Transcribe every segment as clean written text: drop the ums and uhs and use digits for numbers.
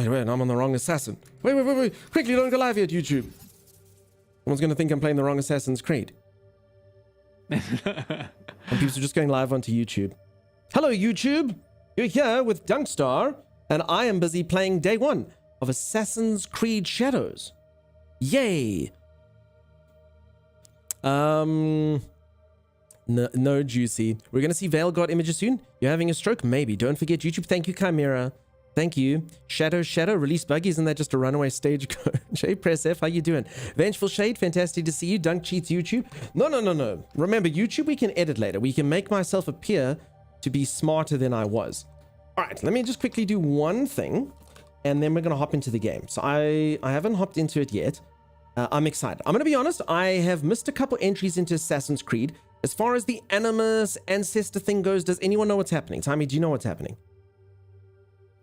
Wait, I'm on the wrong assassin. Wait. Quickly, don't go live yet, YouTube. Someone's going to think I'm playing the wrong Assassin's Creed. And people are just going live onto YouTube. Hello, YouTube. You're here with Dunkstar, and I am busy playing day 1 of Assassin's Creed Shadows. Yay. No, Juicy. We're going to see Veil God images soon. You're having a stroke? Maybe. Don't forget YouTube. Thank you, Chimera. Thank you. Shadow, release buggy. Isn't that just a runaway stagecoach? Hey, Press F, how you doing? Vengeful Shade, fantastic to see you. Dunk Cheats YouTube. No. Remember, YouTube we can edit later. We can make myself appear to be smarter than I was. All right, let me just quickly do one thing, and then we're going to hop into the game. So I haven't hopped into it yet. I'm excited. I'm going to be honest, I have missed a couple entries into Assassin's Creed. As far as the Animus ancestor thing goes, does anyone know what's happening? Tommy, do you know what's happening?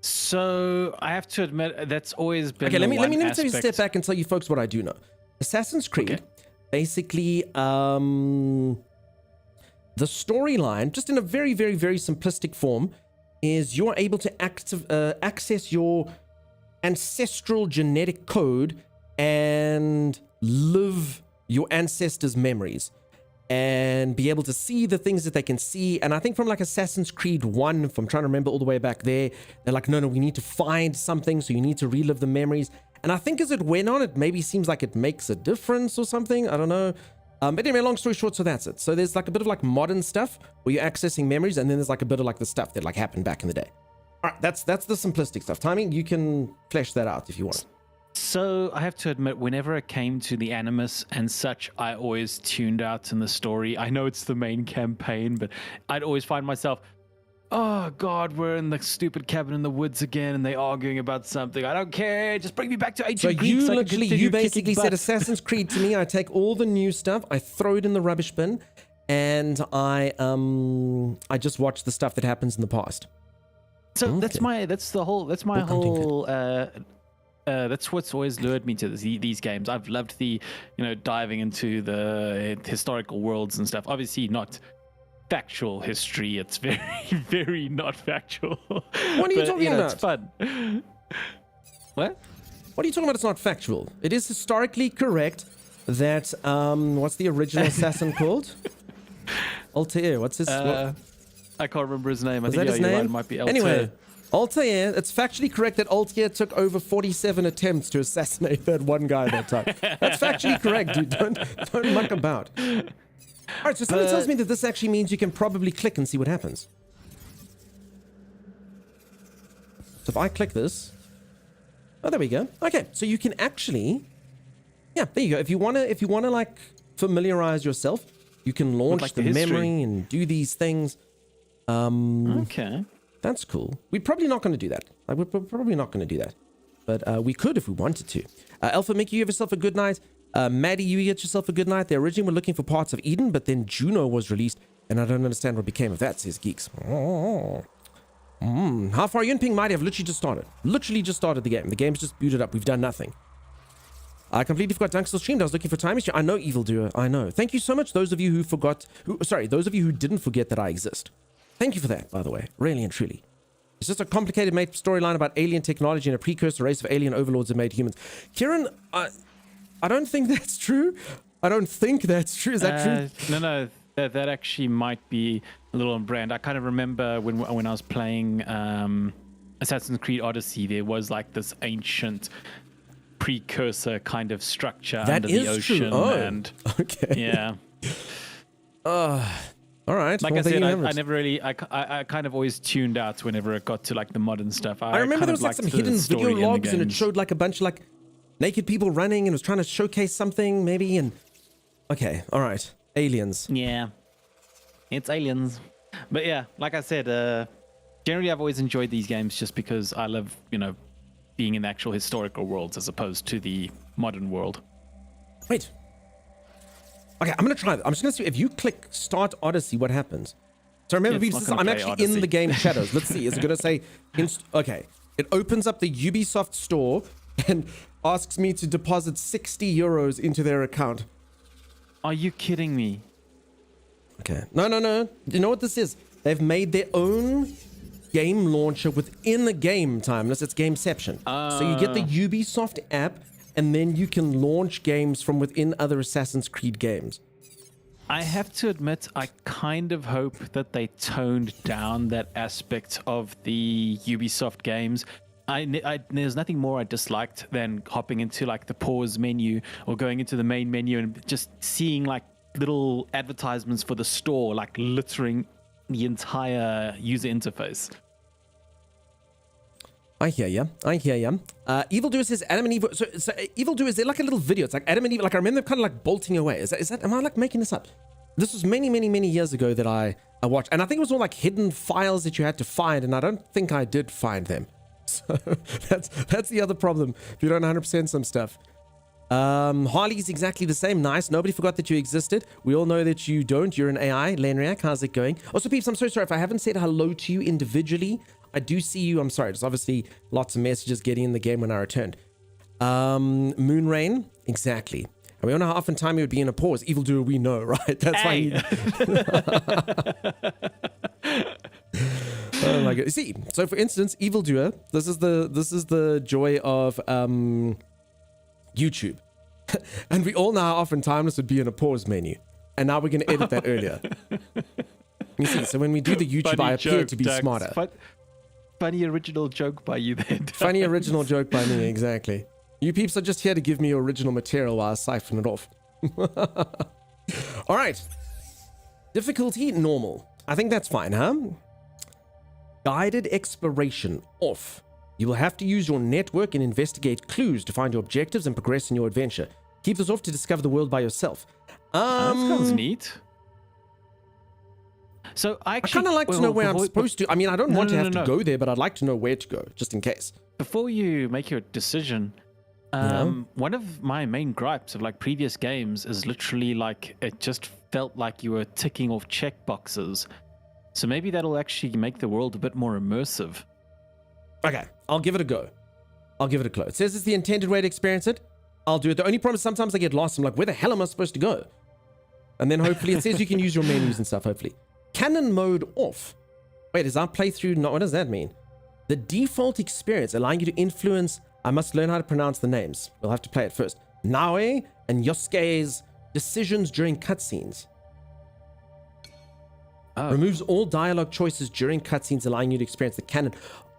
So I have to admit that's always been okay. Let me take a step back and tell you folks what I do know. Assassin's Creed, basically, the storyline, just in a very simplistic form, is you're able to access your ancestral genetic code and live your ancestors' memories and be able to see the things that they can see. And I think from like Assassin's Creed 1, if I'm trying to remember all the way back there, they're like, no, we need to find something, so you need to relive the memories. And I think as it went on, it maybe seems like it makes a difference or something. I don't know. But anyway, long story short, so that's it. So there's like a bit of like modern stuff where you're accessing memories, and then there's like a bit of like the stuff that like happened back in the day. All right, that's the simplistic stuff. Timing, you can flesh that out if you want. So I have to admit, whenever it came to the Animus and such, I always tuned out in the story. I know it's the main campaign, but I'd always find myself, oh God, we're in the stupid cabin in the woods again, and they're arguing about something. I don't care. Just bring me back to ancient Greece. So you basically said Assassin's Creed to me. I take all the new stuff, I throw it in the rubbish bin, and I just watch the stuff that happens in the past. So okay. That's what's always lured me to these games. I've loved the, diving into the historical worlds and stuff. Obviously not factual history. It's very, very not factual. What are you talking about? It's fun. What? What are you talking about? It's not factual. It is historically correct that, what's the original assassin called? Altair. What's his... I can't remember his name. Is that his name? Right, it might be Altair. Anyway. Altair, it's factually correct that Altair took over 47 attempts to assassinate that one guy that time. That's factually correct, dude. Don't muck about. All right, so somebody tells me that this actually means you can probably click and see what happens. So if I click this, oh, there we go. Okay, so you can actually, yeah, there you go. If you wanna like familiarize yourself, you can launch like the memory and do these things. Okay. That's cool. We're probably not going to do that. We're probably not going to do that. But we could if we wanted to. Alpha Mickey, you have yourself a good night. Maddie, you get yourself a good night. They originally were looking for parts of Eden, but then Juno was released, and I don't understand what became of that, says Geeks. How far are you in, Ping Mighty? I've literally just started. Literally just started the game. The game's just booted up. We've done nothing. I completely forgot Dunk's still streamed. I was looking for time history. I know, Evildoer. I know. Thank you so much, those of you who forgot... those of you who didn't forget that I exist. Thank you for that, by the way. Really and truly. It's just a complicated made storyline about alien technology and a precursor race of alien overlords that made humans. Kieran, I don't think that's true. I don't think that's true. Is that true? No. That actually might be a little on brand. I kind of remember when I was playing Assassin's Creed Odyssey, there was like this ancient precursor kind of structure that under the ocean. True. Oh, and okay. Yeah. All right. Like I said, I never really, I kind of always tuned out whenever it got to like the modern stuff. I remember there was like some hidden video logs and it showed like a bunch of like naked people running and was trying to showcase something maybe. And okay. All right. Aliens. Yeah. It's aliens. But yeah, like I said, generally I've always enjoyed these games just because I love, being in the actual historical worlds as opposed to the modern world. Wait. Okay, I'm going to try that. I'm just going to see if you click Start Odyssey, what happens. So remember, I'm actually Odyssey. in the game Shadows. Let's see. Is it going to say... okay. It opens up the Ubisoft store and asks me to deposit 60 euros into their account. Are you kidding me? Okay. No. You know what this is? They've made their own game launcher within the game, Timeless. It's Gameception. So you get the Ubisoft app, and then you can launch games from within other Assassin's Creed games. I have to admit, I kind of hope that they toned down that aspect of the Ubisoft games. There's nothing more I disliked than hopping into like the pause menu or going into the main menu and just seeing like little advertisements for the store, like littering the entire user interface. I hear ya. Evildoer says Adam and Eve. So Evildoer, is there like a little video? It's like Adam and Eve. Like I remember them kind of like bolting away. Is that? Am I like making this up? This was many years ago that I watched, and I think it was all like hidden files that you had to find, and I don't think I did find them. So that's the other problem. If you don't 100% some stuff. Harley's exactly the same. Nice. Nobody forgot that you existed. We all know that you don't. You're an AI. Lenriak, how's it going? Also, peeps, I'm so sorry if I haven't said hello to you individually. I do see you. I'm sorry. There's obviously lots of messages getting in the game when I returned. Moonrain, exactly. And we don't know how often time you would be in a pause. Evildoer, we know, right? That's why. Oh my god. See, so for instance, Evildoer, this is the joy of YouTube. And we all know how often Timeless would be in a pause menu. And now we're going to edit that earlier. You see, so when we do the YouTube, I appear to be smarter. Funny original joke by you then. Funny original joke by me, exactly. You peeps are just here to give me original material while I siphon it off. All right. Difficulty, normal. I think that's fine, huh? Guided exploration, off. You will have to use your network and investigate clues to find your objectives and progress in your adventure. Keep this off to discover the world by yourself. That sounds neat. So I kind of like to know where I'm supposed to. I mean, I don't want to have to go there, but I'd like to know where to go, just in case. Before you make your decision, one of my main gripes of like previous games is literally like it just felt like you were ticking off checkboxes. So maybe that'll actually make the world a bit more immersive. Okay, I'll give it a go. I'll give it a go. It says it's the intended way to experience it. I'll do it. The only problem is sometimes I get lost. I'm like, where the hell am I supposed to go? And then hopefully it says you can use your menus and stuff, hopefully. Canon mode off. Wait, is our playthrough not? What does that mean? The default experience allowing you to influence. I must learn how to pronounce the names. We'll have to play it first. Naoe and Yosuke's decisions during cutscenes. Oh. Removes all dialogue choices during cutscenes, allowing you to experience the canon.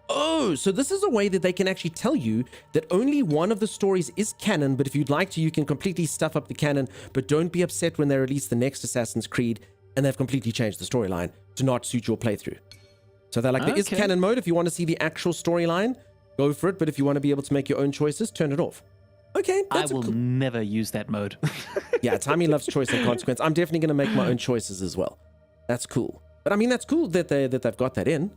Oh, so this is a way that they can actually tell you that only one of the stories is canon, but if you'd like to, you can completely stuff up the canon, but don't be upset when they release the next Assassin's Creed and they've completely changed the storyline to not suit your playthrough. So they're like, there is canon mode. If you want to see the actual storyline, go for it. But if you want to be able to make your own choices, turn it off. Okay. I will never use that mode. Yeah, Tommy loves choice and consequence. I'm definitely going to make my own choices as well. That's cool. But I mean, that's cool that they've got that in.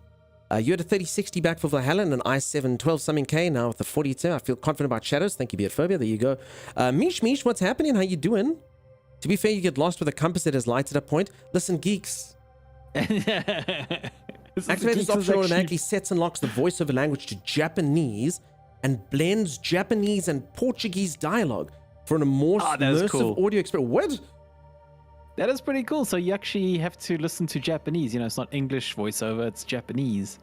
You had a 3060 back for Valhalla and an i7 12 something K, now with the 42. I feel confident about shadows. Thank you, Beardphobia. There you go. Mish, what's happening? How you doing? To be fair, you get lost with a compass that has lighted up point. Listen, geeks. Activate this option automatically sets and locks the voiceover language to Japanese and blends Japanese and Portuguese dialogue for an more immersive audio experience. What? That is pretty cool. So you actually have to listen to Japanese. You know, it's not English voiceover, it's Japanese.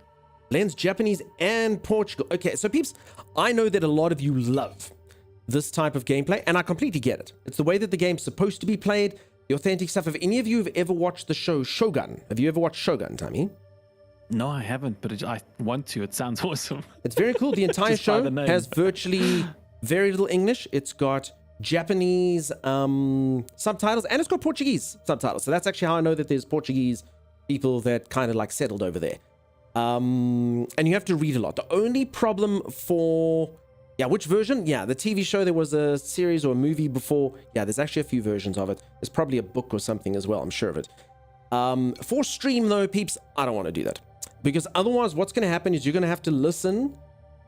Blends Japanese and Portugal. Okay, so peeps, I know that a lot of you love this type of gameplay, and I completely get it. It's the way that the game's supposed to be played, the authentic stuff. If any of you have ever watched the show Shogun, have you ever watched Shogun, Tommy? No, I haven't, but I want to. It sounds awesome. It's very cool. The entire show has virtually very little English. It's got Japanese subtitles, and it's got Portuguese subtitles. So that's actually how I know that there's Portuguese people that kind of like settled over there. And you have to read a lot. The only problem for... Yeah, which version? Yeah, the TV show, there was a series or a movie before. Yeah, there's actually a few versions of it. There's probably a book or something as well, I'm sure of it. For stream, though, peeps, I don't want to do that. Because otherwise, what's going to happen is you're going to have to listen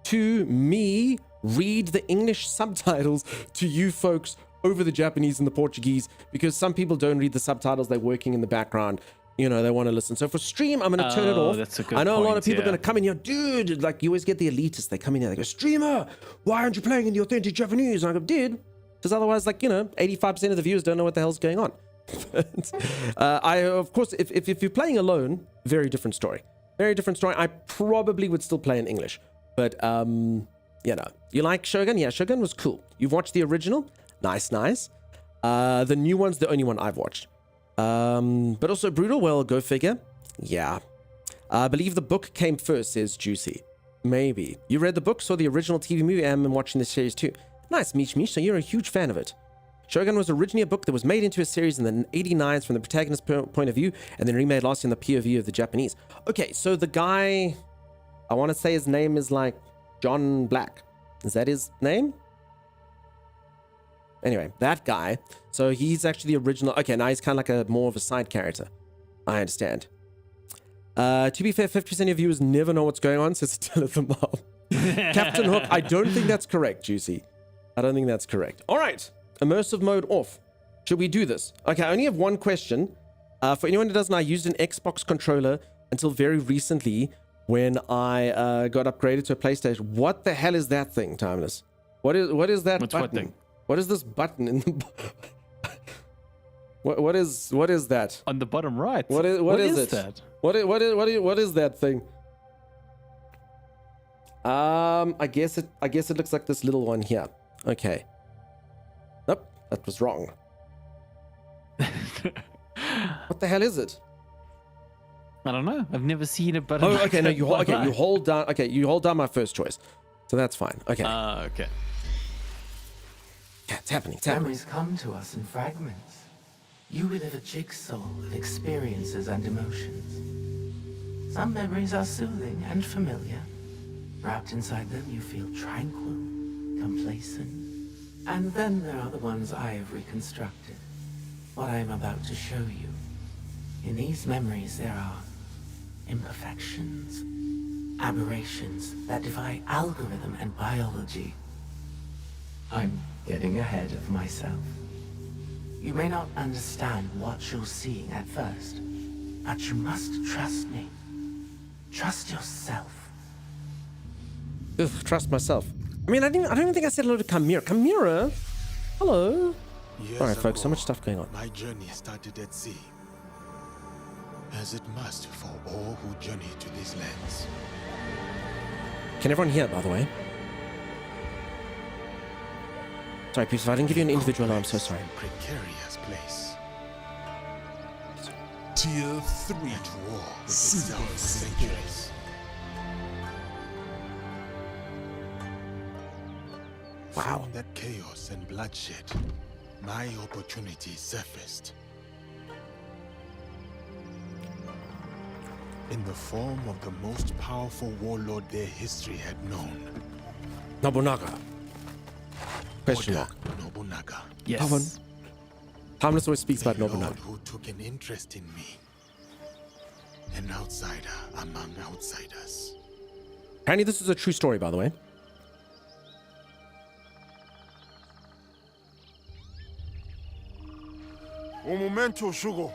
to me read the English subtitles to you folks over the Japanese and the Portuguese, because some people don't read the subtitles. They're working in the background. You know, they want to listen. So for stream, I'm going to turn it off. That's a good I know point, a lot of people are going to come in here, dude, like you always get the elitists. They come in here, they go, streamer, why aren't you playing in the authentic Japanese? And I go, dude, because otherwise, like, you know, 85% of the viewers don't know what the hell's going on. Of course, if you're playing alone, very different story. Very different story. I probably would still play in English, but you like Shogun? Yeah, Shogun was cool. You've watched the original? Nice. The new one's the only one I've watched. But also brutal. Well, go figure. Yeah. I believe the book came first, says Juicy. Maybe. You read the book, saw the original TV movie, and I'm watching the series too. Nice, Mish. So you're a huge fan of it. Shogun was originally a book that was made into a series in the 89s from the protagonist's point of view, and then remade last in the POV of the Japanese. Okay, so the guy, I want to say his name is like John Black. Is that his name? Anyway, that guy. So he's actually the original. Okay, now he's kind of like more of a side character. I understand. To be fair, 50% of your viewers never know what's going on, says Tell the Mob. Captain Hook, I don't think that's correct, Juicy. I don't think that's correct. All right. Immersive mode off. Should we do this? Okay, I only have one question. For anyone who doesn't know, I used an Xbox controller until very recently when I got upgraded to a PlayStation. What the hell is that thing, Timeless? What is that button? What thing? What is this button in the... what is that? On the bottom right. What is it? That? What is that thing? I guess it looks like this little one here. Okay. Nope, that was wrong. What the hell is it? I don't know. I've never seen a button. Oh, okay. No, you hold down. Okay, you hold down my first choice, so that's fine. Okay. Okay. Yeah, it's happening. Memories come to us in fragments. You relive a jigsaw of experiences and emotions. Some memories are soothing and familiar. Wrapped inside them, you feel tranquil, complacent. And then there are the ones I have reconstructed. What I am about to show you. In these memories, there are imperfections, aberrations that defy algorithm and biology. I'm getting ahead of myself. You may not understand what you're seeing at first, but you must trust me. Trust yourself. Ugh, trust myself. I mean, I don't even think I said hello to Chimera. Chimera? Hello? Alright, folks, so much stuff going on. My journey started at sea, as it must for all who journey to these lands. Can everyone hear, by the way? Sorry, please, if I didn't give you an individual, I'm so sorry. Precarious place. Tier 3 At war with Super itself for centuries. Wow. From that chaos and bloodshed, my opportunity surfaced. In the form of the most powerful warlord their history had known. Nobunaga. Question Oda mark. Nobunaga. Yes. Come on. Timeless always speaks about A lord Nobunaga. who took an interest in me. An outsider among outsiders. Apparently this is a true story, by the way. Um momento, Shugo.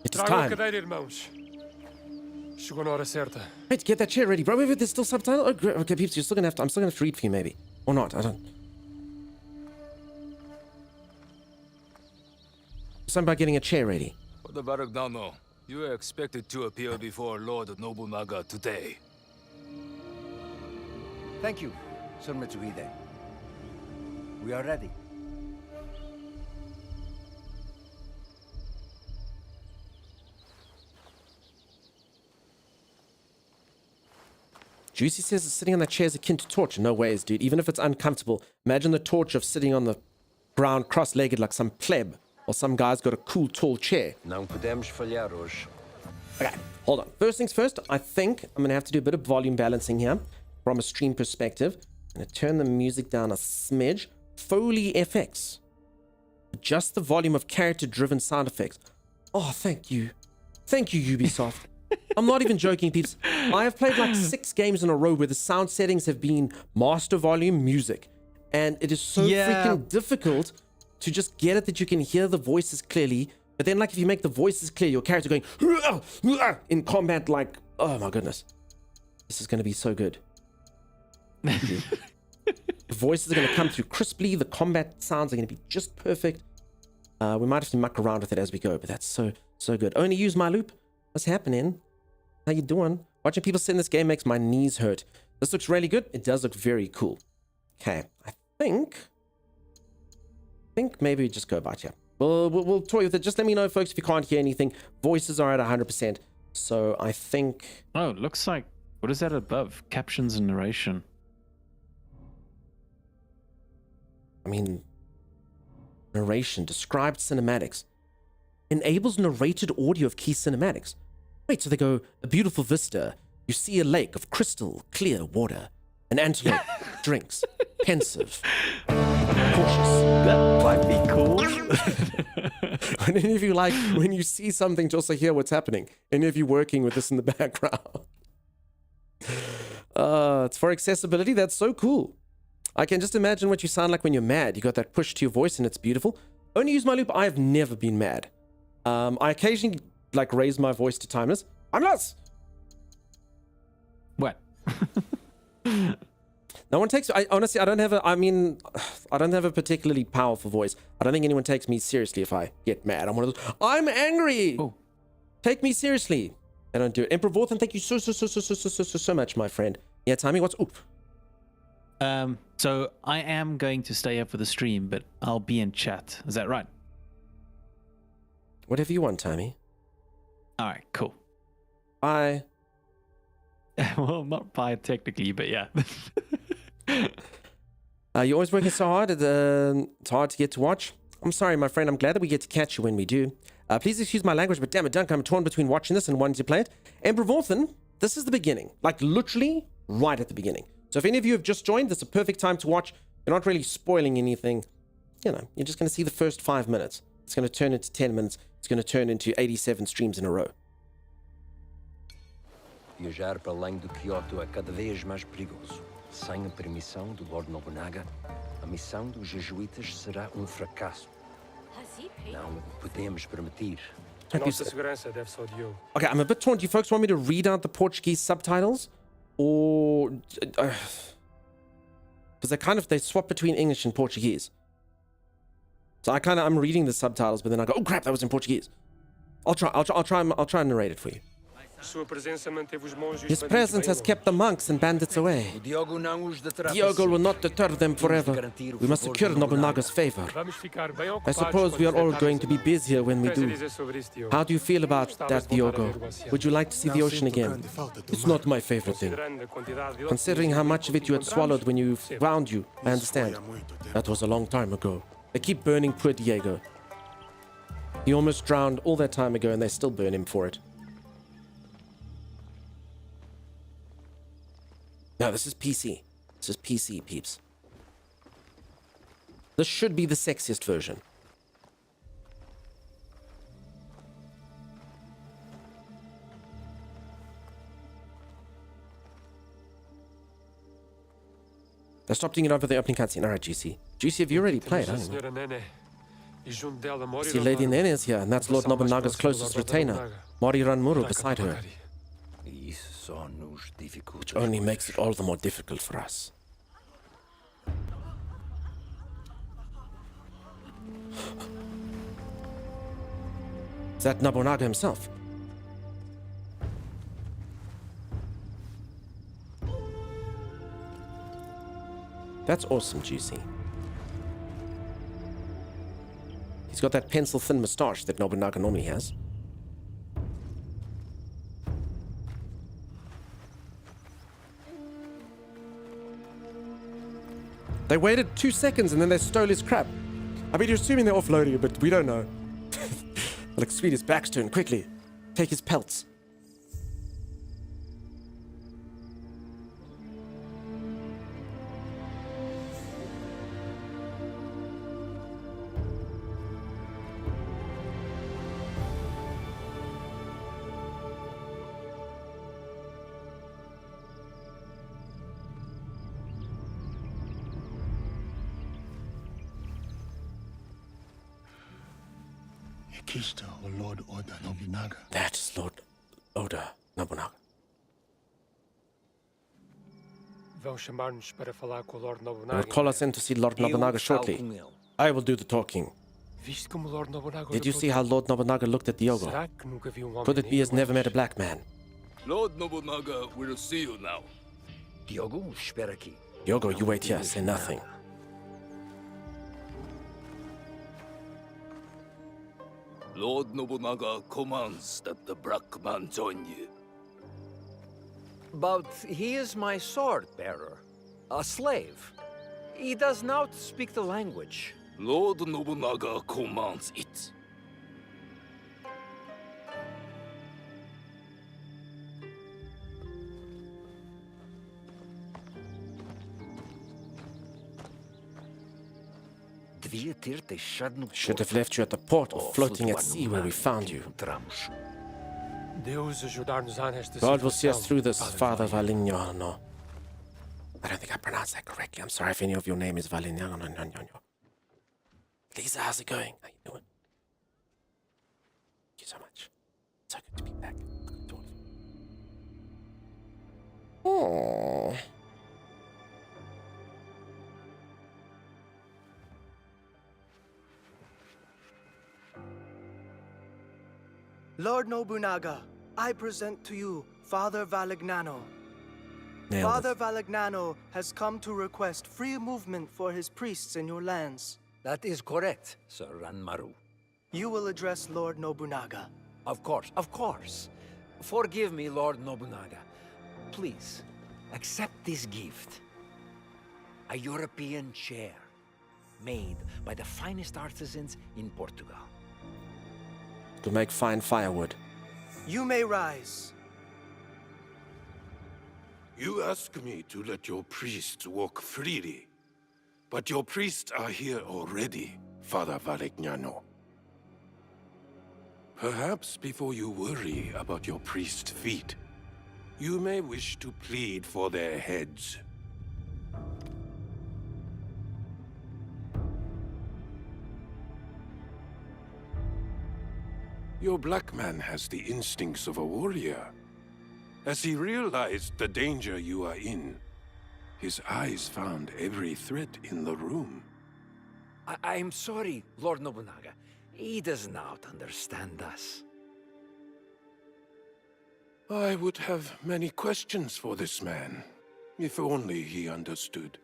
It is Traga a time. cadeira, irmãos. Chegou na hora certa. Wait, get that chair ready, bro. Wait, there's still subtitle? Oh, great. Okay, peeps, I'm still gonna have to read for you, maybe. Or not, I don't. Something about getting a chair ready. For the Baragdano, you are expected to appear before Lord Nobunaga today. Thank you, Sir Mitsuhide. We are ready. Juicy says that sitting on that chair is akin to torture. No ways, dude. Even if it's uncomfortable, imagine the torture of sitting on the ground cross-legged like some pleb. Or some guy's got a cool, tall chair. Não podemos falhar hoje. Okay, hold on. First things first, I think I'm going to have to do a bit of volume balancing here from a stream perspective. I'm going to turn the music down a smidge. Foley FX. Adjust the volume of character-driven sound effects. Oh, thank you. Thank you, Ubisoft. I'm not even joking, peeps. I have played like 6 games in a row where the sound settings have been master volume music. And it is so freaking difficult to just get it that you can hear the voices clearly. But then, like, if you make the voices clear, your character going in combat, like, oh my goodness. This is going to be so good. The voices are going to come through crisply. The combat sounds are going to be just perfect. We might have to muck around with it as we go, but that's so good. Only use my loop. What's happening? How you doing? Watching people sit in this game makes my knees hurt. This looks really good. It does look very cool. Okay, I think maybe we just go about here. We'll toy with it. Just let me know, folks, if you can't hear anything. Voices are at 100%. So I think... Oh, it looks like... What is that above? Captions and narration. I mean... Narration. Described cinematics. Enables narrated audio of key cinematics. Wait, so they go, a beautiful vista. You see a lake of crystal clear water. An antelope drinks. Pensive. Cautious. That might be cool. And any of you like when you see something to also hear what's happening? Any of you working with this in the background? It's for accessibility. That's so cool. I can just imagine what you sound like when you're mad. You got that push to your voice and it's beautiful. Only use my loop. I've never been mad. I occasionally like raise my voice to timeless. I'm nuts. What? No one takes. Honestly, I don't have a particularly powerful voice. I don't think anyone takes me seriously if I get mad. I'm one of those. I'm angry. Oh. Take me seriously. I don't do it. Emperor Vorthan, thank you so much, my friend. Yeah, Tommy, what's up? So I am going to stay up for the stream, but I'll be in chat. Is that right? Whatever you want, Tommy. All right, cool. Bye. Well, not bye technically, but yeah. You're always working so hard. It's hard to get to watch. I'm sorry, my friend. I'm glad that we get to catch you when we do. Please excuse my language, but damn it, Dunk, I'm torn between watching this and wanting to play it. Emperor Vorthan, this is the beginning. Like, literally right at the beginning. So if any of you have just joined, this is a perfect time to watch. You're not really spoiling anything. You know, you're just going to see the first 5 minutes. It's going to turn into 10 minutes. It's going to turn into 87 streams in a row. Viajar para além do Kyoto é cada vez mais perigoso. Sem a permissão do Lord Nobunaga, a missão dos jesuítas será fracasso. Não podemos permitir. Nossa segurança deve só Diogo. Okay, I'm a bit torn. Do you folks want me to read out the Portuguese subtitles? Or... Because they swap between English and Portuguese. So I'm reading the subtitles, but then I go, oh crap, that was in Portuguese. I'll try and narrate it for you. His presence has kept the monks and bandits away. Diogo will not deter them forever. We must secure Nobunaga's favor. I suppose we are all going to be busier when we do. How do you feel about that, Diogo? Would you like to see the ocean again? It's not my favorite thing. Considering how much of it you had swallowed when you found you, I understand. That was a long time ago. They keep burning poor Diego. He almost drowned all that time ago and they still burn him for it. No, this is PC. This is PC, peeps. This should be the sexiest version. I stopped doing it over the opening cutscene. Alright, GC. GC, have you already played? I don't know. See, Lady Nene is here, and that's Lord Nobunaga's closest retainer, Mori Ranmuru, beside her. Which only makes it all the more difficult for us. Is that Nobunaga himself? That's awesome, GC. He's got that pencil-thin moustache that Nobunaga normally has. They waited 2 seconds and then they stole his crap. I mean, you're assuming they're offloading it, but we don't know. Like, sweet his backstone, quickly. Take his pelts. Lord Oda Nobunaga. That is Lord Oda Nobunaga. They will call us in to see Lord Nobunaga shortly. I will do the talking. Did you see how Lord Nobunaga looked at Diogo? Could it be he has never met a black man? Lord Nobunaga will see you now. Diogo, espera aqui. Diogo, you wait here, say nothing. Lord Nobunaga commands that the black man join you. But he is my sword bearer, a slave. He does not speak the language. Lord Nobunaga commands it. Should have left you at the port or floating at sea where we found you. Deus ajudar-nos nesta God will see us situação, through this, Father Father Valignano. I don't think I pronounced that correctly. I'm sorry if any of your name is Valignano. Lisa, how's it going? How you doing? Thank you so much. So good to be back. Oh. Lord Nobunaga, I present to you Father Valignano. Nailed Father it. Valignano has come to request free movement for his priests in your lands. That is correct, Sir Ranmaru. You will address Lord Nobunaga. Of course, of course. Forgive me, Lord Nobunaga. Please, accept this gift. A European chair, made by the finest artisans in Portugal. To make fine firewood. You may rise. You ask me to let your priests walk freely. But your priests are here already, Father Valignano. Perhaps before you worry about your priest's feet, you may wish to plead for their heads. Your black man has the instincts of a warrior. As he realized the danger you are in, his eyes found every threat in the room. I'm sorry, Lord Nobunaga. He does not understand us. I would have many questions for this man, if only he understood.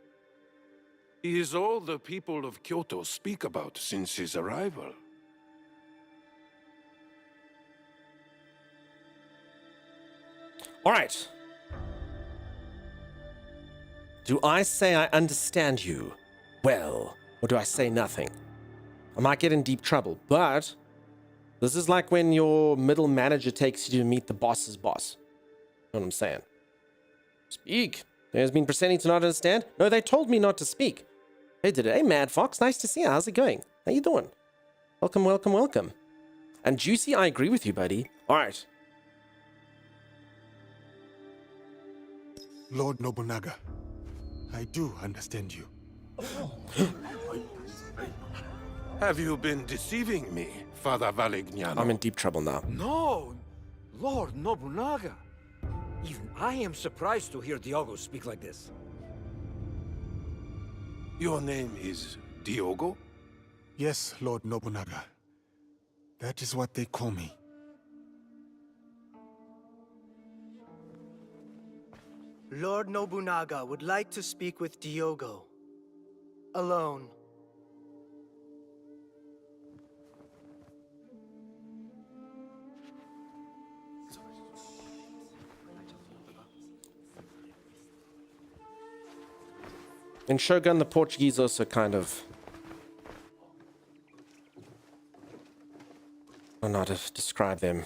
He is all the people of Kyoto speak about since his arrival. All right. Do I say I understand you well, or do I say nothing? I might get in deep trouble, but this is like when your middle manager takes you to meet the boss's boss. You know what I'm saying? Speak. There's been pretending to not understand? No, they told me not to speak. They did it. Hey, Mad Fox, nice to see you. How's it going? How you doing? Welcome, welcome, welcome. And Juicy, I agree with you, buddy. All right. Lord Nobunaga, I do understand you. Have you been deceiving me, Father Valignano? I'm in deep trouble now. No, Lord Nobunaga. Even I am surprised to hear Diogo speak like this. Your name is Diogo? Yes, Lord Nobunaga. That is what they call me. Lord Nobunaga would like to speak with Diogo. Alone. In Shogun, the Portuguese also kind of... I don't know how to describe them.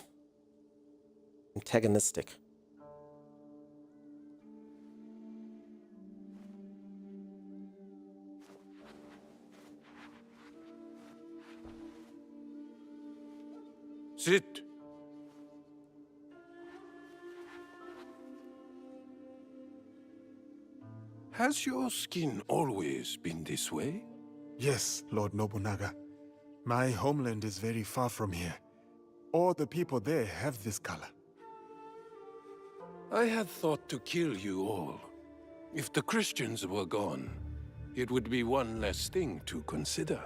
Antagonistic. Sit. Has your skin always been this way? Yes, Lord Nobunaga. My homeland is very far from here. All the people there have this color. I had thought to kill you all. If the Christians were gone, it would be one less thing to consider.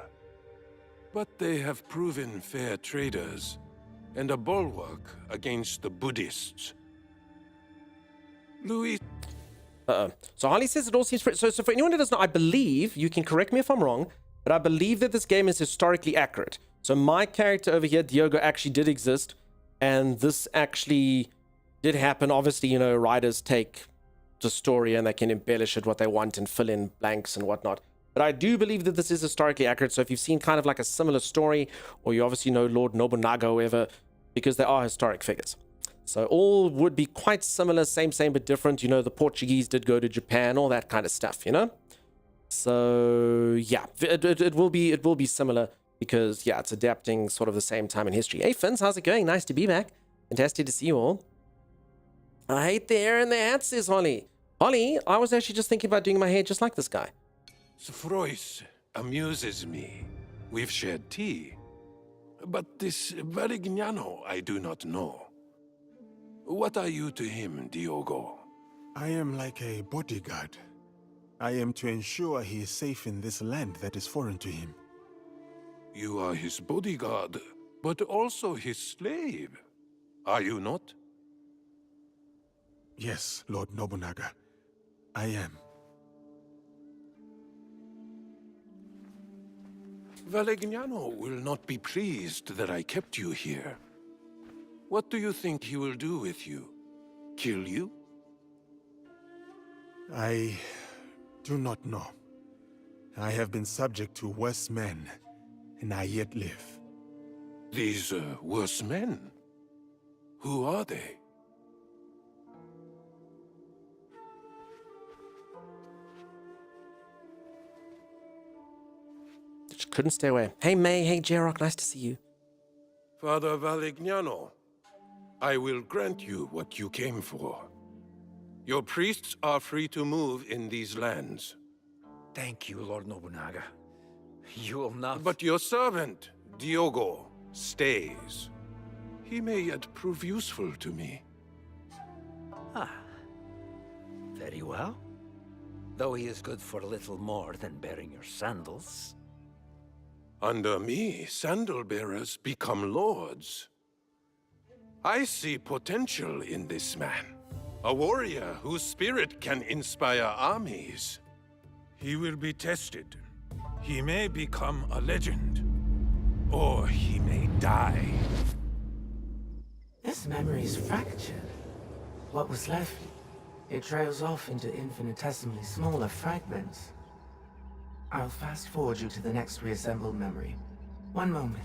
But they have proven fair traders, and a bulwark against the Buddhists. Louis. So Harley says it all seems pretty... So for anyone who doesn't know, I believe, you can correct me if I'm wrong, but I believe that this game is historically accurate. So my character over here, Diogo, actually did exist, and this actually did happen. Obviously, you know, writers take the story and they can embellish it what they want and fill in blanks and whatnot. But I do believe that this is historically accurate. So if you've seen kind of like a similar story, or you obviously know Lord Nobunaga or whatever, because they are historic figures. So all would be quite similar, same, but different. You know, the Portuguese did go to Japan, all that kind of stuff, you know? So, yeah, it will be similar because, yeah, it's adapting sort of the same time in history. Hey, Fins, how's it going? Nice to be back. Fantastic to see you all. I hate the hair and the hat, says Holly. Holly, I was actually just thinking about doing my hair just like this guy. Sfrois amuses me. We've shared tea. But this Varignano I do not know. What are you to him, Diogo? I am like a bodyguard. I am to ensure he is safe in this land that is foreign to him. You are his bodyguard, but also his slave. Are you not? Yes, Lord Nobunaga. I am. Varignano will not be pleased that I kept you here. What do you think he will do with you? Kill you? I do not know. I have been subject to worse men, and I yet live. These worse men? Who are they? Just couldn't stay away. Hey, May. Hey, Jarok. Nice to see you. Father Varignano, I will grant you what you came for. Your priests are free to move in these lands. Thank you, Lord Nobunaga. You will not... But your servant, Diogo, stays. He may yet prove useful to me. Ah. Very well. Though he is good for little more than bearing your sandals. Under me, sandal bearers become lords. I see potential in this man. A warrior whose spirit can inspire armies. He will be tested. He may become a legend. Or he may die. This memory is fractured. What was left, it trails off into infinitesimally smaller fragments. I'll fast forward you to the next reassembled memory. One moment.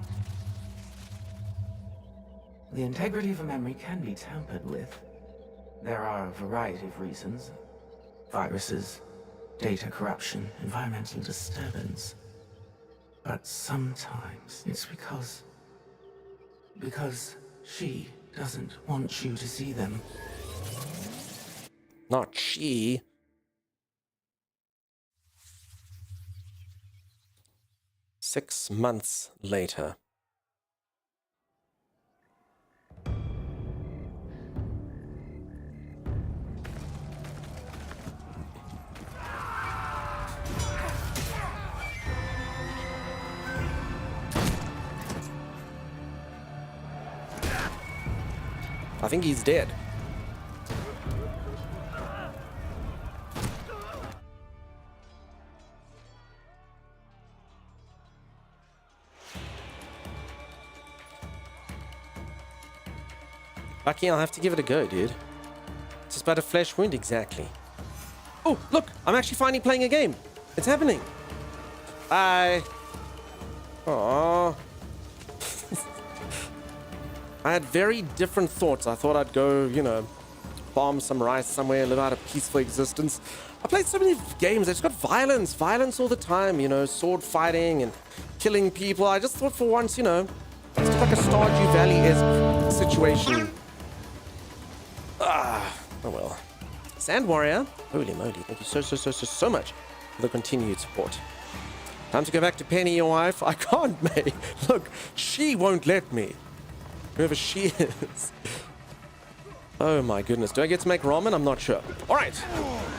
The integrity of a memory can be tampered with. There are a variety of reasons. Viruses, data corruption, environmental disturbance. But sometimes it's because she doesn't want you to see them. Not she. Six months later. I think he's dead. Lucky, I'll have to give it a go, dude. It's just about a flesh wound, exactly. Oh, look! I'm actually finally playing a game. It's happening. Bye. Aww. I had very different thoughts. I thought I'd go, you know, farm some rice somewhere, live out a peaceful existence. I played so many games. I just got violence all the time, you know, sword fighting and killing people. I just thought for once, you know, it's just like a Stardew Valley-esque situation. Oh well. Sand Warrior, holy moly, thank you so much for the continued support. Time to go back to Penny, your wife. I can't, mate. Look, she won't let me. Whoever she is. Oh my goodness. Do I get to make ramen? I'm not sure. Alright.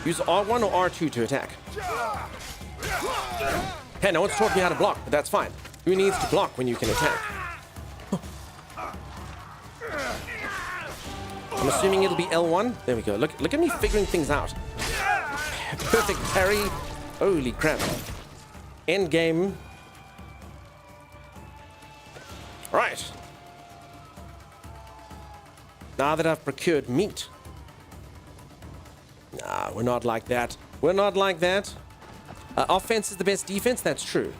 Use R1 or R2 to attack. Hey, no one's taught me how to block, but that's fine. Who needs to block when you can attack? I'm assuming it'll be L1. There we go. Look at me figuring things out. Perfect parry. Holy crap. End game. Right. Now that I've procured meat. Nah, we're not like that. We're not like that. Offense is the best defense. That's true.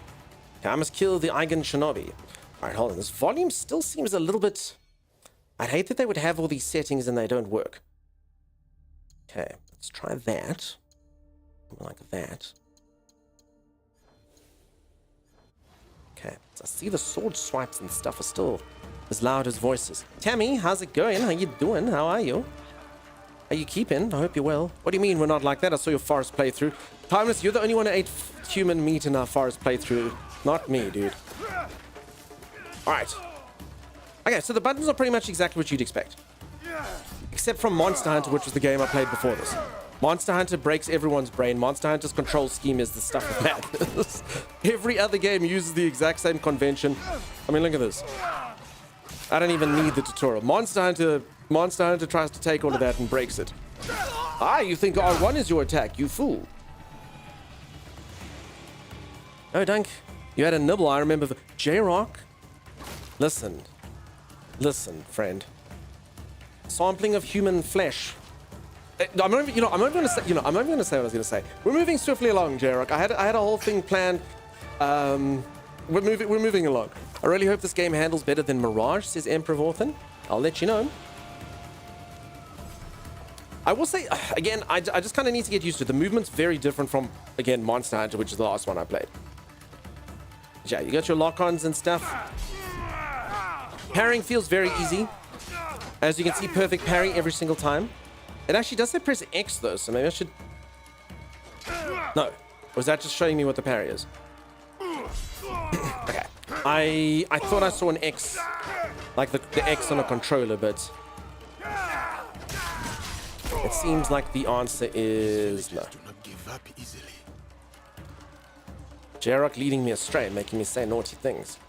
Okay, I must kill the Eigen Shinobi. All right, hold on. This volume still seems a little bit... I'd hate that they would have all these settings and they don't work. Okay, let's try that. Like that. Okay, so I see the sword swipes and stuff are still as loud as voices. Tammy, how's it going? How you doing? How are you? Are you keeping? I hope you're well. What do you mean we're not like that? I saw your forest playthrough. Timeless, you're the only one who ate human meat in our forest playthrough. Not me, dude. Alright. Okay, so the buttons are pretty much exactly what you'd expect. Except from Monster Hunter, which was the game I played before this. Monster Hunter breaks everyone's brain. Monster Hunter's control scheme is the stuff of madness. Every other game uses the exact same convention. I mean, look at this. I don't even need the tutorial. Monster Hunter tries to take all of that and breaks it. Ah, you think R1 is your attack, you fool. Oh, Dunk. You had a nibble, I remember. J-Rock. Listen, friend. Sampling of human flesh. I'm not even going to say what I was going to say. We're moving swiftly along, J-Rock. I had a whole thing planned. We're moving along. I really hope this game handles better than Mirage, says Emperor Vorthen. I'll let you know. I will say, again, I just kind of need to get used to it. The movement's very different from, again, Monster Hunter, which is the last one I played. Yeah, you got your lock-ons and stuff. Parrying feels very easy. As you can see, perfect parry every single time. It actually does say press X, though, so maybe I should... No. Or is that just showing me what the parry is? Okay. I thought I saw an X, like the X on a controller, but... It seems like the answer is no. J-Rock leading me astray, making me say naughty things.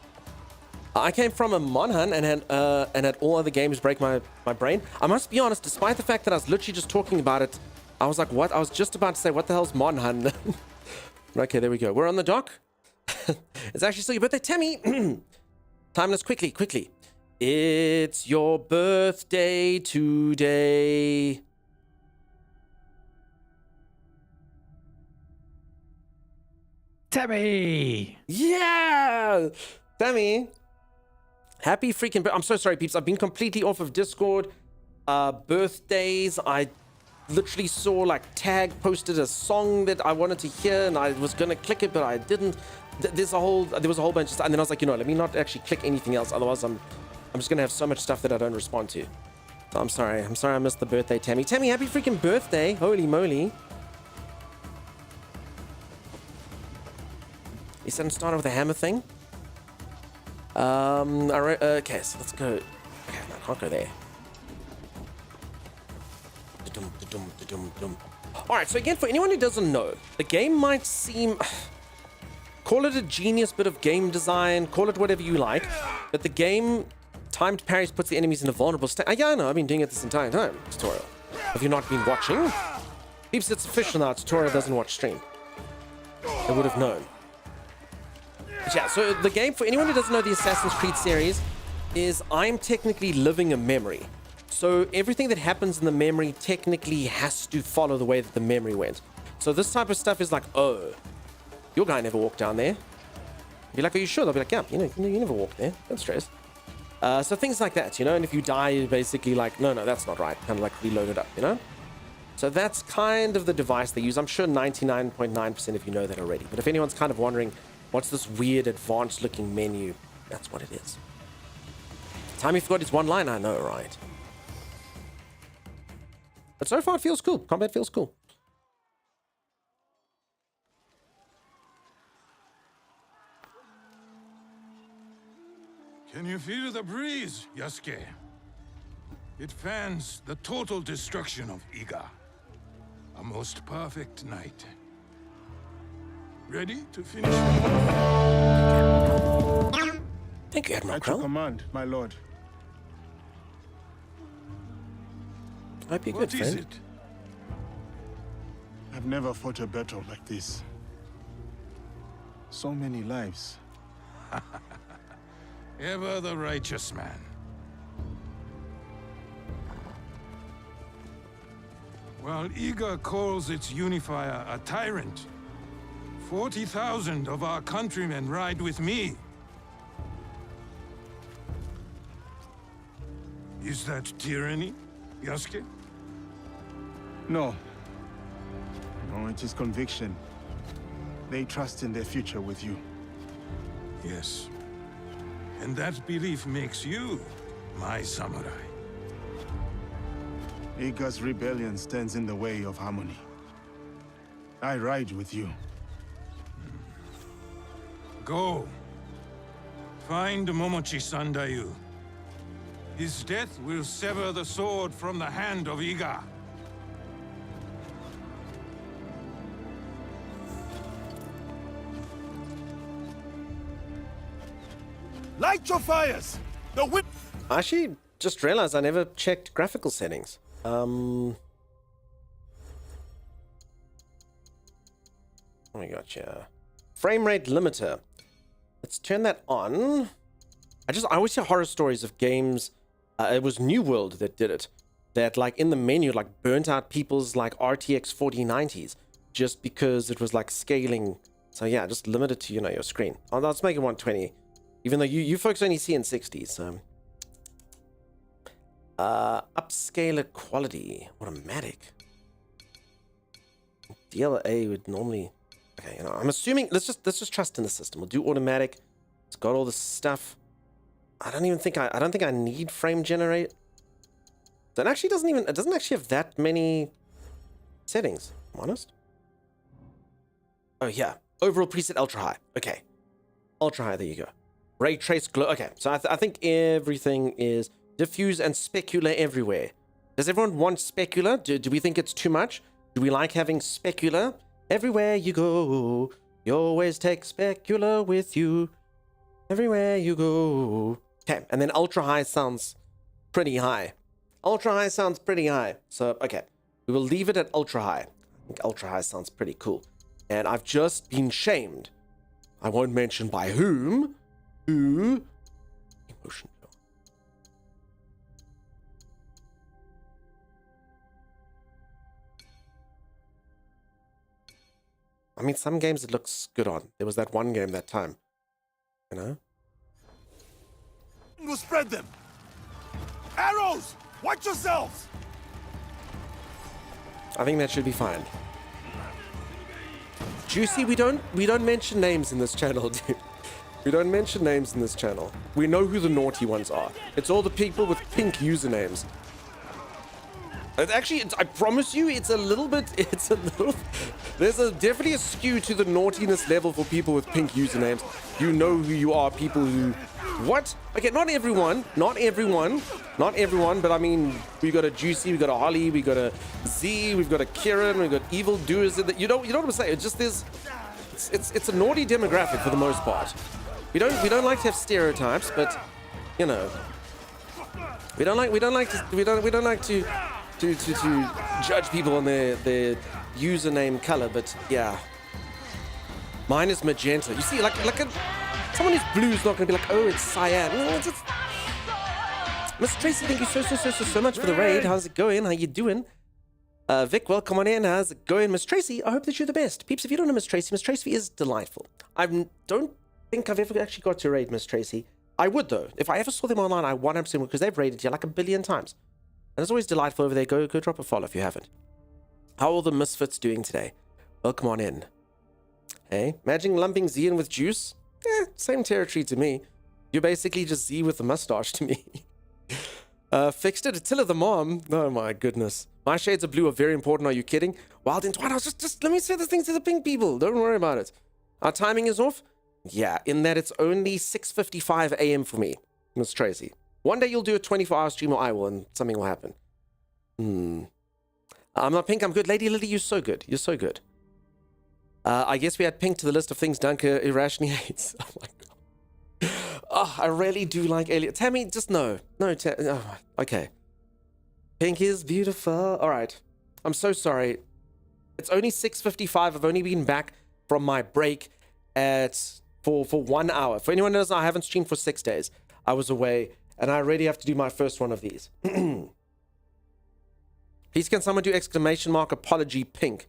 I came from a Monhun and had all other games break my brain. I must be honest, despite the fact that I was literally just talking about it, I was like, what? I was just about to say, what the hell's Monhun? Okay, there we go. We're on the dock. It's actually still your birthday. Tammy! Timeless, quickly. It's your birthday today. Tammy! Yeah! Tammy! Happy freaking... I'm so sorry, peeps. I've been completely off of Discord. Birthdays. I literally saw, like, Tag posted a song that I wanted to hear, and I was going to click it, but I didn't. There was a whole bunch of stuff. And then I was like, let me not actually click anything else. Otherwise, I'm just going to have so much stuff that I don't respond to. So I'm sorry. I missed the birthday, Tammy. Tammy, happy freaking birthday. Holy moly. You said start with a hammer thing? Alright, okay, so let's go. Okay, no, I can't go there. Alright, so again, for anyone who doesn't know, the game might seem... Call it a genius bit of game design, call it whatever you like, but the game timed parries puts the enemies in a vulnerable state. Yeah, I know, I've been doing it this entire time, tutorial. Have you not been watching? Peeps, it's official now, tutorial doesn't watch stream. I would have known. Yeah, so the game, for anyone who doesn't know the Assassin's Creed series, is I'm technically living a memory. So everything that happens in the memory technically has to follow the way that the memory went. So this type of stuff is like, oh, your guy never walked down there. Be like, are you sure? They'll be like, yeah, you never walked there. Don't stress. So things like that, and if you die, you're basically like, no, that's not right. Kind of like reload it up, So that's kind of the device they use. I'm sure 99.9% of you know that already. But if anyone's kind of wondering, what's this weird advanced looking menu? That's what it is. Time you forgot his one line, I know, right? But so far it feels cool. Combat feels cool. Can you feel the breeze, Yasuke? It fans the total destruction of Iga. A most perfect night. Ready to finish? Thank you, Admiral At your Krell. command, my lord. I hope you're What good, is friend. it? I've never fought a battle like this. So many lives. Ever the righteous man. While Iga calls its unifier a tyrant, 40,000 of our countrymen ride with me. Is that tyranny, Yasuke? No. No, it is conviction. They trust in their future with you. Yes. And that belief makes you my samurai. Iga's rebellion stands in the way of harmony. I ride with you. Go. Find Momochi Sandayu. His death will sever the sword from the hand of Iga. Light your fires! The whip! I actually just realized I never checked graphical settings. What we got here? Frame rate limiter. Let's turn that on. I always hear horror stories of games. It was New World that did it. That like in the menu like burnt out people's like RTX 4090s just because it was like scaling. So yeah, just limit it to, you know, your screen. Oh, let's make it 120. Even though you folks only see in 60s, so. Upscaler quality, automatic. DLA would normally, okay, you know, I'm assuming, let's just trust in the system. We'll do automatic. It's got all the stuff. I don't think I need frame generate. That actually it doesn't actually have that many settings, if I'm honest. Oh yeah, overall preset ultra high. Okay, ultra high, there you go. Ray trace glow. Okay, so I think everything is diffuse and specular everywhere. Does everyone want specular? Do we think it's too much? Do we like having specular? Everywhere you go, you always take specular with you. Everywhere you go. Okay, and then ultra high sounds pretty high. Ultra high sounds pretty high. So, okay, we will leave it at ultra high. I think ultra high sounds pretty cool. And I've just been shamed. I won't mention by whom. Who? Emotion. I mean, some games it looks good on. There was that one game that time. You know? We'll spread them! Arrows! Watch yourselves! I think that should be fine. Juicy, we don't mention names in this channel, dude. We don't mention names in this channel. We know who the naughty ones are. It's all the people with pink usernames. Actually, I promise you, there's definitely a skew to the naughtiness level for people with pink usernames. You know who you are, people who, what? Okay, not everyone, but I mean, we got a Juicy, we got a Holly, we got a Z, we've got a Kieran, we got evil doers. You know what I'm saying? It's just it's a naughty demographic for the most part. We don't like to have stereotypes, but you know, we don't like to judge people on their username color, but yeah. Mine is magenta. You see, someone who's blue is not going to be like, oh, it's cyan. No, it's Miss Tracy, thank you so much for the raid. How's it going? How you doing? Vic, welcome on in. How's it going, Miss Tracy? I hope that you're the best. Peeps, if you don't know Miss Tracy is delightful. I don't think I've ever actually got to raid Miss Tracy. I would, though. If I ever saw them online, I 100% would, because they've raided here like a billion times. And it's always delightful over there. Go drop a follow if you haven't. How are all the misfits doing today? Welcome on in. Hey, imagine lumping Z in with Juice? Same territory to me. You're basically just Z with the mustache to me. Fixed it. Attila the mom. Oh my goodness. My shades of blue are very important. Are you kidding? Wild and Twilight. I was just let me say the things to the pink people. Don't worry about it. Our timing is off. Yeah, in that it's only 6:55 a.m. for me, Miss Tracy. One day you'll do a 24-hour stream, or I will, and something will happen. I'm not pink. I'm good. Lady Lily, you're so good. You're so good. I guess we add pink to the list of things Dunker irrationally hates. Oh my god. Oh, I really do like Alien. Tammy, just no. No, oh, okay. Pink is beautiful. All right. I'm so sorry. It's only 6:55. I've only been back from my break for 1 hour. For anyone who knows, I haven't streamed for 6 days. I was away, and I already have to do my first one of these. Please can someone do exclamation mark apology pink?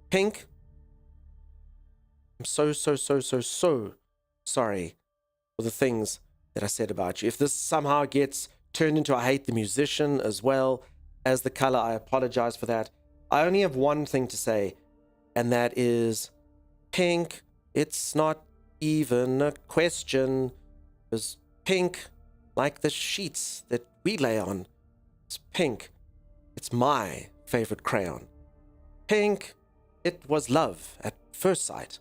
Pink? I'm so sorry for the things that I said about you. If this somehow gets turned into I hate the musician as well as the color, I apologize for that. I only have one thing to say, and that is pink. It's not even a question. Because pink, like the sheets that we lay on, it's pink. It's my favorite crayon. Pink, it was love at first sight.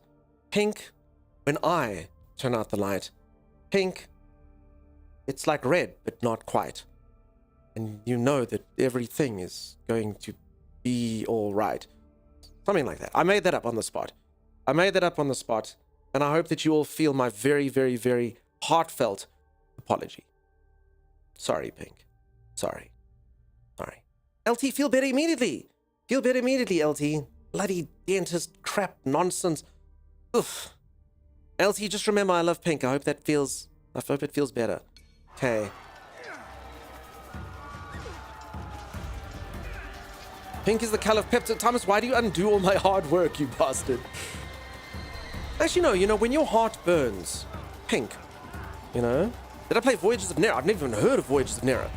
Pink, when I turn out the light. Pink, it's like red, but not quite. And you know that everything is going to be all right. Something like that. I made that up on the spot. And I hope that you all feel my very, very, very heartfelt apology. Sorry, Pink. Sorry. LT, feel better immediately. LT. Bloody dentist crap nonsense. Oof. LT, just remember I love Pink. I hope it feels better. Okay. Pink is the color of peptide. Thomas, why do you undo all my hard work, you bastard? Actually, no, when your heart burns, pink, Did I play Voyages of Nera? I've never even heard of Voyages of Nera.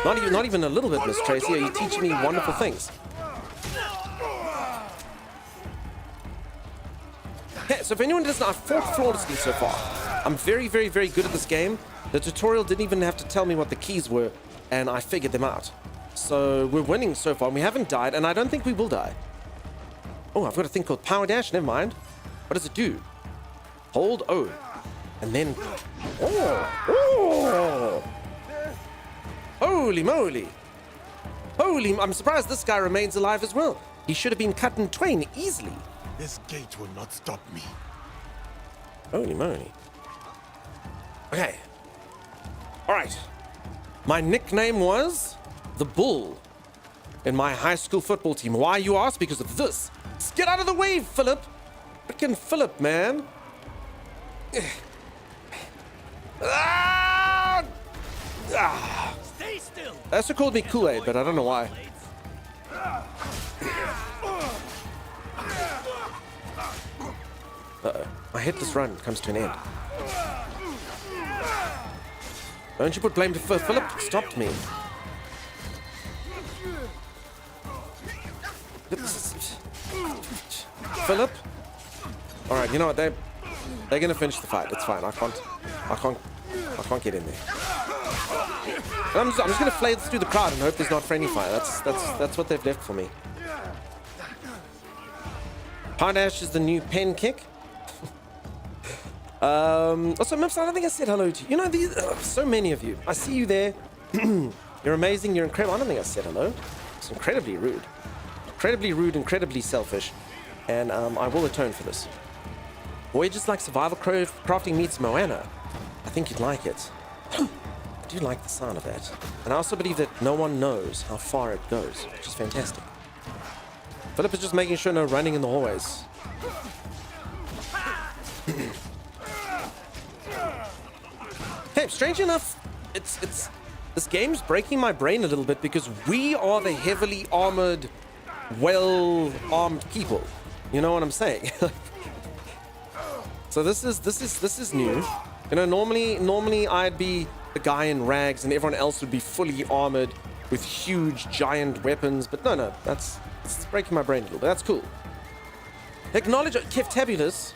Not even a little bit, Miss Tracy. You're teaching me wonderful things. Okay, so if anyone doesn't know, I've fought flawlessly so far. I'm very, very, very good at this game. The tutorial didn't even have to tell me what the keys were, and I figured them out. So we're winning so far, and we haven't died, and I don't think we will die. Oh, I've got a thing called Power Dash. Never mind. What does it do? Hold O. And then... Oh! Holy moly! I'm surprised this guy remains alive as well. He should have been cut in twain easily. This gate will not stop me. Holy moly. Okay. Alright. My nickname was the Bull in my high school football team. Why, you ask? Because of this. Just get out of the way, Philip. Frickin' Philip, man. Stay still. They also called me Kool-Aid, but I don't know why. Uh-oh. My hitless run comes to an end. Don't you put blame to Philip? Stopped me. Philip? Alright, you know what? They're gonna finish the fight. It's fine. I can't get in there. I'm just gonna flay through the crowd and hope there's not friendly fire. That's what they've left for me. Power Dash is the new pen kick. Also, Mips, I don't think I said hello to you. These so many of you. I see you there. You're amazing. You're incredible. I don't think I said hello. It's incredibly rude. Incredibly rude, incredibly selfish. And I will atone for this. Voyages like survival crafting meets Moana. I think you'd like it. I do like the sound of that. And I also believe that no one knows how far it goes, which is fantastic. Philip is just making sure no running in the hallways. Hey, strange enough, it's this game's breaking my brain a little bit because we are the heavily armored, well-armed people. You know what I'm saying? So this is new. Normally I'd be the guy in rags and everyone else would be fully armored with huge giant weapons, but no, it's breaking my brain a little bit. That's cool. Acknowledge Kivtabulous.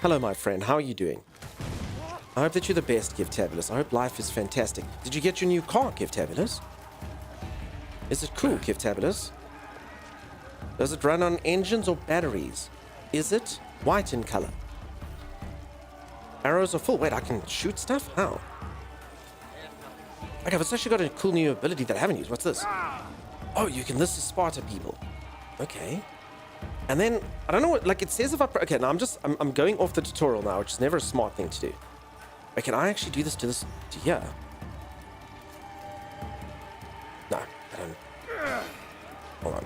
Hello, my friend. How are you doing? I hope that you're the best, Kivtabulous. I hope life is fantastic. Did you get your new car, Kivtabulous? Is it cool, Kivtabulous? Does it run on engines or batteries? Is it white in color? Arrows are full. Wait, I can shoot stuff? How? Okay, it's actually got a cool new ability that I haven't used. What's this? Oh, you can list Sparta people. Okay. And then, I don't know what, like it says if I... Okay, now I'm going off the tutorial now, which is never a smart thing to do. Wait, can I actually do this to here? Hold on.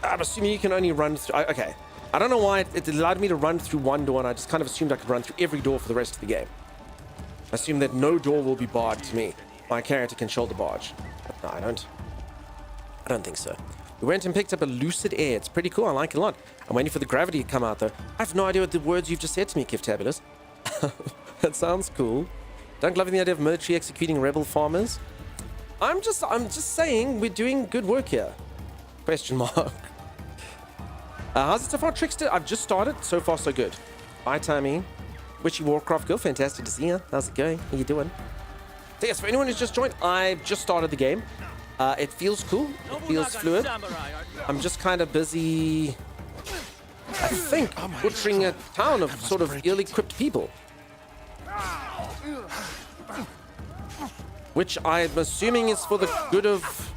I'm assuming you can only run through... Okay. I don't know why it allowed me to run through one door, and I just kind of assumed I could run through every door for the rest of the game. I assume that no door will be barred to me. My character can shoulder barge. But no, I don't think so. We went and picked up a lucid air. It's pretty cool. I like it a lot. I'm waiting for the gravity to come out, though. I have no idea what the words you've just said to me, Kiftabulous. That sounds cool. Don't love the idea of military executing rebel farmers. I'm just saying we're doing good work here. Question mark. How's it so far, Trickster? I've just started. So far, so good. Bye, Tammy. Wishy Warcraft girl. Fantastic to see you. How's it going? How you doing? So yes, for anyone who's just joined, I've just started the game. It feels cool. It feels fluid. I'm just kind of busy, I think, butchering a town of sort of ill-equipped people. Which I'm assuming is for the good of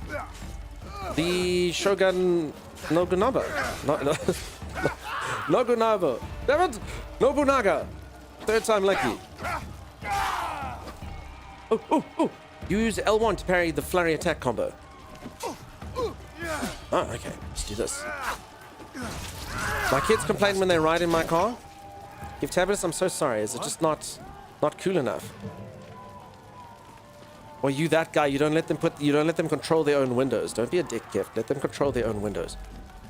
the Shogun Nobunaga. Nobunaga. Damn it! Nobunaga. Third time lucky. Oh. Use L1 to parry the flurry attack combo. Oh, okay. Let's do this. My kids complain when they ride in my car. Give Tabulous, I'm so sorry. Is it just not cool enough? Or you that guy, you don't let them control their own windows. Don't be a dick, Gift. Let them control their own windows.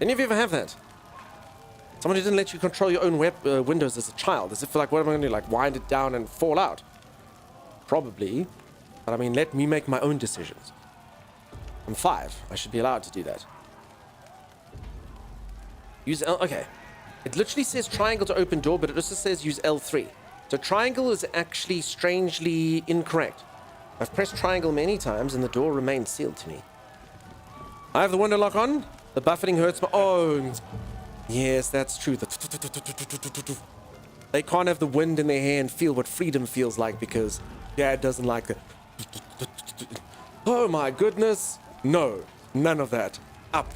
Any of you ever have that? Someone who didn't let you control your own windows as a child. As if like, what am I going to do? Like wind it down and fall out? Probably. But I mean, let me make my own decisions. I'm 5. I should be allowed to do that. Use L... Okay. It literally says triangle to open door, but it also says use L3. So triangle is actually strangely incorrect. I've pressed triangle many times and the door remains sealed to me. I have the window lock on. The buffeting hurts my... Oh, yes, that's true. They can't have the wind in their hair and feel what freedom feels like because Dad doesn't like it. Oh my goodness. No, none of that. Up.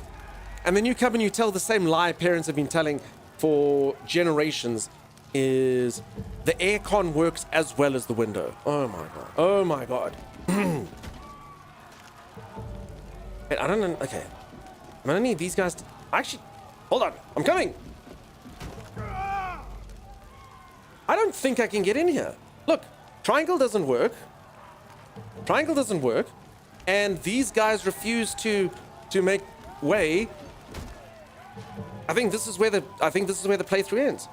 And then you come and you tell the same lie parents have been telling for generations is the aircon works as well as the window. Oh my god. Oh my god. Wait, I don't know. Okay. I'm gonna need these guys to... Actually, hold on. I'm coming. I don't think I can get in here. Look, triangle doesn't work. Triangle doesn't work. And these guys refuse to make way. I think this is where the playthrough ends.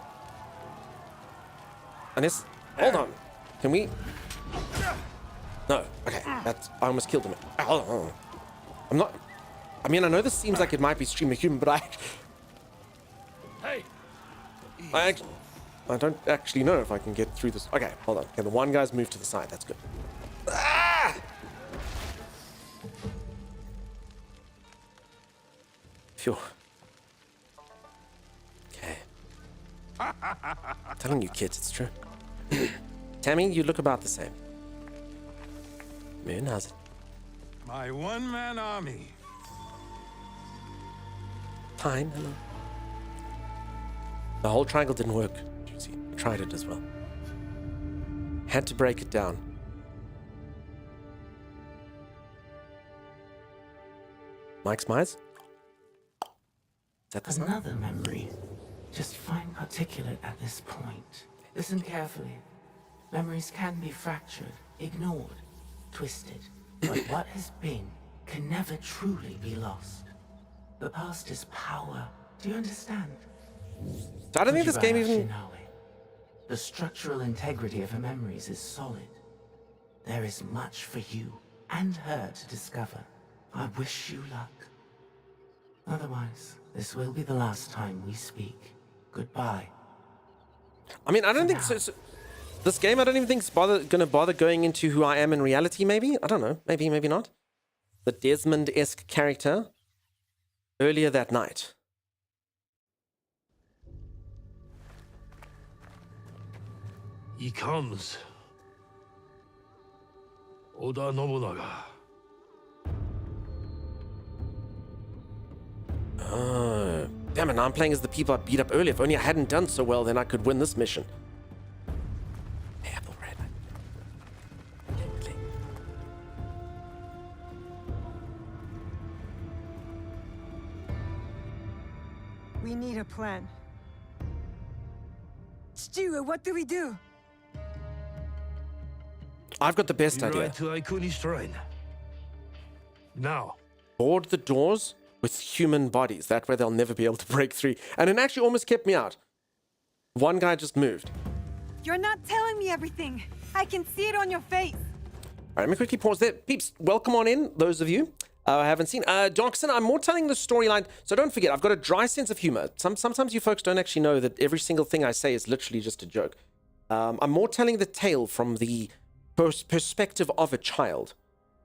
And this... Hold on. Can we... No. Okay. That's... I almost killed him. Oh. I'm not... I mean, I know this seems like it might be streamer human, but I don't actually know if I can get through this. Okay, hold on. Okay, the one guy's moved to the side. That's good. Ah! Phew. Okay. I'm telling you kids, it's true. Tammy, you look about the same. Moon, how's it? My one-man army. Fine, hello. The whole triangle didn't work. You see, I tried it as well. Had to break it down. Mike's Myers? Is that the Another memory. Just fine particulate at this point. Listen carefully. Memories can be fractured, ignored, twisted. But what has been can never truly be lost. The past is power. Do you understand? So I don't think this game even... The structural integrity of her memories is solid. There is much for you and her to discover. I wish you luck. Otherwise, this will be the last time we speak. Goodbye. I mean, I don't think so. This game, I don't even think is gonna bother going into who I am in reality, maybe? I don't know. Maybe, maybe not. The Desmond-esque character earlier that night. He comes. Oda Nobunaga. Oh, damn it, now I'm playing as the people I beat up earlier. If only I hadn't done so well, then I could win this mission. Hey, Apple Red. Okay. plan. Stewart, what do we do? I've got the best We idea. ride to Aikuni Shrine. Now. Board the doors with human bodies. That way they'll never be able to break through. And it actually almost kept me out. One guy just moved. You're not telling me everything. I can see it on your face. All right, let me quickly pause there. Peeps, welcome on in, those of you I haven't seen. Doxson, I'm more telling the storyline, so don't forget, I've got a dry sense of humor. Sometimes you folks don't actually know that every single thing I say is literally just a joke. I'm more telling the tale from the perspective of a child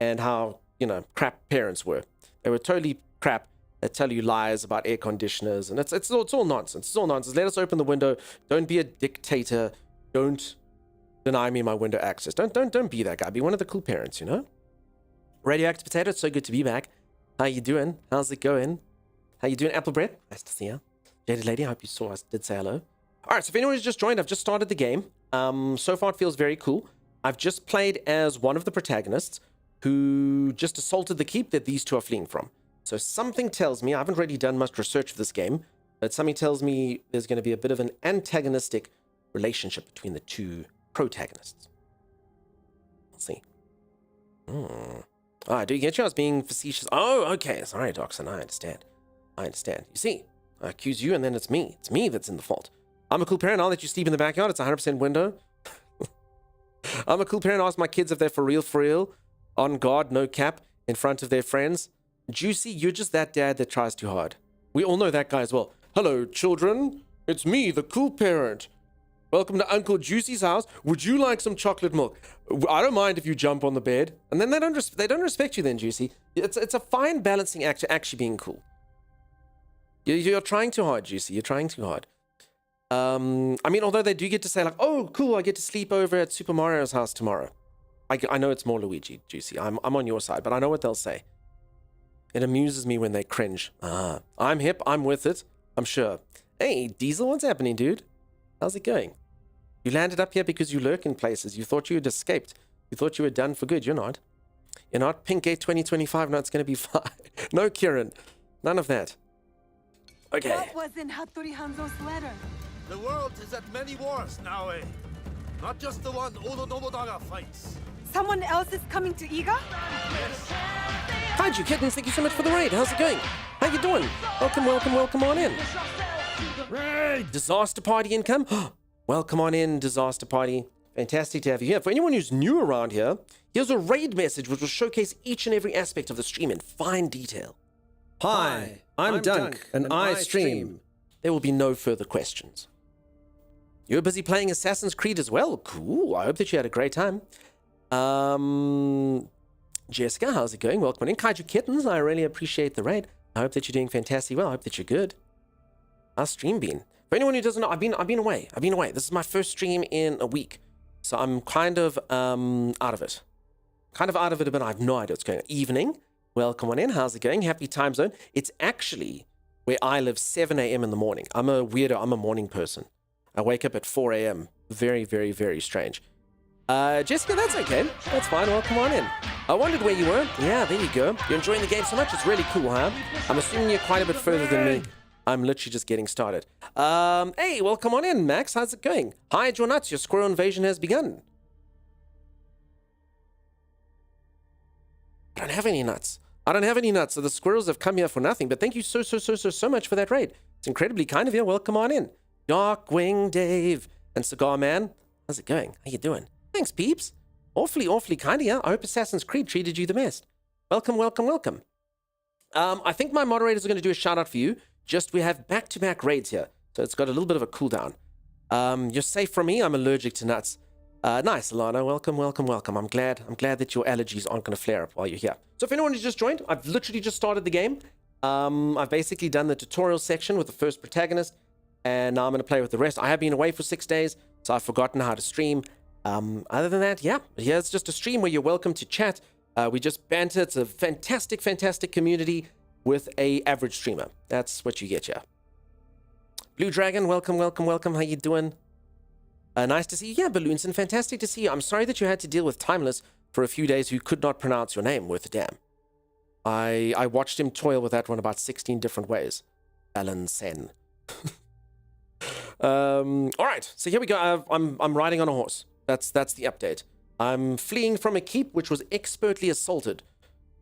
and how, you know, crap parents were. They were totally crap. They tell you lies about air conditioners, and it's all nonsense. It's all nonsense. Let us open the window. Don't be a dictator. Don't deny me my window access. Don't be that guy. Be one of the cool parents, you know? Radioactive Potato, it's so good to be back. How you doing? How's it going? How you doing, Apple Bread? Nice to see you. Jaded Lady, I hope you saw us. Did say hello. All right, so if anyone has just joined, I've just started the game. So far, it feels very cool. I've just played as one of the protagonists who just assaulted the keep that these two are fleeing from. So something tells me, I haven't really done much research for this game, but something tells me there's going to be a bit of an antagonistic relationship between the two protagonists. We'll see. I do get you. I was being facetious. Oh, okay. Sorry, Doxson. I understand. You see, I accuse you, and then it's me. It's me that's in the fault. I'm a cool parent. I'll let you sleep in the backyard. It's 100% window. I'm a cool parent. Ask my kids if they're for real, on guard, no cap, in front of their friends. Juicy, you're just that dad that tries too hard. We all know that guy as well. Hello, children. It's me, the cool parent. Welcome to Uncle Juicy's house. Would you like some chocolate milk? I don't mind if you jump on the bed. And then they don't respect you then, Juicy. It's a fine balancing act to actually being cool. You're trying too hard, Juicy. You're trying too hard. I mean, although they do get to say like, oh, cool, I get to sleep over at Super Mario's house tomorrow. I know it's more Luigi, Juicy. I'm on your side, but I know what they'll say. It amuses me when they cringe. I'm hip. I'm with it. I'm sure. Hey, Diesel, what's happening, dude? How's it going? You landed up here because you lurk in places. You thought you had escaped. You thought you were done for good. You're not. You're not. Pink Gate 2025. No, it's going to be fine. No, Kieran. None of that. Okay. What was in Hattori Hanzo's letter? The world is at many wars now, eh? Not just the one Oda Nobunaga fights. Someone else is coming to Iga? Kaiju Kittens, thank you so much for the raid. How's it going? How you doing? Welcome on in. Raid! Disaster Party income. Welcome on in, Disaster Party. Fantastic to have you here. For anyone who's new around here, here's a raid message which will showcase each and every aspect of the stream in fine detail. Hi, I'm Dunk, and I stream. There will be no further questions. You're busy playing Assassin's Creed as well? Cool, I hope that you had a great time. Jessica, how's it going? Welcome in. Kaiju Kittens, I really appreciate the raid. I hope that you're doing fantastic well. I hope that you're good. How's stream been? For anyone who doesn't know, I've been away. This is my first stream in a week. So I'm kind of out of it. Kind of out of it, but I have no idea what's going on. Evening. Welcome on in. How's it going? Happy time zone. It's actually where I live 7 a.m. in the morning. I'm a weirdo. I'm a morning person. I wake up at 4 a.m. Very, very, very strange. Jessica, that's okay. That's fine. Welcome on in. I wondered where you were. Yeah, there you go. You're enjoying the game so much. It's really cool, huh? I'm assuming you're quite a bit further than me. I'm literally just getting started. Hey, welcome on in, Max. How's it going? Hi, your nuts. Your squirrel invasion has begun. I don't have any nuts. So the squirrels have come here for nothing. But thank you so much for that raid. It's incredibly kind of you. Welcome on in. Darkwing Dave and Cigar Man. How's it going? How you doing? Thanks, peeps. Awfully kind of you. I hope Assassin's Creed treated you the best. Welcome. I think my moderators are going to do a shout out for you. Just we have back-to-back raids here, so it's got a little bit of a cooldown. You're safe from me. I'm allergic to nuts. Nice, Alana. Welcome. I'm glad that your allergies aren't going to flare up while you're here. So if anyone has just joined, I've literally just started the game. I've basically done the tutorial section with the first protagonist, and now I'm going to play with the rest. I have been away for 6 days, so I've forgotten how to stream. Other than that, yeah, here's just a stream where you're welcome to chat. We just banter. It's a fantastic community with a average streamer. That's what you get here. Blue Dragon, welcome. How you doing? Nice to see you. Yeah, Balloonson, fantastic to see you. I'm sorry that you had to deal with Timeless for a few days who could not pronounce your name worth a damn. I watched him toil with that one about 16 different ways. Alan Sen. All right, so here we go. I'm riding on a horse. That's the update. I'm fleeing from a keep which was expertly assaulted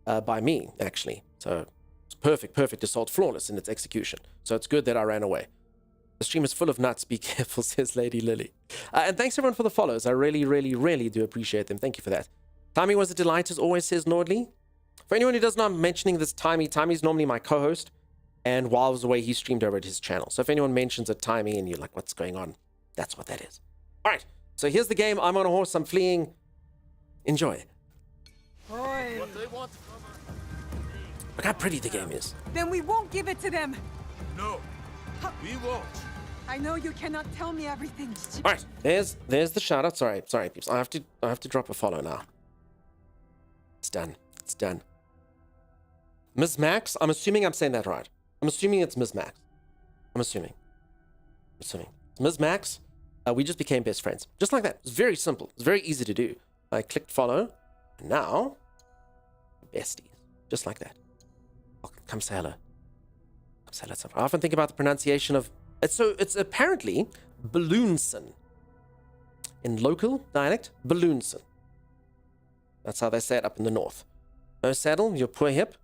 by me, actually. So it's perfect assault, flawless in its execution. So it's good that I ran away. The stream is full of nuts. Be careful, says Lady Lily. And thanks everyone for the follows. I really do appreciate them. Thank you for that. Timmy was a delight as always, says Nordley. For anyone who does not mentioning this, Timmy's normally my co-host. And while I was away, he streamed over at his channel. So if anyone mentions a Timmy and you're like, what's going on? That's what that is. All right. So here's the game. I'm on a horse. I'm fleeing. Enjoy. What they want? Look how pretty the game is. Then we won't give it to them. No, we won't. I know you cannot tell me everything. All right. There's the shout out. Sorry, peeps. I have to drop a follow now. It's done. Ms. Max. I'm assuming I'm saying that right. I'm assuming it's Ms. Max. I'm assuming. It's Ms. Max. We just became best friends. Just like that. It's very simple. It's very easy to do. I clicked follow. And now, besties. Just like that. Oh, come say hello. I often think about the pronunciation of... It's apparently Balloonson. In local dialect, Balloonson. That's how they say it up in the north. No saddle, your poor hip.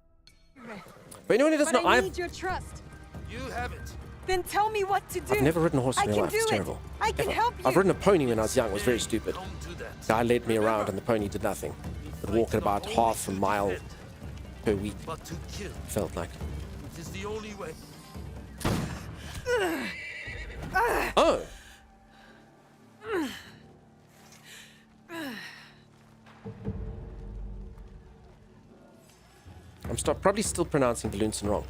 For anyone who doesn't know, I need your trust. You have it. Then tell me what to do. I've never ridden a horse in my life. It's terrible. I can help you. I've ridden a pony when I was young. It was very stupid. Don't do that. Guy led me around and the pony did nothing. Would walk at about half a mile per week. But to kill, Felt like. it is the only way. Oh! I'm probably still pronouncing Balloonson wrong.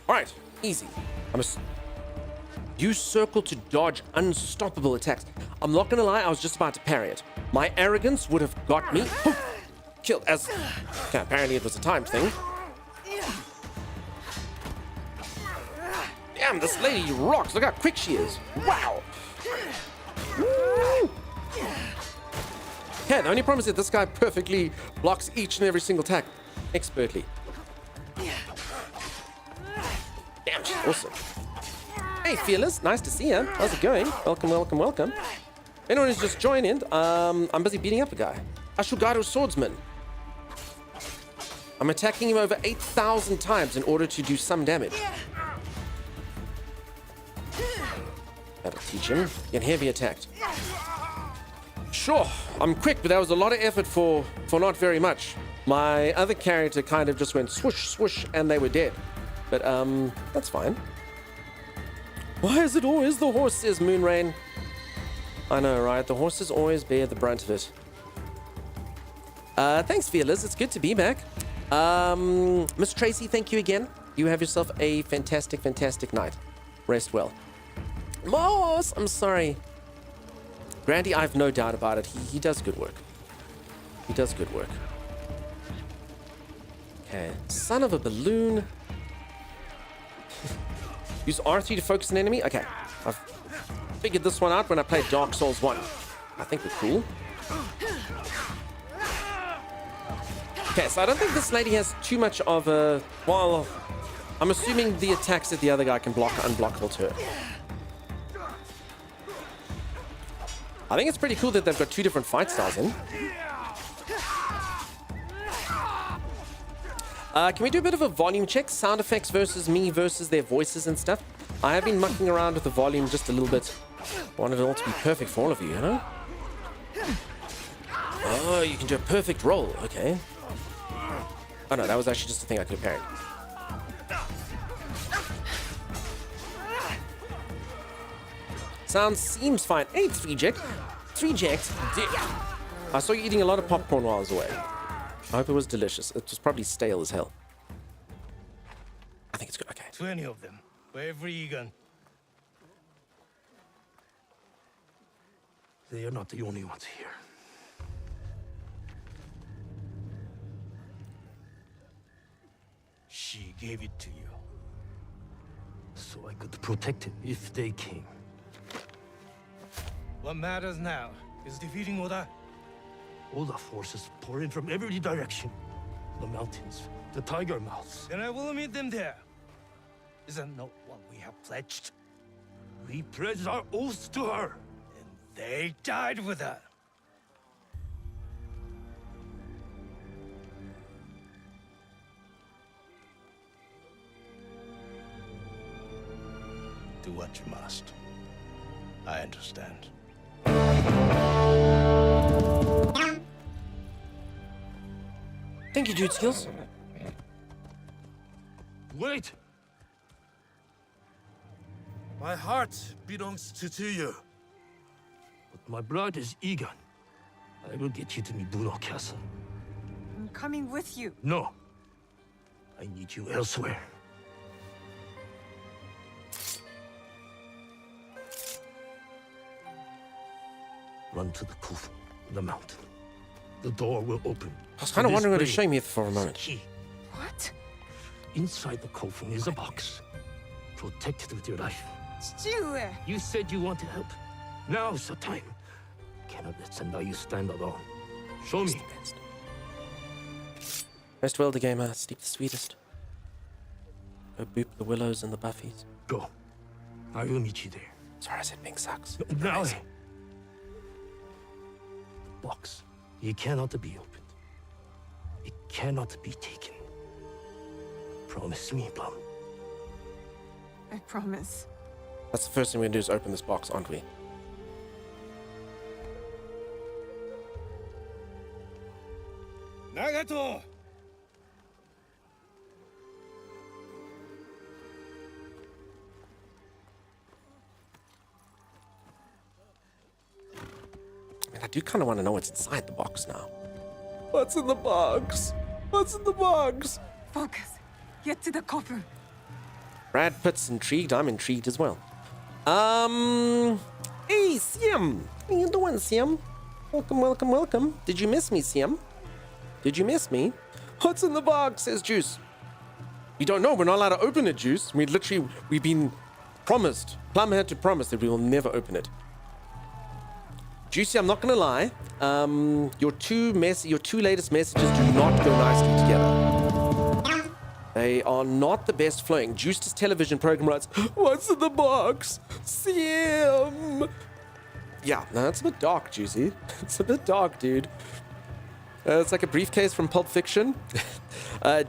Alright, easy. Use circle to dodge unstoppable attacks. I'm not gonna lie, I was just about to parry it. My arrogance would have got me killed as... Okay, apparently it was a timed thing. Damn, this lady rocks. Look how quick she is. Wow. Woo. Yeah, the only problem is that this guy perfectly blocks each and every single attack. Expertly. Damn, she's awesome. Hey, Fearless. Nice to see you. How's it going? Welcome. Anyone who's just joined in, I'm busy beating up a guy. Ashugaru Swordsman. I'm attacking him over 8,000 times in order to do some damage. That'll teach him. Get heavy attacked. Sure, I'm quick, but that was a lot of effort for not very much. My other character kind of just went swoosh, swoosh, and they were dead. But, that's fine. Why is it always the horse, says Moonrain? I know, right? The horses always bear the brunt of it. Thanks, Fearless. It's good to be back. Miss Tracy, thank you again. You have yourself a fantastic night. Rest well. Moss! I'm sorry. Grandy, I've no doubt about it. He does good work. Okay. Son of a balloon. Use R3 to focus an enemy? Okay. I've figured this one out when I played Dark Souls 1. I think we're cool. Okay, so I don't think this lady has too much of a... Well, I'm assuming the attacks that the other guy can block are unblockable to her. I think it's pretty cool that they've got two different fight styles in. Can we do a bit of a volume check? Sound effects versus me versus their voices and stuff. I have been mucking around with the volume just a little bit. Wanted it all to be perfect for all of you, you know? Oh, you can do a perfect roll. Okay. Oh no, that was actually just a thing I could have parried. Sound seems fine. Hey, 3-Jack. 3-Jacked. I saw you eating a lot of popcorn while I was away. I hope it was delicious. It was probably stale as hell. I think it's good. Okay. 20 of them. For every gun. They are not the only ones here. She gave it to you. So I could protect it if they came. What matters now is defeating Oda. All the forces pour in from every direction. The mountains, the tiger mouths. And I will meet them there. Is that not what we have pledged? We pledged our oaths to her, and they died with her. Do what you must. I understand. Thank you, Dude Skills. Wait! My heart belongs to you. But my blood is eager. I will get you to Nobunaga Castle. I'm coming with you. No. I need you elsewhere. Run to the cove in the mountain. The door will open. I was kind of wondering what to show me for a moment. Key. What? Inside the coffin is a box. Protected with your life. Stu! You said you wanted help. Now's the time. Cannot let Sendai stand alone. Show me. Rest well, the gamer. Sleep the sweetest. Go boop the willows and the buffies. Go. I will meet you there. Sorry, I said Bing sucks. Now. The box. It cannot be opened. It cannot be taken. Promise me, Plum. I promise. That's the first thing we're gonna do is open this box, aren't we? Nagato! I mean, I do kind of want to know what's inside the box now. What's in the box? What's in the box? Focus. Get to the copper. Brad Pitt's intrigued. I'm intrigued as well. Hey, Siam. How you doing, Siam? Welcome, welcome, welcome. Did you miss me, Siam? Did you miss me? What's in the box? Says Juice. We don't know. We're not allowed to open it, Juice. We've been promised. Plum had to promise that we will never open it. Juicy, I'm not gonna lie. Your two latest messages do not go nicely together. They are not the best flowing. Juice's television program writes, "What's in the box? Sam." Yeah, no, it's a bit dark, Juicy. It's a bit dark, dude. It's like a briefcase from Pulp Fiction.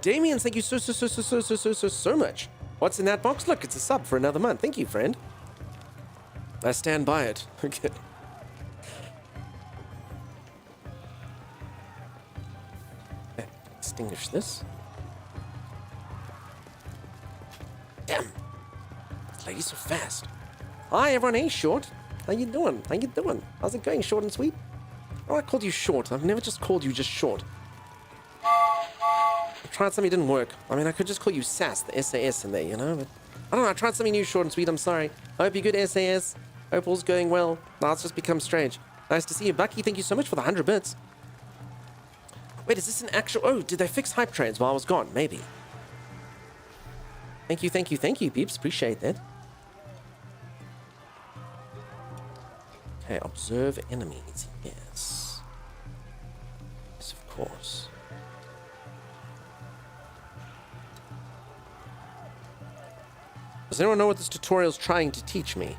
Damien, thank you so much. What's in that box? Look, it's a sub for another month. Thank you, friend. I stand by it. Okay. Extinguish this. Damn. This lady's so fast. Hi, everyone. Hey, Short. How you doing? How you doing? How's it going, Short and Sweet? Oh, I called you Short. I've never just called you just Short. I tried something, it didn't work. I mean, I could just call you Sass, the SAS in there, you know? But I don't know. I tried something new, Short and Sweet. I'm sorry. I hope you're good, SAS. Hope all's going well. Now it's just become strange. Nice to see you, Bucky. Thank you so much for the 100 bits. Wait, is this an actual... Oh, did they fix hype trains while I was gone? Maybe. Thank you, Beeps. Appreciate that. Okay, observe enemies. Yes. Yes, of course. Does anyone know what this tutorial's trying to teach me?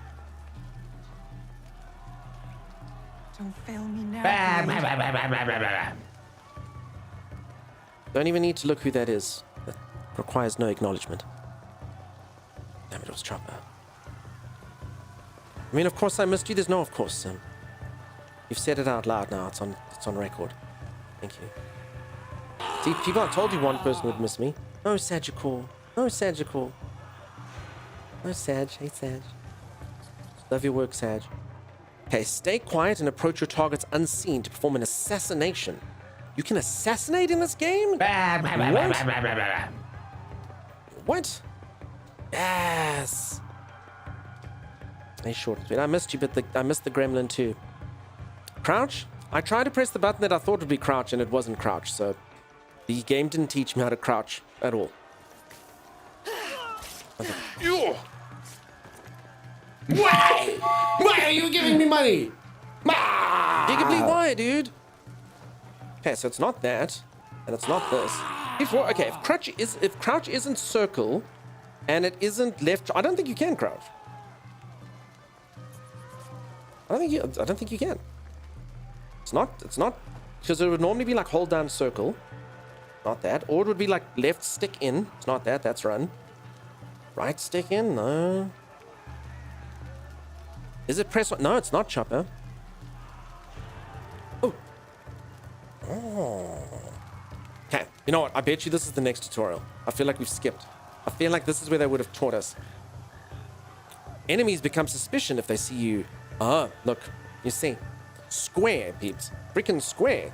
Don't fail me now. Don't even need to look who that is. That requires no acknowledgement. Damn it, it was Chopper. I mean, of course I missed you. There's no of course, Sim. You've said it out loud now. It's on record. Thank you. See, people, I told you one person would miss me. No, Sagicor. No, Sagicor. No, Sag. Hey, Sag. Love your work, Sag. Okay, stay quiet and approach your targets unseen to perform an assassination. You can assassinate in this game? What? What? Yes. Hey, Short. I missed you, but I missed the gremlin too. Crouch? I tried to press the button that I thought would be crouch, and it wasn't crouch, so the game didn't teach me how to crouch at all. Okay. Why? Why are you giving me money? Giggably, why, dude? Okay, so it's not that, and it's not this. Okay, if crouch isn't circle, and it isn't left, I don't think you can crouch. I don't think you can. It's not, because it would normally be like hold down circle. Not that. Or it would be like left stick in. It's not that, that's run. Right stick in? No. Is it press? No, it's not chopper. Oh. Oh. Okay, you know what? I bet you this is the next tutorial. I feel like we've skipped. I feel like this is where they would have taught us. Enemies become suspicious if they see you. Ah, look. You see. Square, peeps. Freaking square.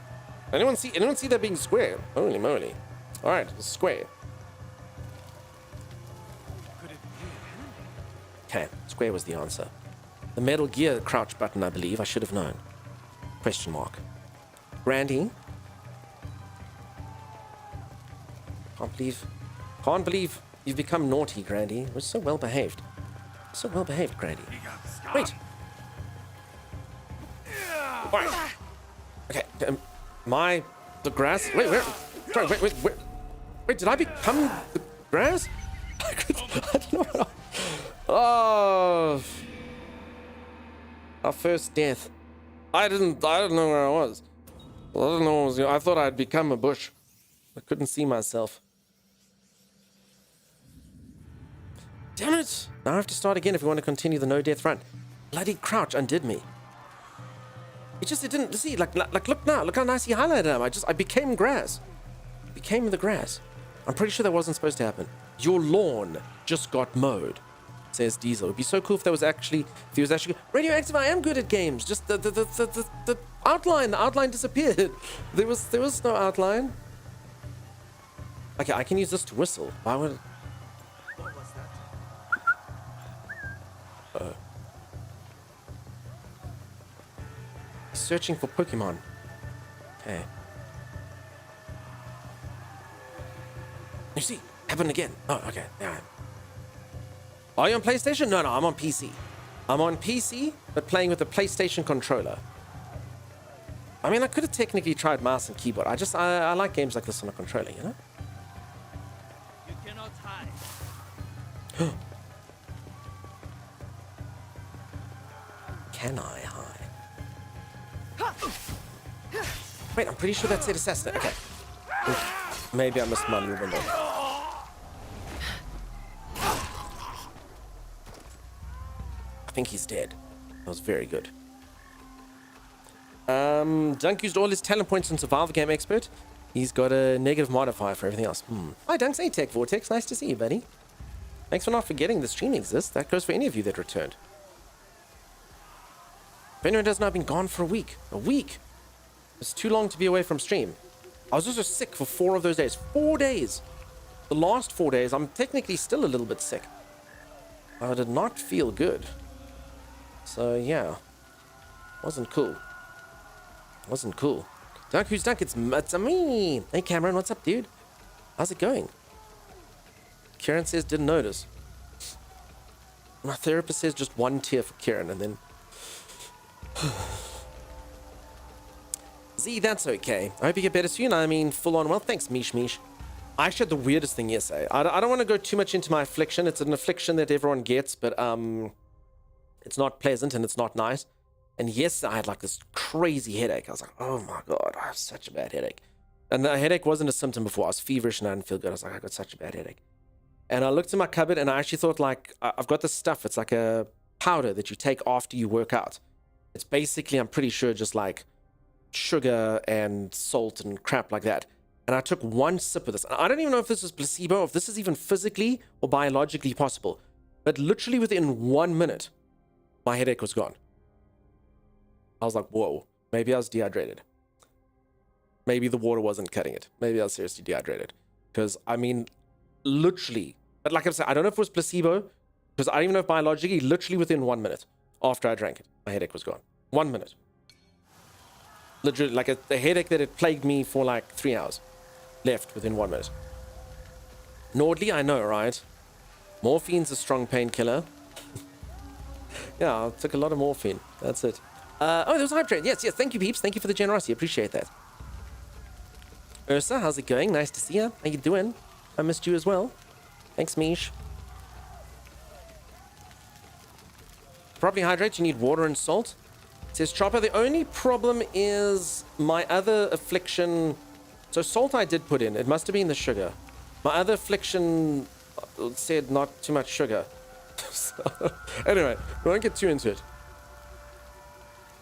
Anyone see that being square? Holy moly. Alright, square. Okay, square was the answer. The Metal Gear crouch button, I believe. I should have known. Question mark. Grandy. Can't believe you've become naughty, Grandy. We're so well behaved. So well behaved, Grandy. Wait. Alright. Okay. The grass. Wait, where? Sorry, wait, did I become the grass? I don't know what Oh. Our first death. I didn't know where I was. I don't know what was, I thought I'd become a bush. I couldn't see myself. Damn it! Now I have to start again if we want to continue the no death run. Bloody crouch undid me. It didn't see, like look now, look how nice he highlighted him. I became grass. Became the grass. I'm pretty sure that wasn't supposed to happen. Your lawn just got mowed, says Diesel. It'd be so cool if he was actually radioactive. I am good at games. Just the outline disappeared. There was no outline. Okay, I can use this to whistle. Why would? What was that? Searching for Pokemon. Okay. You see, happened again. Oh, okay. Yeah. Are you on PlayStation? No, I'm on PC. I'm on PC, but playing with a PlayStation controller. I mean, I could have technically tried mouse and keyboard. I like games like this on a controller, you know? You cannot hide. Can I hide? Wait, I'm pretty sure that said assassin. Okay. Maybe I missed my little window. I think he's dead. That was very good. Dunk used all his talent points in Survival Game Expert. He's got a negative modifier for everything else. Hi, Dunk's A-Tech Vortex. Nice to see you, buddy. Thanks for not forgetting the stream exists. That goes for any of you that returned. Benjamin has now been gone for a week. A week! It's too long to be away from stream. I was also sick for 4 of those days. 4 days! The last 4 days, I'm technically still a little bit sick. I did not feel good. So, yeah. Wasn't cool. Wasn't cool. Dunk, who's Dunk? It's me! Hey, Cameron, what's up, dude? How's it going? Kieran says, didn't notice. My therapist says just 1 tear for Kieran, and then... Z, that's okay. I hope you get better soon. I mean, full on well. Thanks, Mish. I actually had the weirdest thing yesterday. I don't want to go too much into my affliction. It's an affliction that everyone gets, but it's not pleasant and it's not nice. And yesterday I had like this crazy headache. I was like, oh my God, I have such a bad headache. And the headache wasn't a symptom before. I was feverish and I didn't feel good. I was like, I got such a bad headache. And I looked in my cupboard and I actually thought like, I've got this stuff. It's like a powder that you take after you work out. It's basically, I'm pretty sure, just like sugar and salt and crap like that. And I took 1 sip of this. I don't even know if this is placebo, or if this is even physically or biologically possible. But literally within 1 minute, my headache was gone. I was like, whoa, maybe I was dehydrated. Maybe the water wasn't cutting it. Maybe I was seriously dehydrated. Because, I mean, literally, but like I said, I don't know if it was placebo, because I don't even know if biologically, literally within 1 minute after I drank it, my headache was gone. 1 minute. Literally, like a headache that had plagued me for like 3 hours. Left within 1 minute. Nordley, I know, right? Morphine's a strong painkiller. Yeah, I took a lot of morphine. That's it. Oh, there was a hype train. Yes. Thank you, peeps. Thank you for the generosity. Appreciate that. Ursa, how's it going? Nice to see you. How you doing? I missed you as well. Thanks, Mish. Probably hydrate. You need water and salt. Says Chopper, the only problem is my other affliction. So salt I did put in. It must have been the sugar. My other affliction said not too much sugar. So, anyway, we won't get too into it.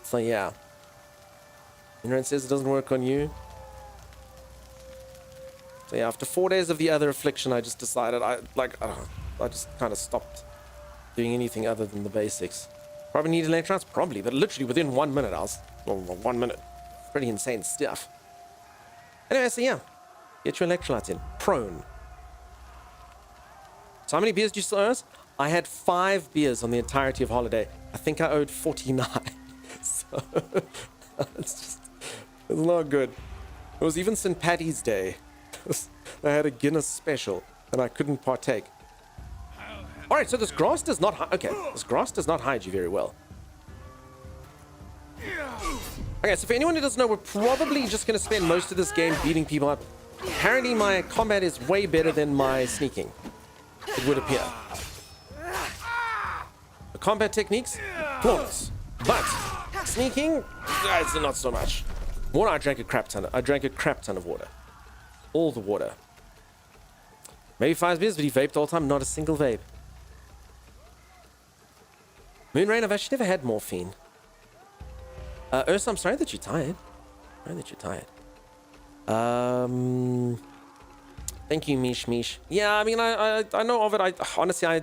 So yeah. Inran says it doesn't work on you. So yeah, after 4 days of the other affliction, I just decided I just kind of stopped doing anything other than the basics. Probably need electrolytes, probably, but literally within 1 minute, well, 1 minute. Pretty insane stuff. Anyway, so yeah, get your electrolytes in. Prone. So how many beers do you still owe us? I had 5 beers on the entirety of holiday. I think I owed 49. So it's not good. It was even St. Paddy's Day. I had a Guinness special and I couldn't partake. All right, so this grass does not this grass does not hide you very well. Okay, so for anyone who doesn't know, we're probably just going to spend most of this game beating people up. Apparently my combat is way better than my sneaking, it would appear. The combat techniques, flawless. But sneaking, it's not so much. Water, I drank a crap ton of water. All the water. Maybe 5 beers, but he vaped all the time, not a single vape. Moonrain, I've actually never had morphine. Ursa, I'm sorry that you're tired. Thank you, Mish. Yeah, I mean, I know of it. Honestly,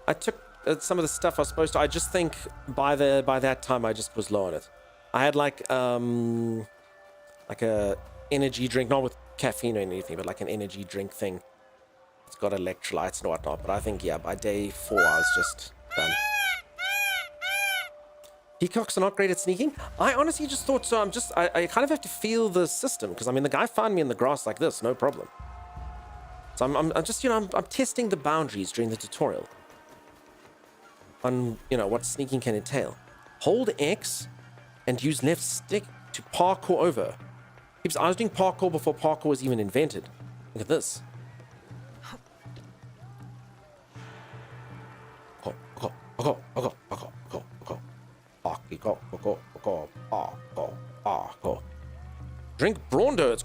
I took some of the stuff I was supposed to. I just think by that time, I just was low on it. I had like a energy drink, not with caffeine or anything, but like an energy drink thing. It's got electrolytes and whatnot. But I think, yeah, by day 4, I was just done. Peacocks are not great at sneaking. I honestly just thought so. I kind of have to feel the system because I mean the guy found me in the grass like this, no problem. So I'm just I'm testing the boundaries during the tutorial on what sneaking can entail. Hold X and use left stick to parkour over. I was doing parkour before parkour was even invented. Look at this. Drink Brawndo. It's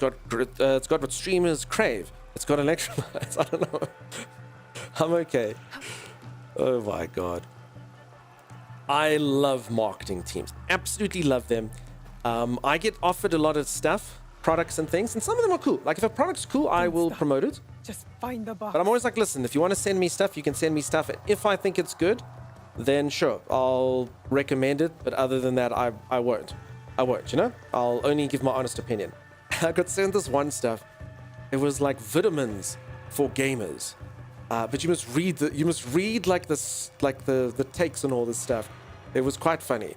got what streamers crave. It's got electrolytes. I don't know. I'm okay. Oh my god. I love marketing teams. Absolutely love them. I get offered a lot of stuff, products and things, and some of them are cool. Like if a product's cool, I will promote it. Just find the box. But I'm always like, listen, if you want to send me stuff, you can send me stuff. If I think it's good, then sure, I'll recommend it. But other than that, I won't. I'll only give my honest opinion. I got sent this one stuff. It was like vitamins for gamers. But you must read like this, like the takes and all this stuff. It was quite funny.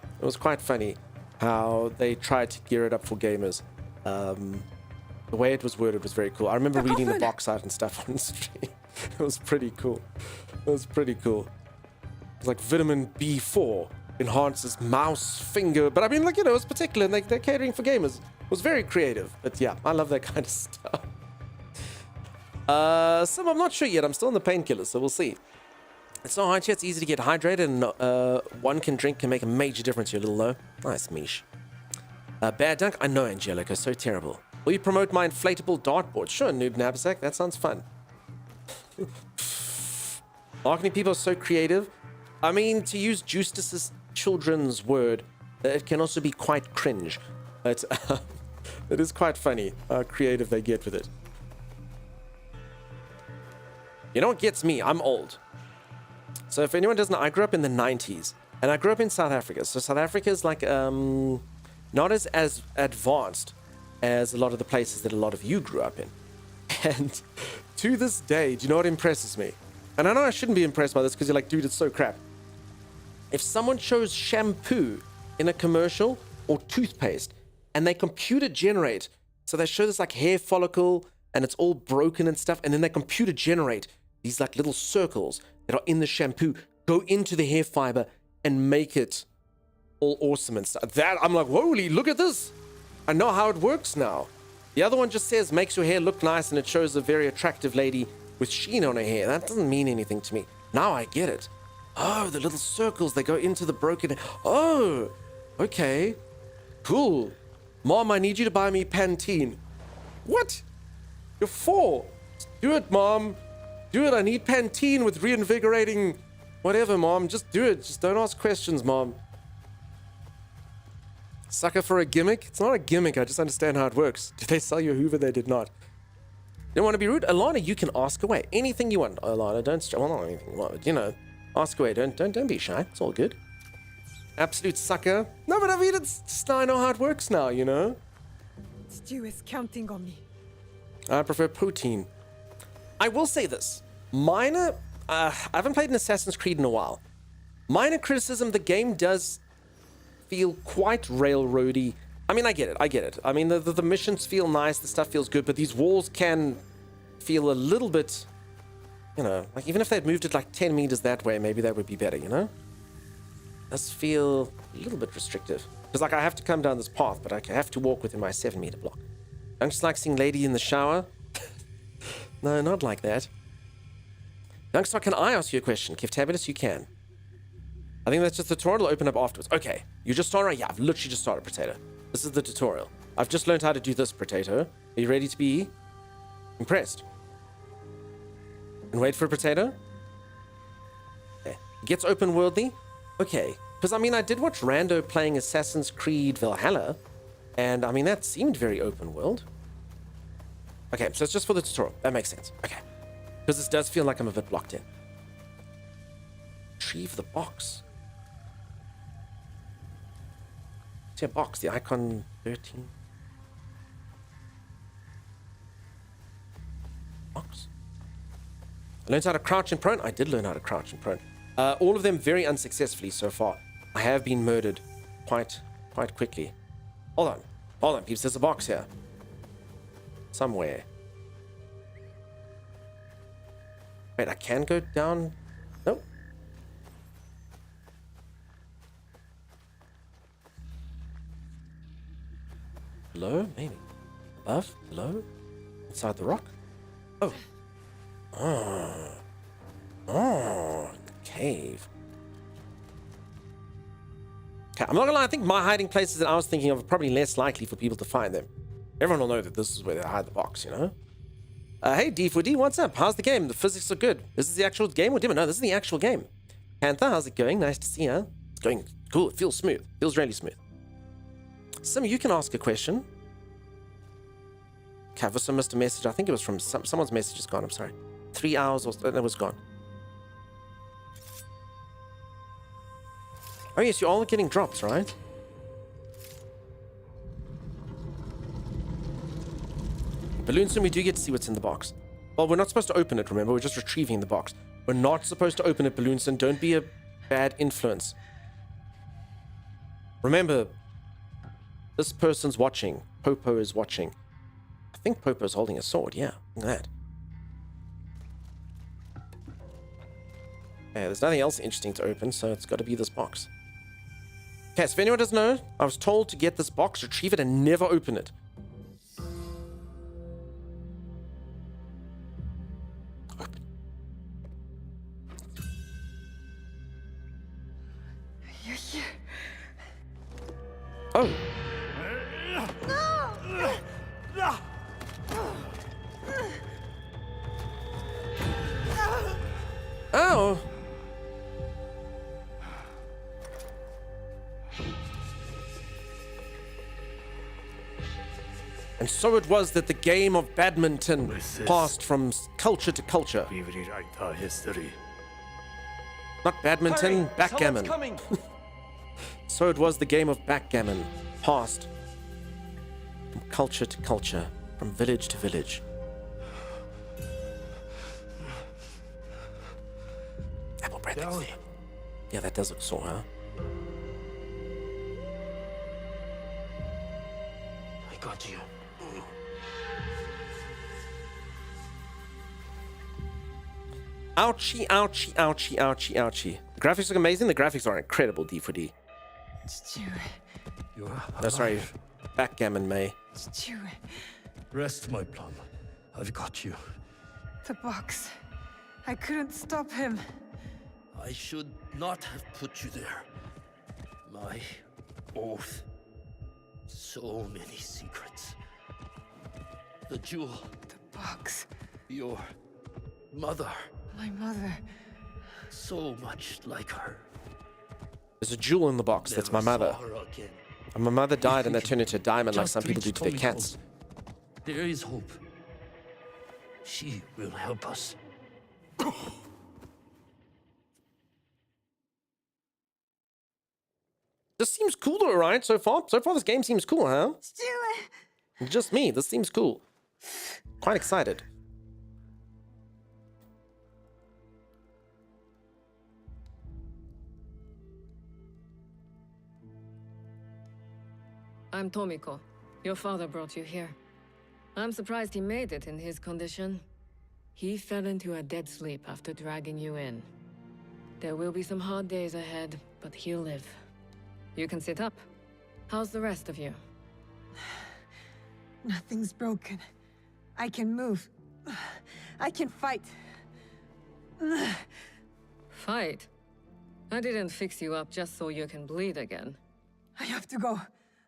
How they tried to gear it up for gamers. The way it was worded was very cool. I remember reading the box art and stuff on the stream. It was pretty cool. It's like vitamin B4 enhances mouse finger. But I mean, like, it was particular and they're catering for gamers. It was very creative. But yeah, I love that kind of stuff. Some I'm not sure yet. I'm still on the painkillers, so we'll see. It's not hard yet. It's easy to get hydrated, and one can make a major difference. You're a little low. Nice, Mish. Bad dunk? I know, Angelica. So terrible. Will you promote my inflatable dartboard? Sure, Noob Knapsack. That sounds fun. Marketing people are so creative. I mean, to use Justice's children's word, it can also be quite cringe. But it is quite funny how creative they get with it. You know what gets me? I'm old. So if anyone doesn't know, I grew up in the 90s. And I grew up in South Africa. So South Africa is like, not as advanced as a lot of the places that a lot of you grew up in. And to this day, do you know what impresses me? And I know I shouldn't be impressed by this because you're like, dude, it's so crap. If someone shows shampoo in a commercial or toothpaste and they computer generate, so they show this like hair follicle and it's all broken and stuff, and then they computer generate these like little circles that are in the shampoo, go into the hair fiber and make it all awesome and stuff. That, I'm like, holy, look at this. I know how it works now. The other one just says, makes your hair look nice, and it shows a very attractive lady with sheen on her hair. That doesn't mean anything to me. Now I get it. Oh, the little circles, they go into the broken... Oh, Okay. Cool. Mom, I need you to buy me Pantene. What? You're 4. Do it, Mom. Do it. I need Pantene with reinvigorating whatever, Mom. Just do it. Just don't ask questions, Mom. Sucker for a gimmick? It's not a gimmick. I just understand how it works. Did they sell you a Hoover? They did not. Don't want to be rude? Alana, you can ask away. Anything you want. Alana, don't... Well, not anything you want, but, you know, ask away. Don't be shy. It's all good. Absolute sucker. No, but I mean, it's just, I know how it works now, you know? Stu is counting on me. I prefer protein. I will say this. Minor... I haven't played an Assassin's Creed in a while. Minor criticism, the game does feel quite railroady. I mean, I get it. I mean, the missions feel nice, the stuff feels good, but these walls can feel a little bit, you know, like even if they'd moved it like 10 meters that way, maybe that would be better, you know? Does feel a little bit restrictive. Because like I have to come down this path, but I have to walk within my 7-meter block. Don't just like seeing lady in the shower. No, not like that. Youngstar, can I ask you a question? Kiftabulous, you can. I think that's just the tutorial will open up afterwards. Okay, you just started right? Yeah, I've literally just started, Potato. This is the tutorial. I've just learned how to do this, Potato. Are you ready to be impressed? And wait for a Potato? Okay. It gets open worldly. Okay. Because, I mean, I did watch Rando playing Assassin's Creed Valhalla. And, I mean, that seemed very open world. Okay, so it's just for the tutorial. That makes sense. Okay. Because this does feel like I'm a bit blocked in. Retrieve the box. It's a box, the icon 13. Box. I learned how to crouch and prone. I did learn how to crouch and prone. All of them very unsuccessfully so far. I have been murdered quite quickly. Hold on, peeps. There's a box here. Somewhere. Wait, I can go down? Nope. Below? Maybe. Above? Below? Inside the rock? Oh. Oh. Cave. Okay, I'm not gonna lie, I think my hiding places that I was thinking of are probably less likely for people to find them. Everyone will know that this is where they hide the box, you know? Hey, D4D, what's up? How's the game? The physics are good. Is this the actual game or demo? No, this is the actual game. Panther, how's it going? Nice to see you. It's going cool. It feels smooth. Feels really smooth. Sim, you can ask a question. Okay, I've also missed a message. I think it was from someone's message is gone. I'm sorry. 3 hours or so, it was gone. Oh yes, you're all getting drops, right? Balloon Sim, we do get to see what's in the box. Well, we're not supposed to open it, remember? We're just retrieving the box. We're not supposed to open it, Balloon Sim. Don't be a bad influence. Remember, this person's watching. Popo is watching. I think Popo's holding a sword, yeah. Look at that. Okay, there's nothing else interesting to open, so it's got to be this box. Okay, so if anyone doesn't know, I was told to get this box, retrieve it, and never open it. Open. You're here. Oh. Oh. And so it was that the game of badminton passed from culture to culture. We rewrite our history. Not badminton, backgammon. So it was the game of backgammon passed from culture to culture, from village to village. Apple bread. Yeah, that does look sore, huh? I got you. Ouchie, ouchie, ouchie, ouchie, ouchie. The graphics look amazing. The graphics are incredible, D4D. No, sorry. Backgammon, May. Rest, my plum. I've got you. The box. I couldn't stop him. I should not have put you there. My oath. So many secrets. The jewel. The box. Your mother. My mother. So much like her. There's a jewel in the box. That's my mother. Never saw her again. And my mother died and that turned into a diamond like Just some people do reach to their Tommy's cats. house. There is hope. She will help us. This seems cool though, right? So far this game seems cool, huh? Stuart! Just me. This seems cool. Quite excited. I'm Tomiko. Your father brought you here. I'm surprised he made it in his condition. He fell into a dead sleep after dragging you in. There will be some hard days ahead, but he'll live. You can sit up. How's the rest of you? Nothing's broken. I can move. I can fight. Fight? I didn't fix you up just so you can bleed again. I have to go.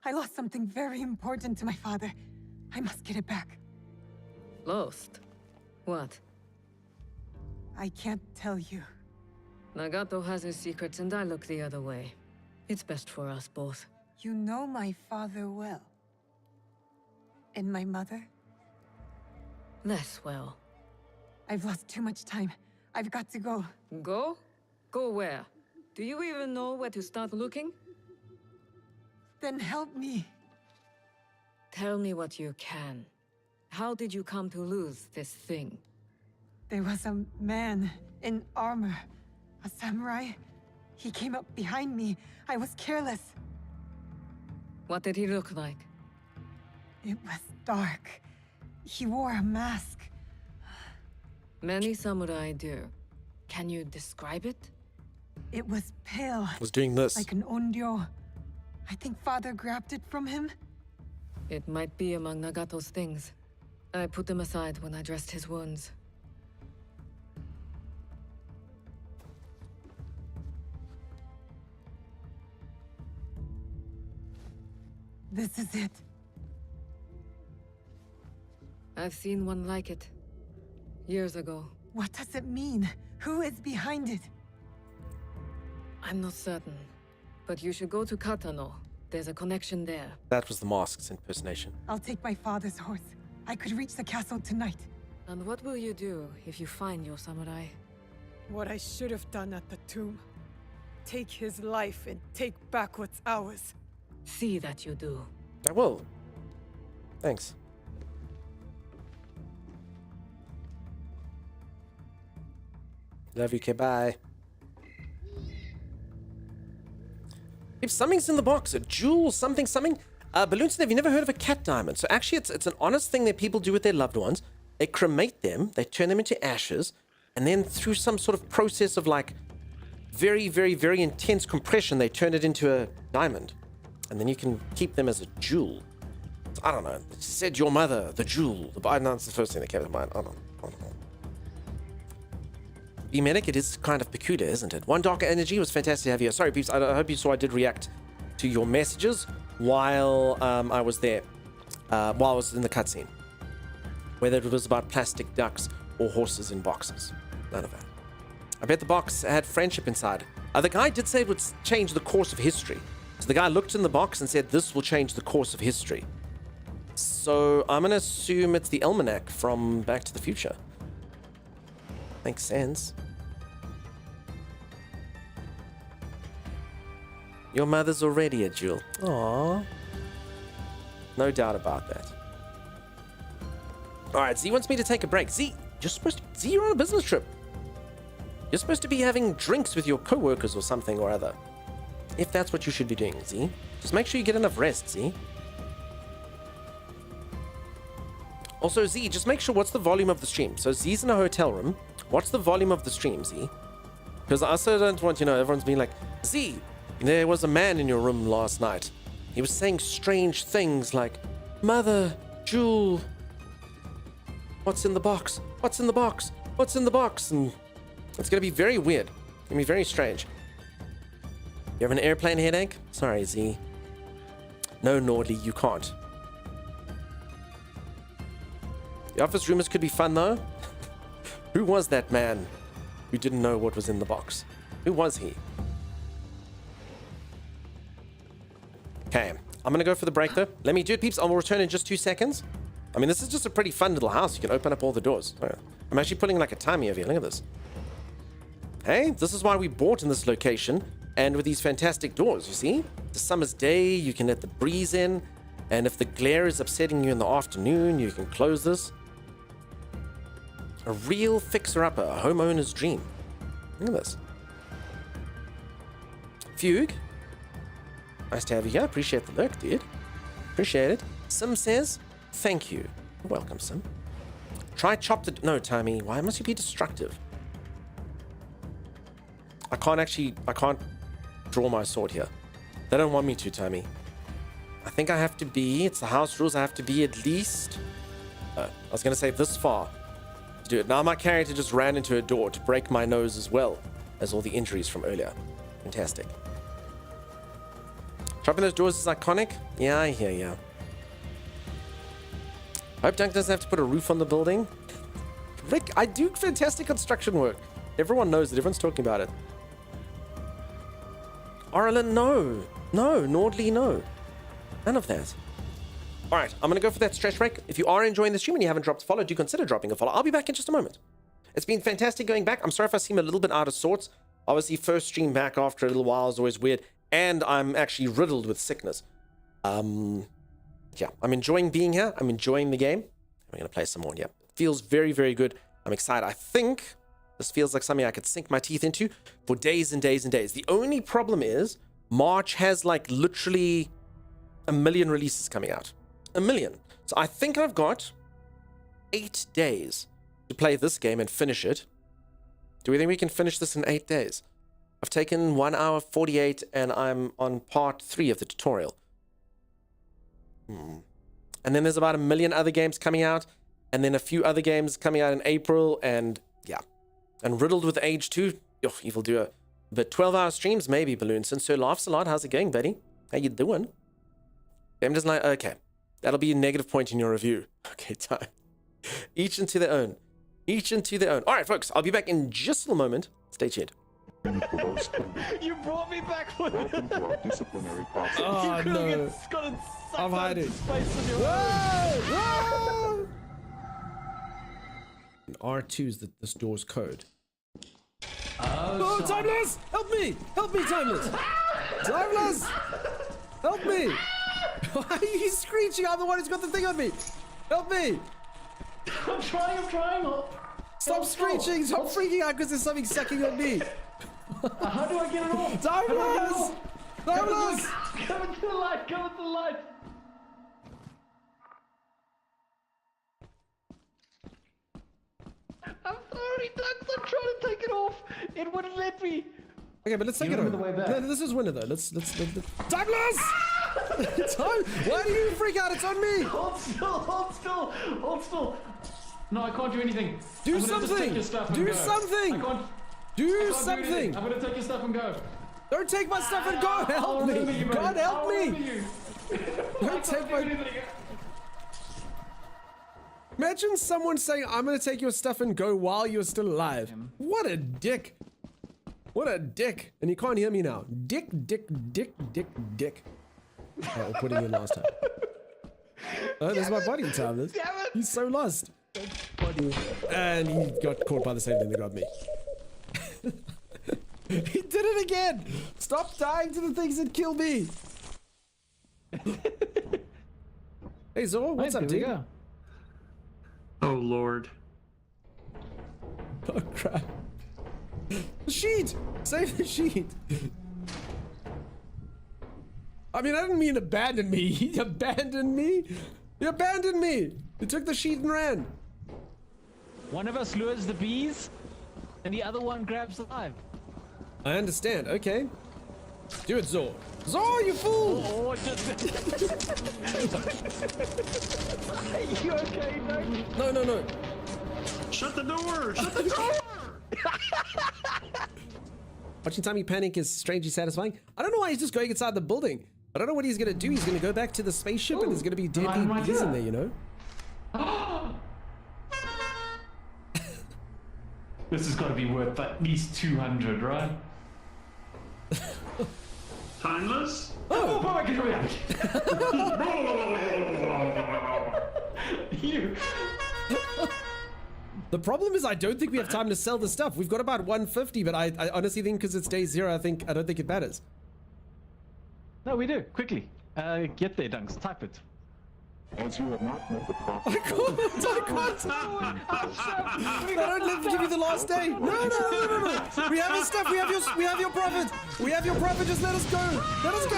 I lost something very important to my father. I must get it back. Lost? What? I can't tell you. Nagato has his secrets and I look the other way. It's best for us both. You know my father well. And my mother? Less well. I've lost too much time. I've got to go. Go? Go where? Do you even know where to start looking? Then help me. Tell me what you can. How did you come to lose this thing? There was a man in armor. A samurai. He came up behind me. I was careless. What did he look like? It was dark. He wore a mask. Many samurai do. Can you describe it? It was pale. Was doing this. Like an onryo. I think father grabbed it from him. It might be among Nagato's things. I put them aside when I dressed his wounds. This is it. I've seen one like it. Years ago. What does it mean? Who is behind it? I'm not certain. But you should go to Katano. There's a connection there. That was the mask's impersonation. I'll take my father's horse. I could reach the castle tonight. And what will you do if you find your samurai? What I should have done at the tomb. Take his life and take back what's ours. See that you do. I will. Thanks. Love you, okay, bye. If something's in the box, a jewel, something. Balloons, have you never heard of a cat diamond? So actually, it's an honest thing that people do with their loved ones. They cremate them, they turn them into ashes, and then through some sort of process of like very, very, very intense compression, they turn it into a diamond. And then you can keep them as a jewel. So, I don't know. It said your mother, the jewel. No, that's the first thing that came to mind. I don't know. B-Medic, it is kind of peculiar, isn't it? One Darker Energy was fantastic to have you. Sorry, peeps. I hope you saw I did react to your messages while I was there, while I was in the cutscene. Whether it was about plastic ducks or horses in boxes. None of that. I bet the box had friendship inside. The guy did say it would change the course of history. So the guy looked in the box and said, this will change the course of history. So I'm going to assume it's the almanac from Back to the Future. Makes sense. Your mother's already a jewel. Aww. No doubt about that. Alright, Z wants me to take a break. Z, you're on a business trip. You're supposed to be having drinks with your co-workers or something or other. If that's what you should be doing, Z. Just make sure you get enough rest, Z. Also, Z, just make sure what's the volume of the stream. So Z's in a hotel room. What's the volume of the stream, Z? Because I also don't want, everyone's being like, Z, there was a man in your room last night. He was saying strange things like, Mother, Jewel, what's in the box? What's in the box? What's in the box? And it's going to be very weird. It's going to be very strange. You have an airplane headache? Sorry, Z. No, Nordley, you can't. The office rumors could be fun, though. Who was that man who didn't know what was in the box? Who was he? Okay, I'm gonna go for the break, though. Let me do it, peeps. I'll return in just 2 seconds. I mean, this is just a pretty fun little house. You can open up all the doors. I'm actually putting like a timer over here. Look at this. Hey, this is why we bought in this location. And with these fantastic doors, you see? The summer's day, you can let the breeze in. And if the glare is upsetting you in the afternoon, you can close this. A real fixer-upper, a homeowner's dream. Look at this. Fugue. Nice to have you here. Appreciate the lurk, dude. Appreciate it. Sim says, thank you. You're welcome, Sim. Try chop the... No, Tammy. Why must you be destructive? I can't draw my sword here. They don't want me to, Tammy. I think I have to be... It's the house rules. I have to be at least... I was going to say this far to do it. Now my character just ran into a door to break my nose as well as all the injuries from earlier. Fantastic. Chopping those doors is iconic. Yeah, I hear ya. Hope Dunk doesn't have to put a roof on the building. Rick, I do fantastic construction work. Everyone knows it. Everyone's talking about it. Orlin, no. No. Nordley, no. None of that. All right, I'm going to go for that stretch break. If you are enjoying the stream and you haven't dropped a follow, do consider dropping a follow. I'll be back in just a moment. It's been fantastic going back. I'm sorry if I seem a little bit out of sorts. Obviously, first stream back after a little while is always weird. And I'm actually riddled with sickness. Yeah, I'm enjoying being here. I'm enjoying the game. I'm going to play some more. Yeah, feels very, very good. I'm excited. I think this feels like something I could sink my teeth into for days and days and days. The only problem is March has like literally 1 million releases coming out. 1 million. So I think I've got 8 days to play this game and finish it. Do we think we can finish this in 8 days? I've taken 1 hour 48 and I'm on part 3 of the tutorial. And then there's about 1 million other games coming out, and then a few other games coming out in April, and yeah. And riddled with age too. Oh, evil doer. But 12-hour streams, maybe, Balloon. Since Sir laughs a lot, how's it going, buddy? How you doing? I'm just like, okay. That'll be a negative point in your review. Okay, time. Each into their own. Each into their own. All right, folks, I'll be back in just a moment. Stay tuned. You brought me back with it. Oh, no. I'm hiding. Whoa! R2 is this door's code. Oh, Timeless! Help me! Help me, Timeless! Timeless! Help me! Why are you screeching? I'm the one who's got the thing on me! Help me! I'm trying. Stop screeching! Stop freaking out because there's something sucking on me! How do I get it off? Timeless! Timeless! Come into the light! Come into the light! I'm sorry, Doug. I'm trying to take it off. It wouldn't let me. Okay, but let's take it over. This is winner though. Let's Timeless! Time! Why do you freak out? It's on me! Hold still. No, I can't do anything. Do something! Do something! Do something! I'm gonna take your stuff and go. Don't take my stuff and go! Help me! God help me! Don't take my... Imagine someone saying, I'm gonna take your stuff and go while you're still alive. What a dick. What a dick. And you can't hear me now. Dick. Oh, I'll put it in last time. Oh, there's my buddy, Timeless. He's so lost. And he got caught by the same thing that got me. He did it again! Stop dying to the things that kill me! Hey Zor, what's up, dude? Oh lord. Oh crap. The sheet! Save the sheet! I mean, I didn't mean abandon me. He abandoned me? He abandoned me! He took the sheet and ran. One of us lures the bees, and the other one grabs the hive. I understand, okay. Do it, Zor. Zor, you fool! Oh, Are you okay, Doug? No. Shut the door! Shut the door! Watching Tommy panic is strangely satisfying. I don't know why he's just going inside the building. I don't know what he's gonna do. He's gonna go back to the spaceship and there's gonna be deadly bees in there, you know? This has got to be worth at least 200, right? Timeless? Oh my God! You. The problem is I don't think we have time to sell the stuff. We've got about 150, but I honestly think because it's day 0, I don't think it matters. No, we do. Quickly. Get there, Dunks. Type it. As you have not made the profit. I can't. They don't let me give you the last day. No. We have your stuff. We have your profit. We have your profit. Just let us go. Let us go.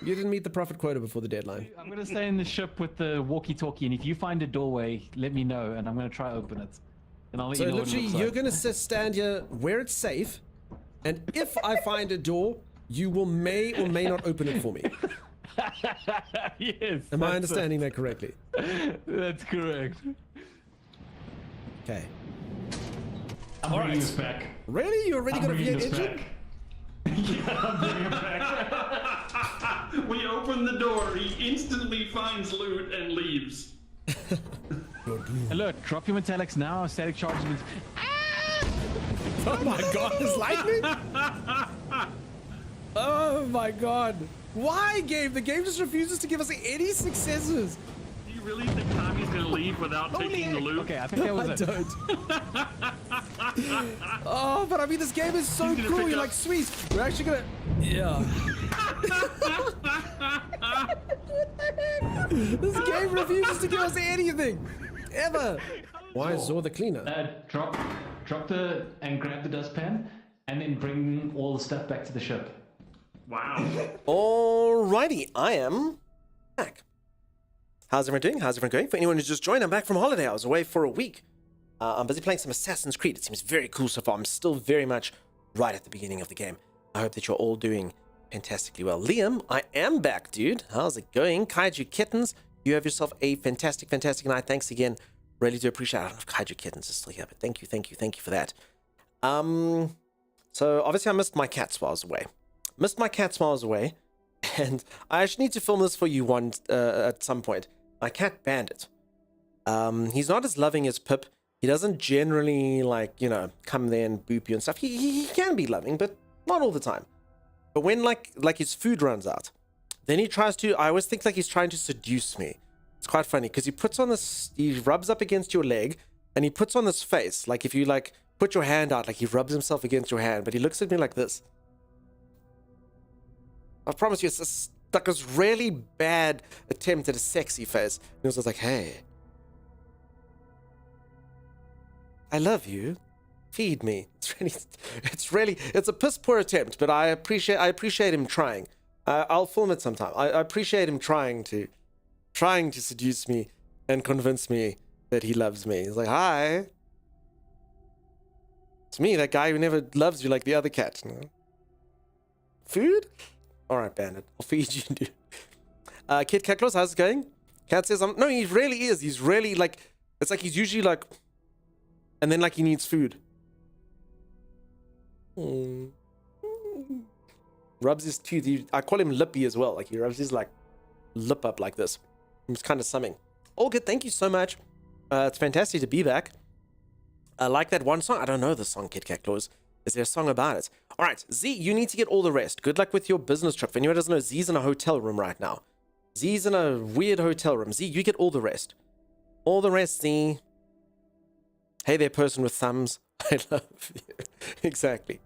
You didn't meet the profit quota before the deadline. I'm going to stay in the ship with the walkie-talkie, and if you find a doorway, let me know, and I'm going to try to open it. And I'll let you know what it looks like. You're going to stand here where it's safe. And if I find a door, you will may or may not open it for me. Yes. Am I understanding that correctly? That's correct. Okay. I'm bringing this back. Really? You already got a V8 engine? Yeah, I'm bringing it back. We open the door, he instantly finds loot and leaves. And look, drop your metallics now, static charges with... Oh my God, it's lightning? Oh my God. Why, game? The game just refuses to give us any successes. Do you really think Tommy's gonna leave without taking the loot? Okay, I think that was it. I don't. Oh, but I mean, this game is so cool. You're like, sweet. We're actually gonna... Yeah. This game refuses to give us anything. Ever. Why is Zor the cleaner? Drop the and grab the dustpan, and then bring all the stuff back to the ship. Wow. Alrighty, I am back. How's everyone doing? How's everyone going? For anyone who's just joined, I'm back from holiday. I was away for a week. I'm busy playing some Assassin's Creed. It seems very cool so far. I'm still very much right at the beginning of the game. I hope that you're all doing fantastically well. Liam, I am back, dude. How's it going? Kaiju Kittens, you have yourself a fantastic night. Thanks again. Really do appreciate it. I don't know if Kaiju Kittens is still here, but thank you for that. So obviously I missed my cats while I was away. And I actually need to film this for you at some point. My cat Bandit. He's not as loving as Pip. He doesn't generally, like, you know, come there and boop you and stuff. He can be loving, but not all the time. But when, like his food runs out, then he tries to, I always think like he's trying to seduce me. It's quite funny because he rubs up against your leg and he puts on this face. Like if you like put your hand out, like he rubs himself against your hand, but he looks at me like this. I promise you, it's like this really bad attempt at a sexy face. And he was just like, hey, I love you. Feed me. It's a piss poor attempt, but I appreciate him trying. I'll film it sometime. I appreciate him trying to seduce me and convince me that he loves me. He's like, hi. It's me, that guy who never loves you like the other cat. You know? Food? All right, Bandit. I'll feed you, dude. Kid Catclaws, how's it going? Cat says, no, he really is. He's really like, it's like he's usually like, and then like he needs food. Rubs his tooth. I call him Lippy as well. Like he rubs his like lip up like this. It's kind of summing. All good. Thank you so much. It's fantastic to be back. I like that one song. I don't know the song, Kid Kat Claus. Is there a song about it? All right, Z, you need to get all the rest. Good luck with your business trip. If anyone doesn't know, Z's in a hotel room right now. Z's in a weird hotel room. Z, you get all the rest. All the rest, Z. Hey there, person with thumbs. I love you. Exactly.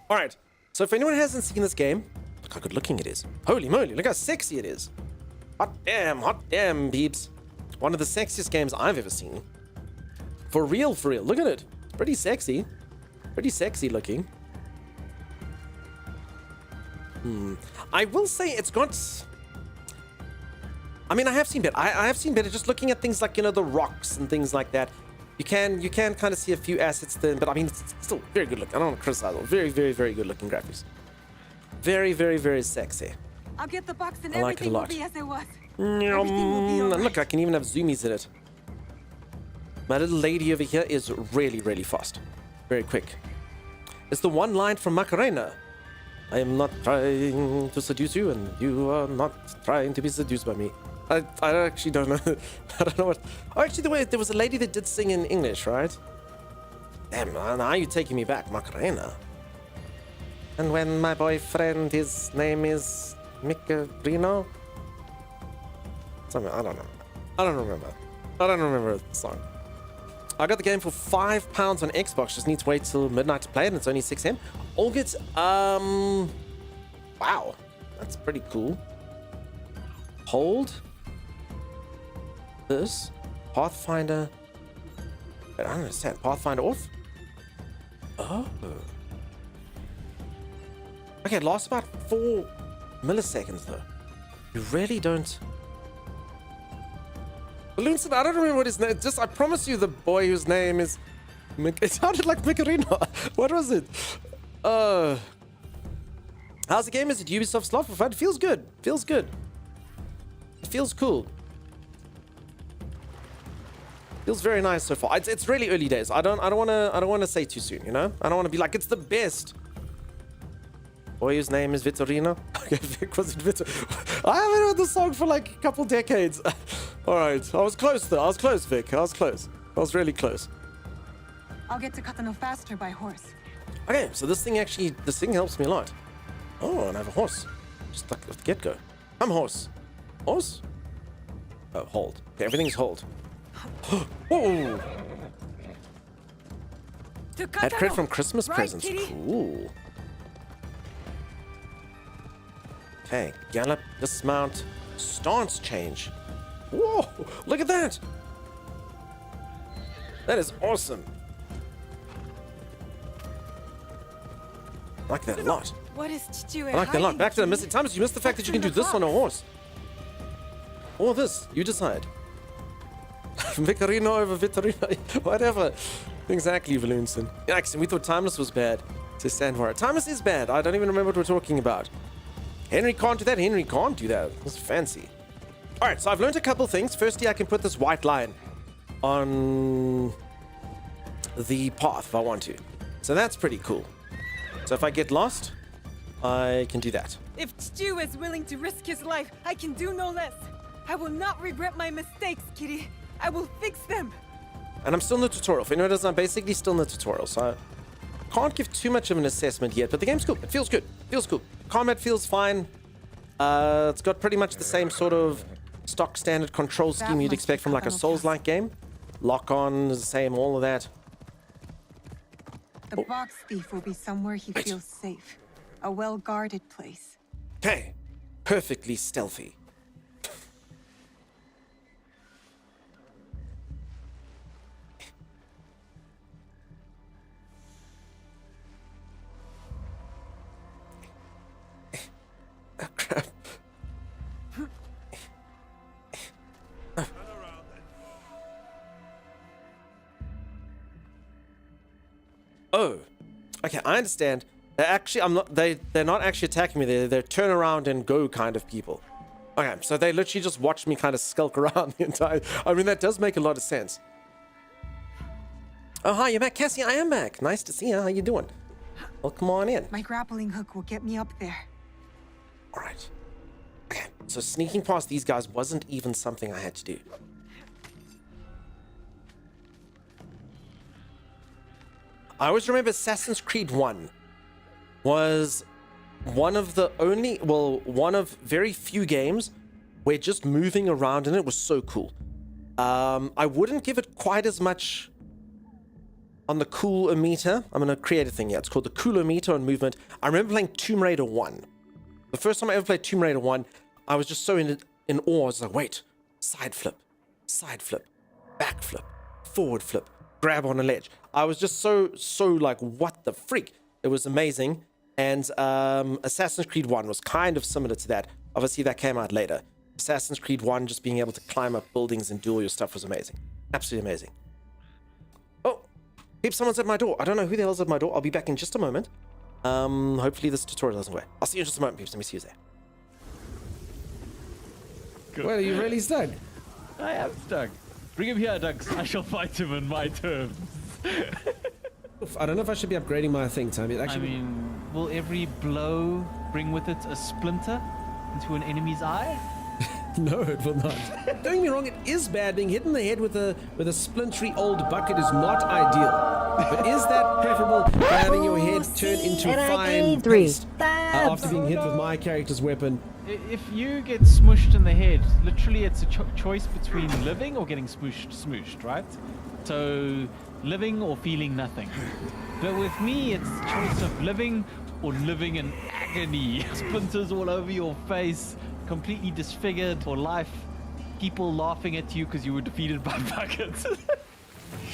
All right. So if anyone hasn't seen this game, look how good looking it is. Holy moly, look how sexy it is. Hot damn, peeps. One of the sexiest games I've ever seen. For real. Look at it. It's pretty sexy. Pretty sexy looking. I will say it's got... I mean, I have seen better. I have seen better just looking at things like, you know, the rocks and things like that. You can kind of see a few assets then, but I mean, it's still very good looking. I don't want to criticize it. Very, very, very good looking graphics. Very, very, very sexy. I'll get the box and I like it a everything will lot. be as it was. And look, I can even have zoomies in it. My little lady over here is really, really fast. very quick. It's the one line from Macarena. I am not trying to seduce you, and you are not trying to be seduced by me. I actually don't know. I don't know what. Oh, actually, there was a lady that did sing in English, right? Damn, now you're taking me back, Macarena. And when my boyfriend, his name is Micarino. Something, I don't know. I don't remember the song. I got the game for £5 on Xbox. Just need to wait till midnight to play it, and it's only 6 a.m. All good. Wow, that's pretty cool. Hold this Pathfinder. I don't understand. Pathfinder off. Oh. Okay, it lasts about 4 milliseconds though. You really don't. Balloonson, I don't remember what his name. Just, I promise you, the boy whose name is. It sounded like Micarino. What was it? How's the game? Is it Ubisoft slot for fun? Feels good. Feels good. It feels cool. Feels very nice so far. It's really early days. I don't want to say too soon. You know. I don't want to be like it's the best. Boy whose name is Vittorino. Okay, Vic was it Vittor? I haven't heard the song for like a couple decades. All right, I was close though. I was close, Vic. I was close. I was really close. I'll get to Katano faster by horse. Okay, so this thing helps me a lot. Oh, and I have a horse. Just like at the get-go. I'm horse. Horse? Oh, hold. Okay, everything's hold. Whoa! Had credit from Christmas presents. Cool. Okay, gallop, dismount, stance change. Whoa! Look at that! That is awesome. I like that a lot. What is Chichiue I like that a lot. Back to the missing times. You missed the fact that you can do this on a horse. Or this. You decide. Vicarino over Vittorino. Whatever. Exactly, Valenson. Actually, we thought Timeless was bad. To stand for it. Timeless is bad. I don't even remember what we're talking about. Henry can't do that. Henry can't do that. That's fancy. Alright, so I've learned a couple things. Firstly, I can put this white line on the path if I want to. So that's pretty cool. So if I get lost, I can do that. If Chichiue is willing to risk his life, I can do no less. I will not regret my mistakes, Kitty. I will fix them. And I'm still in the tutorial. For anyone who doesn't know, I'm basically still in the tutorial. So I can't give too much of an assessment yet, but the game's cool. It feels good. Feels cool. Combat feels fine. It's got pretty much the same sort of stock standard control scheme you'd expect from like a Souls-like game. Lock-on is the same, all of that. The box thief will be somewhere he feels safe. A well-guarded place. Okay. Perfectly stealthy. Oh, crap. Oh, okay, I understand. They're not actually attacking me. They're turn around and go kind of people. Okay, so they literally just watch me kind of skulk around the entire. I mean, that does make a lot of sense. Oh, hi, you're back, Cassie. I am back. Nice to see you. How you doing? Well, come on in. My grappling hook will get me up there. All right. Okay, so sneaking past these guys wasn't even something I had to do. I always remember Assassin's Creed 1 was one of very few games where just moving around in it was so cool. I wouldn't give it quite as much on the cool-o-meter. I'm going to create a thing here. It's called the cool-o-meter on movement. I remember playing Tomb Raider 1. The first time I ever played Tomb Raider 1, I was just so in awe. I was like, wait, side flip, back flip, forward flip, grab on a ledge. I was just so like, what the freak? It was amazing. And Assassin's Creed 1 was kind of similar to that. Obviously, that came out later. Assassin's Creed 1, just being able to climb up buildings and do all your stuff was amazing. Absolutely amazing. Oh, peep, someone's at my door. I don't know who the hell's at my door. I'll be back in just a moment. Hopefully this tutorial doesn't work. I'll see you in just a moment, peeps. Let me see you there. Good. Well, are you really stuck? I am stuck. Bring him here, Dux. I shall fight him on my terms. I don't know if I should be upgrading my thing, Tommy. Actually, I mean, will every blow bring with it a splinter into an enemy's eye? No, it will not. Don't get me wrong, it is bad. Being hit in the head with a splintery old bucket is not ideal. But is that preferable to having your head turn into fine paste after being hit with my character's weapon? If you get smushed in the head, literally it's a choice between living or getting smooshed, right? So, living or feeling nothing. But with me, it's a choice of living or living in agony. Splinters all over your face, completely disfigured for life. People laughing at you because you were defeated by buckets.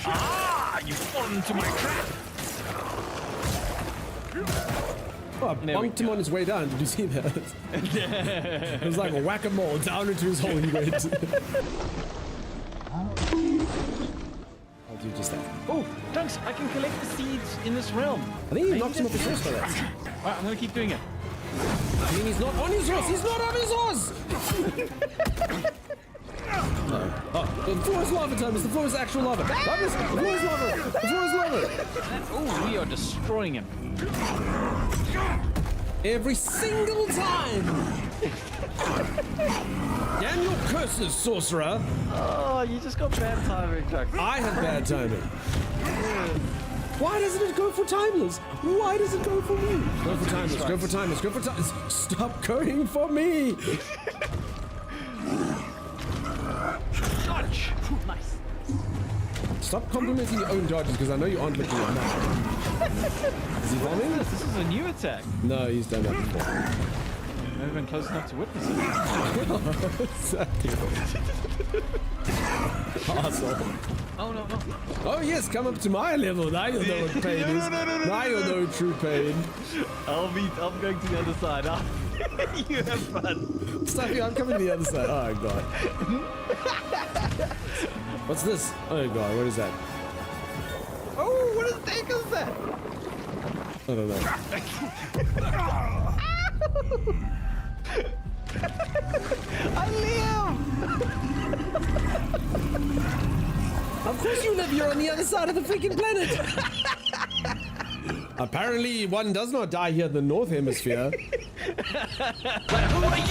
Ah! You've fallen into my trap! Oh, I bonked him on his way down. Did you see that? It was like a whack-a-mole. Down into his hole he went. I'll do just that. Oh, thanks. I can collect the seeds in this realm. I think he knocked him off his horse by that. Alright, I'm gonna keep doing it. I mean, he's not on his horse. He's not on his horse. No. Oh, the floor is lava, Thomas. The floor is actual lava. Thomas, the floor is lava. The floor is lava. Oh, we are destroying him. Every single time. Damn your curses, sorcerer. Oh, you just got bad timing, Jack. I have bad timing. Why doesn't it go for timeless? Why does it go for me? Go for timeless, go for timeless, go for timeless. Stop going for me. Dodge. Nice. Stop complimenting your own dodges because I know you aren't looking at mine. Is he bombing? This is a new attack. No, he's done that before. I've never been close enough to witness it. Exactly. Awesome. Oh, no, no. Oh, yes, come up to my level. Now you'll know what pain is. Now you'll know true pain. I'm going to the other side. You have fun. Stuffy, I'm coming to the other side. Oh, God. What's this? Oh, God, what is that? Oh, what the heck is that? I don't know. I live! Of course you live. You're on the other side of the freaking planet. Apparently, one does not die here in the North Hemisphere. But who are you?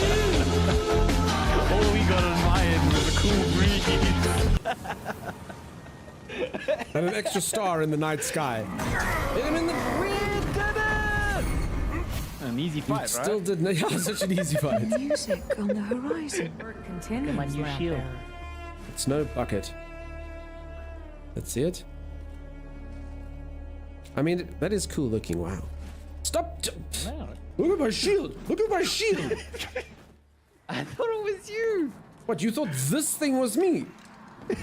All we got on my end was a cool breeze. And an extra star in the night sky. Hit him in the... We did it! An easy fight, right? Still did not... Yeah, such an easy fight. Music on the horizon. Work continues. My new shield. It's no bucket. Let's see it. I mean, that is cool looking. Wow. Stop! No. Look at my shield! Look at my shield! I thought it was you! What, you thought this thing was me? He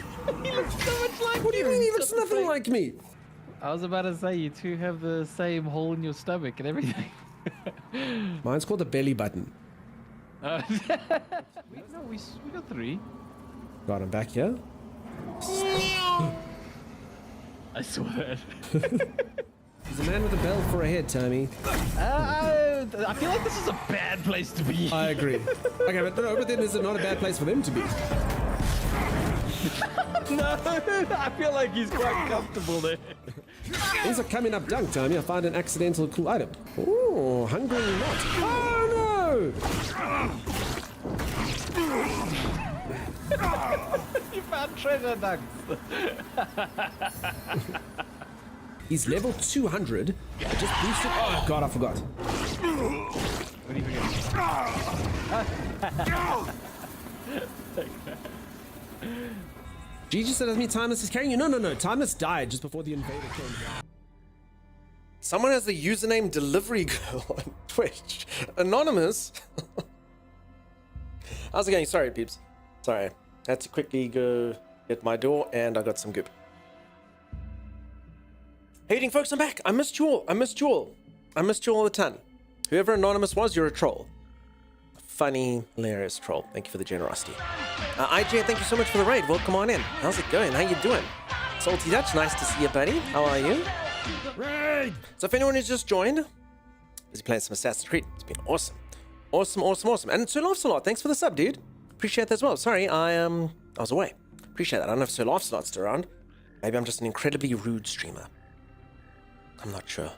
looks so much like What do you mean he looks nothing like me? I was about to say, you two have the same hole in your stomach and everything. Mine's called a belly button. No, we got 3. Got him back here. I saw that. He's a man with a bell for a head, Tommy. I feel like this is a bad place to be. I agree. Okay, but then is it not a bad place for them to be? No, I feel like he's quite comfortable there. These are coming up dunk, Tommy. I found an accidental cool item. Oh, hungry not. Oh, no! You found treasure ducks. He's level 200. I just boosted. Oh, God, I forgot. What do you forget? Gigi said, "As me, Timeless is carrying you." No. Timeless died just before the invader came. Someone has the username Delivery Girl on Twitch. Anonymous. How's it going? Sorry, peeps. Sorry. Had to quickly go get my door and I got some goop. Hey, eating folks, I'm back. I missed you all. I missed you all a ton. Whoever Anonymous was, you're a troll. Funny, hilarious troll. Thank you for the generosity. IJ, thank you so much for the raid. Welcome on in. How's it going? How you doing? Salty Dutch, nice to see you, buddy. How are you? Raid! So if anyone who's just joined, busy playing some Assassin's Creed. It's been awesome. Awesome. And Sir Laughs-a-Lot, thanks for the sub, dude. Appreciate that as well. Sorry, I was away. Appreciate that. I don't know if Sir Laughs-a-Lot's still around. Maybe I'm just an incredibly rude streamer. I'm not sure.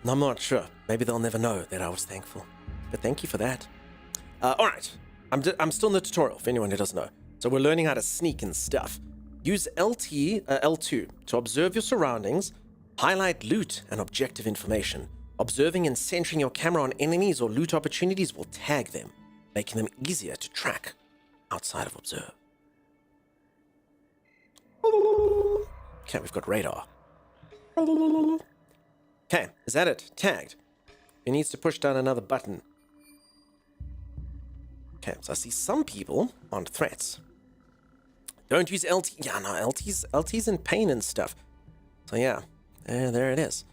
I'm not sure. Maybe they'll never know that I was thankful. But thank you for that. Alright. I'm still in the tutorial, for anyone who doesn't know. So we're learning how to sneak and stuff. Use L2 to observe your surroundings, highlight loot and objective information. Observing and centering your camera on enemies or loot opportunities will tag them, making them easier to track outside of observe. Okay, we've got radar. Okay, is that it? Tagged. It needs to push down another button. Okay, so I see some people aren't threats. Don't use LT. Yeah, no, LT's in pain and stuff. So yeah, there it is.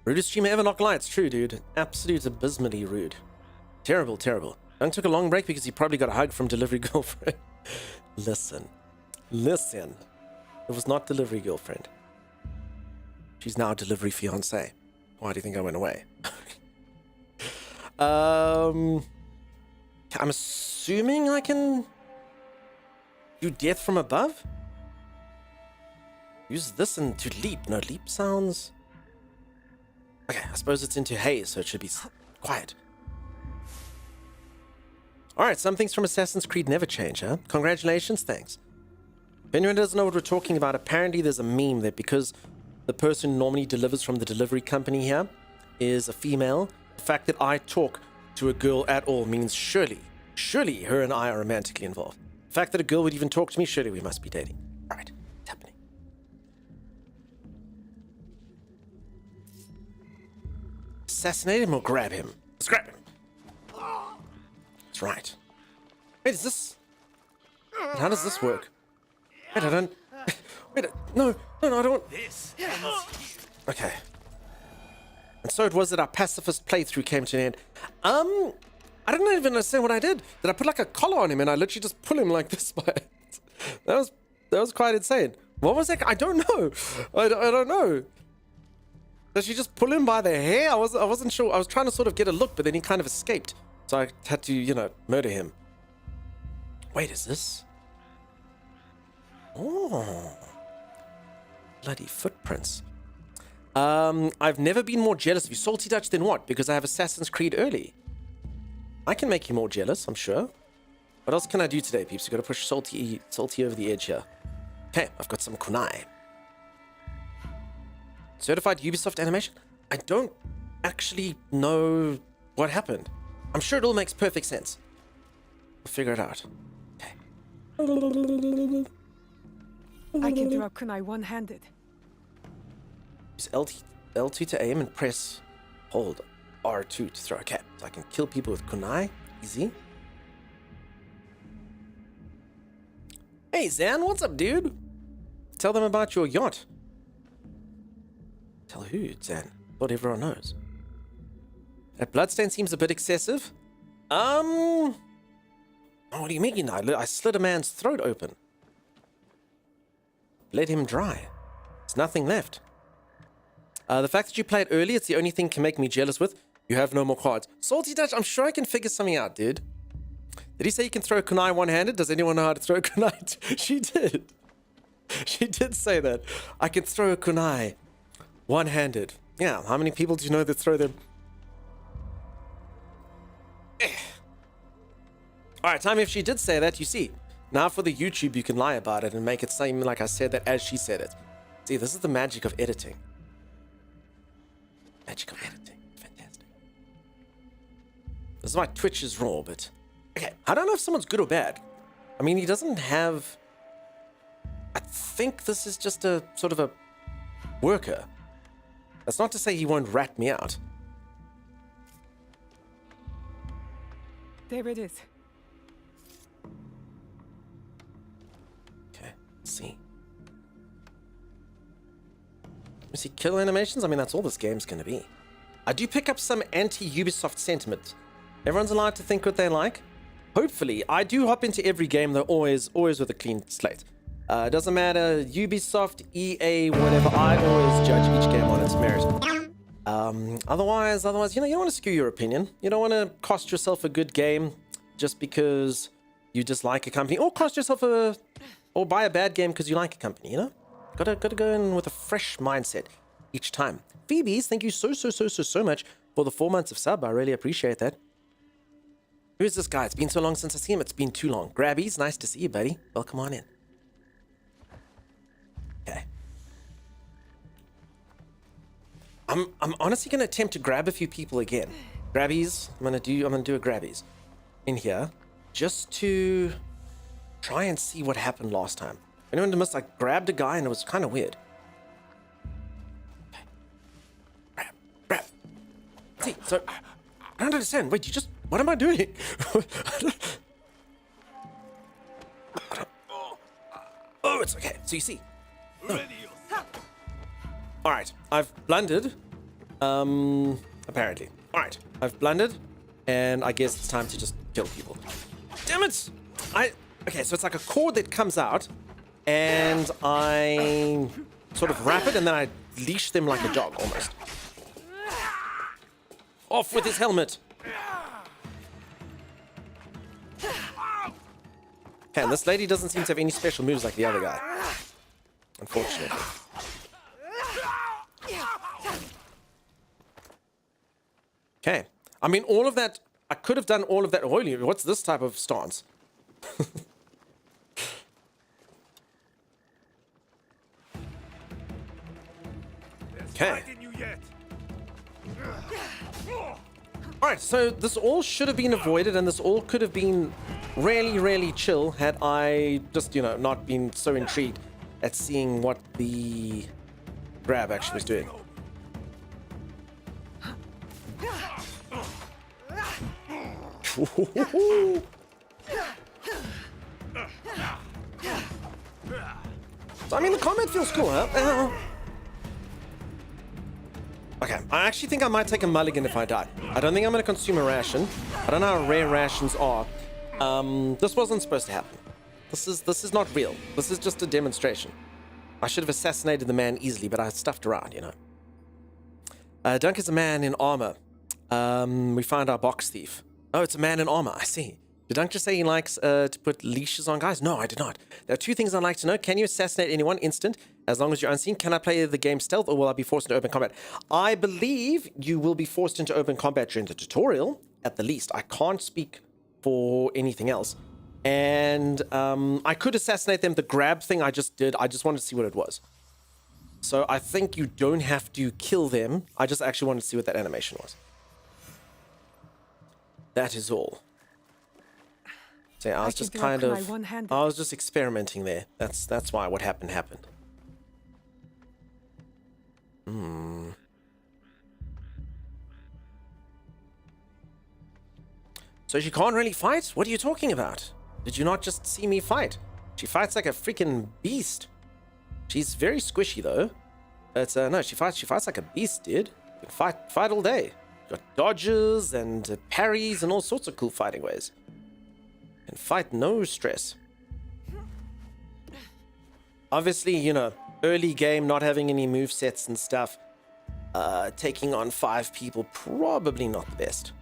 Rudest streamer ever, not lie. It's true, dude. Absolute abysmally rude. Terrible, terrible. Young took a long break because he probably got a hug from delivery girlfriend. Listen. It was not delivery girlfriend. She's now delivery fiance. Why do you think I went away? I'm assuming I can do death from above? Use this and to leap. No, leap sounds... Okay, I suppose it's into haze, so it should be quiet. Alright, some things from Assassin's Creed never change, huh? Congratulations, thanks. If anyone doesn't know what we're talking about, apparently there's a meme that because the person who normally delivers from the delivery company here is a female, the fact that I talk to a girl at all means surely her and I are romantically involved. The fact that a girl would even talk to me, surely we must be dating. Alright, it's happening. Assassinate him or grab him? Let's grab him. That's right. Wait, is this... How does this work? Wait, I don't... Wait, no, I don't... Okay. And so it was that our pacifist playthrough came to an end. I don't even understand what I did. Did I put like a collar on him and I literally just pull him like this by it? That was quite insane. What was that? I don't know. I don't know. Did she just pull him by the hair? I wasn't sure. I was trying to sort of get a look, but then he kind of escaped. So I had to, murder him. Wait, is this? Oh. Bloody footprints. I've never been more jealous of you. Salty Dutch than what? Because I have Assassin's Creed early. I can make you more jealous, I'm sure. What else can I do today, peeps? We've got to push Salty over the edge here. Okay, I've got some kunai. Certified Ubisoft animation? I don't actually know what happened. I'm sure it all makes perfect sense. We'll figure it out. Okay. I can throw a kunai one-handed. Use L2 to aim and press hold R2 to throw. Okay, so I can kill people with kunai. Easy. Hey, Zan, what's up, dude? Tell them about your yacht. Tell who, Zan? Thought everyone knows. That bloodstain seems a bit excessive. Oh, what do you mean? I slit a man's throat open. Let him dry. There's nothing left. The fact that you played early, it's the only thing can make me jealous with. You have no more cards. Salty Dutch, I'm sure I can figure something out, dude. Did he say you can throw kunai one-handed? Does anyone know how to throw kunai? She did. She did say that. I can throw a kunai one-handed. Yeah, how many people do you know that throw them? Alright, time if she did say that, you see. Now for the YouTube, you can lie about it and make it seem like I said that as she said it. See, this is the magic of editing. Magic of editing. Fantastic. This is why Twitch is raw, but... Okay, I don't know if someone's good or bad. I mean, he doesn't have... I think this is just a sort of a worker. That's not to say he won't rat me out. There it is. Okay, let's see. You see kill animations? I mean, that's all this game's going to be. I do pick up some anti-Ubisoft sentiment. Everyone's allowed to think what they like. Hopefully, I do hop into every game, though, always with a clean slate. It doesn't matter, Ubisoft, EA, whatever, I always judge each game on its merit. Otherwise, you don't want to skew your opinion. You don't want to cost yourself a good game just because you dislike a company, or cost yourself or buy a bad game because you like a company, you know? Gotta go in with a fresh mindset each time. Phoebes, thank you so much for the 4 months of sub. I really appreciate that. Who's this guy? It's been so long since I see him. It's been too long. Grabbies, nice to see you, buddy. Welcome on in. Okay. I'm honestly gonna attempt to grab a few people again. Grabbies. I'm gonna do a grabbies in here just to try and see what happened last time. Anyone must like grabbed a guy and it was kind of weird. Okay. Grab. See, so I don't understand. Wait, you just what am I doing? Oh, it's okay. So you see. No. All right, I've blundered. Apparently. All right, I've blundered, and I guess it's time to just kill people. Damn it! Okay, so it's like a cord that comes out, and I sort of wrap it, and then I leash them like a dog, almost. Off with his helmet. Okay, and this lady doesn't seem to have any special moves like the other guy. Unfortunately. Okay. I mean, all of that... I could have done all of that... Holy, what's this type of stance? Okay. Alright, so this all should have been avoided, and this all could have been really, really chill had I just, you know, not been so intrigued at seeing what the grab actually was doing. So, I mean, the combat feels cool, huh? Okay, I actually think I might take a mulligan if I die. I don't think I'm going to consume a ration. I don't know how rare rations are. This wasn't supposed to happen. This is not real. This is just a demonstration. I should have assassinated the man easily, but I stuffed around, you know. Dunk is a man in armor. We found our box thief. Oh, it's a man in armor. I see. Did Dunk just say he likes to put leashes on guys? No, I did not. There are two things I'd like to know. Can you assassinate anyone instant as long as you're unseen? Can I play the game stealth or will I be forced into open combat? I believe you will be forced into open combat during the tutorial, at the least. I can't speak for anything else. And I could assassinate them. The grab thing I just did, I just wanted to see what it was. So I think you don't have to kill them. I just actually wanted to see what that animation was. That is all. So yeah, I was just kind of, I was just experimenting there. That's why what happened. So she can't really fight? What are you talking about? Did you not just see me fight? She fights like a freaking beast. She's very squishy though. But no, she fights like a beast, dude. You can fight all day. Got dodges and parries and all sorts of cool fighting ways. And fight no stress. Obviously, you know, early game, not having any movesets and stuff. Taking on 5 people, probably not the best.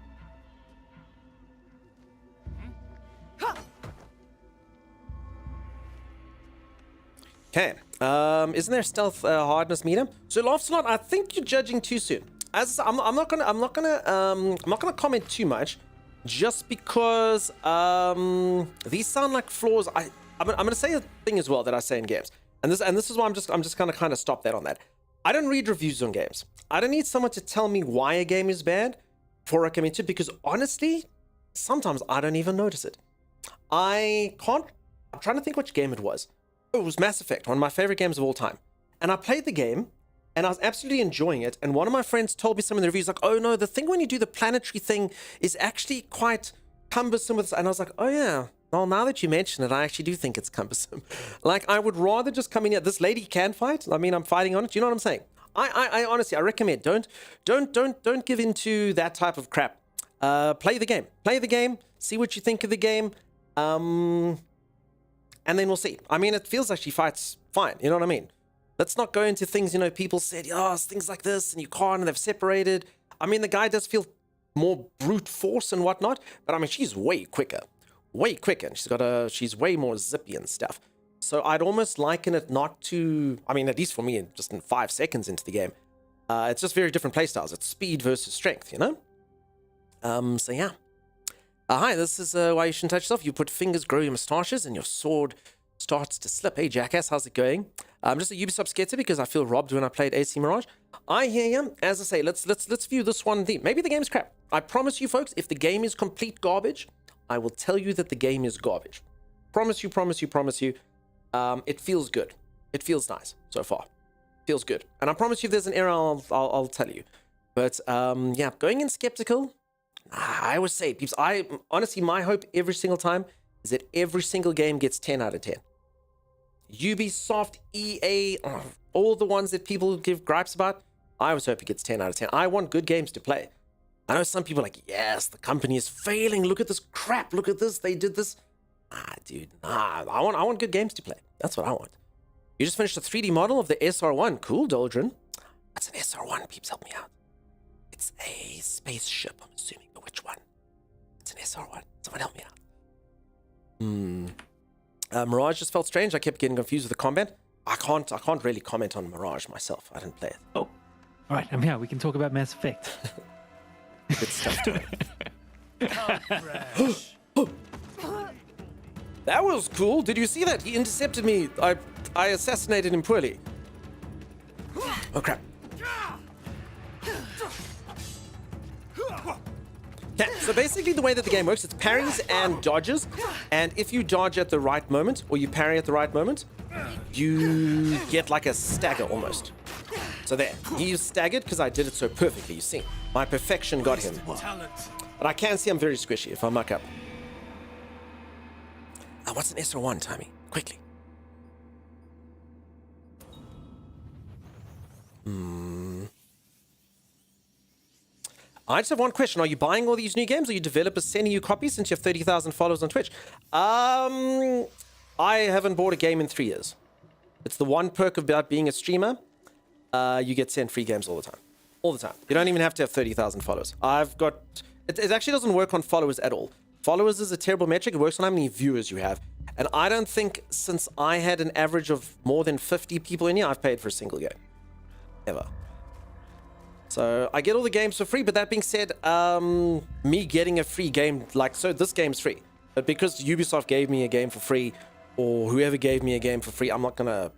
Okay. Isn't there stealth hardness meter? So Lofsalot, I think you're judging too soon. As I'm not gonna comment too much, just because these sound like flaws. I'm gonna say a thing as well that I say in games, and this is why I'm just gonna kind of stop that on that. I don't read reviews on games. I don't need someone to tell me why a game is bad before I commit to it, because honestly, sometimes I don't even notice it. I'm trying to think which game it was. Oh, it was Mass Effect, one of my favorite games of all time. And I played the game, and I was absolutely enjoying it. And one of my friends told me some in the reviews, like, oh no, the thing when you do the planetary thing is actually quite cumbersome with this. And I was like, oh yeah, well, now that you mention it, I actually do think it's cumbersome. Like, I would rather just come in here. This lady can fight. I mean, I'm fighting on it. You know what I'm saying? I honestly, I recommend, don't give into that type of crap. Play the game, see what you think of the game. And then we'll see. I mean, it feels like she fights fine. You know what I mean? Let's not go into things, you know, people said, oh, it's things like this, and you can't, and they've separated. I mean, the guy does feel more brute force and whatnot, but I mean, she's way quicker. And she's way more zippy and stuff. So I'd almost liken it not to, I mean, at least for me, just in 5 seconds into the game, It's just very different playstyles. It's speed versus strength, you know? So yeah. Hi, this is why you shouldn't touch yourself. You put fingers, grow your moustaches, and your sword starts to slip. Hey, Jackass, how's it going? I'm just a Ubisoft skater because I feel robbed when I played AC Mirage. I hear you. As I say, let's view this one theme. Maybe the game's crap. I promise you, folks, if the game is complete garbage, I will tell you that the game is garbage. Promise you. It feels good. It feels nice so far. Feels good. And I promise you if there's an error, I'll tell you. But yeah, going in skeptical, I always say, peeps, honestly, my hope every single time is that every single game gets 10 out of 10. Ubisoft, EA, all the ones that people give gripes about, I always hope it gets 10 out of 10. I want good games to play. I know some people are like, yes, the company is failing. Look at this crap. Look at this. They did this. Dude, I want good games to play. That's what I want. You just finished a 3D model of the SR1. Cool, Doldrin. That's an SR1. Peeps, help me out. It's a spaceship, I'm assuming. But which one? It's an SR1. Someone help me out. Mirage just felt strange. I kept getting confused with the combat. I can't really comment on Mirage myself. I didn't play it. Oh, all right. I'm here. We can talk about Mass Effect. Good stuff to it. That was cool. Did you see that? He intercepted me. I assassinated him poorly. Oh, crap. Okay, so basically the way that the game works, it's parries and dodges. And if you dodge at the right moment, or you parry at the right moment, you get like a stagger almost. So there, he's staggered because I did it so perfectly, you see. My perfection got him. But I can see I'm very squishy if I muck up. What's an SR1, Tommy? Quickly. I just have one question. Are you buying all these new games? Or are you developers sending you copies since you have 30,000 followers on Twitch? I haven't bought a game in 3 years. It's the one perk about being a streamer. You get sent free games all the time. All the time. You don't even have to have 30,000 followers. I've got... It actually doesn't work on followers at all. Followers is a terrible metric. It works on how many viewers you have. And I don't think since I had an average of more than 50 people in here, I've paid for a single game. Ever. So I get all the games for free, but that being said, me getting a free game, like, so this game's free. But because Ubisoft gave me a game for free, or whoever gave me a game for free, I'm not going to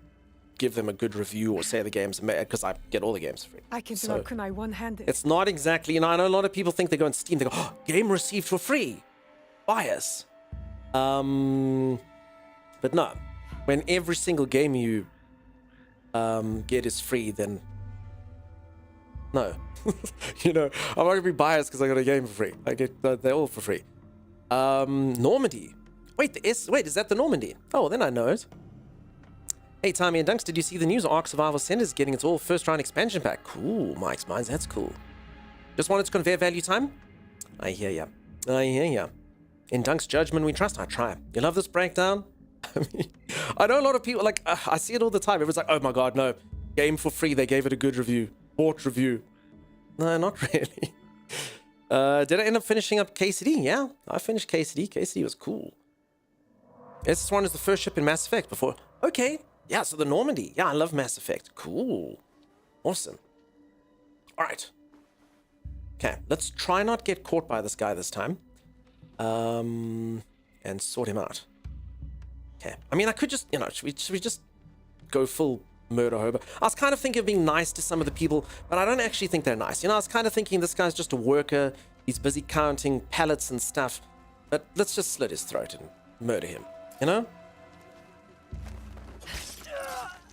give them a good review or say the game's amazing, because I get all the games for free. I can do kunai one-handed. It's not exactly, you know, I know a lot of people think they go on Steam, they go, oh, game received for free. Bias. But no. When every single game you get is free, then no. You know, I'm not gonna be biased because I got a game for free. I get they're all for free. Normandy. Wait, is that the Normandy? Oh, then I know it. Hey, Tommy and Dunks, did you see the news? Ark Survival Center is getting its all first round expansion pack. Cool, Mike's Minds, that's cool. Just wanted to convey value time? I hear ya. In Dunk's judgment we trust. I try. You love this breakdown? I mean, I know a lot of people, like, I see it all the time. Everyone's like, oh my god, no. Game for free, they gave it a good review. Bought review. No, not really. Did I end up finishing up KCD? Yeah, I finished KCD. KCD was cool. SS1 is the first ship in Mass Effect before. Okay. Yeah, so the Normandy. Yeah, I love Mass Effect. Cool. Awesome. All right. Okay, let's try not get caught by this guy this time. And sort him out. Okay. I mean, I could just, you know, should we just go full murder hobo? I was kind of thinking of being nice to some of the people, but I don't actually think they're nice. You know, I was kind of thinking this guy's just a worker. He's busy counting pallets and stuff. But let's just slit his throat and murder him. You know?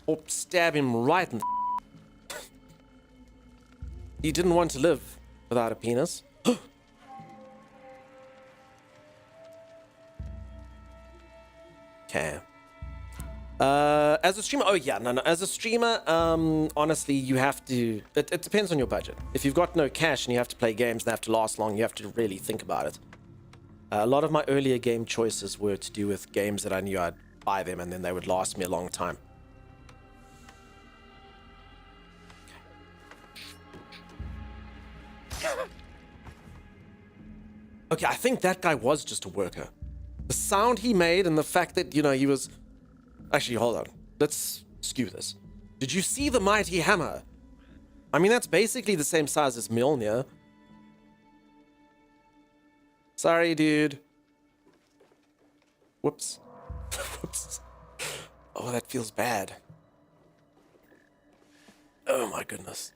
Or stab him right in the... He didn't want to live without a penis. Okay. As a streamer, as a streamer, honestly, you have to, it depends on your budget. If you've got no cash and you have to play games that have to last long, you have to really think about it. A lot of my earlier game choices were to do with games that I knew I'd buy them and then they would last me a long time. Okay, I think that guy was just a worker. The sound he made and the fact that, you know, he was... Actually, hold on. Let's skew this. Did you see the mighty hammer? I mean, that's basically the same size as Mjolnir. Sorry, dude. Whoops. Whoops. Oh, that feels bad. Oh my goodness.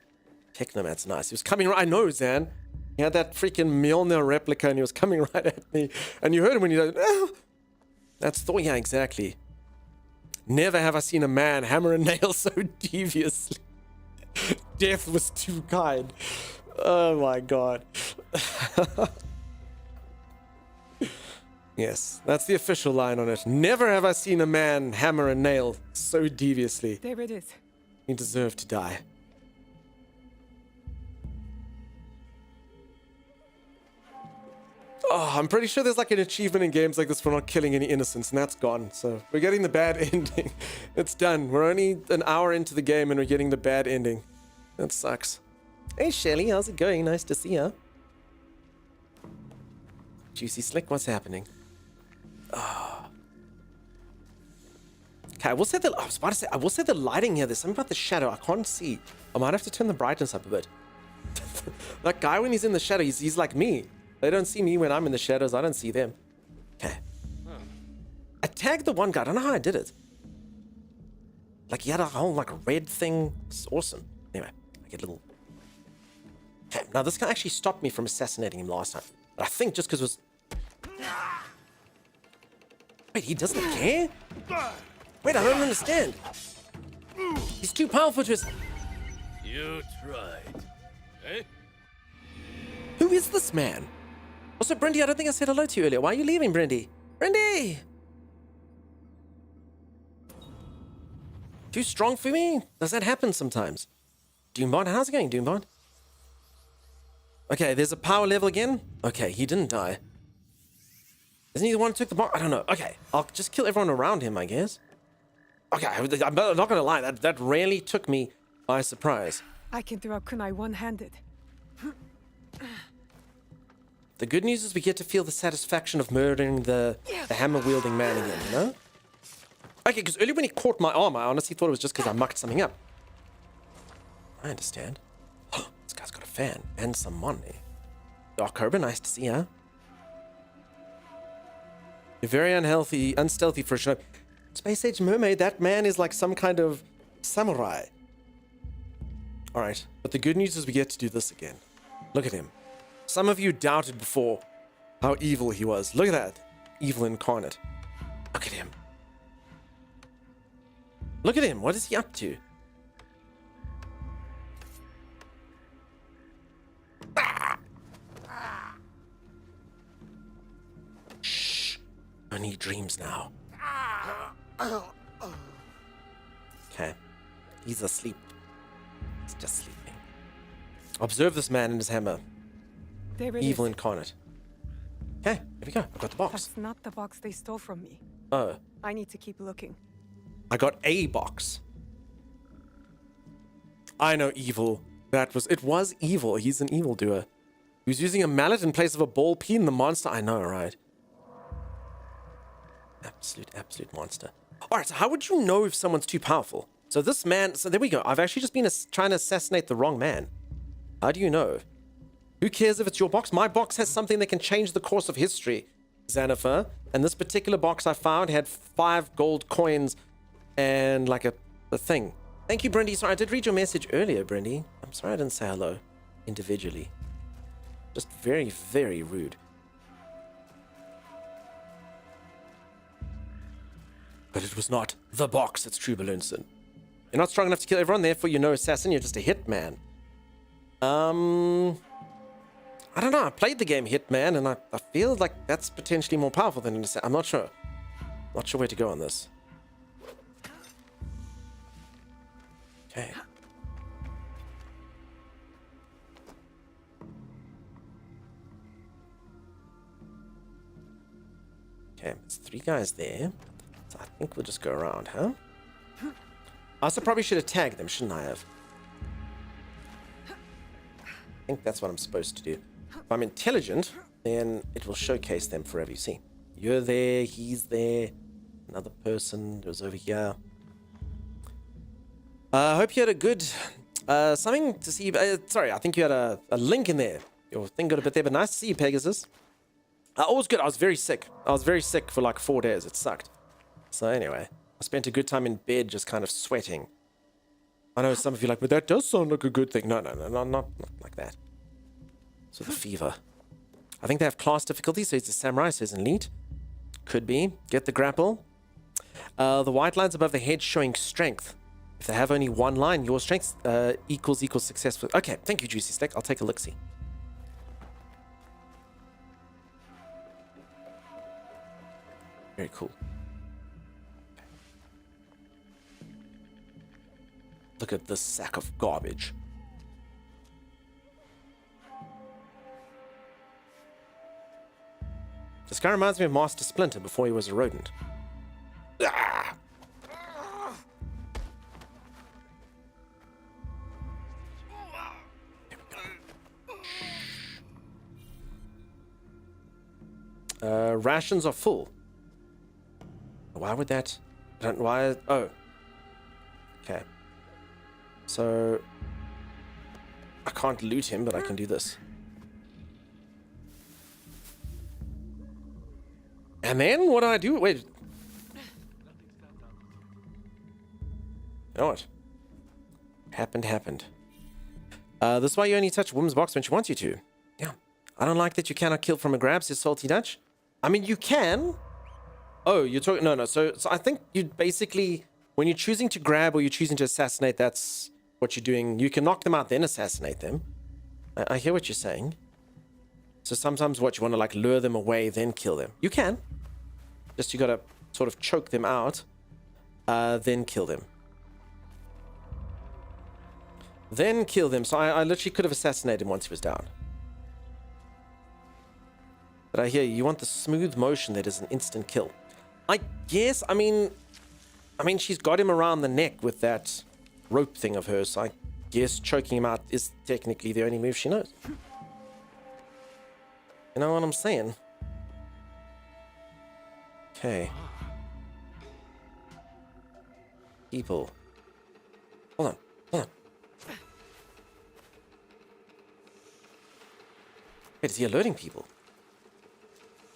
Technoman's nice. He was coming right. I know, Zan. He had that freaking Mjolnir replica and he was coming right at me. And you heard him when you oh. That's Thor. Yeah, exactly. Never have I seen a man hammer a nail so deviously. Death was too kind. Oh my god. Yes, that's the official line on it. Never have I seen a man hammer a nail so deviously. There it is. He deserved to die. Oh, I'm pretty sure there's like an achievement in games like this for not killing any innocents, and that's gone. So we're getting the bad ending. It's done. We're only an hour into the game and we're getting the bad ending. That sucks. Hey Shelly, how's it going? Nice to see ya. Juicy Slick, what's happening? Oh. Okay, I will say the lighting here. There's something about the shadow. I can't see. I might have to turn the brightness up a bit. That guy, when he's in the shadow, he's like me. They don't see me when I'm in the shadows. I don't see them. Okay. I tagged the one guy. I don't know how I did it. Like, he had a whole, like, red thing. It's awesome. Anyway, I get a little... Okay, now this can actually stop me from assassinating him last time. But I think just because it was... Wait, he doesn't care? Wait, I don't understand. He's too powerful to his... You tried. Eh? Who is this man? Also, Brindy, I don't think I said hello to you earlier. Why are you leaving, Brindy? Brindy! Too strong for me? Does that happen sometimes? Doombot, how's it going, Doombot? Okay, there's a power level again. Okay, he didn't die. Isn't he the one who took the box? I don't know. Okay, I'll just kill everyone around him, I guess. Okay, I'm not gonna lie. That really took me by surprise. I can throw a kunai one-handed. The good news is we get to feel the satisfaction of murdering the hammer-wielding man again, you know? Okay, because earlier when he caught my arm, I honestly thought it was just because I mucked something up. I understand. This guy's got a fan and some money. Dark Cobra, nice to see you. You're very unstealthy for a show. Space Age Mermaid, that man is like some kind of samurai. Alright, but the good news is we get to do this again. Look at him. Some of you doubted before how evil he was. Look at that. Evil incarnate. Look at him. Look at him. What is he up to? Shh. Only dreams now. Okay. He's asleep. He's just sleeping. Observe this man and his hammer. There it Evil is. incarnate. Okay, here we go. I got the box. That's not the box they stole from me. Oh. I need to keep looking. I got a box. I know evil. It was evil. He's an evildoer. He was using a mallet in place of a ball peen. The monster. I know, right? Absolute monster. All right, so how would you know if someone's too powerful? So this man, so there we go. I've actually just been trying to assassinate the wrong man. How do you know? Who cares if it's your box? My box has something that can change the course of history, Xanafer. And this particular box I found had 5 gold coins and like a thing. Thank you, Brindy. Sorry, I did read your message earlier, Brindy. I'm sorry I didn't say hello individually. Just very, very rude. But it was not the box that's true, Balloonson. You're not strong enough to kill everyone, therefore you're no assassin, you're just a hitman. I don't know, I played the game Hitman, and I feel like that's potentially more powerful than an assassin. I'm not sure. Not sure where to go on this. Okay. Okay, there's 3 guys there. So I think we'll just go around, huh? I also probably should have tagged them, shouldn't I have? I think that's what I'm supposed to do. If I'm intelligent, then it will showcase them forever. You see, you're there, he's there, another person goes over here. I hope you had a good Something to see. Sorry, I think you had a link in there. Your thing got a bit there, but nice to see you, Pegasus. All was good. I was very sick. I was very sick for like 4 days. It sucked. So anyway, I spent a good time in bed just kind of sweating. I know some of you are like, but that does sound like a good thing. No, not like that. So the fever. I think they have class difficulty, so it's a samurai, so it's an elite. Could be. Get the grapple. The white lines above the head showing strength. If they have only one line, your strength equals success. Okay, thank you, Juicy Steak. I'll take a look-see. Very cool. Look at this sack of garbage. This guy reminds me of Master Splinter before he was a rodent. Ah! Rations are full. Why would that? Why? Oh. Okay. So I can't loot him, but I can do this. And then what do I do? Wait. You know what? Happened. This is why you only touch woman's box when she wants you to. Yeah. I don't like that you cannot kill from a grab, says Salty Dutch. I mean, you can. Oh, you're talking... No. So I think you basically... When you're choosing to grab or you're choosing to assassinate, that's what you're doing. You can knock them out, then assassinate them. I hear what you're saying. So sometimes what you want to like lure them away, then kill them. You can. Just you gotta sort of choke them out, then kill them. Then kill them. So I literally could have assassinated him once he was down. But I hear you want the smooth motion that is an instant kill. I guess, I mean, she's got him around the neck with that rope thing of hers. So I guess choking him out is technically the only move she knows. You know what I'm saying? Okay. People. Hold on. Wait, is he alerting people?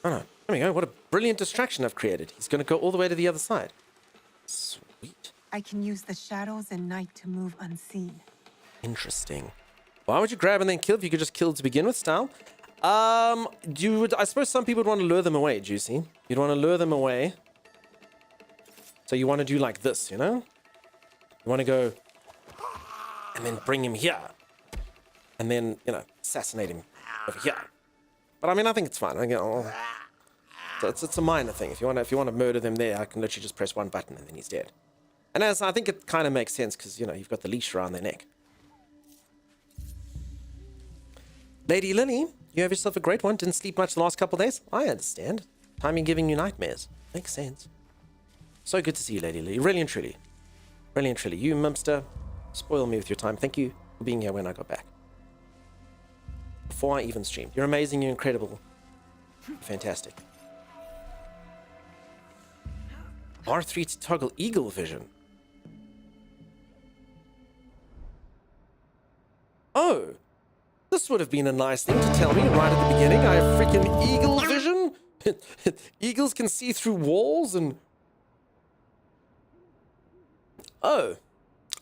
Oh no. There we go. What a brilliant distraction I've created. He's going to go all the way to the other side. Sweet. I can use the shadows and night to move unseen. Interesting. Why would you grab and then kill if you could just kill to begin with, style? I suppose some people would want to lure them away, Juicy. You'd want to lure them away. So you want to do like this, you know? You want to go and then bring him here. And then, you know, assassinate him over here. But I mean, I think it's fine. It's a minor thing. If you want to murder them there, I can literally just press one button and then he's dead. And as I think it kind of makes sense because, you know, you've got the leash around their neck. Lady Lily, you have yourself a great one. Didn't sleep much the last couple of days? I understand. Timing giving you nightmares. Makes sense. So good to see you, Lady Lily. Really and truly. Really and truly. You, Mimster, spoil me with your time. Thank you for being here when I got back. Before I even streamed. You're amazing. You're incredible. You're fantastic. R3 to toggle eagle vision. Oh. This would have been a nice thing to tell me right at the beginning. I have freaking eagle vision. Eagles can see through walls and... Oh.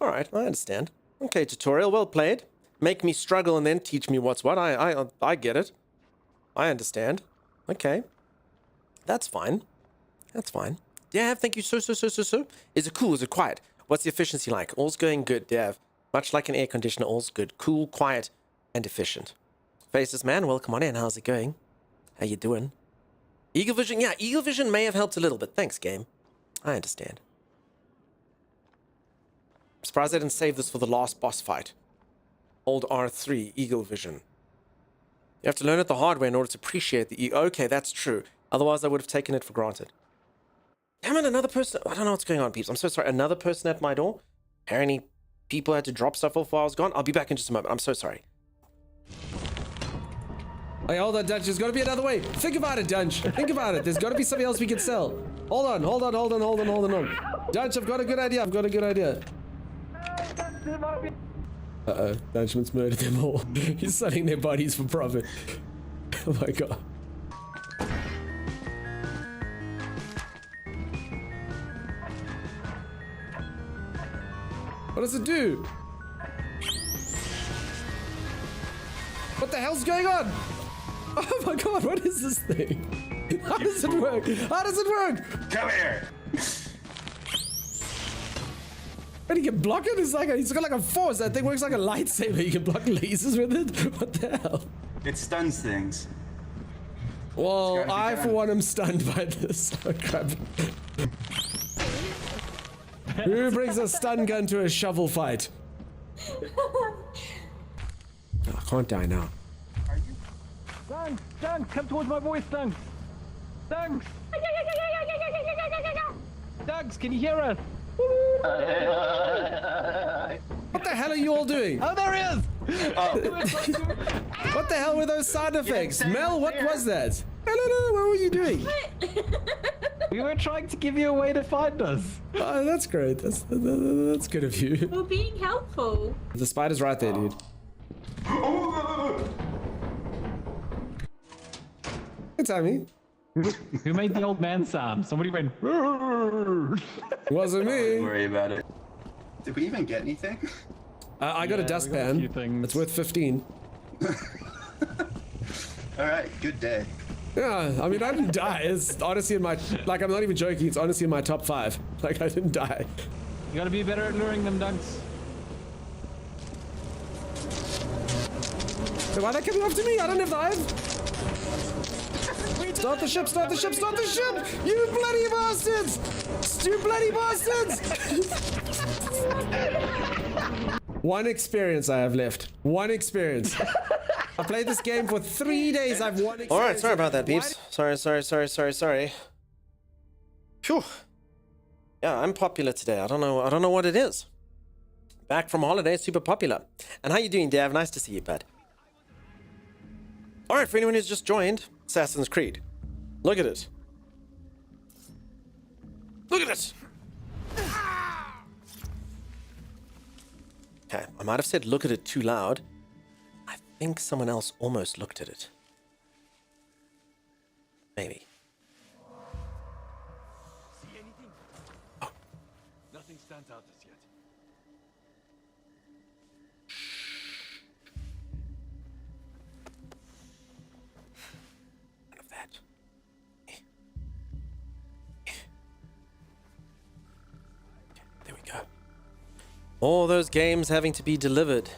Alright, I understand. Okay, tutorial, well played. Make me struggle and then teach me what's what. I get it. I understand. Okay. That's fine. That's fine. Dav, thank you so. Is it cool? Is it quiet? What's the efficiency like? All's going good, Dav. Much like an air conditioner, all's good. Cool, quiet, and efficient. Faces man, welcome on in. How's it going? How you doing? Eagle vision? Yeah, eagle vision may have helped a little bit. Thanks, game. I understand. I'm surprised I didn't save this for the last boss fight. Old R3, eagle vision. You have to learn it the hard way in order to appreciate the Okay, that's true. Otherwise, I would have taken it for granted. Damn it, another person. I don't know what's going on, peeps. I'm so sorry. Another person at my door. Apparently, people had to drop stuff off while I was gone. I'll be back in just a moment. I'm so sorry. Hey, hold on, Dunch. There's got to be another way. Think about it, Dunch. Think about it. There's got to be something else we can sell. Hold on. Dunch, I've got a good idea. Uh-oh, Dungeon's murdered them all. He's selling their bodies for profit. Oh my god. What does it do? What the hell's going on? Oh my god, what is this thing? How does it work? How does it work? Come here. And he can block it? It's like he's got like a force. That thing works like a lightsaber. You can block lasers with it? What the hell? It stuns things. Well, I for one am stunned by this. Oh crap. Who brings a stun gun to a shovel fight? Oh, I can't die now. Dunks, come towards my voice, Dunks. Dunks. Dunks, can you hear us? What the hell are you all doing? Oh, there he is! What the hell were those sound effects? Mel, what was that? Hello, what were you doing? We were trying to give you a way to find us. Oh, that's great. That's good of you. We're being helpful. The spider's right there, dude. Hey, Tommy. Who made the old man sound? Somebody went. Wasn't me. Don't worry about it. Did we even get anything? I got a dustpan. It's worth 15. All right, good day. Yeah, I mean, I didn't die. It's honestly in my, like, I'm not even joking. It's honestly in my top 5. Like, I didn't die. You gotta be better at luring them, Dunks. So why are they coming after me? I don't have the hive. Start the ship, start the ship, start the ship! You bloody bastards! You bloody bastards! One experience I have left. One experience. I played this game for 3 days. I've one experience. Alright, sorry about that, peeps. Sorry. Phew. Yeah, I'm popular today. I don't know what it is. Back from holiday, super popular. And how you doing, Dav? Nice to see you, bud. Alright, for anyone who's just joined, Assassin's Creed. Look at it. Look at it! Okay, I might have said look at it too loud. I think someone else almost looked at it. Maybe. See anything? Oh. Nothing stands out as yet. None of that. Okay, there we go. All those games having to be delivered.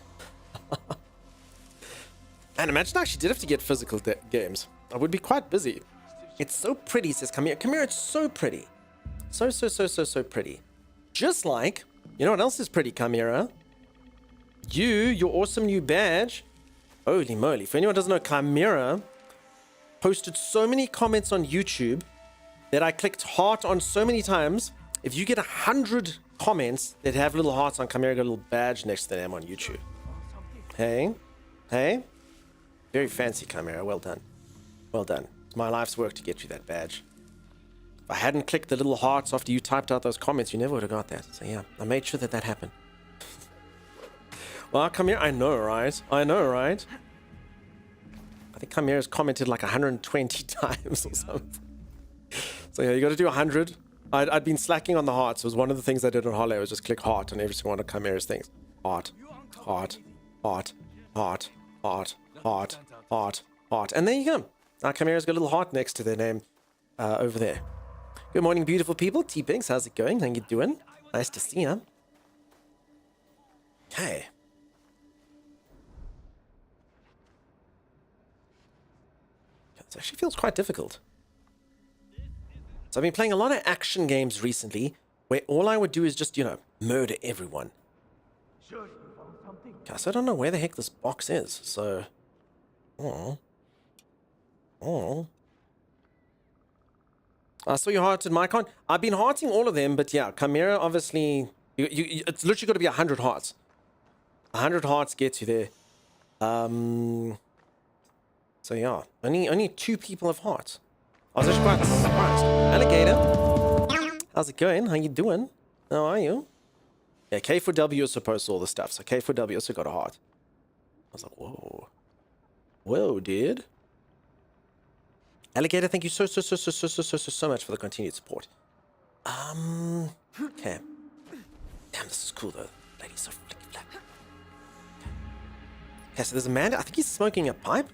And imagine I actually did have to get physical games. I would be quite busy. It's so pretty, says Kamira. Kamira, it's so pretty. So pretty. Just like, you know what else is pretty, Kamira? Your awesome new badge. Holy moly. For anyone who doesn't know, Kamira posted so many comments on YouTube that I clicked heart on so many times. If you get 100 comments that have little hearts on Kamira, got a little badge next to them on YouTube. Hey. Very fancy, Kamira. Well done. Well done. It's my life's work to get you that badge. If I hadn't clicked the little hearts after you typed out those comments, you never would have got that. So yeah, I made sure that happened. Well, Kamira, I know, right? I think Kamira's commented like 120 times or something. So yeah, you got to do 100. I'd been slacking on the hearts. It was one of the things I did on Holiday was just click heart on every single one of Kamira's things. Heart. And there you go. Now Kamira's got a little heart next to their name over there. Good morning, beautiful people. T-Pigs, how's it going? How you doing? Nice to see you. Okay. It actually feels quite difficult. So I've been playing a lot of action games recently where all I would do is just, murder everyone. Okay, so I don't know where the heck this box is, so... I saw you hearted Mycon. I've been hearting all of them, but yeah, Kamira, obviously... it's literally got to be 100 hearts. 100 hearts gets you there. So yeah, only 2 people have hearts. I was actually quite surprised. Alligator, how's it going? How you doing? How are you? Yeah, K4W is supposed to all the stuff, so K4W also got a heart. I was like, whoa. Whoa, dude. Alligator, thank you so much for the continued support. Okay. Damn, this is cool though. Lady's so flicky flat. Okay, so there's a man. I think he's smoking a pipe.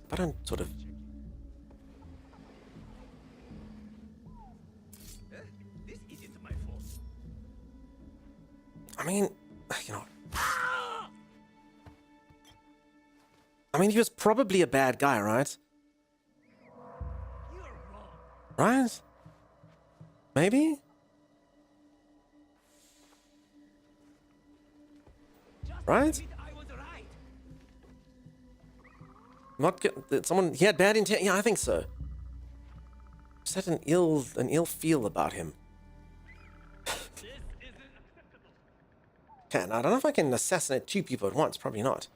But I'm sort of. I mean, you know. I mean, he was probably a bad guy, right? Right? Maybe? Right? Not good. Someone, he had bad intent. Yeah, I think so. Just had an ill feel about him. Okay, now I don't know if I can assassinate 2 people at once. Probably not.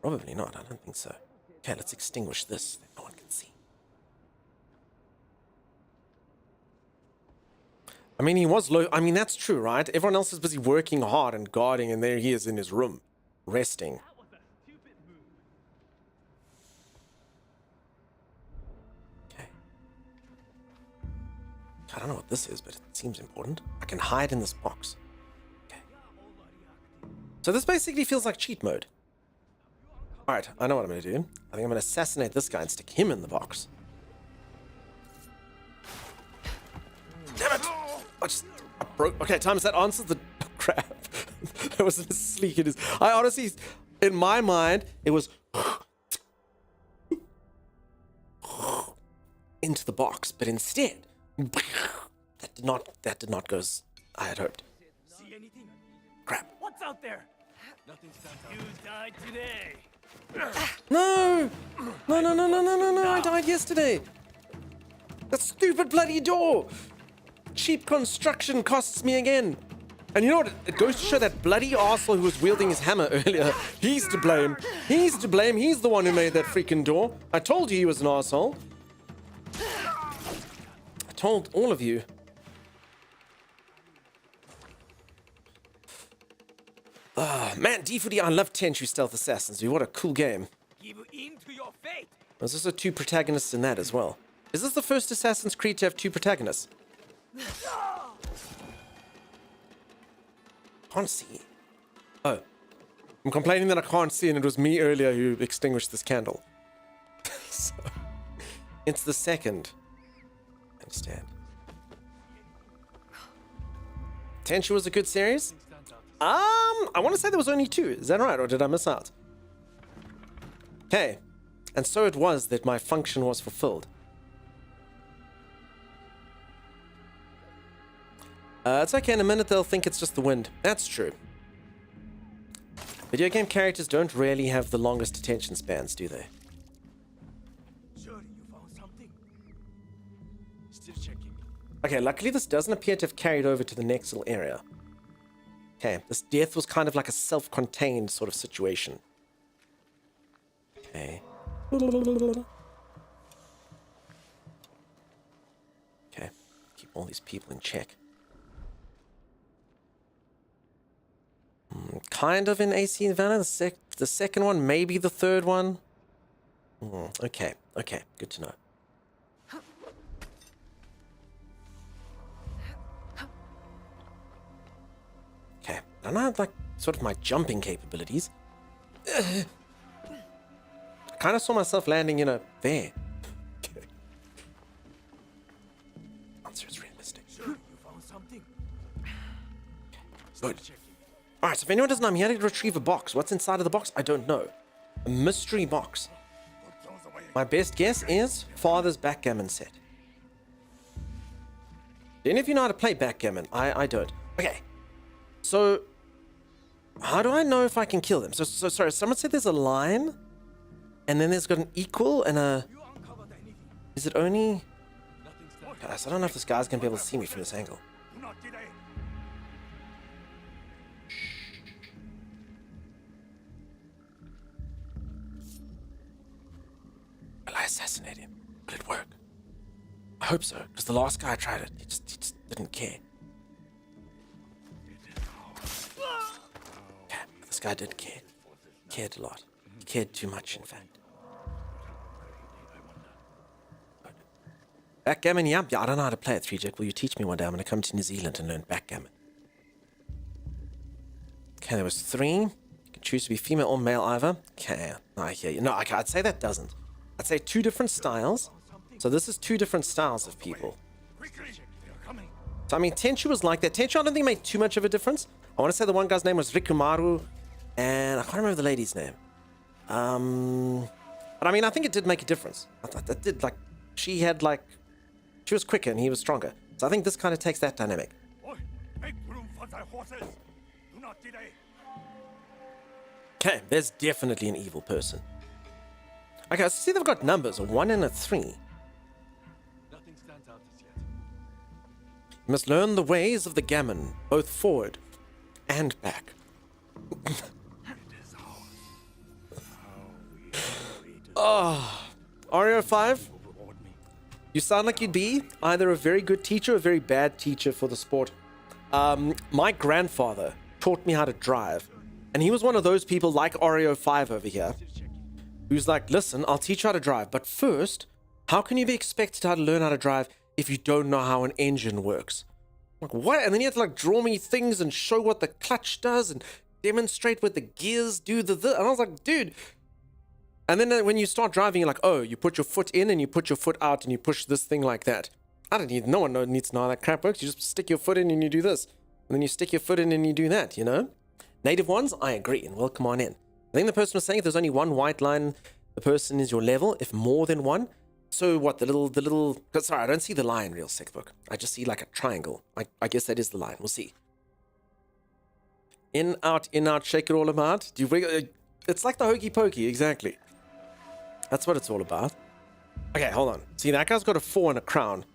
Probably not. I don't think so. Okay, let's extinguish this that no one can see. I mean, he was low. I mean, that's true, right? Everyone else is busy working hard and guarding, and there he is in his room, resting. Okay. I don't know what this is, but it seems important. I can hide in this box. Okay. So this basically feels like cheat mode. Alright, I know what I'm going to do. I think I'm going to assassinate this guy and stick him in the box. Damn it! I broke. Okay, Thomas, that answers the crap. That wasn't as sleek it is. I honestly, in my mind, it was into the box, but instead, that did not go as I had hoped. See anything? Crap. What's out there? Nothing stands out. You died today. No! No, I died yesterday. That stupid bloody door. Cheap construction costs me again. And you know what? It goes to show that bloody arsehole who was wielding his hammer earlier. He's to blame. He's to blame. He's the one who made that freaking door. I told you he was an arsehole. I told all of you. Man, D4D, I love Tenchu Stealth Assassins, dude. What a cool game. Give in to your fate. There's also 2 protagonists in that as well. Is this the first Assassin's Creed to have 2 protagonists? Can't see. Oh. I'm complaining that I can't see, and it was me earlier who extinguished this candle. So, it's the second. I understand. Tenchu was a good series? I want to say there was only 2. Is that right, or did I miss out? Okay. And so it was that my function was fulfilled. It's okay, in a minute they'll think it's just the wind. That's true. Video game characters don't really have the longest attention spans, do they? Sure, you found something. Still checking. Okay, luckily this doesn't appear to have carried over to the next little area. Okay, this death was kind of like a self-contained sort of situation. Okay. Okay, keep all these people in check. Kind of in AC Havana, the second one, maybe the third one. Okay, good to know. Okay, I don't have like sort of my jumping capabilities. I kind of saw myself landing, you know, there. Okay. Answer is realistic. Sure, you found something. Good. Alright, so if anyone doesn't know, I'm here to retrieve a box. What's inside of the box? I don't know. A mystery box. My best guess is father's backgammon set. Do any of you know how to play backgammon? I don't. Okay. So, how do I know if I can kill them? So sorry, someone said there's a line, and then there's got an equal and a... Is it only... Guys, I don't know if this guy's going to be able to see me from this angle. Will I assassinate him? Will it work? I hope so, because the last guy tried it. He just didn't care. Okay, this guy did care. He cared a lot. He cared too much, in fact. Backgammon, yeah, I don't know how to play it, 3Jack. Will you teach me one day? I'm going to come to New Zealand and learn backgammon. Okay, there was 3. You can choose to be female or male either. Okay, I hear you. No, okay, I'd say that doesn't. I'd say 2 different styles. So this is 2 different styles of people. So I mean, Tenchu was like that. Tenchu, I don't think made too much of a difference. I want to say the one guy's name was Rikumaru, and I can't remember the lady's name. But I mean, I think it did make a difference. That did, like, she was quicker and he was stronger. So I think this kind of takes that dynamic. Okay, there's definitely an evil person. Okay, let's see they've got numbers, a 1 and a 3. You must learn the ways of the gammon, both forward and back. Oh, Oreo 5? You sound like you'd be either a very good teacher or a very bad teacher for the sport. My grandfather taught me how to drive. And he was one of those people like Oreo 5 over here, who's like, listen, I'll teach you how to drive. But first, how can you be expected to learn how to drive if you don't know how an engine works? Like, what? And then you have to like draw me things and show what the clutch does and demonstrate what the gears do. And I was like, dude. And then when you start driving, you're like, oh, you put your foot in and you put your foot out and you push this thing like that. No one needs to know how that crap works. You just stick your foot in and you do this. And then you stick your foot in and you do that, you know? Native ones, I agree, and welcome on in. I think the person was saying if there's only one white line, the person is your level. If more than one, so what, the little, sorry, I don't see the line, real sick book. I just see like a triangle. I guess that is the line. We'll see. In, out, shake it all about. It's like the hokey pokey, exactly. That's what it's all about. Okay, hold on. See, that guy's got a 4 and a crown.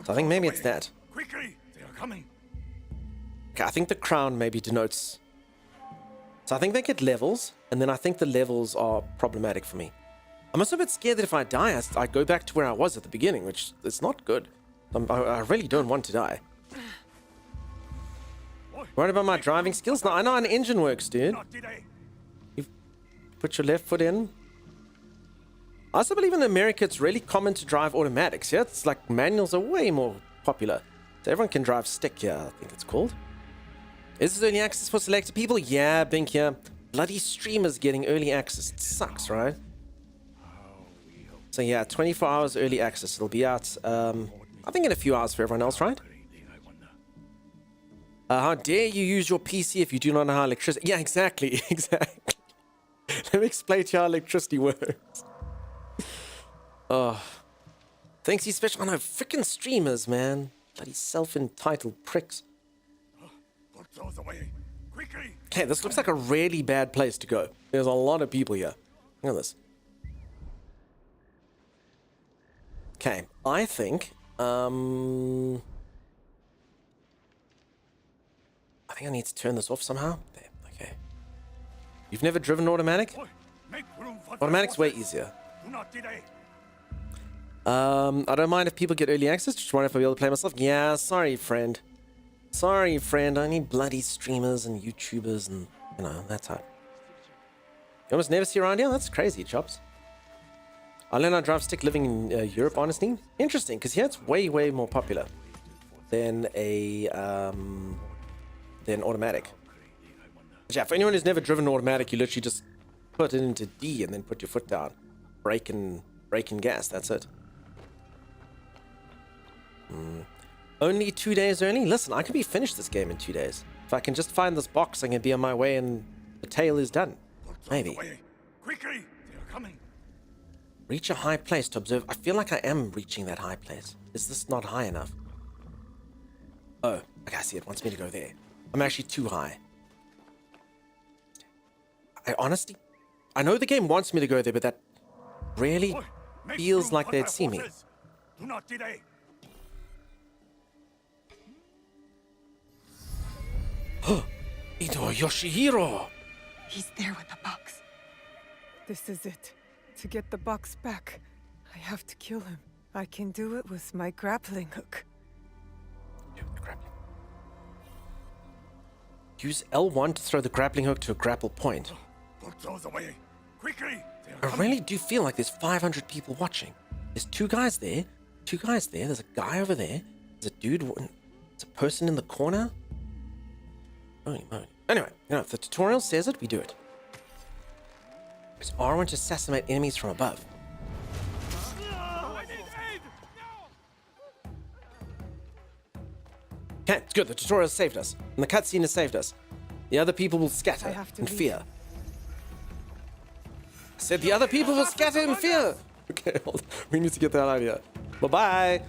So I think maybe it's that. Quickly, they are coming. Okay, I think the crown maybe denotes... So I think they get levels, and then I think the levels are problematic for me. I'm also a bit scared that if I die, I go back to where I was at the beginning, which is not good. I really don't want to die. Worried about my driving skills? No, I know how an engine works, dude. You put your left foot in. I also believe in America it's really common to drive automatics. Yeah, it's like manuals are way more popular. So everyone can drive stick here, I think it's called. Is this early access for selected people? Yeah, Bink here. Bloody streamers getting early access. It sucks, right? So yeah, 24 hours early access. It'll be out, I think in a few hours for everyone else, right? How dare you use your PC if you do not know how electricity... Yeah, exactly, exactly. Let me explain to you how electricity works. Oh. Thanks, you special... I know, freaking streamers, man. Bloody self-entitled pricks. Okay, this looks like a really bad place to go. There's a lot of people here. Look at this. Okay, I think... I think I need to turn this off somehow. There, okay. You've never driven automatic? Automatic's way easier. I don't mind if people get early access, just wonder if I'll be able to play myself. Yeah, sorry, friend. Sorry, friend. I need bloody streamers and YouTubers and, you know, that type. You almost never see around here? That's crazy, Chops. I learned how to drive stick living in Europe, honestly. Interesting, because here it's way, way more popular than a, than automatic. But yeah, for anyone who's never driven automatic, you literally just put it into D and then put your foot down. Brake and gas, that's it. Only 2 days early? Listen, I can be finished this game in 2 days. If I can just find this box, I can be on my way and the tale is done. Maybe. Quickly, they are coming. Reach a high place to observe. I feel like I am reaching that high place. Is this not high enough? Oh, okay, I see. It wants me to go there. I'm actually too high. I know the game wants me to go there, but that really feels like they'd see me. Do not delay. Ito Yoshihiro! He's there with the box. This is it. To get the box back, I have to kill him. I can do it with my grappling hook. Use L1 to throw the grappling hook to a grapple point. Put those away. Quickly! I really do feel like there's 500 people watching. There's two guys there. There's a guy over there. There's a dude. There's a person in the corner. Holy moly. Anyway, if the tutorial says it, we do it. Press R1 to assassinate enemies from above. Okay, it's good. The tutorial saved us. And the cutscene has saved us. The other people will scatter in fear. I said the other people will scatter in fear. Okay, hold on. We need to get that out of here. Bye-bye.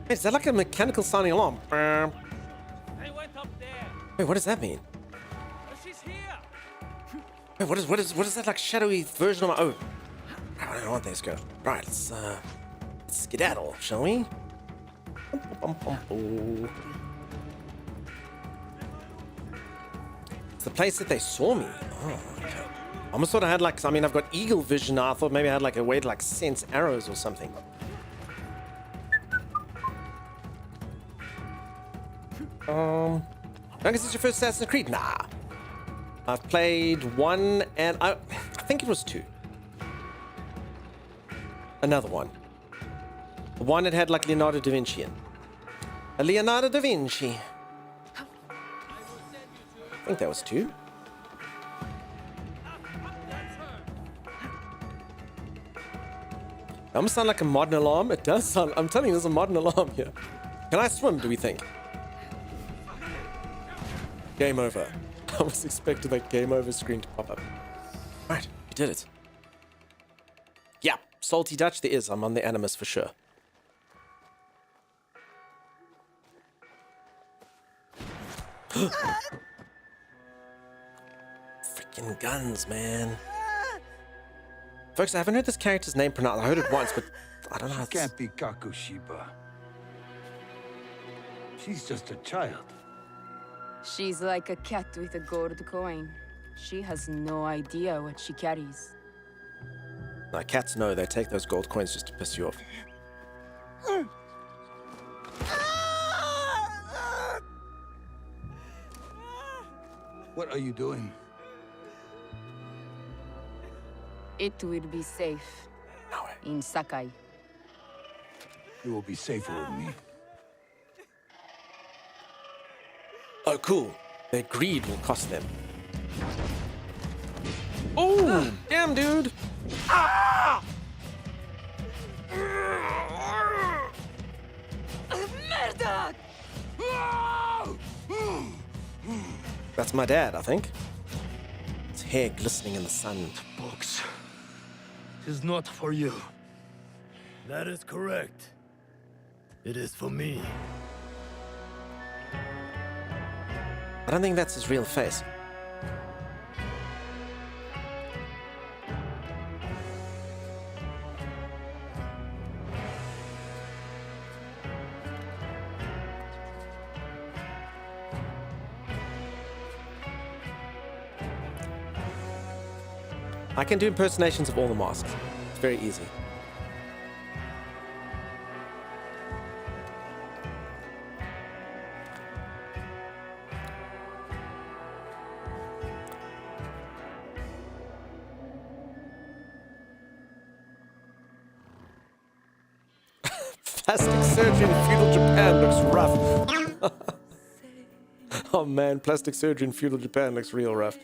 Hey, is that like a mechanical sounding alarm? They went up there. Wait, what does that mean? She's here. Wait, what is that like shadowy version of my... Oh. I don't know what these go. Right, let's skedaddle, shall we? It's the place that they saw me. Oh, okay. I almost thought I had like, I mean, I've got eagle vision now. I thought maybe I had like a way to like sense arrows or something. I guess it's your first Assassin's Creed? Nah. I've played one and I think it was two. Another one. The one that had like Leonardo da Vinci in. A Leonardo da Vinci. I think that was two. It almost sound like a modern alarm. It does sound, I'm telling you, there's a modern alarm here. Can I swim, do we think? Game over. I was expecting that game over screen to pop up. Right, we did it. Yeah, salty Dutch there is. I'm on the Animus for sure. Freaking guns, man. Folks, I haven't heard this character's name pronounced. I heard it once, but I don't know how She can't be Kakushiba. She's just a child. She's like a cat with a gold coin. She has no idea what she carries. Now, cats know they take those gold coins just to piss you off. What are you doing? It will be safe. In Sakai. You will be safer with me. Oh, cool. Their greed will cost them. Oh, damn, dude. Ah! Merda! That's my dad, I think. His hair glistening in the sun. Books. Is not for you. That is correct. It is for me. I don't think that's his real face. I can do impersonations of all the masks. It's very easy. Plastic surgery in feudal Japan looks rough. Oh man, plastic surgery in feudal Japan looks real rough.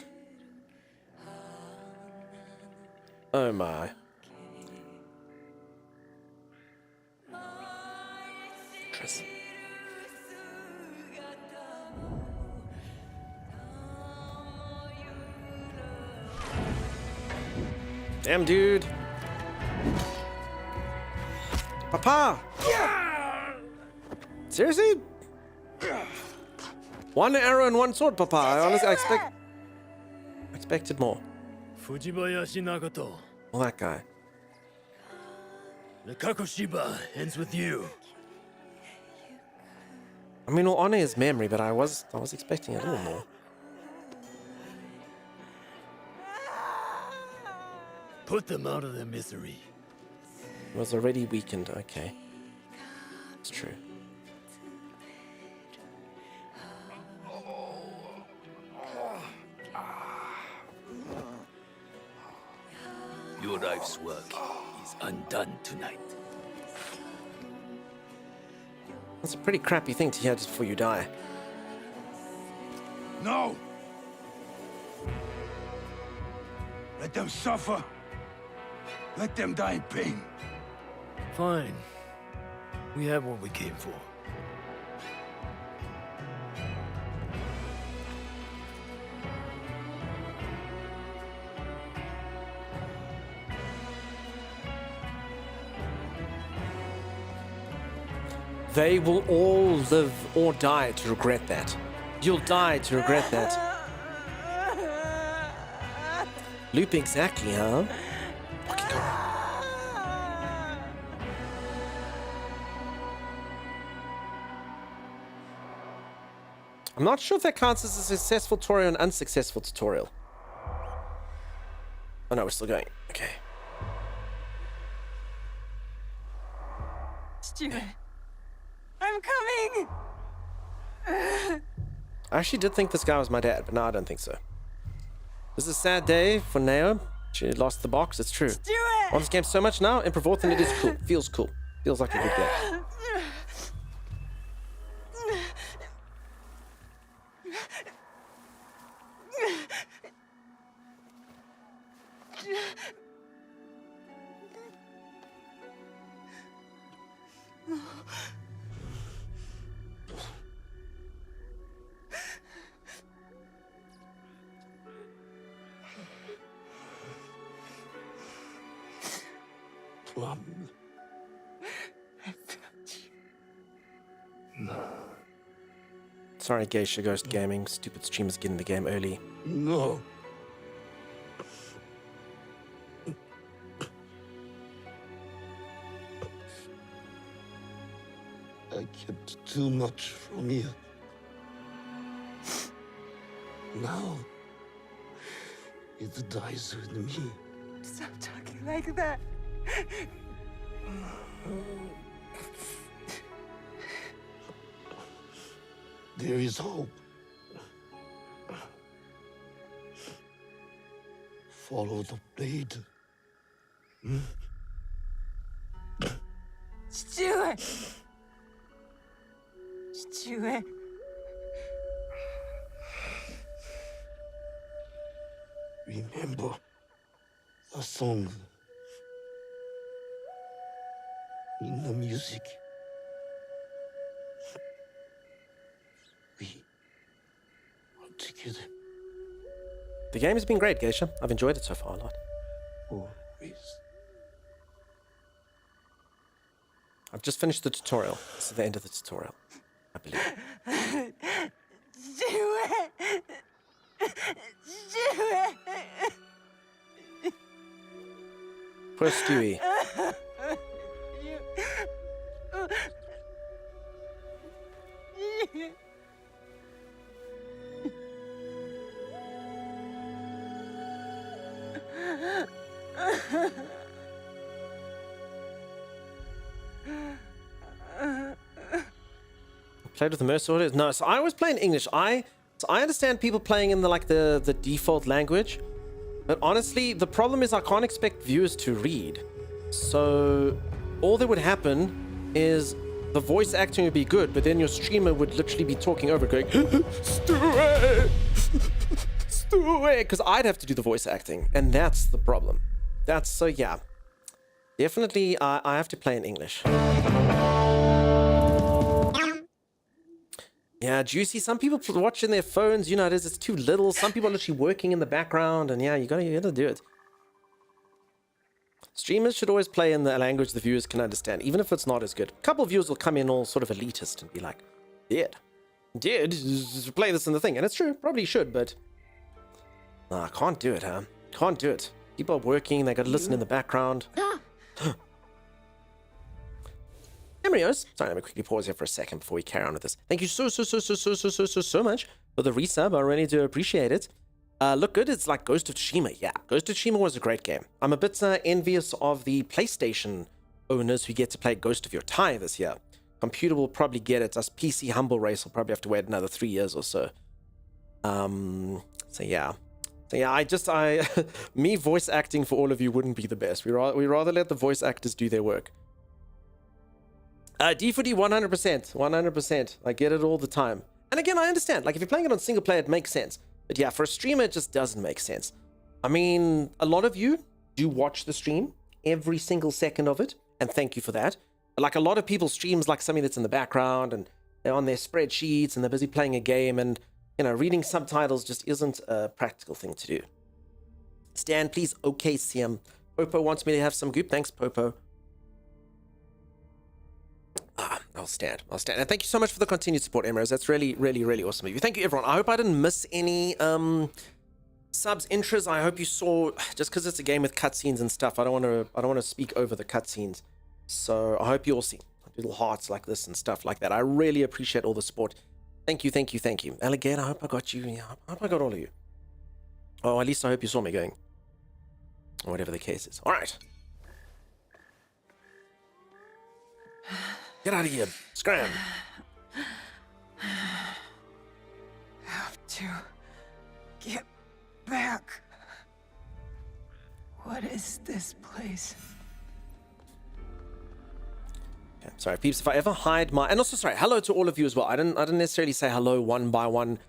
Oh my. Tris. Damn, dude. Papa! Seriously? One arrow and one sword, Papa. I honestly expected more. Fujibayashi Nagato. Well, that guy. The Kakushiba ends with you. I mean, we'll honor his memory, but I was expecting a little more. Put them out of their misery. It was already weakened. Okay. It's true. Your life's work is undone tonight. That's a pretty crappy thing to hear just before you die. No! Let them suffer. Let them die in pain. Fine. We have what we came for. They will all live or die to regret that. You'll die to regret that. Loop exactly, huh? Fucking go. I'm not sure if that counts as a successful tutorial and unsuccessful tutorial. Oh no, we're still going. Okay. Stuart, I'm coming! I actually did think this guy was my dad, but no, I don't think so. This is a sad day for Neo. She lost the box, it's true. Stuart! I want this game so much now, Improv and it is cool. Feels cool. Feels like a good game. Plum. Sorry, Geisha Ghost Gaming. Stupid streamers getting the game early. No. I kept too much from you. Now, it dies with me. Stop talking like that. There is hope. Follow the blade. Stuart! Stuart. Remember the song in the music. We are together. The game has been great, Geisha. I've enjoyed it so far a lot. Always. I've just finished the tutorial. This is the end of the tutorial, I believe. Stuart! Stuart! Poor Stewie. Played with the Mercer orders? No, so I always play in English. I understand people playing in the default language, but honestly, the problem is I can't expect viewers to read. So all that would happen is the voice acting would be good, but then your streamer would literally be talking over it, going, Stewie! Stewie! Because I'd have to do the voice acting, and that's the problem. So yeah. Definitely, I have to play in English. Yeah, Juicy. Some people watching their phones, you know, it's too little. Some people are literally working in the background, and yeah, you gotta do it. Streamers should always play in the language the viewers can understand, even if it's not as good. A couple of viewers will come in all sort of elitist and be like, just play this in the thing. And it's true, probably should, but no, I can't do it, huh? Can't do it. People are working, they gotta listen in the background. Emrios, sorry, let me quickly pause here for a second before we carry on with this. Thank you so much for the resub. I really do appreciate it. Look good. It's like Ghost of Tsushima. Yeah, Ghost of Tsushima was a great game. I'm a bit envious of the PlayStation owners who get to play Ghost of Your Time this year. Computer will probably get it. Us PC Humble Race will probably have to wait another 3 years or so. So yeah, me voice acting for all of you wouldn't be the best. We rather let the voice actors do their work. D4D 100%, 100%. I get it all the time. And again, I understand. Like if you're playing it on single player, it makes sense. But yeah, for a streamer, it just doesn't make sense. I mean, a lot of you do watch the stream, every single second of it, and thank you for that. Like a lot of people streams like something that's in the background and they're on their spreadsheets and they're busy playing a game, and you know, reading subtitles just isn't a practical thing to do. Stan, please, okay, CM. Popo wants me to have some goop. Thanks, Popo. I'll stand. And thank you so much for the continued support, Emerald. That's really, really, really awesome of you. Thank you, everyone. I hope I didn't miss any subs, intros. I hope you saw, just because it's a game with cutscenes and stuff, I don't want to speak over the cutscenes. So I hope you all see little hearts like this and stuff like that. I really appreciate all the support. Thank you, thank you, thank you. Alligator, I hope I got you. Yeah, I hope I got all of you. Oh, at least I hope you saw me going. Or whatever the case is. All right. Get out of here. Scram. Have to get back. What is this place? Okay, sorry, peeps, if I ever hide my... And also, sorry, hello to all of you as well. I didn't necessarily say hello one by one.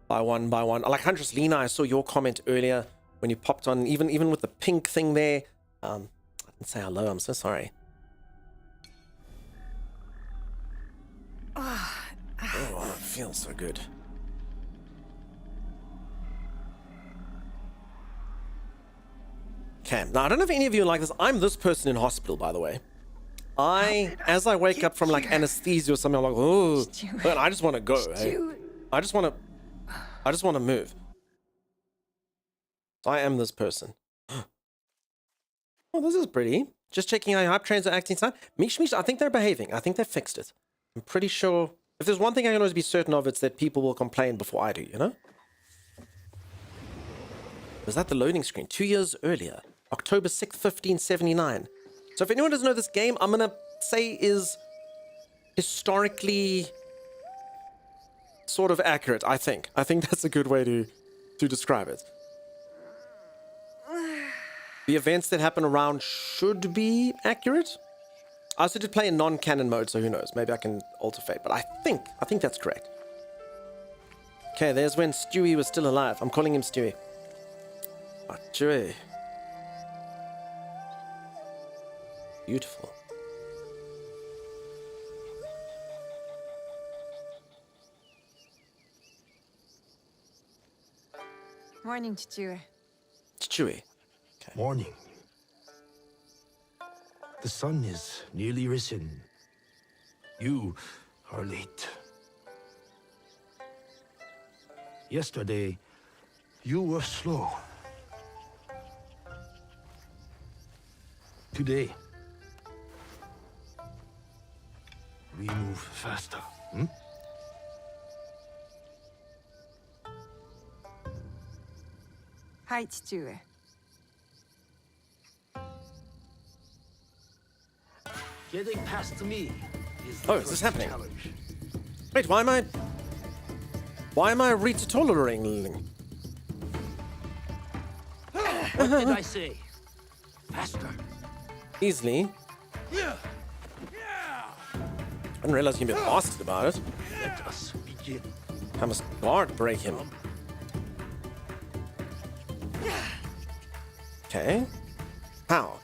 Like Huntress Lena, I saw your comment earlier when you popped on, even with the pink thing there. I didn't say hello. I'm so sorry. Oh, it feels so good. Okay, now I don't know if any of you are like this. I'm this person in hospital, by the way. As I wake up from like anesthesia or something, I'm like, oh, man, I just want to go. Hey? I just want to move. I am this person. Oh, this is pretty. Just checking how hype trains are acting tonight. Mish, I think they're behaving. I think they fixed it. I'm pretty sure. If there's one thing I can always be certain of, it's that people will complain before I do, you know? Was that the loading screen? 2 years earlier. October 6th, 1579. So if anyone doesn't know this game, I'm going to say is historically sort of accurate, I think. I think that's a good way to describe it. The events that happen around should be accurate. I also did play in non-canon mode, so who knows? Maybe I can alter fate, but I think that's correct. Okay, there's when Stewie was still alive. I'm calling him Stewie. Oh, Stewie. Beautiful. Morning, Chichiwe. Chichiwe. Okay. Morning. The sun is nearly risen. You are late. Yesterday, you were slow. Today, we move faster. Hi, Chichiwe. Getting past me is the is this happening? challenge. Wait, why am I retolerating? What did I say? Faster. Easily. Yeah. I didn't realize you'd be a bastard about it. Let us begin. I must guard break him. Okay. How?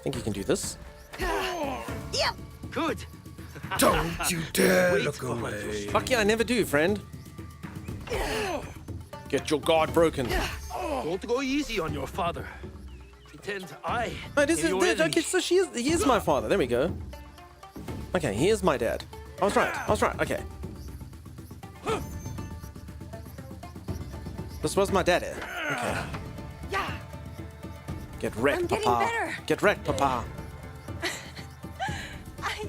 Think you can do this? Good. Don't you dare look away. Fuck yeah, I never do, friend. Get your guard broken. Don't go easy on your father. Pretend I Wait, okay, so he is my father. There we go. Okay, he is my dad. I was right. Okay. This was my daddy. Okay. Get wrecked, Papa. Get wrecked, Papa.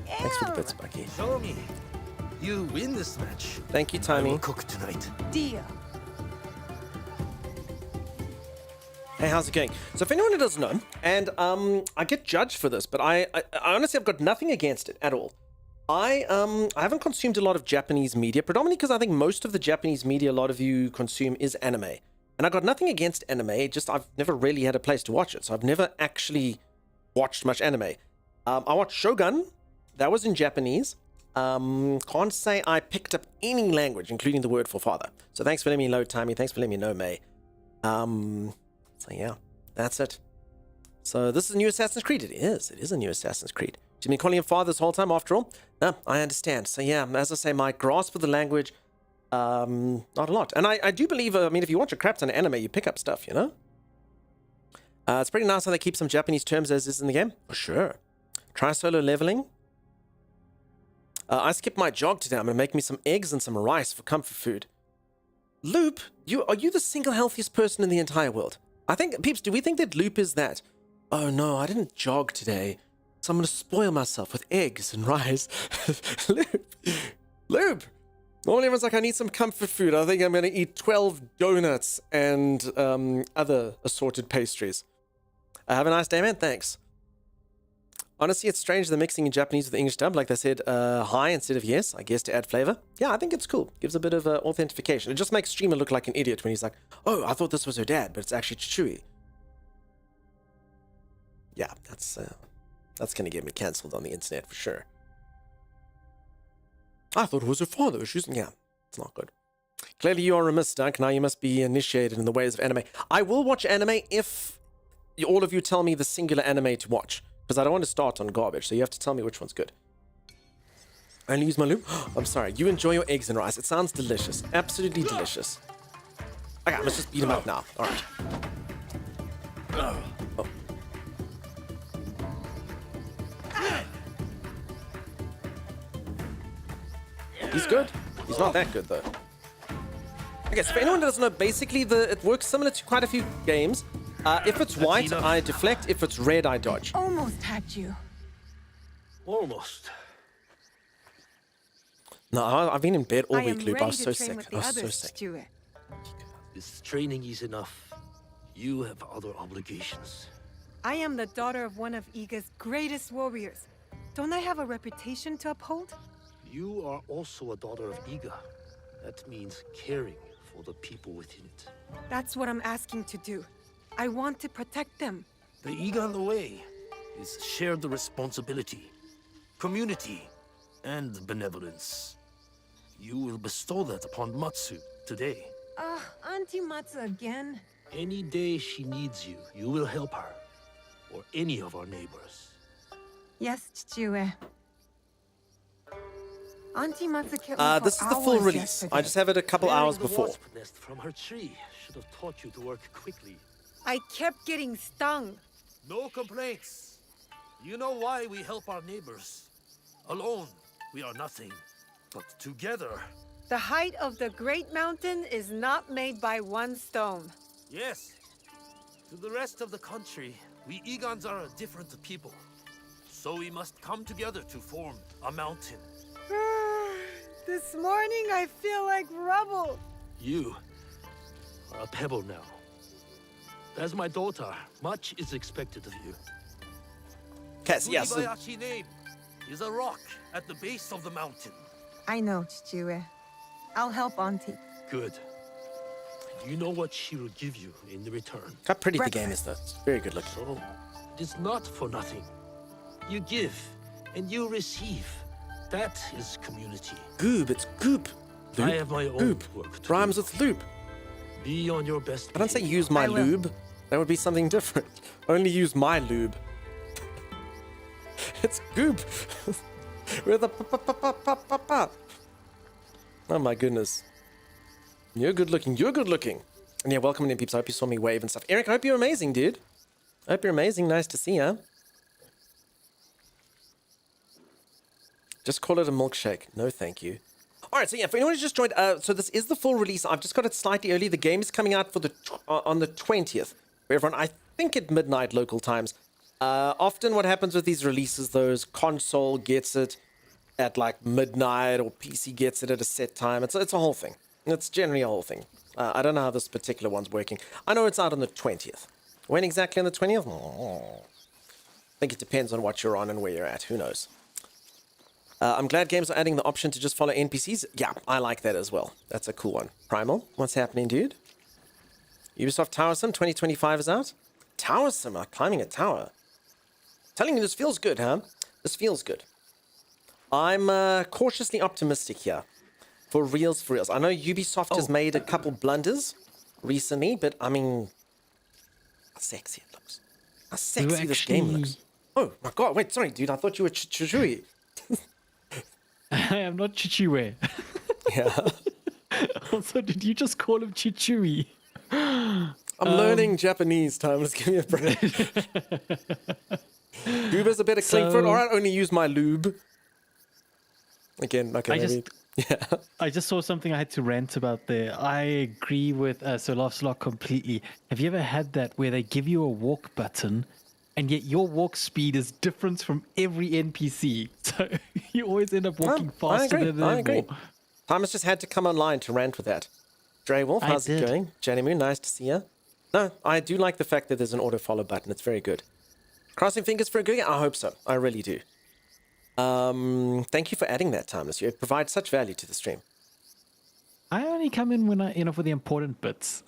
Thanks for the bits, Bucky. Show me. You win this match. Thank you, Tiny. I will cook tonight. Deal. Hey, how's it going? So if anyone who doesn't know, and I get judged for this, but I honestly, I've got nothing against it at all. I haven't consumed a lot of Japanese media, predominantly because I think most of the Japanese media a lot of you consume is anime. And I got nothing against anime, just I've never really had a place to watch it. So I've never actually watched much anime. I watched Shogun, that was in Japanese. Can't say I picked up any language, including the word for father. So thanks for letting me know, Timey. Thanks for letting me know, May. So yeah, that's it. So this is a new Assassin's Creed. It is a new Assassin's Creed. You've been calling him father this whole time after all? No, I understand. So yeah, as I say, my grasp of the language, not a lot. And I do believe, I mean, if you watch a crap ton of anime, you pick up stuff, you know? It's pretty nice how they keep some Japanese terms as is in the game. For sure. Try solo leveling. I skipped my jog today. I'm going to make me some eggs and some rice for comfort food. Loop, are you the single healthiest person in the entire world? I think, peeps, do we think that Loop is that? Oh no, I didn't jog today, so I'm going to spoil myself with eggs and rice. Loop! Normally everyone's like, I need some comfort food. I think I'm going to eat 12 donuts and other assorted pastries. Have a nice day, man. Thanks. Honestly, it's strange they're mixing in Japanese with the English dub. Like they said, hi instead of yes, I guess to add flavor. Yeah, I think it's cool. Gives a bit of authentication. It just makes streamer look like an idiot when he's like, oh, I thought this was her dad, but it's actually Chewie. Yeah, that's going to get me cancelled on the internet for sure. I thought it was her father. Yeah, it's not good. Clearly you are remiss, Dunk. Now you must be initiated in the ways of anime. I will watch anime if all of you tell me the singular anime to watch. Because I don't want to start on garbage, so you have to tell me which one's good. I only use my loop? I'm sorry. You enjoy your eggs and rice. It sounds delicious. Absolutely delicious. Okay, let's just beat him up now. All right. Oh. He's good. He's not that good, though. Okay, so for anyone who doesn't know, basically it works similar to quite a few games. If it's white, I deflect. If it's red, I dodge. Almost had you. Almost. No, I've been in bed all week, Loop. I was so sick. I was so sick. This training is enough. You have other obligations. I am the daughter of one of Iga's greatest warriors. Don't I have a reputation to uphold? You are also a daughter of Iga. That means caring for the people within it. That's what I'm asking to do. I want to protect them. The Iga way is shared responsibility, community, and benevolence. You will bestow that upon Matsu today. Auntie Matsu again? Any day she needs you, you will help her. Or any of our neighbors. Yes, Chichue. Auntie Matsu kept me this is the full release. Yesterday. I just have it a couple hours before. The wasp nest from her tree should have taught you to work quickly. I kept getting stung. No complaints. You know why we help our neighbors. Alone, we are nothing. But together... The height of the Great Mountain is not made by one stone. Yes. To the rest of the country, we Egons are a different people. So we must come together to form a mountain. This morning I feel like rubble. You are a pebble now. As my daughter, much is expected of you. Yes, yes. Suribayashi name is a rock at the base of the mountain. I know, Chichue. I'll help Auntie. Good. You know what she will give you in return. How pretty the game is, though. It's very good looking. So, it is not for nothing. You give, and you receive. That is community. Goob, it's goop. Loop. I have my own Goop. work to Rhymes do. with loop. Be on your best I don't say behavior. use my lube. That would be something different. Only use my lube. It's goop. With a pa. Oh my goodness. You're good looking. You're good looking. And yeah, welcome in, peeps. I hope you saw me wave and stuff. Eric, I hope you're amazing, dude. I hope you're amazing. Nice to see ya. Just call it a milkshake. No, thank you. All right, so yeah, for anyone who's just joined, so this is the full release. I've just got it slightly early. The game is coming out for on the 20th. For everyone, I think at midnight local times. Often what happens with these releases, though, is console gets it at like midnight or PC gets it at a set time. It's a whole thing. It's generally a whole thing. I don't know how this particular one's working. I know it's out on the 20th. When exactly on the 20th? I think it depends on what you're on and where you're at. Who knows? I'm glad games are adding the option to just follow NPCs. Yeah, I like that as well. That's a cool one. Primal, what's happening, dude? Ubisoft Tower Sim 2025 is out. Tower Sim, climbing a tower. Telling you this feels good, huh? This feels good. I'm cautiously optimistic here. For reals, for reals. I know Ubisoft has made a couple blunders recently, but I mean, how sexy it looks. How sexy this game looks. Oh my god, wait, sorry, dude. I thought you were Chujui. I am not Chichiwe. Yeah. Also, did you just call him Chichui? I'm learning Japanese, Tom. Let's give me a break. Goober's a better cling for it. Alright, only use my lube. Again, okay, I just saw something I had to rant about there. I agree with Sir Loveslot completely. Have you ever had that where they give you a walk button and yet your walk speed is different from every NPC? So you always end up walking faster than them. I agree. Thomas just had to come online to rant with that. Dre Wolf, how's it going? Jenny Moon, nice to see you. No, I do like the fact that there's an auto-follow button. It's very good. Crossing fingers for a good game? I hope so. I really do. Thank you for adding that, Timeless. You provide such value to the stream. I only come in when for the important bits.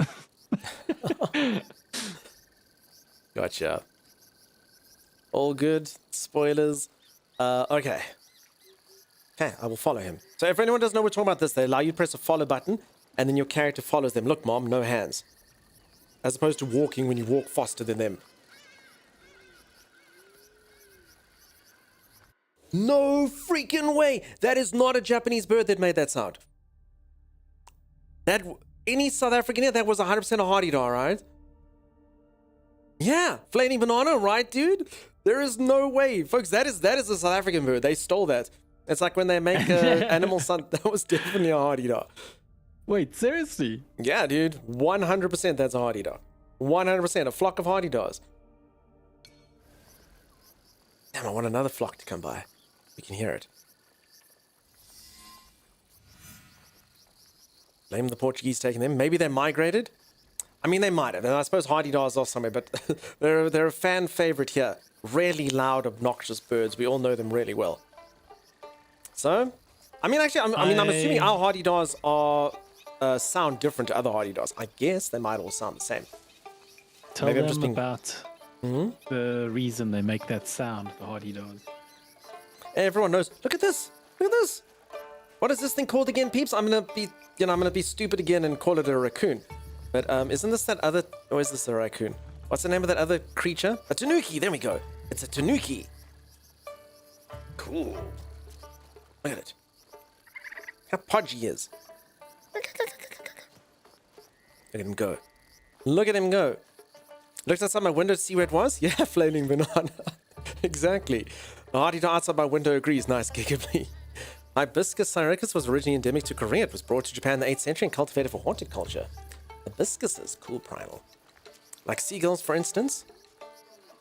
Gotcha. All good. Spoilers. Okay. Okay, I will follow him. So if anyone doesn't know we're talking about this, they allow you to press a follow button, and then your character follows them. Look, Mom, no hands. As opposed to walking when you walk faster than them. No freaking way! That is not a Japanese bird that made that sound. Any South African here, that was 100% a hardy-dar, right? Yeah, flaming banana, right, dude? There is no way. Folks, that is a South African bird. They stole that. It's like when they make animal sun. That was definitely a hardy-dar. Wait, seriously? Yeah, dude. 100% that's a hardy-dar. 100%. A flock of hardy-dars. Damn, I want another flock to come by. We can hear it. Blame the Portuguese taking them. Maybe they migrated. I mean, they might have. And I suppose hardy-dars are somewhere, but they're a fan favorite here. Really loud, obnoxious birds. We all know them really well. So, I mean, actually, I'm assuming our hardy-dars are sound different to other hardy-dars. I guess they might all sound the same. Tell them about the reason they make that sound, the hardy-dars. Everyone knows. Look at this. Look at this. What is this thing called again, peeps? I'm gonna be stupid again and call it a raccoon. But isn't this that other? Or is this a raccoon? What's the name of that other creature? A tanuki. There we go. It's a tanuki. Cool. Look at it. How podgy he is. Look at him go. Look at him go. Looked outside my window to see where it was. Yeah, flaming banana. Exactly. The hardy-dar outside my window agrees. Nice, giggly. Hibiscus syricus was originally endemic to Korea. It was brought to Japan in the 8th century and cultivated for haunted culture. Hibiscus is cool, primal. Like seagulls, for instance.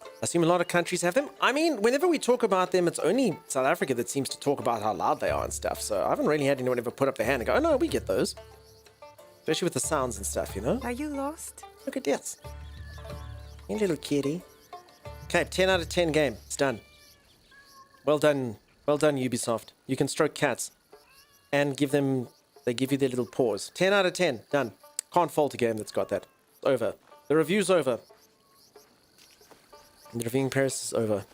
I assume a lot of countries have them. I mean, whenever we talk about them, it's only South Africa that seems to talk about how loud they are and stuff. So I haven't really had anyone ever put up their hand and go, oh no, we get those. Especially with the sounds and stuff, you know? Are you lost? Look at this. You little kitty. Okay, 10 out of 10 game. It's done. Well done. Well done, Ubisoft. You can stroke cats. And give them... They give you their little paws. 10 out of 10. Done. Can't fault a game that's got that. It's over. The review's over. And the reviewing process is over.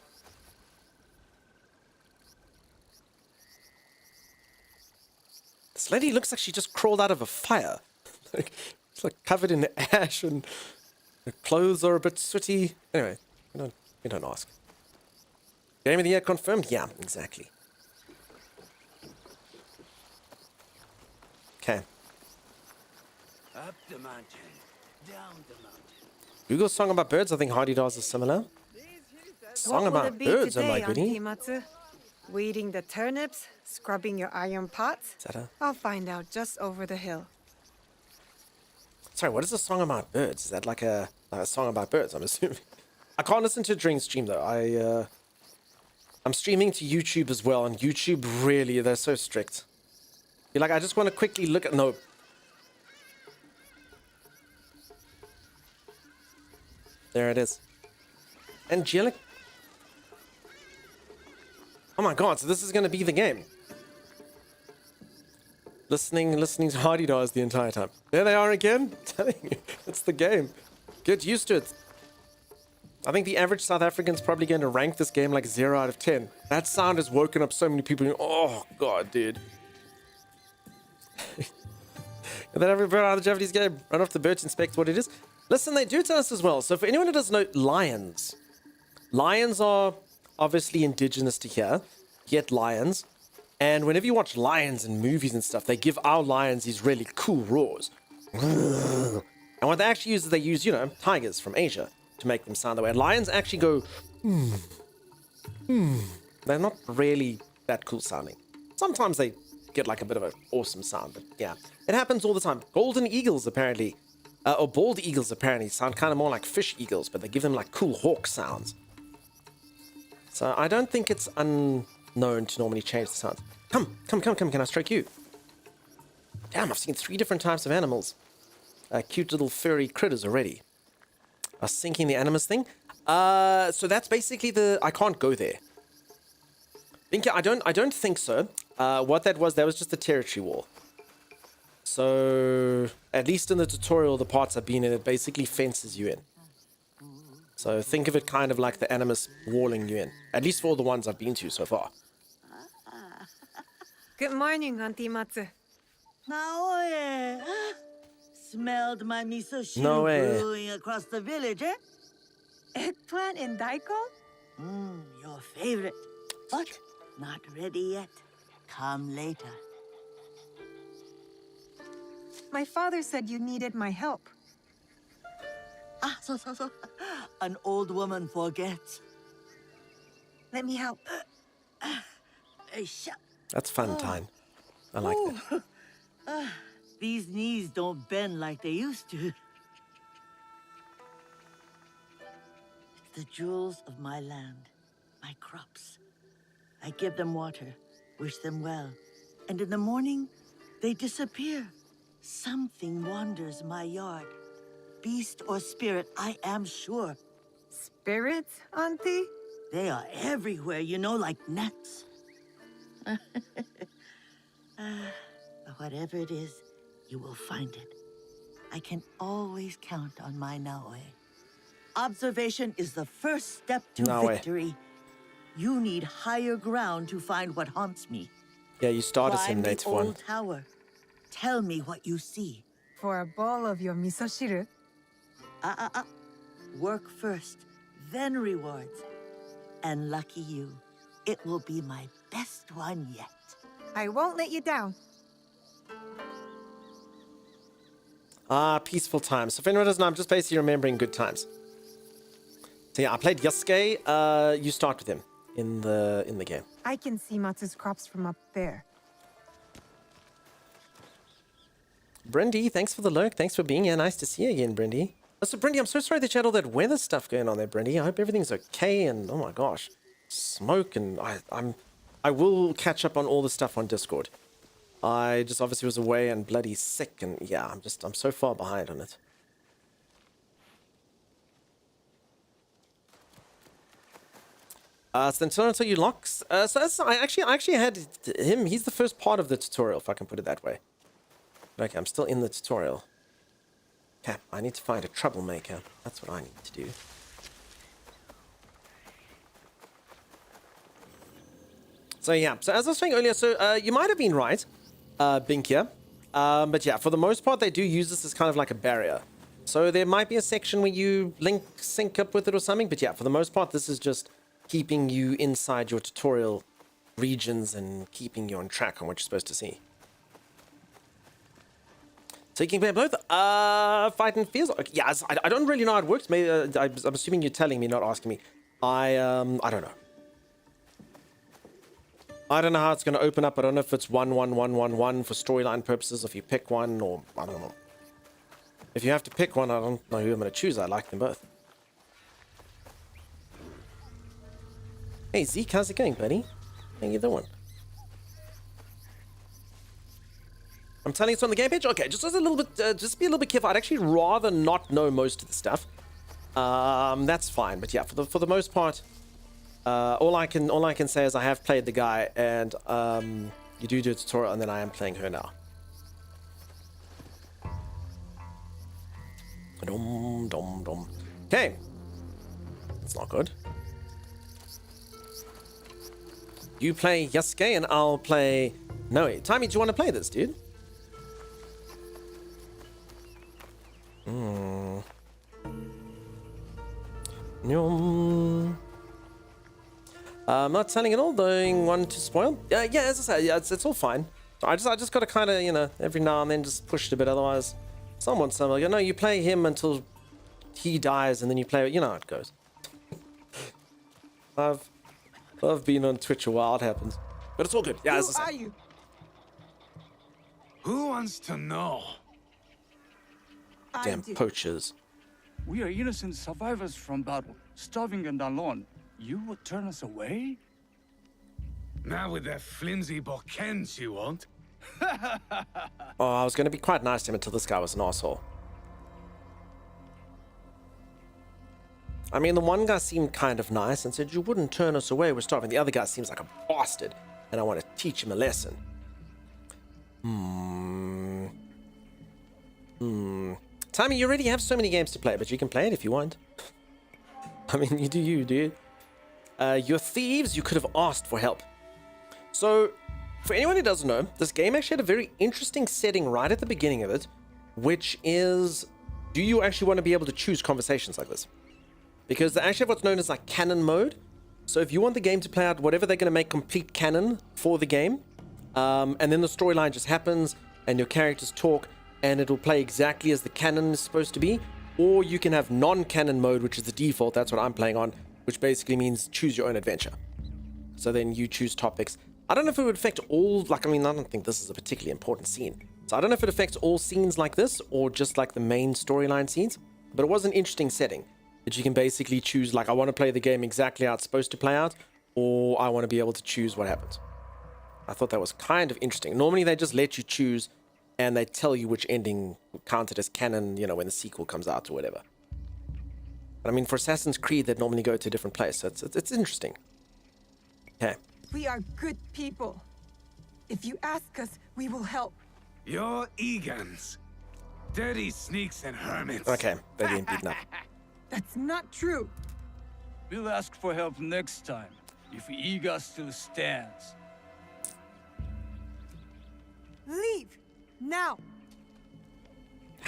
This lady looks like she just crawled out of a fire. It's like covered in ash and her clothes are a bit sooty. Anyway, we don't ask. Game of the year confirmed? Yeah, exactly. Okay. Up the mountain, down the mountain. Google's song about birds, I think hardy-dars is similar. Song about birds, am I goody? Weeding the turnips, scrubbing your iron pots. Is that a... I'll find out just over the hill. Sorry, what is a song about birds? Is that like a song about birds, I'm assuming? I can't listen to it during stream, though. I'm streaming to YouTube as well, and YouTube really, they're so strict. You're like, I just want to quickly look at... No. There it is. Angelic. Oh my god, so this is going to be the game. Listening to Hardy Dars the entire time. There they are again. I'm telling you, it's the game. Get used to it. I think the average South African's probably going to rank this game like 0 out of 10. That sound has woken up so many people. Oh god, dude. And then every bird out of the Japanese game, run off the birds, inspect what it is. Listen, they do tell us as well. So for anyone who doesn't know, lions. Lions are obviously indigenous to here. Yet lions. And whenever you watch lions in movies and stuff, they give our lions these really cool roars. And what they actually use is they use, you know, tigers from Asia to make them sound that way. And lions actually go, They're not really that cool sounding. Sometimes they get like a bit of an awesome sound, but yeah. It happens all the time. Golden eagles, apparently, or bald eagles, apparently, sound kind of more like fish eagles, but they give them like cool hawk sounds. So I don't think it's unknown to normally change the sounds. Come, can I stroke you? Damn, I've seen 3 different types of animals. Cute little furry critters already. I was thinking the Animus thing. So that's basically I can't go there. I don't think so. What that was just a territory wall. So at least in the tutorial, the parts I've been in, it basically fences you in. So think of it kind of like the Animus walling you in. At least for all the ones I've been to so far. Good morning, Auntie Matsu. Naoe! Smelled my miso soup Naoe. brewing across the village, eh? Eggplant and daikon? Your favorite. But not ready yet. Come later. My father said you needed my help. So. An old woman forgets. Let me help. That's fun time. I like that. These knees don't bend like they used to. It's the jewels of my land, my crops. I give them water, wish them well, and in the morning, they disappear. Something wanders my yard. Beast or spirit, I am sure. Spirits, Auntie? They are everywhere, you know, like gnats. Whatever it is, you will find it. I can always count on my Naoe. Observation is the first step to victory. You need higher ground to find what haunts me. Yeah, you start as in Climb the native one. old tower. Tell me what you see. For a bowl of your miso shiru? Work first, then rewards. And lucky you, it will be my best one yet. I won't let you down. Peaceful times. So if anyone doesn't know, I'm just basically remembering good times. So yeah, I played Yasuke. You start with him in the game. I can see Matsu's crops from up there. Brindy, thanks for the lurk. Thanks for being here. Nice to see you again, Brindy. So Brindy, I'm so sorry that you had all that weather stuff going on there, Brindy. I hope everything's okay. And oh my gosh, smoke and I will catch up on all the stuff on Discord. I just obviously was away and bloody sick, and yeah, I'm so far behind on it. So then until you locks. I actually had him. He's the first part of the tutorial, if I can put it that way. Okay, I'm still in the tutorial. Okay, I need to find a troublemaker. That's what I need to do. So yeah, so as I was saying earlier, so you might have been right, Binkia. But yeah, for the most part, they do use this as kind of like a barrier. So there might be a section where you sync up with it or something. But yeah, for the most part, this is just keeping you inside your tutorial regions and keeping you on track on what you're supposed to see. So you can play both. Fight and fears. Okay, yeah, I don't really know how it works. Maybe I'm assuming you're telling me, not asking me. I don't know. I don't know how it's going to open up. I don't know if it's 1-1-1-1-1 for storyline purposes, if you pick one, or I don't know. If you have to pick one, I don't know who I'm going to choose. I like them both. Hey Zeke, how's it going, buddy? How you doing? I'm telling you it's on the game page? Okay, just as a little bit, just be a little bit careful. I'd actually rather not know most of the stuff. That's fine. But yeah, for the most part, all I can say is I have played the guy, and you do a tutorial, and then I am playing her now. Dum dum dum. Okay, that's not good. You play Yasuke, and I'll play Noe. Timmy, do you want to play this, dude? I'm not telling it all, doing one to spoil. Yeah, as I say, yeah, it's all fine. I just got to kind of, you know, every now and then just push it a bit. Otherwise, someone's like, no, you play him until he dies, and then you play. You know how it goes. I've been on Twitch a while. It happens, but it's all good. Yeah, as I say. Who wants to know? Damn poachers. We are innocent survivors from battle, starving and alone. You would turn us away? Not with that flimsy Bokens, you won't. Oh, I was going to be quite nice to him until this guy was an asshole. I mean, the one guy seemed kind of nice and said, you wouldn't turn us away, we're starving. The other guy seems like a bastard, and I want to teach him a lesson. Tommy, you already have so many games to play, but you can play it if you want. I mean, you do you, dude. You're thieves, you could have asked for help. So, for anyone who doesn't know, this game actually had a very interesting setting right at the beginning of it, which is, do you actually want to be able to choose conversations like this? Because they actually have what's known as like canon mode. So if you want the game to play out whatever they're going to make complete canon for the game, and then the storyline just happens, and your characters talk, and it'll play exactly as the canon is supposed to be, or you can have non-canon mode, which is the default. That's what I'm playing on, which basically means choose your own adventure. So then you choose topics. I don't know if it would affect all, like, I mean, I don't think this is a particularly important scene. So I don't know if it affects all scenes like this, or just like the main storyline scenes, but it was an interesting setting that you can basically choose, like, I want to play the game exactly how it's supposed to play out, or I want to be able to choose what happens. I thought that was kind of interesting. Normally they just let you choose, and they tell you which ending counted as canon, you know, when the sequel comes out or whatever. But I mean, for Assassin's Creed, they'd normally go to a different place, so it's interesting. Okay. We are good people. If you ask us, we will help. You're Egans. Dirty sneaks and hermits. Okay, they're getting beaten up. That's not true. We'll ask for help next time, if Iga still stands. Leave! Now!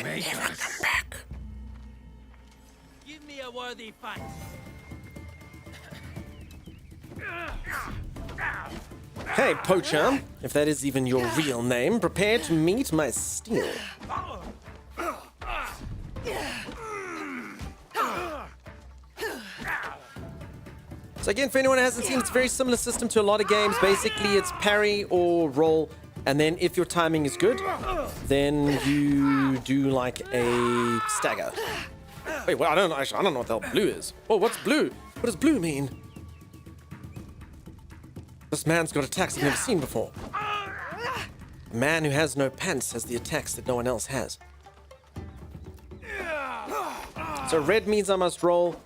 Make us come back. Give me a worthy fight. Hey, poacher, if that is even your real name, prepare to meet my steel. So again, for anyone who hasn't seen, it's a very similar system to a lot of games. Basically, it's parry or roll, and then if your timing is good, then you do like a stagger. Wait, well, I don't know what the hell blue is. Oh, what's blue? What does blue mean? This man's got attacks I've never seen before. A man who has no pants has the attacks that no one else has. So red means I must roll,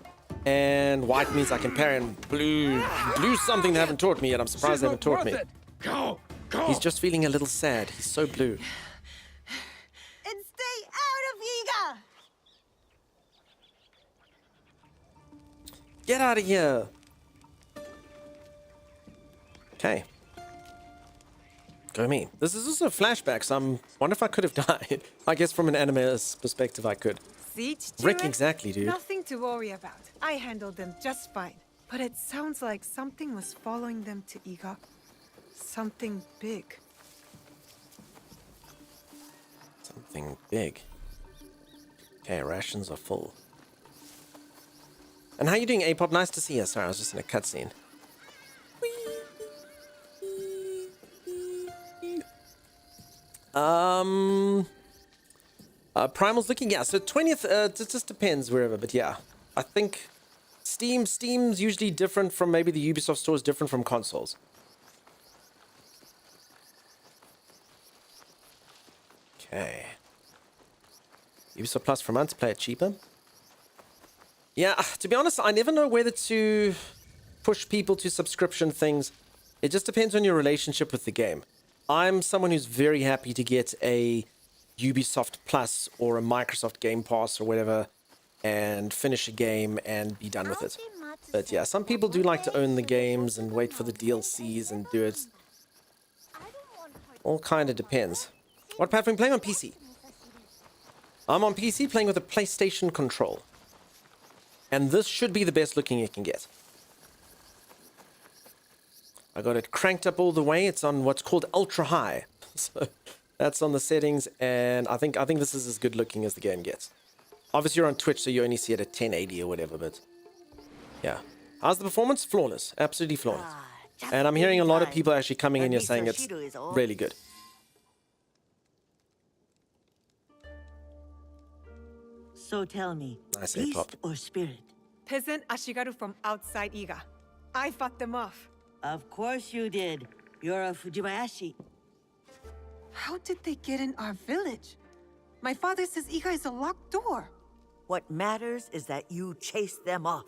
and white means I can parry, and blue's something they haven't taught me yet. I'm surprised they haven't taught me. Go! He's just feeling a little sad. He's so blue. And stay out of Iga! Get out of here. Okay. Go me. This is also a flashback, so I wonder if I could have died. I guess from an anime's perspective, I could. Siege Rick, exactly, dude. Nothing to worry about. I handled them just fine. But it sounds like something was following them to Iga. Something big. Something big. Okay, rations are full. And how you doing, A-Pop? Nice to see you. Sorry, I was just in a cutscene. Primal's looking, yeah, so 20th, it just depends wherever, but yeah. I think Steam's usually different from maybe the Ubisoft store is different from consoles. Okay. Ubisoft Plus for a month to play it cheaper. Yeah, to be honest, I never know whether to push people to subscription things. It just depends on your relationship with the game. I'm someone who's very happy to get a Ubisoft Plus or a Microsoft Game Pass or whatever and finish a game and be done with it. But yeah, some people do like to own the games and wait for the DLCs and do it. All kind of depends. What platform are you playing on? PC? I'm on PC playing with a PlayStation control. And this should be the best looking you can get. I got it cranked up all the way. It's on what's called ultra high. So that's on the settings, and I think this is as good looking as the game gets. Obviously you're on Twitch, so you only see it at 1080 or whatever, but yeah. How's the performance? Flawless. Absolutely flawless. And I'm hearing a lot of people actually coming in here saying it's really good. So tell me, beast or spirit? Peasant Ashigaru from outside Iga. I fought them off. Of course you did. You're a Fujibayashi. How did they get in our village? My father says Iga is a locked door. What matters is that you chase them off.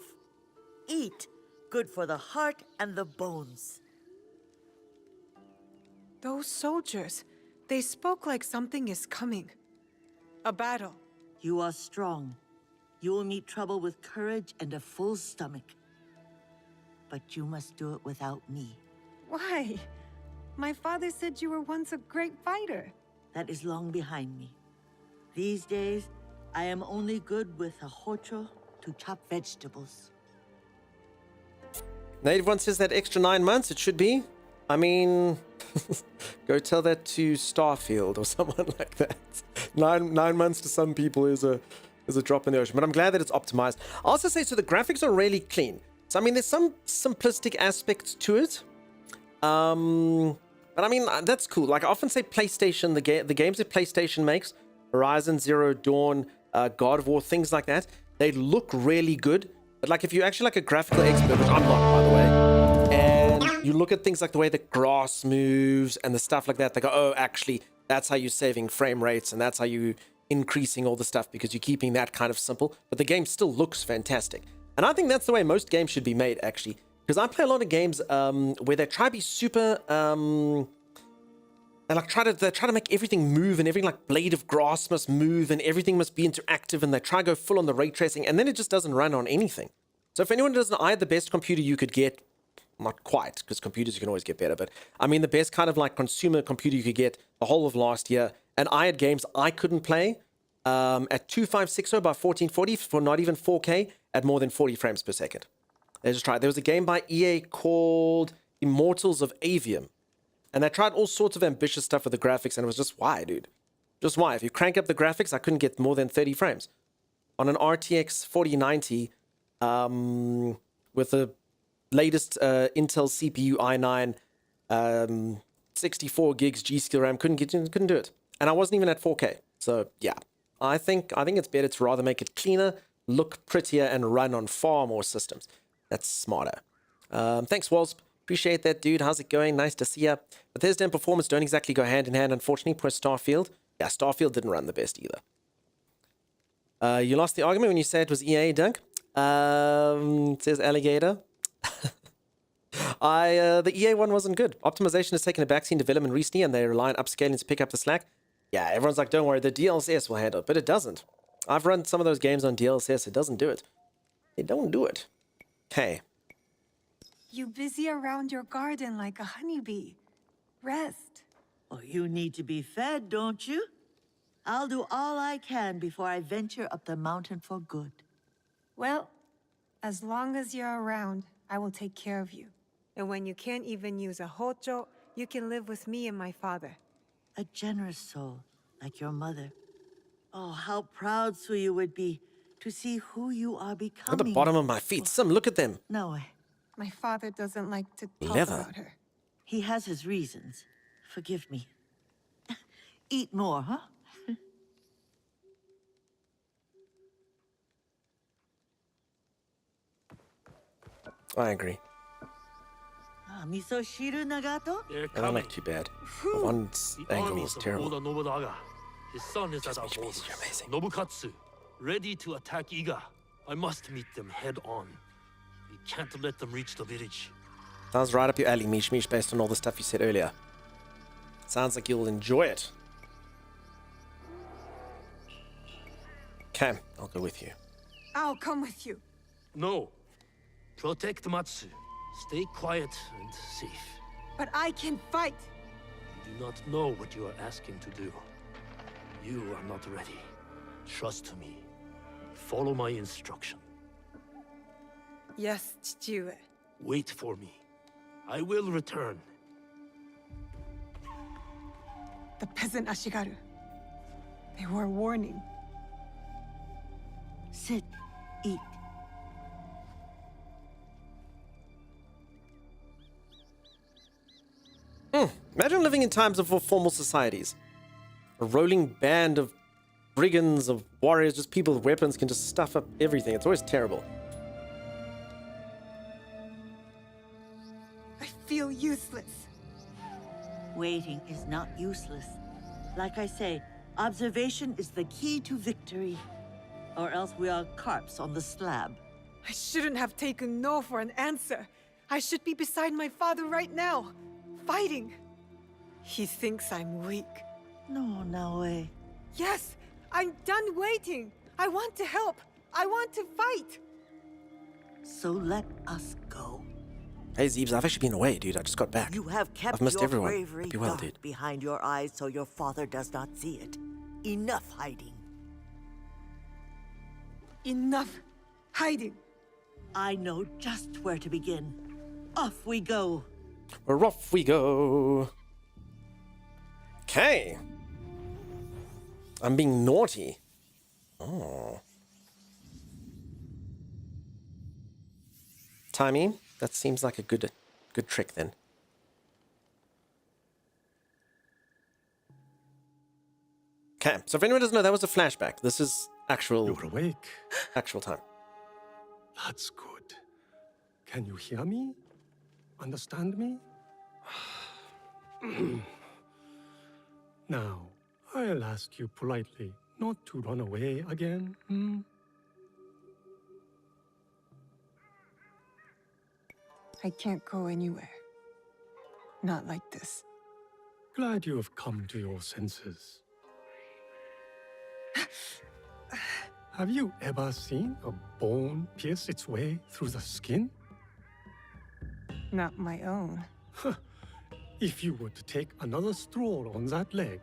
Eat. Good for the heart and the bones. Those soldiers, they spoke like something is coming. A battle. You are strong. You will meet trouble with courage and a full stomach. But you must do it without me. Why? My father said you were once a great fighter. That is long behind me. These days, I am only good with a hocho to chop vegetables. Native one says that extra 9 months, it should be. I mean, go tell that to Starfield or someone like that. Nine months to some people is a drop in the ocean, but I'm glad that it's optimized. I also say, so the graphics are really clean. So, I mean, there's some simplistic aspects to it. But I mean, that's cool. Like I often say PlayStation, the games that PlayStation makes, Horizon Zero Dawn, God of War, things like that, they look really good. But like if you're actually like a graphical expert, which I'm not, by the way, and you look at things like the way the grass moves and the stuff like that, they go, oh, actually, that's how you're saving frame rates and that's how you increasing all the stuff because you're keeping that kind of simple. But the game still looks fantastic. And I think that's the way most games should be made, actually. Because I play a lot of games where they try to be super... they try to make everything move and every like blade of grass must move and everything must be interactive and they try to go full on the ray tracing and then it just doesn't run on anything. So if anyone doesn't, I had the best computer you could get, not quite, because computers you can always get better, but I mean the best kind of like consumer computer you could get the whole of last year, and I had games I couldn't play at 2560 by 1440 for not even 4K at more than 40 frames per second. They just tried. There was a game by EA called Immortals of Avium. And they tried all sorts of ambitious stuff with the graphics, and it was just why, dude? Just why? If you crank up the graphics, I couldn't get more than 30 frames. On an RTX 4090 with the latest Intel CPU i9, 64 gigs G-Skill RAM, couldn't do it. And I wasn't even at 4K. So yeah, I think it's better to rather make it cleaner, look prettier, and run on far more systems. That's smarter. Thanks, Wasp. Appreciate that, dude. How's it going? Nice to see ya. Bethesda and performance don't exactly go hand in hand, unfortunately. Poor Starfield. Yeah, Starfield didn't run the best either. You lost the argument when you said it was EA, Dunk. Says Alligator. The EA one wasn't good. Optimization has taken a backseat in development recently, and they rely on upscaling to pick up the slack. Yeah, everyone's like, don't worry, the DLSS will handle it, but it doesn't. I've run some of those games on DLSS. It doesn't do it. It don't do it. Okay. You busy around your garden like a honeybee. Rest. Oh, you need to be fed, don't you? I'll do all I can before I venture up the mountain for good. Well, as long as you're around, I will take care of you. And when you can't even use a hocho, you can live with me and my father. A generous soul, like your mother. Oh, how proud Suyu would be to see who you are becoming. At the bottom of my feet. Some, look at them. No way. My father doesn't like to talk about her. He has his reasons. Forgive me. Eat more, huh? I agree. Misoshiru Nagato? I don't like too bad. One angle is terrible. Nobunaga. His son is at our borders. Nobukatsu, ready to attack Iga. I must meet them head on. We can't let them reach the village. Sounds right up your alley, Mish Mish, based on all the stuff you said earlier. Sounds like you'll enjoy it. Okay, I'll go with you. I'll come with you. No. Protect Matsu. Stay quiet and safe. But I can fight. You do not know what you are asking to do. You are not ready. Trust me. Follow my instruction. Yes, Chichiue. Wait for me. I will return. The peasant Ashigaru. They were a warning. Sit. Eat. Imagine living in times of formal societies. A rolling band of brigands, of warriors, just people with weapons can just stuff up everything. It's always terrible. I feel useless. Waiting is not useless. Like I say, observation is the key to victory. Or else we are carps on the slab. I shouldn't have taken no for an answer. I should be beside my father right now, fighting. He thinks I'm weak. No, Naoe. Yes, I'm done waiting. I want to help. I want to fight. So let us go. Hey, Zeebs, I've actually been away, dude. I just got back. You have kept I've missed your everyone. bravery Hope you're well, dark dude. behind your eyes so your father does not see it. Enough hiding. Enough hiding. I know just where to begin. Off we go. We're off we go. Okay. I'm being naughty. Oh. Timey, that seems like a good trick then. Okay, so if anyone doesn't know, that was a flashback. This is actual... You're awake. Actual time. That's good. Can you hear me? Understand me? Now, I'll ask you politely not to run away again, I can't go anywhere. Not like this. Glad you have come to your senses. Have you ever seen a bone pierce its way through the skin? Not my own. If you were to take another stroll on that leg,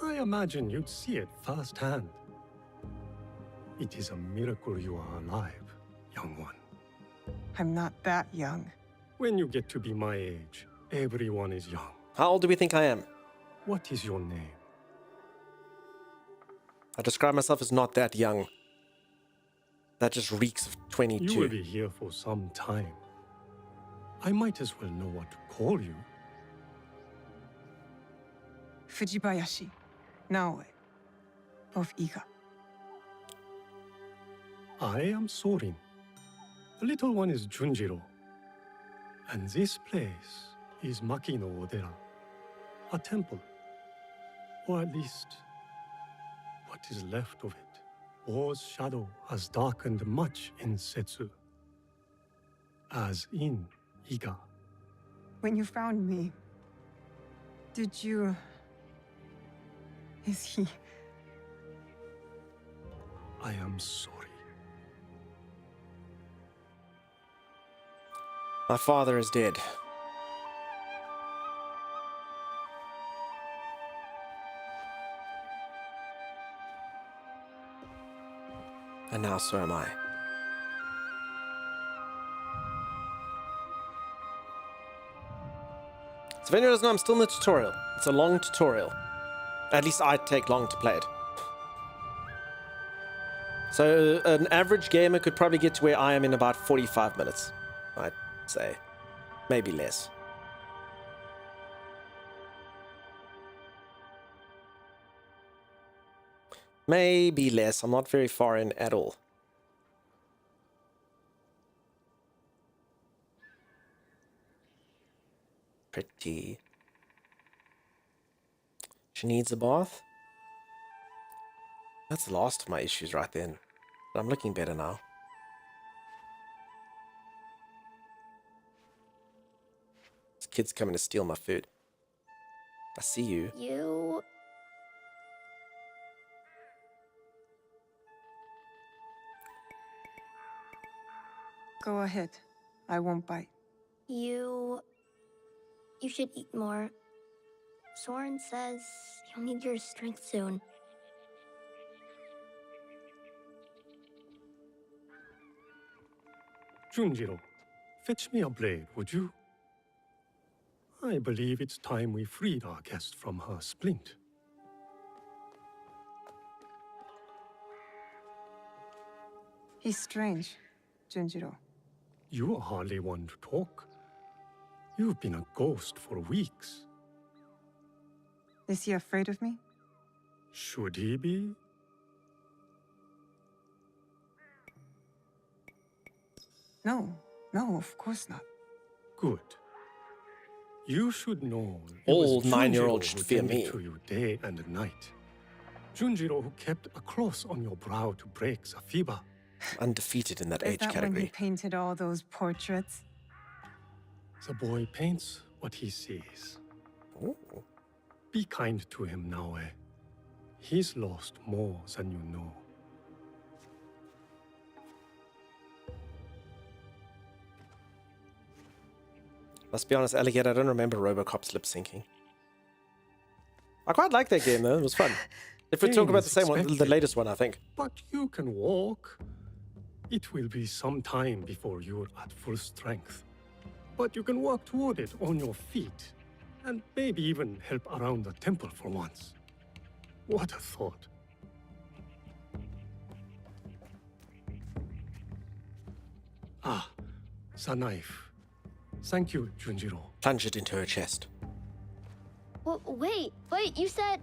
I imagine you'd see it firsthand. It is a miracle you are alive, young one. I'm not that young. When you get to be my age, everyone is young. How old do we think I am? What is your name? I describe myself as not that young. That just reeks of 22. You will be here for some time. I might as well know what to call you. Fujibayashi, Naoe, of Iga. I am Sorin. The little one is Junjiro. And this place is Makino Odera, a temple. Or at least, what is left of it. War's shadow has darkened much in Setsu, as in Iga. When you found me, did you... Is he... I am sorry. My father is dead. And now so am I. So if anyone doesn't know, I'm still in the tutorial. It's a long tutorial. At least I take long to play it. So an average gamer could probably get to where I am in about 45 minutes, I'd say. Maybe less. Maybe less. I'm not very far in at all. Pretty. She needs a bath. That's the last of my issues right then. But I'm looking better now. kid's coming to steal my food. I see you. You... Go ahead. I won't bite. You should eat more. Soren says you'll need your strength soon. Junjiro, fetch me a blade, would you? I believe it's time we freed our guest from her splint. He's strange, Junjiro. You are hardly one to talk. You've been a ghost for weeks. Is he afraid of me? Should he be? No, of course not. Good. You should know All it was 9-year-olds Junjiro should who fear tended me. to you day and night. Junjiro who kept a cross on your brow to break the fever. Undefeated in that Is age that when he category. painted all those portraits? The boy paints what he sees. Ooh. Be kind to him, Naoe. He's lost more than you know. Must be honest, Alligator, I don't remember Robocop's lip syncing. I quite like that game though, it was fun. If we talk about the same one, the latest one, I think. But you can walk. It will be some time before you're at full strength. But you can walk toward it on your feet. And maybe even help around the temple for once. What a thought. Ah, the knife. Thank you, Junjiro. Plunge it into her chest. Wait, you said...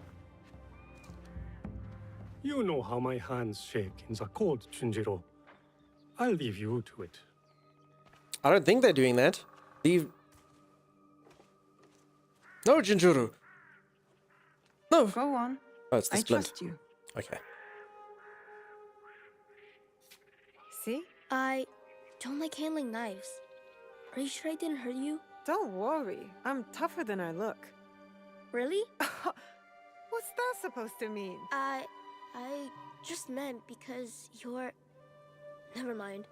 You know how my hands shake in the cold, Junjiro. I'll leave you to it. I don't think they're doing that. Leave... No, Jinjuru. No. Go on. Oh, it's the I splint. trust you. Okay. See? I don't like handling knives. Are you sure I didn't hurt you? Don't worry. I'm tougher than I look. Really? What's that supposed to mean? I just meant because you're... Never mind.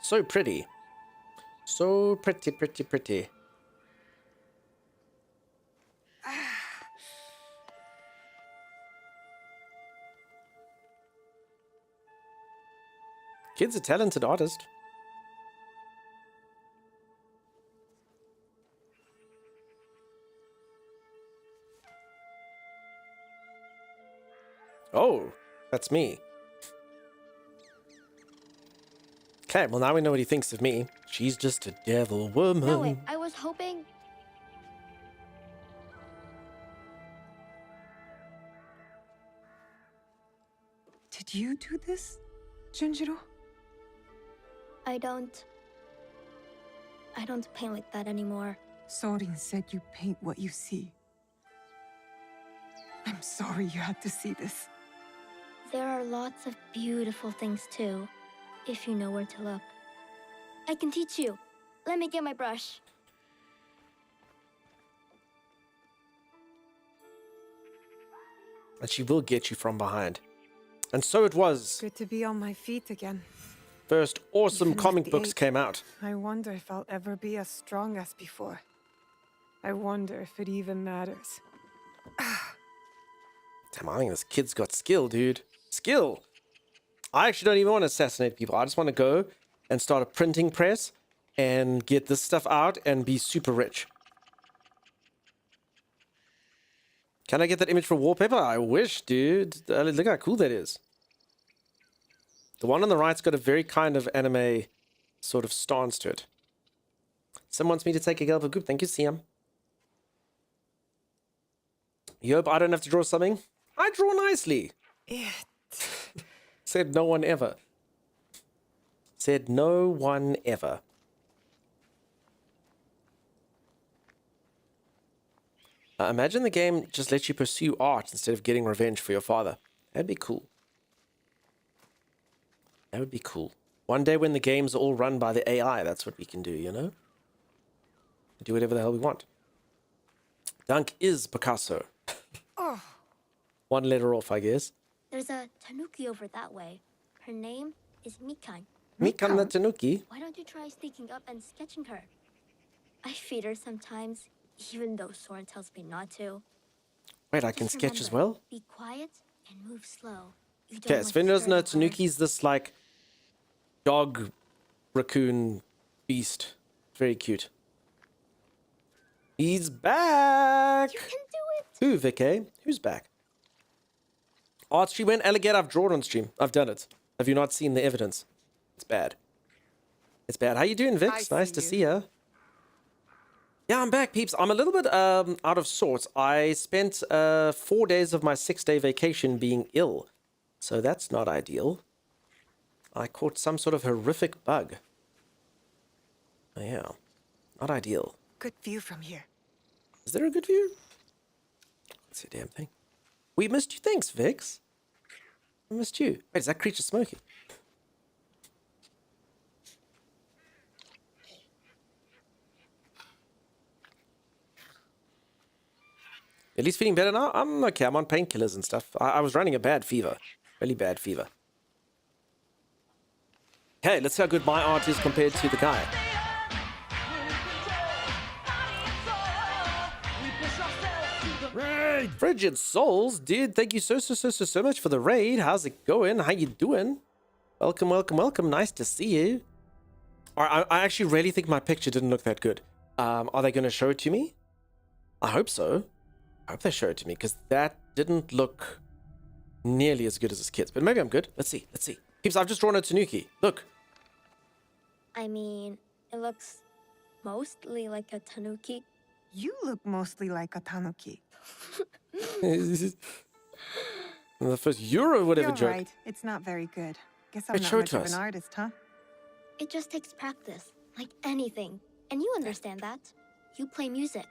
So pretty. So pretty, pretty, pretty. Kid's a talented artist. Oh, that's me. Okay, well now we know what he thinks of me. She's just a devil woman. No, wait, I was hoping... Did you do this, Junjiro? I don't paint like that anymore. Sorin said you paint what you see. I'm sorry you had to see this. There are lots of beautiful things too, if you know where to look. I can teach you. Let me get my brush. And she will get you from behind. And so it was. Good to be on my feet again. First awesome Even with comic the books ache, came out. I wonder if I'll ever be as strong as before. I wonder if it even matters. Damn, I think this kid's got skill, dude. Skill! I actually don't even want to assassinate people. I just want to go and start a printing press and get this stuff out and be super rich. Can I get that image for wallpaper? I wish, dude. Look how cool that is. The one on the right's got a very kind of anime sort of stance to it. Someone wants me to take a Galva group. Thank you, Siam. You hope I don't have to draw something? I draw nicely. Said no one ever. Said no one ever. Imagine the game just lets you pursue art instead of getting revenge for your father. That'd be cool. That would be cool. One day when the game's all run by the AI, that's what we can do, you know? Do whatever the hell we want. Dunk is Picasso. Oh. One letter off, I guess. There's a tanuki over that way. Her name is Mikan. Mikan the Tanuki? Why don't you try sneaking up and sketching her? I feed her sometimes, even though Soren tells me not to. Wait, I can Just sketch as remember, well? Be quiet and move slow. You don't Okay, want to Sven doesn't know startle her. Tanuki's this, like, dog, raccoon, beast. Very cute. He's back! You can do it! Who, Vicky? Who's back? Art stream went alligator. I've drawn on stream. I've done it. Have you not seen the evidence? It's bad. It's bad. How you doing, Vix? Nice to see ya. Yeah, I'm back, peeps. I'm a little bit out of sorts. I spent 4 days of my 6-day vacation being ill. So that's not ideal. I caught some sort of horrific bug. Oh, yeah. Not ideal. Good view from here. Is there a good view? Let's see a damn thing. We missed you. Thanks, Vix. We missed you. Wait, is that creature smoking? At least feeling better now? I'm okay. I'm on painkillers and stuff. I was running a bad fever. Really bad fever. Okay, let's see how good my art is compared to the guy. Raid! Frigid Souls, dude, thank you so much for the raid. How's it going? How you doing? Welcome, welcome, welcome. Nice to see you. I actually really think my picture didn't look that good. Are they going to show it to me? I hope so. I hope they show it to me, because that didn't look nearly as good as his kids. But maybe I'm good. Let's see. Let's see. Peeps, I've just drawn a Tanuki. Look. I mean, it looks mostly like a tanuki. You look mostly like a tanuki. The first Euro would have a You're joke. right. It's not very good. Guess I'm Wait, not show it much to of us. an artist, huh? It just takes practice, like anything. And you understand that. You play music.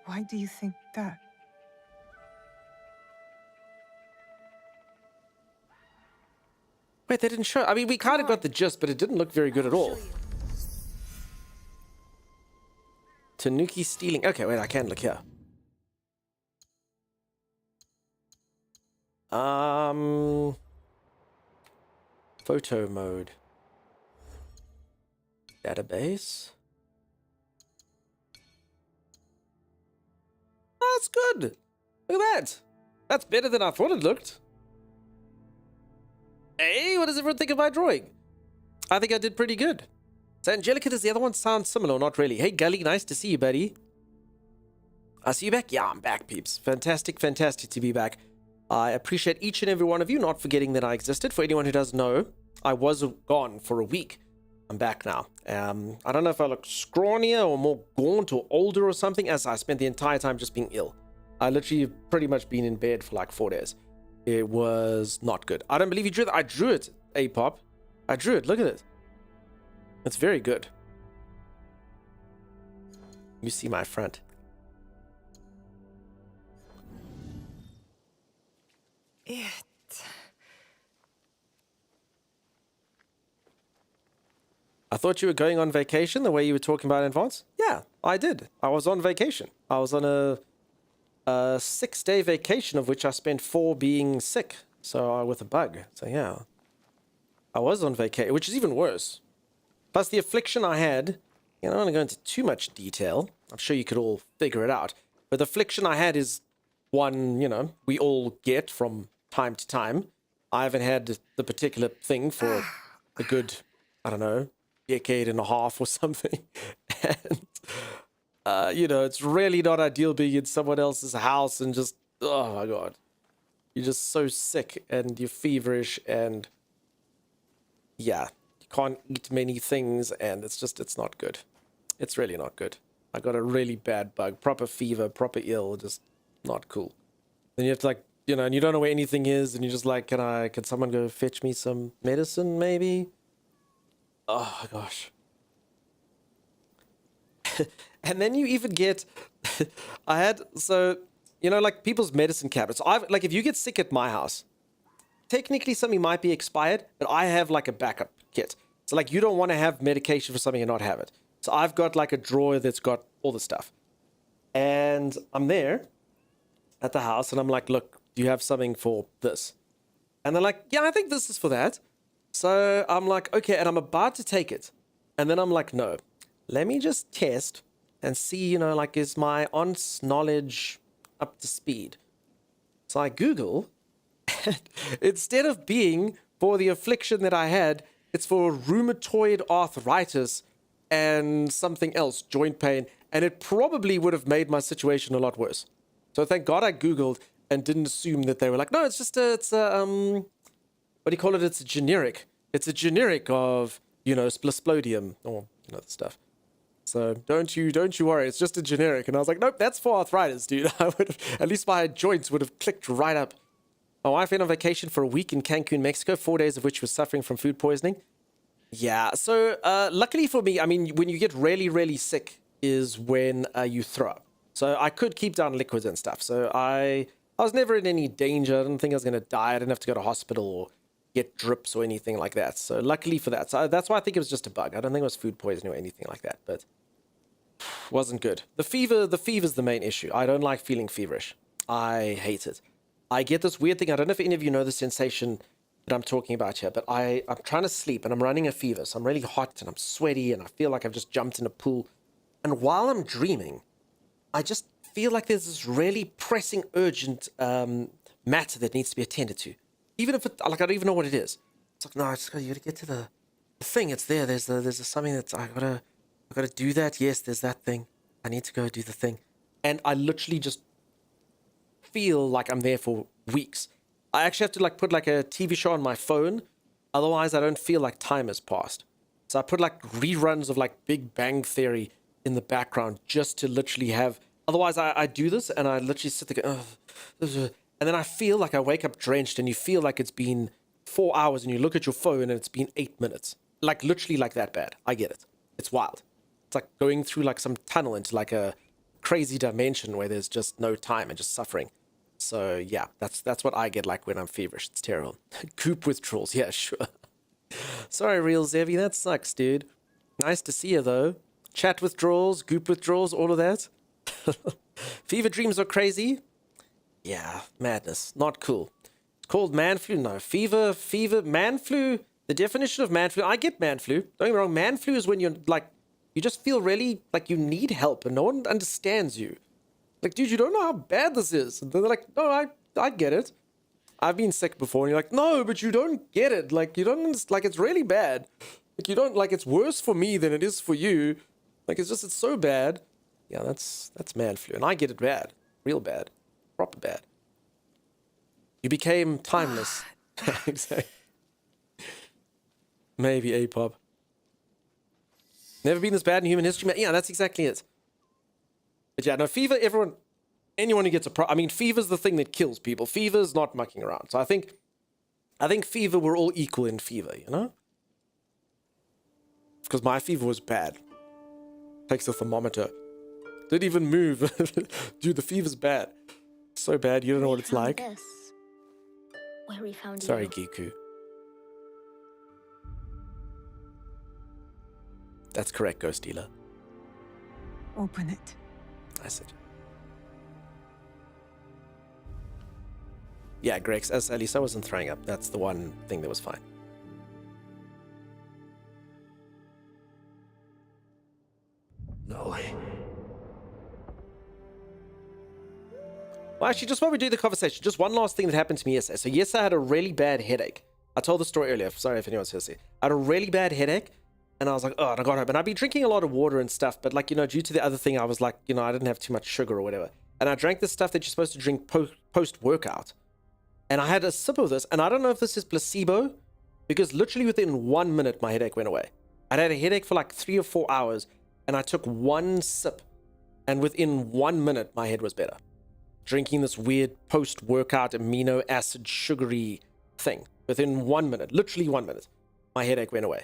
Why do you think that? Wait, they didn't show. I mean, we kind of got the gist, but it didn't look very good at all. Tanuki stealing. Okay, wait, I can look here. Photo mode. Database. Oh, that's good. Look at that. That's better than I thought it looked. Hey, what does everyone think of my drawing? I think I did pretty good. So Angelica, does the other one sound similar or not really? Hey, Gully, nice to see you, buddy. I see you back? Yeah, I'm back, peeps. Fantastic, fantastic to be back. I appreciate each and every one of you not forgetting that I existed. For anyone who doesn't know, I was gone for a week. I'm back now. I don't know if I look scrawnier or more gaunt or older or something, as I spent the entire time just being ill. I literally pretty much been in bed for like 4 days. It was not good. I don't believe you drew it. I drew it, A-Pop. I drew it. Look at it. It's very good. You see my front. I thought you were going on vacation the way you were talking about in advance. Yeah, I did. I was on vacation. I was on a 6-day vacation, of which I spent 4 being sick. So with a bug. So yeah, I was on vacation, which is even worse. Plus the affliction I had, you know, I don't want to go into too much detail. I'm sure you could all figure it out. But the affliction I had is one, you know, we all get from time to time. I haven't had the particular thing for a good, I don't know, decade and a half or something. And, you know, it's really not ideal being in someone else's house and just, oh my God. You're just so sick and you're feverish and, yeah, you can't eat many things and it's not good. It's really not good. I got a really bad bug, proper fever, proper ill, just not cool. Then you have to, like, you know, and you don't know where anything is and you're just like, can someone go fetch me some medicine maybe? Oh gosh. And then you even get, I had, so, you know, like people's medicine cabinets. Like if you get sick at my house, technically something might be expired, but I have like a backup kit. So like you don't want to have medication for something and not have it. So I've got like a drawer that's got all the stuff. And I'm there at the house and I'm like, look, do you have something for this? And they're like, yeah, I think this is for that. So I'm like, okay, and I'm about to take it. And then I'm like, no, let me just test and see, you know, like, is my aunt's knowledge up to speed? So I Google, and instead of being for the affliction that I had, it's for rheumatoid arthritis and something else, joint pain. And it probably would have made my situation a lot worse. So thank God I Googled and didn't assume that they were like, no, it's just what do you call it? It's a generic. It's a generic of, you know, splodium or, you know, the stuff. So don't you worry. It's just a generic. And I was like, nope, that's for arthritis, dude. I would have, at least my joints would have clicked right up. My wife went on vacation for a week in Cancun, Mexico, 4 days of which was suffering from food poisoning. Yeah. So luckily for me, I mean, when you get really, really sick is when you throw up. So I could keep down liquids and stuff. So I was never in any danger. I didn't think I was going to die. I didn't have to go to hospital or get drips or anything like that. So luckily for that. So that's why I think it was just a bug. I don't think it was food poisoning or anything like that, but wasn't good. The fever's the main issue. I don't like feeling feverish. I hate it. I get this weird thing. I don't know if any of you know the sensation that I'm talking about here, but I'm trying to sleep and I'm running a fever. So I'm really hot and I'm sweaty and I feel like I've just jumped in a pool. And while I'm dreaming, I just feel like there's this really pressing, urgent matter that needs to be attended to. Even if it, like, I don't even know what it is. It's like, no, you gotta get to the thing. It's there. There's something that's, I gotta do that. Yes, there's that thing. I need to go do the thing. And I literally just feel like I'm there for weeks. I actually have to like put like a TV show on my phone. Otherwise, I don't feel like time has passed. So I put like reruns of like Big Bang Theory in the background just to literally have, otherwise I do this and I literally sit there going, and then I feel like I wake up drenched and you feel like it's been 4 hours and you look at your phone and it's been 8 minutes. Like literally like that bad. I get it. It's wild. It's like going through like some tunnel into like a crazy dimension where there's just no time and just suffering. So yeah, that's what I get like when I'm feverish. It's terrible. Goop withdrawals. Yeah, sure. Sorry, Real Zevi. That sucks, dude. Nice to see you though. Chat withdrawals, goop withdrawals, all of that. Fever dreams are crazy. Yeah, madness. Not cool. It's called man flu. No, fever, man flu. The definition of man flu, I get man flu. Don't get me wrong, man flu is when you're like, you just feel really like you need help and no one understands you. Like, dude, you don't know how bad this is. And they're like, no, I get it. I've been sick before. And you're like, no, but you don't get it. Like, you don't understand. Like, it's really bad. Like, you don't, like, it's worse for me than it is for you. Like, it's so bad. Yeah, that's man flu. And I get it bad. Real bad. Proper bad. You became timeless. Exactly. Maybe A-pop. Never been this bad in human history. Yeah, that's exactly it. But yeah, no, fever, anyone who gets I mean, fever's the thing that kills people. Fever's not mucking around. So I think fever, we're all equal in fever, you know? Because my fever was bad. Takes the thermometer. Didn't even move. Dude, the fever's bad. So bad, you don't know what it's like. This. Where we found Sorry, you. Giku. That's correct, Ghost Dealer. Open it. I said. Yeah, Grex, at least I wasn't throwing up. That's the one thing that was fine. No way. Well, actually, just while we do the conversation, just one last thing that happened to me yesterday. So yesterday I had a really bad headache. I told the story earlier. Sorry if anyone's here to see. I had a really bad headache. And I was like, oh, and I got home. And I've been drinking a lot of water and stuff. But like, you know, due to the other thing, I was like, you know, I didn't have too much sugar or whatever. And I drank this stuff that you're supposed to drink post-workout. And I had a sip of this. And I don't know if this is placebo. Because literally within 1 minute, my headache went away. I'd had a headache for like 3 or 4 hours. And I took one sip. And within 1 minute, my head was better. Drinking this weird post-workout amino acid sugary thing. Within 1 minute, literally 1 minute, my headache went away.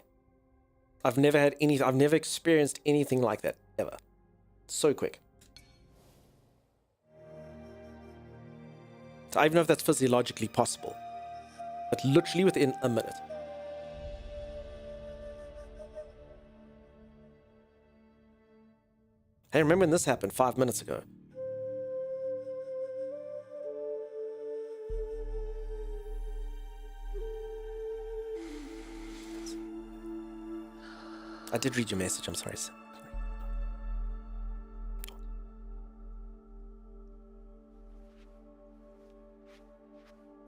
I've never experienced anything like that, ever. So quick. So I don't even know if that's physiologically possible. But literally within a minute. Hey, remember when this happened 5 minutes ago? I did read your message, I'm sorry.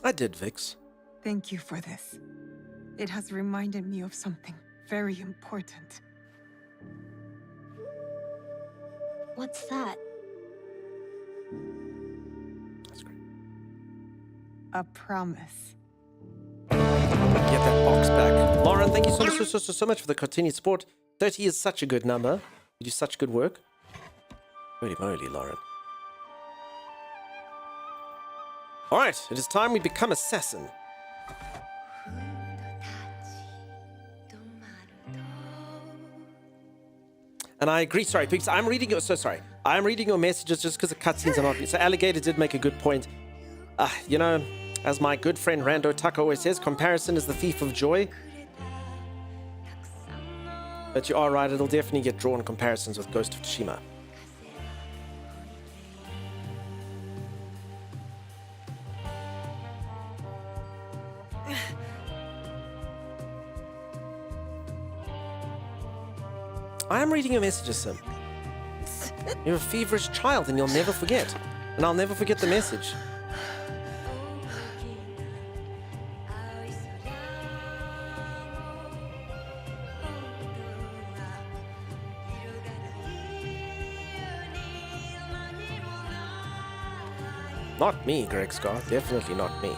I did, Vix. Thank you for this. It has reminded me of something very important. What's that? That's great. A promise. Get that box back. Lauren, thank you so much for the continued support. 30 is such a good number. You do such good work. Holy moly, Lauren. Alright, it is time we become assassin. And I agree, sorry, because I'm reading your, I'm reading your messages just because the cutscenes are not, so Alligator did make a good point. You know, as my good friend Rando Tucker always says, comparison is the thief of joy. But you are right, it'll definitely get drawn comparisons with Ghost of Tsushima. I am reading your messages, Sim. You're a feverish child and you'll never forget. And I'll never forget the message. Not me, Greg Scott. Definitely not me.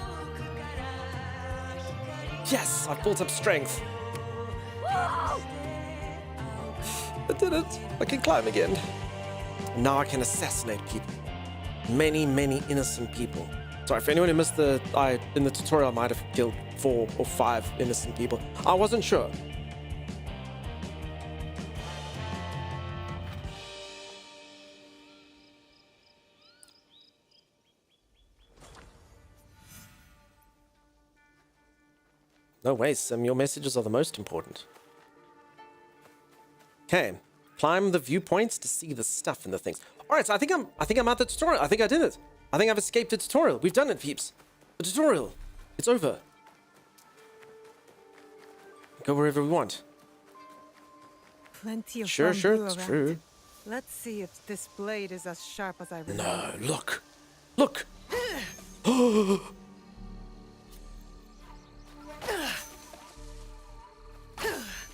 Yes! I've built up strength. I did it. I can climb again. Now I can assassinate people. Many, many innocent people. Sorry, for anyone who missed in the tutorial, I might have killed 4 or 5 innocent people. I wasn't sure. No way, Sim. Your messages are the most important. Okay, climb the viewpoints to see the stuff and the things. All right, so I think I'm at the tutorial. I think I did it. I think I've escaped the tutorial. We've done it, peeps. The tutorial. It's over. Go wherever we want. Plenty of Sure, bamboo it's around. true. Let's see if this blade is as sharp as I remember. No, look. Look.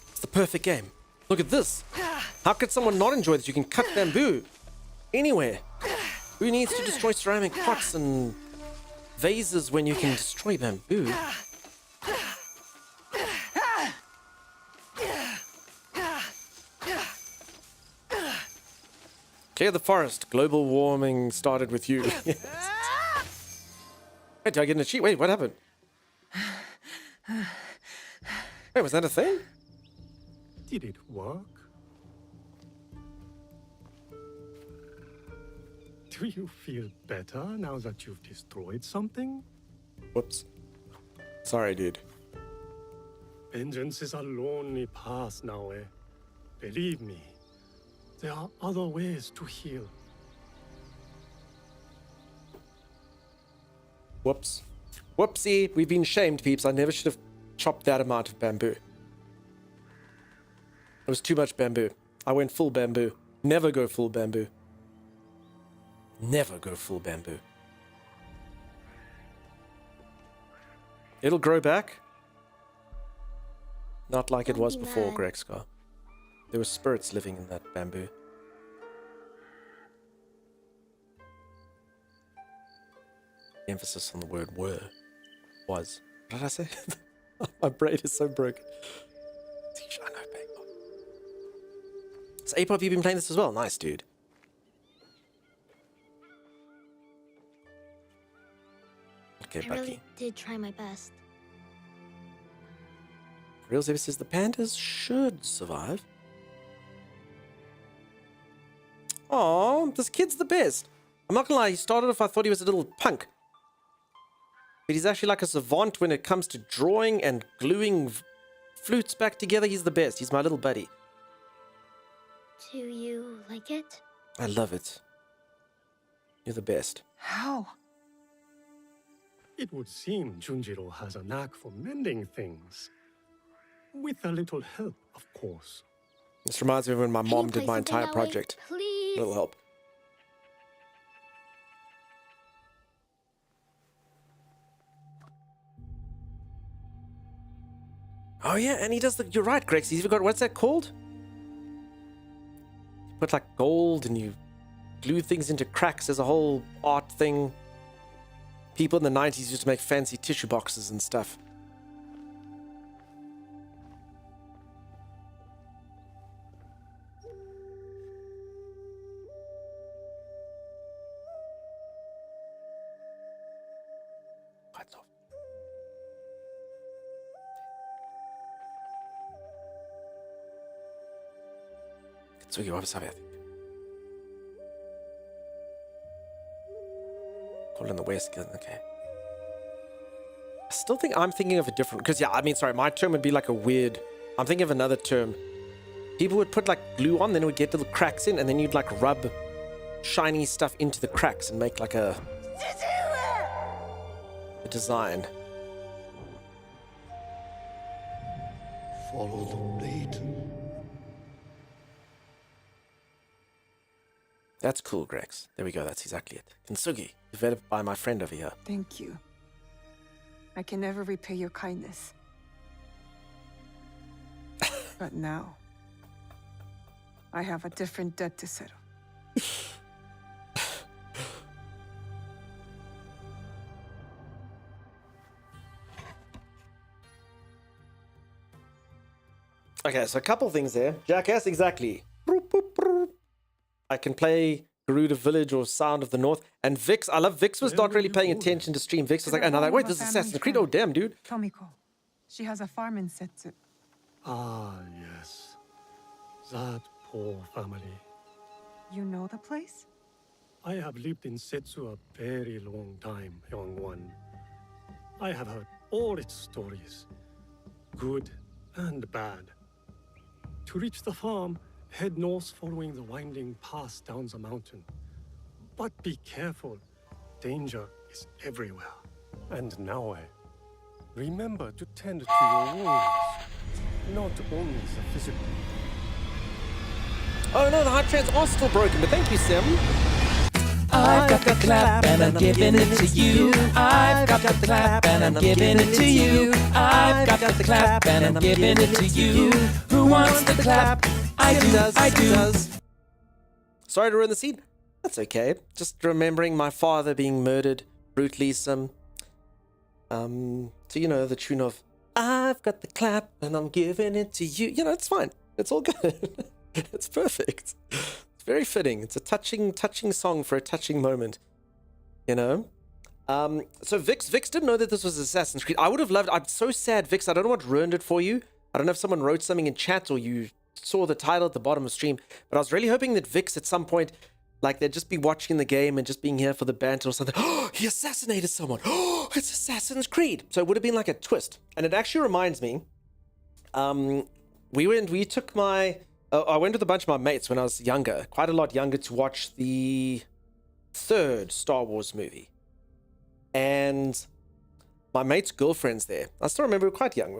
It's the perfect game. Look at this. How could someone not enjoy this? You can cut bamboo anywhere. Who needs to destroy ceramic pots and vases when you can destroy bamboo? Clear the forest. Global warming started with you. Yes. Wait, did I get in a cheat? Wait, what happened? Wait, was that a thing? Did it work? Do you feel better now that you've destroyed something? Whoops. Sorry, dude. Vengeance is a lonely path now, eh? Believe me, there are other ways to heal. Whoops. Whoopsie. We've been shamed, peeps. I never should have chopped that amount of bamboo. It was too much bamboo. I went full bamboo. Never go full bamboo. Never go full bamboo. It'll grow back. Not like it was before, Grexcar. There were spirits living in that bamboo. Emphasis on the word were. Was. What did I say? My brain is so broken. So Apop, you've been playing this as well? Nice, dude. Okay, I Bucky. really did try my best. Real Zebby says the pandas should survive. Aw, this kid's the best. I'm not gonna lie, he started off, I thought he was a little punk. But he's actually like a savant when it comes to drawing and gluing flutes back together. He's the best. He's my little buddy. Do you like it? I love it. You're the best. How? It would seem Junjiro has a knack for mending things. With a little help, of course. This reminds me of when my mom did my entire project. Please. Little help. Oh yeah, and he does the... You're right, Grex. He's even got... What's that called? You put like gold and you glue things into cracks. There's a whole art thing. People in the 90s used to make fancy tissue boxes and stuff. Quite soft. Kitsugi wabi-sabi, I think. Call in the West, okay. I still think I'm thinking of a different... Because, yeah, I mean, sorry, my term would be like a weird... I'm thinking of another term. People would put, like, glue on, then it would get little cracks in, and then you'd, like, rub shiny stuff into the cracks and make, like, a design. Follow the blade. That's cool, Grex. There we go, that's exactly it. Kintsugi, developed by my friend over here. Thank you. I can never repay your kindness. But now, I have a different debt to settle. Okay, so a couple things there. Jackass, exactly. I can play Garuda Village or Sound of the North. And Vix, I love Vix was not really paying attention to stream. Vix was like, and I'm like, wait, this is Assassin's Creed. Oh, damn, dude. Tomiko. She has a farm in Setsu. Ah, yes. That poor family. You know the place? I have lived in Setsu a very long time, young one. I have heard all its stories, good and bad. To reach the farm, head north following the winding path down the mountain. But be careful, danger is everywhere. And now, remember to tend to your wounds, not only the physical. Oh no, the hot trans are still broken, but thank you, Sim. I've got the clap and I'm giving it to you. I've got the clap and I'm giving it to you. I've got the clap and I'm giving it to you. Who wants the clap? I do, I do. Sorry to ruin the scene. That's okay. Just remembering my father being murdered brutally. So you know, the tune of I've got the clap and I'm giving it to you. You know, it's fine. It's all good. It's perfect. It's very fitting. It's a touching song for a touching moment. You know? So Vix didn't know that this was Assassin's Creed. I would have loved... I'm so sad, Vix. I don't know what ruined it for you. I don't know if someone wrote something in chat or you saw the title at the bottom of stream. But I was really hoping that Vix at some point, like, they'd just be watching the game and just being here for the banter or something. Oh, he assassinated someone. Oh, it's Assassin's Creed. So it would have been like a twist. And it actually reminds me, we took my... I went with a bunch of my mates when I was younger, quite a lot younger, to watch the third Star Wars movie. And my mate's girlfriend's there. I still remember we're quite young.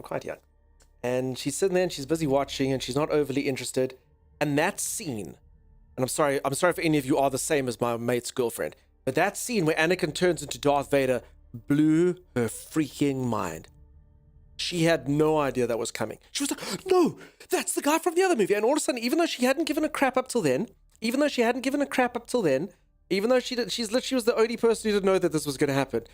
And she's sitting there and she's busy watching and she's not overly interested. And that scene, and I'm sorry if any of you are the same as my mate's girlfriend, but that scene where Anakin turns into Darth Vader blew her freaking mind. She had no idea that was coming. She was like, no, that's the guy from the other movie. And all of a sudden, even though she hadn't given a crap up till then, she literally was the only person who didn't know that this was going to happen.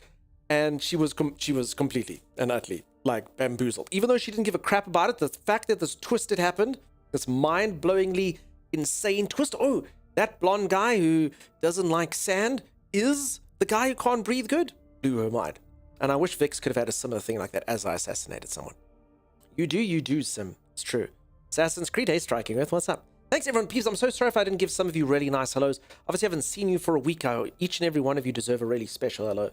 And she was completely and utterly, like, bamboozled. Even though she didn't give a crap about it, the fact that this twist had happened, this mind-blowingly insane twist. Oh, that blonde guy who doesn't like sand is the guy who can't breathe good. Blew her mind. And I wish Vix could have had a similar thing like that as I assassinated someone. You do, Sim. It's true. Assassin's Creed, hey, Striking Earth, what's up? Thanks, everyone. Peeps, I'm so sorry if I didn't give some of you really nice hellos. Obviously, I haven't seen you for a week. Each and every one of you deserve a really special hello.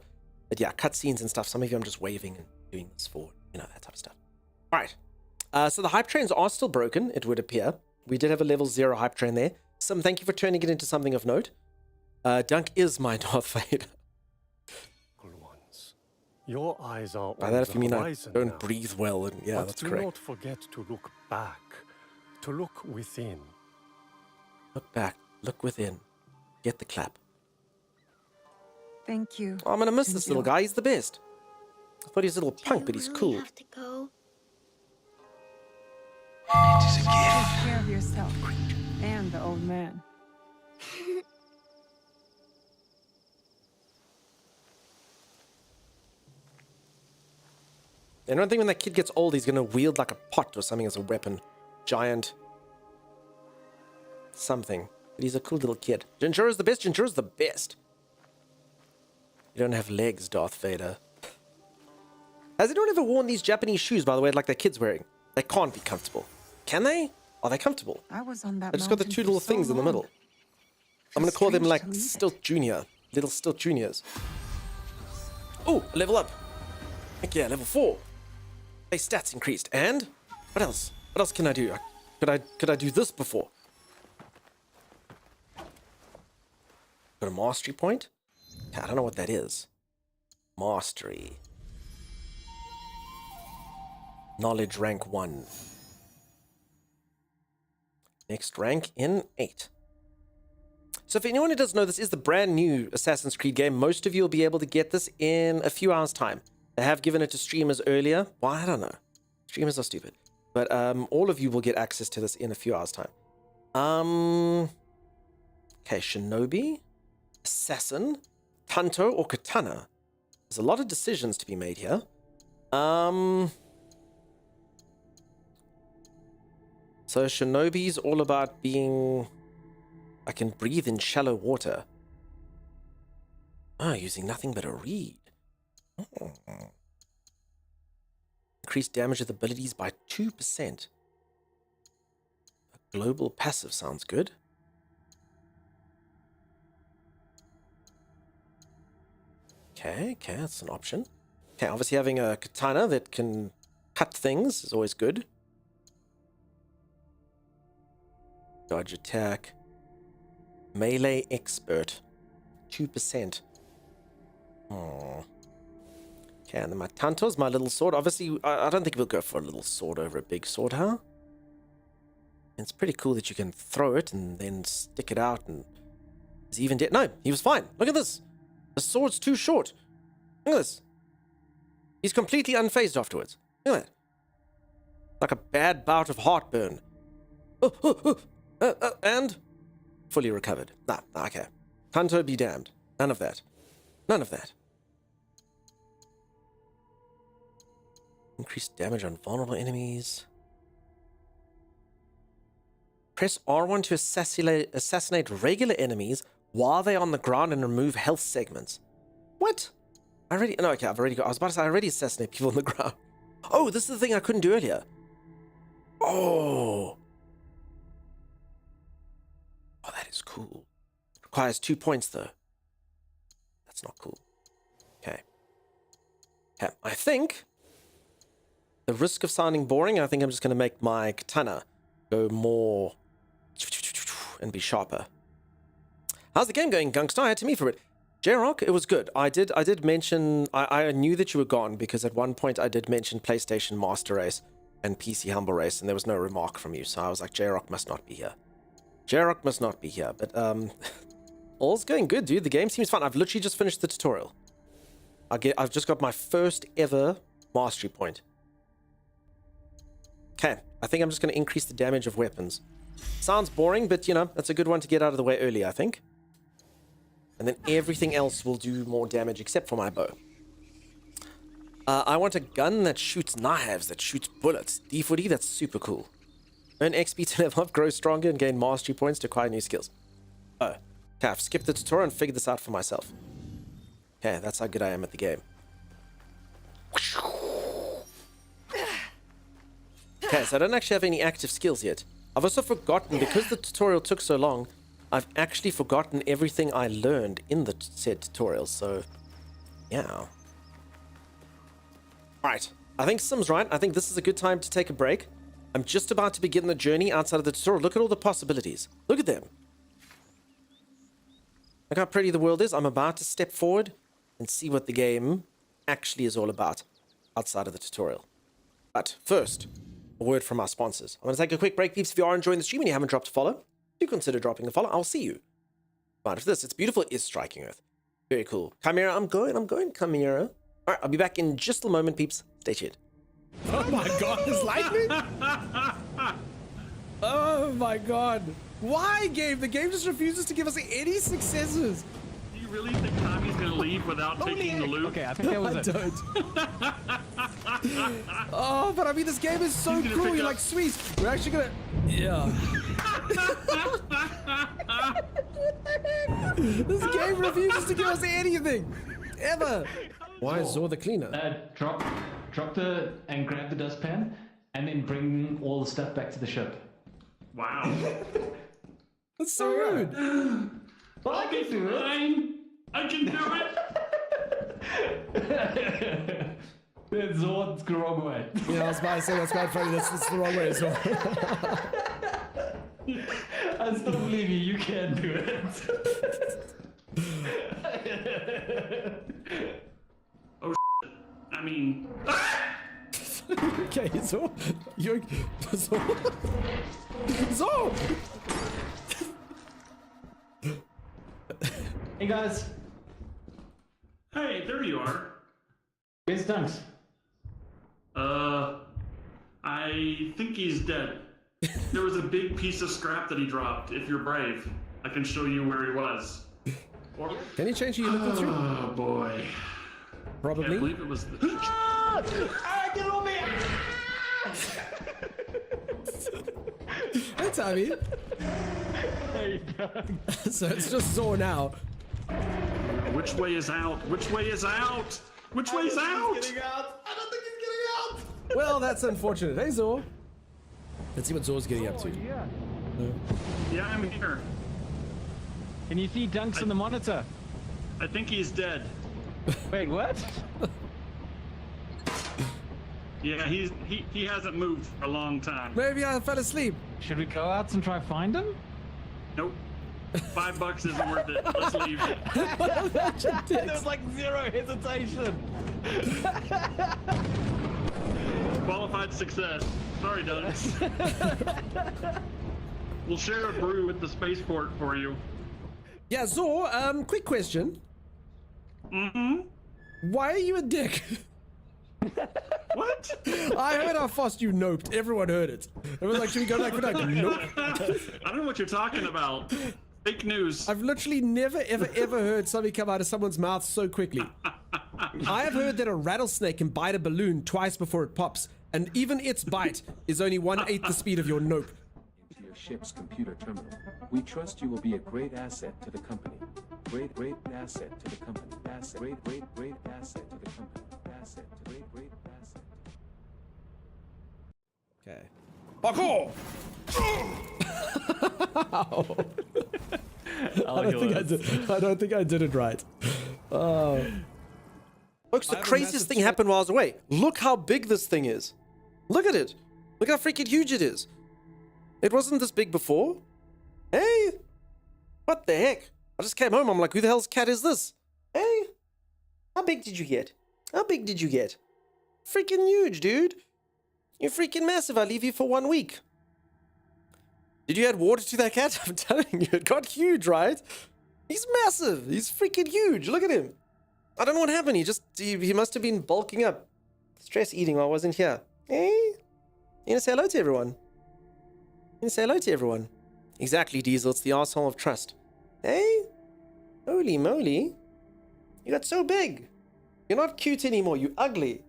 But yeah, cutscenes and stuff. Some of you I'm just waving and doing this for, you know, that type of stuff. All right. So the hype trains are still broken, it would appear. We did have a level 0 hype train there. Thank you for turning it into something of note. Dunk is my Darth Vader. Your eyes are By on that, the if you mean I horizon don't now. breathe well, and yeah, But that's do correct. not forget to look back, to look within. Look back, look within. Get the clap. Thank you. Oh, I'm gonna miss this little guy. He's the best. I thought he was a little punk, but he's cool. Have to go. Take care of yourself and the old man. And I don't think when that kid gets old, he's gonna wield like a pot or something as a weapon. Giant. Something. But he's a cool little kid. Jinjuro's the best. Jinjuro's the best. You don't have legs, Darth Vader. Has anyone ever worn these Japanese shoes, by the way, like the kids wearing? They can't be comfortable. Can they? Are they comfortable? I was on that I just got the mountain two for little so things in the long. middle. I'm gonna call them like Stilt Junior. Little Stilt Juniors. Oh, level up. Heck yeah, level 4. Base stats increased. And what else? What else can I do? Could I do this before? Got a mastery point? Okay, I don't know what that is. Mastery. Knowledge rank 1. Next rank in 8. So if anyone who doesn't know, this is the brand new Assassin's Creed game. Most of you will be able to get this in a few hours' time. They have given it to streamers earlier. Why? I don't know. Streamers are stupid. But all of you will get access to this in a few hours' time. Okay, Shinobi, Assassin, Tanto, or Katana. There's a lot of decisions to be made here. So Shinobi's all about being... I can breathe in shallow water. Oh, using nothing but a reed. Oh. Increase damage with abilities by 2%. A global passive sounds good. Okay, that's an option. Okay, obviously having a katana that can cut things is always good. Dodge attack. Melee expert. 2%. Oh. Okay, and then my Tanto's my little sword. Obviously, I don't think we'll go for a little sword over a big sword, huh? It's pretty cool that you can throw it and then stick it out and... Is he even dead? No, he was fine. Look at this. The sword's too short. Look at this. He's completely unfazed afterwards. Look at that. Like a bad bout of heartburn. And fully recovered. Nah, okay. Tanto be damned. None of that. None of that. Increased damage on vulnerable enemies. Press R1 to assassinate regular enemies while they're on the ground and remove health segments. What? I was about to say I already assassinate people on the ground. Oh, this is the thing I couldn't do earlier. Oh, that is cool. Requires 2 points though. That's not cool. Okay, I think the risk of sounding boring, I think I'm just going to make my katana go more and be sharper. How's the game going, Gunkster? I had to meet for it. J-Rock, it was good. I did mention, I knew that you were gone because at one point I did mention PlayStation Master Race and PC Humble Race and there was no remark from you. So I was like, J-Rock must not be here. J-Rock must not be here. But all's going good, dude. The game seems fun. I've literally just finished the tutorial. I've just got my first ever mastery point. Okay, I think I'm just going to increase the damage of weapons. Sounds boring, but, you know, that's a good one to get out of the way early, I think. And then everything else will do more damage except for my bow. I want a gun that shoots knives, that shoots bullets. D4D, that's super cool. Earn XP to level up, grow stronger, and gain mastery points to acquire new skills. Oh, okay, I've skipped the tutorial and figured this out for myself. Okay, that's how good I am at the game. Okay, so I don't actually have any active skills yet. I've also forgotten, because the tutorial took so long, I've actually forgotten everything I learned in the said tutorial, so yeah. Alright, I think Sim's right. I think this is a good time to take a break. I'm just about to begin the journey outside of the tutorial. Look at all the possibilities. Look at them. Look how pretty the world is. I'm about to step forward and see what the game actually is all about outside of the tutorial. But first, a word from our sponsors. I'm going to take a quick break, peeps. If you are enjoying the stream and you haven't dropped a follow, do consider dropping a follow. I'll see you. But for this, it's beautiful. It is Striking Earth. Very cool. Chimera, I'm going, Chimera. All right, I'll be back in just a moment, peeps. Stay tuned. Oh my god, there's lightning? Oh my god. Why, game? The game just refuses to give us any successes. Do you really think Tommy's gonna leave without taking the loot? Okay, I think that was it. I don't. Oh, but I mean, this game is so cool. You're like, sweet. We're actually gonna... Yeah. This game refuses to give us anything. Ever. Why is Zor the cleaner? Drop the and grab the dustpan, and then bring all the stuff back to the ship. Wow. That's so rude. Well, I can do it. I can do it. That's Zor's the wrong way. Yeah, I was about to say that's quite funny. That's the wrong way as well. I still believe you. You can do it. Oh, I mean. Okay, Zor. You're. Zor. Zor! Hey guys. Hey, there you are. Where's Dunks? I think he's dead. There was a big piece of scrap that he dropped. If you're brave, I can show you where he was. Or... Can you change who you're looking through? Oh boy. Probably. I believe it was the... Get on me! Hey, Tommy. Hey, Doug. So it's just Zor now. Which way is out? Which way is out? Which way is out? I don't think he's getting out. Well, that's unfortunate. Hey, Zor. Let's see what Zor's getting up to. Yeah. Yeah, I'm here. Can you see Dunks on the monitor? I think he's dead. Wait, what? Yeah, he hasn't moved for a long time. Maybe I fell asleep. Should we go out and try find him? Nope. $5 isn't worth it. Let's leave. There was like zero hesitation. Qualified success. Sorry, Dunks. We'll share a brew with the spaceport for you. Yeah, Zor, quick question. Mm-hmm. Why are you a dick? What? I heard how fast you noped. Everyone heard it. Everyone's like, should we go back for that? Nope. I don't know what you're talking about. Fake news. I've literally never, ever heard something come out of someone's mouth so quickly. I have heard that a rattlesnake can bite a balloon twice before it pops, and even its bite is only 1/8 the speed of your nope. To your ship's computer terminal. We trust you will be a great asset to the company. Great asset to the company. Asset. Great asset to the company. Asset. Great asset. Okay. Parkour! I don't think I did it right. Folks, the craziest thing happened while I was away. Look how big this thing is. Look at it. Look how freaking huge it is. It wasn't this big before. Hey, what the heck? I just came home. I'm like, who the hell's cat is this? Hey, how big did you get? How big did you get? Freaking huge, dude. You're freaking massive. I leave you for 1 week. Did you add water to that cat? I'm telling you, it got huge, right? He's massive. He's freaking huge. Look at him. I don't know what happened. He must have been bulking up. Stress eating while I wasn't here. Hey, you gonna say hello to everyone? You gonna say hello to everyone? Exactly, Diesel. It's the asshole of trust. Hey, holy moly. You got so big. You're not cute anymore. You're ugly.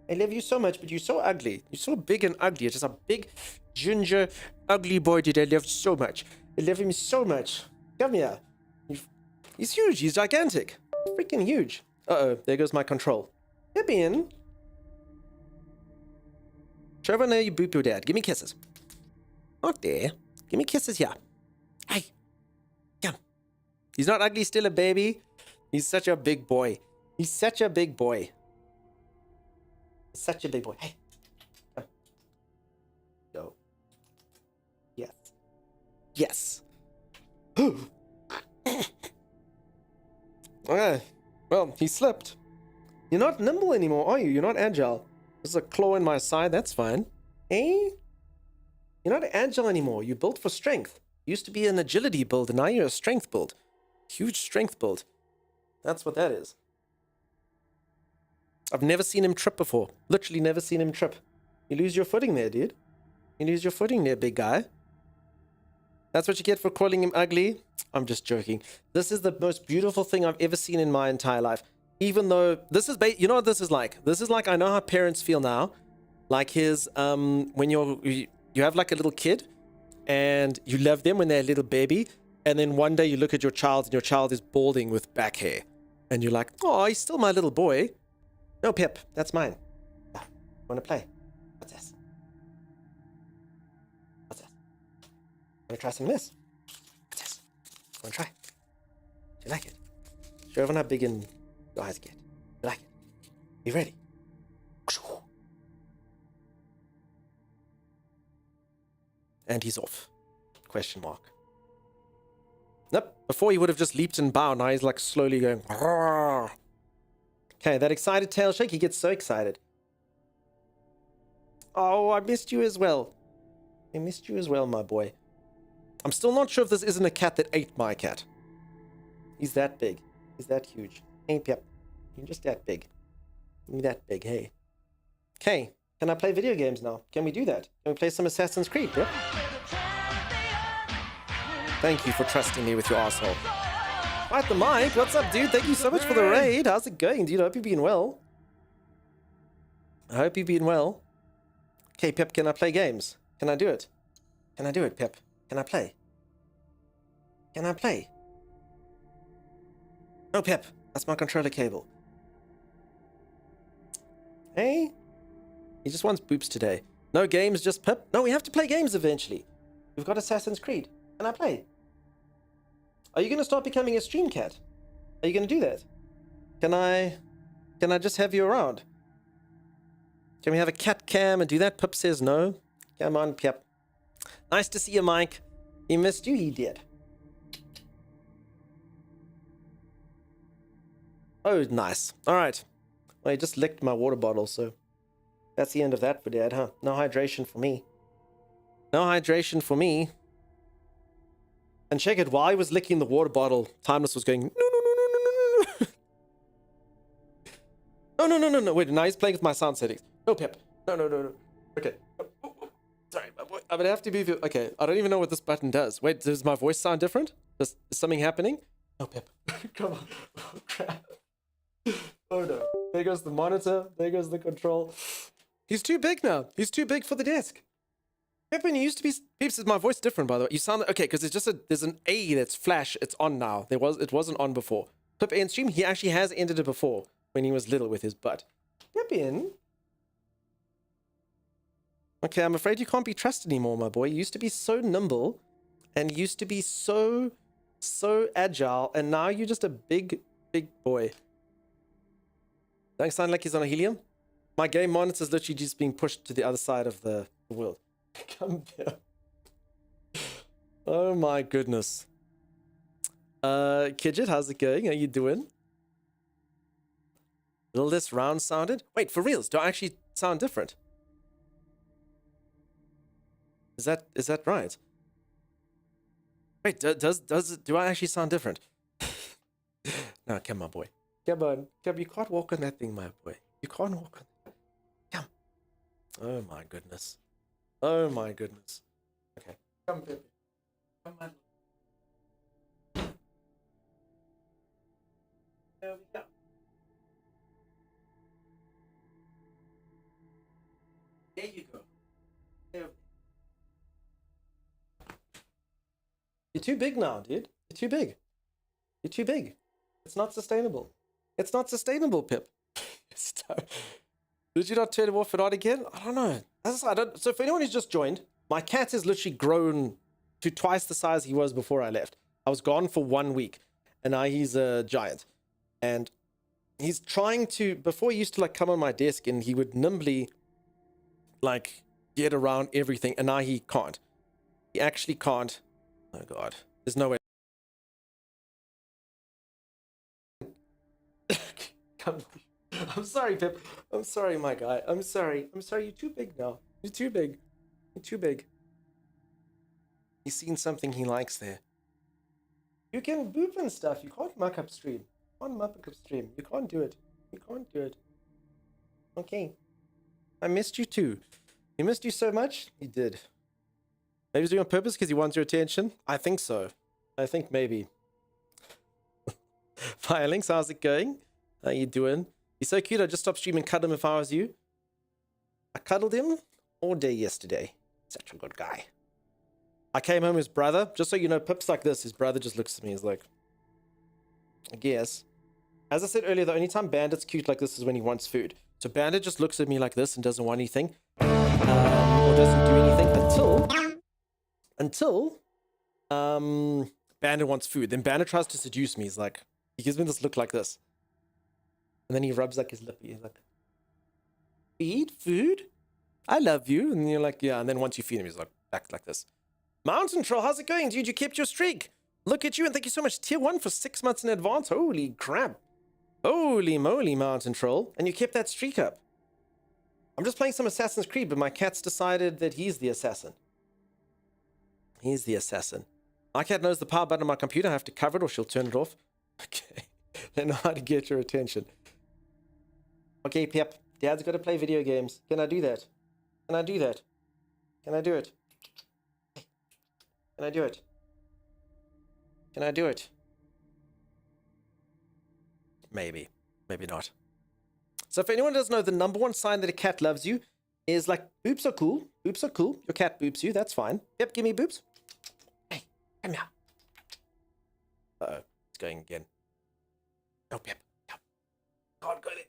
I love you so much, but you're so ugly. You're so big and ugly. You're just a big, ginger, ugly boy that I love so much. I love him so much. Come here. He's huge. He's gigantic. Freaking huge. Uh-oh. There goes my control. Get in. Trevor, now you boop your dad. Give me kisses. Not there. Give me kisses here. Hey. Come. He's not ugly, still a baby. He's such a big boy. He's such a big boy. He's such a big boy. Hey. Come. Go. Yes. Yes. Okay. Well, he slipped. You're not nimble anymore, are you? You're not agile. There's a claw in my side. That's fine. Eh? You're not agile anymore. You built for strength. You used to be an agility build, and now you're a strength build. Huge strength build. That's what that is. I've never seen him trip before. Literally never seen him trip. You lose your footing there, dude. You lose your footing there, big guy. That's what you get for calling him ugly. I'm just joking. This is the most beautiful thing I've ever seen in my entire life. Even though this is, you know what this is like? This is like, I know how parents feel now. Like his, when you have like a little kid and you love them when they're a little baby. And then one day you look at your child and your child is balding with back hair. And you're like, oh, he's still my little boy. No, Pip, that's mine. I want to play. What's this? What's this? Want to try some of this? What's this? Want to try? Do you like it? Show everyone how big and your eyes get. You like it? You ready? And he's off. Question mark. Nope. Before he would have just leaped and bowed. Now he's like slowly going. Argh. Okay, that excited tail shake. He gets so excited. Oh, I missed you as well. I missed you as well, my boy. I'm still not sure if this isn't a cat that ate my cat. He's that big. He's that huge. Hey, Pip. You're just that big. You're that big, hey. Okay, can I play video games now? Can we do that? Can we play some Assassin's Creed, bro? Thank you for trusting me with your asshole. Right, the mic. What's up, dude? Thank you so much for the raid. How's it going, dude? I hope you've been well. I hope you've been well. Okay, Pip, can I play games? Can I do it? Can I do it, Pip? Can I play? Can I play? No, Pip. That's my controller cable. Hey? He just wants boops today. No games, just Pip. No, we have to play games eventually. We've got Assassin's Creed. Can I play? Are you going to start becoming a stream cat? Are you going to do that? Can I just have you around? Can we have a cat cam and do that? Pip says no. Come on, Pip. Nice to see you, Mike. He missed you, he did. Oh, nice. All right. Well, he just licked my water bottle, so that's the end of that for Dad, huh? No hydration for me. No hydration for me. And check it, while I was licking the water bottle, Timeless was going, no, no, no, no, no, no, no. Oh, no, no, no, no. Wait, now he's playing with my sound settings. No, Pip. No, no, no, no. Okay. Sorry, I'm gonna have to move you. Okay, I don't even know what this button does. Wait, does my voice sound different? Is something happening? No, Pip. Come on. Oh, crap. Oh, no. There goes the monitor. There goes the control. He's too big now. He's too big for the desk. Pip, when you used to be... Peeps, is my voice different, by the way? You sound... Okay, because it's just there's an A that's flash. It's on now. It wasn't on before. Pip in stream, he actually has ended it before when he was little with his butt. Pip in. Okay, I'm afraid you can't be trusted anymore, my boy. You used to be so nimble and used to be so agile, and now you're just a big boy. Don't sound like he's on a helium? My game monitor's literally just being pushed to the other side of the world. Come here. Oh my goodness. Kidget, how's it going? How you doing? A little less round sounded? Wait, for reals, do I actually sound different? Is that right? Wait, do I actually sound different? No, come on, boy. Come on. Come, you can't walk on that thing, my boy. You can't walk on that. Come. Oh my goodness. Oh my goodness. Okay. Come, baby. Come on. There we go. There you go. There we go. You're too big now, dude. You're too big. You're too big. It's not sustainable. It's not sustainable, Pip. Did you not turn it off and on again? I don't know. So for anyone who's just joined, My cat has literally grown to twice the size he was before I left. I was gone for 1 week, and now he's a giant. And he's trying to, before he used to like come on my desk and he would nimbly like get around everything, and now he can't. He actually can't. Oh God, there's no way. I'm sorry, Pip. I'm sorry, my guy. I'm sorry. I'm sorry. You're too big now. You're too big. You're too big. He's seen something he likes there. You can boop and stuff. You can't muck upstream. You can't muck upstream. You can't do it. You can't do it. Okay. I missed you too. He missed you so much? He did. Maybe he's doing it on purpose because he wants your attention? I think so. I think maybe. Firelinks, how's it going? How you doing? He's so cute. I just stopped streaming, cuddle him if I was you. I cuddled him all day yesterday. Such a good guy. I came home, his brother, just so you know, Pip's like this. His brother just looks at me. He's like, I guess. As I said earlier, the only time Bandit's cute like this is when he wants food. So Bandit just looks at me like this and doesn't want anything. Or doesn't do anything until Bandit wants food. Then Bandit tries to seduce me. He's like, he gives me this look like this. And then he rubs like his lippy. He's like, feed? Food? I love you. And you're like, yeah. And then once you feed him, he's like, back like this. Mountain Troll, how's it going, dude? You kept your streak. Look at you, and thank you so much. Tier 1 for 6 months in advance. Holy crap. Holy moly, Mountain Troll. And you kept that streak up. I'm just playing some Assassin's Creed, but my cat's decided that he's the assassin. He's the assassin. My cat knows the power button on my computer. I have to cover it or she'll turn it off. Okay. They know how to get your attention. Okay, Pep. Dad's got to play video games. Can I do that? Can I do that? Can I do it? Can I do it? Can I do it? Maybe. Maybe not. So if anyone doesn't know, the number one sign that a cat loves you is like, boops are cool. Boops are cool. Your cat boops you. That's fine. Yep, give me boops. Hey, come here. Uh-oh. It's going again. No, Pep. No. Can't go there.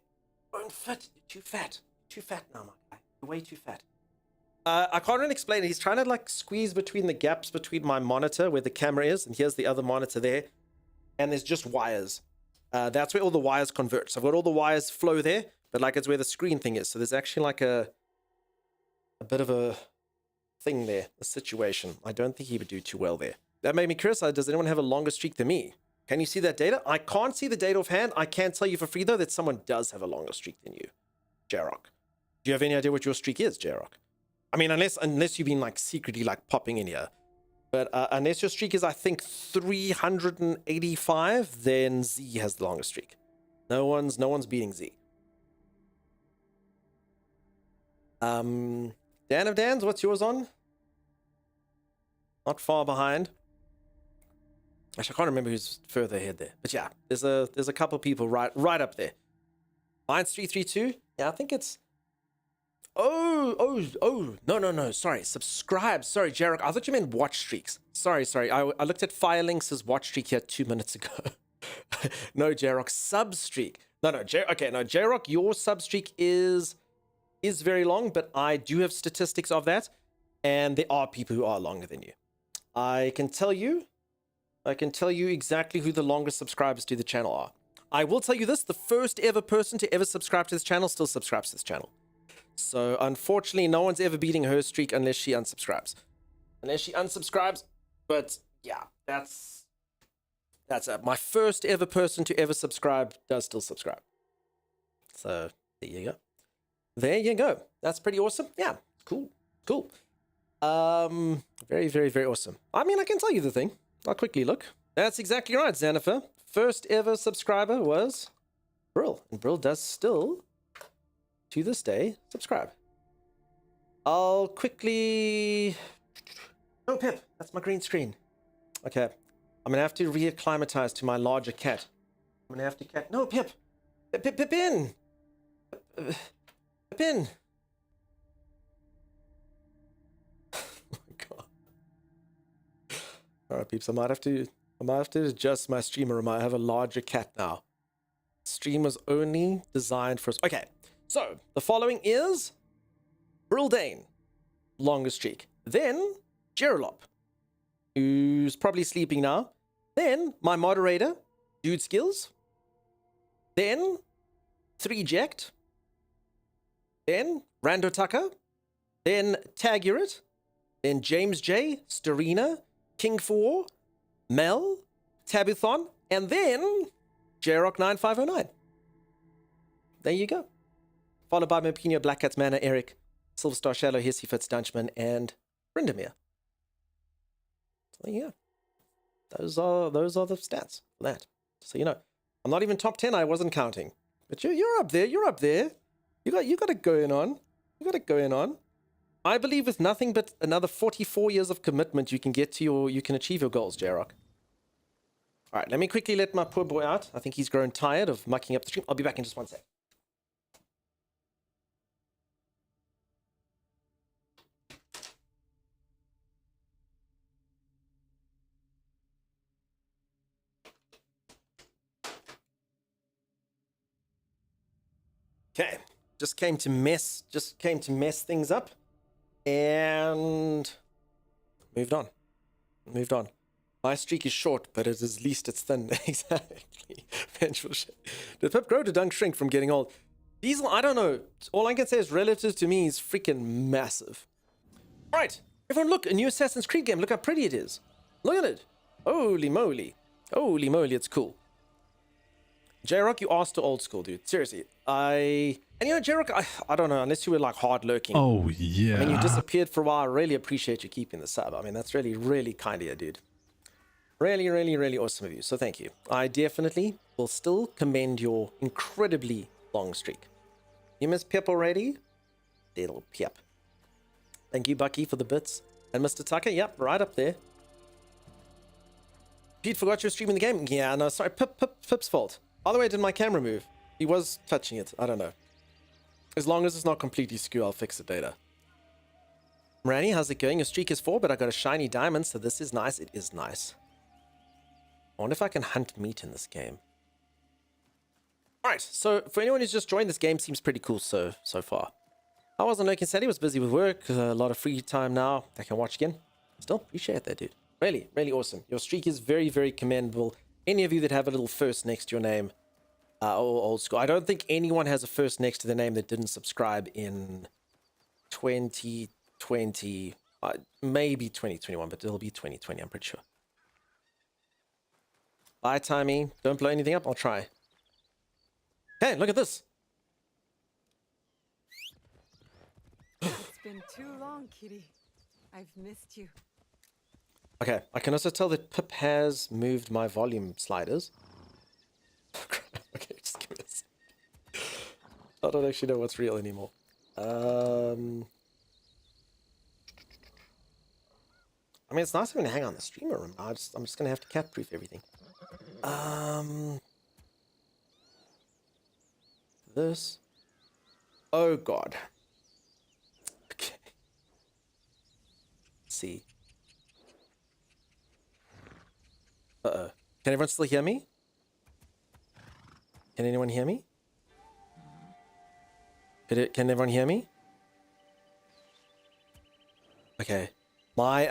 Don't fit. You're too fat. You're too fat now, my guy. You're way too fat. I can't really explain it. He's trying to like squeeze between the gaps between my monitor where the camera is, and here's the other monitor there. And there's just wires. That's where all the wires converge. So I've got all the wires flow there, but like it's where the screen thing is. So there's actually like a bit of a thing there, a situation. I don't think he would do too well there. That made me curious. Does anyone have a longer streak than me? Can you see that data? I can't see the data offhand. I can tell you for free though that someone does have a longer streak than you, Jarok. Do you have any idea what your streak is, Jarok? I mean, unless you've been like secretly like popping in here. But unless your streak is, I think, 385, then Z has the longest streak. No one's beating Z. Dan of Dan's, what's yours on? Not far behind. Actually, I can't remember who's further ahead there. But yeah, there's a couple people right up there. Mine's 332. Yeah, I think it's. Oh, no, sorry, subscribe. Sorry, Jarek, I thought you meant watch streaks. Sorry, I looked at Firelinks' watch streak here 2 minutes ago. No, Jarek, sub streak. No, Jarek, your sub streak is very long, but I do have statistics of that, and there are people who are longer than you. I can tell you exactly who the longest subscribers to the channel are. I will tell you this, the first ever person to ever subscribe to this channel still subscribes to this channel. So, unfortunately, no one's ever beating her streak unless she unsubscribes. But, yeah, that's it. My first ever person to ever subscribe does still subscribe. So, there you go. There you go. That's pretty awesome. Yeah, cool. Very, very, very awesome. I mean, I can tell you the thing. I'll quickly look. That's exactly right, Xanifer. First ever subscriber was Brill. And Brill does still, to this day, subscribe. I'll quickly... Oh, Pip, that's my green screen. Okay, I'm gonna have to reacclimatize to my larger cat. I'm gonna have to cat... No, Pip! Pip in! Pip in! Oh my god. Alright, peeps, I might have to adjust my streamer. I might have a larger cat now. Stream was only designed for us. Okay. So, the following is Brildane, longest streak. Then Geralop, who's probably sleeping now. Then my moderator, Dude Skills. Then 3 Jacked. Then Rando Tucker. Then Tagurit. Then James J, Starina, King 4, Mel, Tabuthon, and then Jrock9509. There you go. Followed by Mopino, Black Cat's Manor, Eric, Silverstar Shallow, Hissy Fitz, Dunchman, and Brindamere. So there you go. Those are the stats for that. So you know, I'm not even top 10. I wasn't counting, but you're up there. You're up there. You got it going on. You got it going on. I believe with nothing but another 44 years of commitment, you can achieve your goals, Jrock. All right, let me quickly let my poor boy out. I think he's grown tired of mucking up the stream. I'll be back in just one sec. Okay, just came to mess things up, and moved on. My streak is short, but at least it's thin. Exactly. Vengeful shit. Did Pip grow to dunk shrink from getting old? Diesel, I don't know. All I can say is relative to me is freaking massive. All right, everyone, look, a new Assassin's Creed game. Look how pretty it is. Look at it. Holy moly, it's cool. Jrock, you are still old school, dude. Seriously. And you know, Jrock, I don't know, unless you were like hard lurking. Oh, yeah. I mean, you disappeared for a while. I really appreciate you keeping the sub. I mean, that's really, really kind of you, dude. Really, really, really awesome of you. So thank you. I definitely will still commend your incredibly long streak. You miss Pip already? Little Pip. Thank you, Bucky, for the bits. And Mr. Tucker, yep, right up there. Pete forgot you were streaming the game. Yeah, no, sorry, Pip's fault. By the way, did my camera move? He was touching it. I don't know. As long as it's not completely skew, I'll fix the data. Rani, how's it going? Your streak is 4, but I got a shiny diamond, so this is nice. It is nice. I wonder if I can hunt meat in this game. Alright, so for anyone who's just joined, this game seems pretty cool so far. I wasn't looking, Sadie was busy with work, a lot of free time now. I can watch again. Still, appreciate that, dude. Really, really awesome. Your streak is very, very commendable. Any of you that have a little first next to your name, old school. I don't think anyone has a first next to their name that didn't subscribe in 2020, maybe 2021, but it'll be 2020, I'm pretty sure. Bye, Timey. Don't blow anything up. I'll try. Hey, look at this. It's been too long, kitty. I've missed you. Okay, I can also tell that Pip has moved my volume sliders. Okay, just give me this. I don't actually know what's real anymore. I mean, it's nice having to hang on the streamer room. I'm just gonna have to cat-proof everything. This. Oh God. Okay. Let's see. Uh-oh. Can everyone still hear me? Can anyone hear me? Can everyone hear me? Okay. My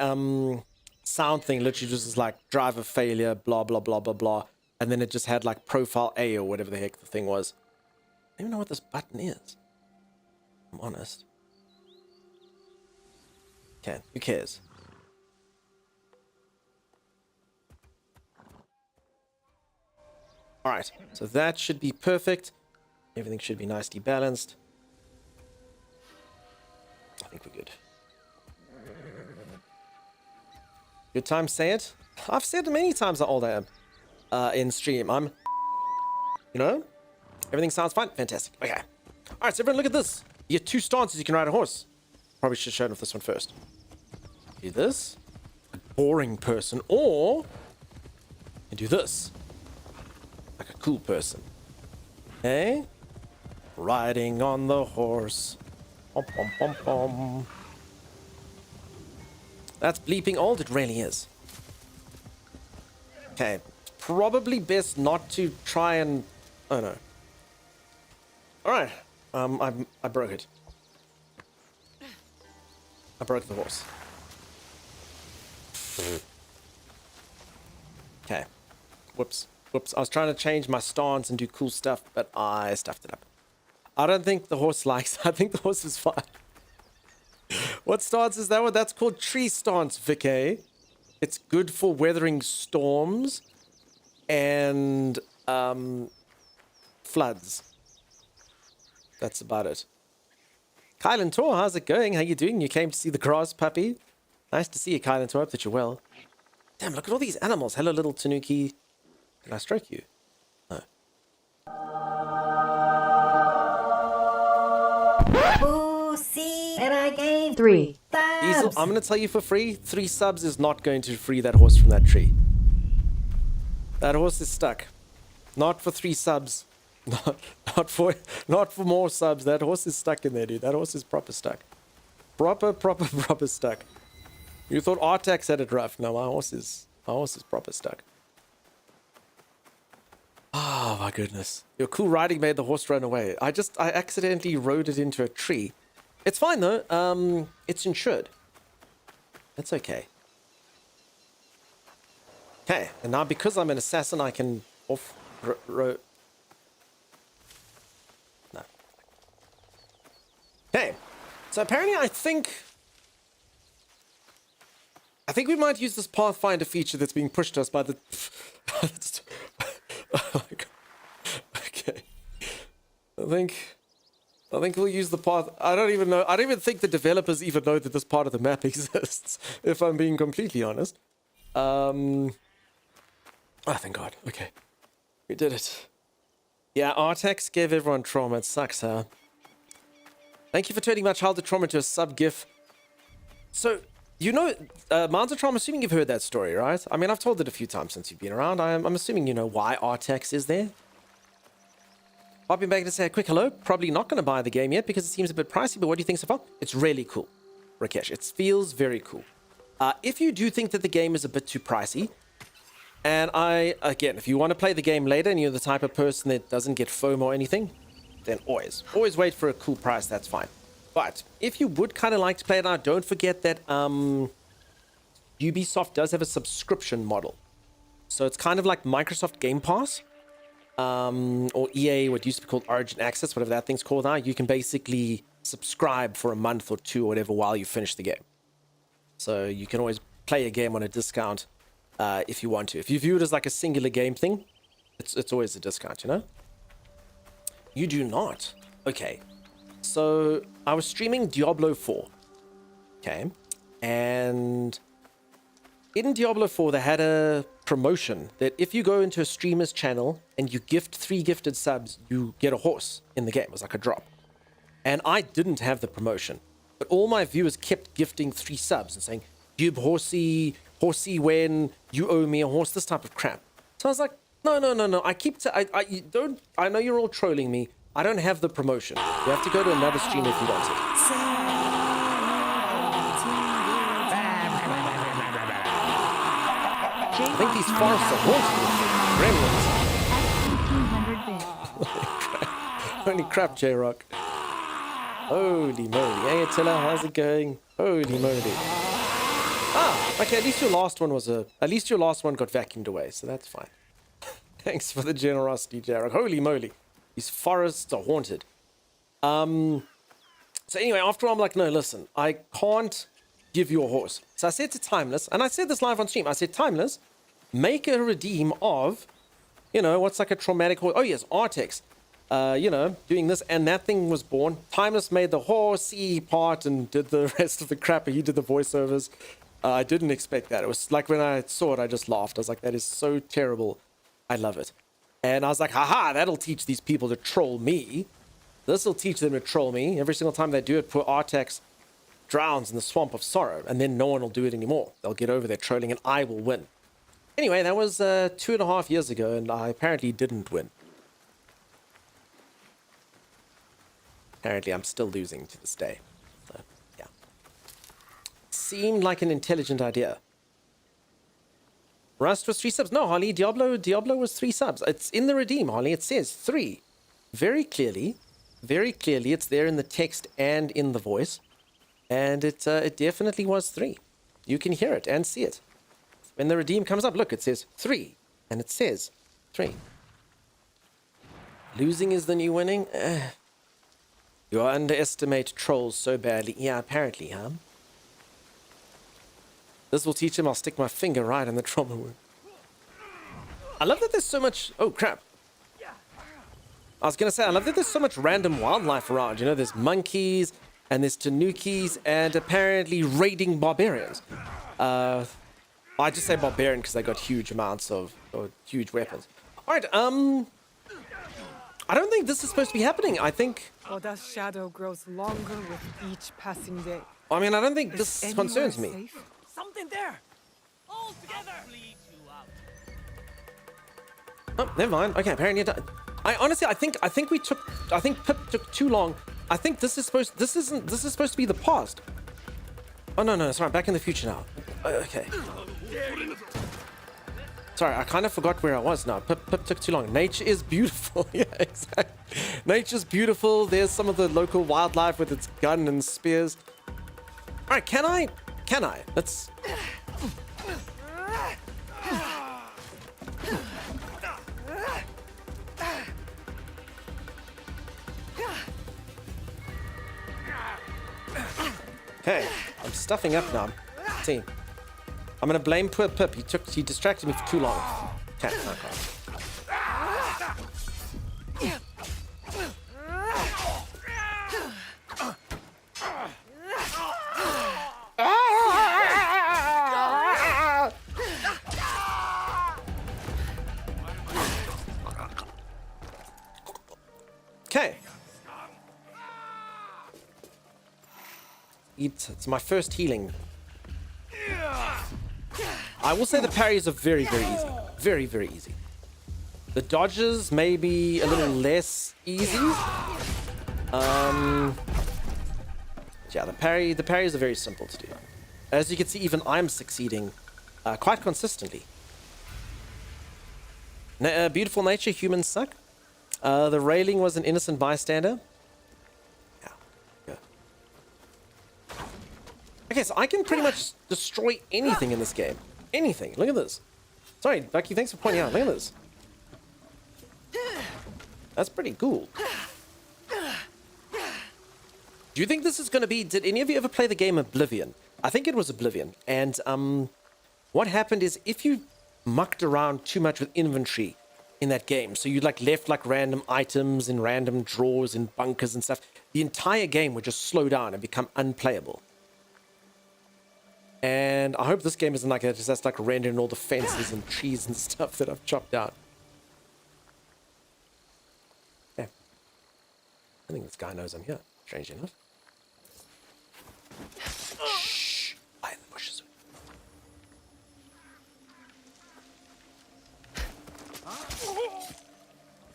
sound thing literally just is like driver failure, blah blah blah blah blah, and then it just had like profile A or whatever the heck the thing was. I don't even know what this button is. I'm honest. Okay, who cares? Alright, so that should be perfect. Everything should be nicely balanced. I think we're good. Good time, say it. I've said many times how old I am in stream. You know, everything sounds fine. Fantastic. Okay. All right, so everyone look at this. You get 2 stances you can ride a horse. Probably should have shown off this one first. Do this. A boring person. Or you do this. Like a cool person. Okay. Riding on the horse. Pom, pom, pom, pom. That's bleeping old, it really is. Okay, probably best not to try and... Oh no. Alright, I broke it. I broke the horse. Okay. Whoops. Whoops. I was trying to change my stance and do cool stuff, but I stuffed it up. I don't think the horse likes. I think the horse is fine. What stance is that one? That's called tree stance, Vicky. It's good for weathering storms and floods. That's about it. Kylan Tor, how's it going? How you doing? You came to see the grass puppy? Nice to see you, Kylan Tor. Hope that you're well. Damn, look at all these animals. Hello, little Tanuki. Can I stroke you? No. See, and I gave 3 subs. Diesel, I'm going to tell you for free, 3 subs is not going to free that horse from that tree. That horse is stuck. Not for 3 subs. Not for more subs. That horse is stuck in there, dude. That horse is proper stuck. Proper stuck. You thought Artax had it rough. No, my horse is proper stuck. Oh my goodness. Your cool riding made the horse run away. I accidentally rode it into a tree. It's fine though. It's insured. That's okay. Okay, and now because I'm an assassin, I can no. Okay, so apparently I think we might use this Pathfinder feature that's being pushed to us by the... Oh my God. Okay. I think we'll use the path. I don't even know. I don't even think the developers even know that this part of the map exists, if I'm being completely honest. Oh, thank God. Okay. We did it. Yeah, Artax gave everyone trauma. It sucks, huh? Thank you for turning my childhood trauma into a sub-gif. So, you know, Mounds of Trauma, I'm assuming you've heard that story, right? I mean, I've told it a few times since you've been around. I'm assuming you know why Artax is there. Popping back to say a quick hello. Probably not going to buy the game yet because it seems a bit pricey, but what do you think so far? It's really cool, Rakesh. It feels very cool. If you do think that the game is a bit too pricey, and again, if you want to play the game later and you're the type of person that doesn't get FOMO or anything, then always wait for a cool price, that's fine. But if you would kind of like to play it now, don't forget that Ubisoft does have a subscription model. So it's kind of like Microsoft Game Pass, or EA, what used to be called Origin Access, whatever that thing's called now. You can basically subscribe for a month or 2 or whatever while you finish the game. So you can always play a game on a discount if you want to. If you view it as like a singular game thing, it's always a discount, you know? You do not. Okay. So I was streaming Diablo 4. Okay. And in Diablo 4, they had a promotion that if you go into a streamer's channel and you gift 3 gifted subs, you get a horse in the game. It was like a drop. And I didn't have the promotion. But all my viewers kept gifting 3 subs and saying, "Gib horsey when you owe me a horse," this type of crap. So I was like, no. I know you're all trolling me. I don't have the promotion. You have to go to another stream if you want it. I think these forests are haunted with gremlins. Holy crap, J-Rock. Holy moly. Hey, Attila, how's it going? Holy moly. Ah, okay, at least your last one got vacuumed away, so that's fine. Thanks for the generosity, J-Rock. Holy moly. These forests are haunted. So anyway, after all, I'm like, no, listen, I can't give you a horse. So I said to Timeless, and I said this live on stream, I said, Timeless, make a redeem of, you know, what's like a traumatic horse. Oh yes, Artax, you know, doing this, and that thing was born. Timeless made the horsey part and did the rest of the crap. He did the voiceovers. I didn't expect that. It was like when I saw it, I just laughed. I was like, that is so terrible. I love it. And I was like, haha, that'll teach these people to troll me. This will teach them to troll me. Every single time they do it, poor Artax drowns in the swamp of sorrow, and then no one will do it anymore. They'll get over their trolling, and I will win. Anyway, that was 2.5 years ago, and I apparently didn't win. Apparently, I'm still losing to this day. So, yeah. Seemed like an intelligent idea. Rust was 3 subs. No, Holly, Diablo was 3 subs. It's in the redeem, Holly. It says 3. Very clearly, it's there in the text and in the voice. And it definitely was 3. You can hear it and see it. When the redeem comes up, look, it says 3. And it says 3. Losing is the new winning? You underestimate trolls so badly. Yeah, apparently, huh? This will teach him I'll stick my finger right in the trauma wound. I love that there's so much... Oh, crap. I was going to say, I love that there's so much random wildlife around. You know, there's monkeys, and there's tanukis, and apparently raiding barbarians. I just say barbarian because they got huge amounts of... or huge weapons. Alright, I don't think this is supposed to be happening. I think... Oda's shadow grows longer with each passing day. I mean, I don't think this concerns me. Safe? Something there. All together. Oh, never mind. Okay, apparently I think Pip took too long. I think this is supposed to be the past. Oh no, sorry, back in the future now. Okay. Sorry, I kind of forgot where I was now. Pip took too long. Nature is beautiful. Yeah, exactly. Nature's beautiful. There's some of the local wildlife with its gun and spears. All right, can I? Let's... Okay, I'm stuffing up now. See, I'm gonna blame poor Pip. He distracted me for too long. Okay, okay. It's my first healing. I will say the parries are very, very easy. Very, very easy. The dodges may be a little less easy. Yeah, the parries are very simple to do. As you can see, even I'm succeeding quite consistently. Beautiful nature, humans suck. The railing was an innocent bystander. Okay, so I can pretty much destroy anything in this game. Anything. Look at this. Sorry, Bucky, thanks for pointing out. Look at this. That's pretty cool. Do you think this is going to be... Did any of you ever play the game Oblivion? I think it was Oblivion. And what happened is if you mucked around too much with inventory in that game, so you left random items in random drawers in bunkers and stuff, the entire game would just slow down and become unplayable. And I hope this game isn't like that, because that's like rendering all the fences and trees and stuff that I've chopped down. Yeah. I think this guy knows I'm here, strange enough. Shh! Hide in the bushes.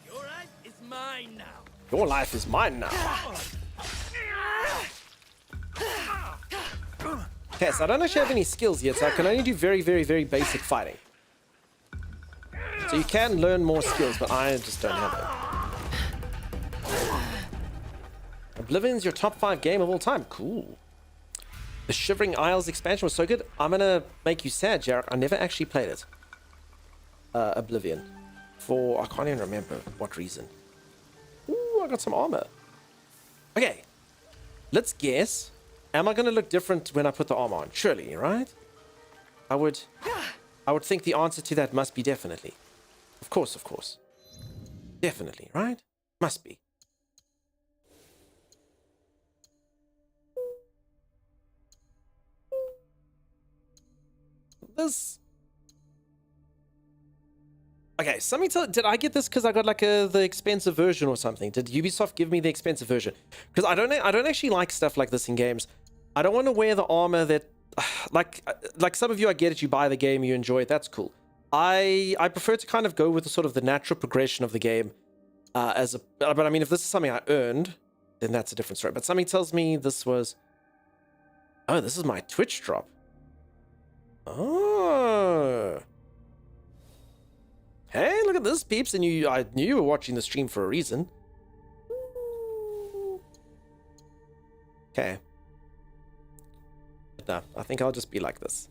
Your life is mine now. Your life is mine now. Okay, so I don't actually have any skills yet, so I can only do very, very, very basic fighting. So you can learn more skills, but I just don't have them. Oblivion's your top 5 game of all time. Cool. The Shivering Isles expansion was so good. I'm gonna make you sad, Jarek. I never actually played it. Oblivion. For, I can't even remember what reason. Ooh, I got some armor. Okay. Let's guess. Am I going to look different when I put the armor on? Surely, right? I would think the answer to that must be definitely. Of course. Definitely, right? Must be. This... Okay, somebody did I get this because I got like the expensive version or something? Did Ubisoft give me the expensive version? Because I don't actually like stuff like this in games. I don't want to wear the armor that, like some of you, I get it. You buy the game, you enjoy it. That's cool. I prefer to kind of go with the sort of the natural progression of the game. But I mean, if this is something I earned, then that's a different story. But something tells me this was. Oh, this is my Twitch drop. Oh. Hey, look at this, peeps. And I knew you were watching the stream for a reason. Okay. No, I think I'll just be like this.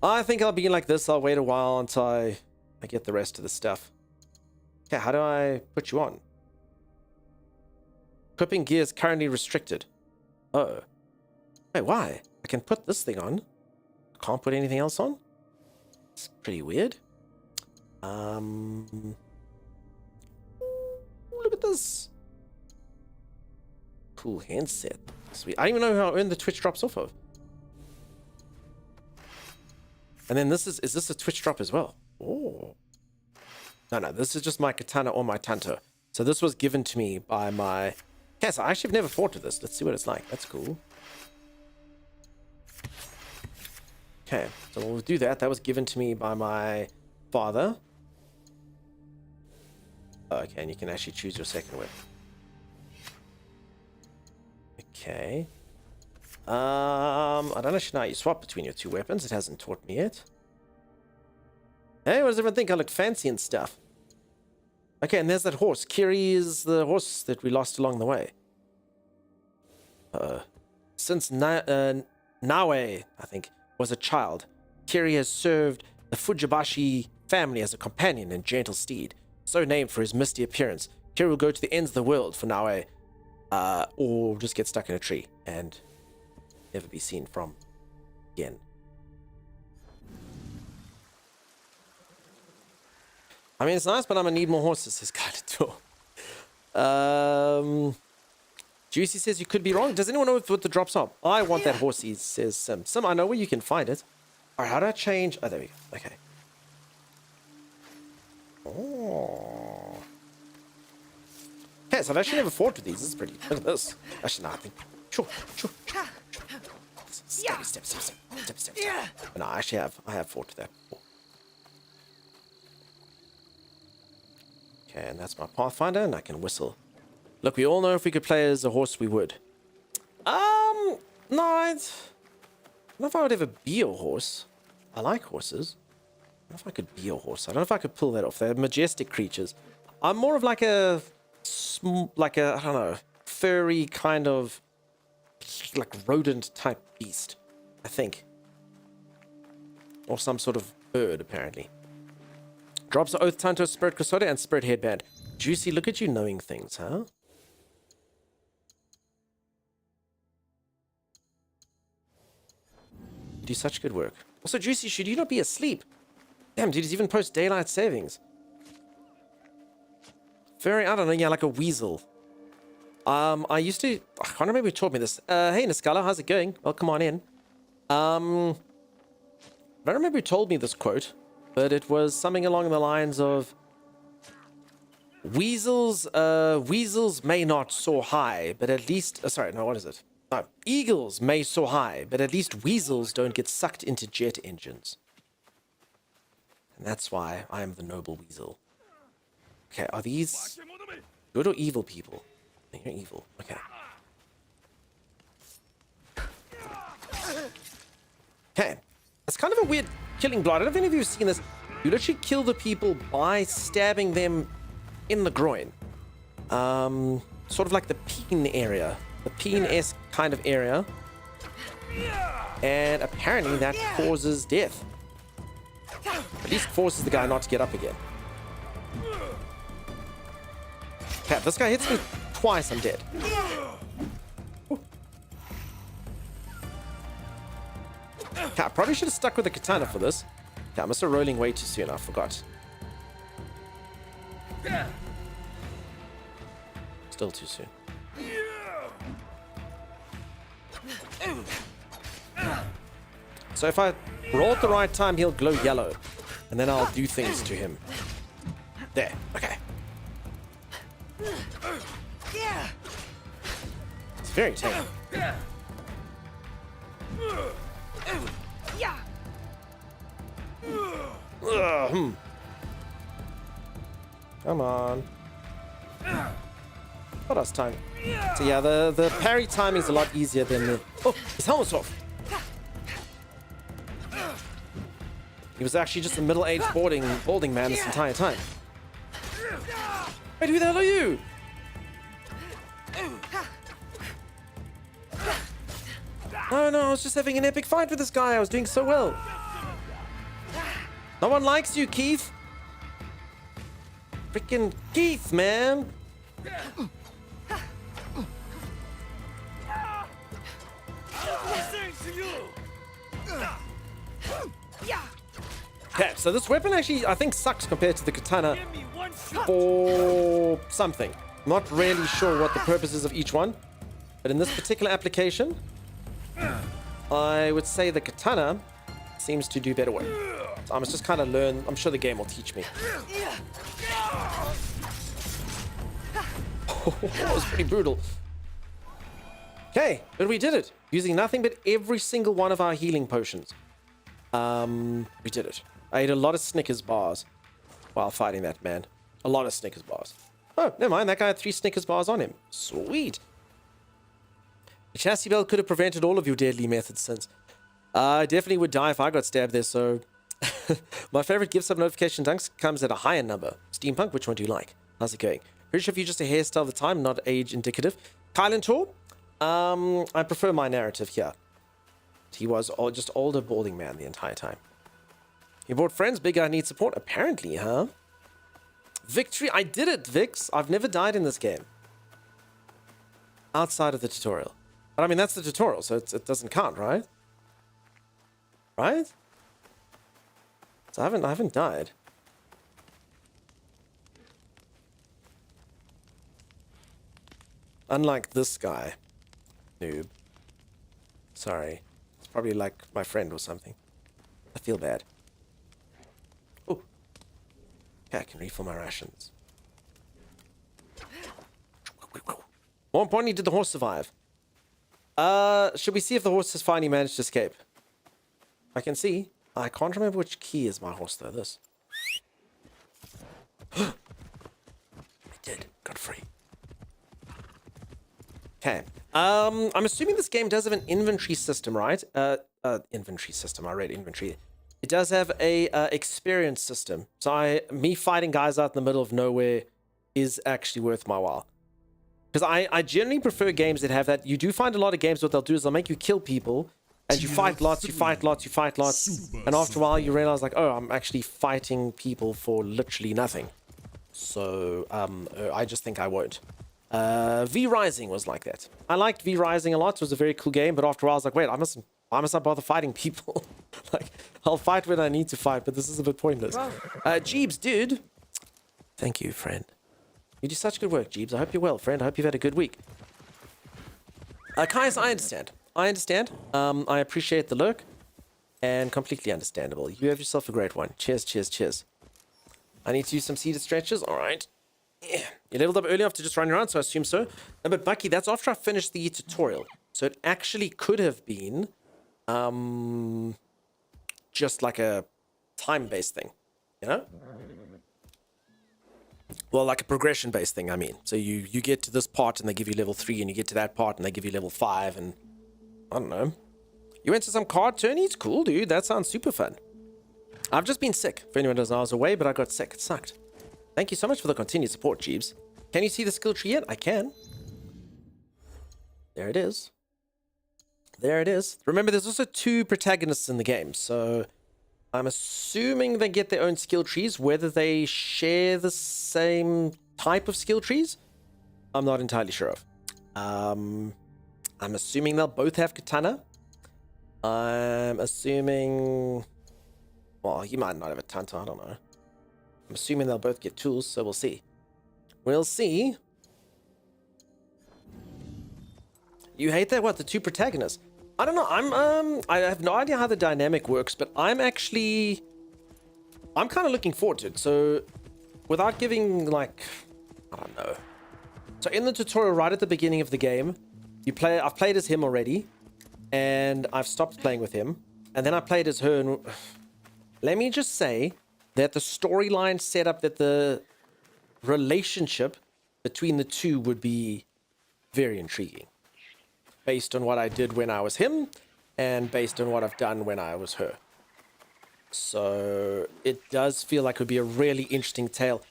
I think I'll be like this. I'll wait a while until I get the rest of the stuff. Okay, how do I put you on? Equipping gear is currently restricted. Oh. Wait, why? I can put this thing on. Can't put anything else on? It's pretty weird. Look at this. Cool handset. Sweet. I don't even know how I earn the Twitch drops off of. And then is this a Twitch drop as well? Oh. No, this is just my katana or my tanto. So this was given to me by my... Yes, I actually have never fought with this. Let's see what it's like. That's cool. Okay, so we'll do that. That was given to me by my father. Okay, and you can actually choose your second weapon. Okay. I don't actually know how you swap between your two weapons. It hasn't taught me yet. Hey, what does everyone think? I look fancy and stuff. Okay, and there's that horse. Kiri is the horse that we lost along the way. Since Naue, I think, was a child, Kiri has served the Fujibashi family as a companion and gentle steed. So named for his misty appearance. Kiri will go to the ends of the world for Naue, or just get stuck in a tree and never be seen from again. I mean, it's nice, but I'm gonna need more horses, says Guided Tour. Juicy says you could be wrong. Does anyone know what the drops are? I want that horsey, says Sim. Sim, I know where you can find it. Alright, how do I change? Oh, there we go. Okay. Oh. Okay, so I've actually never fought with these. This is pretty... Look at this. Actually, no, I think... Sure. Step. No, I actually have. I have fought with that before. Okay, and that's my Pathfinder, and I can whistle. Look, we all know if we could play as a horse, we would. No, I don't know if I would ever be a horse. I like horses. I don't know if I could be a horse. I don't know if I could pull that off. They're majestic creatures. I'm more of like a I don't know, furry kind of, like rodent type beast, I think. Or some sort of bird, apparently. Drops of Oath Tanto, Spirit Custode, and Spirit Headband. Juicy, look at you knowing things, huh? You do such good work. Also, Juicy, should you not be asleep? Damn, dude, he's even post daylight savings. Very, I don't know, yeah, like a weasel. I used to, I can't remember who taught me this. Hey, Niskala, how's it going? Welcome on in. I don't remember who told me this quote, but it was something along the lines of, weasels may not soar high, but at least, sorry, no, what is it? No, eagles may soar high, but at least weasels don't get sucked into jet engines. And that's why I am the noble weasel. Okay, are these good or evil people? You're evil. Okay. Okay. It's kind of a weird killing blow. I don't know if any of you have seen this. You literally kill the people by stabbing them in the groin. Sort of like the peen area. The peen-esque kind of area. And apparently that causes death. At least forces the guy not to get up again. Okay, if this guy hits me twice, I'm dead. Okay, I probably should have stuck with the katana for this. Okay, I must have rolling way too soon, I forgot. Still too soon. So if I roll at the right time, he'll glow yellow. And then I'll do things to him. There, okay. It's very tame. Come on. What else time? So yeah, the parry timing is a lot easier than the... Oh, his helmet's off. He was actually just a middle-aged balding man this entire time. Wait, who the hell are you? No, I was just having an epic fight with this guy. I was doing so well. No one likes you, Keith. Freaking Keith, man. Okay, so this weapon actually, I think, sucks compared to the katana for something. Not really sure what the purpose is of each one, but in this particular application, I would say the katana seems to do better work. So I must just kind of learn. I'm sure the game will teach me. That was pretty brutal. Okay, but we did it. Using nothing but every single one of our healing potions. We did it. I ate a lot of Snickers bars while fighting that man. A lot of Snickers bars. Oh, never mind. That guy had 3 Snickers bars on him. Sweet. The chassis belt could have prevented all of your deadly methods since. I definitely would die if I got stabbed there, so... My favorite gift sub notification dunks comes at a higher number. Steampunk, which one do you like? How's it going? Pretty sure if you're just a hairstyle of the time, not age indicative. Kylan Tor? I prefer my narrative here. He was just older balding man the entire time. He brought friends, big guy needs support. Apparently, huh? Victory, I did it, Vix. I've never died in this game. Outside of the tutorial. But I mean, that's the tutorial, so it doesn't count, right? Right? So I haven't died. Unlike this guy. Noob. Sorry. It's probably like my friend or something. I feel bad. Oh. Okay, I can refill my rations. More importantly, did the horse survive? Should we see if the horse has finally managed to escape? I can see. I can't remember which key is my horse, though. This. I did. Got free. Okay. I'm assuming this game does have an inventory system, right? Inventory system. I read inventory. It does have a experience system. So me fighting guys out in the middle of nowhere is actually worth my while. Because I generally prefer games that have that. You do find a lot of games what they'll do is they'll make you kill people. And you fight lots, you fight lots, you fight lots. And after a while you realize like, oh, I'm actually fighting people for literally nothing. So I just think I won't. V Rising was like that. I liked V Rising a lot. It was a very cool game. But after a while I was like, wait, why must I bother fighting people? Like, I'll fight when I need to fight, but this is a bit pointless. Jeebs, dude. Thank you, friend. You do such good work, Jeebs. I hope you're well, friend. I hope you've had a good week. Kaius, I understand. I appreciate the lurk. And completely understandable. You have yourself a great one. Cheers, cheers, cheers. I need to use some seated stretches. All right. Yeah. You leveled up early enough to just run around, so I assume so. No, but Bucky, that's after I finished the tutorial. So it actually could have been just like a time-based thing. You know? Well, like a progression-based thing, I mean. So you get to this part and they give you level 3, and you get to that part and they give you level 5, and I don't know. You went to some card tourneys? Cool, dude. That sounds super fun. I've just been sick. For anyone who doesn't know, I was away, but I got sick. It sucked. Thank you so much for the continued support, Jeeves. Can you see the skill tree yet? I can. There it is. There it is. Remember, there's also 2 protagonists in the game, so I'm assuming they get their own skill trees. Whether they share the same type of skill trees, I'm not entirely sure of. I'm assuming they'll both have katana. I'm assuming... Well, he might not have a tanto, I don't know. I'm assuming they'll both get tools, so we'll see. We'll see. You hate that? What, the 2 protagonists? I don't know. I have no idea how the dynamic works, but I'm kind of looking forward to it. So, without giving, like, I don't know. So, in the tutorial right at the beginning of the game, I've played as him already, and I've stopped playing with him, and then I played as her, and let me just say that the storyline set up that the relationship between the 2 would be very intriguing. Based on what I did when I was him, and based on what I've done when I was her. So it does feel like it would be a really interesting tale.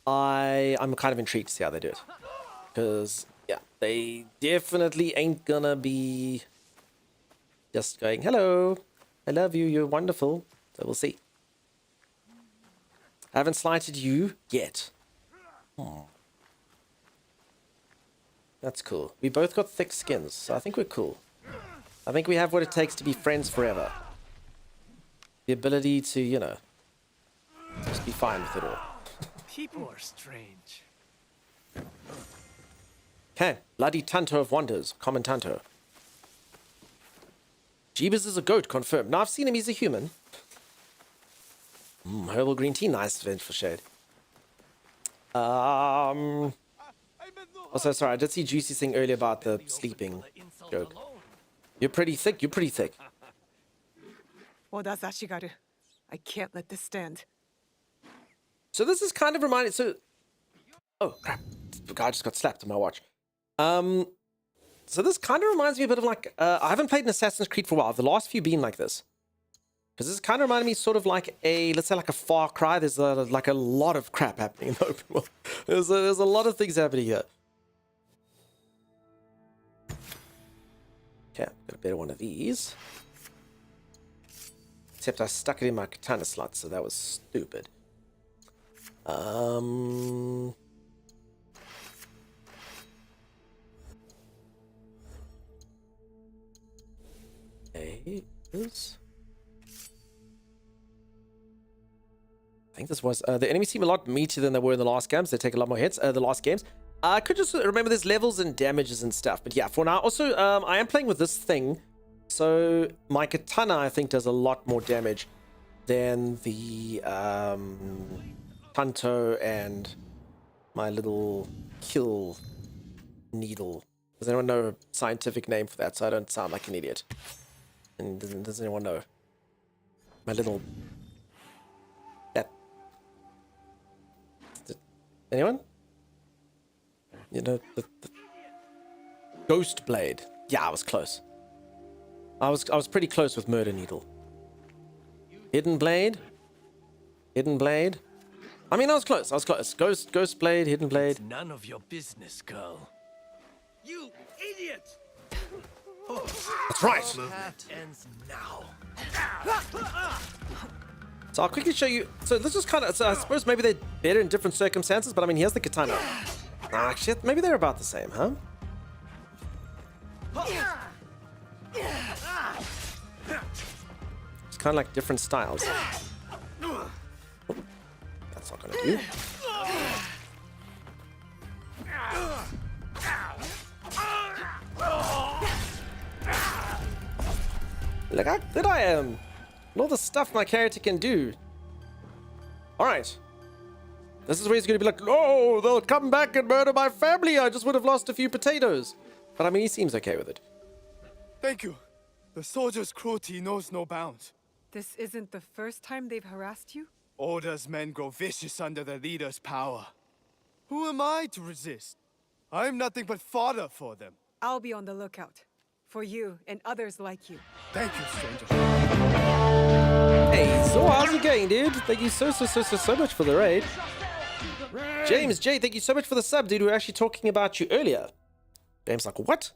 I'm kind of intrigued to see how they do it. Because, yeah, they definitely ain't gonna be just going, hello, I love you, you're wonderful. So we'll see. Haven't slighted you yet. Oh. That's cool. We both got thick skins, so I think we're cool. I think we have what it takes to be friends forever. The ability to, you know, just be fine with it all. People are strange. Okay, bloody Tanto of Wonders. Common Tanto. Jeebus is a goat, confirmed. Now I've seen him, he's a human. Herbal green tea, nice vengeful shade. Also, sorry, I did see Juicy saying earlier about the sleeping joke. You're pretty thick, you're pretty thick. Oda Zashigaru. I can't let this stand. So this is kind of reminding, so... Oh, crap. The guy just got slapped on my watch. So this kind of reminds me a bit of like, I haven't played an Assassin's Creed for a while. The last few been like this. Because this kind of reminded me sort of like a, let's say like a Far Cry. There's like a lot of crap happening in the open world. There's a lot of things happening here. Okay, got a better one of these. Except I stuck it in my katana slot, so that was stupid. Okay, this. I think this was the enemies seem a lot meatier than they were in the last games. They take a lot more hits. The last games. I could just remember there's levels and damages and stuff. But yeah, for now. Also, I am playing with this thing, so my katana I think does a lot more damage than the Tanto and my little kill needle. Does anyone know a scientific name for that so I don't sound like an idiot? And does anyone know? My little... That... Anyone? You know, the Ghost Blade. Yeah, I was close. I was pretty close with Murder Needle. Hidden Blade? Hidden Blade? I mean, I was close. Ghost Blade, Hidden Blade. It's none of your business, girl. You idiot! That's right. That ends now. So I'll quickly show you. So this is kind of, so I suppose maybe they're better in different circumstances, but I mean, here's the katana. Ah, shit, maybe they're about the same, huh? It's kind of like different styles. Oh, that's not gonna do. Look how good I am! And all the stuff my character can do. Alright. This is where he's gonna be like, oh, they'll come back and murder my family. I just would have lost a few potatoes. But I mean, he seems okay with it. Thank you. The soldiers' cruelty knows no bounds. This isn't the first time they've harassed you? Oda's men grow vicious under their leader's power. Who am I to resist? I'm nothing but fodder for them. I'll be on the lookout. For you and others like you. Thank you, stranger. Hey, so how's it going, dude? Thank you so much for the raid. James J, thank you so much for the sub, dude. We were actually talking about you earlier. James like, what?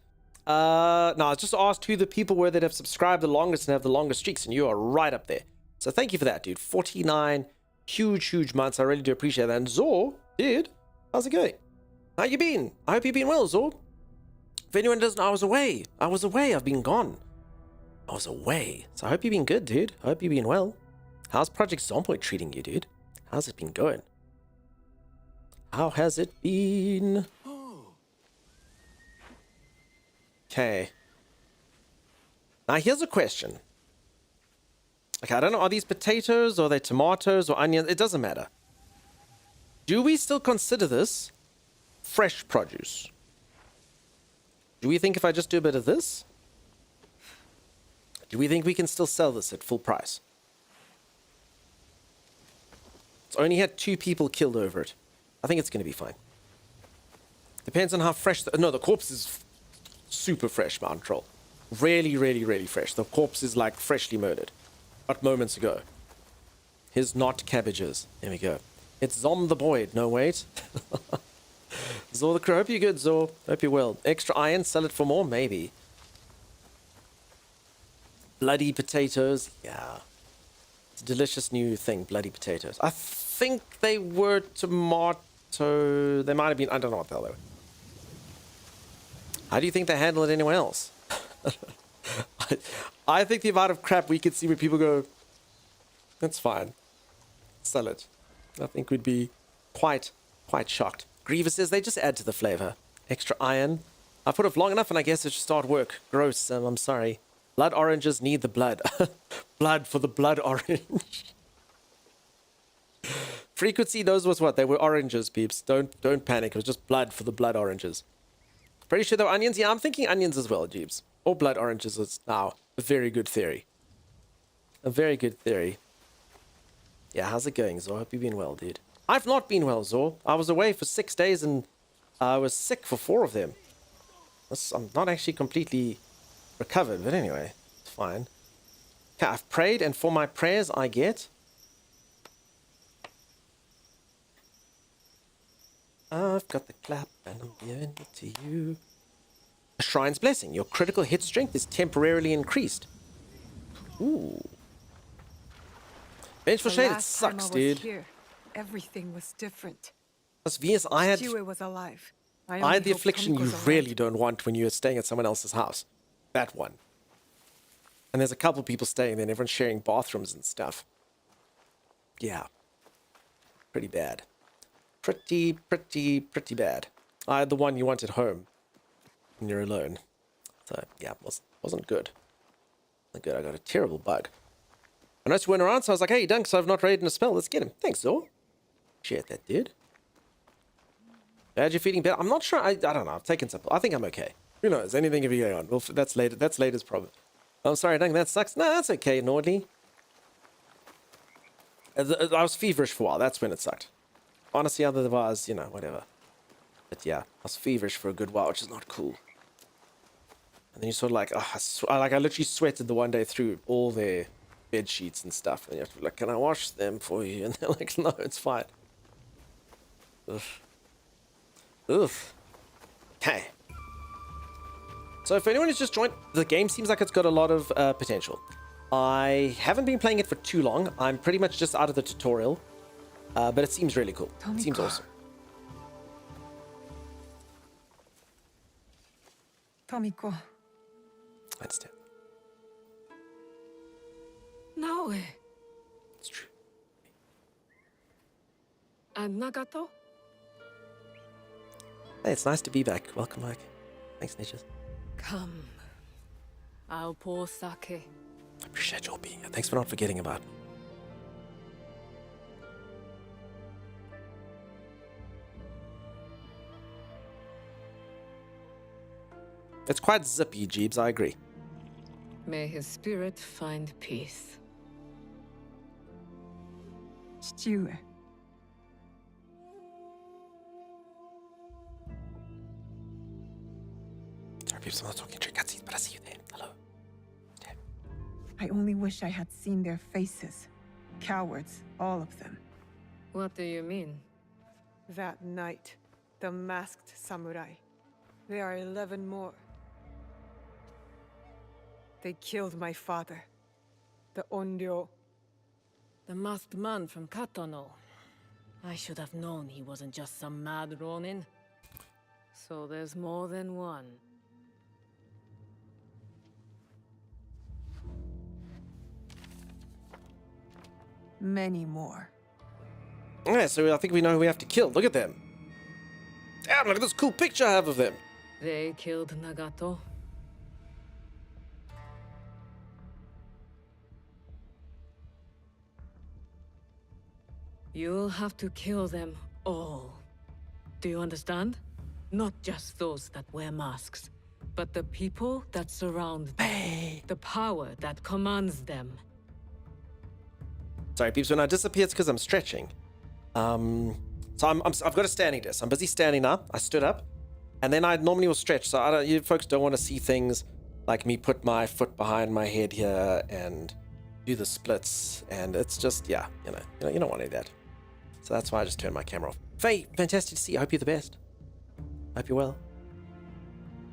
No, I just asked who the people were that have subscribed the longest and have the longest streaks, and you are right up there. So thank you for that, dude. 49 huge months. I really do appreciate that. And Zor, dude, how's it going? How you been? I hope you've been well, Zor. If anyone doesn't know, I was away. I've been gone. I was away. So I hope you've been good, dude. I hope you've been well. How's Project Zomboid treating you, dude? How's it been going? How has it been? Okay. Now here's a question. Okay, I don't know, are these potatoes or are they tomatoes or onions? It doesn't matter. Do we still consider this fresh produce? Do we think if I just do a bit of this, do we think we can still sell this at full price? It's only had 2 people killed over it. I think it's going to be fine. Depends on how fresh... No, the corpse is super fresh, Mountain Troll. Really fresh. The corpse is like freshly murdered. But moments ago. Here's not cabbages. There we go. It's Zom the Boyd. No, wait. Zor the Crow. Hope you're good, Zor. Hope you're well. Extra iron. Sell it for more? Maybe. Bloody potatoes. Yeah. It's a delicious new thing. Bloody potatoes. I think they were tomato. They might have been. I don't know what the hell they were. How do you think they handle it anywhere else? I think the amount of crap we could see where people go, that's fine. Sell it. I think we'd be quite shocked. Grievous says they just add to the flavor. Extra iron. I put off long enough and I guess it should start work. Gross. I'm sorry. Blood oranges need the blood. Blood for the blood orange. Frequency knows what's what. They were oranges, peeps. Don't panic. It was just blood for the blood oranges. Pretty sure they were onions. Yeah, I'm thinking onions as well, Jeeves. Or blood oranges is now a very good theory. A very good theory. Yeah, how's it going, Zor? Hope you've been well, dude. I've not been well, Zor. I was away for 6 days and I was sick for 4 of them. I'm not actually completely recovered, but anyway, it's fine. Okay, I've prayed, and for my prayers I get... I've got the clap, and I'm giving it to you. A Shrine's Blessing. Your critical hit strength is temporarily increased. Ooh. Vengeful Shade, it sucks, dude. Here, everything was different. Plus, VS, I had... Stewie was alive. I had the affliction you really don't want when you're staying at someone else's house. That one. And there's a couple people staying there and everyone's sharing bathrooms and stuff. Yeah. Pretty bad. Pretty bad. I had the one you want at home. And you're alone. So, yeah, wasn't good. Wasn't good. I got a terrible bug. I noticed you went around, so I was like, hey, Dunk, so I've not raided a spell. Let's get him. Thanks, Zor. Shit, that dude. Glad you're feeling better. I'm not sure. I don't know. I've taken some. I think I'm okay. Who knows? Anything can be going on. Well, that's later. That's later's problem. I'm sorry, Dunk. That sucks. No, that's okay, Nordly. I was feverish for a while. That's when it sucked. Honestly, otherwise, you know, whatever. But yeah, I was feverish for a good while, which is not cool. And then you sort of like, oh, I literally sweated the one day through all their bed sheets and stuff. And you have to be like, can I wash them for you? And they're like, no, it's fine. Ugh. Oof. Okay. So for anyone who's just joined, the game seems like it's got a lot of potential. I haven't been playing it for too long. I'm pretty much just out of the tutorial. But it seems really cool. It seems awesome. Tomiko. I understand. No. It's true. And Nagato? Hey, it's nice to be back. Welcome back. Thanks, Niches. Come. I'll pour sake. I appreciate your being here. Thanks for not forgetting about me. It's quite zippy, Jeeves, I agree. May his spirit find peace. Stewie. Sorry, people, I'm not talking to cutscenes, but I see you there. Hello. Yeah. I only wish I had seen their faces. Cowards, all of them. What do you mean? That night, the masked samurai. There are 11 more. They killed my father, the Onryo. The masked man from Katano. I should have known he wasn't just some mad Ronin. So there's more than one. Many more. Yeah, so I think we know who we have to kill. Look at them. Damn, look at this cool picture I have of them. They killed Nagato. You'll have to kill them all. Do you understand? Not just those that wear masks, but the people that surround them. The power that commands them. Sorry, peeps, when I disappear, it's because I'm stretching. So I've got a standing desk. I'm busy standing up. I stood up, and then I normally will stretch. So you folks don't want to see things like me put my foot behind my head here and do the splits, and it's just, yeah, you don't want to do that. So that's why I just turned my camera off. Faye, fantastic to see you. I hope you're the best. I hope you're well.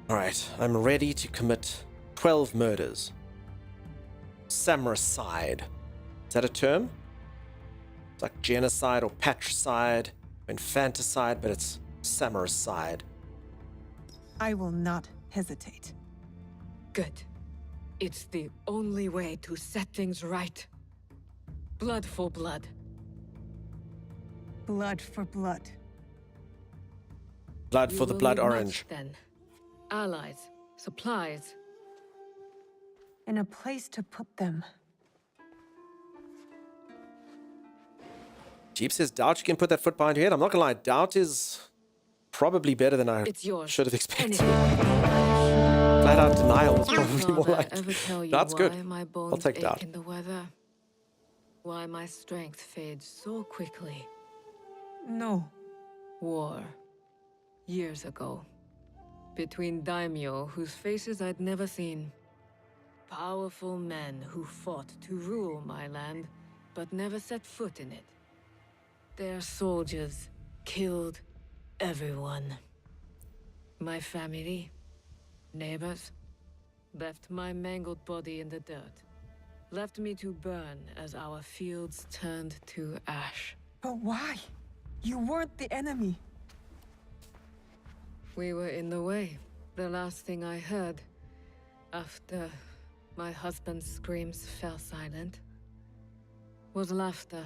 All right, I'm ready to commit 12 murders. Samaricide. Is that a term? like genocide or patricide, or infanticide, but it's samaricide. I will not hesitate. Good. It's the only way to set things right. Blood for blood. Blood for blood. Blood for the blood You will need orange. much, then. Allies, supplies. And a place to put them. Jeep says, doubt you can put that foot behind your head. I'm not gonna lie, doubt is probably better than I should have expected. Flat out denial is probably more like. Doubt's good. I'll take doubt. In the weather? Why my strength fades so quickly? No. War. Years ago. Between daimyo whose faces I'd never seen. Powerful men who fought to rule my land, but never set foot in it. Their soldiers killed everyone. My family, neighbors, left my mangled body in the dirt. Left me to burn as our fields turned to ash. But why? You weren't the enemy. We were in the way. The last thing I heard, after my husband's screams fell silent, was laughter.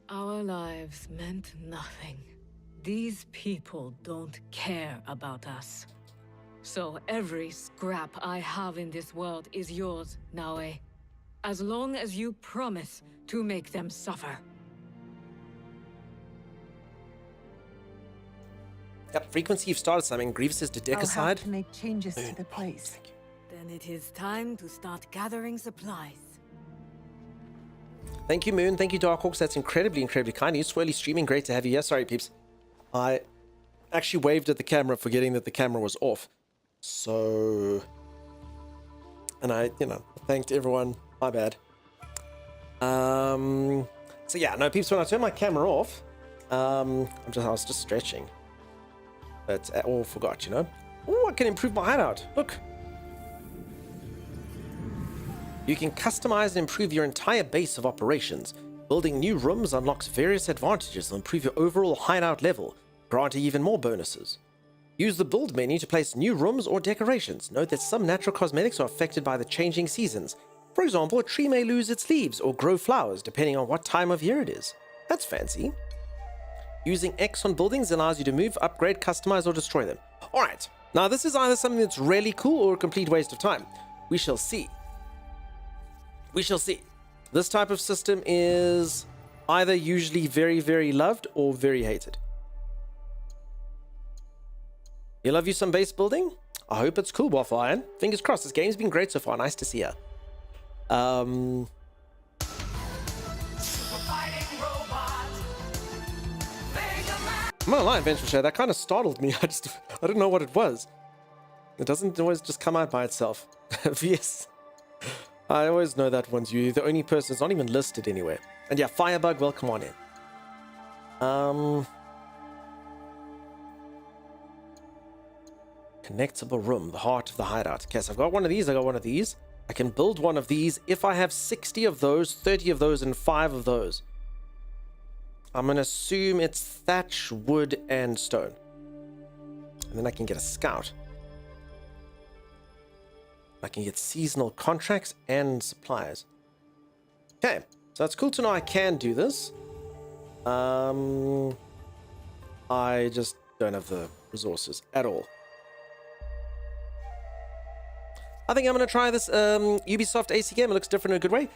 Our lives meant nothing. These people don't care about us. So every scrap I have in this world is yours, Naue. As long as you promise to make them suffer. Yep, frequency, you've started something. Grievous says I'll have Dodecacide. to make changes to the place. Then it is time to start gathering supplies. Thank you, Moon. Thank you, Darkhawks. That's incredibly, incredibly kind. You swirly streaming. Great to have you here. Sorry, peeps. I actually waved at the camera, forgetting that the camera was off. So, and I, thanked everyone. My bad. So yeah, no, peeps. When I turned my camera off, I was just stretching, but I all forgot. Oh, I can improve my hideout. Look. You can customize and improve your entire base of operations. Building new rooms unlocks various advantages and improve your overall hideout level, granting even more bonuses. Use the build menu to place new rooms or decorations. Note that some natural cosmetics are affected by the changing seasons. For example, a tree may lose its leaves or grow flowers depending on what time of year it is. That's fancy. Using X on buildings allows you to move, upgrade, customize, or destroy them. Alright, now this is either something that's really cool or a complete waste of time. We shall see. We shall see. This type of system is either usually very, very loved or very hated. You love you some base building? I hope it's cool, Waffle Iron. Fingers crossed. This game's been great so far. Nice to see you. I'm not lying, Vengeful Share. That kind of startled me. I didn't know what it was. It doesn't always just come out by itself. VS. I always know that one's you. The only person that's not even listed anywhere. And yeah, Firebug, welcome on in. Connectable room, the heart of the hideout. Okay, so I've got one of these, I got one of these. I can build one of these if I have 60 of those, 30 of those, and 5 of those. I'm going to assume it's thatch, wood, and stone. And then I can get a scout. I can get seasonal contracts and supplies. Okay, so it's cool to know I can do this. I just don't have the resources at all. I think I'm going to try this Ubisoft AC game. It looks different in a good way.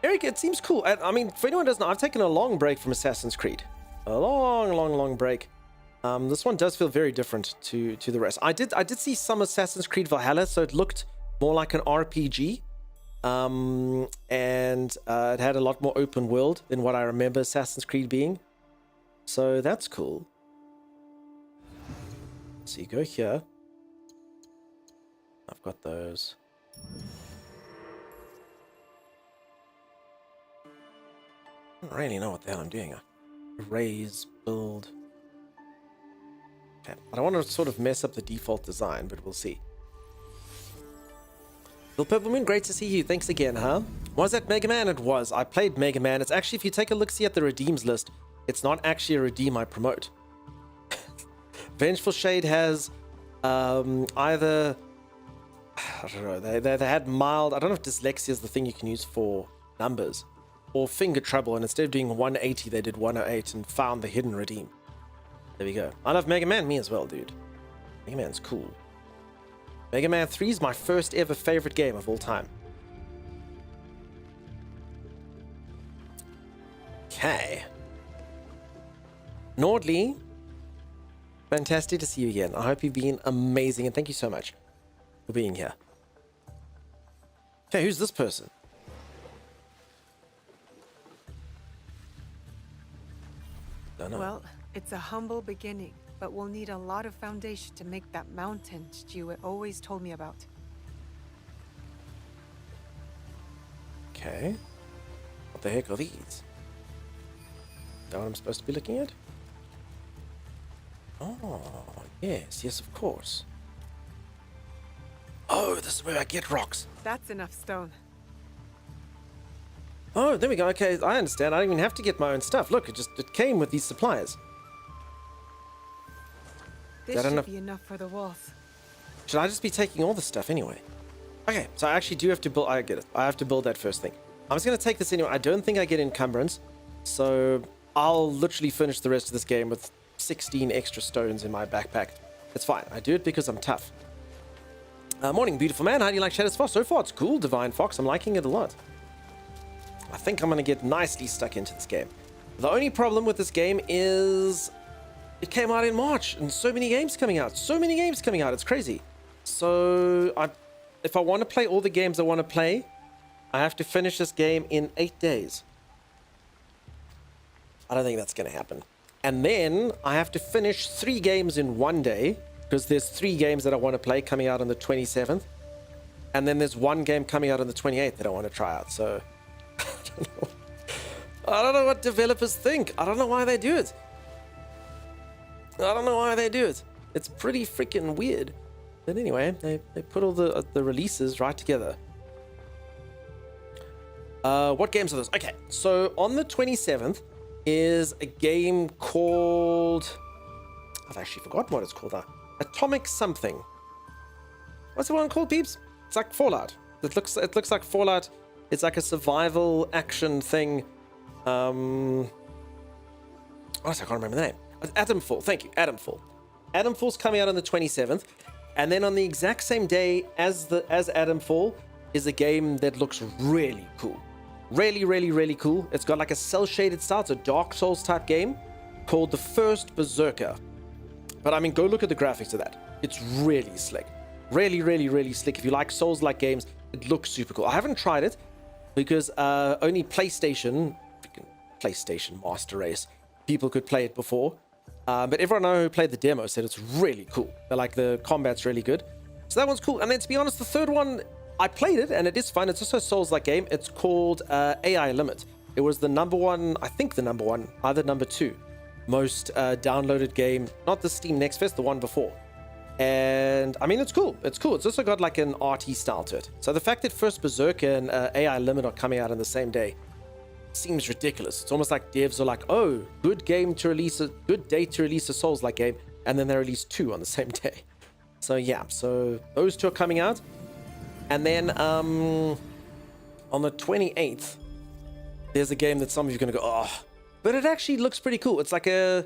Eric, it seems cool. I mean, for anyone who doesn't know, I've taken a long break from Assassin's Creed. A long break. This one does feel very different to the rest. I did see some Assassin's Creed Valhalla, so it looked more like an RPG. And it had a lot more open world than what I remember Assassin's Creed being. So that's cool. So you go here. I've got those. I don't really know what the hell I'm doing. Raise, build. Okay, I don't want to sort of mess up the default design, but we'll see. Well, Purple Moon, great to see you. Thanks again, huh? Was that Mega Man? It was. I played Mega Man. It's actually, if you take a look, see at the redeems list, it's not actually a redeem I promote. Vengeful Shade has either, I don't know, they had mild, I don't know if dyslexia is the thing you can use for numbers, or finger trouble, and instead of doing 180, they did 108 and found the hidden redeem. There we go. I love Mega Man, me as well, dude. Mega Man's cool. Mega Man 3 is my first ever favorite game of all time. Okay. Nordley, fantastic to see you again. I hope you've been amazing, and thank you so much for being here. Okay, who's this person? Don't know. Well, it's a humble beginning, but we'll need a lot of foundation to make that mountain Stuart always told me about. Okay. What the heck are these? Is that what I'm supposed to be looking at? Oh, yes, yes, of course. Oh, this is where I get rocks. That's enough stone. Oh, there we go. Okay, I understand. I don't even have to get my own stuff. Look, it came with these supplies. This should be enough for the walls. Should I just be taking all the stuff anyway? Okay, so I actually do have to build... I get it. I have to build that first thing. I'm just going to take this anyway. I don't think I get encumbrance, so I'll literally finish the rest of this game with 16 extra stones in my backpack. It's fine. I do it because I'm tough. Morning, beautiful man. How do you like Shadow's Fox? So far, it's cool, Divine Fox. I'm liking it a lot. I think I'm going to get nicely stuck into this game. The only problem with this game is it came out in March, and so many games coming out. So many games coming out. It's crazy. So if I want to play all the games I want to play, I have to finish this game in 8 days. I don't think that's going to happen. And then I have to finish 3 games in 1 day, because there's 3 games that I want to play coming out on the 27th. And then there's 1 game coming out on the 28th that I want to try out. So I don't know what developers think. I don't know why they do it. I don't know why they do it. It's pretty freaking weird. But anyway, they put all the releases right together. What games are those? Okay, so on the 27th is a game called... I've actually forgotten what it's called now. Atomic something. What's the one called, peeps? It's like Fallout. It looks like Fallout. It's like a survival action thing. I can't remember the name. Atomfall. Thank you. Atomfall. Atomfall's coming out on the 27th, and then on the exact same day as Atomfall is a game that looks really cool. Really, really, really cool. It's got like a cel-shaded style. It's a Dark Souls type game called The First Berserker. But I mean, go look at the graphics of that. It's really slick. Really, really, really slick. If you like Souls-like games, it looks super cool. I haven't tried it because only PlayStation Master Race people could play it before. But everyone I know who played the demo said it's really cool. They're like, the combat's really good. So that one's cool. And then to be honest, the third one, I played it and it is fun. It's also a Souls-like game. It's called AI Limit. It was the number one, I think the number one, either number 2 most downloaded game, not the Steam Next Fest, the one before. And I mean, it's cool. It's cool. It's also got like an RT style to it. So the fact that First Berserker and AI Limit are coming out on the same day seems ridiculous. It's almost like devs are like, oh, good day to release a Souls-like game, and then they release 2 on the same day. So yeah, so those 2 are coming out. And then on the 28th, there's a game that some of you are going to go, oh, but it actually looks pretty cool. It's like a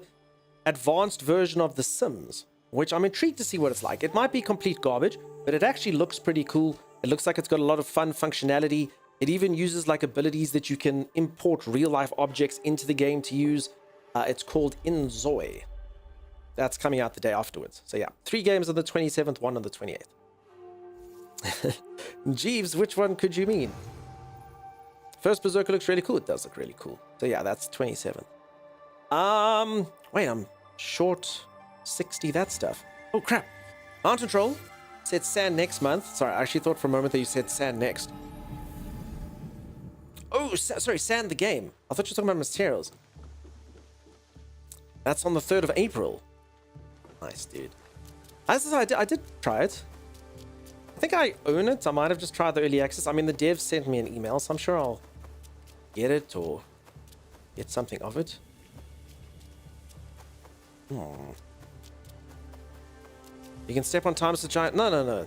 advanced version of The Sims, which I'm intrigued to see what it's like. It might be complete garbage, but it actually looks pretty cool. It looks like it's got a lot of fun functionality. It even uses like abilities that you can import real-life objects into the game to use. It's called Inzoi. That's coming out the day afterwards. So yeah, 3 games on the 27th, 1 on the 28th. Jeeves, which one could you mean? First Berserker looks really cool. It does look really cool. So yeah, that's 27th. Wait, I'm short 60 that stuff. Oh crap. Mountain Troll said sand next month. Sorry, I actually thought for a moment that you said sand next. Oh, sorry, sand the game. I thought you were talking about materials. That's on the 3rd of April. Nice, dude. I did try it. I think I own it. I might have just tried the early access. I mean, the devs sent me an email, so I'm sure I'll get it or get something of it. You can step on time as a giant. No.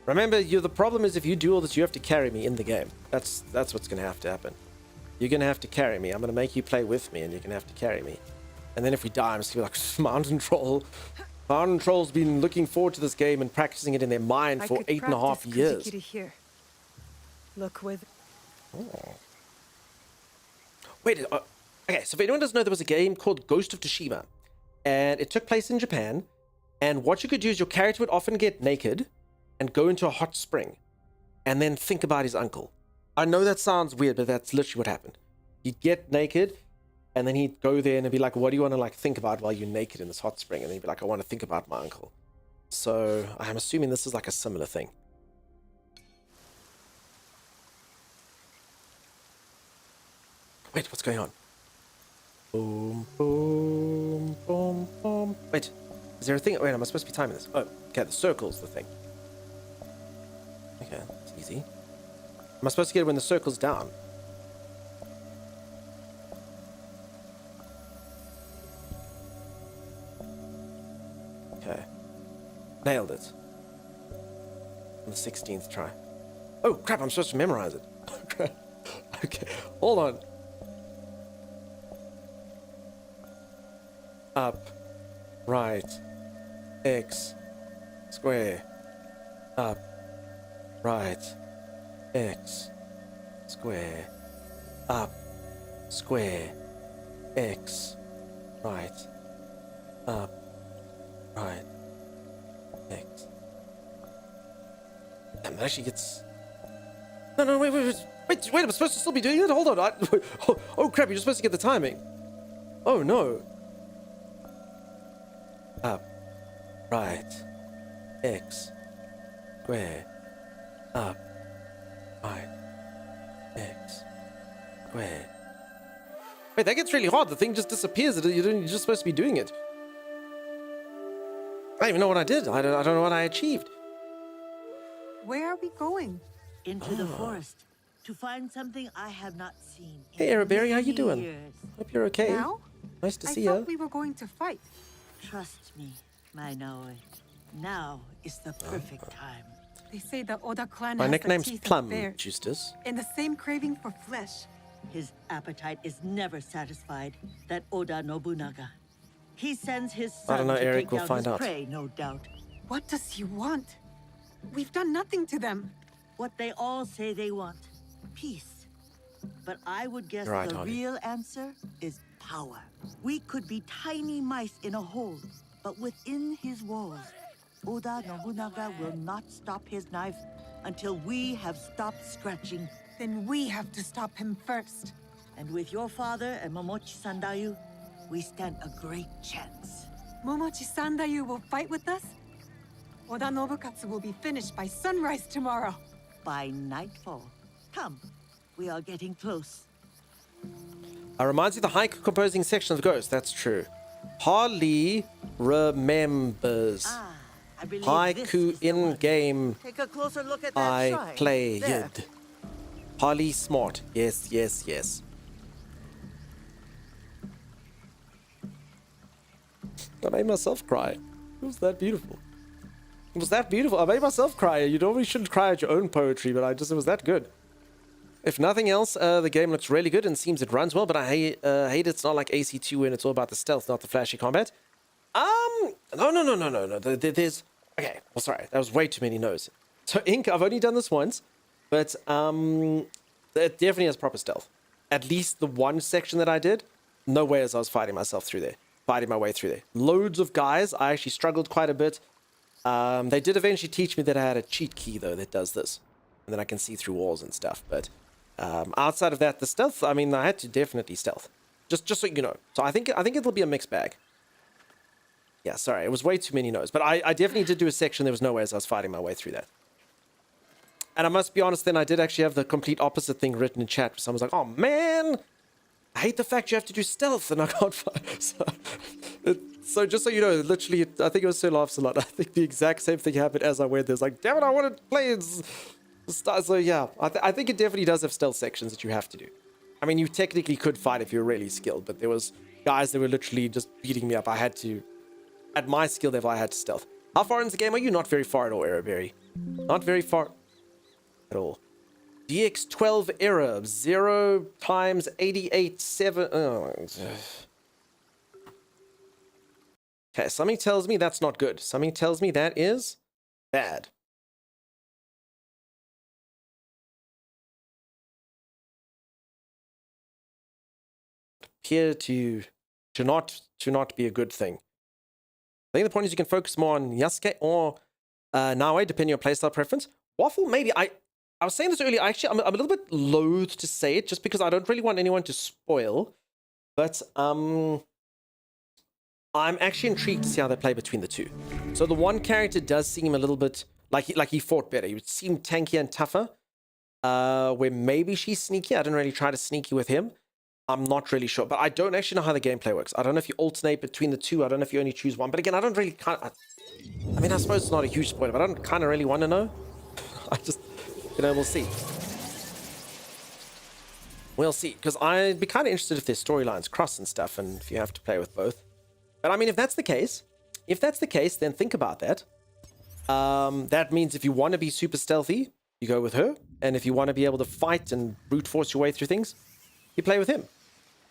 Remember, the problem is if you do all this, you have to carry me in the game. That's what's going to have to happen. You're going to have to carry me. I'm going to make you play with me, and you're going to have to carry me. And then if we die, I'm just going to be like, Mountain Troll. Mountain Troll's been looking forward to this game and practicing it in their mind for 8.5 years. Here. Look with. Oh. Wait, okay, so if anyone doesn't know, there was a game called Ghost of Tsushima. And it took place in Japan. And what you could do is your character would often get naked and go into a hot spring. And then think about his uncle. I know that sounds weird, but that's literally what happened. He'd get naked, and then he'd go there and it'd be like, what do you want to like think about while you're naked in this hot spring? And then he'd be like, I want to think about my uncle. So I'm assuming this is like a similar thing. Wait, what's going on? Boom, boom, boom, boom. Wait, is there a thing? Wait, am I supposed to be timing this? Oh, okay, the circle's the thing. Okay, it's easy. Am I supposed to get it when the circle's down? Okay. Nailed it. On the 16th try. Oh, crap, I'm supposed to memorize it. Okay, hold on. Up, right, X, square, up, right, X, square, up, square, X, right, up, right, X. Damn, that actually gets... No, wait, I'm supposed to still be doing it? Hold on, oh crap, you're supposed to get the timing. Oh no. Up, right, X, square, up, right, X, square. Wait, that gets really hard. The thing just disappears. You're just supposed to be doing it. I don't even know what I did. I don't know what I achieved. Where are we going? Into the forest to find something I have not seen. Hey, Araberry, how you doing? Hope you're okay. Now? Nice to see I you. thought we were going to fight. Trust me, my Naoi. Now is the perfect time. They say the Oda clan My has nickname's the teeth Plum, of bears, Justus. and the same craving for flesh. His appetite is never satisfied, that Oda Nobunaga. He sends his son I don't know, to Eric, take we'll down find his out. prey, no doubt. What does he want? We've done nothing to them. What they all say they want. Peace. But I would guess Right, the Holly. real answer is power. We could be tiny mice in a hole, but within his walls, Oda Nobunaga will not stop his knife until we have stopped scratching. Then we have to stop him first. And with your father and Momochi Sandayu, we stand a great chance. Momochi Sandayu will fight with us? Oda Nobukatsu will be finished by sunrise tomorrow. By nightfall. Come, we are getting close. Reminds you of the haiku composing section of Ghost. That's true. Harley remembers. I believe this Haiku is the one. in-game Take a closer look at that I shrine. played. There. Harley smart. Yes. I made myself cry. It was that beautiful. It was that beautiful. I made myself cry. You normally shouldn't cry at your own poetry, but it was that good. If nothing else, the game looks really good and seems it runs well, but I hate it's not like AC2 and it's all about the stealth, not the flashy combat. No. There's... Okay, well, sorry. That was way too many no's. So, Ink, I've only done this once, but it definitely has proper stealth. At least the one section that I did, no way as I was fighting myself through there. Fighting my way through there. Loads of guys. I actually struggled quite a bit. They did eventually teach me that I had a cheat key, though, that does this. And then I can see through walls and stuff. But outside of that, the stealth, I mean, I had to definitely stealth. Just so you know. So I think it'll be a mixed bag. Yeah, sorry. It was way too many no's. But I definitely did do a section. There was no way as I was fighting my way through that. And I must be honest, then I did actually have the complete opposite thing written in chat. Someone was like, oh, man, I hate the fact you have to do stealth and I can't fight. So So just so you know, literally, I think it was Sir Laughs a lot. I think the exact same thing happened as I went there. It's like, damn it, I want to play. So yeah, I think it definitely does have stealth sections that you have to do. I mean, you technically could fight if you're really skilled, but there was guys that were literally just beating me up. I had to, at my skill level, I had to stealth. How far into the game are you? Not very far at all, Araberry. Not very far at all. DX12 error, 0 times 88, 7. Oh. Okay, something tells me that's not good. Something tells me that is bad. Appear to not be a good thing. I think the point is you can focus more on Yasuke or Naoe, depending on your playstyle preference. Waffle, maybe. I was saying this earlier. Actually, I'm a little bit loath to say it just because I don't really want anyone to spoil. But I'm actually intrigued to see how they play between the two. So the one character does seem a little bit like he fought better. He would seem tankier and tougher. Where maybe she's sneaky. I didn't really try to sneaky with him. I'm not really sure, but I don't actually know how the gameplay works. I don't know if you alternate between the two. I don't know if you only choose one. But again, I don't really I mean, I suppose it's not a huge spoiler, but I don't kind of really want to know. I just, we'll see. We'll see, because I'd be kind of interested if their storylines cross and stuff, and if you have to play with both. But I mean, if that's the case, then think about that. That means if you want to be super stealthy, you go with her, and if you want to be able to fight and brute force your way through things, you play with him.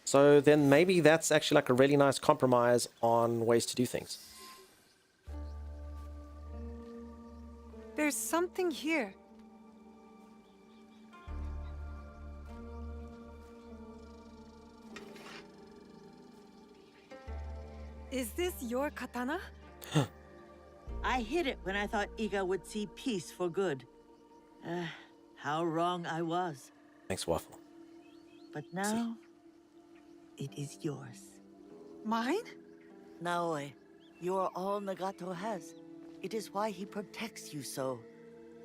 So then maybe that's actually like a really nice compromise on ways to do things. There's something here. Is this your katana? I hid it when I thought Iga would see peace for good. How wrong I was. Thanks, Waffle. But now, it is yours. Mine? Naoe, you are all Nagato has. It is why he protects you so.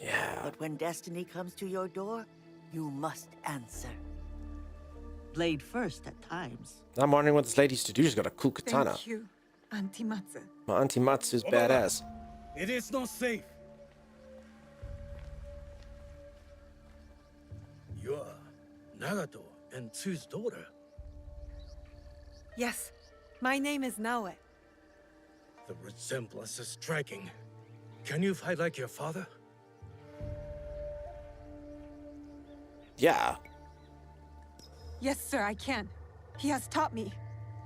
Yeah. But when destiny comes to your door, you must answer. Blade first at times. I'm wondering what this lady used to do. She's got a cool katana. Thank you, Auntie Matsu. My Auntie Matsu's badass. It is not safe. You are Nagato and Tsu's daughter. Yes, my name is Naoe. The resemblance is striking. Can you fight like your father? Yeah. Yes, sir, I can. He has taught me.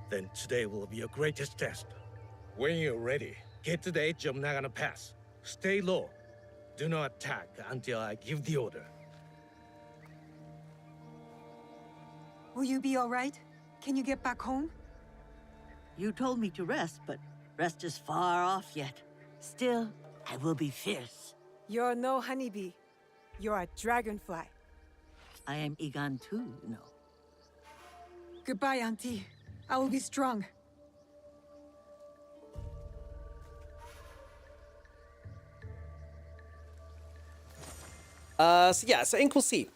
Then today will be your greatest test. When you're ready, get to the edge of Nagano Pass. Stay low. Do not attack until I give the order. Will you be all right? Can you get back home? You told me to rest, but rest is far off yet. Still, I will be fierce. You're no honeybee. You're a dragonfly. I am Igan too, you know. Goodbye, Auntie. I will be strong. So Ink will see.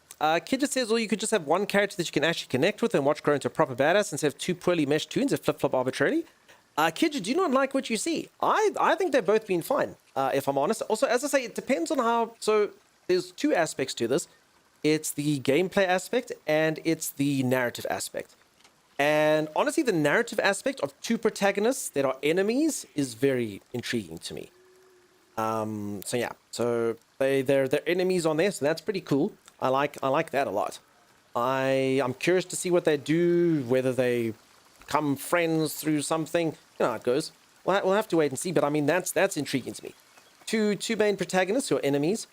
Kid just says, well, you could just have one character that you can actually connect with and watch grow into a proper badass instead of two poorly meshed toons that flip-flop arbitrarily. Kid, do you not like what you see? I think they've both been fine, if I'm honest. Also, as I say, it depends on how... So there's two aspects to this. It's the gameplay aspect and it's the narrative aspect. And honestly, the narrative aspect of two protagonists that are enemies is very intriguing to me. So yeah, so they're enemies on there, so that's pretty cool. I like that a lot. I'm curious to see what they do, whether they become friends through something. You know how it goes. We'll have to wait and see, but I mean, that's intriguing to me. Two main protagonists who are enemies.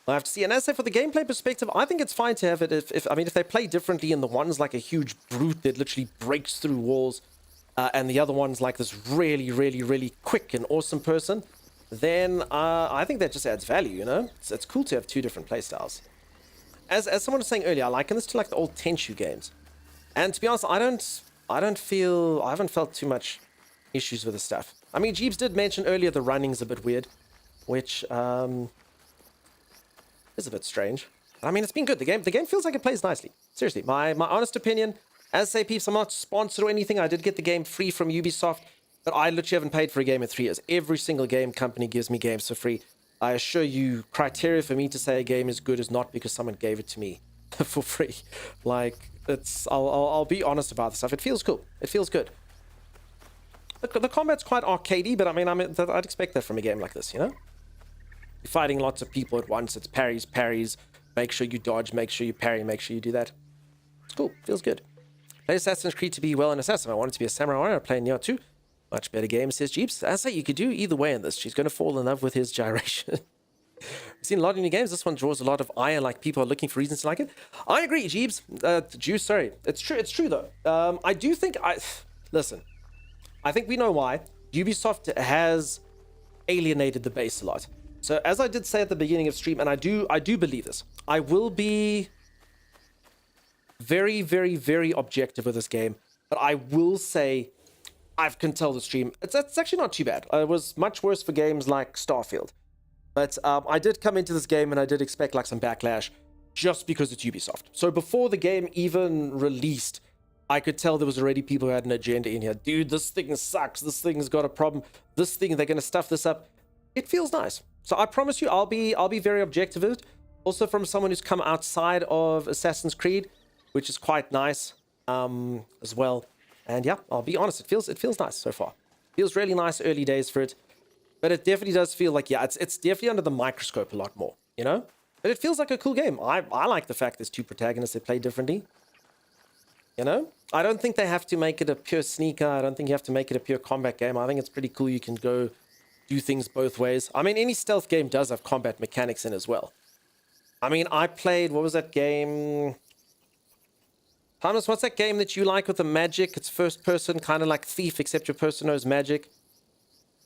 We'll have to see. And as I say, for the gameplay perspective, I think it's fine to have it if they play differently, and the one's like a huge brute that literally breaks through walls, and the other one's like this really, really, really quick and awesome person, then I think that just adds value, you know? It's cool to have two different playstyles. As someone was saying earlier, I liken this to like the old Tenchu games. And to be honest, I haven't felt too much issues with the stuff. I mean, Jeeves did mention earlier the running's a bit weird, which is a bit strange. I mean, it's been good. The game feels like it plays nicely. Seriously, my honest opinion, as say peeps, I'm not sponsored or anything. I did get the game free from Ubisoft. But I literally haven't paid for a game in 3 years. Every single game company gives me games for free. I assure you, criteria for me to say a game is good is not because someone gave it to me for free. Like, I'll be honest about this stuff. It feels cool. It feels good. The combat's quite arcadey, but I mean, I'd expect that from a game like this, you know? You're fighting lots of people at once. It's parries. Make sure you dodge. Make sure you parry. Make sure you do that. It's cool. Feels good. Play Assassin's Creed to be well an assassin. I wanted to be a samurai warrior. I play Nioh 2. Much better game, says Jeeps. I say you could do either way in this. She's going to fall in love with his gyration. We've seen a lot of new games. This one draws a lot of ire, like people are looking for reasons to like it. I agree, Jeeps. Juice, sorry. It's true though. I do think listen. I think we know why. Ubisoft has alienated the base a lot. So as I did say at the beginning of stream, and I do believe this, I will be very, very, very objective with this game, but I will say I can tell the stream. It's actually not too bad. It was much worse for games like Starfield. But I did come into this game and I did expect like some backlash just because it's Ubisoft. So before the game even released, I could tell there was already people who had an agenda in here. Dude, this thing sucks. This thing's got a problem. This thing, they're going to stuff this up. It feels nice. So I promise you, I'll be very objective with it. Also from someone who's come outside of Assassin's Creed, which is quite nice as well. And yeah, I'll be honest, it feels nice so far. Feels really nice early days for it. But it definitely does feel like, yeah, it's definitely under the microscope a lot more, you know? But it feels like a cool game. I like the fact there's 2 protagonists that play differently. You know? I don't think they have to make it a pure sneaker. I don't think you have to make it a pure combat game. I think it's pretty cool you can go do things both ways. I mean, any stealth game does have combat mechanics in as well. I mean, I played, what was that game? Thomas, what's that game that you like with the magic? It's first person, kind of like Thief, except your person knows magic.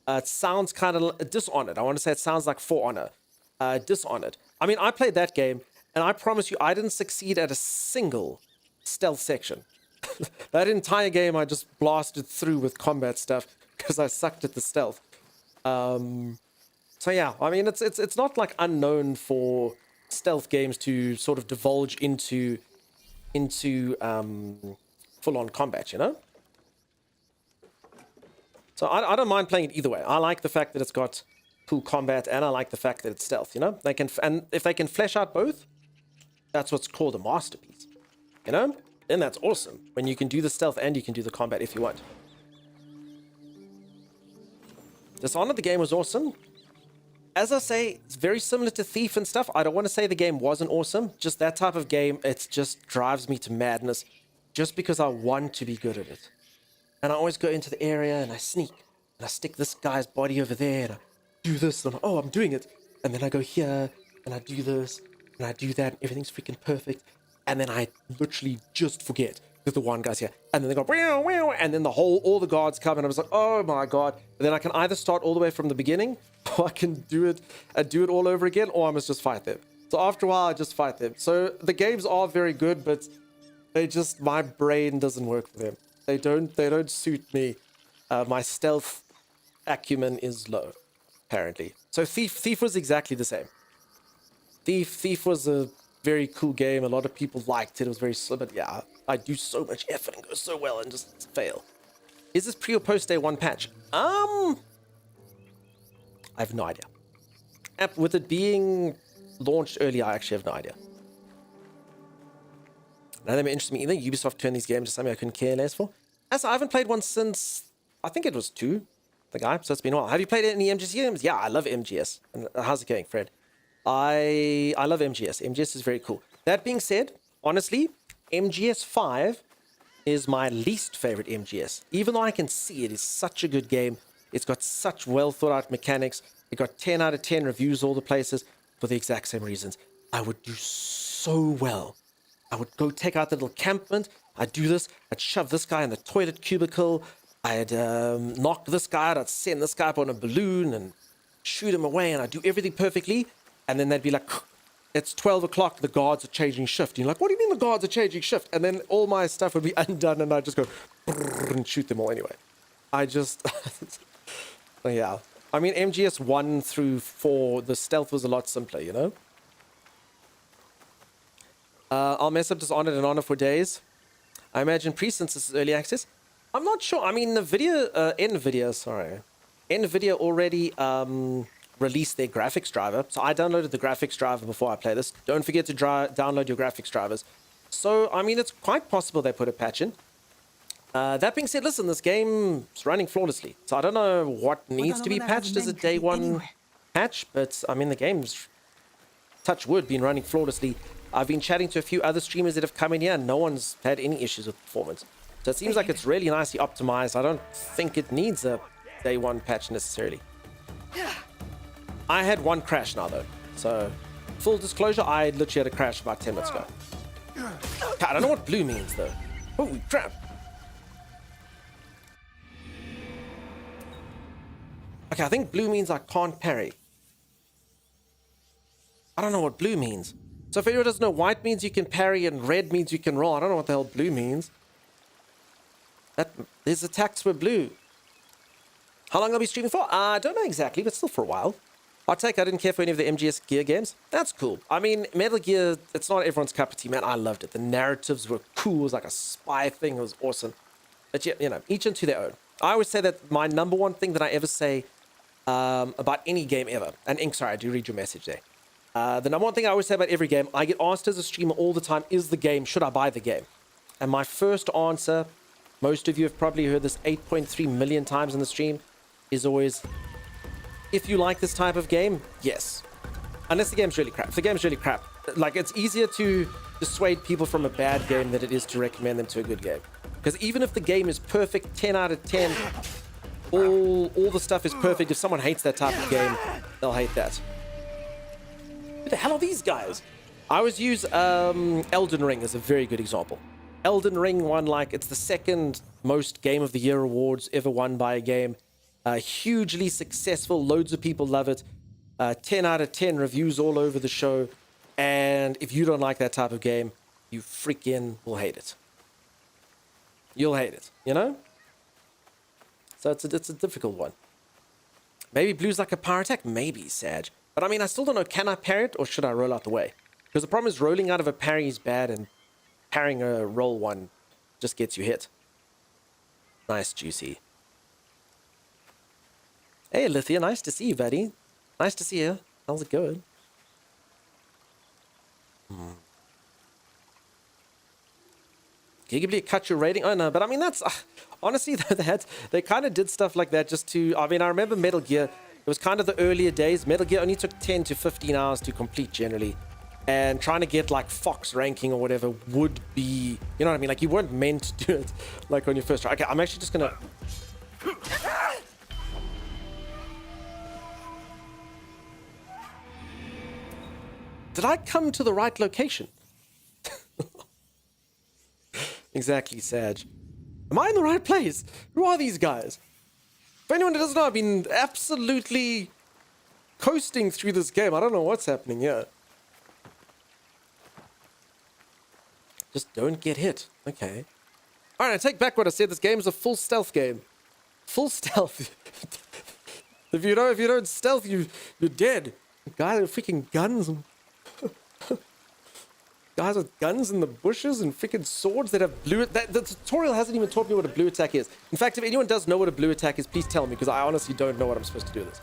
It sounds kind of Dishonored. I want to say it sounds like For Honor. Dishonored. I mean, I played that game, and I promise you, I didn't succeed at a single stealth section. That entire game, I just blasted through with combat stuff because I sucked at the stealth. So yeah, I mean, it's not like unknown for stealth games to sort of divulge into full-on combat, you know? So I don't mind playing it either way. I like the fact that it's got cool combat, and I like the fact that it's stealth, you know? And if they can flesh out both, that's what's called a masterpiece, you know? Then that's awesome, when you can do the stealth and you can do the combat if you want. Dishonored, the game was awesome. As I say, it's very similar to Thief and stuff. I don't want to say the game wasn't awesome. Just that type of game, it just drives me to madness just because I want to be good at it. And I always go into the area and I sneak. And I stick this guy's body over there and I do this. And I'm doing it. And then I go here and I do this and I do that. And everything's freaking perfect. And then I literally just forget that the one guy's here. And then they go, wow, wow. And then all the guards come and I was like, oh my God. And then I can either start all the way from the beginning or I can do it all over again, or I must just fight them. So after a while, I just fight them. So the games are very good, but my brain doesn't work for them. They don't suit me. My stealth acumen is low, apparently. So Thief was exactly the same. Thief was a very cool game. A lot of people liked it. It was very slow, but yeah, I do so much effort and go so well and just fail. Is this pre or post day 1 patch? I have no idea. With it being launched early, I actually have no idea. None of them interest me either. Ubisoft turned these games to something I couldn't care less for. As I haven't played one since, I think it was 2, the guy, so it's been a while. Have you played any MGS games? Yeah, I love MGS. And how's it going, Fred? I love MGS. MGS is very cool. That being said, honestly, MGS 5 is my least favorite MGS. Even though I can see it is such a good game, it's got such well thought out mechanics. It got 10 out of 10 reviews all the places for the exact same reasons. I would do so well. I would go take out the little campment. I'd do this. I'd shove this guy in the toilet cubicle. I'd knock this guy out. I'd send this guy up on a balloon and shoot him away. And I'd do everything perfectly. And then they'd be like, it's 12 o'clock. The guards are changing shift. And you're like, what do you mean the guards are changing shift? And then all my stuff would be undone. And I'd just go and shoot them all anyway. I just... yeah. I mean, MGS 1 through 4, the stealth was a lot simpler, you know? I'll mess up Dishonored and Honor for days. I imagine since this is early access. I'm not sure. I mean, NVIDIA already released their graphics driver. So I downloaded the graphics driver before I play this. Don't forget to download your graphics drivers. So, I mean, it's quite possible they put a patch in. That being said, listen, this game is running flawlessly. So I don't know what needs to be patched as a day one patch, but I mean, the game's, touch wood, been running flawlessly. I've been chatting to a few other streamers that have come in here, and no one's had any issues with performance. So it seems like it's really nicely optimized. I don't think it needs a day one patch necessarily. I had one crash now though. So full disclosure, I literally had a crash about 10 minutes ago. I don't know what blue means though. Holy crap. Okay, I think blue means I can't parry. I don't know what blue means. So if anyone doesn't know, white means you can parry and red means you can roll. I don't know what the hell blue means. These attacks were blue. How long I'll be streaming for? I don't know exactly, but still for a while. I didn't care for any of the MGS Gear games. That's cool. I mean, Metal Gear, it's not everyone's cup of tea, man. I loved it. The narratives were cool. It was like a spy thing. It was awesome. But yeah, you know, each unto their own. I always say that my number one thing that I ever say about any game ever, and Ink, sorry, I do read your message there. The number one thing I always say about every game, I get asked as a streamer all the time, is the game, should I buy the game? And my first answer, most of you have probably heard this 8.3 million times in the stream, is always, if you like this type of game, yes. Unless the game's really crap. If the game's really crap, like, it's easier to dissuade people from a bad game than it is to recommend them to a good game. Because even if the game is perfect, 10 out of 10, all the stuff is perfect, if someone hates that type of game, they'll hate that. Who the hell are these guys? I always use Elden Ring as a very good example. Elden Ring won, like, it's the second most Game of the Year awards ever won by a game. Hugely successful, loads of people love it. 10 out of 10 reviews all over the show. And if you don't like that type of game, you freaking will hate it. You'll hate it, you know? So it's a difficult one. Maybe blue's like a power attack? Maybe, Sag. But I mean, I still don't know, can I parry it or should I roll out the way? Because the problem is rolling out of a parry is bad and parrying a roll one just gets you hit. Nice, Juicy. Hey, Lithia, nice to see you, buddy. Nice to see you. How's it going? Gigably cut your rating? Oh, no, but I mean, that's... honestly, they kind of did stuff like that just to... I mean, I remember Metal Gear. It was kind of the earlier days. Metal Gear only took 10 to 15 hours to complete, generally. And trying to get, like, Fox ranking or whatever would be... You know what I mean? Like, you weren't meant to do it, like, on your first try. Okay, I'm actually just gonna... Did I come to the right location? Exactly, Sag. Am I in the right place? Who are these guys? For anyone who doesn't know, I've been absolutely coasting through this game. I don't know what's happening here. Just don't get hit. Okay. Alright, I take back what I said. This game is a full stealth game. Full stealth. If you don't stealth, you're dead. Guys with freaking guns. Guys with guns in the bushes and freaking swords that have blue... The tutorial hasn't even taught me what a blue attack is. In fact, if anyone does know what a blue attack is, please tell me, because I honestly don't know what I'm supposed to do with this.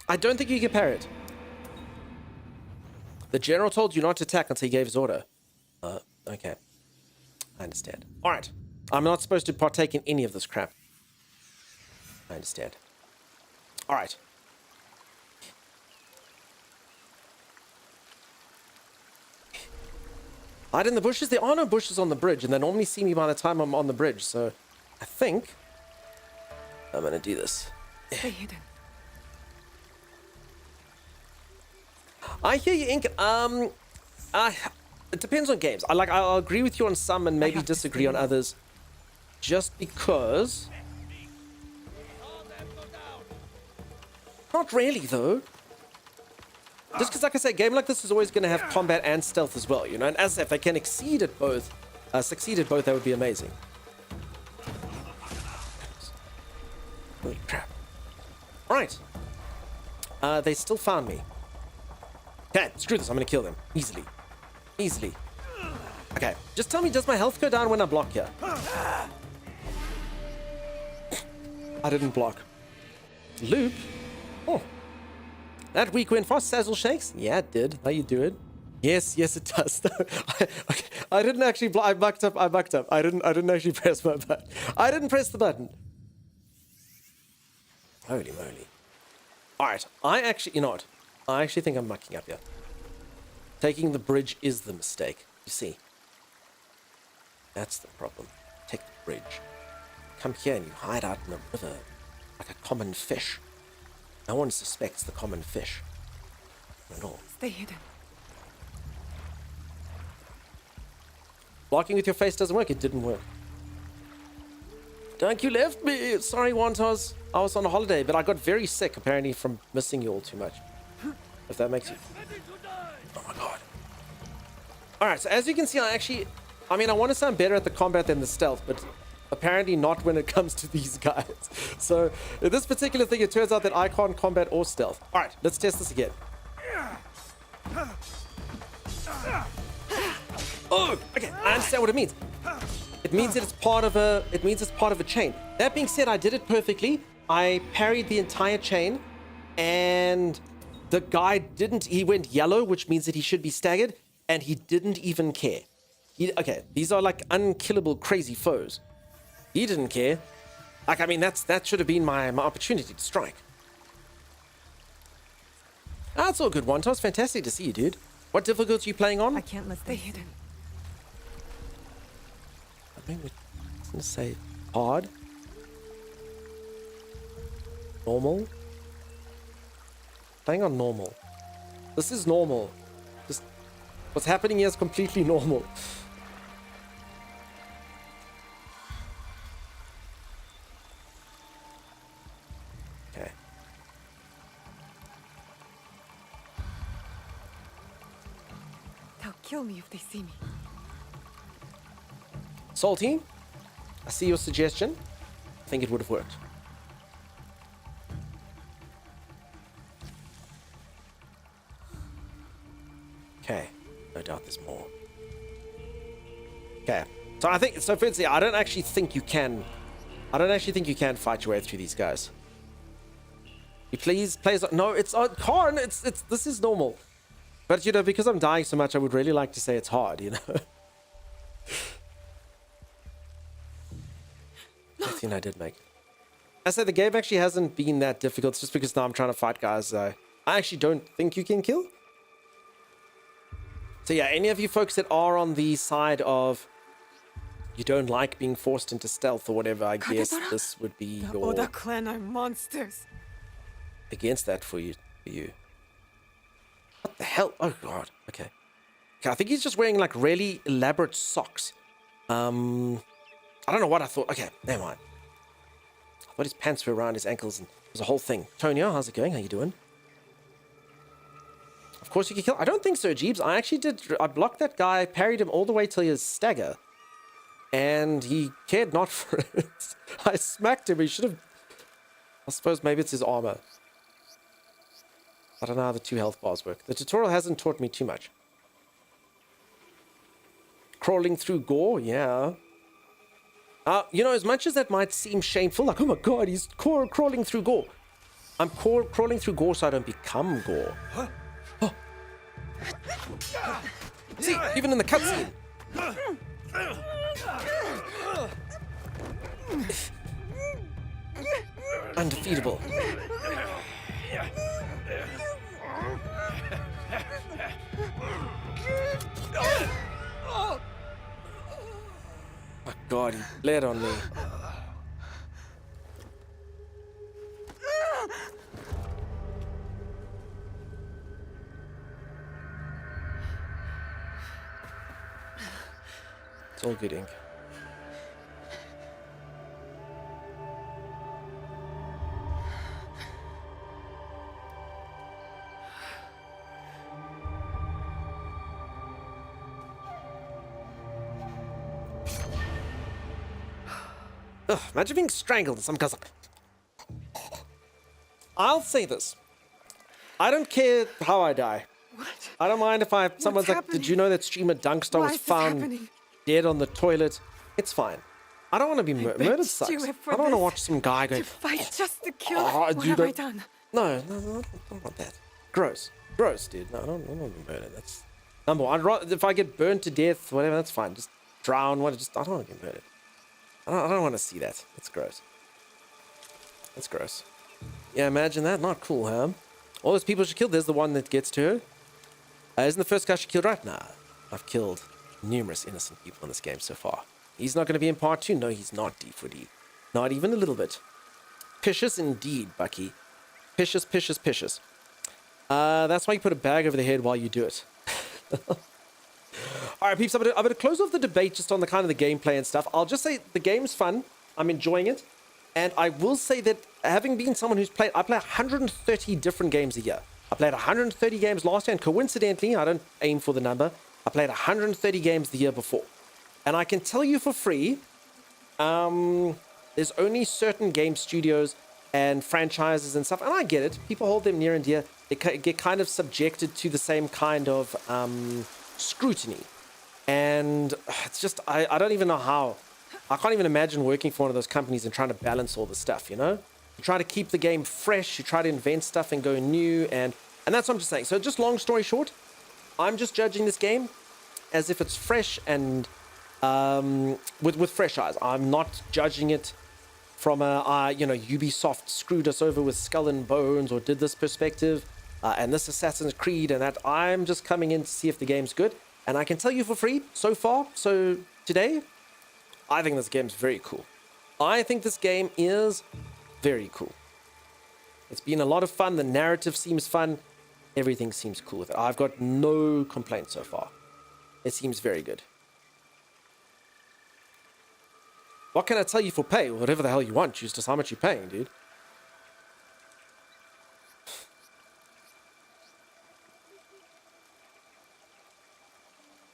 I don't think you can parry it. The general told you not to attack until he gave his order. Okay. I understand. Alright. I'm not supposed to partake in any of this crap. I understand. Alright. Hide in the bushes? There are no bushes on the bridge, and they normally see me by the time I'm on the bridge, so I think I'm gonna do this. Stay hidden. I hear you, Ink. It depends on games. I'll agree with you on some and maybe disagree on others. Just because... Not really, though. Just because, like I say, a game like this is always going to have combat and stealth as well, you know? And as if they can succeed at both, that would be amazing. Holy crap. Alright. They still found me. Okay, screw this. I'm gonna kill them. Easily. Easily. Okay, just tell me, does my health go down when I block here? I didn't block. Loop? Oh. That weak when fast Sazzle shakes? Yeah, it did. How you do it? Yes, it does. Okay, I didn't actually block. I bucked up. I didn't actually press my button. I didn't press the button. Holy moly. Alright, you know what? I actually think I'm mucking up here. Taking the bridge is the mistake. You see? That's the problem. Take the bridge. Come here and you hide out in the river like a common fish. No one suspects the common fish. At all. Stay hidden. Blocking with your face doesn't work. It didn't work. Dunk, you left me. Sorry, Wantos. I was on a holiday, but I got very sick, apparently, from missing you all too much. If that makes you... Oh my god. Alright, so as you can see, I mean, I want to sound better at the combat than the stealth, but apparently not when it comes to these guys. So, in this particular thing, it turns out that I can't combat or stealth. Alright, let's test this again. Oh, okay, I understand what it means. It means that it's part of a chain. That being said, I did it perfectly. I parried the entire chain, and the guy didn't. He went yellow, which means that he should be staggered, and he didn't even care. Okay, these are like unkillable, crazy foes. He didn't care. Like, I mean, that should have been my opportunity to strike. That's all good, Wantos. Fantastic to see you, dude. What difficulty are you playing on? I can't let them hidden. I mean, we're gonna say hard, normal. Playing on normal. This is normal. Just what's happening here is completely normal. Okay. They'll kill me if they see me. Salty, I see your suggestion. I think it would have worked. Okay, no doubt there's more. Okay, so firstly, I don't actually think you can fight your way through these guys. You please, no, it's Karn, this is normal. But you know, because I'm dying so much, I would really like to say it's hard, you know. I think I did make it. I said the game actually hasn't been that difficult. It's just because now I'm trying to fight guys I actually don't think you can kill. So yeah, any of you folks that are on the side of you don't like being forced into stealth or whatever, I guess this would be The your... Oda clan are monsters. Against that for you. What the hell? Oh god. Okay, I think he's just wearing like really elaborate socks. I don't know what I thought. Okay, never mind. I thought his pants were around his ankles and it was a whole thing. Tonya, how's it going? How you doing? Of course you can kill. I don't think so, Jeebs. I actually did. I blocked that guy, parried him all the way till his stagger. And he cared not for it. I smacked him. He should have... I suppose maybe it's his armor. I don't know how the 2 health bars work. The tutorial hasn't taught me too much. Crawling through gore? Yeah. You know, as much as that might seem shameful, like, oh my god, he's crawling through gore. I'm crawling through gore so I don't become gore. Oh. See, even in the cutscene. Undefeatable. My god, he bled on me. It's all good, Ink. Ugh, imagine being strangled and some guy's like... I'll say this. I don't care how I die. I don't mind if someone's like, happening? did you know that streamer Dunkstar Why was is this found happening? dead on the toilet? It's fine. I don't want to be begged murdered. Sucks. you I for don't want to this. watch some guy go. To fight just to kill. Oh, What dude, have I done? No, I don't want that. Gross, dude. No, I don't want to be murdered. That's number one. I'd rather, if I get burned to death, whatever, that's fine. Just drown. I don't want to get murdered. I don't want to see that. That's gross. That's gross. Yeah, imagine that. Not cool, huh? All those people she killed. There's the one that gets to her. Isn't the first guy she killed right? Nah. I've killed numerous innocent people in this game so far. He's not going to be in part 2. No, he's not, D4D. Not even a little bit. Picious indeed, Bucky. Picious. That's why you put a bag over the head while you do it. Alright, peeps, I'm going to close off the debate just on the kind of the gameplay and stuff. I'll just say the game's fun. I'm enjoying it. And I will say that having been someone who's played... I play 130 different games a year. I played 130 games last year, and coincidentally, I don't aim for the number, I played 130 games the year before. And I can tell you for free, there's only certain game studios and franchises and stuff, and I get it. People hold them near and dear. They get kind of subjected to the same kind of scrutiny. And it's just, I don't even know how. I can't even imagine working for one of those companies and trying to balance all the stuff, you know? You try to keep the game fresh, you try to invent stuff and go new, and that's what I'm just saying. So just long story short, I'm just judging this game as if it's fresh and with fresh eyes. I'm not judging it from Ubisoft screwed us over with Skull and Bones or did this perspective and this Assassin's Creed and that. I'm just coming in to see if the game's good. And I can tell you for free, so far, so today, I think this game's very cool. I think this game is very cool. It's been a lot of fun. The narrative seems fun. Everything seems cool with it. I've got no complaints so far. It seems very good. What can I tell you for pay? Whatever the hell you want. Choose just how much you're paying, dude.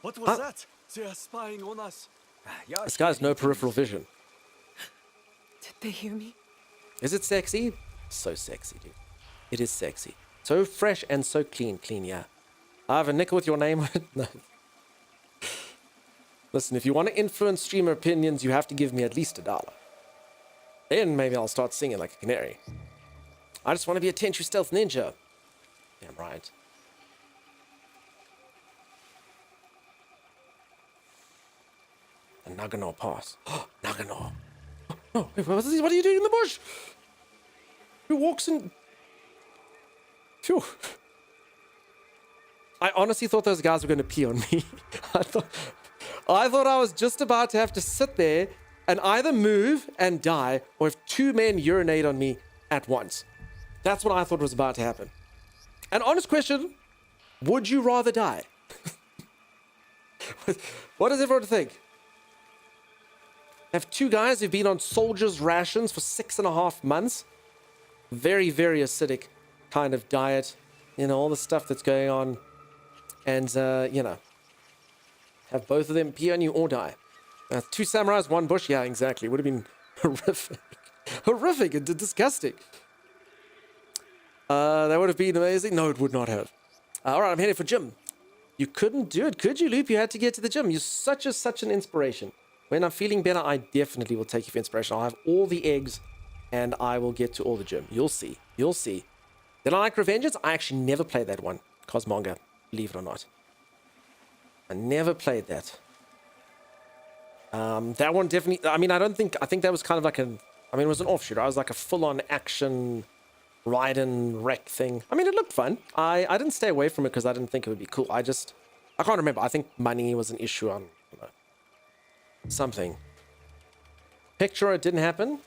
What was that? They are spying on us. This guy has no peripheral vision. Did they hear me? Is it sexy? So sexy, dude. It is sexy. So fresh and so clean. Clean, yeah. I have a nickel with your name on it? No. Listen, if you want to influence streamer opinions, you have to give me at least $1. Then maybe I'll start singing like a canary. I just want to be a Tenchu stealth ninja. Damn right. A Nagano pass. Nagano. Oh, wait, what are you doing in the bush? Who walks in? Phew. I honestly thought those guys were going to pee on me. I thought I was just about to have to sit there and either move and die or have 2 men urinate on me at once. That's what I thought was about to happen. An honest question, would you rather die? What does everyone think? I have 2 guys who've been on soldiers' rations for 6.5 months. Very, very acidic kind of diet. You know, all the stuff that's going on. And, have both of them pee on you or die. 2 samurais, 1 bush. Yeah, exactly. Would have been horrific. Horrific and disgusting. That would have been amazing. No, it would not have. All right, I'm heading for gym. You couldn't do it, could you, Loop? You had to get to the gym. You're such an inspiration. When I'm feeling better, I definitely will take you for inspiration. I'll have all the eggs, and I will get to all the gym. You'll see. You'll see. Did I like Revengeance? I actually never played that one. Cosmonga, believe it or not. I never played that. That one definitely... I mean, I think that was kind of like it was an offshoot. I was like a full-on action ride and wreck thing. I mean, it looked fun. I didn't stay away from it because I didn't think it would be cool. I can't remember. I think money was an issue on... something. Picture it didn't happen.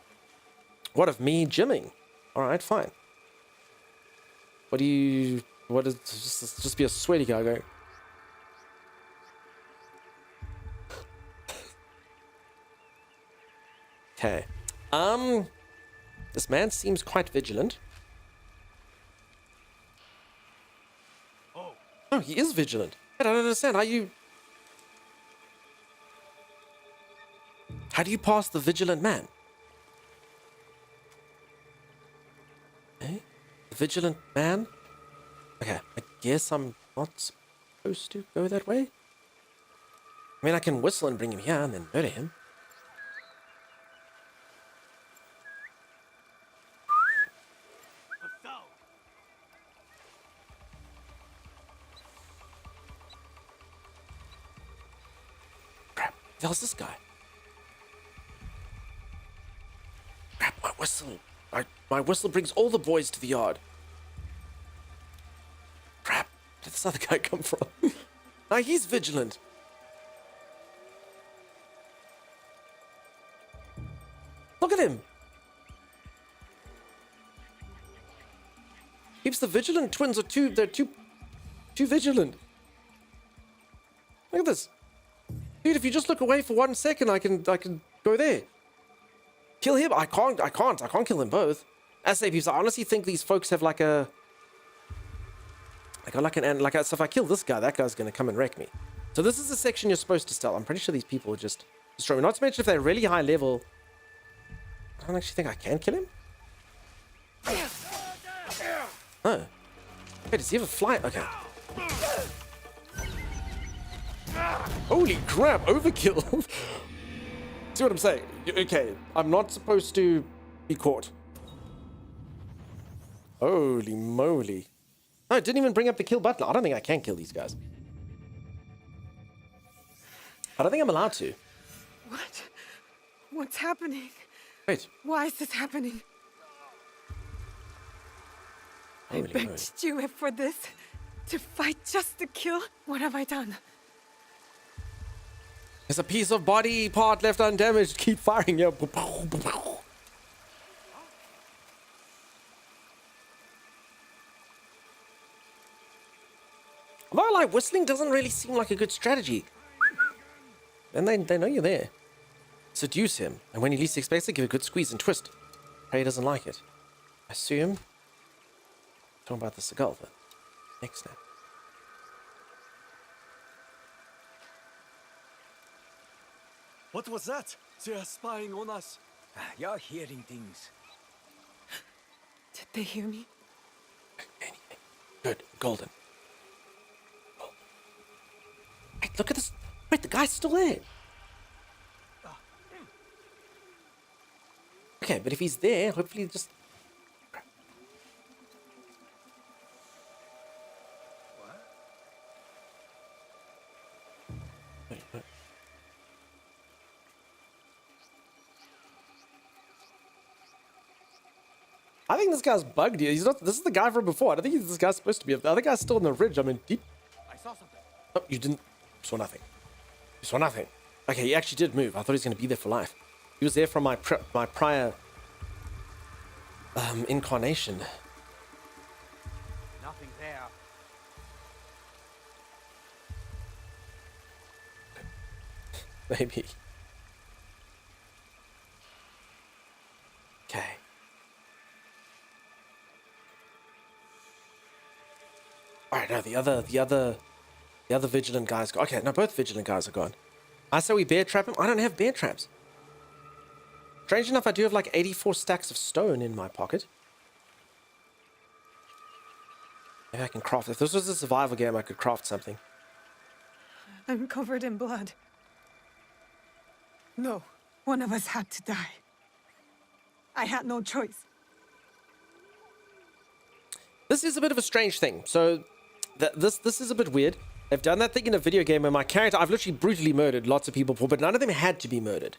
What of me gymming? All right, fine. What is just be a sweaty guy going? Okay. This man seems quite vigilant. Oh, he is vigilant. I don't understand. How do you pass the vigilant man? Eh? The vigilant man? Okay, I guess I'm not supposed to go that way. I mean, I can whistle and bring him here and then murder him. Crap, who the hell's this guy? Crap, my whistle. My whistle brings all the boys to the yard. Crap, where did this other guy come from? Now he's vigilant. Look at him. Keeps the vigilant twins are they're too vigilant. Look at this. Dude, if you just look away for 1 second, I can go there. Kill him? I can't kill them both. As I say, I honestly think these folks have like so if I kill this guy, that guy's gonna come and wreck me. So this is the section you're supposed to steal. I'm pretty sure these people will just destroy me. Not to mention if they're really high level. I don't actually think I can kill him. Oh. Wait, does he have a fly? Okay. Holy crap, overkill. See what I'm saying? Okay, I'm not supposed to be caught. Holy moly. No, it didn't even bring up the kill button. I don't think I can kill these guys. I don't think I'm allowed to. What? What's happening? Wait. Why is this happening? Holy I begged moly. you for this. To fight just to kill? What have I done? There's a piece of body part left undamaged. Keep firing. Yeah. Although, like, whistling doesn't really seem like a good strategy. And they know you're there. Seduce him, and when he least expects it, give a good squeeze and twist. Prey doesn't like it. I assume. Talking about the Seagull, but next step. What was that? They are spying on us. You're hearing things. Did they hear me? Anything. Good. Golden. Wait, look at this. Wait, the guy's still there. Okay, but if he's there, hopefully just... Wait. I think this guy's bugged here. He's not. This is the guy from before. I don't think this guy's supposed to be. The other guy's still on the ridge. I mean, deep. I saw something. Oh, you didn't. You saw nothing. You saw nothing. Okay, he actually did move. I thought he was going to be there for life. He was there from my prior incarnation. Nothing there. Maybe. Okay. All right, no, the other vigilant guys. Okay, no, both vigilant guys are gone. I say we bear trap him. I don't have bear traps. Strange enough, I do have like 84 stacks of stone in my pocket. Maybe I can craft. If this was a survival game, I could craft something. I'm covered in blood. No, one of us had to die. I had no choice. This is a bit of a strange thing. So, this is a bit weird. They've done that thing in a video game where my character, I've literally brutally murdered lots of people before, but none of them had to be murdered.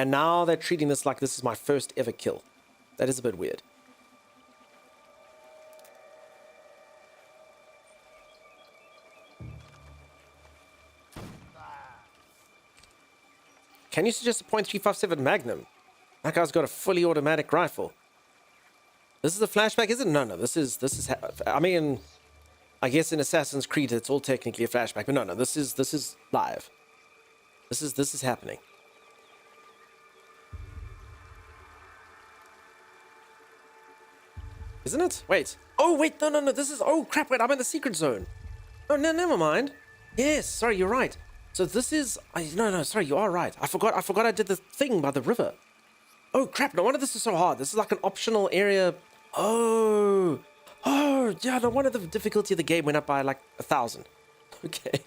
And now they're treating this like this is my first ever kill. That is a bit weird. Can you suggest a .357 Magnum? That guy's got a fully automatic rifle. This is a flashback, is it? No, this is. I mean, I guess in Assassin's Creed it's all technically a flashback, but no, this is live. This is happening. Isn't it? Wait. Oh wait, no. This is. Oh crap! Wait, I'm in the secret zone. Oh no, never mind. Yes, sorry, you're right. So this is. No, sorry, you are right. I forgot I did the thing by the river. Oh crap! No wonder this is so hard. This is like an optional area. Oh, yeah, no wonder the difficulty of the game went up by like 1,000. Okay.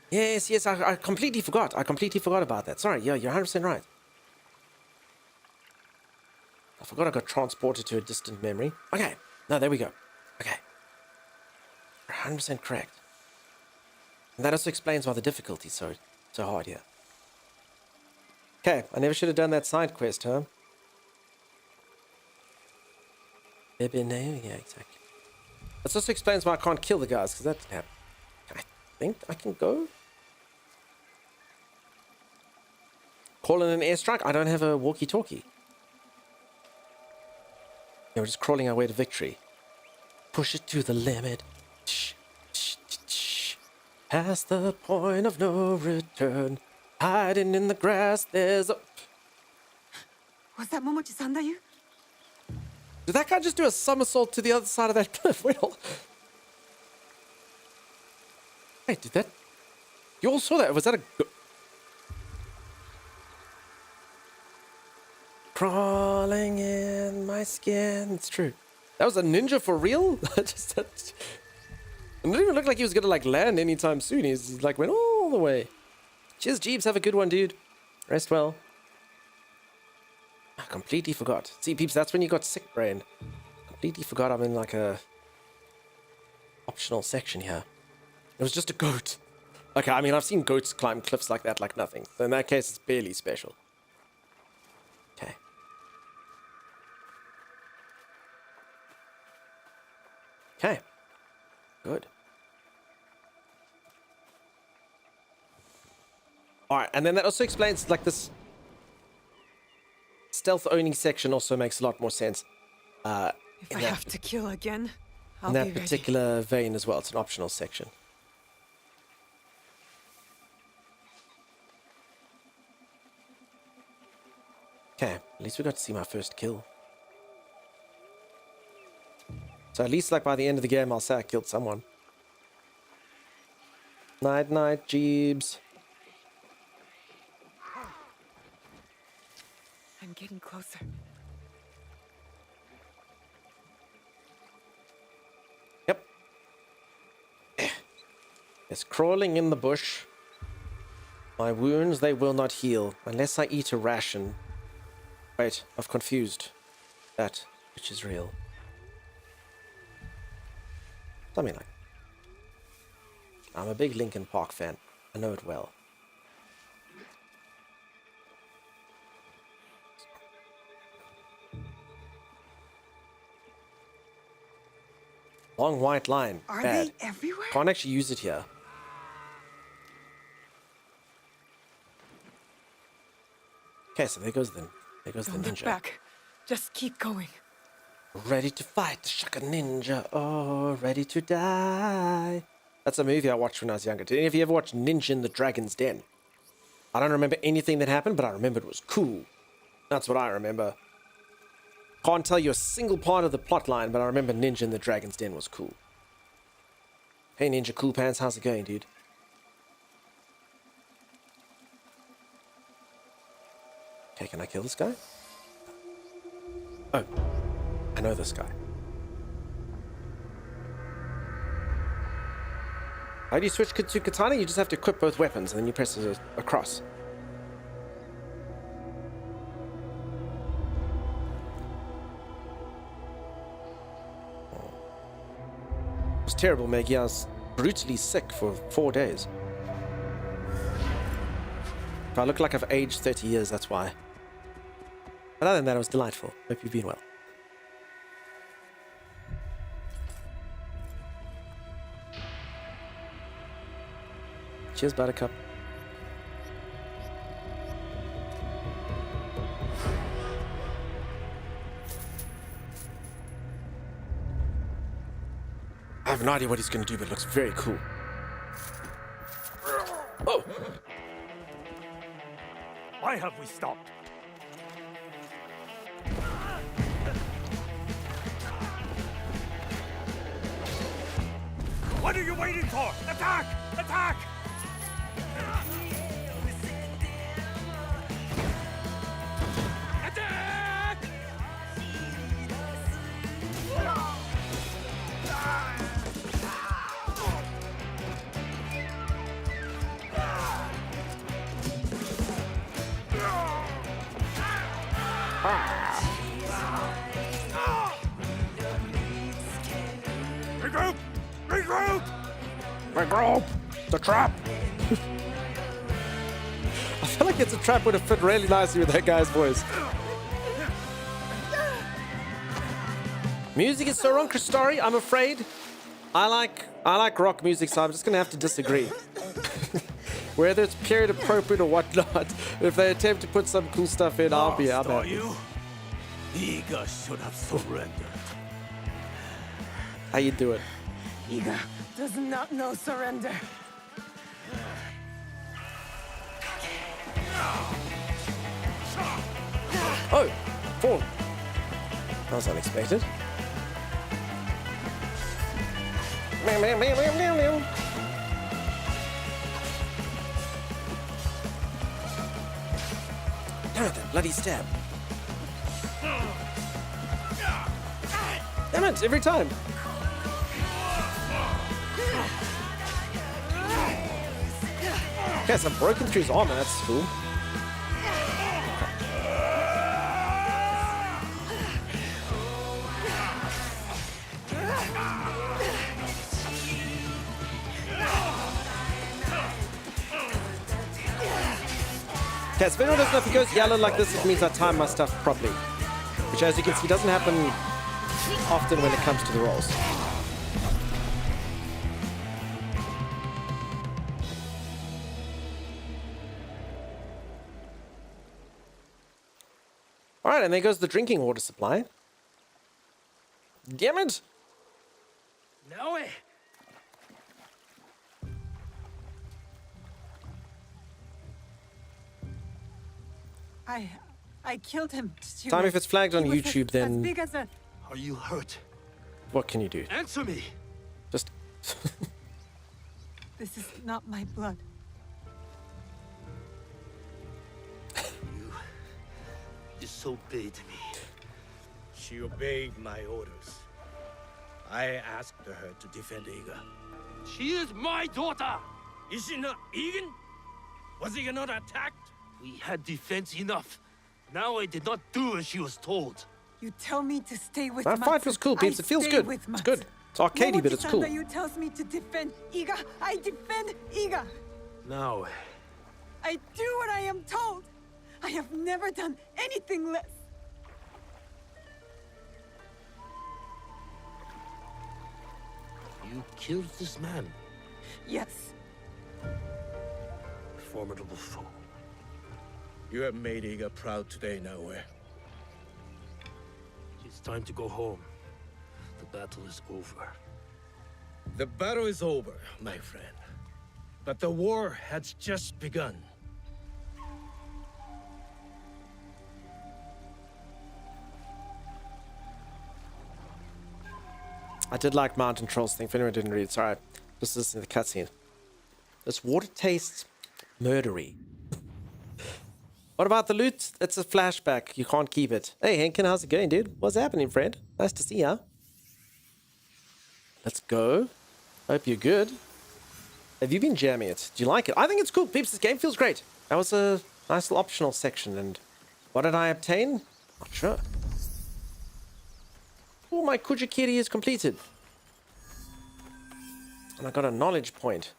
Yes, I completely forgot. I completely forgot about that. Sorry, yeah, you're 100% right. I forgot I got transported to a distant memory. Okay, no, there we go. Okay. You're 100% correct. And that also explains why the difficulty is so hard here. Okay, I never should have done that side quest, huh? Maybe no, yeah, exactly. That also explains why I can't kill the guys, because that didn't happen. I think I can go? Call in an airstrike? I don't have a walkie-talkie. Yeah, we're just crawling our way to victory. Push it to the limit. Past the point of no return. Hiding in the grass, there's a... Was that Momochi-san that you? Did that guy just do a somersault to the other side of that cliff? Wait, did that... You all saw that? Was that a... Crawling in my skin. It's true. That was a ninja for real? It didn't even look like he was gonna like land anytime soon. He's like went all the way. Cheers, Jeeves. Have a good one, dude. Rest well. I completely forgot. See, peeps, that's when you got sick brain. Completely forgot I'm in like a optional section here. It was just a goat. Okay, I mean, I've seen goats climb cliffs like that like nothing. So in that case, it's barely special. Okay. Okay. Good. Alright, and then that also explains, like, this stealth-owning section also makes a lot more sense. If I have to kill again, I'll in be that ready. particular vein as well. It's an optional section. Okay, at least we got to see my first kill. So at least, like, by the end of the game, I'll say I killed someone. Night, night, Jeebs. I'm getting closer. Yep. It's crawling in the bush. My wounds, they will not heal unless I eat a ration. Wait, I've confused that which is real. Something like that. I'm a big Linkin Park fan. I know it well. Long white line. Are Bad. they everywhere? Can't actually use it here. Okay, so there goes the Don't look ninja. back. Just keep going. Ready to fight, Shaka Ninja. Oh, ready to die. That's a movie I watched when I was younger. Did any of you ever watch Ninja in the Dragon's Den? I don't remember anything that happened, but I remember it was cool. That's what I remember. Can't tell you a single part of the plot line, but I remember Ninja in the Dragon's Den was cool. Hey Ninja Cool Pants, how's it going, dude? Okay, can I kill this guy? Oh, I know this guy. How do you switch to katana? You just have to equip both weapons, and then you press across. It was terrible, Maggie. I was brutally sick for 4 days. If I look like I've aged 30 years, that's why. But other than that, it was delightful. Hope you've been well. Cheers, Buttercup. I have no idea what he's going to do, but it looks very cool. Oh! Why have we stopped? What are you waiting for? Attack! Attack! Attack! Regroup! Regroup! Regroup! The trap! I feel like it's a trap would have fit really nicely with that guy's voice. Music is so wrong, Christori, I'm afraid. I like rock music, so I'm just gonna have to disagree. Whether it's period appropriate or whatnot, if they attempt to put some cool stuff in, I'm happy. Iga should have surrendered. How you do it? Iga does not know surrender. Oh, fall. That was unexpected. Damn it, that bloody stab. Damn it, every time. Okay, so I'm broken through his armor, that's cool. Okay, so if anyone doesn't know, if he goes yellow like this, it means I time my stuff properly. Which, as you can see, doesn't happen often when it comes to the rolls. Alright, and there goes the drinking water supply. Damn it! No way! I killed him. Time, if it's flagged on YouTube, then... As big as a... Are you hurt? What can you do? Answer me! Just... This is not my blood. You disobeyed me. She obeyed my orders. I asked her to defend Iga. She is my daughter! Is she not Egan? Was Iga not attacked? We had defense enough. Now I did not do as she was told. You tell me to stay with That fight was cool, peeps. It feels good. It's good. It's arcadey, but it's cool. You tells me to defend Iga. I defend Iga. Now. I do what I am told. I have never done anything less. You killed this man. Yes. Formidable foe. You have made Iga proud today, Nowhere. It's time to go home. The battle is over. The battle is over, my friend. But the war has just begun. I did like Mountain Trolls thing. If anyone didn't read, sorry. Just listen to the cutscene. This water tastes murdery. What about the loot? It's a flashback. You can't keep it. Hey, Henkin, how's it going, dude? What's happening, friend? Nice to see ya. Let's go. Hope you're good. Have you been jamming it? Do you like it? I think it's cool, peeps. This game feels great. That was a nice little optional section. And what did I obtain? Not sure. Oh, my Kujikiri is completed. And I got a knowledge point.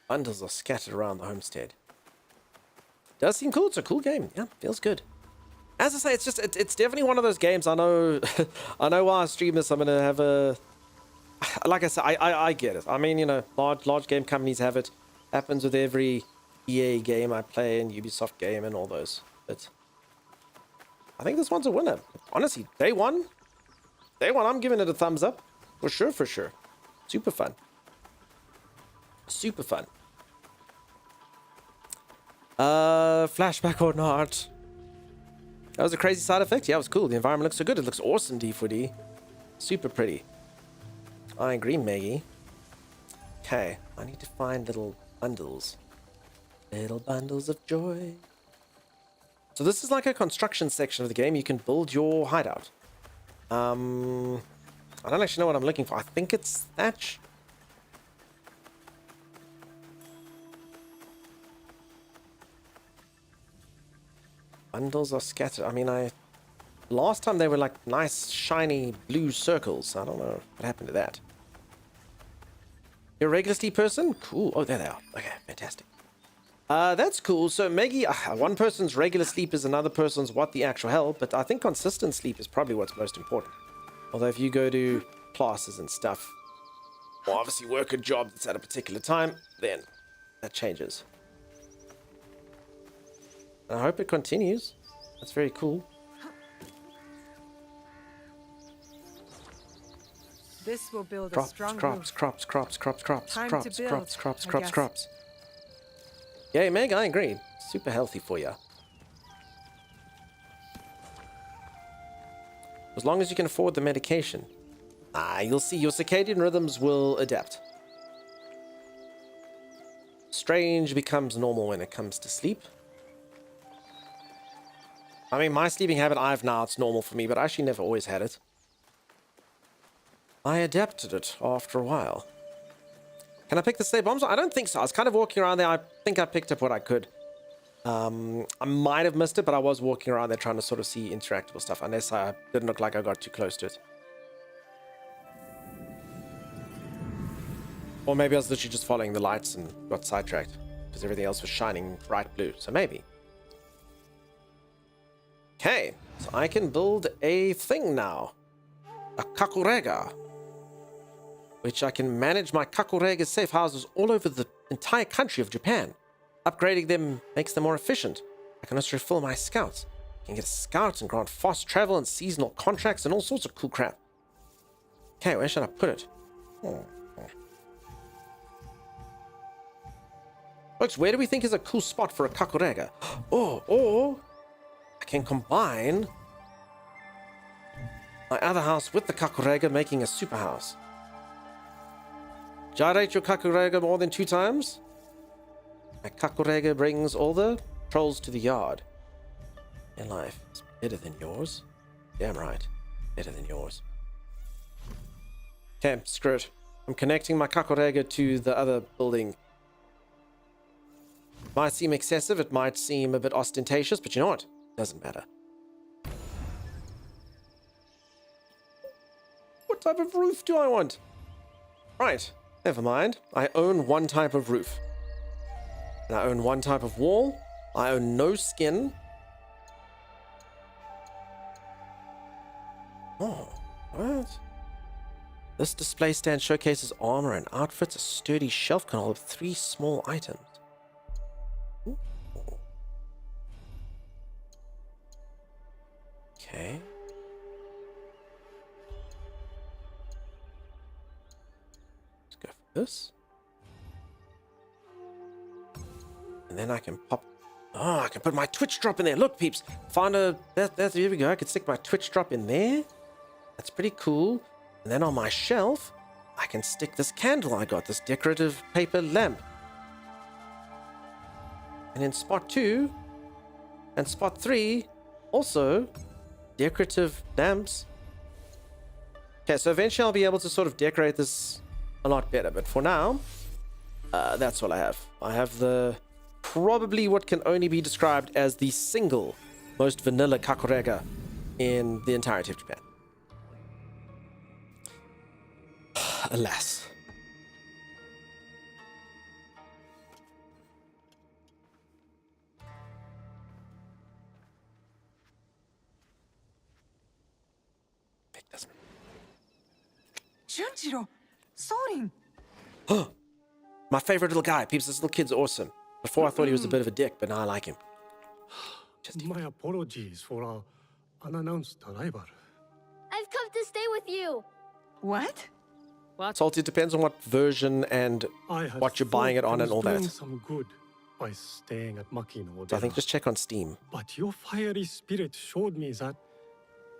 Bundles are scattered around the homestead. Does seem cool. It's a cool game. Yeah, feels good. As I say, it's just it's definitely one of those games. I know I know while I stream this, I'm gonna have a, like I said, I get it. I mean, you know, large game companies have it. Happens with every EA game I play and Ubisoft game and all those. But I think this one's a winner. Honestly, day one, I'm giving it a thumbs up. For sure, for sure. Super fun. Super fun. Flashback or not. That was a crazy side effect. Yeah, it was cool. The environment looks so good. It looks awesome, D4D. Super pretty. I agree, Maggie. Okay, I need to find little bundles. Little bundles of joy. So this is like a construction section of the game. You can build your hideout. I don't actually know what I'm looking for. I think it's thatch. Bundles are scattered. I mean, Last time they were like nice, shiny blue circles. I don't know what happened to that. You're a regular sleep person? Cool. Oh, there they are. Okay, fantastic. That's cool. So Maggie, one person's regular sleep is another person's what the actual hell, but I think consistent sleep is probably what's most important. Although if you go to classes and stuff, or obviously work a job that's at a particular time, then that changes. And I hope it continues. That's very cool. This will build a Crops, strong crops, roof. crops, crops, crops, crops, Time crops, to build, crops, crops, I crops, guess. crops. Yeah, Meg, I agree. Super healthy for you. As long as you can afford the medication. You'll see your circadian rhythms will adapt. Strange becomes normal when it comes to sleep. I mean, my sleeping habit, it's normal for me, but I actually never always had it. I adapted it after a while. Can I pick the state bombs? I don't think so. I was kind of walking around there. I think I picked up what I could. I might have missed it, but I was walking around there trying to sort of see interactable stuff, unless I didn't look like I got too close to it. Or maybe I was literally just following the lights and got sidetracked, because everything else was shining bright blue, so maybe. Okay, so I can build a thing now. A kakurega. Which I can manage my kakurega safe houses all over the entire country of Japan. Upgrading them makes them more efficient. I can also refill my scouts. I can get a scout and grant fast travel and seasonal contracts and all sorts of cool crap. Okay, where should I put it? Folks, where do we think is a cool spot for a kakurega? Or I can combine my other house with the kakurega, making a super house. Gyrate your kakurega more than 2 times. My kakurega brings all the trolls to the yard. Their life is better than yours. Damn right. Better than yours. Okay, screw it. I'm connecting my kakurega to the other building. It might seem excessive, it might seem a bit ostentatious, but you know what? Doesn't matter. What type of roof do I want? Right, never mind. I own one type of roof. And I own one type of wall. I own no skin. Oh, what? This display stand showcases armor and outfits. A sturdy shelf can hold 3 small items. Ooh. Okay. Let's go for this. And then I can pop... Oh, I can put my Twitch drop in there. Look, peeps. Found a... Here we go. I can stick my Twitch drop in there. That's pretty cool. And then on my shelf, I can stick this candle I got. This decorative paper lamp. And in spot 2 and spot 3, also decorative lamps. Okay, so eventually I'll be able to sort of decorate this a lot better. But for now, that's all I have. I have the... probably what can only be described as the single most vanilla kakurega in the entirety of Japan. Alas. Junjiro! Sorin! My favorite little guy. Peeps, this little kid's awesome. Before I thought he was a bit of a dick, but now I like him. My apologies for our unannounced arrival. I've come to stay with you. What? Salty, it depends on what version and what you're buying it on and all that. Some good by staying at Makino. So I think just check on Steam. But your fiery spirit showed me that,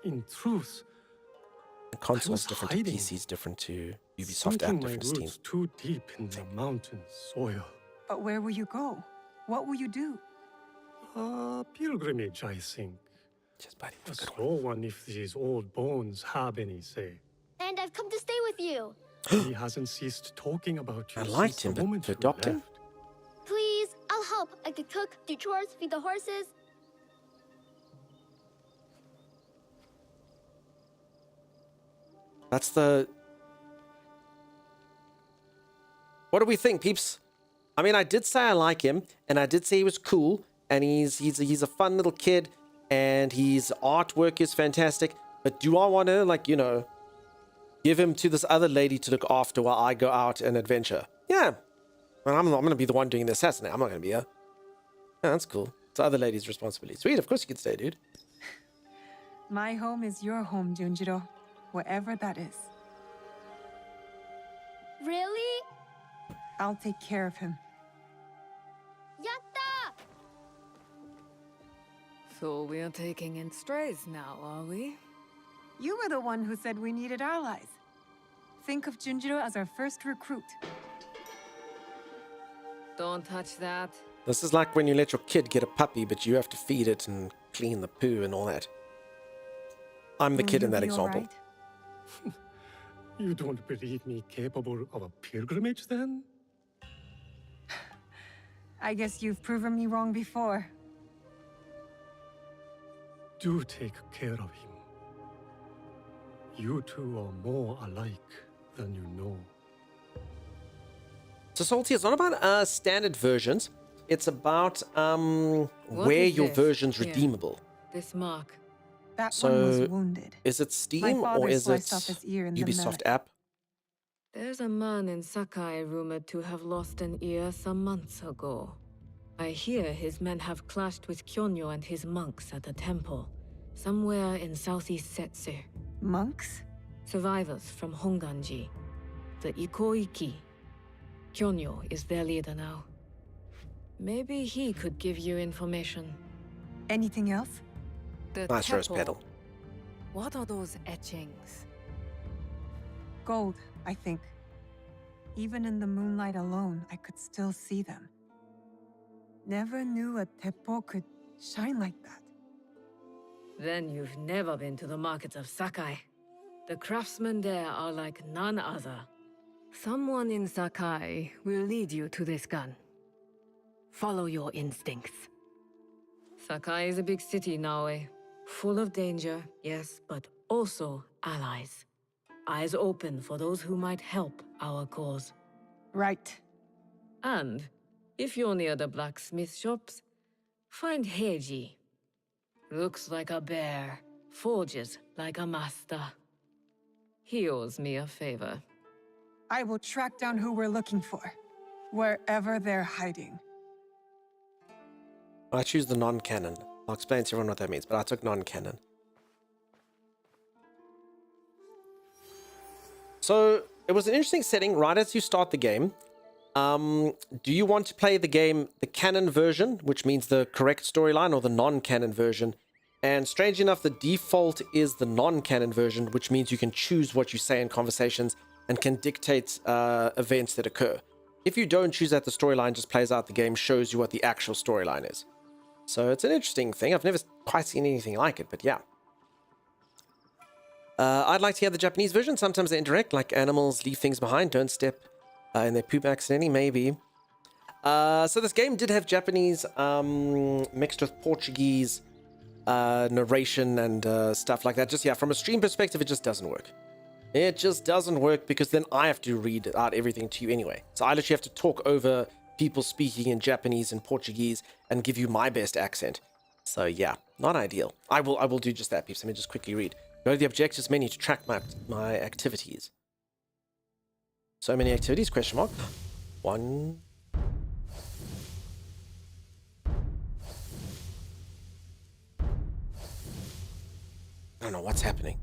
in truth, The console's different to PC's different to Ubisoft app, different to Steam. Too deep in the mountain soil. But where will you go? What will you do? A pilgrimage, I think. Just buddy, a slow one if these old bones have any say. And I've come to stay with you. He hasn't ceased talking about you. I liked him, but to adopt him? Please, I'll help. I could cook, do chores, feed the horses. That's the... What do we think, peeps? I mean, I did say I like him, and I did say he was cool, and he's a fun little kid, and his artwork is fantastic. But do I want to, like, you know, give him to this other lady to look after while I go out and adventure? Yeah. Well, I'm going to be the one doing the assassinate. I'm not going to be her. Yeah, that's cool. It's the other lady's responsibility. Sweet, of course you can stay, dude. My home is your home, Junjiro. Whatever that is. Really? I'll take care of him. Yatta! So we're taking in strays now, are we? You were the one who said we needed allies. Think of Junjiro as our first recruit. Don't touch that. This is like when you let your kid get a puppy, but you have to feed it and clean the poo and all that. I'm the kid in that example. Right? You don't believe me capable of a pilgrimage, then? I guess you've proven me wrong before. Do take care of him. You two are more alike than you know. So Salty, it's not about standard versions. It's about where your version's redeemable. This mark. That So, one was wounded. Is it Steam My or father is it sliced off his ear in the Ubisoft melee. app? There's a man in Sakai rumored to have lost an ear some months ago. I hear his men have clashed with Kyonyo and his monks at a temple, somewhere in southeast Setsu. Monks? Survivors from Honganji, the Ikoiki. Kyonyo is their leader now. Maybe he could give you information. Anything else? The Nice rose temple. petal. What are those etchings? Gold, I think. Even in the moonlight alone, I could still see them. Never knew a teppo could shine like that. Then you've never been to the markets of Sakai. The craftsmen there are like none other. Someone in Sakai will lead you to this gun. Follow your instincts. Sakai is a big city, Naue. Full of danger, yes, but also allies. Eyes open for those who might help our cause. Right. And if you're near the blacksmith shops, find Heiji. Looks like a bear, forges like a master. He owes me a favor. I will track down who we're looking for, wherever they're hiding. I choose the non-canon. I'll explain to everyone what that means, but I took non-canon. So, it was an interesting setting right as you start the game. Do you want to play the game, the canon version, which means the correct storyline, or the non-canon version? And strange enough, the default is the non-canon version, which means you can choose what you say in conversations and can dictate events that occur. If you don't choose that, the storyline just plays out. The game shows you what the actual storyline is. So it's an interesting thing. I've never quite seen anything like it, but yeah. I'd like to hear the Japanese version. Sometimes they interact, like animals leave things behind, don't step in their poop accidentally, maybe. So this game did have Japanese mixed with Portuguese narration and stuff like that. Just, yeah, from a stream perspective, it just doesn't work. It just doesn't work because then I have to read out everything to you anyway. So I literally have to talk over people speaking in Japanese and Portuguese and give you my best accent. So yeah, not ideal. I will do just that, peeps. Let me just quickly read. Go to the objectives menu to track my activities. So many activities, question mark. 1. I don't know what's happening.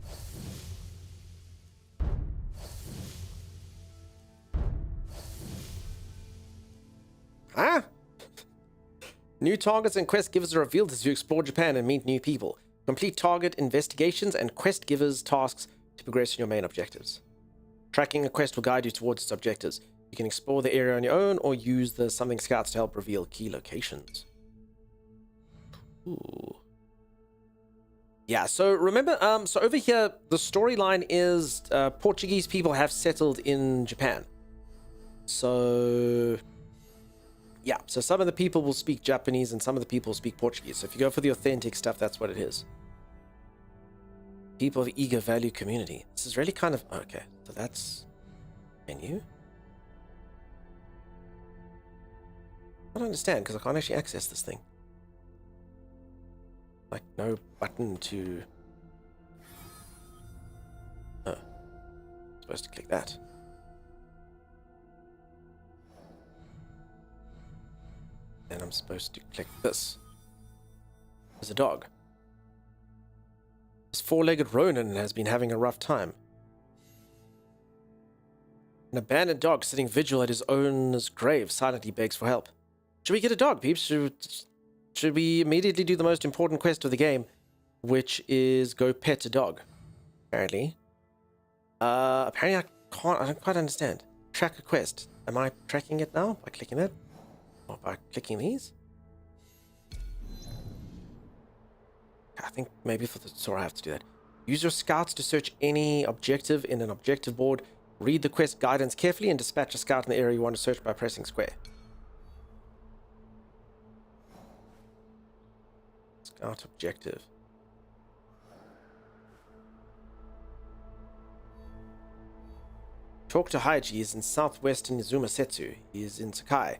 Huh? New targets and quest givers are revealed as you explore Japan and meet new people. Complete target investigations and quest givers tasks to progress in your main objectives. Tracking a quest will guide you towards its objectives. You can explore the area on your own or use the Something Scouts to help reveal key locations. Ooh. Yeah, so remember, so over here, the storyline is Portuguese people have settled in Japan. So, yeah, so some of the people will speak Japanese and some of the people will speak Portuguese. So if you go for the authentic stuff, that's what it is. People of eager value community. This is really kind of okay. So that's menu. I don't understand because I can't actually access this thing. Like no button to. Oh, supposed to click that. Then I'm supposed to click this. There's a dog. This four-legged Ronin has been having a rough time. An abandoned dog sitting vigil at his owner's grave silently begs for help. Should we get a dog, peeps? Should we immediately do the most important quest of the game, which is go pet a dog? Apparently. Apparently I don't quite understand. Track a quest. Am I tracking it now by clicking that? Or by clicking these? I think maybe for the tour I have to do that. Use your scouts to search any objective in an objective board. Read the quest guidance carefully and dispatch a scout in the area you want to search by pressing square. Scout objective. Talk to Haiji. He is in southwestern Izumasetsu. He is in Sakai.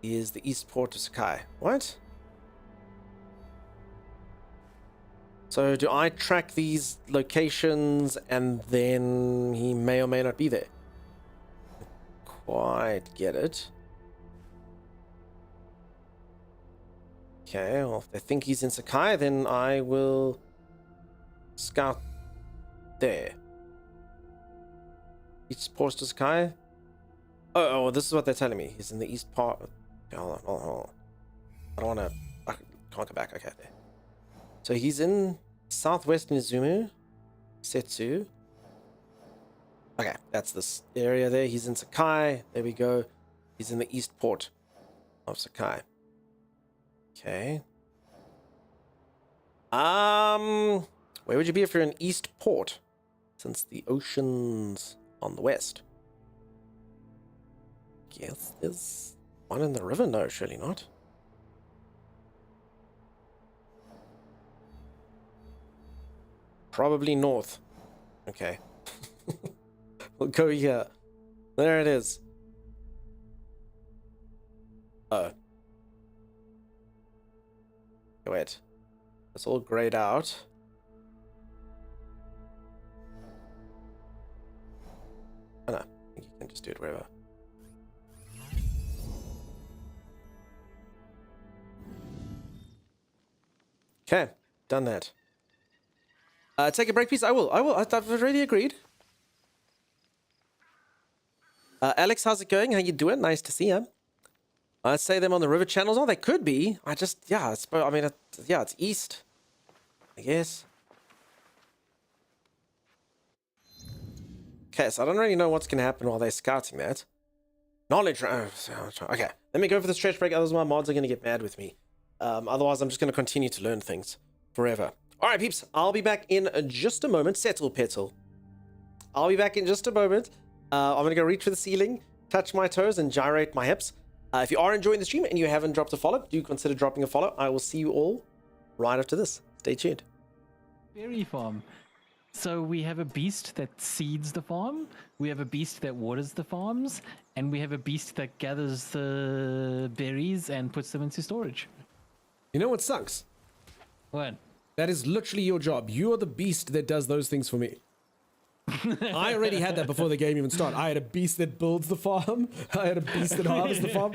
He is the east port of Sakai. What? So do I track these locations and then he may or may not be there? Quite get it. Okay, well if they think he's in Sakai, then I will scout there. East port to Sakai? Oh, this is what they're telling me. He's in the east part. Hold on. I don't want to. I can't go back. Okay, there. So he's in southwest Nizumu, Setsu. Okay, that's this area there. He's in Sakai. There we go. He's in the east port of Sakai. Okay. Where would you be if you're in east port? Since the ocean's on the west. Yes, there's one in the river? No, surely not. Probably north. Okay. We'll go here. There it is. Oh. Wait. It's all grayed out. Oh no. I think you can just do it wherever. Okay, done that. Take a break, please. I will. I've already agreed. Alex, how's it going? How you doing? Nice to see you. I'd say them on the river channels. Oh, they could be. Yeah, it's east, I guess. Okay, so I don't really know what's going to happen while they're scouting that. Knowledge. Okay, let me go for the stretch break. Otherwise, my mods are going to get mad with me. Otherwise, I'm just going to continue to learn things forever. All right, peeps. I'll be back in just a moment. Settle, petal. I'll be back in just a moment. I'm going to go reach for the ceiling, touch my toes, and gyrate my hips. If you are enjoying the stream and you haven't dropped a follow, do consider dropping a follow. I will see you all right after this. Stay tuned. Berry farm. So we have a beast that seeds the farm, we have a beast that waters the farms, and we have a beast that gathers the berries and puts them into storage. You know what sucks? What? That is literally your job. You are the beast that does those things for me. I already had that before the game even started. I had a beast that builds the farm. I had a beast that harvests the farm.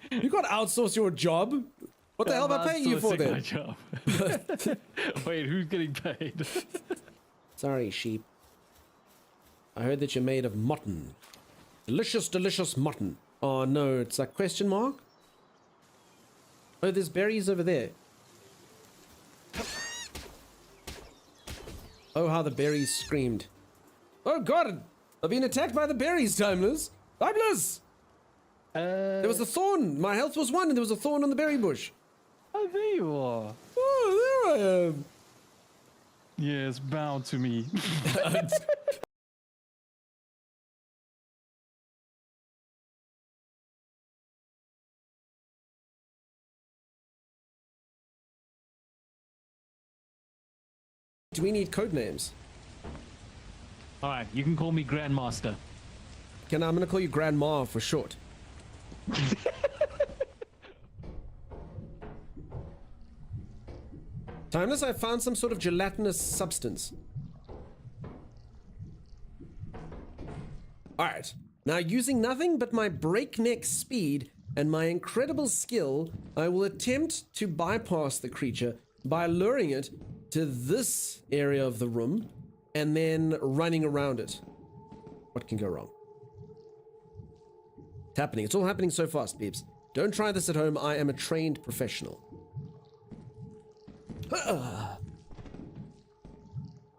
You got to outsource your job. What the hell am I paying you for then? My job. Wait, who's getting paid? Sorry, sheep. I heard that you're made of mutton. Delicious, delicious mutton. Oh no, it's a question mark? Oh, there's berries over there. Oh, how the berries screamed. Oh god, I've been attacked by the berries, Timeless. Timeless! There was a thorn. My health was 1 and there was a thorn on the berry bush. Oh, there you are. Oh, there I am. Yes, bow to me. do we need code names? All right, you can call me Grandmaster. I'm gonna call you Grandma for short. Timeless, I found some sort of gelatinous substance. Alright, now using nothing but my breakneck speed and my incredible skill, I will attempt to bypass the creature by luring it to this area of the room and then running around it. What can go wrong? It's happening. It's all happening so fast, peeps. Don't try this at home. I am a trained professional.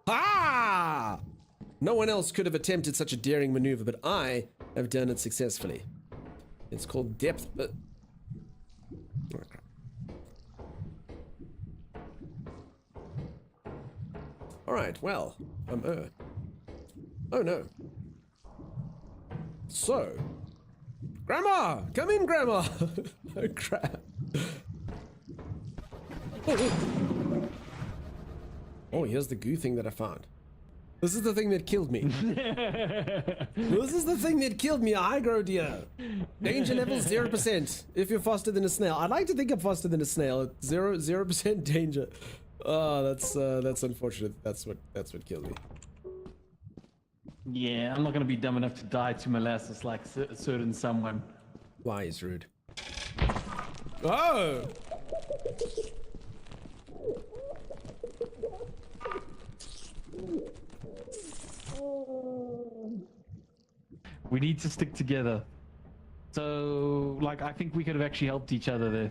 Ah! No one else could have attempted such a daring maneuver, but I have done it successfully. It's called depth, but... Oh, crap. Alright, well, oh no. So... Grandma! Come in, Grandma! Oh, crap. Oh, here's the goo thing that I found. This is the thing that killed me. This is the thing that killed me, I grow dear. Danger level 0% if you're faster than a snail. I'd like to think I'm faster than a snail. 0% danger. Oh, that's unfortunate. That's what killed me. Yeah, I'm not gonna be dumb enough to die to molasses like a certain someone. Why is rude? Oh! We need to stick together. So, like, I think we could have actually helped each other there.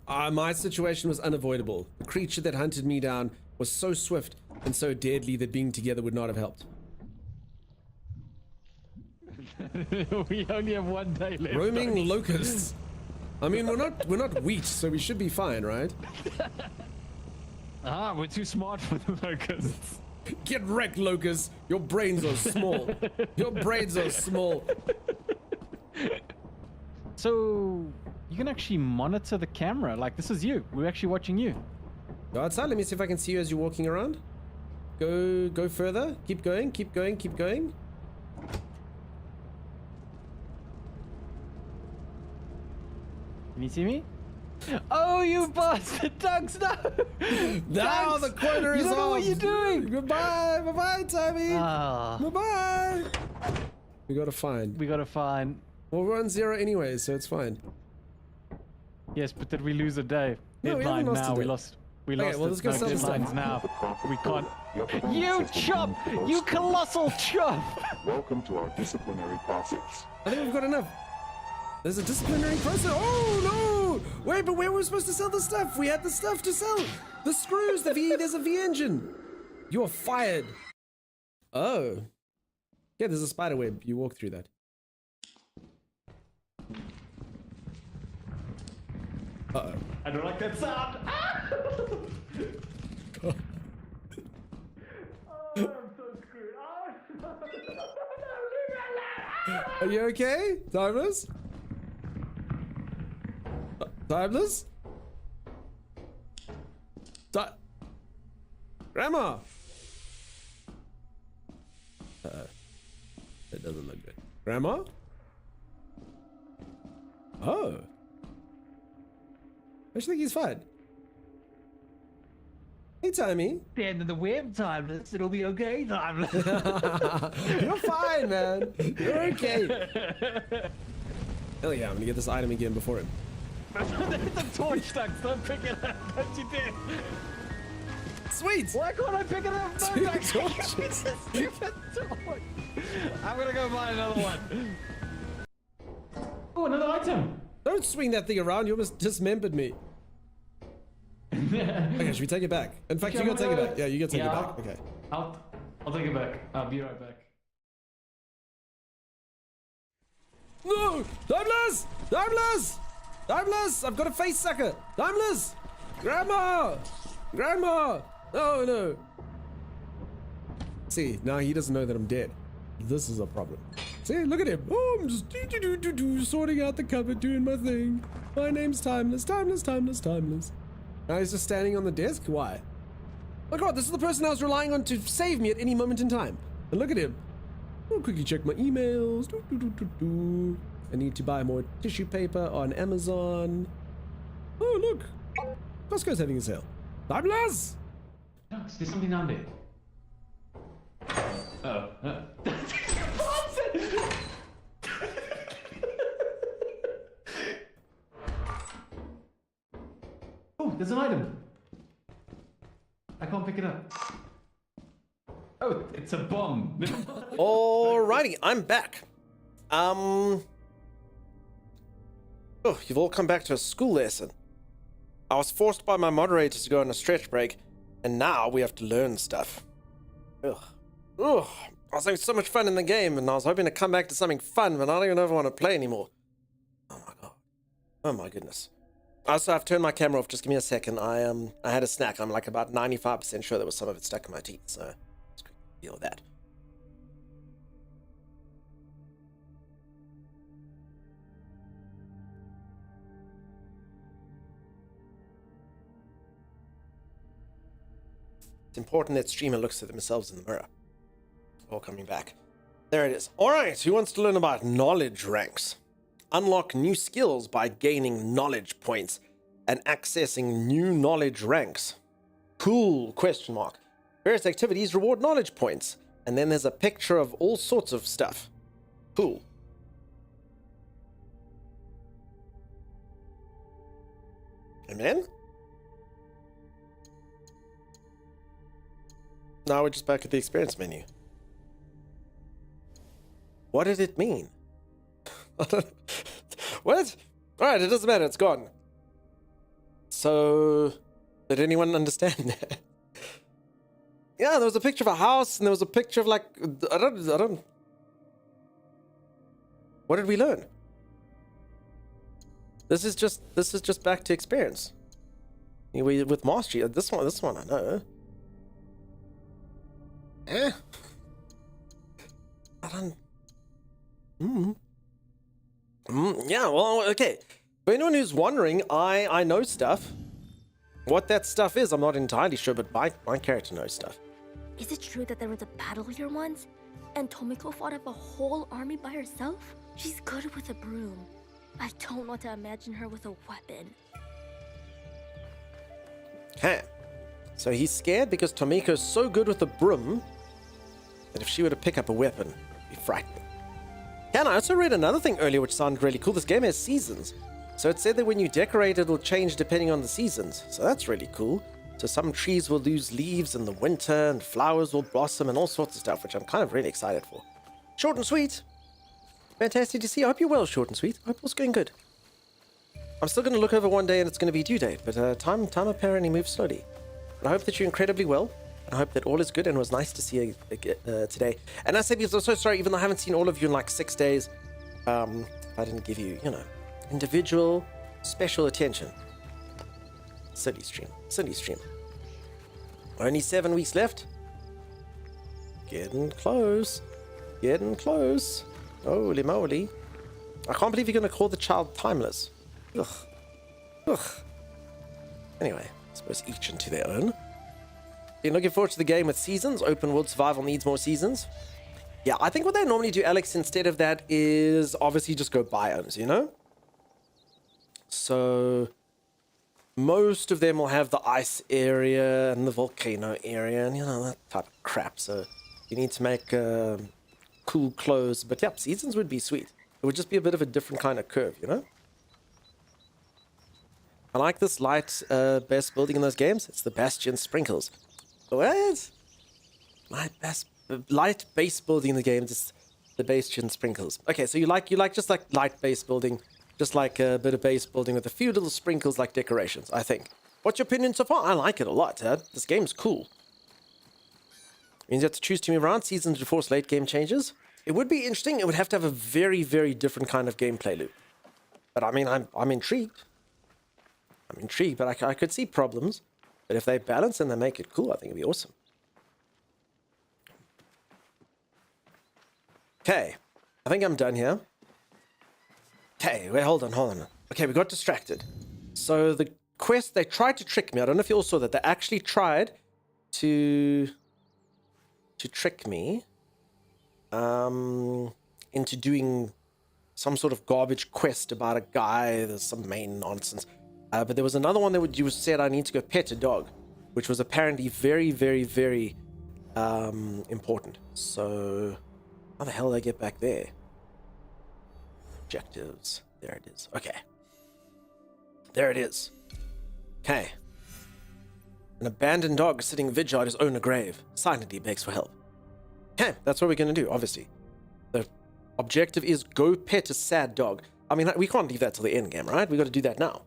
My situation was unavoidable. The creature that hunted me down was so swift and so deadly that being together would not have helped. We only have one day left. Roaming locusts. I mean, we're not wheat, so we should be fine, right? We're too smart for the locusts. Get wrecked, locusts. Your brains are small. Your brains are small. So you can actually monitor the camera. Like, this is you. We're actually watching you. Go outside. Let me see if I can see you as you're walking around. Go further. Keep going. Keep going. Keep going. Can you see me? Oh, you bastard, Dogs! No. Now the corner is off. You don't know what you're doing. Goodbye. Bye-bye, Tommy. Ah. Bye-bye. We gotta find. Well, we're on 0 anyway, so it's fine. Yes, but did we lose a day? No, we haven't lost a day. We lost. We Okay, lost. well, let's go sell the stuff. Now. We can't. You chop! You colossal chop! Welcome to our disciplinary process. I think we've got enough. There's a disciplinary process. Oh no! Wait, but where were we supposed to sell the stuff? We had the stuff to sell. The screws, the V. There's a V engine. You are fired. Oh. Yeah, there's a spider web. You walk through that. Uh-oh. I don't like that sound. Oh, I'm so screwed. Are you okay, Timeless? Timeless? Grandma! That doesn't look good. Grandma? Oh. I actually think he's fine. Hey, Timmy. The end of the web, Timeless. It'll be okay, Timeless. You're fine, man. You're okay. Hell yeah, I'm gonna get this item again before him. There's a torch, Dogs. Don't pick it up. Don't you dare. Sweet. Why can't I pick it up? No, Two Dogs. torches. It's a stupid torch. I'm gonna go buy another one. Oh, another item. Don't swing that thing around. You almost dismembered me. Okay, should we take it back? In fact, you gotta take it back. Yeah, you gotta take it back. Okay. I'll take it back. I'll be right back. No! Timeless! Timeless! Timeless! I've got a face sucker! Timeless! Grandma! Grandma! Oh no! See, now he doesn't know that I'm dead. This is a problem. See, look at him. Oh, I'm just sorting out the cupboard, doing my thing. My name's Timeless, Timeless, Timeless, Timeless. Now he's just standing on the desk? Why? Oh god, this is the person I was relying on to save me at any moment in time. And look at him. I'll quickly check my emails. I need to buy more tissue paper on Amazon. Oh, look. Costco's having a sale. Fabulous! Max, there's something down there. Oh. Oh, there's an item. I can't pick it up. Oh, it's a bomb. Alrighty, I'm back. Oh, you've all come back to a school lesson. I was forced by my moderators to go on a stretch break, and now we have to learn stuff. Ugh. I was having so much fun in the game, and I was hoping to come back to something fun, but I don't even ever want to play anymore. Oh my god. Oh my goodness. Also, I've turned my camera off. Just give me a second. I had a snack. I'm like about 95% sure there was some of it stuck in my teeth, so let's deal with that. It's important that streamer looks at themselves in the mirror. All coming back. There it is. Alright, who wants to learn about knowledge ranks? Unlock new skills by gaining knowledge points and accessing new knowledge ranks. Cool, question mark. Various activities reward knowledge points. And then there's a picture of all sorts of stuff. Cool. Amen? Now we're just back at the experience menu. What did it mean? What? Alright, it doesn't matter, it's gone. So, did anyone understand that? Yeah, there was a picture of a house, and there was a picture of like, I don't. What did we learn? This is just back to experience. With mastery, this one I know. Eh? I don't. Yeah, well, okay. For anyone who's wondering, I know stuff. What that stuff is, I'm not entirely sure, but my character knows stuff. Is it true that there was a battle here once? And Tomiko fought off a whole army by herself? She's good with a broom. I don't want to imagine her with a weapon. Okay. So he's scared because Tomiko's so good with the broom that if she were to pick up a weapon, it'd be frightening. Yeah, and I also read another thing earlier which sounded really cool. This game has seasons. So it said that when you decorate, it'll change depending on the seasons. So that's really cool. So some trees will lose leaves in the winter, and flowers will blossom, and all sorts of stuff, which I'm kind of really excited for. Short and sweet. Fantastic to see. I hope you're well, short and sweet. I hope all's going good. I'm still going to look over one day and it's going to be due date, but time apparently moves slowly. But I hope that you're incredibly well. I hope that all is good, and it was nice to see you today. And I say because I'm so sorry, even though I haven't seen all of you in like 6 days, I didn't give you, individual, special attention. Silly stream. Only 7 weeks left. Getting close. Holy moly. I can't believe you're going to call the child timeless. Ugh. Anyway, I suppose each into their own. Been looking forward to the game with seasons. Open world survival needs more seasons. Yeah, I think what they normally do, Alex, instead of that is obviously just go biomes, So most of them will have the ice area and the volcano area and, that type of crap. So you need to make cool clothes. But yeah, seasons would be sweet. It would just be a bit of a different kind of curve, I like this light base building in those games. It's the Bastion Sprinkles. What? Light base building in the games. It's the Bastion Sprinkles. Okay, so you like just like light base building, just like a bit of base building with a few little sprinkles like decorations, I think. What's your opinion so far? I like it a lot, Dad. This game's cool. Means you have to choose to move around seasons to force late game changes. It would be interesting. It would have to have a very, very different kind of gameplay loop. But I mean, I'm intrigued. But I could see problems. But if they balance and they make it cool, I think it'd be awesome. Okay, I think I'm done here. Okay, wait, hold on. Okay, we got distracted. So the quest, they tried to trick me. I don't know if you all saw that. They actually tried to trick me into doing some sort of garbage quest about a guy. There's some main nonsense. But there was another one that you said I need to go pet a dog, which was apparently very, very, very important. So how the hell did I get back there? Objectives. There it is. Okay. There it is. Okay. An abandoned dog sitting vigil at his own grave silently begs for help. Okay, that's what we're going to do, obviously. The objective is go pet a sad dog. I mean, we can't leave that till the end game, right? We got to do that now.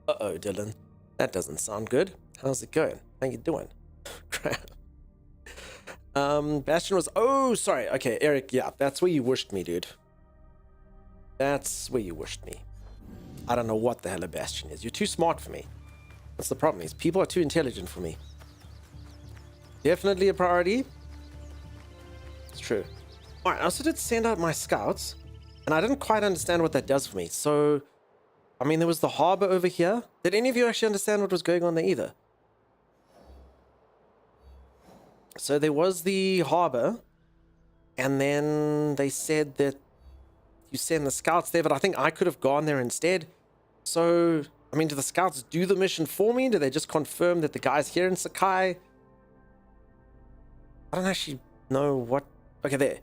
Uh-oh, Dylan. That doesn't sound good. How's it going? How you doing? Crap. Bastion was... Oh, sorry. Okay, Eric, yeah, that's where you wished me, dude. That's where you wished me. I don't know what the hell a Bastion is. You're too smart for me. That's the problem, is people are too intelligent for me. Definitely a priority. It's true. Alright, I also did send out my scouts, and I didn't quite understand what that does for me. So, I mean, there was the harbor over here. Did any of you actually understand what was going on there either? So there was the harbor, and then they said that you send the scouts there, but I think I could have gone there instead. So, I mean, do the scouts do the mission for me? Do they just confirm that the guy's here in Sakai? I don't actually know what... Okay, there.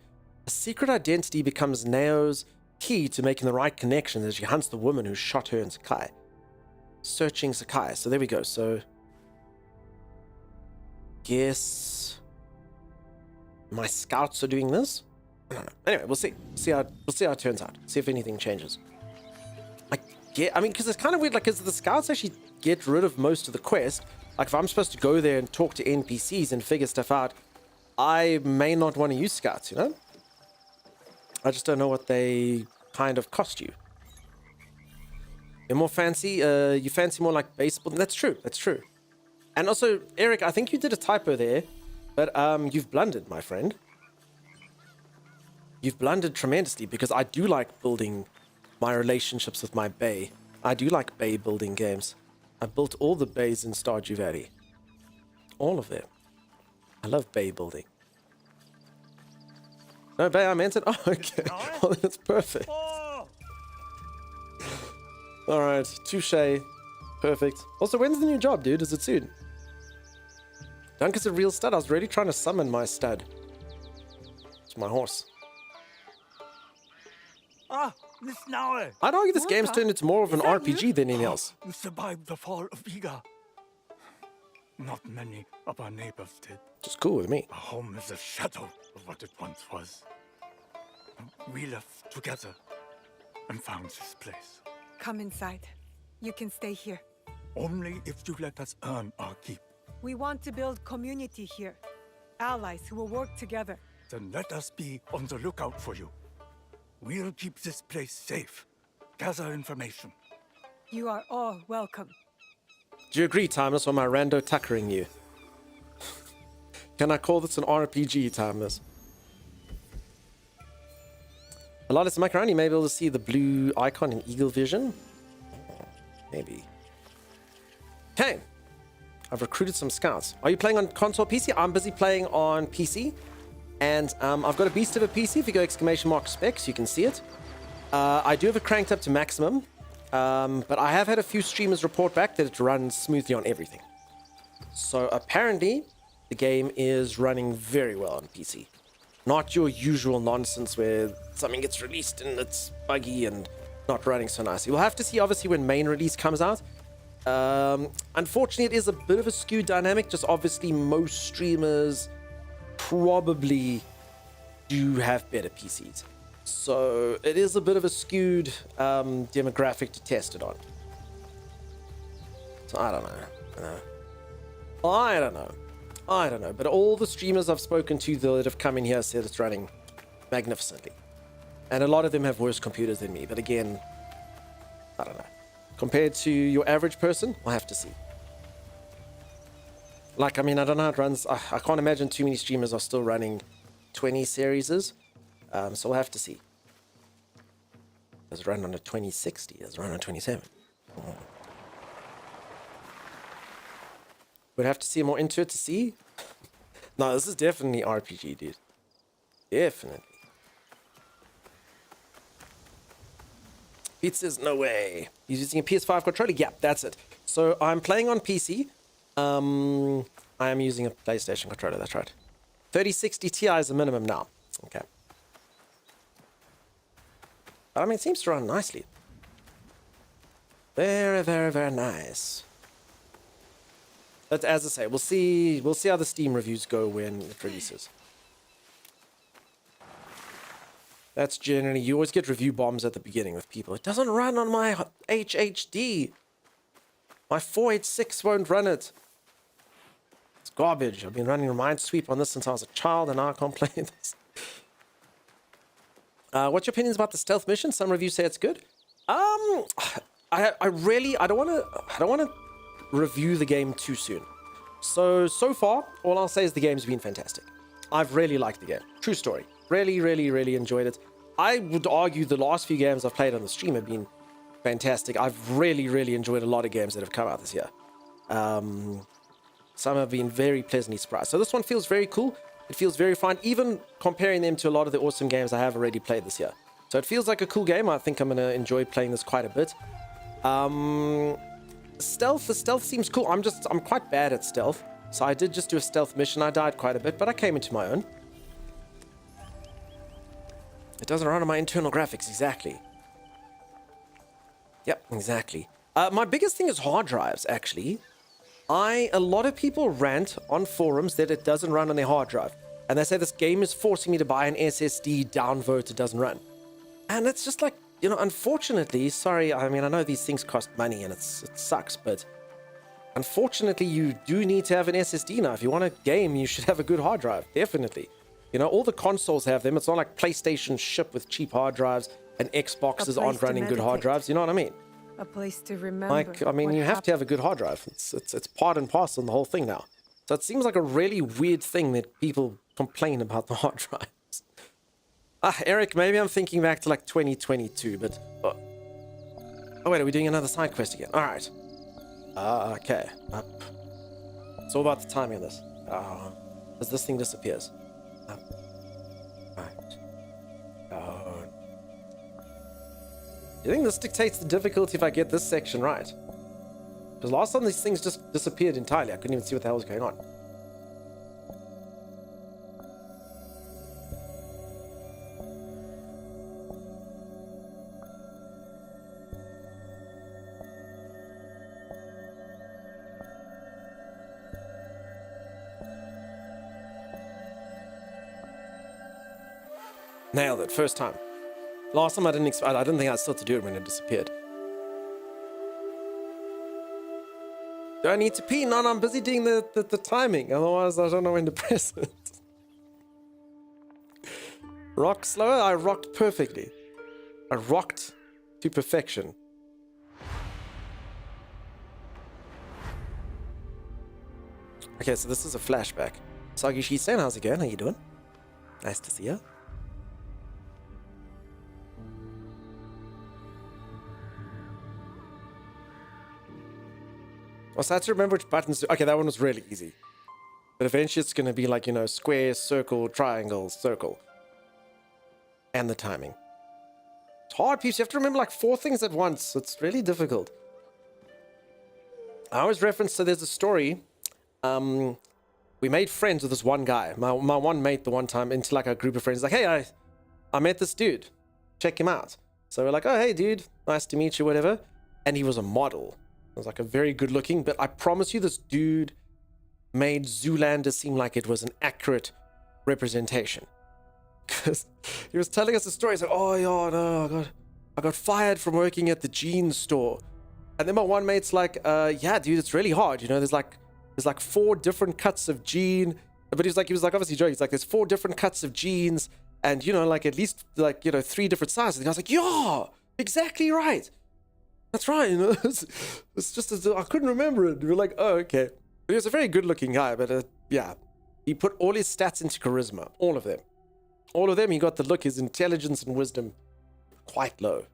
A secret identity becomes Neo's key to making the right connections as she hunts the woman who shot her in Sakai. Searching Sakai. So there we go. So, guess my scouts are doing this. I don't know. Anyway, we'll see. We'll see how it turns out. See if anything changes. I mean, because it's kind of weird. Like, because the scouts actually get rid of most of the quest. Like, if I'm supposed to go there and talk to NPCs and figure stuff out, I may not want to use scouts. You know. I just don't know what they kind of cost you. You're more fancy. You fancy more like baseball. That's true. That's true. And also, Eric, I think you did a typo there, but you've blundered, my friend. You've blundered tremendously, because I do like building my relationships with my bay. I do like bay building games. I built all the bays in Stardew Valley. All of them. I love bay building. No, bay, I meant it. Oh, okay. Oh, that's perfect. Alright, touche. Perfect. Also, when's the new job, dude? Is it soon? Dunk is a real stud. I was really trying to summon my stud. It's my horse. Ah, Miss Naue. I'd argue this game's turned into more of an RPG than anything else. You survived the fall of Iga. Not many of our neighbors did. Just cool with me. Our home is a shadow of what it once was. We left together and found this place. Come inside. You can stay here. Only if you let us earn our keep. We want to build community here. Allies who will work together. Then let us be on the lookout for you. We'll keep this place safe. Gather information. You are all welcome. Do you agree, Timeless, or am I rando tuckering you? Can I call this an RPG, Timeless? A lot of smack around, you may be able to see the blue icon in Eagle Vision. Maybe. Okay. I've recruited some scouts. Are you playing on console PC? I'm busy playing on PC. And I've got a beast of a PC. If you go !specs, you can see it. I do have it cranked up to maximum. But I have had a few streamers report back that it runs smoothly on everything. So apparently, the game is running very well on PC. Not your usual nonsense where something gets released and it's buggy and not running so nicely. We'll have to see, obviously, when main release comes out. Unfortunately, it is a bit of a skewed dynamic. Just obviously, most streamers probably do have better PCs. So it is a bit of a skewed demographic to test it on. So I don't know. I don't know. But all the streamers I've spoken to that have come in here said it's running magnificently. And a lot of them have worse computers than me. But again, I don't know. Compared to your average person, we'll have to see. Like, I mean, I don't know how it runs. I can't imagine too many streamers are still running 20 series. So we'll have to see. Does it run on a 2060? Does it run on a 27? Would have to see more into it to see. No, this is definitely RPG, dude. Definitely. Pete says, no way. He's using a PS5 controller? Yeah, that's it. So I'm playing on PC. I am using a PlayStation controller, that's right. 3060 Ti is the minimum now. Okay. But I mean, it seems to run nicely. Very, very, very nice. But as I say, we'll see how the Steam reviews go when it releases. That's generally, you always get review bombs at the beginning with people. It doesn't run on my HHD. My 486 won't run it. It's garbage. I've been running Minesweep on this since I was a child, and now I can't play this. What's your opinions about the stealth mission? Some reviews say it's good. I don't want to review the game too soon. So far, all I'll say is the game's been fantastic. I've really liked the game. True story. Really, really, really enjoyed it. I would argue the last few games I've played on the stream have been fantastic. I've really, really enjoyed a lot of games that have come out this year. Some have been very pleasantly surprised. So this one feels very cool. It feels very fun, even comparing them to a lot of the awesome games I have already played this year. So it feels like a cool game. I think I'm going to enjoy playing this quite a bit. The stealth seems cool. I'm quite bad at stealth. So I did just do a stealth mission. I died quite a bit, but I came into my own. It doesn't run on my internal graphics, exactly. Yep, exactly. My biggest thing is hard drives, actually. A lot of people rant on forums that it doesn't run on their hard drive. And they say this game is forcing me to buy an SSD, downvote, it doesn't run. And it's just like, you know, unfortunately, sorry, I mean, I know these things cost money and it sucks, but unfortunately, you do need to have an SSD now. If you want a game, you should have a good hard drive, definitely. You know, all the consoles have them. It's not like PlayStation ship with cheap hard drives and Xboxes aren't running good hard drives. You know what I mean? A place to remember. Like, I mean, you have to have a good hard drive. It's part and parcel of the whole thing now. So it seems like a really weird thing that people complain about the hard drives. Eric, maybe I'm thinking back to like 2022, but... Oh, wait, are we doing another side quest again? All right. Okay. Up. It's all about the timing of this. As this thing disappears. Up. Right. Down. Do you think this dictates the difficulty if I get this section right? Because last time these things just disappeared entirely. I couldn't even see what the hell was going on. Nailed it, first time. Last time I didn't think I'd still to do it when it disappeared. Do I need to pee? No, I'm busy doing the timing. Otherwise, I don't know when to press it. Rock slower? I rocked perfectly. I rocked to perfection. Okay, so this is a flashback. Sagishi-san, how's it going? How you doing? Nice to see you. Also, I had to remember which buttons... Okay, that one was really easy. But eventually it's going to be like, you know, square, circle, triangle, circle. And the timing. It's hard, peeps. You have to remember like 4 things at once. It's really difficult. I always reference, so there's a story. We made friends with this one guy. My one mate the one time into like a group of friends. Like, hey, I met this dude. Check him out. So we're like, oh, hey, dude. Nice to meet you, whatever. And he was a model. It was like a very good looking, but I promise you this dude made Zoolander seem like it was an accurate representation. Because he was telling us a story. He's like, oh, yeah, no, I got fired from working at the jeans store. And then my one mate's like, yeah, dude, it's really hard. You know, there's like 4 different cuts of jean. But he was like obviously joking. He's like, there's 4 different cuts of jeans. And, you know, like at least like, you know, 3 different sizes. And I was like, yeah, exactly right. That's right, you know, it's just, I couldn't remember it. We were like, oh, okay. But he was a very good-looking guy, but yeah. He put all his stats into charisma, all of them. All of them, he got the look, his intelligence and wisdom, quite low.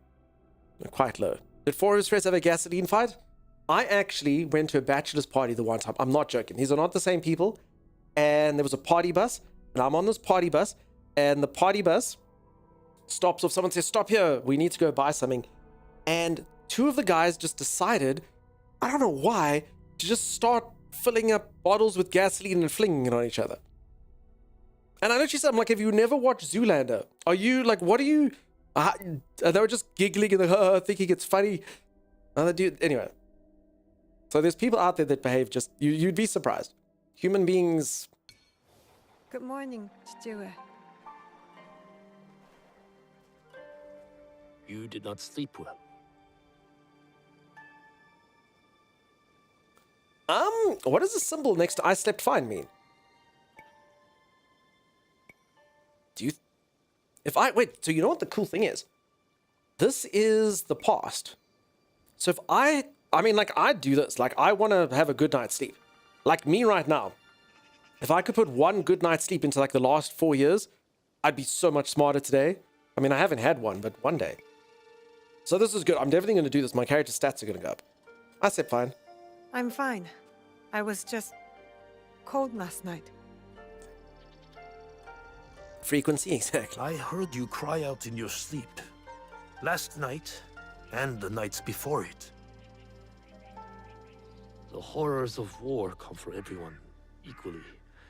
Quite low. Did 4 of his friends have a gasoline fight? I actually went to a bachelor's party the one time. I'm not joking. These are not the same people. And there was a party bus, and I'm on this party bus, and the party bus stops off. Someone says, "Stop here. We need to go buy something." And two of the guys just decided, I don't know why, to just start filling up bottles with gasoline and flinging it on each other. And I literally said, I'm like, have you never watched Zoolander? Are you like, what are you? They were just giggling and thinking it's funny. Another dude, anyway. So there's people out there that behave just, you'd be surprised. Human beings. Good morning, Chichiwe. You did not sleep well. What does the symbol next to "I slept fine" mean? Do you... Wait, so you know what the cool thing is? This is the past. So if I mean, like, I do this. Like, I want to have a good night's sleep. Like me right now. If I could put one good night's sleep into, like, the last 4 years, I'd be so much smarter today. I mean, I haven't had one, but one day. So this is good. I'm definitely going to do this. My character stats are going to go up. I slept fine. I'm fine. I was just cold last night. Frequency, exactly. I heard you cry out in your sleep. Last night, and the nights before it. The horrors of war come for everyone, equally.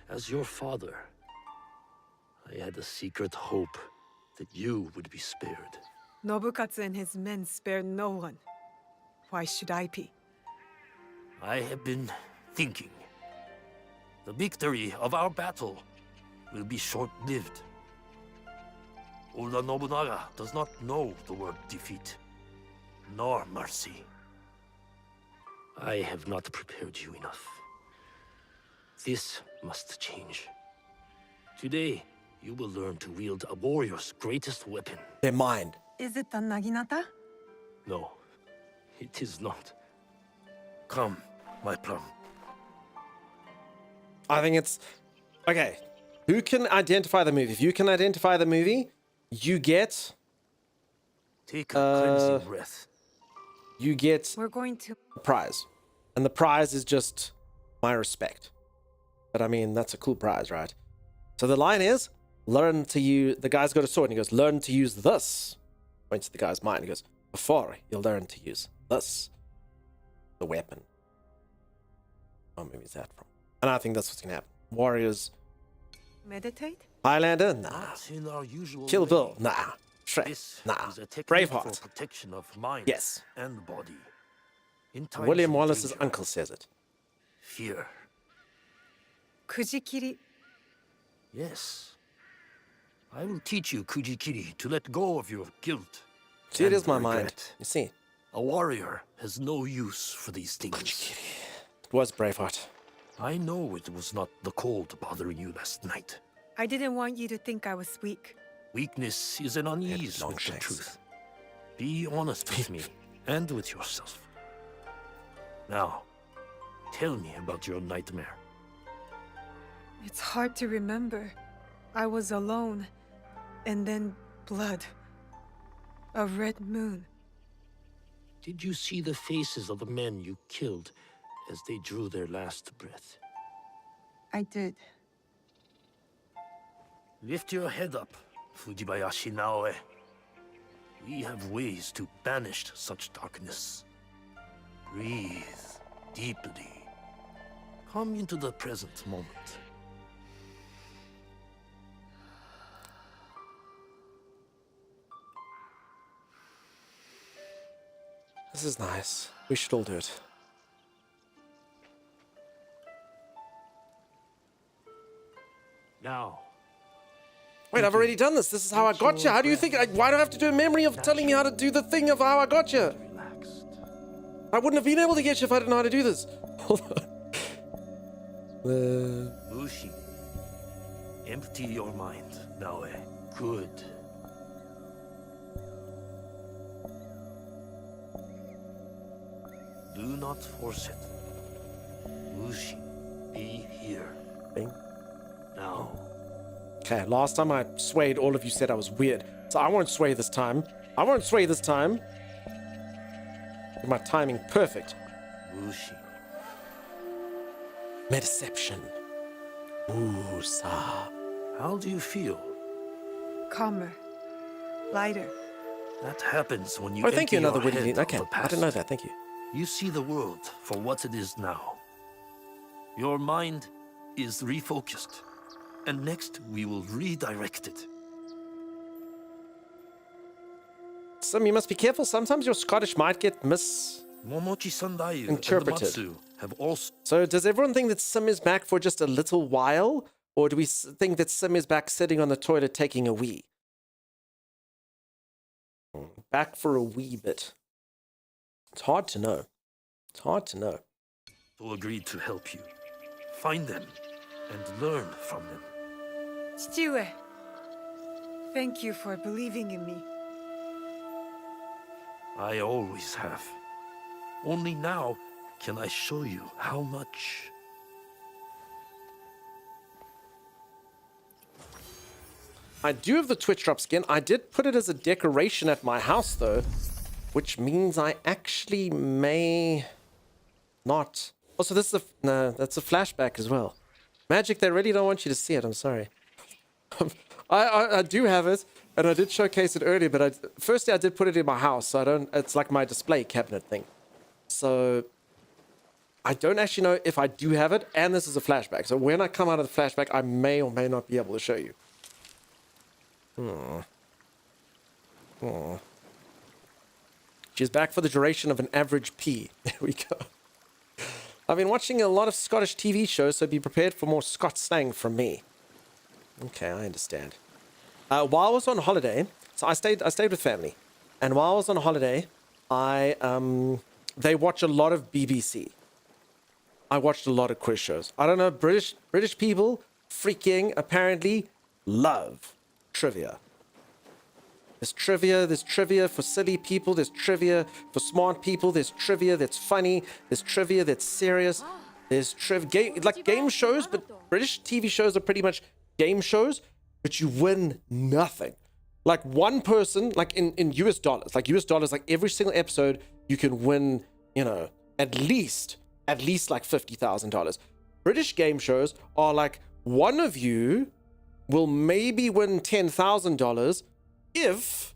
As your father, I had a secret hope that you would be spared. Nobukatsu and his men spared no one. Why should I be? I have been thinking. The victory of our battle will be short-lived. Oda Nobunaga does not know the word defeat, nor mercy. I have not prepared you enough. This must change. Today, you will learn to wield a warrior's greatest weapon. Their mind. Is it the Naginata? No, it is not. Come, my plum. I think it's... Okay. Who can identify the movie? If you can identify the movie, you get... Take a cleansing breath. You get... We're going to... a prize. And the prize is just my respect. But I mean, that's a cool prize, right? So the line is, learn to use... The guy's got a sword and he goes, learn to use this. Points to the guy's mind. He goes, before you'll learn to use this. The weapon. What movie is that from? And I think that's what's going to happen. Warriors. Meditate? Highlander? Nah. Not in our usual Kill way. Bill? Nah. Shrek? This Nah. is a technique Braveheart? for protection of mind Yes. and body. In times William of Wallace's danger, uncle says it. Fear. Kujikiri. Yes. I will teach you, Kujikiri, to let go of your guilt. See, it and is my regret. mind. You see. A warrior has no use for these things. It was Braveheart. I know it was not the cold bothering you last night. I didn't want you to think I was weak. Weakness is an unease with the truth. Be honest with me and with yourself. Now, tell me about your nightmare. It's hard to remember. I was alone, and then blood. A red moon. Did you see the faces of the men you killed as they drew their last breath? I did. Lift your head up, Fujibayashi Naoe. We have ways to banish such darkness. Breathe deeply. Come into the present moment. This is nice. We should all do it. Now. Wait, I've already done this. This is how I got you. How do you think? Why do I have to do a memory of telling me how to do the thing of how I got you? I wouldn't have been able to get you if I didn't know how to do this. Hold on. Mushi. Empty your mind, Naoe. Good. Do not force it. Mushi, be here. Bing. Now. Okay, last time I swayed, all of you said I was weird. So I won't sway this time. I won't sway this time. My timing perfect. Wuxi. Deception. Ooh, sa. How do you feel? Calmer. Lighter. That happens when you Oh, thank you, empty another your witty head lead. of Okay, the I past. didn't know that. Thank you. You see the world for what it is now. Your mind is refocused, and next we will redirect it. Sim, you must be careful. Sometimes your Scottish might get Momochi Sandayu interpreted. and the Matsu have also... So does everyone think that Sim is back for just a little while? Or do we think that Sim is back sitting on the toilet taking a wee? Back for a wee bit. It's hard to know. It's hard to know. who agreed to help you. Find them and learn from them. Chichiue, thank you for believing in me. I always have. Only now can I show you how much. I do have the Twitch drop skin. I did put it as a decoration at my house, though, which means I actually may not. Also, this is a no. That's a flashback as well. Magic, they really don't want you to see it. I'm sorry. I do have it, and I did showcase it earlier. But firstly, I did put it in my house, so I don't. It's like my display cabinet thing. So I don't actually know if I do have it, and this is a flashback. So when I come out of the flashback, I may or may not be able to show you. She's back for the duration of an average pee. There we go. I've been watching a lot of Scottish TV shows, so be prepared for more Scots slang from me. Okay, I understand. While I was on holiday, so I stayed with family, and while I was on holiday, they watch a lot of BBC. I watched a lot of quiz shows. I don't know, British people freaking apparently love trivia. There's trivia for silly people, there's trivia for smart people, there's trivia that's funny, there's trivia that's serious, there's game shows, but British TV shows are pretty much game shows, but you win nothing. Like one person, like in US dollars, like every single episode, you can win, you know, at least like $50,000. British game shows are like one of you will maybe win $10,000 if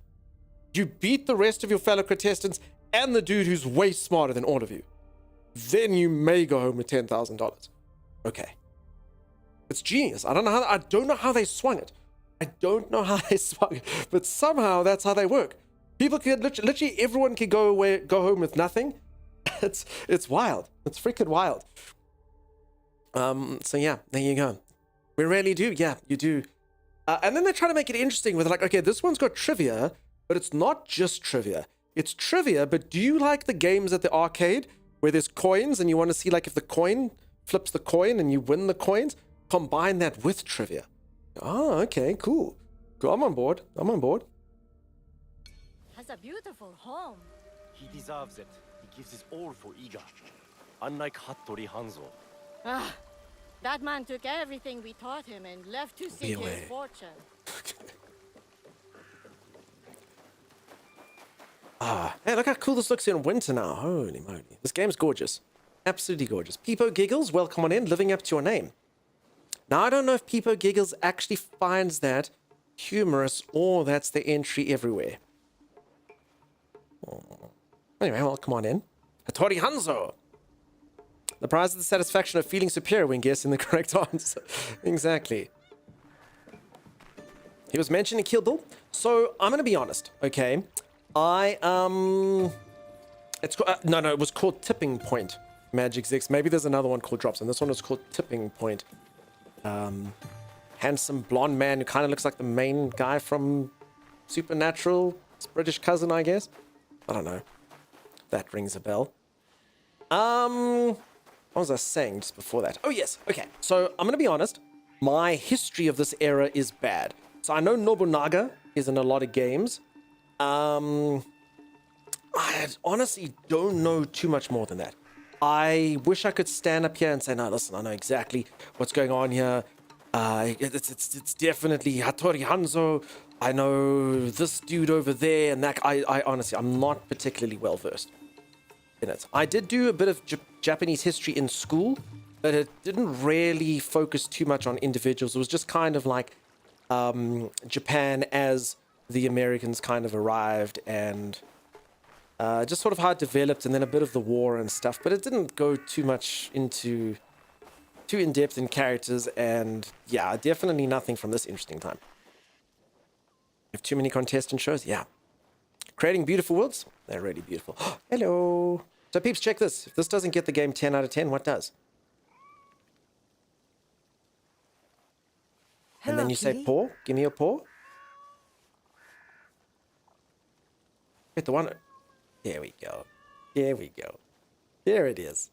you beat the rest of your fellow contestants and the dude who's way smarter than all of you. Then you may go home with $10,000. Okay. It's genius. I don't know how they swung it. But somehow that's how they work. People can literally everyone can go home with nothing. It's wild. It's freaking wild. So yeah, there you go. We really do. Yeah, you do. And then they try to make it interesting with like, okay, this one's got trivia, but it's not just trivia. It's trivia, but do you like the games at the arcade where there's coins and you want to see like if the coin flips the coin and you win the coins? Combine that with trivia. Oh, okay, cool. I'm on board. Has a beautiful home. He deserves it. He gives his all for Iga. Unlike Hattori Hanzo. Ah, that man took everything we taught him and left to seek his fortune. Hey, look how cool this looks in winter now. Holy moly. This game's gorgeous. Absolutely gorgeous. Peepo Giggles, welcome on in, living up to your name. Now, I don't know if Peepo Giggles actually finds that humorous or that's the entry everywhere. Oh. Anyway, welcome on in. Hattori Hanzo. The prize is the satisfaction of feeling superior when guessing the correct answer. Exactly. He was mentioned in Kill Bill. So, I'm going to be honest, okay? It was called Tipping Point, Magic Zix. Maybe there's another one called Drops, and this one was called Tipping Point. Handsome blonde man who kind of looks like the main guy from Supernatural. His British cousin, I guess. I don't know. That rings a bell. What was I saying just before that? Oh, yes. Okay. So I'm going to be honest. My history of this era is bad. So I know Nobunaga is in a lot of games. I honestly don't know too much more than that. I wish I could stand up here and say, no, listen, I know exactly what's going on here. It's definitely Hattori Hanzo. I know this dude over there and that. I honestly, I'm not particularly well versed. in it. I did do a bit of Japanese history in school, but it didn't really focus too much on individuals. It was just kind of like Japan as the Americans kind of arrived, and just sort of how it developed, and then a bit of the war and stuff. But it didn't go too much into too in-depth in characters, and yeah, definitely nothing from this interesting time. Have too many contestant shows? Yeah. Creating beautiful worlds? They're really beautiful. Hello. So peeps, check this. If this doesn't get the game 10 out of 10, what does? Hello, and then you kitty. say paw. Give me your paw. Hit the one. There we go. There we go. There it is.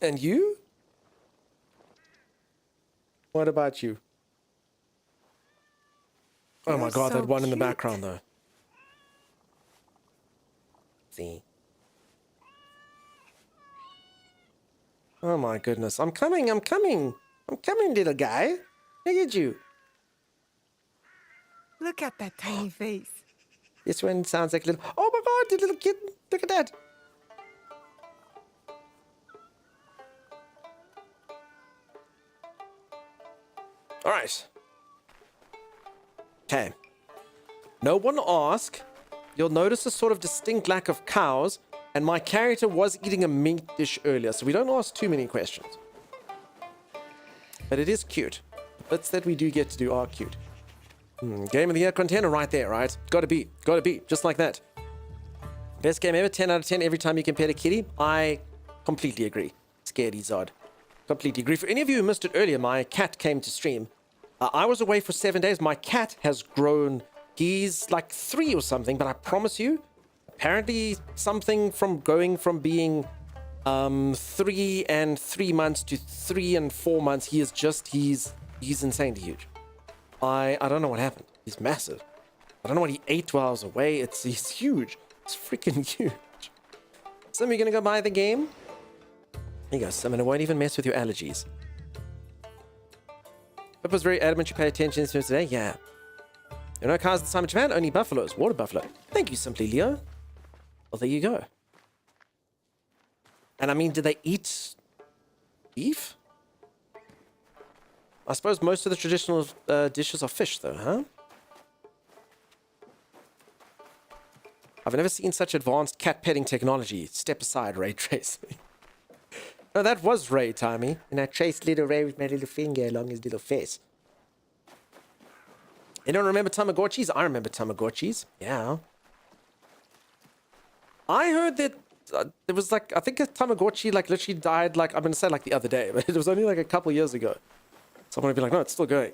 And you? What about you? Oh my god, that one in the background though. See? Oh my goodness. I'm coming, I'm coming. I'm coming, little guy. Look at you. Look at that tiny face. This one sounds like a little... Oh my god, the little kitten. Look at that. All right. Okay. No one ask. You'll notice a sort of distinct lack of cows, and my character was eating a meat dish earlier, so we don't ask too many questions. But it is cute. The bits that we do get to do are cute. Game of the year contender right there, right? Gotta be, just like that. Best game ever, 10 out of 10 every time you compare to Kitty. I completely agree. Scaredy Zod. Completely agree. For any of you who missed it earlier, my cat came to stream. I was away for 7 days. My cat has grown. He's like 3 or something, but I promise you, apparently something from going from being 3 and 3 months to 3 and 4 months, he's insanely huge. I don't know what happened. He's massive. I don't know what he ate while I was away. He's huge. It's freaking huge. So we're gonna go buy the game. Here you go, Simon. I won't even mess with your allergies. Pip was very adamant you pay attention to today. Yeah. There are no cows this time in Japan, only buffaloes. Water buffalo. Thank you, Simply Leo. Well, there you go. And I mean, do they eat beef? I suppose most of the traditional dishes are fish, though, huh? I've never seen such advanced cat petting technology. Step aside, ray tracing. No, that was Ray, Tommy. And I traced little Ray with my little finger along his little face. You don't remember Tamagotchis? I remember Tamagotchis. Yeah. I heard that there was like, I think a Tamagotchi like literally died like, I'm going to say like the other day, but it was only like a couple years ago. Someone would be like, no, it's still going.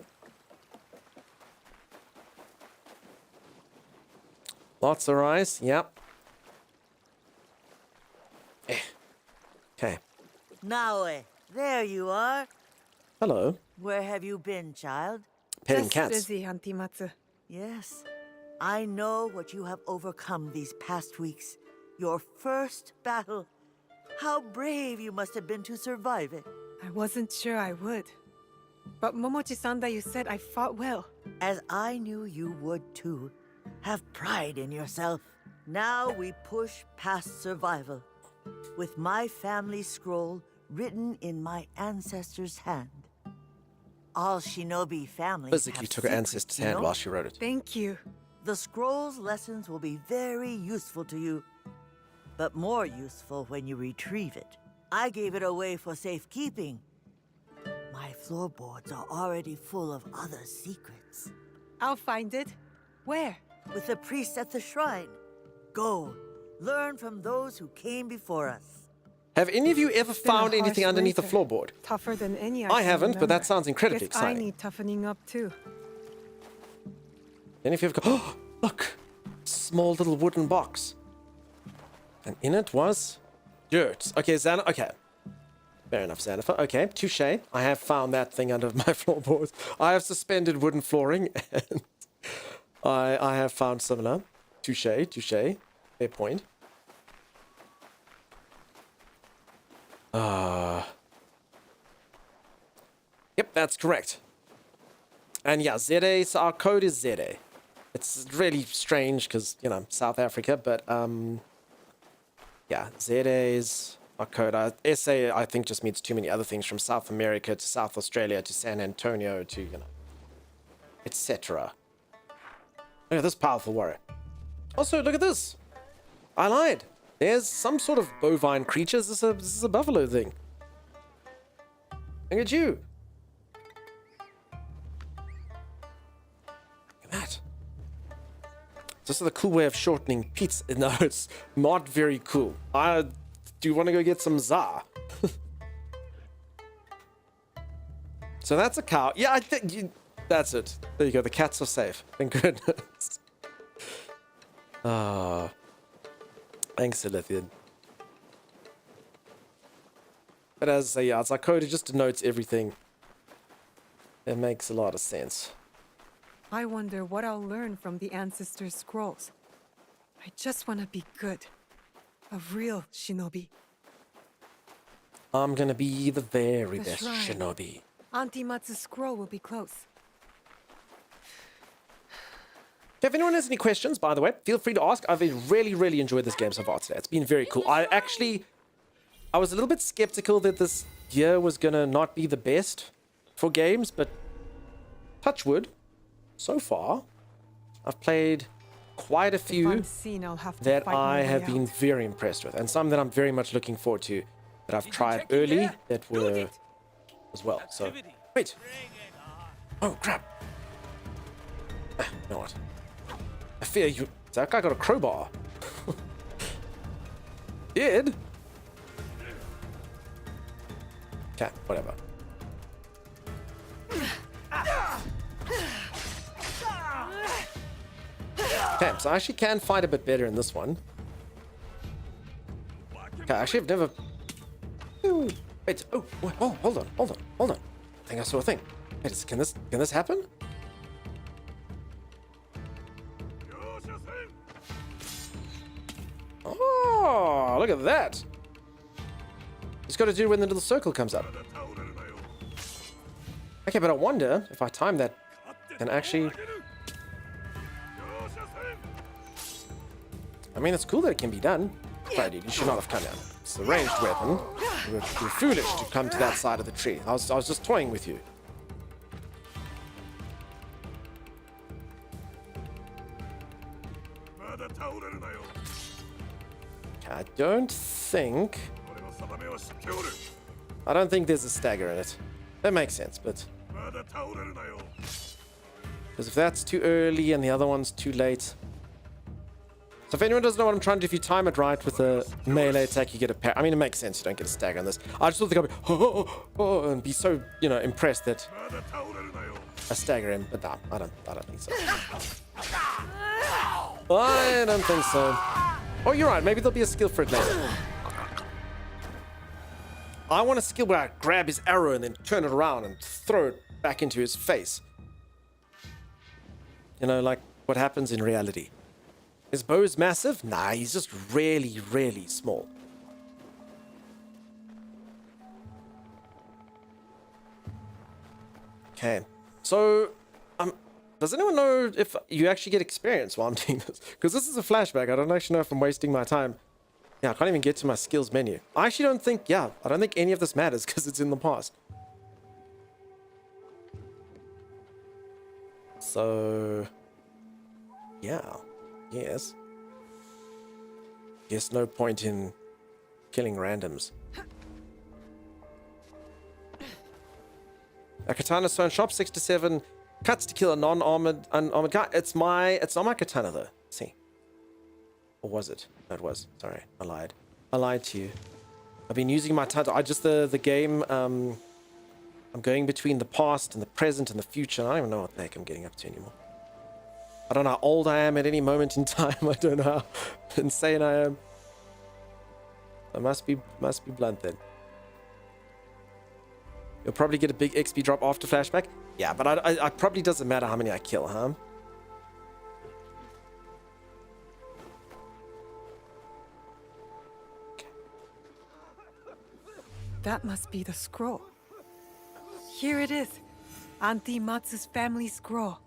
Lots of rice. Yep. Okay. Naoe, there you are. Hello. Where have you been, child? Petting cats. Busy, Auntie Matsu. Yes. I know what you have overcome these past weeks. Your first battle. How brave you must have been to survive it. I wasn't sure I would. But Momochi-san, you said I fought well. As I knew you would too. Have pride in yourself. Now we push past survival. With my family scroll written in my ancestor's hand. All shinobi families Physically have took her secrets, ancestor's you hand know? while she wrote it. Thank you. The scroll's lessons will be very useful to you, but more useful when you retrieve it. I gave it away for safekeeping. My floorboards are already full of other secrets. I'll find it. Where? With the priest at the shrine. Go, learn from those who came before us. Have any of you ever found anything underneath the floorboard? Tougher than any I haven't, but that sounds incredibly Guess exciting. I need toughening up too. Any of you have got... Oh, look! Small little wooden box. And in it was... dirt. Okay, Xana... Okay. Fair enough, Xanafa. Okay, touche. I have found that thing under my floorboards. I have suspended wooden flooring, and... I have found similar. Touche, touche. Fair point. Yep, that's correct. And yeah, Zede, so our code is Zede. It's really strange because, you know, South Africa, but Yeah, ZA's our code. SA, I think, just means too many other things, from South America to South Australia to San Antonio to, you know, etc. Look at this powerful warrior. Also, look at this. I lied. There's some sort of bovine creatures. This is a buffalo thing. Look at you. Look at that. This is a cool way of shortening pizza. No, it's not very cool. Do you want to go get some za? So that's a cow. Yeah, I think that's it. There you go. The cats are safe. Thank goodness. Ah. Thanks, Silithian. But as I say, yeah, it's like code. It just denotes everything. It makes a lot of sense. I wonder what I'll learn from the Ancestors' Scrolls. I just want to be good. A real shinobi. I'm gonna be the very The best shrine. shinobi. Auntie Matsu's scroll will be close. If anyone has any questions, by the way, feel free to ask. I've really enjoyed this game so far today. It's been very cool. I was a little bit skeptical that this year was gonna not be the best for games, but touch wood, so far, I've played quite a few that I have been very impressed with, and some that I'm very much looking forward to that I've tried early that were as well. So, wait. Oh, crap. You know what? I fear you. That guy got a crowbar. Did? Okay, whatever. Okay, so I actually can fight a bit better in this one. Okay, actually I've never... Ooh, wait, oh, hold on. I think I saw a thing. Wait, can this happen? Oh, look at that. It's got to do when the little circle comes up. Okay, but I wonder if I time that and actually... I mean, it's cool that it can be done. Sorry, dude, you should not have come down. It's a ranged weapon. You're foolish to come to that side of the tree. I was just toying with you. I don't think there's a stagger in it. That makes sense, but... Because if that's too early and the other one's too late... So if anyone doesn't know what I'm trying to do, if you time it right with a melee attack, you get a parry. I mean, it makes sense you don't get a stagger on this. I just thought the guy would be, and be so, you know, impressed that I stagger him, but nah, I don't think so. I don't think so. Oh, you're right. Maybe there'll be a skill for it later. I want a skill where I grab his arrow and then turn it around and throw it back into his face. You know, like what happens in reality. His bow is massive? Nah, he's just really small. Okay, so does anyone know if you actually get experience while I'm doing this? Because this is a flashback. I don't actually know if I'm wasting my time. Yeah, I can't even get to my skills menu. I actually don't think, I don't think any of this matters because it's in the past. So, yeah. Yes. Guess no point in killing randoms. A katana sewn shop 6 to 7 cuts to kill a non-armored unarmored guy. It's not my katana though. See. Or was it? No, it was. Sorry, I lied. I lied to you. I've been using my title. The game I'm going between the past and the present and the future. I don't even know what the heck I'm getting up to anymore. I don't know how old I am at any moment in time. I don't know how insane I am. I must be blunt then. You'll probably get a big XP drop after flashback. Yeah, but I probably doesn't matter how many I kill, huh? Okay. That must be the scroll. Here it is. Auntie Matsu's family scroll.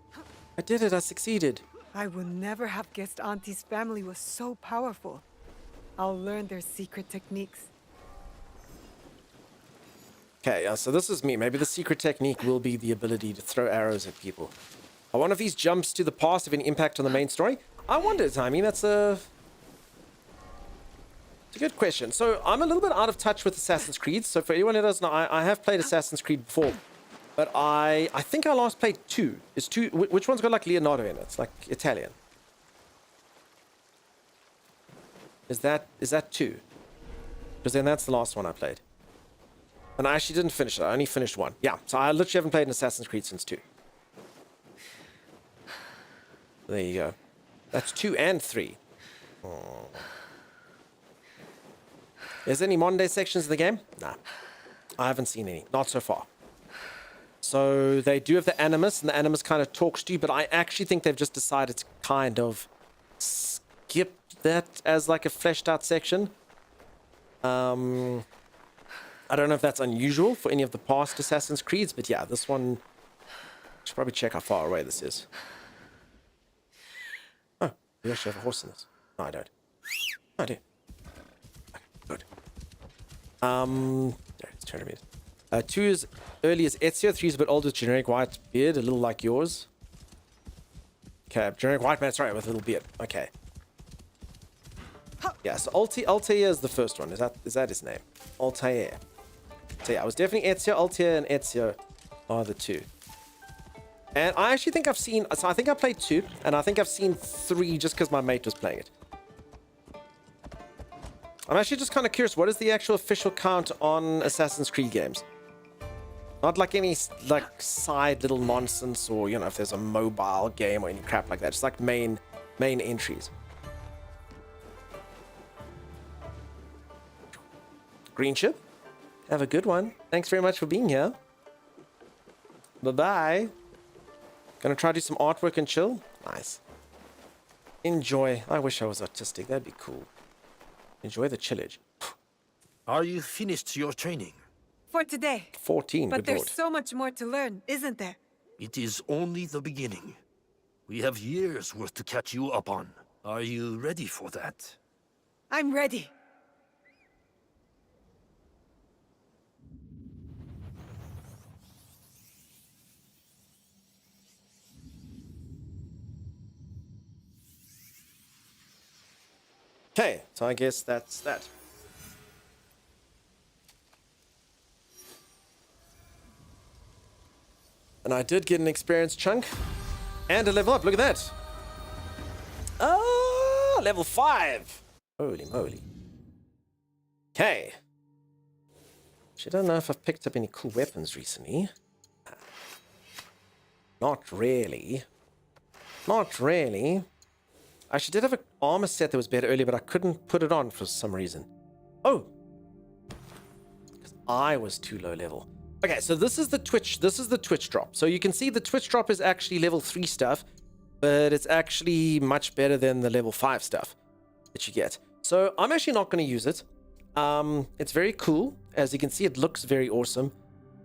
I did it. I succeeded. I would never have guessed Auntie's family was so powerful. I'll learn their secret techniques. Okay, so this is me. Maybe the secret technique will be the ability to throw arrows at people. Are one of these jumps to the past have any impact on the main story? I wonder, I mean, it's a good question. So I'm a little bit out of touch with Assassin's Creed. So for anyone who doesn't know, I have played Assassin's Creed before. But I think I last played 2. Is 2, which one's got like Leonardo in it? It's like Italian. Is that 2? Because then that's the last one I played. And I actually didn't finish it. I only finished 1. Yeah, so I literally haven't played an Assassin's Creed since 2. There you go. That's 2 and 3. Oh. Is there any modern day sections in the game? Nah. I haven't seen any. Not so far. So they do have the Animus, and the Animus kind of talks to you, but I actually think they've just decided to kind of skip that as like a fleshed out section. I don't know if that's unusual for any of the past Assassin's Creeds, but yeah, this one, I should probably check how far away this is. Oh, you actually have a horse in this. No, I don't. No, I do. Okay, good. There, it's 200 meters. 2 is early as Ezio, 3 is a bit older with generic white beard, a little like yours. Okay, generic white man, that's right, with a little beard. Okay. Yeah, so Altair is the first one. Is that his name? Altair. So yeah, it was definitely Ezio, Altair, and Ezio are the 2. And I actually think I've seen, so I think I played 2, and I think I've seen 3 just because my mate was playing it. I'm actually just kind of curious, what is the actual official count on Assassin's Creed games? Not like any like side little nonsense, or you know, if there's a mobile game or any crap like that. Just like main entries. Green ship, have a good one. Thanks very much for being here. Bye-bye. Gonna try to do some artwork and chill. Nice. Enjoy. I wish I was autistic. That'd be cool. Enjoy the chillage. Are you finished your training? For today. 14, But good there's lord. so much more to learn, isn't there? It is only the beginning. We have years worth to catch you up on. Are you ready for that? I'm ready. Okay, so I guess that's that. And I did get an experience chunk and a level up. Look at that. Oh, level 5. Holy moly. Okay. I don't know if I've picked up any cool weapons recently. Not really. Not really. I actually did have an armor set that was better earlier, but I couldn't put it on for some reason. Oh. Because I was too low level. Okay, so this is the Twitch drop. So you can see the Twitch drop is actually level 3 stuff, but it's actually much better than the level 5 stuff that you get. So I'm actually not going to use it. It's very cool. As you can see, it looks very awesome.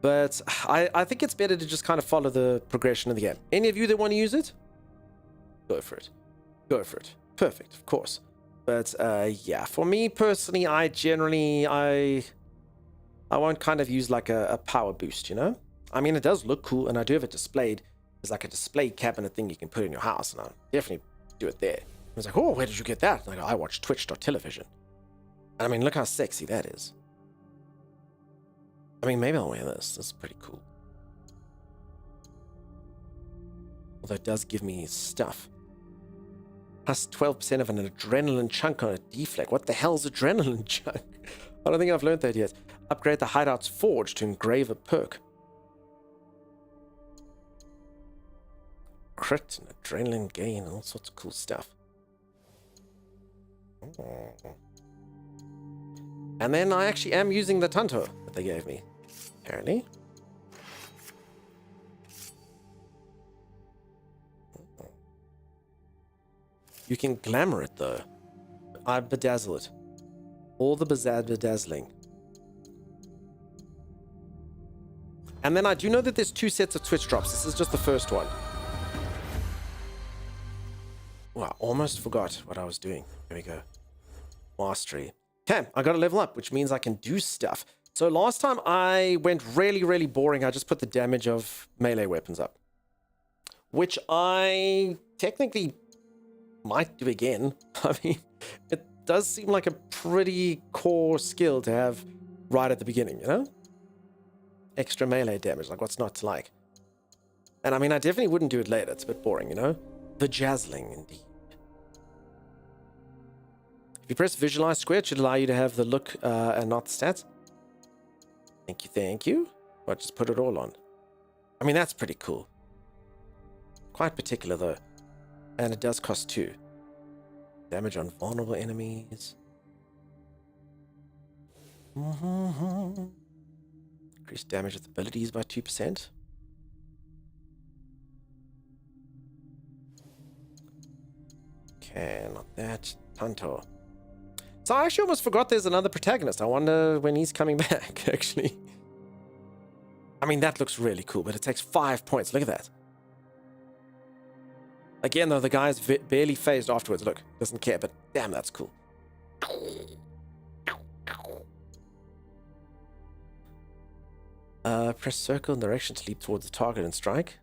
But I think it's better to just kind of follow the progression of the game. Any of you that want to use it? Go for it. Go for it. Perfect, of course. But yeah, for me personally, I won't kind of use like a power boost, you know? I mean, it does look cool, and I do have it displayed. There's like a display cabinet thing you can put in your house, and I'll definitely do it there. I was like, oh, where did you get that? Like, I watch Twitch.television. I mean, look how sexy that is. I mean, maybe I'll wear this. This is pretty cool. Although it does give me stuff. Plus 12% of an adrenaline chunk on a deflect. What the hell's adrenaline chunk? I don't think I've learned that yet. Upgrade the hideout's forge to engrave a perk. Crit and adrenaline gain, all sorts of cool stuff. Oh. And then I actually am using the Tanto that they gave me, apparently. You can glamour it though. I bedazzle it. All the bedazzling. And then I do know that there's 2 sets of Twitch drops. This is just the first one. Oh, I almost forgot what I was doing. Here we go. Mastery. Okay, I got to level up, which means I can do stuff. So last time I went really, really boring. I just put the damage of melee weapons up, which I technically might do again. I mean, it does seem like a pretty core skill to have right at the beginning, you know? Extra melee damage, like what's not to like? And I mean, I definitely wouldn't do it later. It's a bit boring, you know? The Jazzling, indeed. If you press visualize square, it should allow you to have the look and not the stats. Thank you, thank you. Well, just put it all on. I mean, that's pretty cool. Quite particular, though. And it does cost 2. Damage on vulnerable enemies. Increase damage with abilities by 2%. Okay, not that. Tanto. So I actually almost forgot there's another protagonist. I wonder when he's coming back, actually. I mean, that looks really cool, but it takes 5 points. Look at that. Again, though, the guy's barely phased afterwards. Look, doesn't care, but damn, that's cool. Press circle in direction to leap towards the target and strike.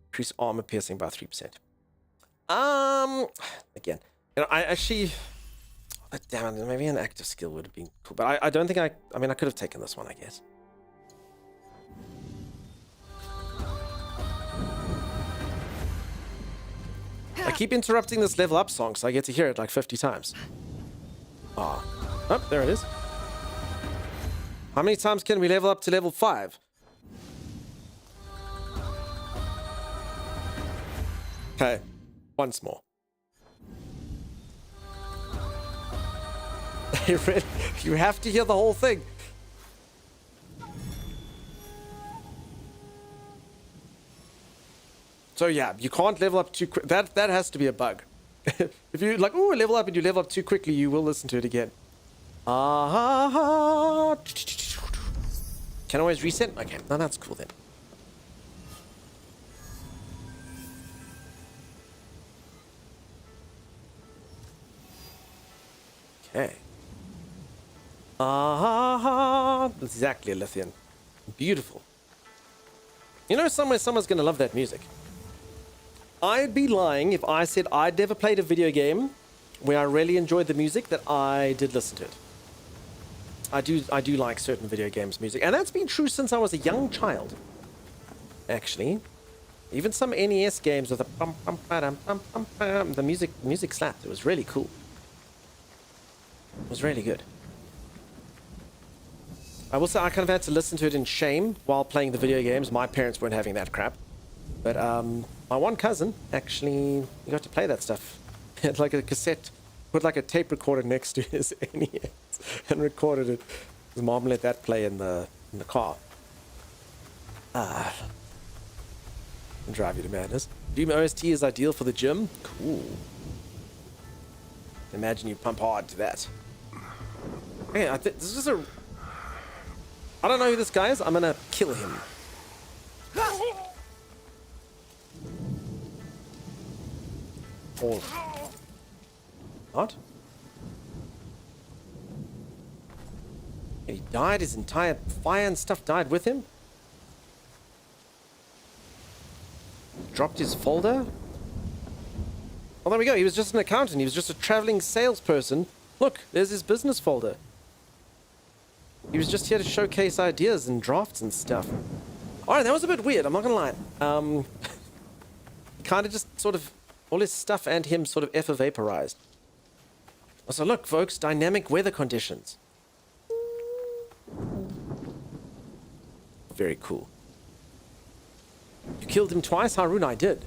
Increase armor piercing by 3%. Again, you know, I actually... Oh, damn it, maybe an active skill would have been cool, but I don't think I mean, I could have taken this one, I guess. I keep interrupting this level up song, so I get to hear it like 50 times. Ah. Oh, there it is. How many times can we level up to level 5? Okay. Once more. You have to hear the whole thing. So yeah, you can't level up too quick. That has to be a bug. If you like, oh, level up and you level up too quickly, you will listen to it again. Can I always reset? Okay, now that's cool then. Okay. Exactly, a Lithian. Beautiful. You know, someone's gonna love that music. I'd be lying if I said I'd never played a video game where I really enjoyed the music that I did listen to it. I do like certain video games music, and that's been true since I was a young child. Actually, even some NES games with the music slapped. It was really cool. It was really good. I will say I kind of had to listen to it in shame while playing the video games. My parents weren't having that crap. But my one cousin actually got to play that stuff. He had like a cassette, put like a tape recorder next to his NES and recorded it. His mom let that play in the car. Drive you to madness. Doom OST is ideal for the gym. Cool. Imagine you pump hard to that. Okay, I think this is a... I don't know who this guy is. I'm gonna kill him. Or... What? He died? His entire fire and stuff died with him? Dropped his folder? Oh, there we go. He was just an accountant. He was just a traveling salesperson. Look, there's his business folder. He was just here to showcase ideas and drafts and stuff. Alright, that was a bit weird, I'm not gonna lie. Kind of just sort of, all his stuff and him sort of vaporized. So look, folks, dynamic weather conditions. Very cool. You killed him twice, Harun? I did.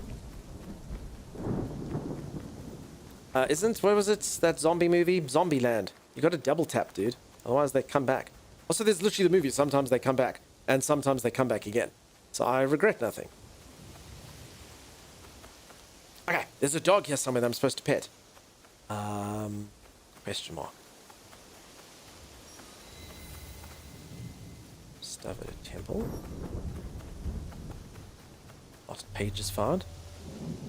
What was it, that zombie movie? Zombieland. You gotta double tap, dude. Otherwise they come back. Also, there's literally the movie. Sometimes they come back, and sometimes they come back again. So I regret nothing. Okay, there's a dog here somewhere that I'm supposed to pet. Question mark. Stuff at a temple. Lost pages found.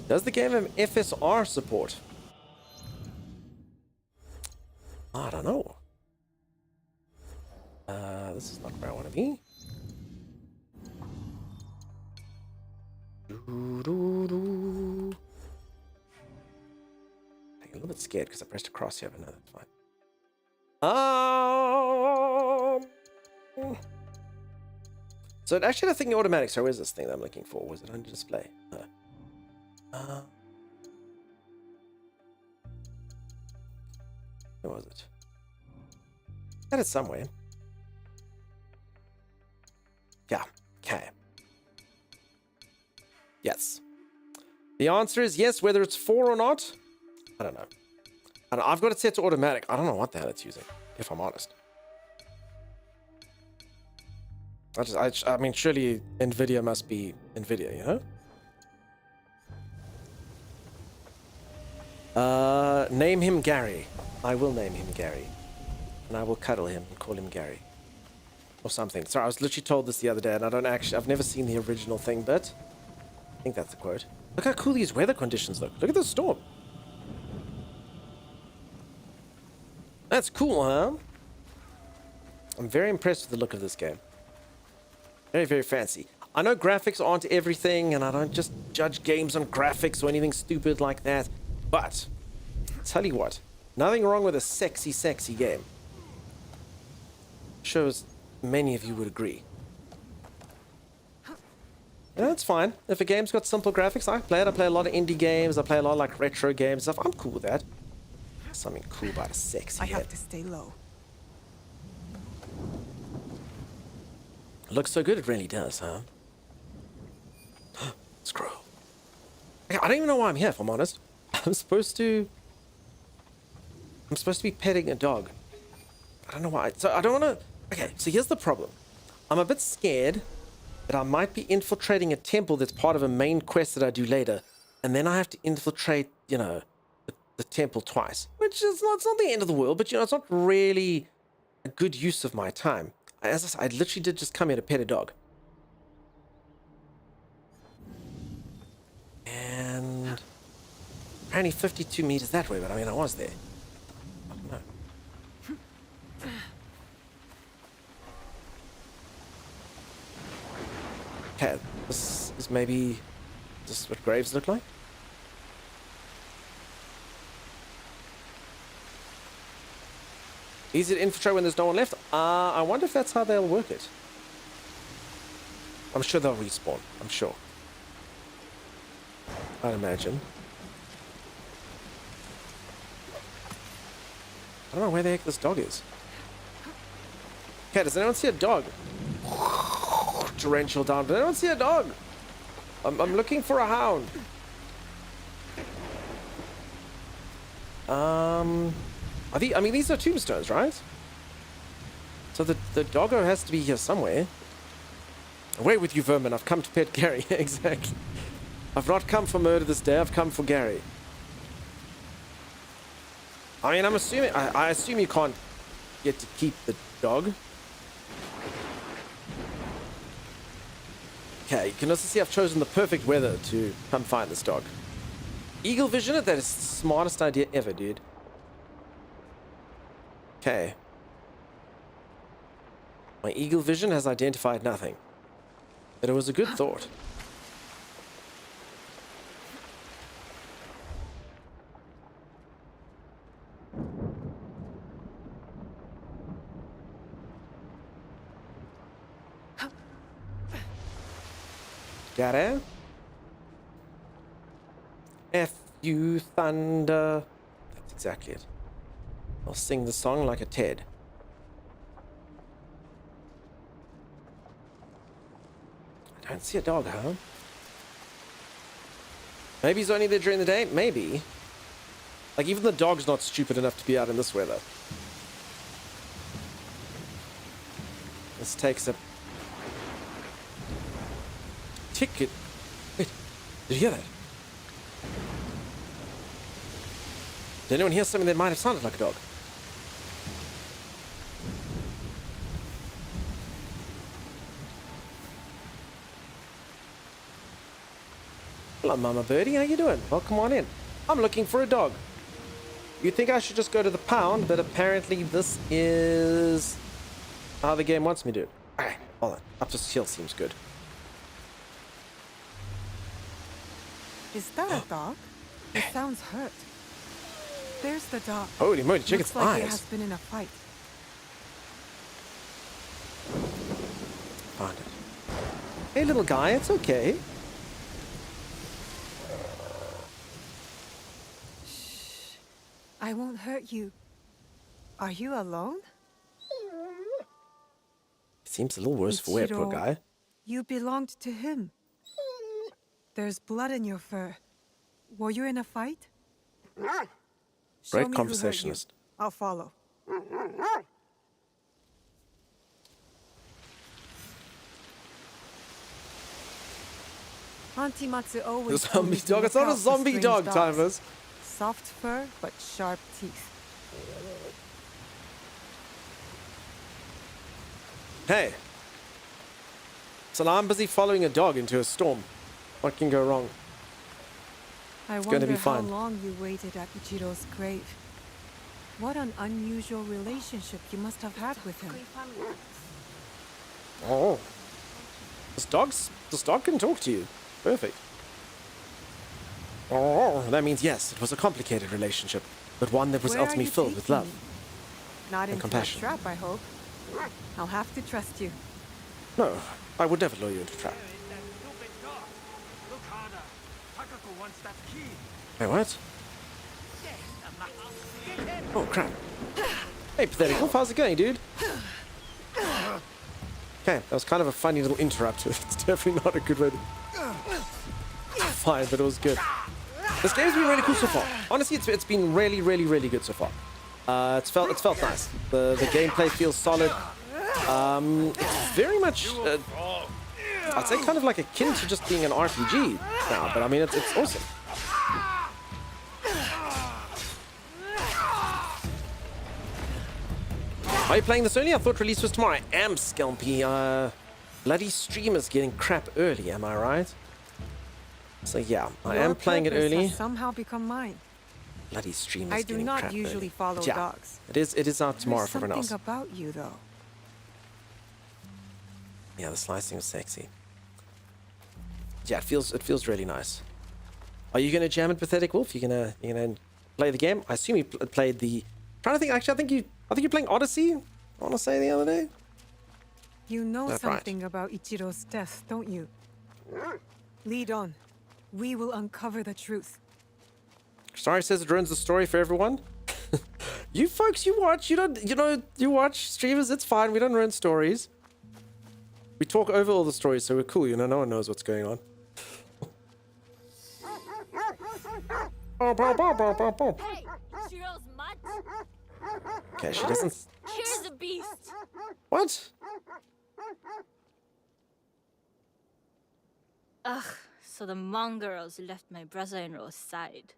Does the game have FSR support? I'm a little bit scared because I pressed a cross here, but no, that's fine. So it actually had a thing automatic. So where's this thing that I'm looking for? Was it under display? No. Where was it? Had it somewhere. Yeah. Okay. Yes. The answer is yes. Whether it's 4 or not, I don't know. And I've got it set to automatic. I don't know what the hell it's using, if I'm honest. I mean, surely NVIDIA must be NVIDIA, you know? Name him Gary. I will name him Gary. And I will cuddle him and call him Gary. Or something. Sorry, I was literally told this the other day, and I've never seen the original thing, but I think that's the quote. Look how cool these weather conditions look. Look at the storm. That's cool, huh? I'm very impressed with the look of this game. Very, very fancy. I know graphics aren't everything, and I don't just judge games on graphics or anything stupid like that, but tell you what, nothing wrong with a sexy, sexy game. Shows many of you would agree. Yeah, that's fine. If a game's got simple graphics, I play it. I play a lot of indie games. I play a lot of like retro games and stuff. I'm cool with that. Something cool about a sexy I head. have to stay low. It looks so good, it really does, huh? Scroll. I don't even know why I'm here, if I'm honest. I'm supposed to be petting a dog. I don't know why. So I don't want to... Okay, so here's the problem. I'm a bit scared that I might be infiltrating a temple that's part of a main quest that I do later, and then I have to infiltrate, you know, the temple twice. Which is not, it's not the end of the world, but, you know, it's not really a good use of my time. As I said, I literally did just come here to pet a dog. And apparently 52 meters that way, but I mean, I was there. I don't know. Okay, this is maybe... Is this what graves look like? Easy to infiltrate when there's no one left? I wonder if that's how they'll work it. I'm sure they'll respawn. I'm sure. I'd imagine. I don't know where the heck this dog is. Okay, does anyone see a dog? Torrential down. Does anyone see a dog? I'm looking for a hound. I mean, these are tombstones, right? So the doggo has to be here somewhere. Away with you, vermin. I've come to pet Gary. Exactly. I've not come for murder this day. I've come for Gary. I mean, I'm assuming... I assume you can't get to keep the dog. Okay, you can also see I've chosen the perfect weather to come find this dog. Eagle vision it? That is the smartest idea ever, dude. Okay. My eagle vision has identified nothing. But it was a good thought. Got it? F you thunder. That's exactly it. I'll sing the song like a Ted. I don't see a dog, huh? Maybe he's only there during the day? Maybe. Like, even the dog's not stupid enough to be out in this weather. This takes a... ticket. Wait, did you hear that? Did anyone hear something that might have sounded like a dog? Hello, Mama Birdie. How you doing? Welcome on in. I'm looking for a dog. You'd think I should just go to the pound, but apparently this is how the game wants me to. Alright, hold on. Up to hill seems good. Is that a dog? It sounds hurt. There's the dog. Holy moly, check its Looks like eyes. it has been in a fight. Found it. Hey, little guy, it's okay. I won't hurt you. Are you alone? Seems a little worse for wear, poor Ichiro, guy. You belonged to him. There's blood in your fur. Were you in a fight? Show Great me conversationalist. who hurt you. I'll follow. Auntie Matsu always The told zombie me to dog. It's look not a out for zombie strange dog, dogs. Timeless. Soft fur, but sharp teeth. Hey. So now I'm busy following a dog into a storm. What can go wrong? I It's wonder going to be how fine. long you waited at Ichiro's grave. What an unusual relationship you must have had with him. Oh. This dog can talk to you. Perfect. Oh, that means yes, it was a complicated relationship, but one that was Where are ultimately you filled with taking love. me? Not and into compassion. a trap, I hope. I'll have to trust you. No, I would never lure you into a trap. Hey, what? Oh, crap. Hey, Pathetic Wolf, how's it going, dude? Okay, that was kind of a funny little interrupt. It's definitely not a good way to... Fine, but it was good. This game's been really cool so far. Honestly, it's been really, really, really good so far. It's felt nice. The gameplay feels solid. It's very much... I'd say kind of like akin to just being an RPG now, but I mean, it's awesome. Are you playing this early? I thought release was tomorrow. I am, Skelpy. Bloody streamer's getting crap early, am I right? So yeah, I am playing it Your purpose early. has somehow become mine. Bloody streamer's I do getting not crap usually early. follow But yeah, dogs. It is out tomorrow There's for everyone something else. about you, though. Yeah, the slicing was sexy. Yeah, it feels really nice. Are you gonna jam it, Pathetic Wolf? You gonna play the game? I assume you played the. Trying to think. Actually, I think you're playing Odyssey. I want to say the other day. You know That's right. something about Ichiro's death, don't you? Lead on. We will uncover the truth. Sorry says it ruins the story for everyone. You folks, you watch. You watch streamers. It's fine. We don't ruin stories. We talk over all the stories, so we're cool. No one knows what's going on. Hey, Shiro's mutt. Okay, she doesn't. Here's a beast. What? Ugh, so the mongrels left my brother-in-law's side.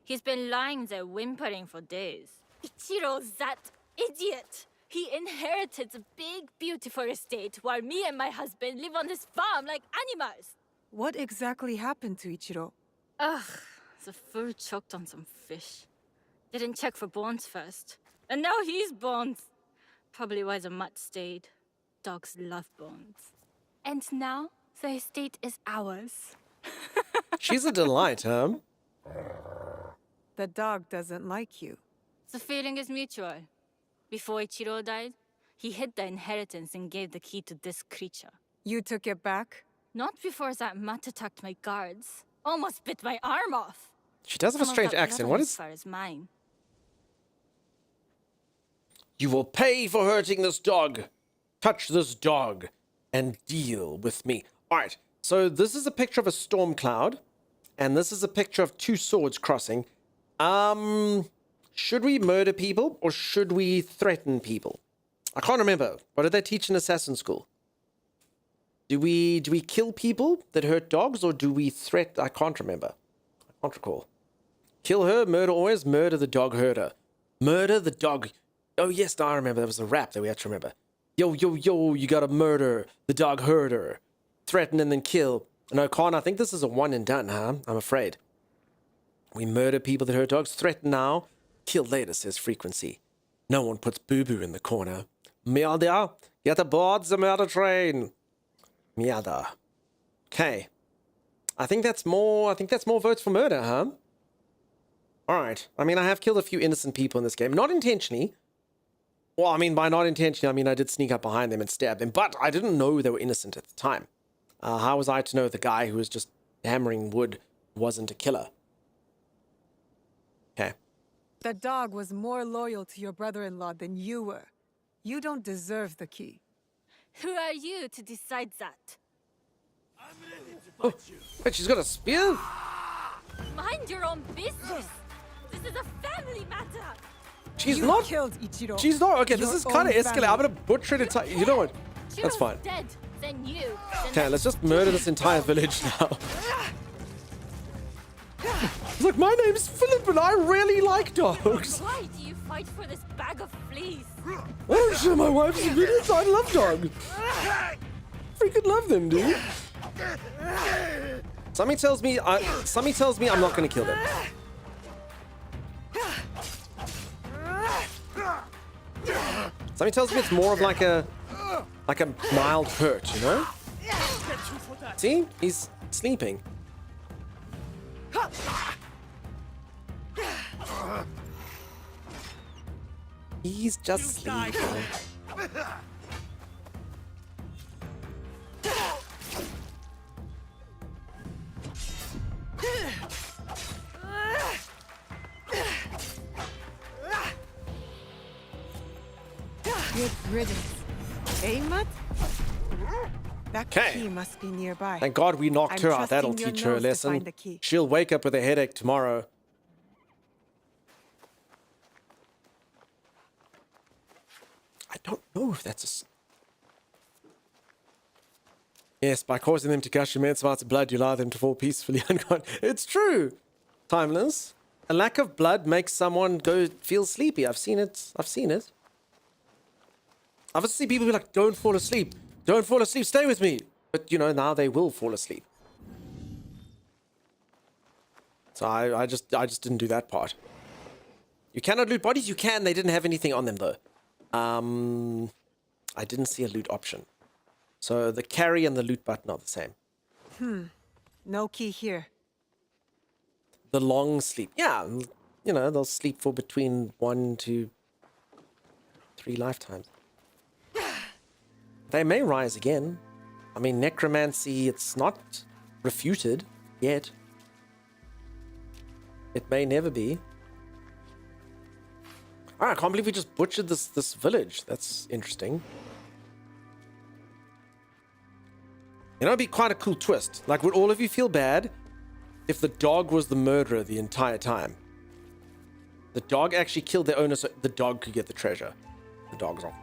He's been lying there whimpering for days. Ichiro's that idiot. He inherited a big, beautiful estate while me and my husband live on this farm like animals. What exactly happened to Ichiro? Ugh, the fool choked on some fish. Didn't check for bones first. And now he's bones. Probably why the mutt stayed. Dogs love bones. And now the estate is ours. She's a delight, huh? The dog doesn't like you. The feeling is mutual. Before Ichiro died, he hid the inheritance and gave the key to this creature. You took it back? Not before that mutt attacked my guards. Almost bit my arm off. She does have a Some of strange that accent. blood What on is? his fur is mine. You will pay for hurting this dog. Touch this dog and deal with me. All right. So this is a picture of a storm cloud, and this is a picture of two swords crossing. Should we murder people or should we threaten people? I can't remember. What did they teach in assassin school? Do we kill people that hurt dogs or do we threaten? I can't remember. I can't recall. Kill her, murder always, murder the dog herder. Murder the dog. Oh yes, now I remember. There was a rap that we had to remember. Yo, yo, yo, you gotta murder the dog herder. Threaten and then kill. No, Con, I think this is a one and done, huh? I'm afraid. We murder people that hurt dogs. Threaten now. Kill later, says Frequency. No one puts boo-boo in the corner. Mierda, get aboard the murder train. Mierda. Okay. I think that's more votes for murder, huh? Alright. I mean, I have killed a few innocent people in this game. Not intentionally. Well, I mean, by not intentionally, I mean I did sneak up behind them and stab them. But I didn't know they were innocent at the time. How was I to know the guy who was just hammering wood wasn't a killer? Okay. The dog was more loyal to your brother-in-law than you were. You don't deserve the key. Who are you to decide that? Oh, wait, she's got a spear? Mind your own business. This is a family matter. She's You not. killed Ichiro. She's not. Okay, this Your is kind of own escalating. family. I'm gonna butcher it. You know what? That's fine. Dead. Then you. Okay, let's just murder this entire village now. Look, my name's Philip and I really like dogs. Why do you fight for this bag of fleas? I don't share my wife's opinions. I love dogs. Freaking love them, dude. Something tells me I'm not gonna kill them. Something tells me it's more of like a mild hurt, you know? See? He's sleeping. He's just sleeping. Good riddance. Eh, Mutt? That Okay. key must be nearby. Thank God we knocked her out. That'll trusting your teach her a nose to lesson. find the key. She'll wake up with a headache tomorrow. I don't know if that's a... Yes, by causing them to gush immense amounts of blood, you allow them to fall peacefully unconscious. It's true! Timeless. A lack of blood makes someone feel sleepy. I've seen it. I've seen people be like, don't fall asleep. Don't fall asleep. Stay with me. But, you know, now they will fall asleep. So I just didn't do that part. You cannot loot bodies? You can. They didn't have anything on them, though. I didn't see a loot option. So the carry and the loot button are the same. No key here. The long sleep. Yeah, you know, they'll sleep for between 1 to 3 lifetimes. They may rise again. I mean, necromancy, it's not refuted yet. It may never be. I can't believe we just butchered this village. That's interesting. You know, it'd be quite a cool twist. Like, would all of you feel bad if the dog was the murderer the entire time? The dog actually killed their owner so the dog could get the treasure. The dog's like...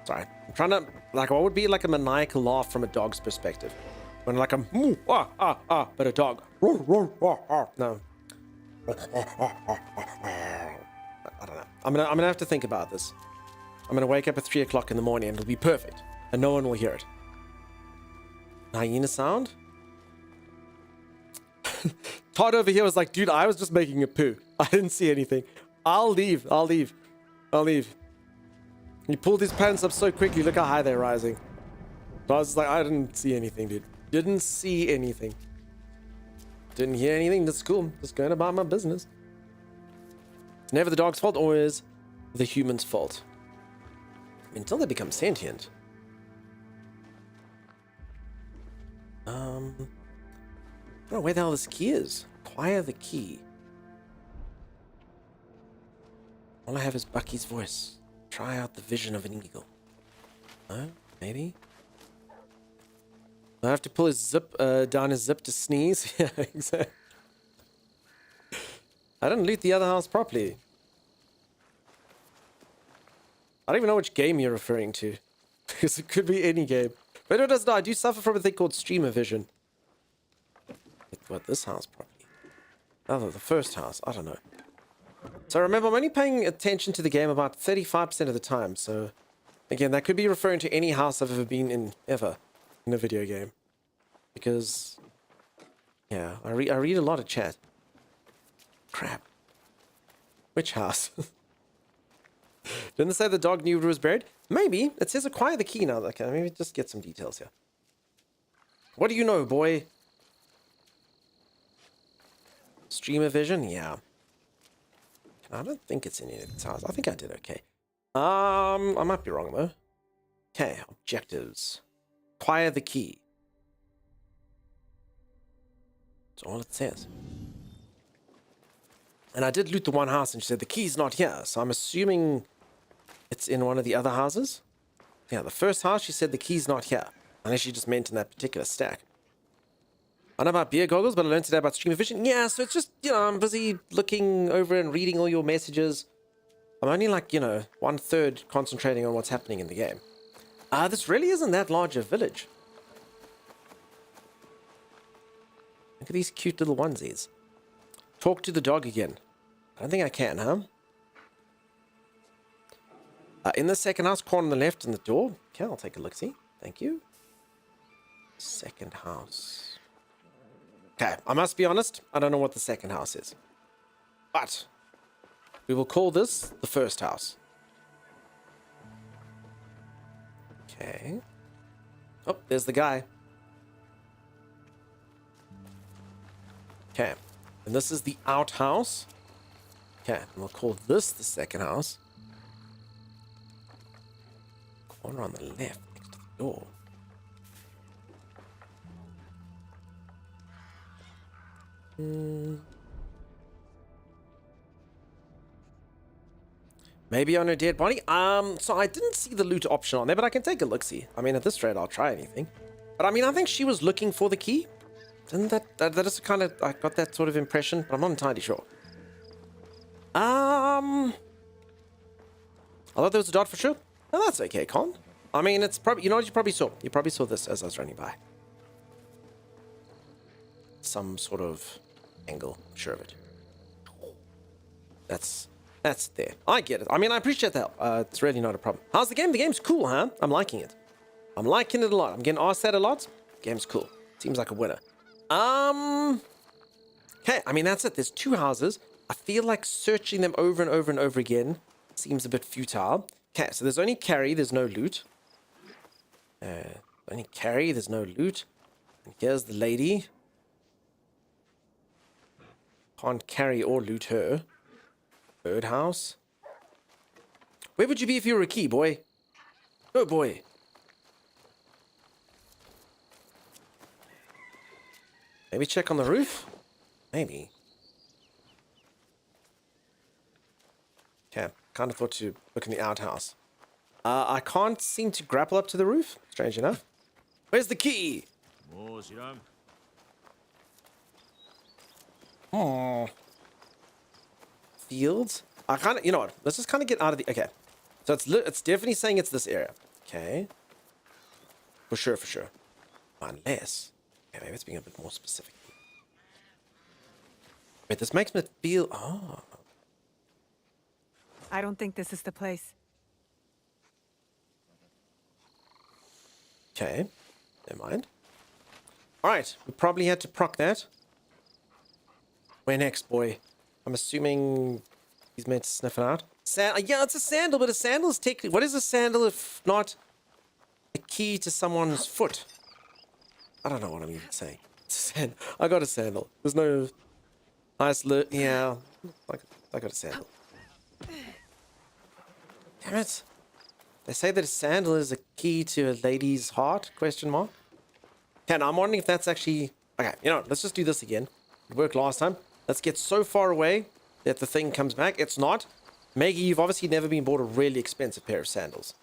Sorry. I'm trying to... Like, what would be like a maniacal laugh from a dog's perspective? When like a... But a dog... No. I don't know. I'm gonna have to think about this. I'm gonna wake up at 3 o'clock in the morning and it'll be perfect. And no one will hear it. Hyena sound? Todd over here was like, dude, I was just making a poo. I didn't see anything. I'll leave. He pulled his pants up so quickly. Look how high they're rising. So I was like, I didn't see anything, dude. Didn't see anything. Didn't hear anything. That's cool. Just going about my business. It's never the dog's fault, always the human's fault. Until they become sentient. I don't know where the hell this key is. Acquire the key. All I have is Bucky's voice. Try out the vision of an eagle. Oh, maybe? I have to pull his zip down his zip to sneeze. Yeah, exactly. I didn't loot the other house properly. I don't even know which game you're referring to. Because it could be any game. But it doesn't know. I do suffer from a thing called streamer vision. What, this house properly? Oh, the first house. I don't know. So remember, I'm only paying attention to the game about 35% of the time. So, again, that could be referring to any house I've ever been in, ever, in a video game. Because, yeah, I read a lot of chat. Crap. Which house? Didn't it say the dog knew it was buried? Maybe. It says acquire the key now. Okay, maybe just get some details here. What do you know, boy? Streamer vision? Yeah. I don't think it's in any of the towers. I think I did okay. I might be wrong, though. Okay, objectives. Acquire the key. That's all it says. And I did loot the one house, and she said the key's not here. So I'm assuming it's in one of the other houses. Yeah, the first house, she said the key's not here. Unless she just meant in that particular stack. I know about beer goggles, but I learned today about streamer vision. Yeah, so it's just, you know, I'm busy looking over and reading all your messages. I'm only like, you know, 1/3 concentrating on what's happening in the game. This really isn't that large a village. Look at these cute little onesies. Talk to the dog again. I don't think I can, huh? In the second house, corner on the left in the door. Okay, I'll take a look-see. Thank you. Second house. Okay, I must be honest. I don't know what the second house is. But we will call this the first house. Okay. Oh, there's the guy. Okay. And this is the outhouse. Okay, and we'll call this the second house. Corner on the left next to the door. Maybe on a dead body? So I didn't see the loot option on there, but I can take a look-see. I mean, at this rate, I'll try anything. But I mean, I think she was looking for the key. Didn't that is kind of, I got that sort of impression, but I'm not entirely sure. I thought there was a dot for sure. No, that's okay, Con. I mean, it's probably, you know what you probably saw? You probably saw this as I was running by. Some sort of angle, sure of it. That's there. I get it. I mean, I appreciate that. It's really not a problem. How's the game? The game's cool, huh? I'm liking it. I'm liking it a lot. I'm getting asked that a lot. Game's cool. Seems like a winner. Okay, I mean, that's it. There's two houses. I feel like searching them over and over and over again seems a bit futile. Okay, so there's only carry. There's no loot. Only carry. There's no loot. And here's the lady. Can't carry or loot her. Birdhouse. Where would you be if you were a key, boy? Oh, boy. Maybe check on the roof? Maybe. Okay, kind of thought to look in the outhouse. I can't seem to grapple up to the roof, strange enough. Where's the key? Oh. Fields? I kind of, you know what? Let's just kind of get out of the, okay. So it's definitely saying it's this area. Okay. For sure, for sure. Unless, okay, maybe it's being a bit more specific. Wait, this makes me feel, oh. I don't think this is the place. Okay, never mind. Alright, we probably had to proc that. Where next, boy? I'm assuming he's meant to sniff it out. Yeah, it's a sandal, but a sandal is technically... What is a sandal if not a key to someone's foot? I don't know what I'm even saying. I got a sandal. There's no... Nice look. Yeah, I got a sandal. Damn it. They say that a sandal is a key to a lady's heart? Question mark. Okay, now I'm wondering if that's actually... Okay, you know what? Let's just do this again. It worked last time. Let's get so far away that the thing comes back. It's not. Maggie, you've obviously never been bought a really expensive pair of sandals.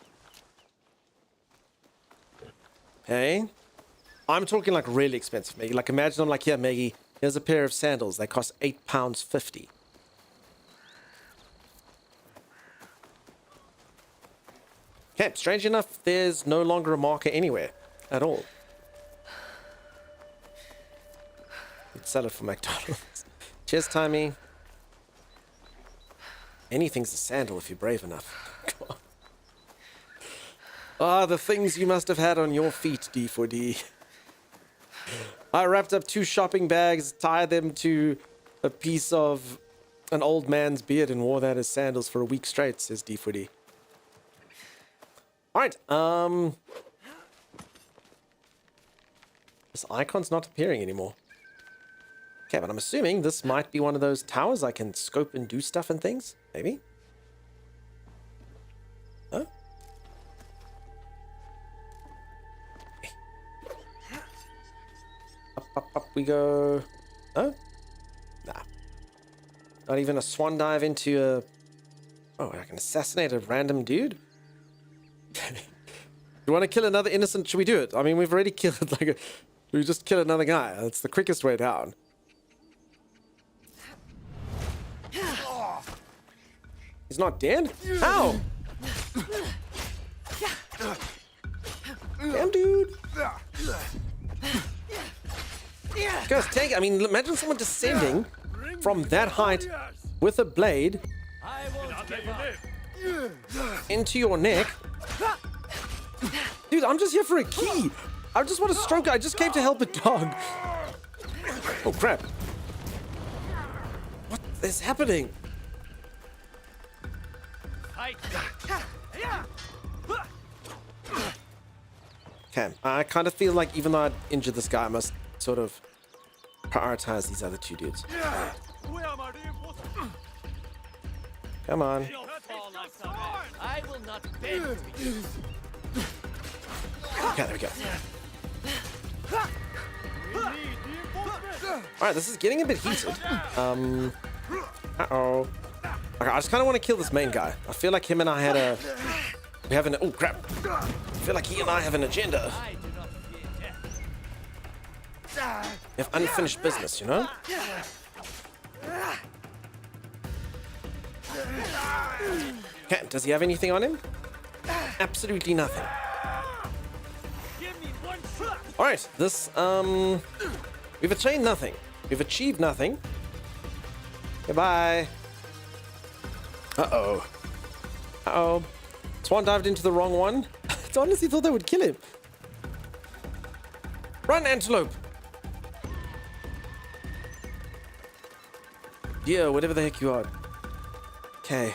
Okay. I'm talking like really expensive, Maggie. Like imagine I'm like, yeah, Maggie, here's a pair of sandals. They cost £8.50. Okay, strange enough, there's no longer a marker anywhere at all. You'd sell it for McDonald's. Cheers, Timey. Anything's a sandal if you're brave enough. Ah, the things you must have had on your feet, D4D. I wrapped up 2 shopping bags, tied them to a piece of an old man's beard and wore that as sandals for a week straight, says D4D. Alright, This icon's not appearing anymore. Okay, but I'm assuming this might be one of those towers I can scope and do stuff and things. Maybe? Huh? Up we go. Oh? Nah. Not even a swan dive into a... Oh, I can assassinate a random dude? You want to kill another innocent? Should we do it? I mean, we've already killed like a... We just kill another guy. That's the quickest way down. He's not dead? How? Damn, dude. Guys, take... I mean, imagine someone descending from that height with a blade into your neck. Dude, I'm just here for a key. I just want to stroke it. I just came to help a dog. Oh, crap. What is happening? Okay, I kind of feel like even though I injured this guy, I must sort of prioritize these other two dudes. Come on. I will not bend to you. Okay, there we go. Alright, this is getting a bit heated. Uh-oh. Okay, I just kind of want to kill this main guy. I feel like him and I had a... We have an... Oh, crap. I feel like he and I have an agenda. We have unfinished business, you know? Okay, does he have anything on him? Absolutely nothing. Alright, this, we've achieved nothing. We've achieved nothing. Goodbye. Uh-oh. Uh-oh. Swan dived into the wrong one. I honestly thought that would kill him. Run, antelope! Yeah, whatever the heck you are. Okay.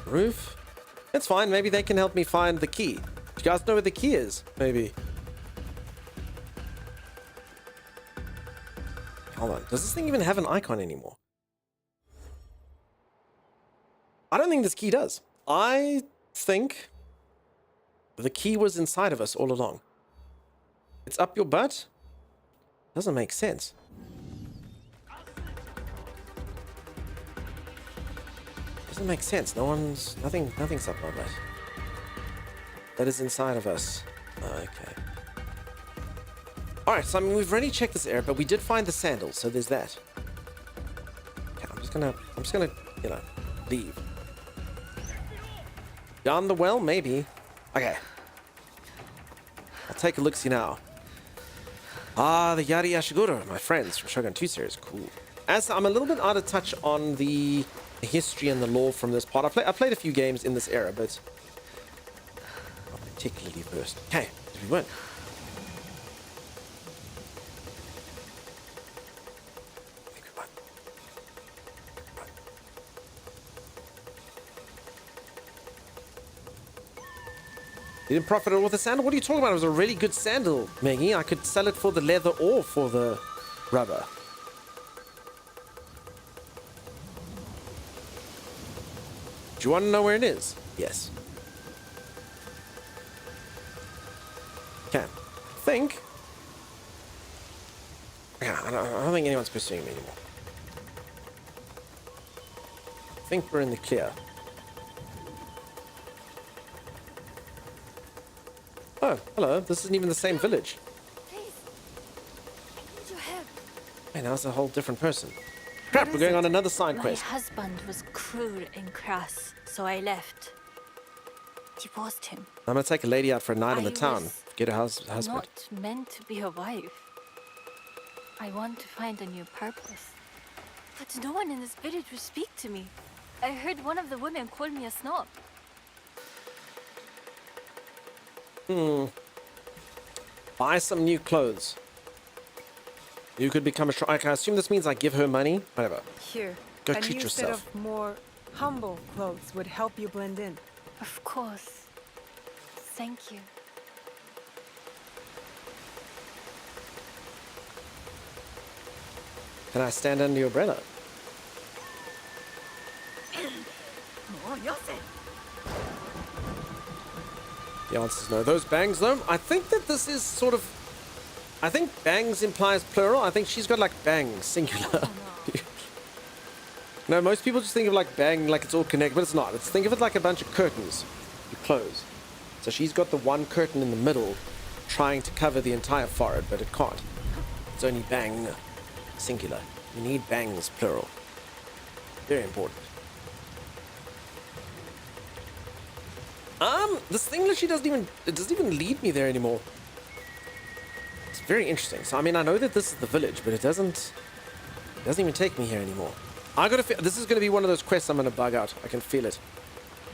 Roof? It's fine, maybe they can help me find the key. You guys know where the key is? Maybe. Hold on. Does this thing even have an icon anymore? I don't think this key does. I think the key was inside of us all along. It's up your butt? Doesn't make sense. Doesn't make sense. Nothing's up my butt. That is inside of us. Okay. Alright, so I mean, we've already checked this area, but we did find the sandals, so there's that. Okay, I'm just gonna, you know, leave. Down the well, maybe. Okay. I'll take a look-see now. Ah, the Yari Yashiguro, my friends from Shogun 2 series. Cool. As I'm a little bit out of touch on the history and the lore from this part. I played a few games in this era, but not particularly versed. Okay, we went. You didn't profit at all with the sandal? What are you talking about? It was a really good sandal, Maggie. I could sell it for the leather or for the rubber. Do you want to know where it is? Yes. Okay. I think... Yeah, I don't think anyone's pursuing me anymore. I think we're in the clear. Oh, hello. This isn't even the same village. Please. I need your help. Hey, now it's a whole different person. Crap, we're going on another side quest. My husband was cruel and crass, so I left. Divorced him. I'm gonna take a lady out for a night in the town. was Get her husband. Not meant to be a wife. I want to find a new purpose. But no one in this village would speak to me. I heard one of the women call me a snob. Buy some new clothes. You could become a I assume this means I give her money. Whatever. Here, Go a treat new yourself. set of more humble clothes would help you blend in. Of course. Thank you. Can I stand under your umbrella? The answer is no. Those bangs, though, I think that this is sort of... I think bangs implies plural. I think she's got, like, bangs, singular. No, most people just think of, like, bang, like it's all connected, but it's not. Think of it like a bunch of curtains you close. So she's got the one curtain in the middle trying to cover the entire forehead, but it can't. It's only bang, singular. You need bangs, plural. Very important. This thing literally doesn't even lead me there anymore. It's very interesting. So I mean, I know that this is the village, but it doesn't even take me here anymore. I gotta feel this is gonna be one of those quests I'm gonna bug out. I can feel it.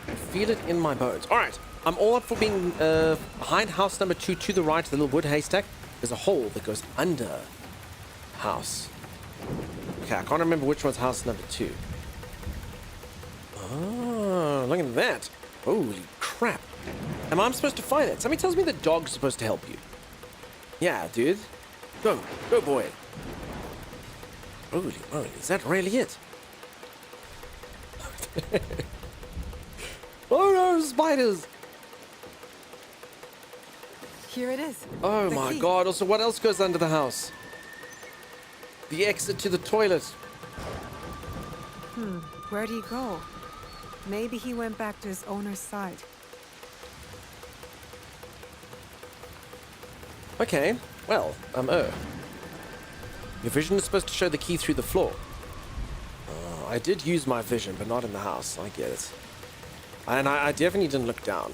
I feel it in my bones. Alright. I'm all up for being behind house number 2 to the right, the little wood haystack. There's a hole that goes under house. Okay, I can't remember which one's house number 2. Oh, look at that. Holy crap. Am I supposed to find it? Somebody tells me the dog's supposed to help you. Yeah, dude. Go. Go, boy. Holy moly. Is that really it? Oh no, spiders. Here it is. Oh my god. Also, what else goes under the house? The exit to the toilet. Where'd he go? Maybe he went back to his owner's side. Okay, well, your vision is supposed to show the key through the floor. I did use my vision, but not in the house. I get it. And I definitely didn't look down.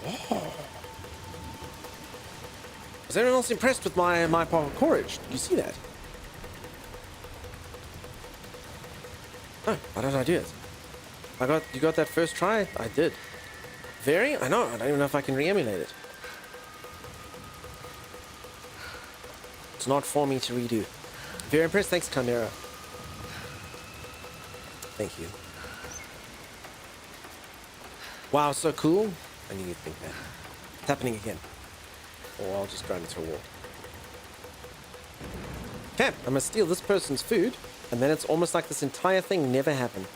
Oh. Was anyone else impressed with my courage? Did you see that? Oh, why did I do it? You got that first try? I did. Very? I know. I don't even know if I can re-emulate it. It's not for me to redo. Very impressed. Thanks, Chimera. Thank you. Wow, so cool. I knew you'd think that. It's happening again. Or I'll just grind into a wall. Okay, I'm gonna steal this person's food, and then it's almost like this entire thing never happened.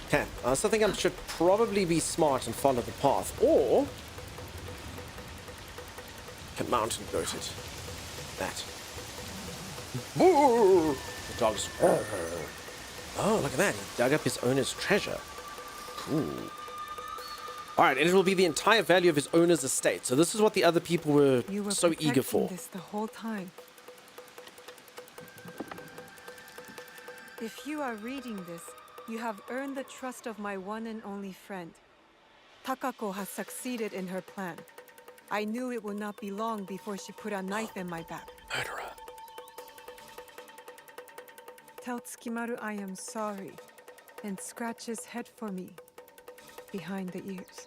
Okay, I also think I should probably be smart and follow the path, or can mountain goat it. That. Ooh, the dog's. Oh, look at that! He dug up his owner's treasure. Cool. All right, and it will be the entire value of his owner's estate. So this is what the other people were so eager for. This the whole time. If you are reading this, you have earned the trust of my one and only friend. Takako has succeeded in her plan. I knew it would not be long before she put a knife in my back. Murderer. Tell Tsukimaru I am sorry, and scratch his head for me, behind the ears.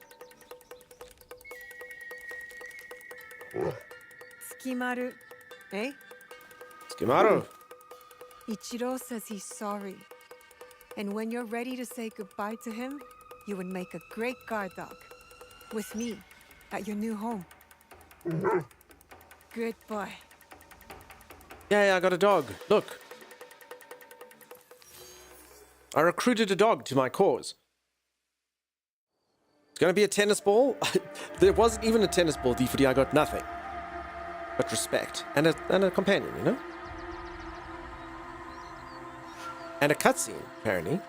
Tsukimaru, eh? Tsukimaru. Ichiro says he's sorry. And when you're ready to say goodbye to him, you would make a great guard dog. With me, at your new home. Good boy. Yeah, I got a dog. Look. I recruited a dog to my cause. It's gonna be a tennis ball. There wasn't even a tennis ball, D4D. I got nothing. But respect. And a companion, you know? And a cutscene, apparently.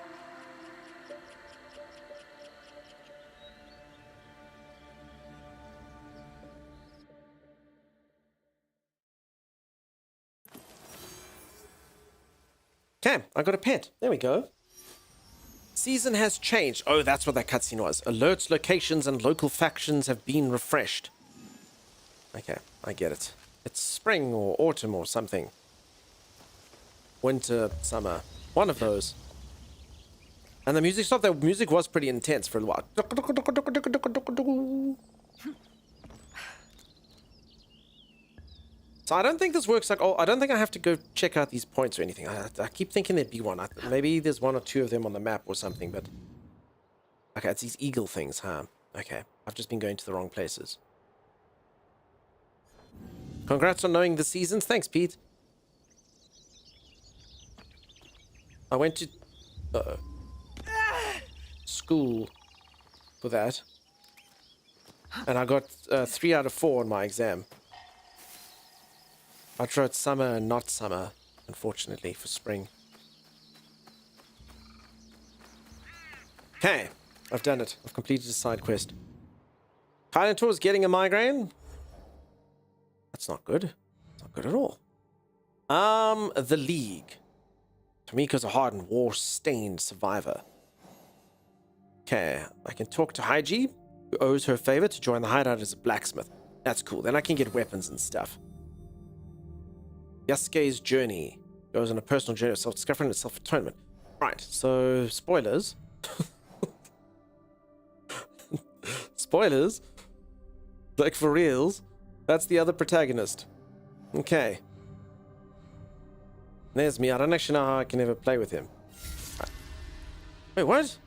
Okay, I got a pet. There we go. Season has changed. Oh, that's what that cutscene was. Alerts, locations, and local factions have been refreshed. Okay, I get it. It's spring or autumn or something. Winter, summer. One of those. And the music stopped. The music was pretty intense for a while. So I don't think this works like... Oh, I don't think I have to go check out these points or anything. I keep thinking there'd be one. Maybe there's one or two of them on the map or something, but... Okay, it's these eagle things, huh? Okay, I've just been going to the wrong places. Congrats on knowing the seasons. Thanks, Pete. I went to school for that. And I got 3 out of 4 on my exam. I wrote summer and not summer, unfortunately, for spring. Okay, I've done it. I've completed a side quest. Kylantor's getting a migraine? That's not good. It's not good at all. The League. Tomiko's a hardened, war-stained survivor. Okay, I can talk to Haiji, who owes her a favor to join the hideout as a blacksmith. That's cool. Then I can get weapons and stuff. Yasuke's journey goes on a personal journey of self-discovery and self-atonement. Right, so spoilers. Spoilers. Like for reals. That's the other protagonist. Okay. There's me. I don't actually know how I can ever play with him. Right. Wait, what?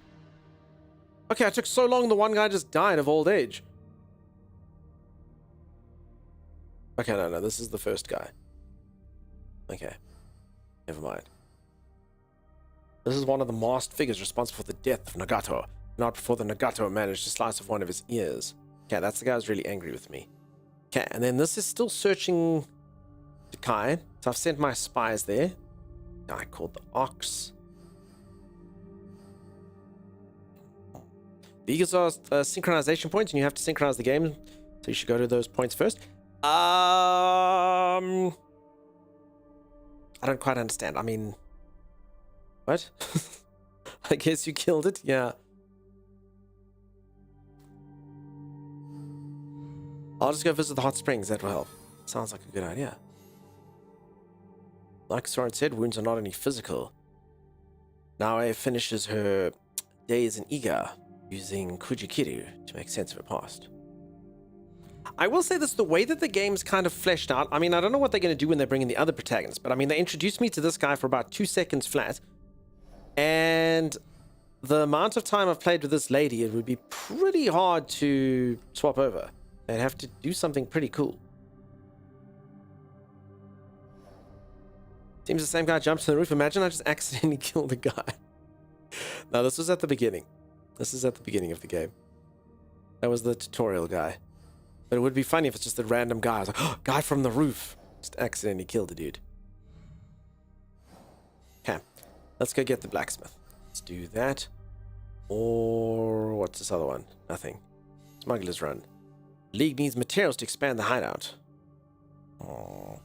Okay, I took so long the one guy just died of old age. Okay, no, this is the first guy. Okay. Never mind. This is one of the masked figures responsible for the death of Nagato. Not before the Nagato managed to slice off one of his ears. Okay, that's the guy who's really angry with me. Okay, and then this is still searching the Kai. So I've sent my spies there. Guy called the Ox. These are synchronization points, and you have to synchronize the game. So you should go to those points first. I don't quite understand. I mean, what? I guess you killed it? Yeah. I'll just go visit the hot springs. That will help. Sounds like a good idea. Like Soren said, wounds are not only physical. Naoe finishes her days in Iga using Kujikiru to make sense of her past. I will say this, the way that the game's kind of fleshed out, I mean, I don't know what they're going to do when they bring in the other protagonists, but I mean, they introduced me to this guy for about 2 seconds flat, and the amount of time I've played with this lady, it would be pretty hard to swap over. They'd have to do something pretty cool. Seems the same guy jumps to the roof. Imagine I just accidentally killed the guy. No, this was at the beginning. This is at the beginning of the game. That was the tutorial guy. But it would be funny if it's just a random guy. I was like, oh, guy from the roof. Just accidentally killed the dude. Okay. Let's go get the blacksmith. Let's do that. Or what's this other one? Nothing. Smuggler's Run. League needs materials to expand the hideout. Oh.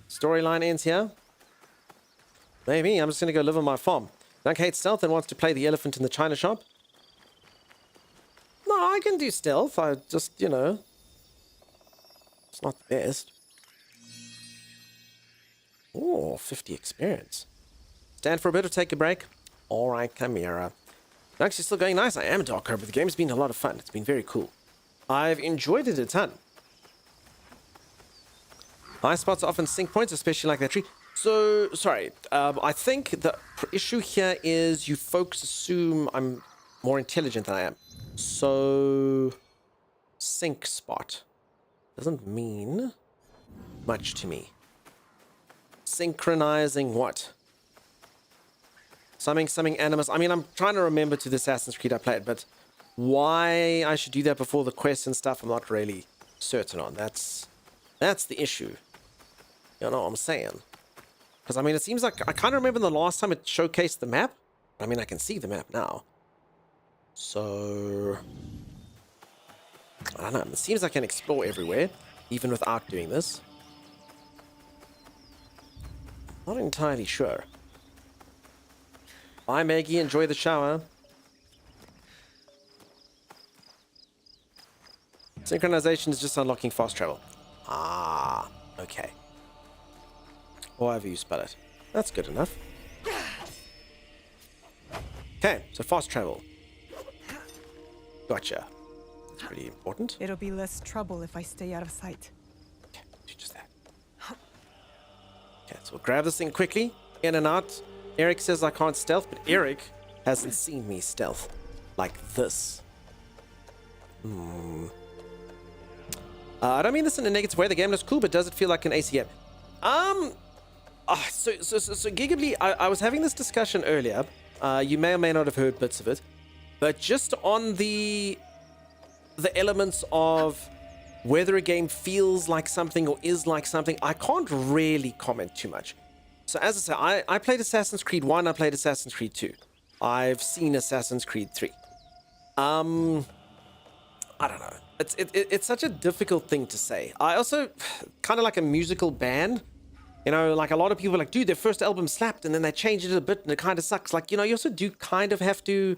Storyline ends here. Maybe. I'm just going to go live on my farm. Dunk hates stealth and wants to play the elephant in the china shop. No, I can do stealth. I just, you know, it's not the best. Oh, 50 experience. Stand for a bit or take a break? Alright, Chimera. Actually, still going nice. I am Dark Cobra. The game's been a lot of fun. It's been very cool. I've enjoyed it a ton. High spots often sink points, especially like that tree. So, sorry. I think the issue here is you folks assume I'm more intelligent than I am. So, sink spot doesn't mean much to me. Synchronizing what? Summoning Animus. I mean, I'm trying to remember to the Assassin's Creed I played, but why I should do that before the quests and stuff, I'm not really certain on. That's the issue. You know what I'm saying? Because, I mean, it seems like I can't remember the last time it showcased the map. I mean, I can see the map now. So, I don't know. It seems like I can explore everywhere, even without doing this. Not entirely sure. Bye, Maggie. Enjoy the shower. Synchronization is just unlocking fast travel. Ah, okay. However you spell it. That's good enough. Okay, so fast travel. Gotcha. That's pretty important. It'll be less trouble if I stay out of sight. Okay, do just that. Okay, so we'll grab this thing quickly. In and out. Eric says I can't stealth, but Eric hasn't seen me stealth. like this. I don't mean this in a negative way. The game looks cool, but does it feel like an AC game? So Gigably, I was having this discussion earlier. You may or may not have heard bits of it, but just on the elements of whether a game feels like something or is like something, I can't really comment too much. So as I say, I played Assassin's Creed 1, I played Assassin's Creed 2. I've seen Assassin's Creed 3. I don't know. It's such a difficult thing to say. I also kind of like a musical band. You know, like a lot of people are like, dude, their first album slapped and then they changed it a bit and it kind of sucks. Like, you know, you also do kind of have to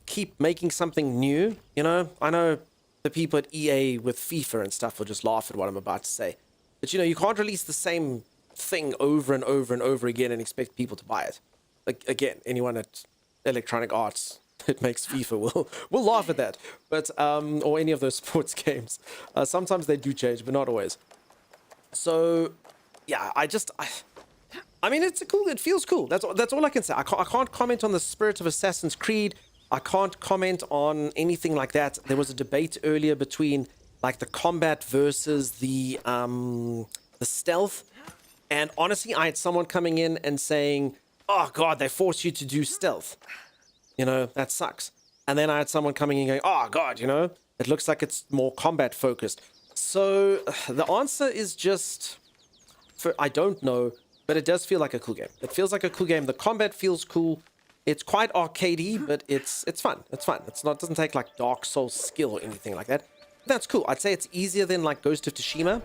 keep making something new. You know, I know the people at EA with FIFA and stuff will just laugh at what I'm about to say. But, you know, you can't release the same thing over and over and over again and expect people to buy it. Like, again, anyone at Electronic Arts that makes FIFA will laugh at that. But, or any of those sports games. Sometimes they do change, but not always. So, yeah, I mean, it's cool. It feels cool. That's all I can say. I can't comment on the spirit of Assassin's Creed. I can't comment on anything like that. There was a debate earlier between like the combat versus the stealth. And honestly, I had someone coming in and saying, "Oh God, they force you to do stealth. You know, that sucks." And then I had someone coming in going, "Oh God, you know, it looks like it's more combat focused." So the answer is just, I don't know, but it does feel like a cool game. It feels like a cool game. The combat feels cool. It's quite arcadey, but it's fun. It's fun. It doesn't take like Dark Souls skill or anything like that. That's cool. I'd say it's easier than like Ghost of Tsushima,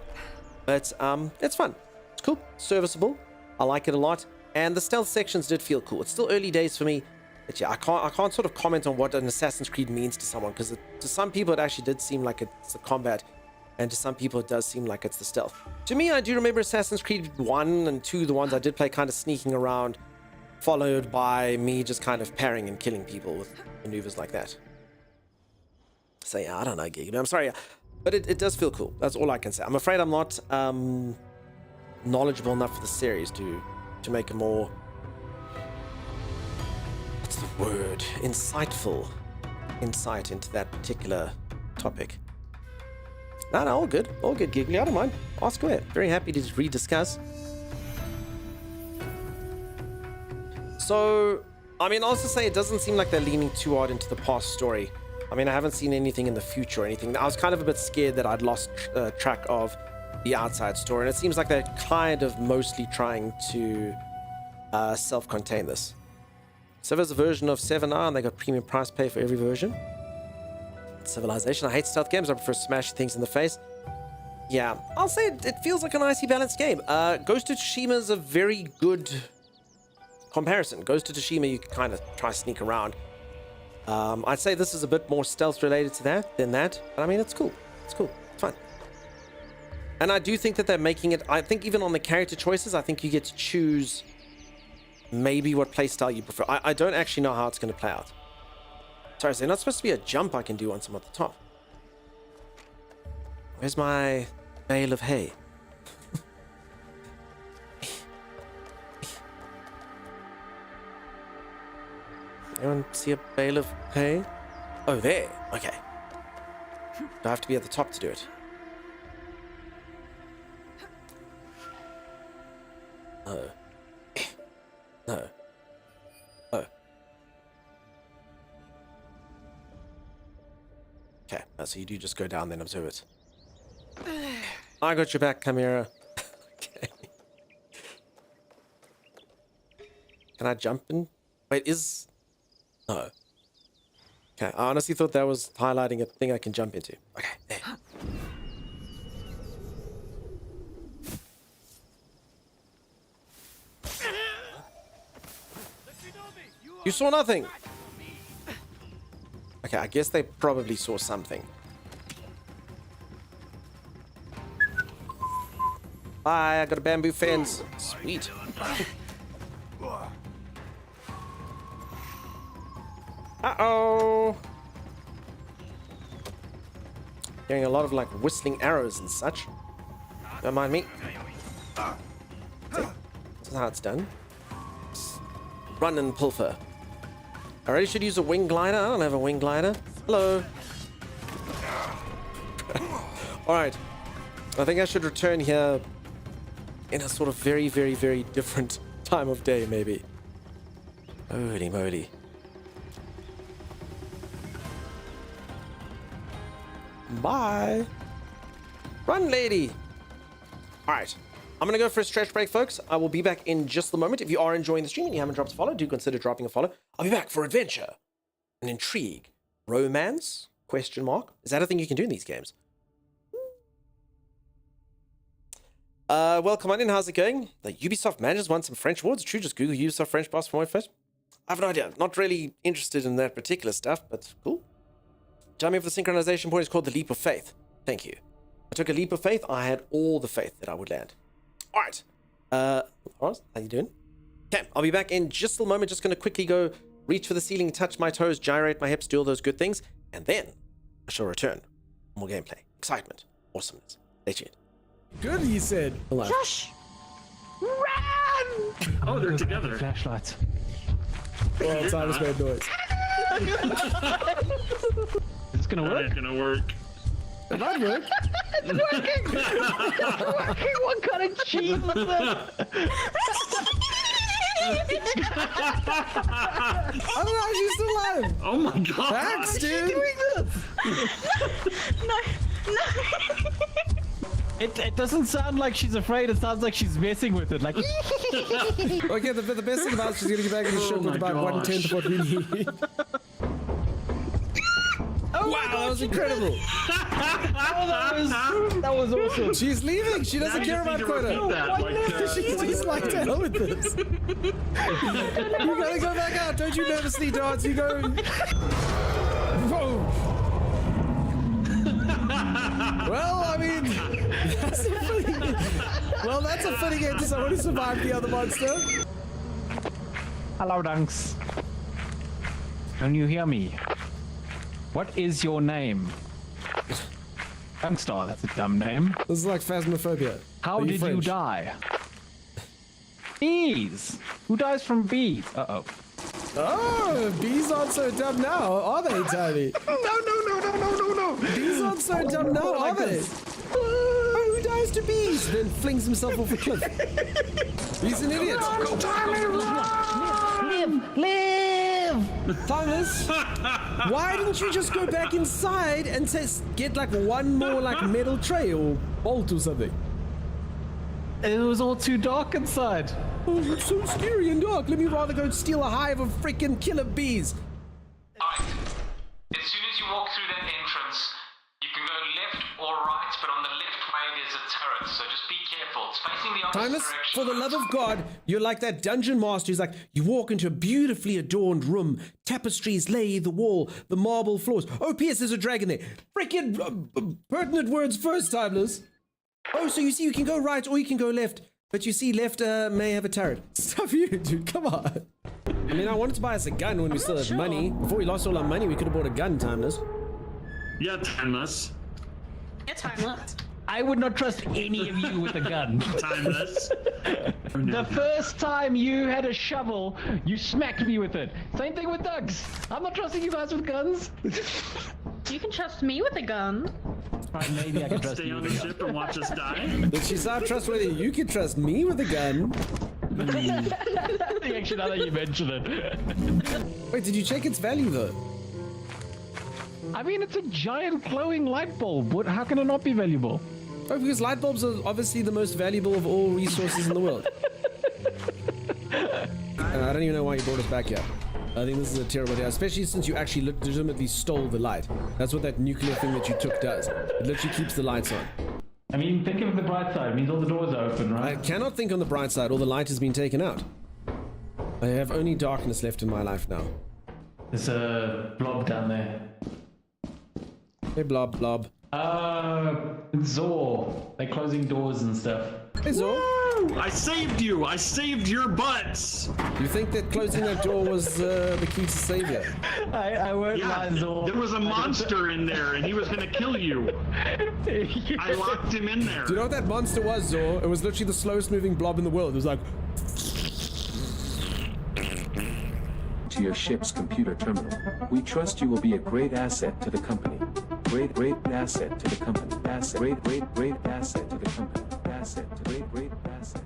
but it's fun. It's cool, serviceable. I like it a lot, and the stealth sections did feel cool. It's still early days for me, but yeah, I can't sort of comment on what an Assassin's Creed means to someone, because to some people it actually did seem like it's the combat. And to some people, it does seem like it's the stealth. To me, I do remember Assassin's Creed 1 and 2, the ones I did play, kind of sneaking around, followed by me just kind of parrying and killing people with maneuvers like that. So yeah, I don't know, Gig. I'm sorry, but it does feel cool. That's all I can say. I'm afraid I'm not knowledgeable enough for the series to make a more, what's the word? Insightful insight into that particular topic. No, all good, Giggly. I don't mind. Ask away. Very happy to rediscuss. So, I mean, I'll also say it doesn't seem like they're leaning too hard into the past story. I mean, I haven't seen anything in the future or anything. I was kind of a bit scared that I'd lost track of the outside story, and it seems like they're kind of mostly trying to self-contain this. So there's a version of 7R, and they got premium price pay for every version. Civilization. I hate stealth games. I prefer smashing things in the face. Yeah, I'll say it feels like a nicely balanced game. Ghost of Tsushima is a very good comparison. Ghost of Tsushima, you can kind of try to sneak around. I'd say this is a bit more stealth related to that than that. But I mean, it's cool. It's cool. It's fun. And I do think that they're making it, I think even on the character choices, I think you get to choose maybe what playstyle you prefer. I don't actually know how it's going to play out. Sorry, is there not supposed to be a jump I can do once I'm at the top? Where's my bale of hay? Anyone see a bale of hay? Oh, there. Okay. Do I have to be at the top to do it? No. No. Oh. Okay, so you do just go down then observe it. I got your back, Chimera. Okay. Can I jump in? Wait, is... No. Okay, I honestly thought that was highlighting a thing I can jump into. Okay, there. You saw nothing! Okay, I guess they probably saw something. Bye, I got a bamboo fence. Sweet. Uh-oh! Getting a lot of, like, whistling arrows and such. Don't mind me. See? This is how it's done. Run and pilfer. I really should use a wing glider. I don't have a wing glider. Hello. Alright. I think I should return here in a sort of very, very, very different time of day, maybe. Holy moly. Bye. Run, lady. Alright. I'm going to go for a stretch break, folks. I will be back in just a moment. If you are enjoying the stream and you haven't dropped a follow, do consider dropping a follow. I'll be back for adventure and intrigue. Romance? Question mark. Is that a thing you can do in these games? Well, come on in. How's it going? The Ubisoft managers want some French words. True, just Google Ubisoft French boss for more info. I have no idea. Not really interested in that particular stuff, but cool. Tell me if the synchronization point is called the leap of faith. Thank you. I took a leap of faith. I had all the faith that I would land. All right. Ross, how you doing? Okay, I'll be back in just a moment. Just going to quickly go reach for the ceiling, touch my toes, gyrate my hips, do all those good things, and then I shall return. More gameplay, excitement, awesomeness. Stay tuned. Good, he said. Josh! Run! Oh, they're together. Flashlights. Well, Cyrus made noise. It's gonna work. It's gonna work. It might work. It's working! It's working! What kind of cheese is this? I don't know how she's still alive. Oh my god! Thanks, dude. doing this? No. It doesn't sound like she's afraid. It sounds like she's messing with it. Like. Okay, the best thing about it, she's gonna get back in the ship with about 1/10 of what we need. Oh wow, that was incredible. That was awesome. She's leaving. She doesn't care about quota. She's like, to hell with this. You gotta go back out. Don't you nervously dance. You go. Whoa. Well, I mean, that's a fitting end to someone who survived the other monster. Hello, Dunks. Can you hear me? What is your name? Dunkstar, that's a dumb name. This is like Phasmophobia. How did you die? Bees! Who dies from bees? Uh-oh. Oh, bees aren't so dumb now, are they, Tiny? No. Bees aren't so dumb now, are they? Oh, who dies to bees? Then flings himself off a cliff. He's an idiot. Live! Thomas, why didn't you just go back inside and get like one more like metal tray or bolt or something? It was all too dark inside. Oh, it's so scary and dark. Let me rather go steal a hive of freaking killer bees. Alright. As soon as you walk through that entrance, you can go left or right, but on the left way there's a turret, so just be careful. It's facing the opposite Timus, direction. for the love of God, you're like that dungeon master who's like, you walk into a beautifully adorned room, tapestries lay the wall, the marble floors. Oh, P.S. there's a dragon there. Freaking pertinent words first, Timeless. Oh, so you see you can go right or you can go left, but you see left may have a turret. Stuff you, dude, come on. I mean, I wanted to buy us a gun when we still had money. Before we lost all our money, we could have bought a gun, Timeless. Yeah, Timeless. Yeah, Timeless. I would not trust any of you with a gun. Timeless. The first time you had a shovel, you smacked me with it. Same thing with ducks. I'm not trusting you guys with guns. You can trust me with a gun. Right, maybe I can trust Stay you on with the a gun. ship and watch us die. But she's not trustworthy. You can trust me with a gun. Actually, now that you mention it. Wait, did you check its value though? I mean, it's a giant glowing light bulb. How can it not be valuable? Oh, because light bulbs are obviously the most valuable of all resources in the world. I don't even know why you brought us back here. I think this is a terrible idea, especially since you actually legitimately stole the light. That's what that nuclear thing that you took does. It literally keeps the lights on. I mean, think of the bright side. It means all the doors are open, right? I cannot think on the bright side. All the light has been taken out. I have only darkness left in my life now. There's a blob down there. Hey, blob, blob. Zor. They're closing doors and stuff. Hey, Zor. Woo! I saved you! I saved your butts! You think that closing that door was the key to save you? I won't lie, Zor. There was a monster in there and he was gonna kill you. I locked him in there. Do you know what that monster was, Zor? It was literally the slowest moving blob in the world. It was like... to your ship's computer terminal. We trust you will be a great asset to the company. Great asset to the company. Great asset to the company. Asset to great asset.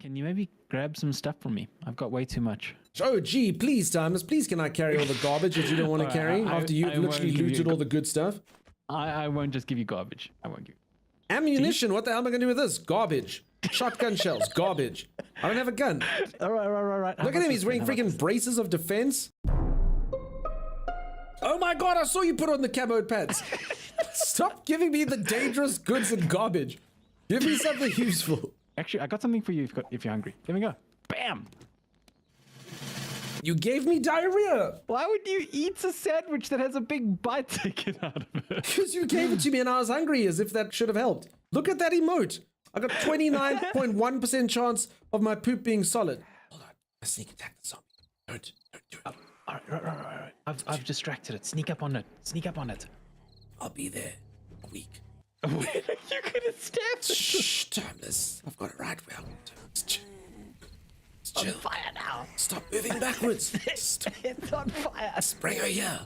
Can you maybe grab some stuff from me? I've got way too much. Oh, gee, please, Thomas, please can I carry all the garbage that you don't want to carry after you've literally looted all the good stuff? I won't just give you garbage. I won't give you. Ammunition, what the hell am I going to do with this? Garbage. Shotgun shells, garbage. I don't have a gun. All right. Look at him, he's wearing freaking braces of defense. Oh my god, I saw you put on the camo pants. Stop giving me the dangerous goods and garbage. Give me something useful. Actually, I got something for you if you're hungry. There we go. Bam! You gave me diarrhea. Why would you eat a sandwich that has a big bite taken out of it? Because you gave it to me and I was hungry, as if that should have helped. Look at that emote. I got 29.1% chance of my poop being solid. Hold on. I sneak attack the zombie. Don't do it. All right. I've distracted it. Sneak up on it. I'll be there a week. You could have stabbed it. Shh, Timeless. I've got it right where I want to. It's chill. It's chill. On fire now. Stop moving backwards. It's on fire. Bring her here.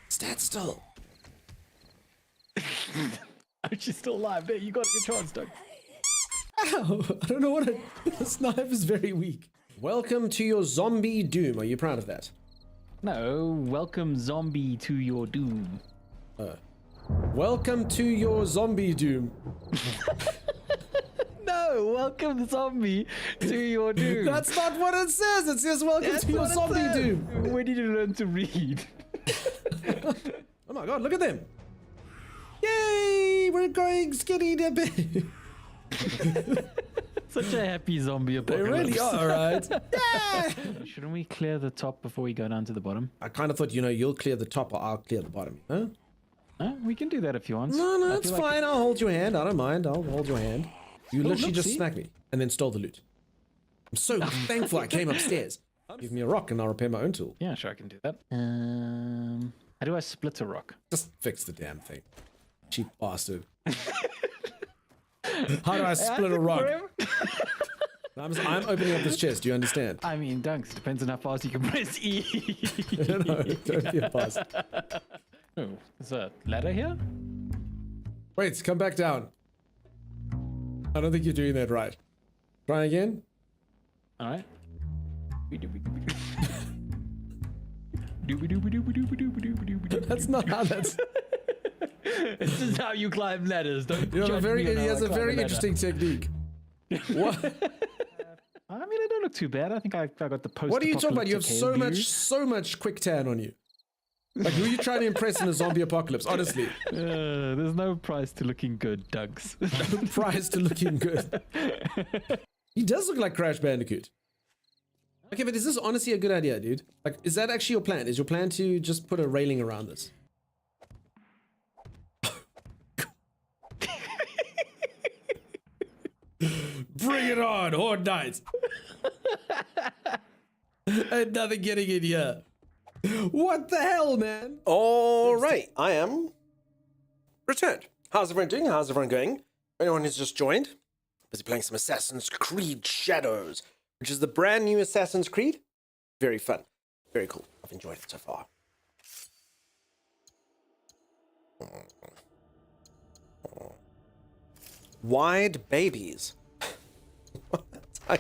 Stand still. She's still alive. There, you got your chance, Doug. Ow! I don't know what this knife is very weak. Welcome to your zombie doom. Are you proud of that? No, welcome zombie to your doom. Welcome to your zombie doom. No, welcome zombie to your doom. That's not what it says. It says welcome to your zombie doom. When did you learn to read? Oh my god, look at them. Yay, we're going skinny dipping. Such a happy zombie apocalypse. They really are, right? Yeah. Shouldn't we clear the top before we go down to the bottom? I kind of thought, you'll clear the top or I'll clear the bottom. Huh? We can do that if you want. No, it's fine. I'll hold your hand. I don't mind. I'll hold your hand. You literally just smacked me and then stole the loot. I'm so thankful I came upstairs. Give me a rock and I'll repair my own tool. Yeah, sure, I can do that. How do I split a rock? Just fix the damn thing. Cheap bastard. How do I split a rock? I'm opening up this chest. Do you understand? I mean, Dunks, depends on how fast you can press E. No, don't be a bastard. Oh, is a ladder here? Wait, come back down. I don't think you're doing that right. Try again. All right. That's not how that's... This is how you climb ladders. Don't he has a very ladder. interesting technique. What? I mean, I don't look too bad. I think I got the post. What are you talking about? You have so much quick tan on you. Like, who are you trying to impress in a zombie apocalypse? Honestly, there's no price to looking good, Dougs. No price to looking good. He does look like Crash Bandicoot. Okay, but is this honestly a good idea, dude? Like, is that actually your plan? Is your plan to just put a railing around this? Bring it on, Horde Knights! Ain't nothing getting in here. What the hell, man? All right, I am returned. How's everyone doing? How's everyone going? Anyone who's just joined? Busy playing some Assassin's Creed Shadows, which is the brand new Assassin's Creed. Very fun. Very cool. I've enjoyed it so far. Wide babies. How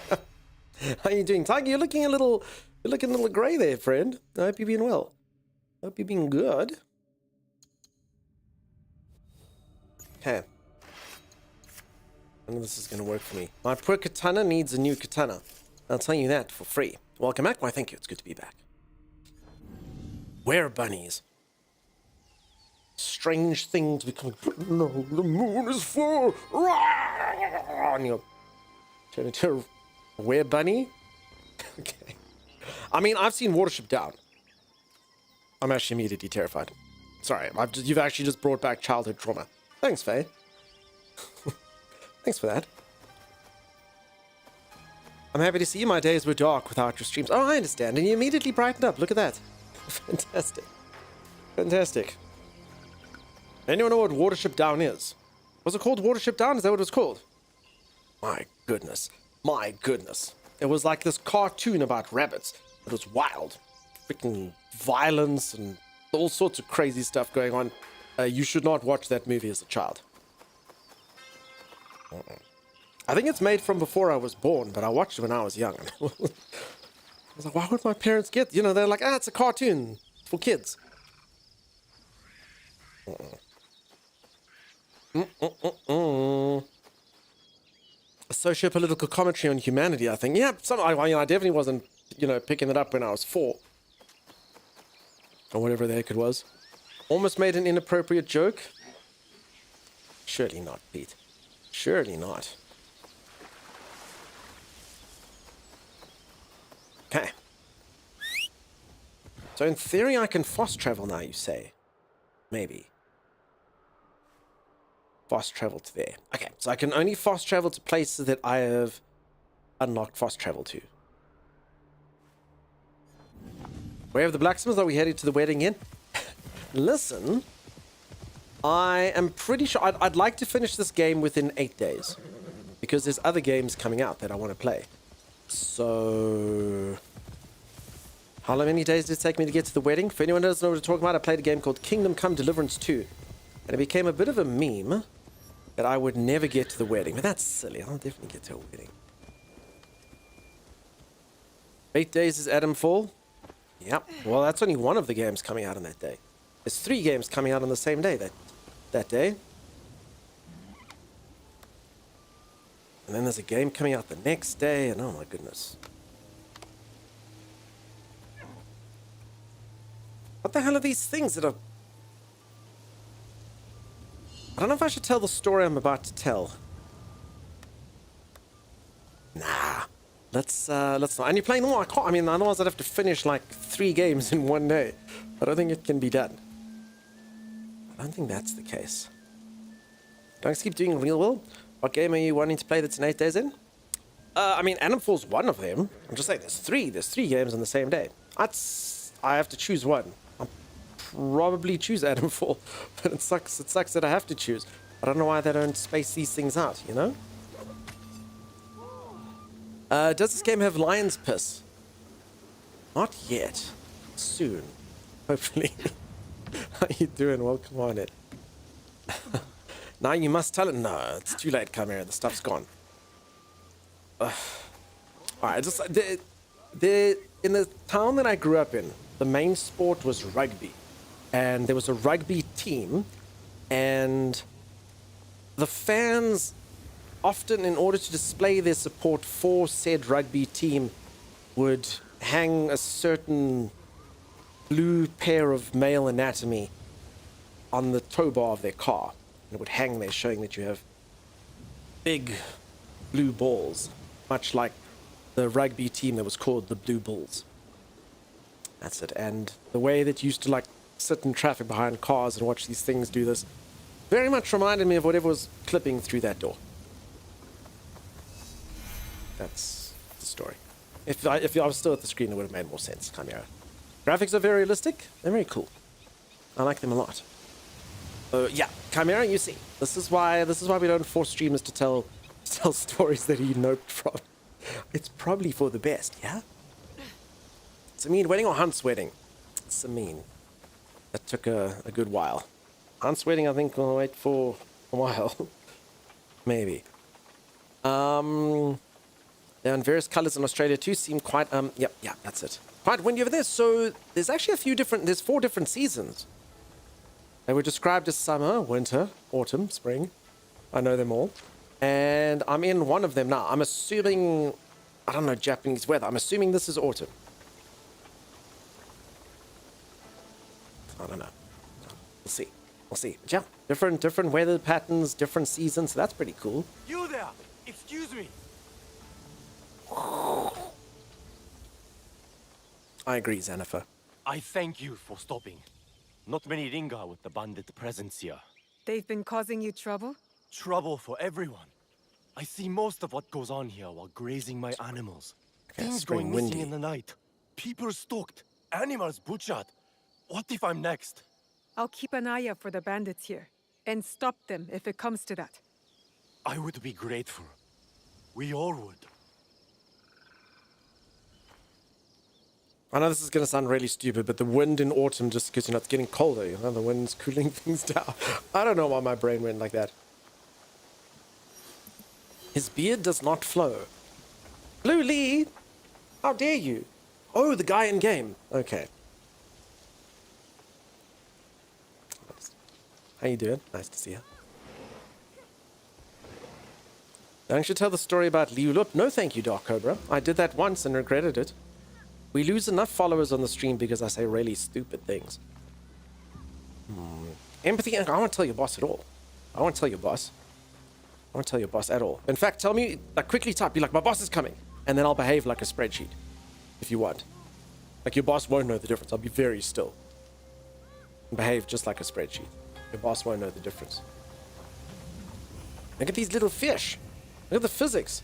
are you doing, Tiger? You're looking a little grey there, friend. I hope you're being well. I hope you're being good. Okay. I know this is going to work for me. My poor katana needs a new katana. I'll tell you that for free. Welcome back. Why, thank you. It's good to be back. Where bunnies? Strange thing to become. No, the moon is full. And you'll turn into a were bunny. Okay. I mean, I've seen Watership Down. I'm actually immediately terrified. Sorry, you've actually just brought back childhood trauma. Thanks, Faye. Thanks for that. I'm happy to see my days were dark without your streams. Oh, I understand. And you immediately brightened up. Look at that. Fantastic. Fantastic. Anyone know what Watership Down is? Was it called Watership Down? Is that what it was called? My goodness. My goodness. It was like this cartoon about rabbits. It was wild. Freaking violence and all sorts of crazy stuff going on. You should not watch that movie as a child. I think it's made from before I was born, but I watched it when I was young. I was like, why would my parents get... You know, they're like, it's a cartoon for kids. A socio-political commentary on humanity, I think. Yeah, I definitely wasn't, picking it up when I was 4. Or whatever the heck it was. Almost made an inappropriate joke. Surely not, Pete. Surely not. Okay. So in theory, I can fast travel now, you say? Maybe. Fast travel to there. Okay, so I can only fast travel to places that I have unlocked fast travel to. Where have the blacksmiths? Are we headed to the wedding in? Listen, I am pretty sure I'd like to finish this game within 8 days. Because there's other games coming out that I want to play. So... How many days did it take me to get to the wedding? For anyone who doesn't know what we're talking about, I played a game called Kingdom Come Deliverance 2. And it became a bit of a meme that I would never get to the wedding. But that's silly. I'll definitely get to a wedding. 8 days is Adamfall. Yep. Well, that's only one of the games coming out on that day. There's 3 games coming out on the same day that day. And then there's a game coming out the next day, and oh my goodness. What the hell are these things that are... I don't know if I should tell the story I'm about to tell. Nah. Let's not. And you're playing them all. I can't. I mean, otherwise I'd have to finish like 3 games in one day. I don't think it can be done. I don't think that's the case. Don't keep doing real well. What game are you wanting to play that's in 8 days in? I mean, Animal's one of them. I'm just saying, there's 3 games on the same day. I have to choose one. I'll probably choose Animal, but it sucks that I have to choose. I don't know why they don't space these things out, you know? Does this game have lion's piss? Not yet. Soon. Hopefully. How you doing? Welcome on it. Now you must tell it. No, it's too late, Chimera. The stuff's gone. Alright, just in the town that I grew up in, the main sport was rugby. And there was a rugby team, and the fans often, in order to display their support for said rugby team, would hang a certain blue pair of male anatomy on the tow bar of their car. And it would hang there, showing that you have big blue balls, much like the rugby team that was called the Blue Bulls. That's it. And the way that you used to like sit in traffic behind cars and watch these things do this very much reminded me of whatever was clipping through that door. That's the story. If I was still at the screen, it would have made more sense. Chimera. Graphics are very realistic. They're very cool. I like them a lot. Yeah, Chimera, you see, this is why we don't force streamers to tell stories that he noped from. It's probably for the best, yeah? Sameen wedding or Hunt's wedding? Sameen. That took a good while. Hunt's wedding, I think, will wait for a while. Maybe. They're in various colors in Australia too. Seem quite, yeah, that's it. Quite windy over there. So there's actually there's 4 different seasons. They were described as summer, winter, autumn, spring. I know them all. And I'm in one of them now. I'm assuming, I don't know Japanese weather. I'm assuming this is autumn. I don't know. We'll see. We'll see. But yeah, different weather patterns, different seasons. So that's pretty cool. You there! Excuse me! I agree, Xanafer. I thank you for stopping. Not many Ringa with the bandit presence here. They've been causing you trouble? Trouble for everyone. I see most of what goes on here while grazing my animals. Things going missing in the night. People stalked. Animals butchered. What if I'm next? I'll keep an eye out for the bandits here, and stop them if it comes to that. I would be grateful. We all would. I know this is going to sound really stupid, but the wind in autumn, just because, you know, it's getting colder, you know, the wind's cooling things down. I don't know why my brain went like that. His beard does not flow. Blue Lee, how dare you? Oh, the guy in game. Okay. How you doing? Nice to see you. Don't you tell the story about Liu Lup? No, thank you, Dark Cobra. I did that once and regretted it. We lose enough followers on the stream because I say really stupid things. Empathy, I won't tell your boss at all. I won't tell your boss. I won't tell your boss at all. In fact, tell me, like, quickly type, be like, my boss is coming. And then I'll behave like a spreadsheet, if you want. Like, your boss won't know the difference. I'll be very still. And behave just like a spreadsheet. Your boss won't know the difference. Look at these little fish. Look at the physics.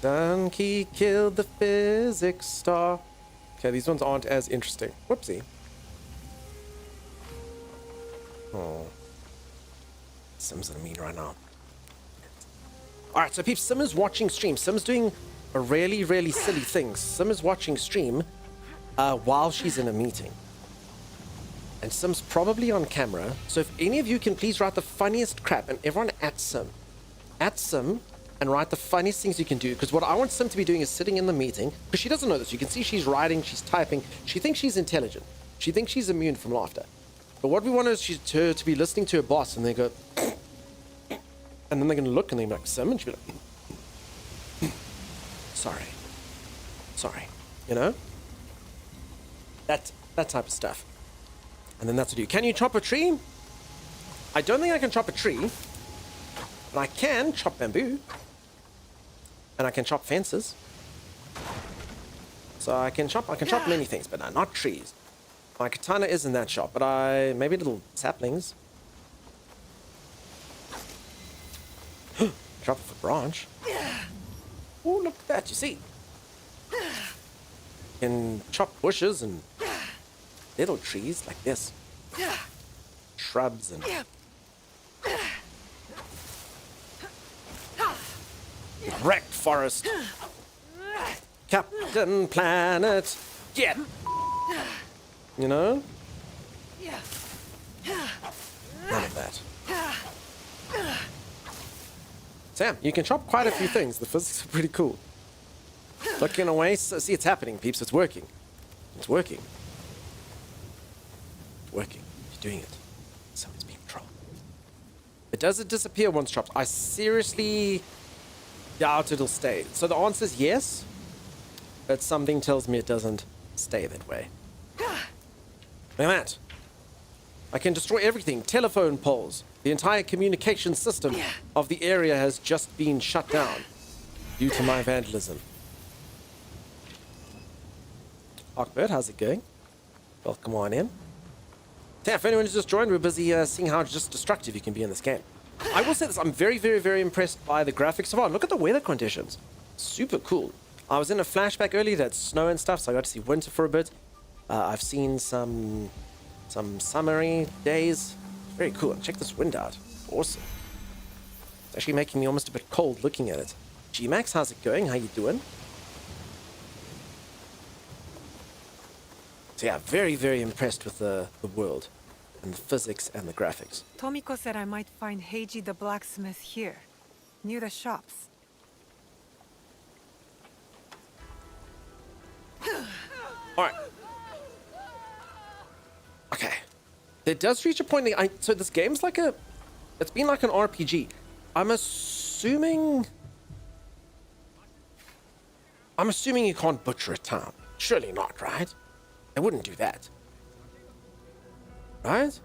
Donkey killed the physics star. Okay, these ones aren't as interesting. Whoopsie. Oh. Sim's gonna mean right now. Alright, so peeps, Sim is watching stream. Sim's doing a really, really silly thing. Sim is watching stream while she's in a meeting. And Sim's probably on camera. So if any of you can please write the funniest crap, and everyone at Sim, and write the funniest things you can do, because what I want Sim to be doing is sitting in the meeting, because she doesn't know this. You can see she's writing, she's typing. She thinks she's intelligent. She thinks she's immune from laughter. But what we want is her to be listening to her boss, and they go, and then they're going to look, and they're like, Sim, and she'll be like, sorry, you know? That type of stuff. And then that's what you do. Can you chop a tree? I don't think I can chop a tree, but I can chop bamboo. And I can chop fences. So I can chop many things, but no, not trees. My katana is in that shop, but maybe little saplings. Chop off a branch. Oh, look at that, you see. Can chop bushes and little trees like this. Shrubs and wrecked forest. Captain Planet. Get. You know? None of that. Sam, you can chop quite a few things. The physics are pretty cool. Looking away, so, see, it's happening, peeps. It's working. It's working. It's working. You're doing it. Someone's being trolled. But does it disappear once chopped? I seriously doubt it'll stay. So the answer is yes, but something tells me it doesn't stay that way. Look at that. I can destroy everything. Telephone poles. The entire communication system of the area has just been shut down due to my vandalism. Hawkbird, how's it going? Welcome on in. Yeah, if anyone's just joined, we're busy seeing how just destructive you can be in this game. I will say this, I'm very, very, very impressed by the graphics so far. Look at the weather conditions. Super cool. I was in a flashback earlier that snow and stuff, so I got to see winter for a bit. I've seen some summery days. Very cool. Check this wind out. Awesome. It's actually making me almost a bit cold looking at it. G-Max, how's it going? How you doing? So yeah, very, very impressed with the world and the physics and the graphics. Tomiko said I might find Heiji the blacksmith here, near the shops. Alright. Okay. There does reach a point, so this game's like it's been like an RPG. I'm assuming you can't butcher a town. Surely not, right? They wouldn't do that. Right?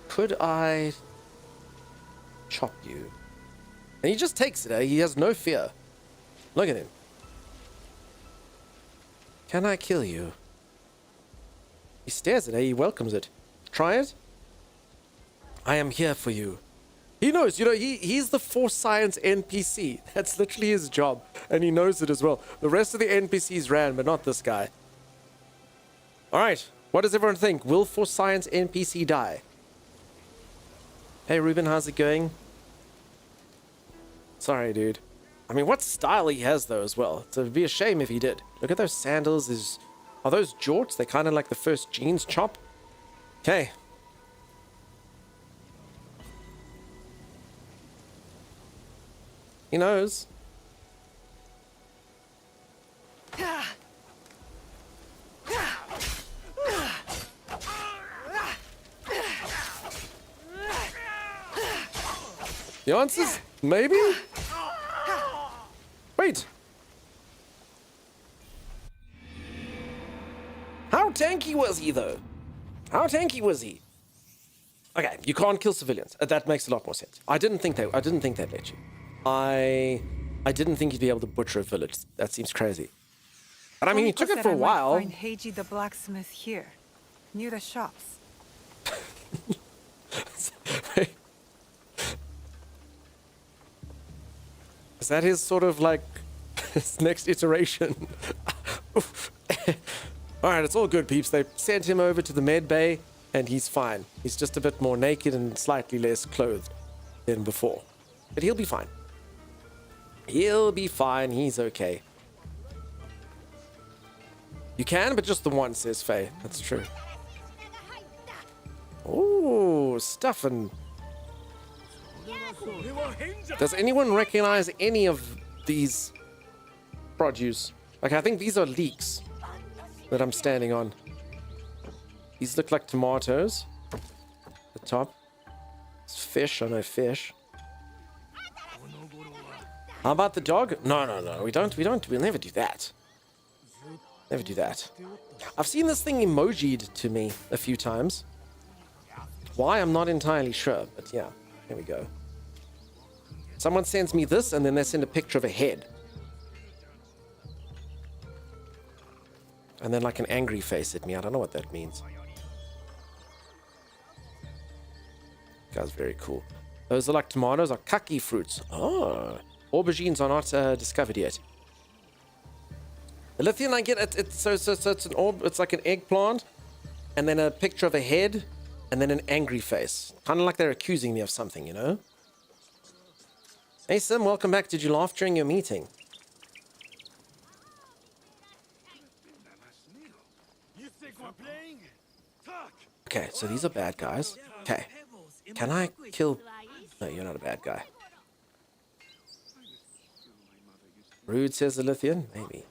Could I chop you? And he just takes it, He has no fear. Look at him. Can I kill you? He stares at it, He welcomes it. Try it. I am here for you. He knows, he's the Force Science NPC. That's literally his job. And he knows it as well. The rest of the NPCs ran, but not this guy. Alright, what does everyone think? Will Force Science NPC die? Hey, Ruben, how's it going? Sorry, dude. I mean, what style he has, though, as well. So it'd be a shame if he did. Look at those sandals. Are those jorts? They're kind of like the first jeans chop. Okay. He knows. The answer's maybe? Wait. How tanky was he, though? How tanky was he? Okay, you can't kill civilians. That makes a lot more sense. I didn't think they'd let you. I didn't think you'd be able to butcher a village. That seems crazy. But I mean, you took it for a while. I might find Heiji the blacksmith here, near the shops. Is that his sort of like his next iteration? Alright, it's all good, peeps. They sent him over to the med bay and he's fine. He's just a bit more naked and slightly less clothed than before. But he'll be fine. He'll be fine. He's okay. You can, but just the one, says Faye. That's true. Ooh, stuffing. Does anyone recognize any of these produce? Like, I think these are leeks that I'm standing on. These look like tomatoes. The top. It's fish. I know fish. How about the dog? No. We don't. We'll never do that. Never do that. I've seen this thing emojied to me a few times. Why, I'm not entirely sure, but yeah, here we go. Someone sends me this, and then they send a picture of a head. And then like an angry face at me. I don't know what that means. Guy's very cool. Those are like tomatoes, are kaki fruits. Oh, aubergines are not discovered yet. The lithium, I get it. So it's an it's like an eggplant, and then a picture of a head, and then an angry face. Kind of like they're accusing me of something, you know? Hey Sim, welcome back. Did you laugh during your meeting? Okay, so these are bad guys. Okay. Can I kill... No, you're not a bad guy. Rude, says the Lithian. Maybe.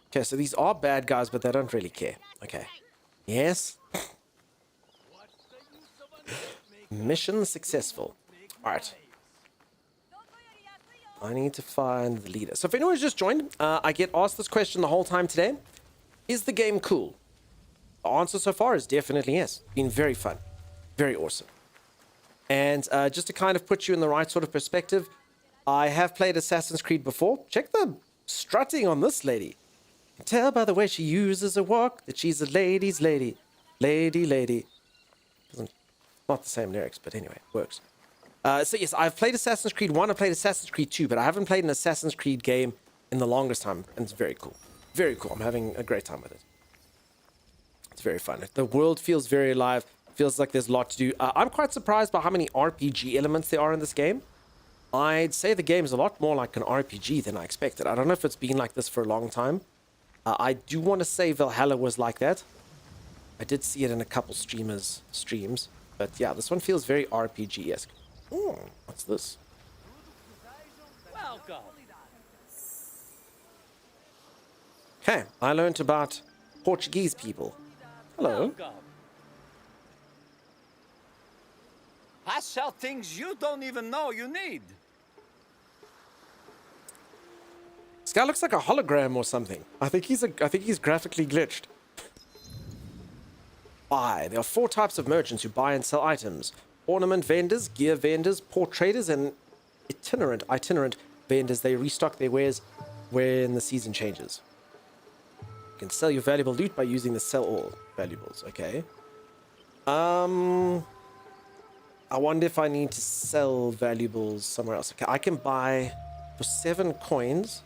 Okay, so these are bad guys, but they don't really care. Okay. Yes. Mission successful. Alright. I need to find the leader. So if anyone's just joined, I get asked this question the whole time today. Is the game cool? The answer so far is definitely yes. Been very fun. Very awesome. And just to kind of put you in the right sort of perspective, I have played Assassin's Creed before. Check the strutting on this lady. You can tell by the way she uses her walk that she's a lady's lady. Lady. Not the same lyrics, but anyway, it works. So yes, I've played Assassin's Creed 1, I've played Assassin's Creed 2, but I haven't played an Assassin's Creed game in the longest time, and it's very cool. Very cool. I'm having a great time with it. It's very fun. The world feels very alive. Feels like there's a lot to do. I'm quite surprised by how many RPG elements there are in this game. I'd say the game's a lot more like an RPG than I expected. I don't know if it's been like this for a long time. I do want to say Valhalla was like that. I did see it in a couple streams. But yeah, this one feels very RPG-esque. Oh, what's this? Welcome. Okay, I learned about Portuguese people. Hello. Welcome. I sell things you don't even know you need. This guy looks like a hologram or something. I think he's graphically glitched. Buy. There are 4 types of merchants who buy and sell items. Ornament vendors, gear vendors, port traders, and itinerant vendors. They restock their wares when the season changes. You can sell your valuable loot by using the sell all valuables. Okay. I wonder if I need to sell valuables somewhere else. Okay, I can buy for 7 coins.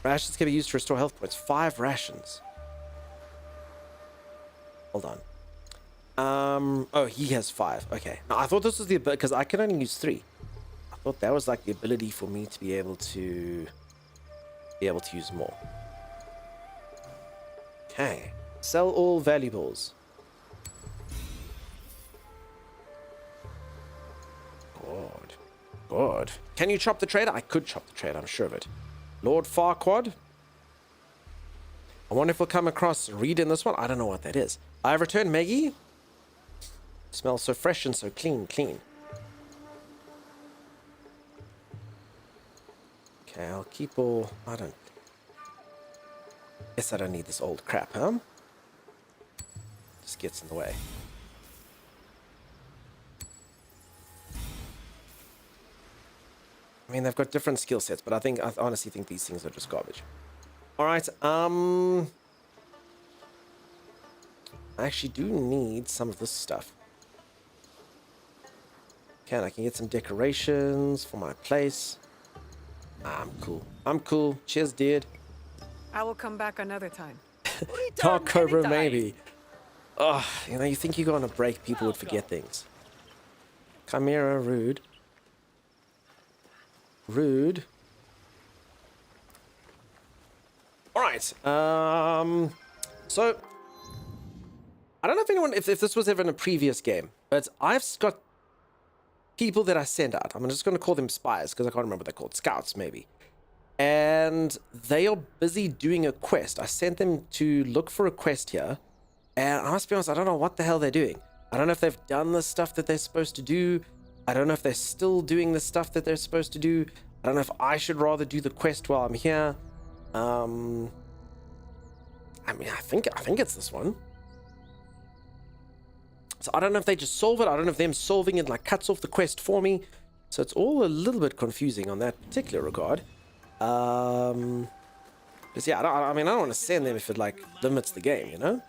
Rations can be used to restore health points. 5 rations. Hold on. Oh, he has 5. Okay. Now, I thought this was the ability, because I can only use 3. I thought that was like the ability for me to be able to use more. Okay. Sell all valuables. God. God. Can you chop the trader? I could chop the trader, I'm sure of it. Lord Farquaad. I wonder if we'll come across Reed in this one. I don't know what that is. I have returned Maggie. Smells so fresh and so clean. Okay, I'll keep all... Guess I don't need this old crap, huh? Just gets in the way. I mean, they've got different skill sets, but I honestly think these things are just garbage. Alright, I actually do need some of this stuff. Okay, I can get some decorations for my place. I'm cool. Cheers, dude. I will come back another time. Dark Cobra, maybe. Oh, you think you go on a break, people would forget things. Chimera, rude. Rude. Alright, so I don't know if this was ever in a previous game, but I've got people that I send out. I'm just going to call them spies because I can't remember what they're called. Scouts, maybe. And they are busy doing a quest. I sent them to look for a quest here. And I must be honest, I don't know what the hell they're doing. I don't know if they've done the stuff that they're supposed to do. I don't know if they're still doing the stuff that they're supposed to do. I don't know if I should rather do the quest while I'm here. I mean, I think it's this one. So I don't know if they just solve it. I don't know if them solving it like cuts off the quest for me. So it's all a little bit confusing on that particular regard. Because yeah, I mean, I don't want to send them if it like limits the game, you know?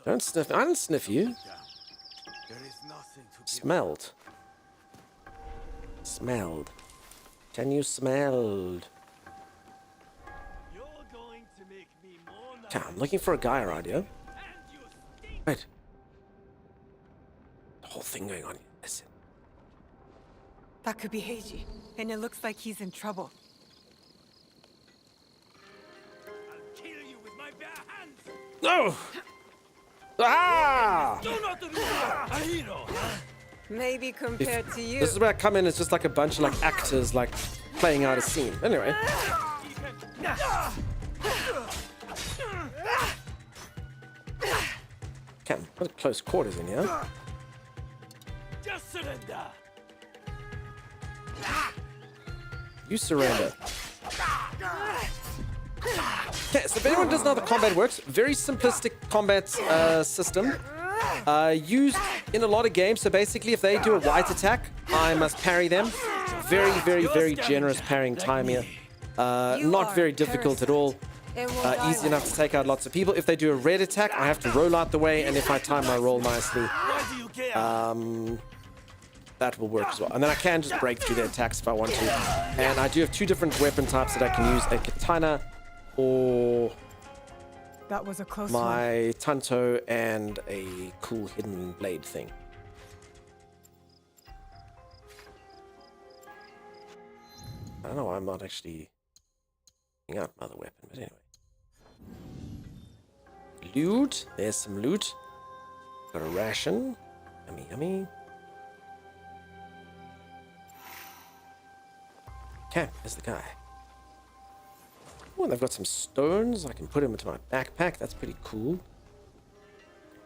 Don't sniff. I didn't sniff you. Smelled. Can you smell? Okay, I'm looking for a guy around here. Wait. The whole thing going on here. Listen. That could be Heiji, and it looks like he's in trouble. I'll kill you with my bare hands. No! Ah! Do not lose a hero. Maybe compared to you. This is where I come in. It's just like a bunch of like actors like playing out a scene. Anyway. Okay, what close quarters in here. Just surrender. You surrender. Okay, so if anyone doesn't know how the combat works, very simplistic combat system. Used in a lot of games. So basically, if they do a white attack, I must parry them. Very, very, very generous parrying time here. Not very difficult at all. Easy enough to take out lots of people. If they do a red attack, I have to roll out the way, and if I time my roll nicely, that will work as well. And then I can just break through their attacks if I want to. And I do have 2 different weapon types that I can use: a katana or that was a close my tanto and a cool hidden blade thing. I don't know why I'm not actually picking out my other weapon, but anyway. Loot. There's some loot. Got a ration. Yummy, yummy. Okay, there's the guy. Oh, and they've got some stones. I can put them into my backpack. That's pretty cool.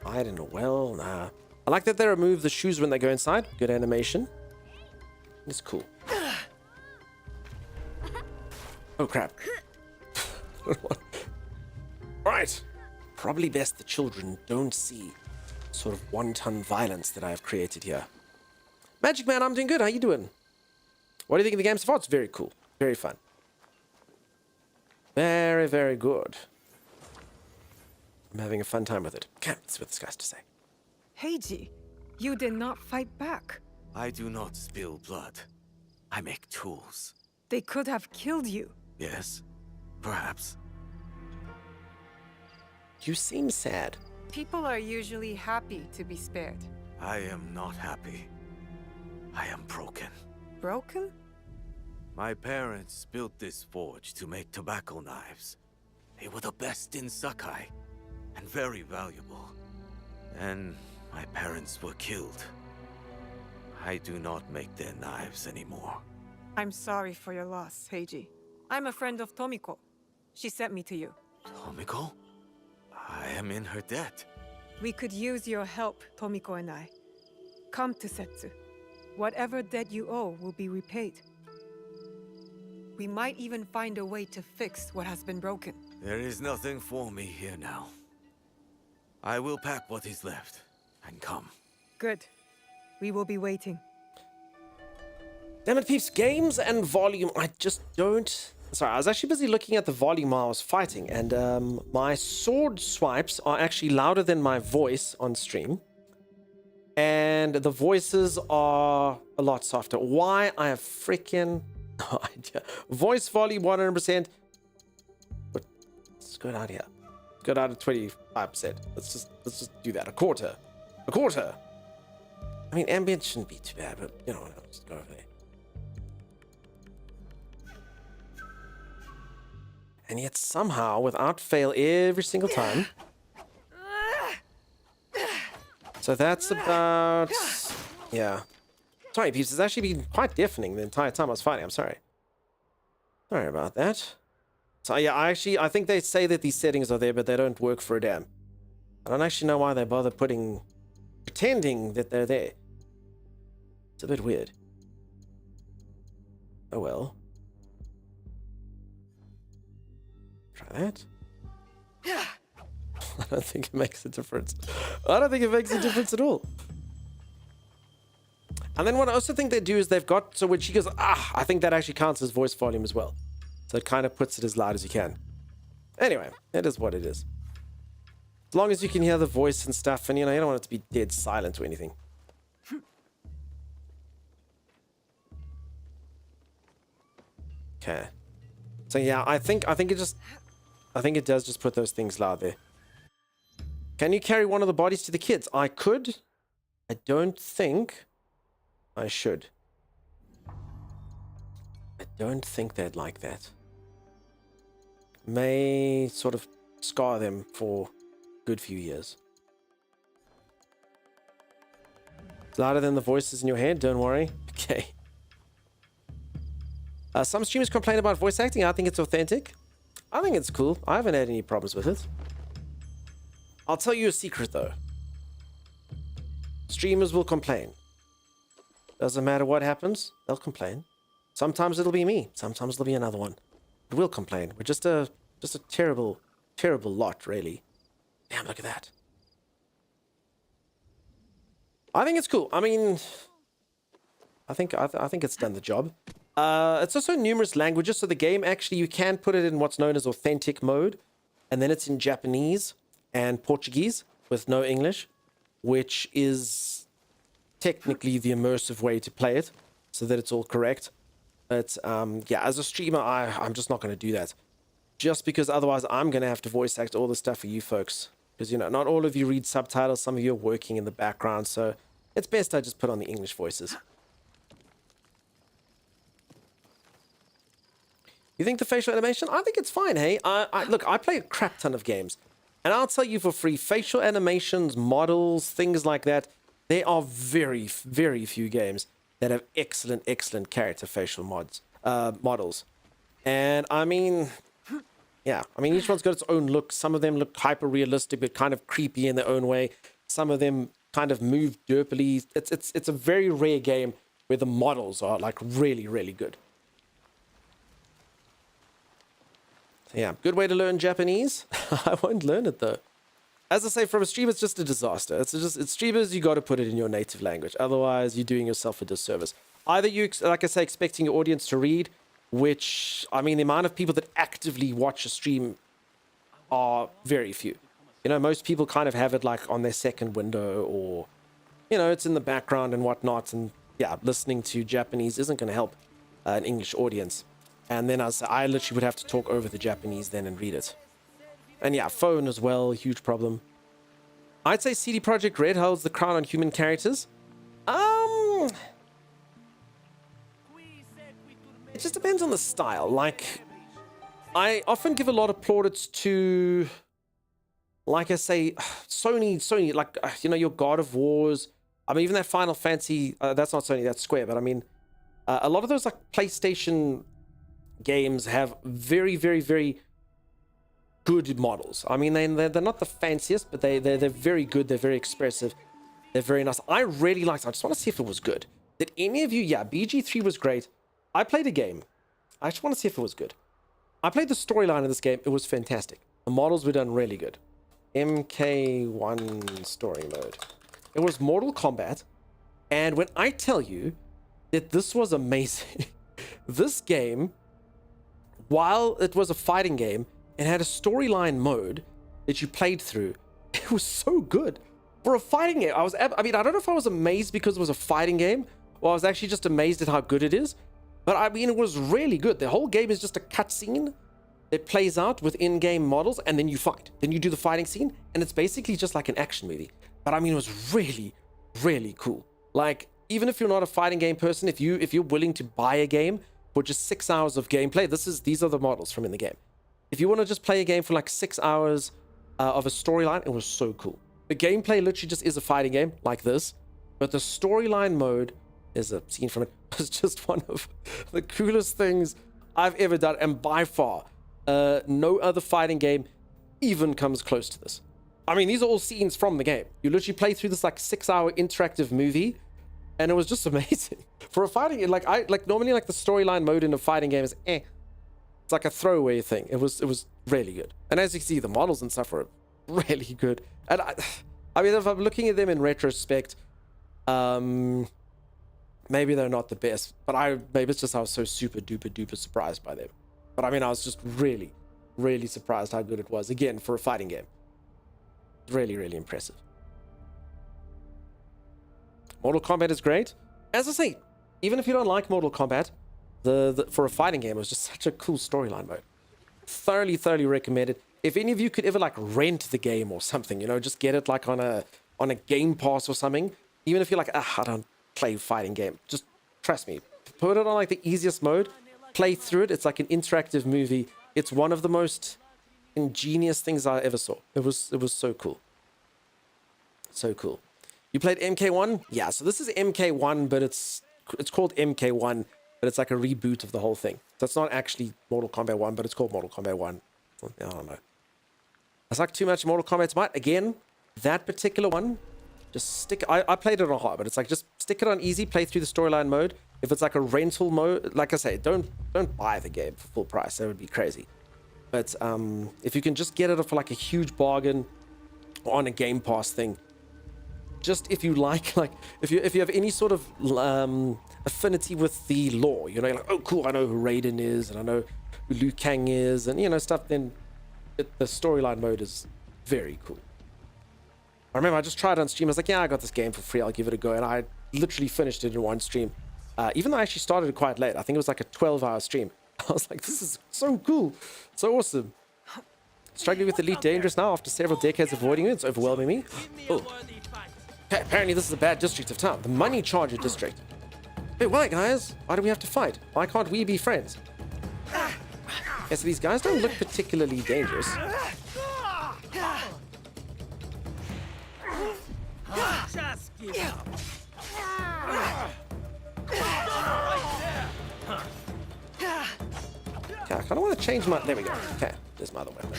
Hide in a well. Nah. I like that they remove the shoes when they go inside. Good animation. It's cool. Oh, crap. Right. Probably best the children don't see sort of wanton violence that I have created here. Magic Man, I'm doing good. How you doing? What do you think of the game so far? It's very cool. Very fun. Very, very good. I'm having a fun time with it. Okay, let's see what this guy's to say. Heiji, you did not fight back. I do not spill blood. I make tools. They could have killed you. Yes, perhaps. You seem sad. People are usually happy to be spared. I am not happy. I am broken. Broken? My parents built this forge to make tobacco knives. They were the best in Sakai, and very valuable. And my parents were killed. I do not make their knives anymore. I'm sorry for your loss, Heiji. I'm a friend of Tomiko. She sent me to you. Tomiko? I am in her debt. We could use your help, Tomiko and I. Come to Setsu. Whatever debt you owe will be repaid. We might even find a way to fix what has been broken. There is nothing for me here now. I will pack what is left and come. Good. We will be waiting. Damn it, peeps. Games and volume. I just don't... Sorry, I was actually busy looking at the volume while I was fighting, and my sword swipes are actually louder than my voice on stream. And the voices are a lot softer. Why? I have freaking no idea. Voice volume 100%. But let's go down here. Let's go down to 25%. Let's just do that. A quarter. I mean, ambient shouldn't be too bad, but you know, I'll just go over there. And yet somehow, without fail, every single time. So that's about... Yeah. Sorry, peeps. It's actually been quite deafening the entire time I was fighting. I'm sorry. Sorry about that. So yeah, I think they say that these settings are there, but they don't work for a damn. I don't actually know why they bother pretending that they're there. It's a bit weird. Oh well. Try that. I don't think it makes a difference. I don't think it makes a difference at all. And then what I also think they do is they've got... So when she goes, ah, I think that actually counts as voice volume as well. So it kind of puts it as loud as you can. Anyway, it is what it is. As long as you can hear the voice and stuff, and you know, you don't want it to be dead silent or anything. Okay. So yeah, I think it does just put those things loud there. Can you carry one of the bodies to the kids? I could. I don't think I should. I don't think they'd like that. May sort of scar them for a good few years. It's louder than the voices in your head, don't worry. Okay. Some streamers complain about voice acting. I think it's authentic. I think it's cool. I haven't had any problems with it. I'll tell you a secret, though. Streamers will complain. Doesn't matter what happens, they'll complain. Sometimes it'll be me. Sometimes it'll be another one. But we'll complain. We're just a terrible, terrible lot, really. Damn, look at that. I think it's cool. I mean, I think it's done the job. It's also numerous languages, so the game actually, you can put it in what's known as authentic mode, and then it's in Japanese and Portuguese with no English, which is technically the immersive way to play it, so that it's all correct. But yeah, as a streamer, I'm just not going to do that, just because otherwise I'm going to have to voice act all the stuff for you folks, because you know, not all of you read subtitles, some of you are working in the background, so it's best I just put on the English voices. You think the facial animation? I think it's fine, hey? Look, I play a crap ton of games. And I'll tell you for free, facial animations, models, things like that, there are very, very few games that have excellent, excellent character facial models. And I mean, yeah, I mean, each one's got its own look. Some of them look hyper-realistic, but kind of creepy in their own way. Some of them kind of move derpily. It's a very rare game where the models are like really, really good. Yeah, good way to learn Japanese. I won't learn it though. As I say, from a stream, it's just a disaster. It's streamers, you got to put it in your native language. Otherwise, you're doing yourself a disservice. Either you, like I say, expecting your audience to read, which, I mean, the amount of people that actively watch a stream are very few. You know, most people kind of have it like on their second window, or, you know, it's in the background and whatnot. And yeah, listening to Japanese isn't going to help an English audience. And then I literally would have to talk over the Japanese then and read it. And yeah, phone as well, huge problem. I'd say CD Projekt Red holds the crown on human characters. It just depends on the style. Like, I often give a lot of plaudits to, like I say, Sony, like, you know, your God of Wars. I mean, even that Final Fantasy, that's not Sony, that's Square, but I mean, a lot of those, like, PlayStation games have very, very, very good models. I mean, they're not the fanciest, but they're very good, they're very expressive, they're very nice. I really liked it. I just want to see if it was good. Did any of you, yeah, BG3 was great. I played a game. I just want to see if it was good. I played the storyline of this game. It was fantastic. The models were done really good. MK1 story mode. It was Mortal Kombat. And when I tell you that this was amazing, this game, while it was a fighting game, it had a storyline mode that you played through. It was so good. For a fighting game, I mean, I don't know if I was amazed because it was a fighting game, or I was actually just amazed at how good it is. But I mean, it was really good. The whole game is just a cutscene that plays out with in-game models, and then you fight. Then you do the fighting scene, and it's basically just like an action movie. But I mean, it was really, really cool. Like, even if you're not a fighting game person, if you're willing to buy a game for just 6 hours of gameplay, these are the models from in the game. If you want to just play a game for like 6 hours of a storyline, it was so cool. The gameplay literally just is a fighting game like this, but the storyline mode is a scene from it. Was just one of the coolest things I've ever done, and by far, no other fighting game even comes close to this. I mean, these are all scenes from the game. You literally play through this like 6-hour interactive movie, and it was just amazing for a fighting game. Like normally, like the storyline mode in a fighting game is it's like a throwaway thing. It was really good, and as you see, the models and stuff were really good. And I mean, if I'm looking at them in retrospect, maybe they're not the best, but maybe it's just I was so super duper duper surprised by them. But I mean, I was just really, really surprised how good it was. Again, for a fighting game. Really, really impressive. Mortal Kombat is great. As I say, even if you don't like Mortal Kombat, for a fighting game, it was just such a cool storyline mode. Thoroughly, thoroughly recommended. If any of you could ever like rent the game or something, you know, just get it like on a Game Pass or something. Even if you're like, I don't play fighting game, just trust me, put it on like the easiest mode, play through it. It's like an interactive movie. It's one of the most ingenious things I ever saw. It was so cool. So cool. You played MK1? Yeah, so this is MK1, but it's called MK1, but it's like a reboot of the whole thing. So it's not actually Mortal Kombat 1, but it's called Mortal Kombat 1. I don't know. It's like too much Mortal Kombat Smite. Again, that particular one, just stick. I played it on hard, but it's like just stick it on easy, play through the storyline mode. If it's like a rental mode, like I say, don't buy the game for full price. That would be crazy. But if you can just get it for like a huge bargain on a Game Pass thing, just if you like if you have any sort of affinity with the lore, you know, like, oh cool, I know who Raiden is and I know who Liu Kang is and you know stuff, then the storyline mode is very cool. I remember I just tried it on stream. I was like, yeah, I got this game for free, I'll give it a go, and I literally finished it in one stream. Even though I actually started it quite late, I think it was like a 12-hour stream. I was like, this is so cool, so awesome. Struggling with Elite Dangerous now after several decades avoiding it. It's overwhelming me. Oh. Okay, apparently this is a bad district of town. The Money Charger district. Hey, why, guys? Why do we have to fight? Why can't we be friends? Yeah, so these guys don't look particularly dangerous. Just give up. Okay, I kind of want to change my... There we go. Okay, there's my other weapon.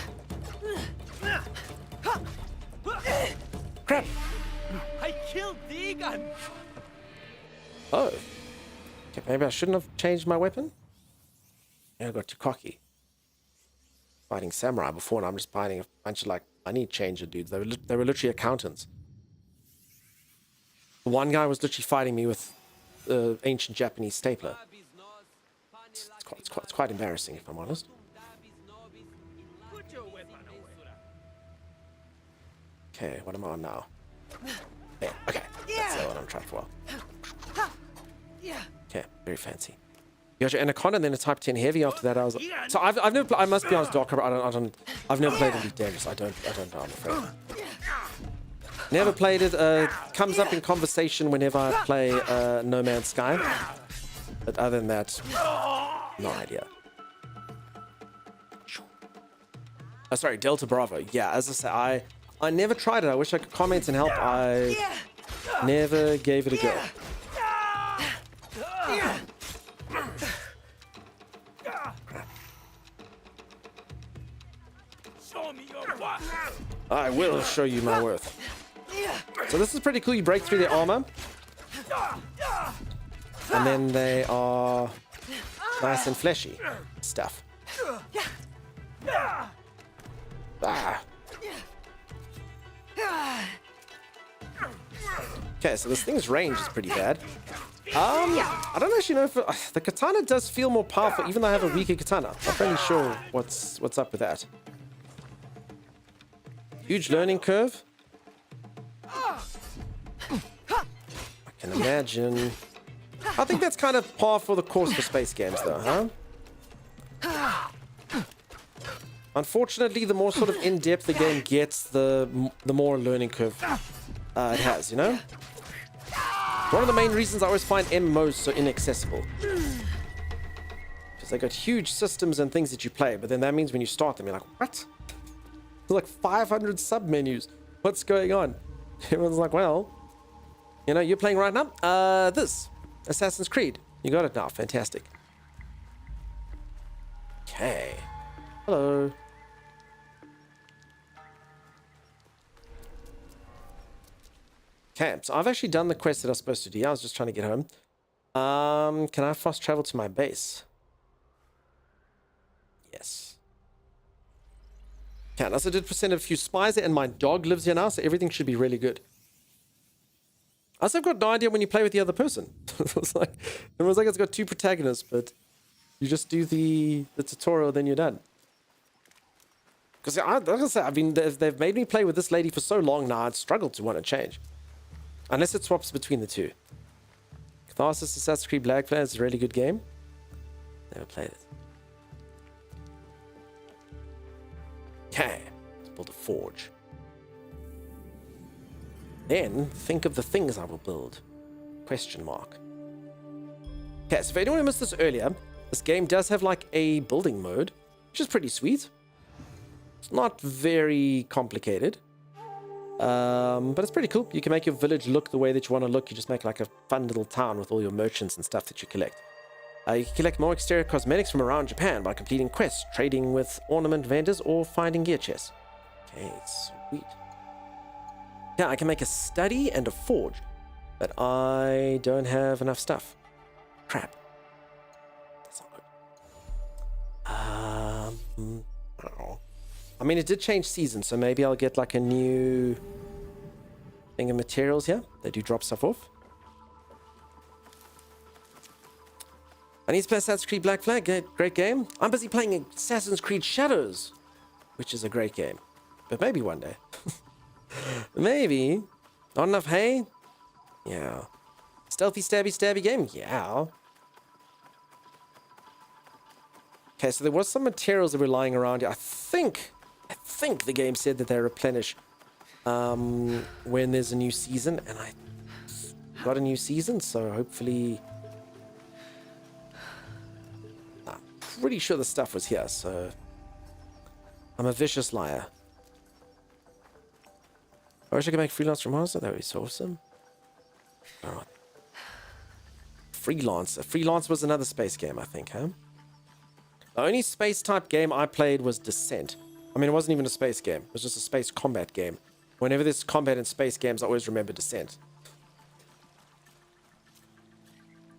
Crap! I killed Deegan! Oh. Okay, maybe I shouldn't have changed my weapon? Yeah, I got too cocky. Fighting samurai before, and I'm just fighting a bunch of, like, money changer dudes. They were literally accountants. The one guy was literally fighting me with ancient Japanese stapler. It's quite embarrassing, if I'm honest. Okay, what am I on now? Yeah, okay, that's what I'm trying for. Okay, very fancy. You got your Anaconda and then a Type 10 Heavy after that. I was like, so I've never I must be honest, Doc, I don't I've never played Elite Dangerous. I don't know, I'm afraid. Never played it. Comes up in conversation whenever I play No Man's Sky. But other than that, no idea. Oh, sorry, Delta Bravo. Yeah, as I say, I never tried it. I wish I could comment and help. I never gave it a go. I will show you my worth. So this is pretty cool. You break through their armor. And then they are nice and fleshy stuff. Ah. Okay, so this thing's range is pretty bad. I don't actually know if the katana does feel more powerful, even though I have a weaker katana. I'm not really sure what's up with that. Huge learning curve. I can imagine. I think that's kind of par for the course for space games, though, huh? Unfortunately, the more sort of in-depth the game gets, the more learning curve it has, you know? One of the main reasons I always find MMOs so inaccessible. Because they got huge systems and things that you play, but then that means when you start them, you're like, what? There's like 500 sub-menus. What's going on? Everyone's like, well, you know, you're playing right now? This. Assassin's Creed. You got it now. Fantastic. Okay. Hello. Okay, so I've actually done the quest that I was supposed to do. I was just trying to get home. Can I fast travel to my base? Yes. Can. I also did present a few spies there, and my dog lives here now, so everything should be really good. I also have got no idea when you play with the other person. It's like, it's got two protagonists, but you just do the tutorial, then you're done. Because like I said, I mean, they've made me play with this lady for so long now, I'd struggle to want to change. Unless it swaps between the two. Catharsis Assassin's Creed Black Flag is a really good game. Never played it. Okay, let's build a forge. Then think of the things I will build. Question mark. Okay, so if anyone missed this earlier, this game does have like a building mode, which is pretty sweet. It's not very complicated. But it's pretty cool. You can make your village look the way that you want to look. You just make like a fun little town with all your merchants and stuff that you collect. You can collect more exterior cosmetics from around Japan by completing quests, trading with ornament vendors, or finding gear chests. Okay, sweet. Yeah, I can make a study and a forge, but I don't have enough stuff. Crap. That's not good. I mean, it did change season, so maybe I'll get like a new thing of materials here. They do drop stuff off. I need to play Assassin's Creed Black Flag. Great game. I'm busy playing Assassin's Creed Shadows, which is a great game. But maybe one day. Maybe. Not enough hay? Yeah. Stealthy stabby game? Yeah. Okay, so there was some materials that were lying around here. I think the game said that they replenish when there's a new season, and I got a new season, so hopefully... I'm pretty sure the stuff was here, so... I'm a vicious liar. I wish I could make freelance from Mars, that would be so awesome. Alright. Freelance. Freelance was another space game, I think, huh? The only space-type game I played was Descent. I mean, it wasn't even a space game. It was just a space combat game. Whenever there's combat in space games, I always remember Descent.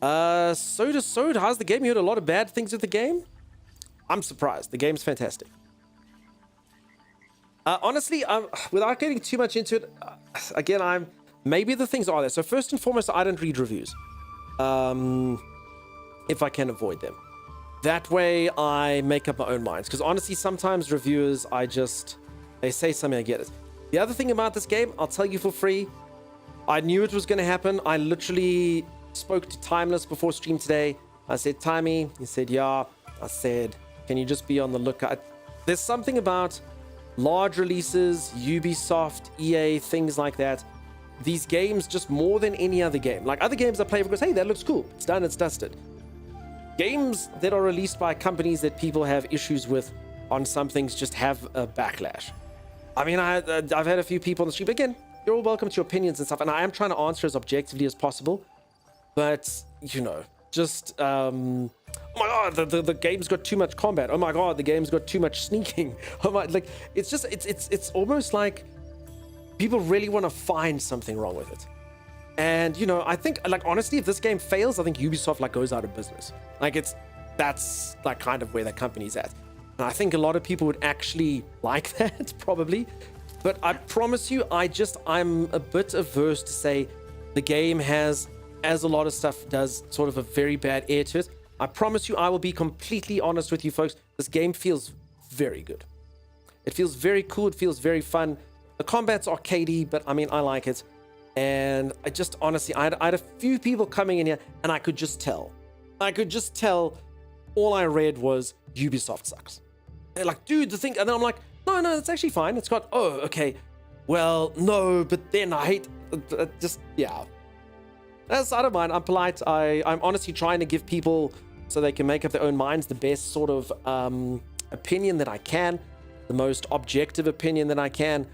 Soda, how's the game? You heard a lot of bad things with the game? I'm surprised. The game's fantastic. Honestly, without getting too much into it, again, maybe the things are there. So first and foremost, I don't read reviews. If I can avoid them. That way, I make up my own minds. Because honestly, sometimes reviewers, they say something, I get it. The other thing about this game, I'll tell you for free. I knew it was going to happen. I literally spoke to Timeless before stream today. I said, Timey. He said, yeah. I said, can you just be on the lookout? There's something about large releases, Ubisoft, EA, things like that, these games just more than any other game. Like other games I play because, hey, that looks cool. It's done, it's dusted. Games that are released by companies that people have issues with on some things just have a backlash. I mean, I've had a few people on the street. Again, you're all welcome to your opinions and stuff, and I am trying to answer as objectively as possible. But, you know, just, oh my god, the game's got too much combat. Oh my god, the game's got too much sneaking. Oh my, like, it's just, it's almost like people really want to find something wrong with it. And, you know, I think, like, honestly, if this game fails, I think Ubisoft, like, goes out of business. Like, that's, like, kind of where the company's at. And I think a lot of people would actually like that, probably. But I promise you, I'm a bit averse to say the game has, as a lot of stuff does, sort of a very bad air to it. I promise you, I will be completely honest with you folks. This game feels very good. It feels very cool. It feels very fun. The combat's arcadey, but I mean, I like it. And I just, honestly, I had a few people coming in here and I could just tell. All I read was Ubisoft sucks. They're like, dude, the thing, and then I'm like, no, it's actually fine. It's got, oh, okay. Well, no, but then I hate, just, yeah. That's, I don't mind. I'm polite. I'm honestly trying to give people, so they can make up their own minds, the best sort of opinion that I can, the most objective opinion that I can.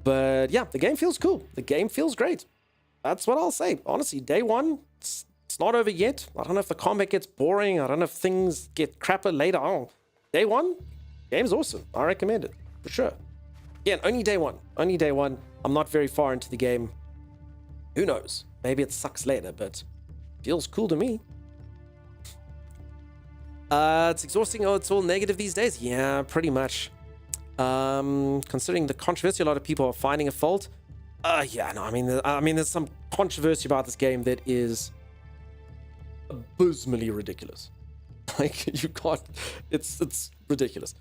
But yeah, the game feels cool. The game feels great. That's what I'll say. Honestly, day one, it's not over yet. I don't know if the combat gets boring. I don't know if things get crapper later on. Day one, game's awesome. I recommend it, for sure. Again, only day one. I'm not very far into the game. Who knows? Maybe it sucks later, but feels cool to me. It's exhausting. Oh, it's all negative these days. Yeah, pretty much. Considering the controversy, a lot of people are finding a fault. Yeah, no, I mean, there's some controversy about this game that is abysmally ridiculous. Like, you can't, it's ridiculous.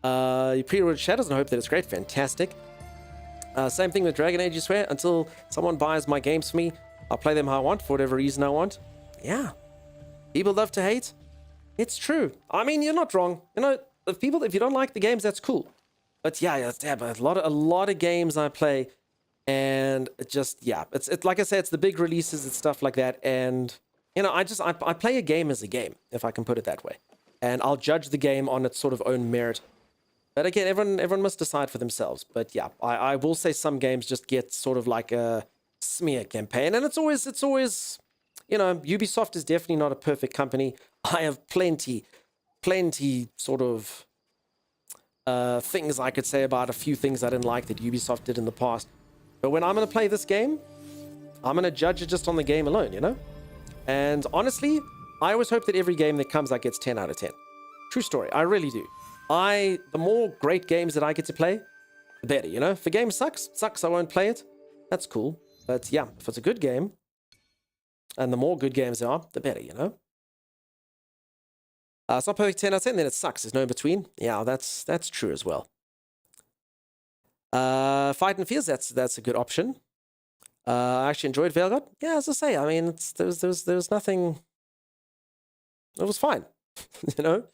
You pre-ordered Shadows and I hope that it's great. Fantastic. Same thing with Dragon Age, you swear. Until someone buys my games for me, I'll play them how I want, for whatever reason I want. Yeah. People love to hate. It's true. I mean, you're not wrong. You know, if you don't like the games, that's cool. But yeah, but a lot of games I play, and it just, yeah, it's like I said, it's the big releases and stuff like that. And you know, I play a game as a game, if I can put it that way, and I'll judge the game on its sort of own merit. But again, everyone must decide for themselves. But yeah, I will say some games just get sort of like a smear campaign, and it's always, you know, Ubisoft is definitely not a perfect company. I have plenty sort of things I could say about a few things I didn't like that Ubisoft did in the past. But when I'm going to play this game, I'm going to judge it just on the game alone, you know? And honestly, I always hope that every game that comes out gets 10 out of 10. True story. I really do. The more great games that I get to play, the better, you know? If a game sucks, I won't play it. That's cool. But yeah, if it's a good game, and the more good games there are, the better, you know? It's not perfect 10 out of 10, then it sucks. There's no in between. Yeah, that's true as well. Fight and Fears, that's a good option. I actually enjoyed Veilguard. Yeah, as I say, I mean, there was nothing. It was fine, you know.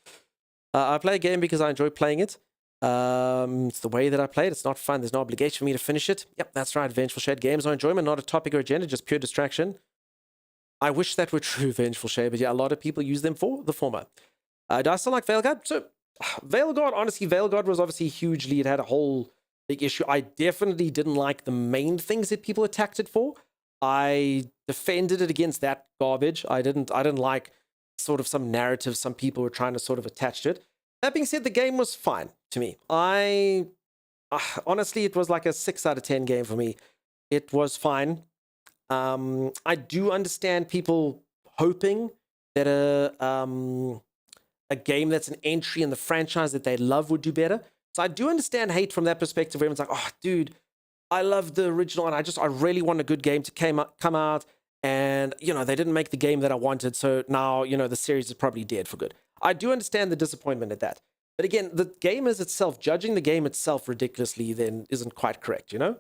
I play a game because I enjoy playing it. It's the way that I play it. It's not fun. There's no obligation for me to finish it. Yep, that's right. Vengeful Shade games are enjoyment, not a topic or agenda, just pure distraction. I wish that were true, Vengeful Shade, but yeah, a lot of people use them for the former. Do I still like Veilguard? So, Veilguard, honestly, Veilguard was obviously hugely, it had a whole big issue. I definitely didn't like the main things that people attacked it for. I defended it against that garbage. I didn't like sort of some narrative some people were trying to sort of attach to it. That being said, the game was fine to me. Honestly, it was like a 6 out of 10 game for me. It was fine. I do understand people hoping that a game that's an entry in the franchise that they love would do better. So I do understand hate from that perspective. Everyone's like, oh, dude, I love the original, and I really want a good game to come out, and, you know, they didn't make the game that I wanted, so now, you know, the series is probably dead for good. I do understand the disappointment at that. But again, the game as itself, judging the game itself ridiculously then isn't quite correct, you know?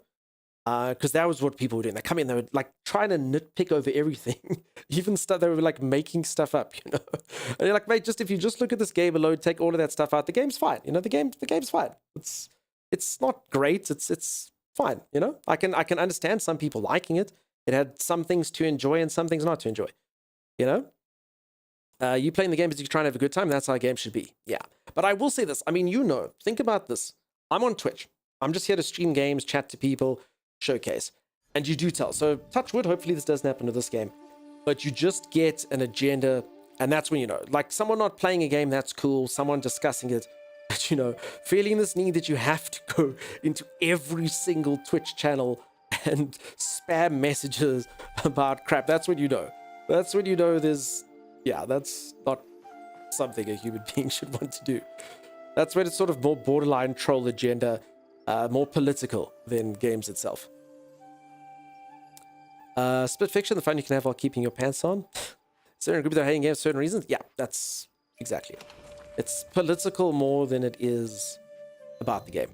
Because that was what people were doing. They come in, they were like trying to nitpick over everything. Even stuff, they were like making stuff up, you know? And you're like, mate, if you just look at this game alone, take all of that stuff out, the game's fine. You know, the game's fine. It's not great. It's fine, you know? I can understand some people liking it. It had some things to enjoy and some things not to enjoy, you know? You playing the game because you're trying to have a good time. That's how a game should be. Yeah. But I will say this. I mean, you know, think about this. I'm on Twitch. I'm just here to stream games, chat to people, showcase. And you do tell. So touch wood, hopefully this doesn't happen to this game. But you just get an agenda, and that's when you know. Like someone not playing a game, that's cool. Someone discussing it. But, you know, feeling this need that you have to go into every single Twitch channel and spam messages about crap. That's when you know. That's when you know there's... Yeah, that's not something a human being should want to do. That's when it's sort of more borderline troll agenda, more political than games itself. Split fiction, the fun you can have while keeping your pants on. Certain group that are hating games for certain reasons. Yeah, that's exactly it. It's political more than it is about the game.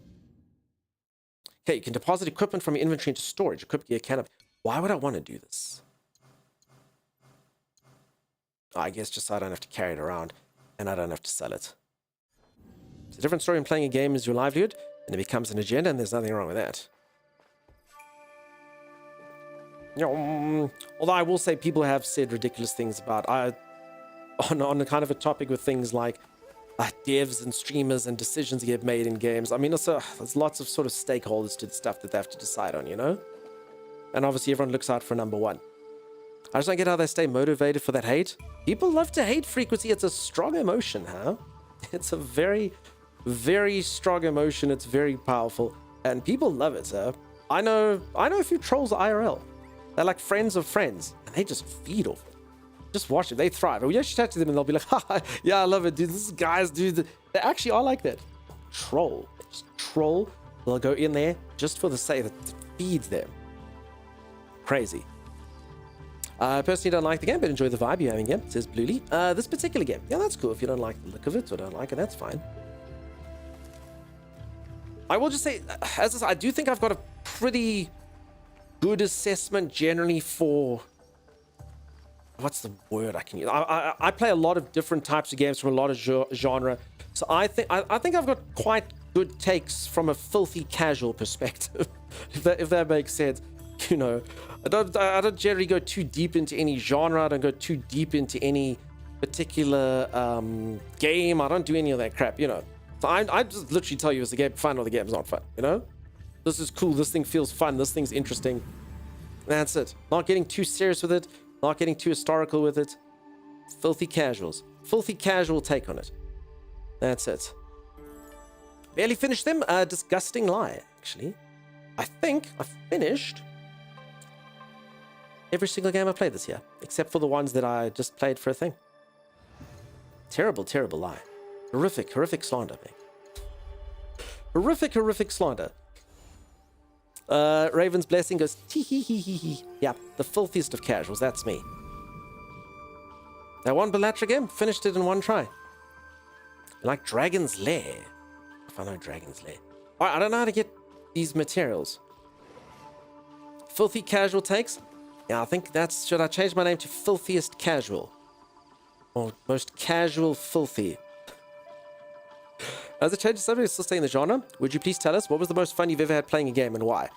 Okay, you can deposit equipment from your inventory into storage. Equip gear can... Why would I want to do this? I guess just so I don't have to carry it around and I don't have to sell it. It's a different story in playing a game as your livelihood, and it becomes an agenda, and there's nothing wrong with that. Although I will say people have said ridiculous things about... on a kind of a topic with things like devs and streamers and decisions that get made in games. I mean, also, there's lots of sort of stakeholders to the stuff that they have to decide on, you know? And obviously everyone looks out for number one. I just don't get how they stay motivated for that hate. People love to hate frequency. It's a strong emotion, huh? It's a very, very strong emotion. It's very powerful. And people love it, huh? I know a few trolls IRL. They're like friends of friends. And they just feed off it. Just watch it. They thrive. And we actually chat to them and they'll be like, haha, yeah, I love it, dude. This is guys, dude. They actually are like that. Troll. They just troll. They'll go in there just for the sake that it feeds them. Crazy. Personally don't like the game, but enjoy the vibe you're having here, says Bluely. This particular game. Yeah, that's cool. If you don't like the look of it or don't like it, that's fine. I will just say, as I said, I do think I've got a pretty good assessment generally for... What's the word I can use? I play a lot of different types of games from a lot of genre. So I think I've got quite good takes from a filthy casual perspective, if that makes sense. You know, I don't generally go too deep into any genre. I don't go too deep into any particular game. I don't do any of that crap, you know. So I just literally tell you, is the game fun or the game's not fun, you know? This is cool. This thing feels fun. This thing's interesting. That's it. Not getting too serious with it. Not getting too historical with it. Filthy casuals. Filthy casual take on it. That's it. Barely finished them. Disgusting lie, actually. I think I finished every single game I played this year, except for the ones that I just played for a thing. Terrible, terrible lie. Horrific, horrific slander, man. Horrific, horrific slander. Raven's Blessing goes, tee-hee-hee-hee-hee. Yeah, the filthiest of casuals, that's me. That one Belatra game, finished it in one try. Like Dragon's Lair. If I know Dragon's Lair. Alright, I don't know how to get these materials. Filthy casual takes? Yeah, I think that's... Should I change my name to Filthiest Casual? Or Most Casual Filthy? As a change to something still staying in the genre, would you please tell us what was the most fun you've ever had playing a game and why?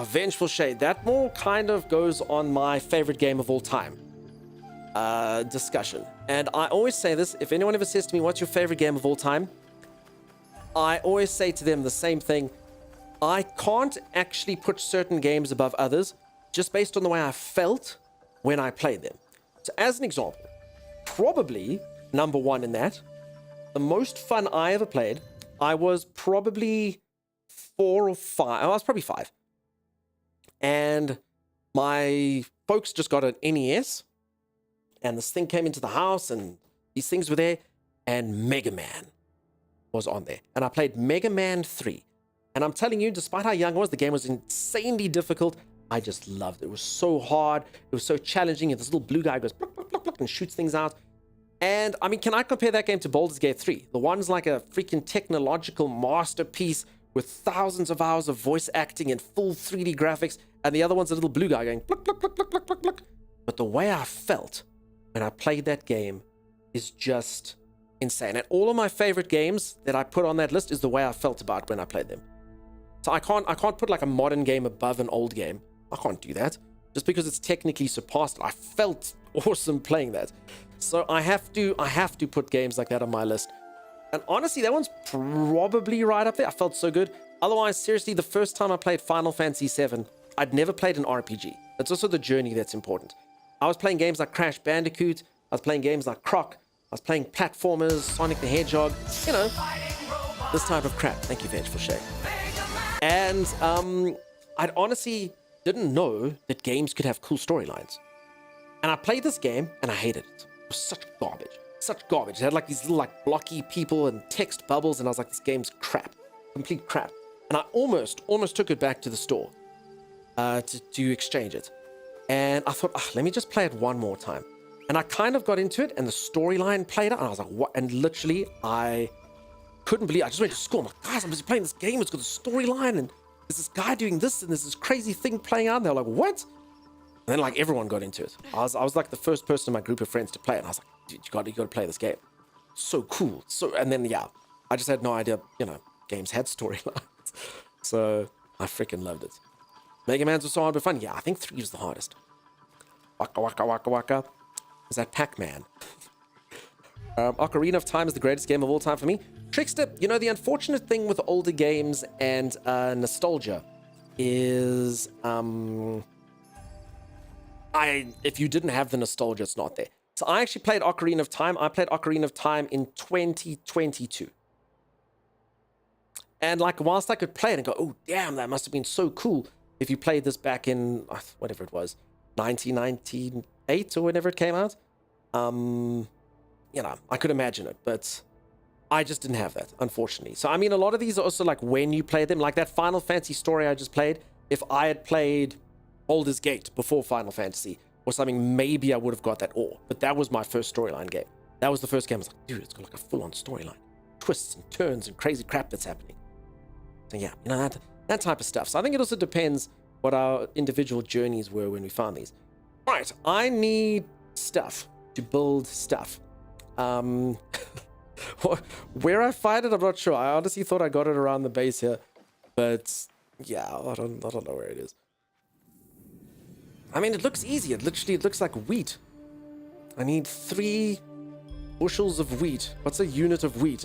Vengeful Shade. That more kind of goes on my favorite game of all time discussion. And I always say this, if anyone ever says to me, what's your favorite game of all time? I always say to them the same thing. I can't actually put certain games above others just based on the way I felt when I played them. So as an example, probably number one in that, the most fun I ever played, I was probably 4 or 5. I was probably 5. And my folks just got an NES. And this thing came into the house and these things were there. And Mega Man was on there. And I played Mega Man 3. And I'm telling you, despite how young I was, the game was insanely difficult. I just loved it. It was so hard. It was so challenging. And this little blue guy goes pluck, pluck, pluck, pluck, and shoots things out. And, I mean, can I compare that game to Baldur's Gate 3? The one's like a freaking technological masterpiece with thousands of hours of voice acting and full 3D graphics, and the other one's a little blue guy going pluck, pluck, pluck, pluck, pluck, pluck, pluck. But the way I felt when I played that game is just insane. And all of my favorite games that I put on that list is the way I felt about when I played them. So I can't put like a modern game above an old game. I can't do that. Just because it's technically surpassed, I felt awesome playing that. So I have to put games like that on my list. And honestly, that one's probably right up there. I felt so good. Otherwise, seriously, the first time I played Final Fantasy VII, I'd never played an RPG. It's also the journey that's important. I was playing games like Crash Bandicoot. I was playing games like Croc. I was playing platformers, Sonic the Hedgehog. You know, this type of crap. Thank you, Vengeful Shade. And I'd honestly didn't know that games could have cool storylines. And I played this game and I hated it. It was such garbage. Such garbage. It had like these little like blocky people and text bubbles, and I was like, this game's crap. Complete crap. And I almost took it back to the store to exchange it. And I thought, let me just play it one more time. And I kind of got into it, and the storyline played out, and I was like, what? And literally, I couldn't believe it. I just went to school. I'm like, guys, I'm busy playing this game. It's got a storyline, and there's this guy doing this, and there's this crazy thing playing out. And they're like, what? And then like everyone got into it. I was like the first person in my group of friends to play it. And I was like, dude, you got to play this game. So cool. And then, yeah, I just had no idea, games had storylines. So I freaking loved it. Mega Man's was so hard but fun. Yeah, I think 3 was the hardest. Waka waka waka waka. Is that Pac-Man? Ocarina of Time is the greatest game of all time for me. Trickster, the unfortunate thing with older games and nostalgia is if you didn't have the nostalgia, it's not there. So I actually played Ocarina of Time. I played Ocarina of Time in 2022. And like, whilst I could play it and go, oh, damn, that must have been so cool if you played this back in, whatever it was, 1998 or whenever it came out. I could imagine it, but I just didn't have that, unfortunately. So, I mean, a lot of these are also like when you play them, like that Final Fantasy story I just played. If I had played Baldur's Gate before Final Fantasy or something, maybe I would have got that ore. But that was my first storyline game. That was the first game I was like, dude, it's got like a full-on storyline. Twists and turns and crazy crap that's happening. So yeah, that type of stuff. So I think it also depends what our individual journeys were when we found these. Right, I need stuff to build stuff. Where I find it, I'm not sure. I honestly thought I got it around the base here, but yeah, I don't know where it is. I mean, it looks easy. It looks like wheat. I need 3 bushels of wheat. What's a unit of wheat?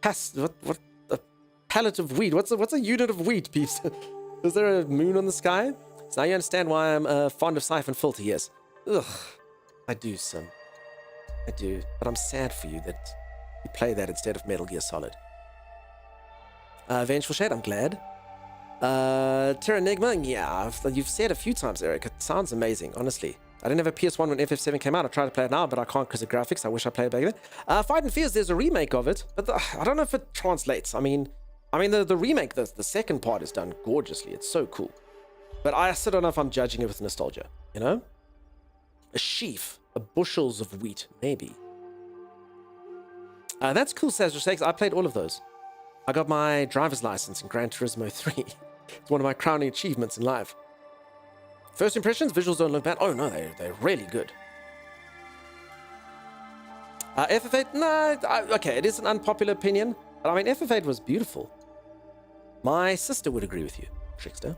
What a pallet of wheat. What's a unit of wheat, peeps? Is there a moon on the sky? So now you understand why I'm fond of Siphon Filter, yes. Ugh, I do, son. I do. But I'm sad for you that you play that instead of Metal Gear Solid. Vengeful Shade, I'm glad. Terranigma, yeah, you've said a few times, Eric. It sounds amazing, honestly. I didn't have a PS1 when FF7 came out. I tried to play it now, but I can't because of graphics. I wish I played it back then. Fight and Fears, there's a remake of it, but I don't know if it translates. I mean, the remake, the second part is done gorgeously. It's so cool. But I still don't know if I'm judging it with nostalgia, A sheaf, bushels of wheat, maybe. That's cool, Sazra Sakes. I played all of those. I got my driver's license in Gran Turismo 3. It's one of my crowning achievements in life. First impressions, visuals don't look bad. Oh no, they're really good. FF8, no, okay, it is an unpopular opinion, but I mean, FF8 was beautiful. My sister would agree with you, Trickster.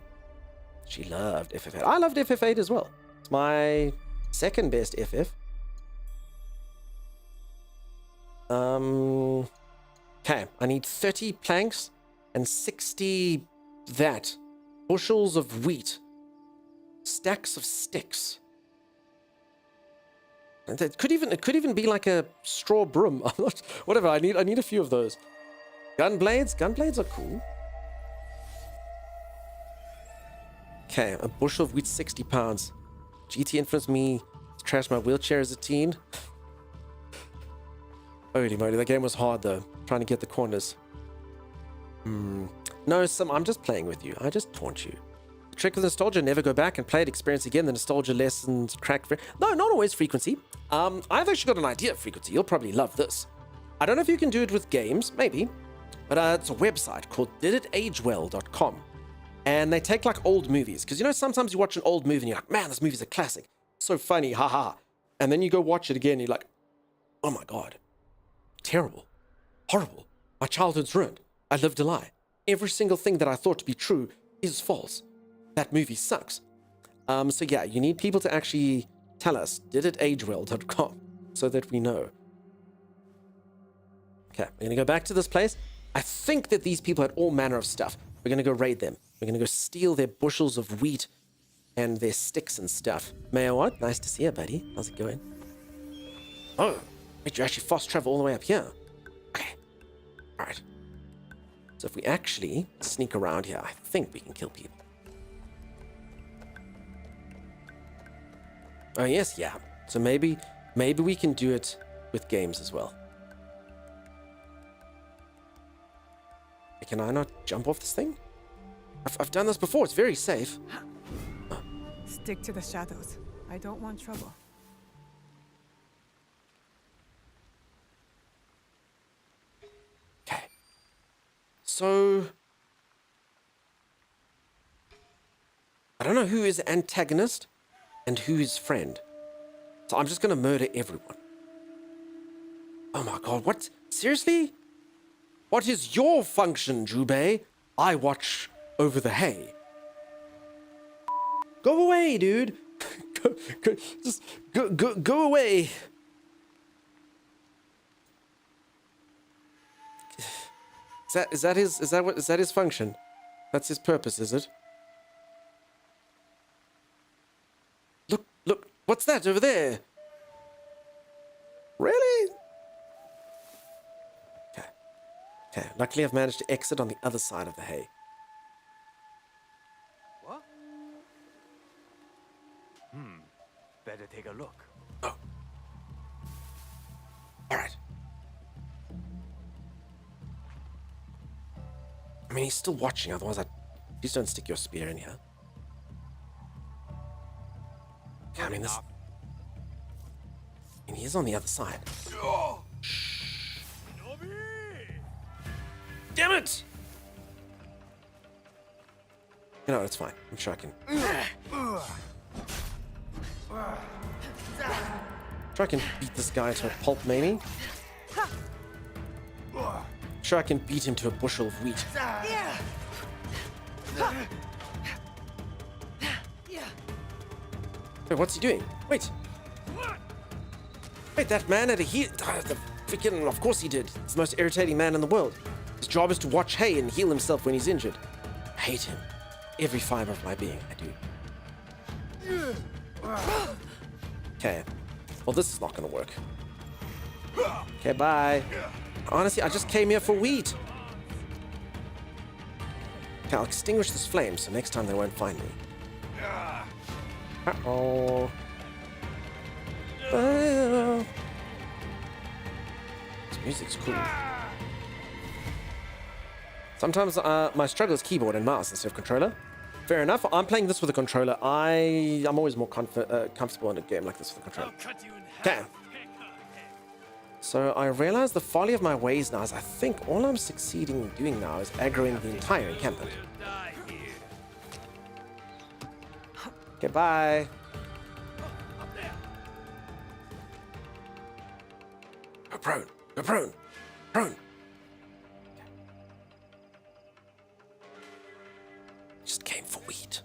She loved FF8. I loved FF8 as well. It's my second best FF. Okay, I need 30 planks and 60 bushels of wheat. Stacks of sticks. And it could even be like a straw broom. I'm not, whatever. I need a few of those. Gunblades are cool. Okay, a bushel of wheat, 60 pounds. GT influenced me to trash my wheelchair as a teen. Holy moly, that game was hard though. Trying to get the corners. No, I'm just playing with you. I just taunt you. Trick with nostalgia, never go back and play it, experience again. The nostalgia lessons crack. No, not always frequency. I've actually got an idea of frequency. You'll probably love this. I don't know if you can do it with games, maybe, but it's a website called diditagewell.com. And they take like old movies, because sometimes you watch an old movie and you're like, man, this movie's a classic. So funny, haha. And then you go watch it again, you're like, Oh my God. Terrible. Horrible. My childhood's ruined. I lived a lie. Every single thing that I thought to be true is false. That movie sucks. So yeah, you need people to actually tell us, diditageWell.com, so that we know. Okay, we're going to go back to this place. I think that these people had all manner of stuff. We're going to go raid them. We're going to go steal their bushels of wheat and their sticks and stuff. Mayor what? Nice to see you, buddy. How's it going? Oh, wait, you actually fast travel all the way up here. Okay. All right. So if we actually sneak around here, I think we can kill people. Oh, yes, yeah. So maybe we can do it with games as well. Can I not jump off this thing? I've done this before. It's very safe. Stick to the shadows. I don't want trouble. Okay. So... I don't know who is antagonist and who is friend. So I'm just going to murder everyone. Oh my God, what? Seriously? What is your function, Jubei? I watch over the hay. Go away, dude. Go away. Is that his function? That's his purpose, is it? Look, what's that over there? Really? Okay, luckily I've managed to exit on the other side of the hay. What? Better take a look. Oh. Alright. I mean, he's still watching, otherwise please don't stick your spear in here. Okay, I mean, he's on the other side. Shh. Damn it! You know, it's fine. I'm sure I can. Sure I can beat this guy to a pulp, maybe. Sure I can beat him to a bushel of wheat. Wait, what's he doing? Wait, that man had a heal. Of course he did. He's the most irritating man in the world. His job is to watch hay and heal himself when he's injured. I hate him. Every fiber of my being, I do. Okay. Well, this is not gonna work. Okay, bye. Honestly, I just came here for wheat. Okay, I'll extinguish this flame so next time they won't find me. Uh-oh. This music's cool. Sometimes my struggle is keyboard and mouse instead of controller. Fair enough. I'm playing this with a controller. I'm always more comfortable in a game like this with a controller. Okay. So I realize the folly of my ways now is I think all I'm succeeding in doing now is aggroing the entire encampment. Okay, bye. Go prone. Go prone. Prone. Just came for wheat.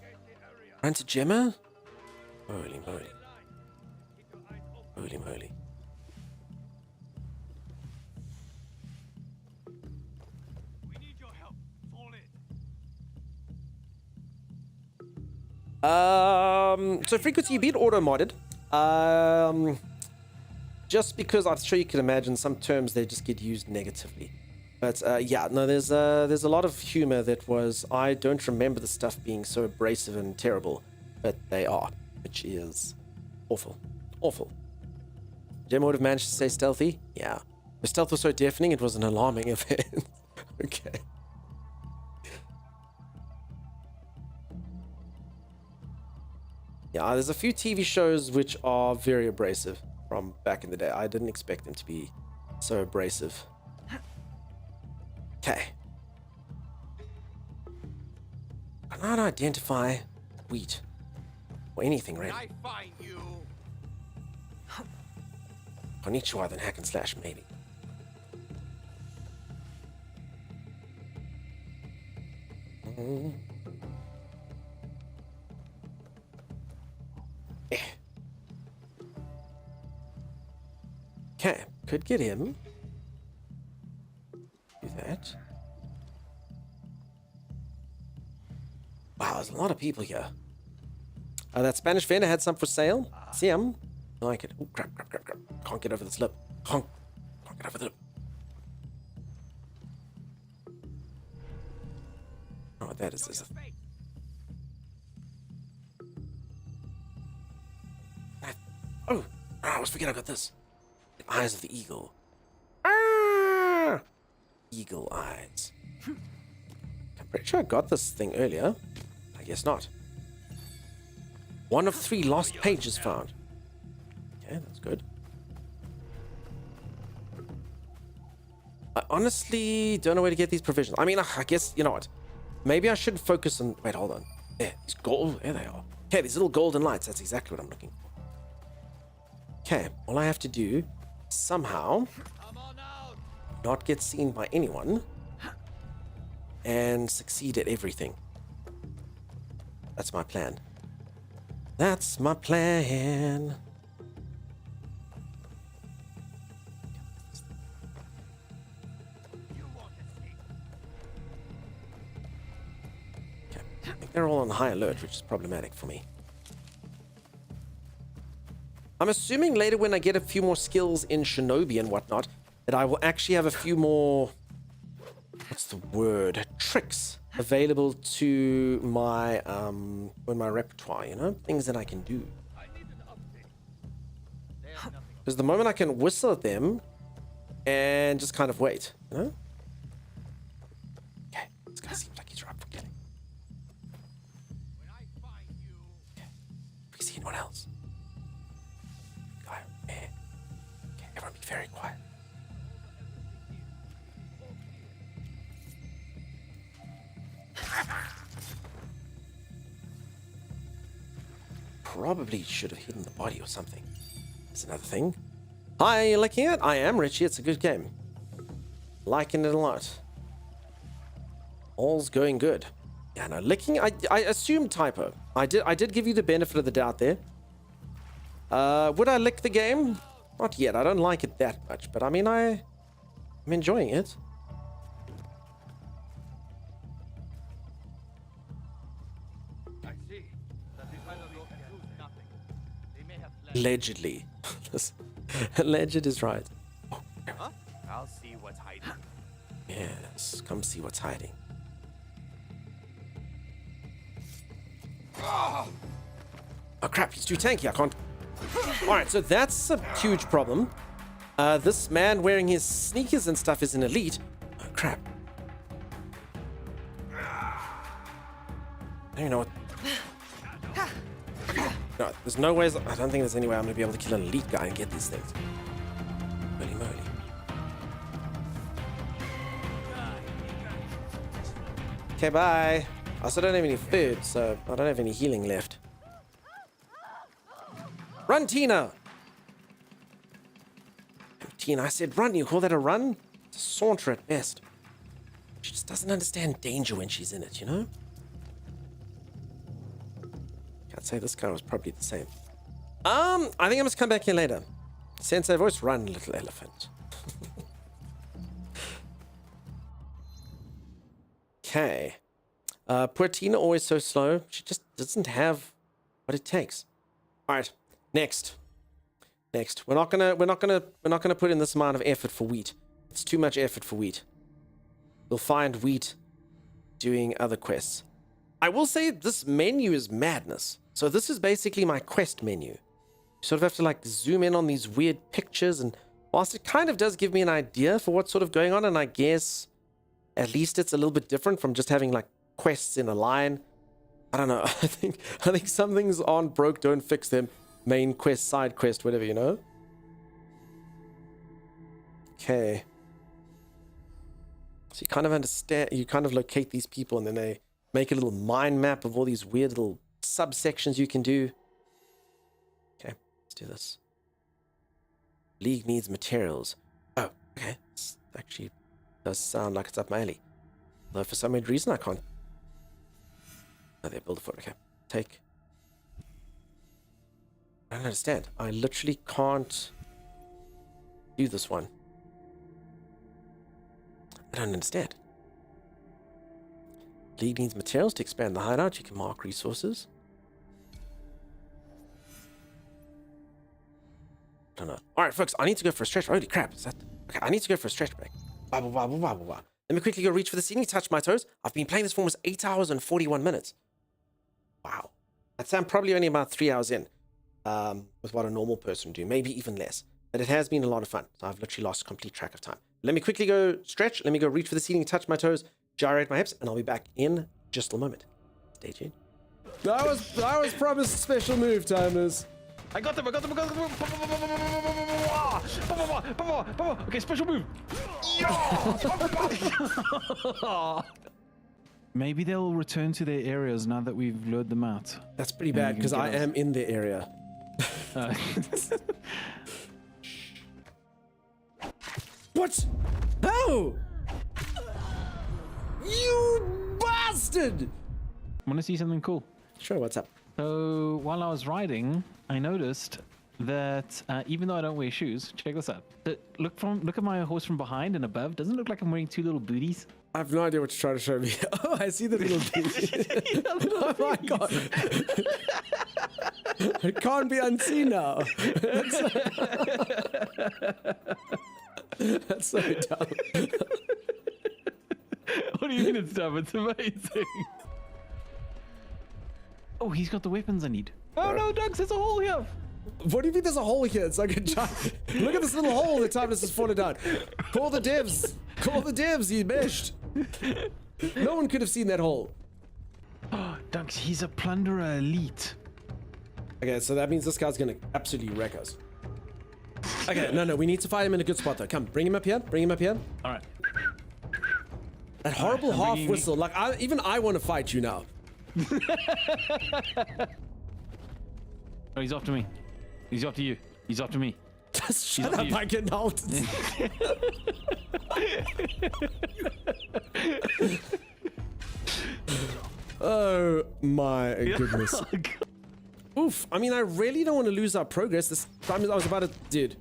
Run to Gemma? Holy moly. Holy moly. So frequency beat auto modded. Just because I'm sure you can imagine some terms they just get used negatively. But yeah, no, there's a lot of humor that was. I don't remember the stuff being so abrasive and terrible, but they are, which is awful, awful. Gemma would have managed to stay stealthy. Yeah, the stealth was so deafening it was an alarming event. Okay. Yeah, there's a few TV shows which are very abrasive from back in the day. I didn't expect them to be so abrasive. Okay. I cannot identify wheat or anything really. I find you. Konnichiwa, then hack and slash, maybe. Okay, could get him. Do that. Wow, there's a lot of people here. That Spanish vendor had some for sale. See him? I like it. Oh, crap. Can't get over this lip. Can't get over the lip. Oh, what that is. Oh, I always forget I got this. The eyes of the eagle. Ah! Eagle eyes. I'm pretty sure I got this thing earlier. I guess not. 1 of 3 lost pages found. Okay, that's good. I honestly don't know where to get these provisions. I mean, I guess, you know what? Maybe I should focus on... Wait, hold on. There, these gold... There they are. Okay, these little golden lights. That's exactly what I'm looking for. Okay, all I have to do is somehow not get seen by anyone and succeed at everything. That's my plan. That's my plan. Okay, I think they're all on high alert, which is problematic for me. I'm assuming later when I get a few more skills in Shinobi and whatnot, that I will actually have a few more, what's the word, tricks available to my, in my repertoire, you know? Things that I can do. Because the moment I can whistle at them and just kind of wait, you know? Okay, this guy seems like he's right for killing. Okay, we see anyone else? Okay, everyone be very quiet. Probably should have hidden the body or something. That's another thing. Hi, you liking it? I am, Richie. It's a good game. Liking it a lot. All's going good. Yeah, no, licking. I assumed typo. I did give you the benefit of the doubt there. Would I lick the game? Not yet. I don't like it that much, but I mean, I'm enjoying it. Allegedly. Alleged is right. Oh, huh? I'll see what's hiding. Yes, come see what's hiding. Oh crap, he's too tanky. I can't. Alright, so that's a huge problem. This man wearing his sneakers and stuff is an elite. Oh crap. I don't know what. No, there's no ways. I don't think there's any way I'm gonna be able to kill an elite guy and get these things. Holy moly. Okay, bye. I also don't have any food, so I don't have any healing left. Run, Tina! Tina, I said run. You call that a run? It's a saunter at best. She just doesn't understand danger when she's in it, you know? I'd say this guy was probably the same. I think I must come back here later. Sensei voice, run, little elephant. Okay. Poor Tina, always so slow. She just doesn't have what it takes. All right, next. We're not gonna put in this amount of effort for wheat. It's too much effort for wheat. We'll find wheat doing other quests. I will say this menu is madness. So this is basically my quest menu. You sort of have to like zoom in on these weird pictures, and whilst it kind of does give me an idea for what's sort of going on, and I guess at least it's a little bit different from just having like quests in a line. I don't know. I think some things aren't broke, don't fix them. Main quest, side quest, whatever, you know? Okay. So you kind of understand, you kind of locate these people, and then they make a little mind map of all these weird little subsections you can do. Okay, let's do this. League needs materials. Oh, okay. This actually does sound like it's up my alley. Though for some weird reason I can't. Oh, they build a fort. Okay. Take. I don't understand. I literally can't do this one. I don't understand. League needs materials to expand the hideout. You can mark resources. I don't know. Alright, folks, I need to go for a stretch. Holy crap. Is that... Okay, I need to go for a stretch break. Let me quickly go reach for the ceiling, touch my toes. I've been playing this for almost 8 hours and 41 minutes. Wow. I'd say I'm probably only about 3 hours in with what a normal person would do. Maybe even less. But it has been a lot of fun. So I've literally lost complete track of time. Let me quickly go stretch. Let me go reach for the ceiling, touch my toes, gyrate my hips, and I'll be back in just a moment. Stay tuned. That was promised special move, timers. I got them. Okay, special move. Maybe they'll return to their areas now that we've lured them out. That's pretty bad because I am in the area. What? No! You bastard! Want to see something cool? Sure, what's up? So while I was riding, I noticed that even though I don't wear shoes, check this out. Look at my horse from behind and above. Doesn't it look like I'm wearing two little booties? I have no idea what you're trying to show me. Oh, I see the little booties. Oh my god. It can't be unseen now. That's so dumb. What do you mean it's dumb? It's amazing. Oh, he's got the weapons I need. Oh no, Doug, there's a hole here. What do you mean there's a hole here? It's like a giant... Look at this little hole the time this has fallen down. Call the divs. Call the divs, you meshed. No one could have seen that hole. Oh, Doug, he's a plunderer elite. Okay, so that means this guy's gonna absolutely wreck us. Okay, no, we need to fight him in a good spot though. Come, bring him up here. Bring him up here. All right. That horrible half whistle. Like, even I want to fight you now. Oh, he's after me. He's after you. He's after me. Just shut up, I can hold. Oh my goodness. Oof. I mean, I really don't want to lose our progress. This time I was about to... Dude.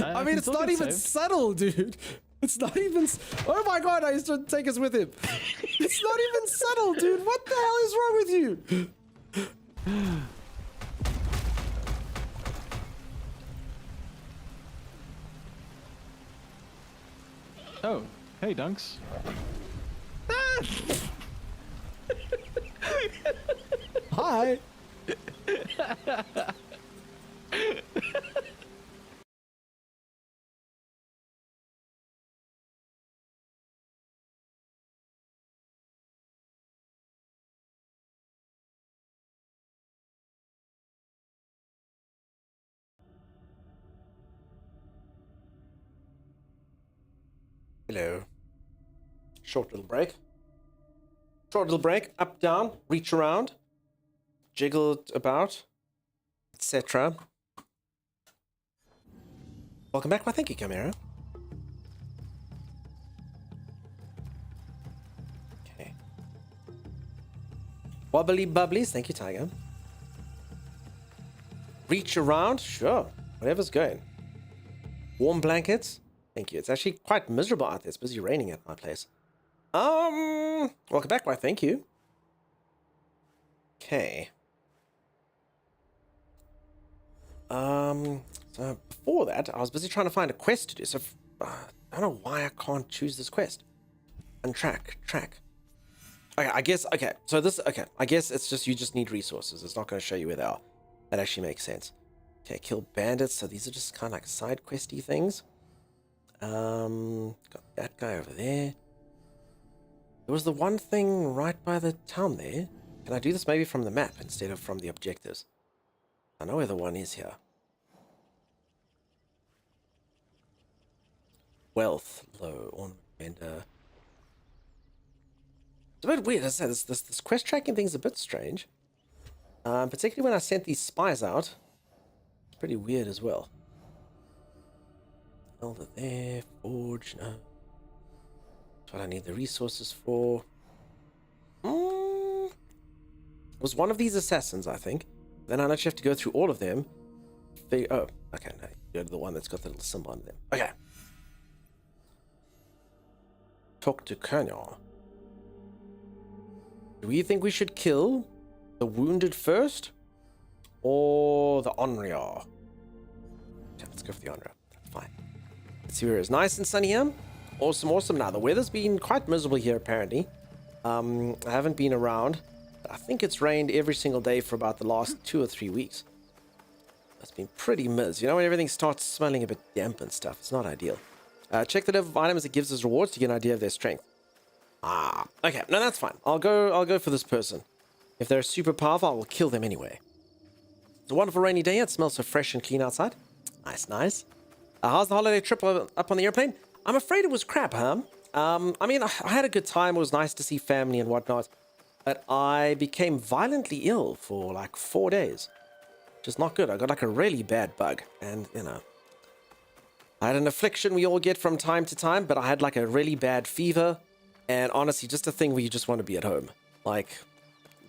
I mean, it's not even subtle, dude. It's not even... Oh my god, I used to take us with him. It's not even subtle, dude. What the hell is wrong with you? Oh, hey, Dunks. Hi. Hello. Short little break. Short little break. Up, down, reach around, jiggle about, etc. Welcome back. Why, thank you, Camera. Okay. Wobbly bubblies. Thank you, Tiger. Reach around. Sure. Whatever's going. Warm blankets. Thank you. It's actually quite miserable out there. It's busy raining at my place. Welcome back. Why, thank you. Okay. So before that, I was busy trying to find a quest to do. So I don't know why I can't choose this quest. Track. Okay, I guess. Okay, so this. Okay, I guess it's just you just need resources. It's not going to show you where they are. That actually makes sense. Okay, kill bandits. So these are just kind of like side questy things. Got that guy over there. There was the one thing right by the town there. Can I do this maybe from the map instead of from the objectives? I know where the one is here. Wealth, low, on vendor. It's a bit weird. As I said, this quest tracking thing's a bit strange. Particularly when I sent these spies out. pretty weird as well. Elder there, forge, no. That's what I need the resources for. It was one of these assassins, I think. Then I actually have to go through all of them. Oh, okay, no. Go to the one that's got the little symbol on them. Okay. Talk to Colonel. Do we think we should kill the wounded first? Or the Onryo? Okay, let's go for the Onryo. That's fine. Let's see where it is. Nice and sunny here. Awesome, awesome. Now, the weather's been quite miserable here, apparently. I haven't been around. I think it's rained every single day for about the last 2 or 3 weeks. It's been pretty miz. You know, when everything starts smelling a bit damp and stuff, it's not ideal. Check the level of items it gives us rewards to get an idea of their strength. Okay, no, that's fine. I'll go for this person. If they're super powerful, I will kill them anyway. It's a wonderful rainy day. It smells so fresh and clean outside. Nice, nice. How's the holiday trip up on the airplane? I'm afraid it was crap, huh? I mean, I had a good time. It was nice to see family and whatnot. But I became violently ill for like 4 days. Which is not good. I got like a really bad bug. And, you know, I had an affliction we all get from time to time. But I had like a really bad fever. And honestly, just a thing where you just want to be at home. Like,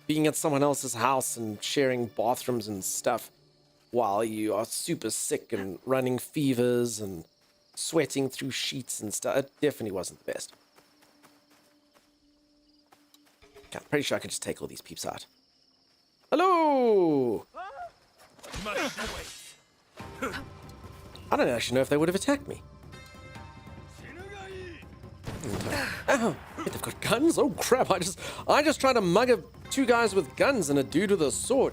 being at someone else's house and sharing bathrooms and stuff while you are super sick and running fevers and sweating through sheets and stuff. It definitely wasn't the best. Okay, I'm pretty sure I could just take all these peeps out. Hello! I don't actually know if they would have attacked me. Oh, they've got guns? Oh crap, I just tried to mug 2 guys with guns and a dude with a sword.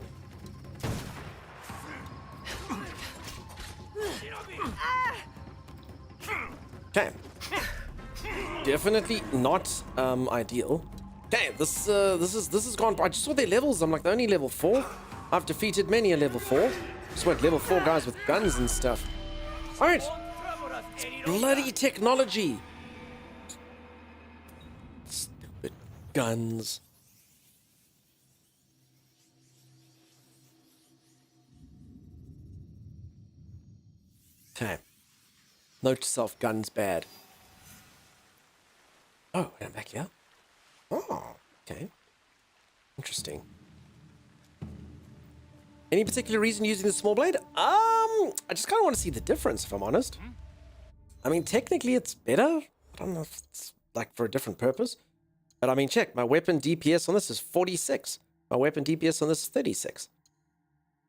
Okay. Definitely not ideal. Okay, this has gone. I just saw their levels. I'm like, they're only level 4. I've defeated many a level 4. Just went level 4 guys with guns and stuff. Alright. Bloody technology. Stupid guns. Okay. Note to self, guns bad. Oh, I'm back here. Oh, okay. Interesting. Any particular reason using the small blade? I just kind of want to see the difference, if I'm honest. I mean, technically it's better. I don't know if it's like for a different purpose. But I mean, check. My weapon DPS on this is 46. My weapon DPS on this is 36.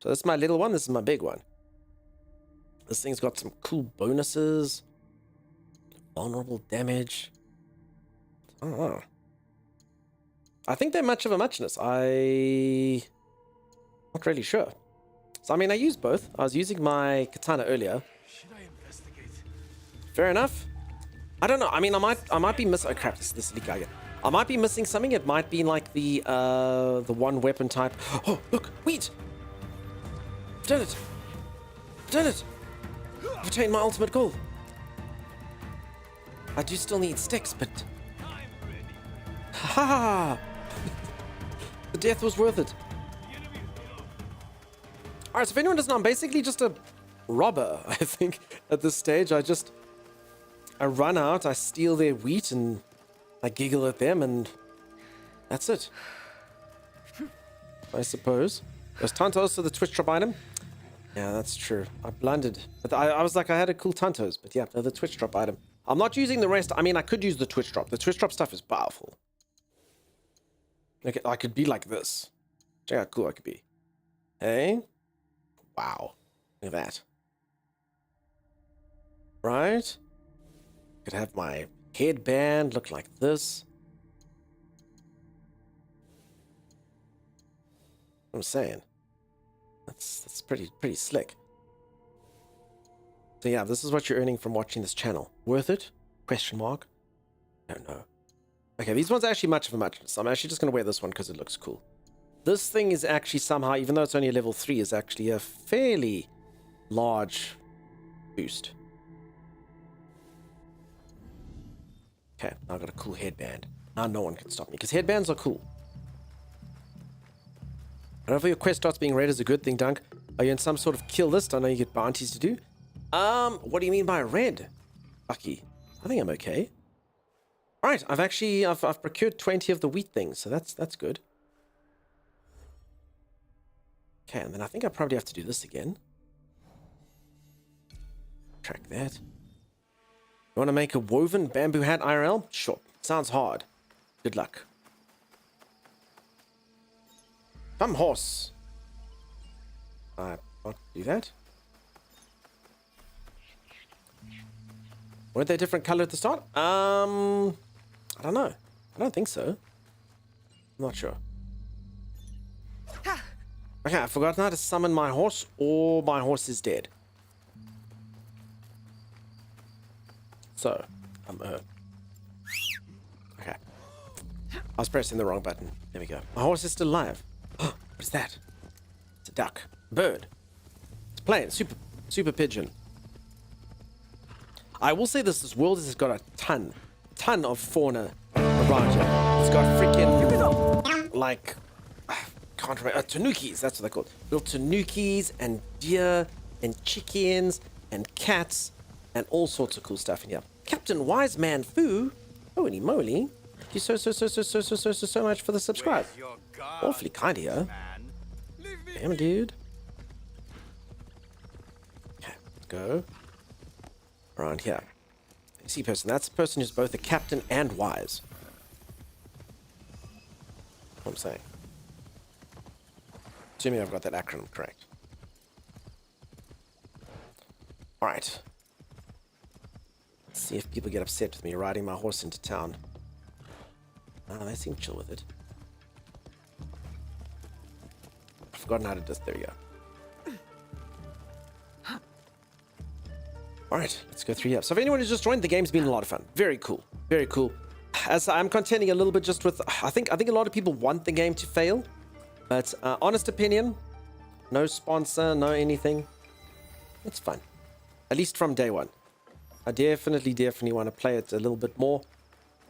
So this is my little one. This is my big one. This thing's got some cool bonuses. Vulnerable damage. I don't know. I think they're much of a muchness. Not really sure. So, I mean, I used both. I was using my katana earlier. Should I investigate? Fair enough. I don't know. I mean, I might be missing... Oh, crap. This leak guy again. I might be missing something. It might be like the one weapon type. Oh, look. Wheat. Done it. Done it. I've attained my ultimate goal. I do still need sticks, but... Ha ha! The death was worth it. Alright, so if anyone doesn't know, I'm basically just a robber, I think, at this stage. I run out, I steal their wheat, and I giggle at them, and that's it. I suppose. Was Tanto also the Twitch drop item? Yeah, that's true. I blundered. But I was like, I had a cool Tantos, but yeah, they're the Twitch drop item. I'm not using the rest. I mean, I could use the Twitch drop. The Twitch drop stuff is powerful. Okay, I could be like this. Check out how cool I could be. Hey? Wow. Look at that. Right? Could have my headband look like this. I'm saying. That's pretty slick. So yeah, this is what you're earning from watching this channel. Worth it? Question mark? I don't know. Okay, these ones are actually much of a muchness. I'm actually just going to wear this one because it looks cool. This thing is actually somehow, even though it's only a level 3, is actually a fairly large boost. Okay, now I've got a cool headband. Now no one can stop me, because headbands are cool. I don't know if your quest starts being read as a good thing, Dunk, Are you in some sort of kill list? I know you get bounties to do. What do you mean by red? Lucky. I think I'm okay. All right, I've procured 20 of the wheat things, so that's good. Okay, and then I think I probably have to do this again. Track that. You want to make a woven bamboo hat IRL? Sure. Sounds hard. Good luck. Come, horse. I can't do that. Weren't they a different color at the start? I don't know. I don't think so. I'm not sure. Okay, I forgot how to summon my horse, or my horse is dead. So, okay. I was pressing the wrong button. There we go. My horse is still alive. What is that? It's a duck. Bird. It's plain. Super pigeon. I will say this world has got a ton of fauna around here. It's got freaking, like, can't remember, tanukis, that's what they're called. Little tanukis and deer and chickens and cats and all sorts of cool stuff in here. Captain Wiseman Fu, holy moly. Thank you so much for the subscribe. Awfully kind of you. Damn, dude. Okay, let's go. Around here. You see person. That's a person who's both a captain and wise. What I'm saying. Assuming I've got that acronym correct. Alright. Let's see if people get upset with me riding my horse into town. Oh, they seem chill with it. I've forgotten how to do this. There we go. Alright, let's go through here. So if anyone who's just joined, the game's been a lot of fun. Very cool. Very cool. As I'm contending a little bit just with... I think a lot of people want the game to fail. But honest opinion, no sponsor, no anything. It's fun. At least from day one. I definitely want to play it a little bit more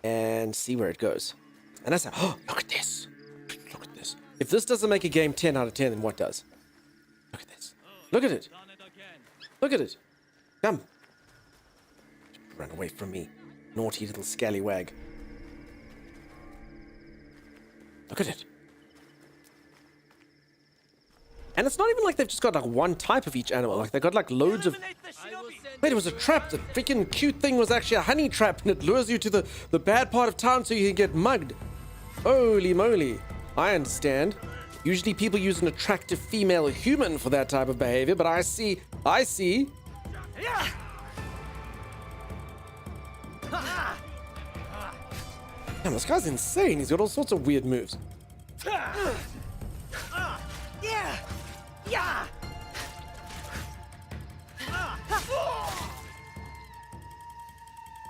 and see where it goes. And I say, oh, look at this. Look at this. If this doesn't make a game 10 out of 10, then what does? Look at this. Look at it. Look at it. Come. Run away from me. Naughty little scallywag. Look at it. And it's not even like they've just got like one type of each animal. Like they got like loads of... Wait, it was a trap. The freaking cute thing was actually a honey trap, and it lures you to the bad part of town so you can get mugged. Holy moly. I understand. Usually people use an attractive female human for that type of behavior, but I see. Damn, this guy's insane. He's got all sorts of weird moves.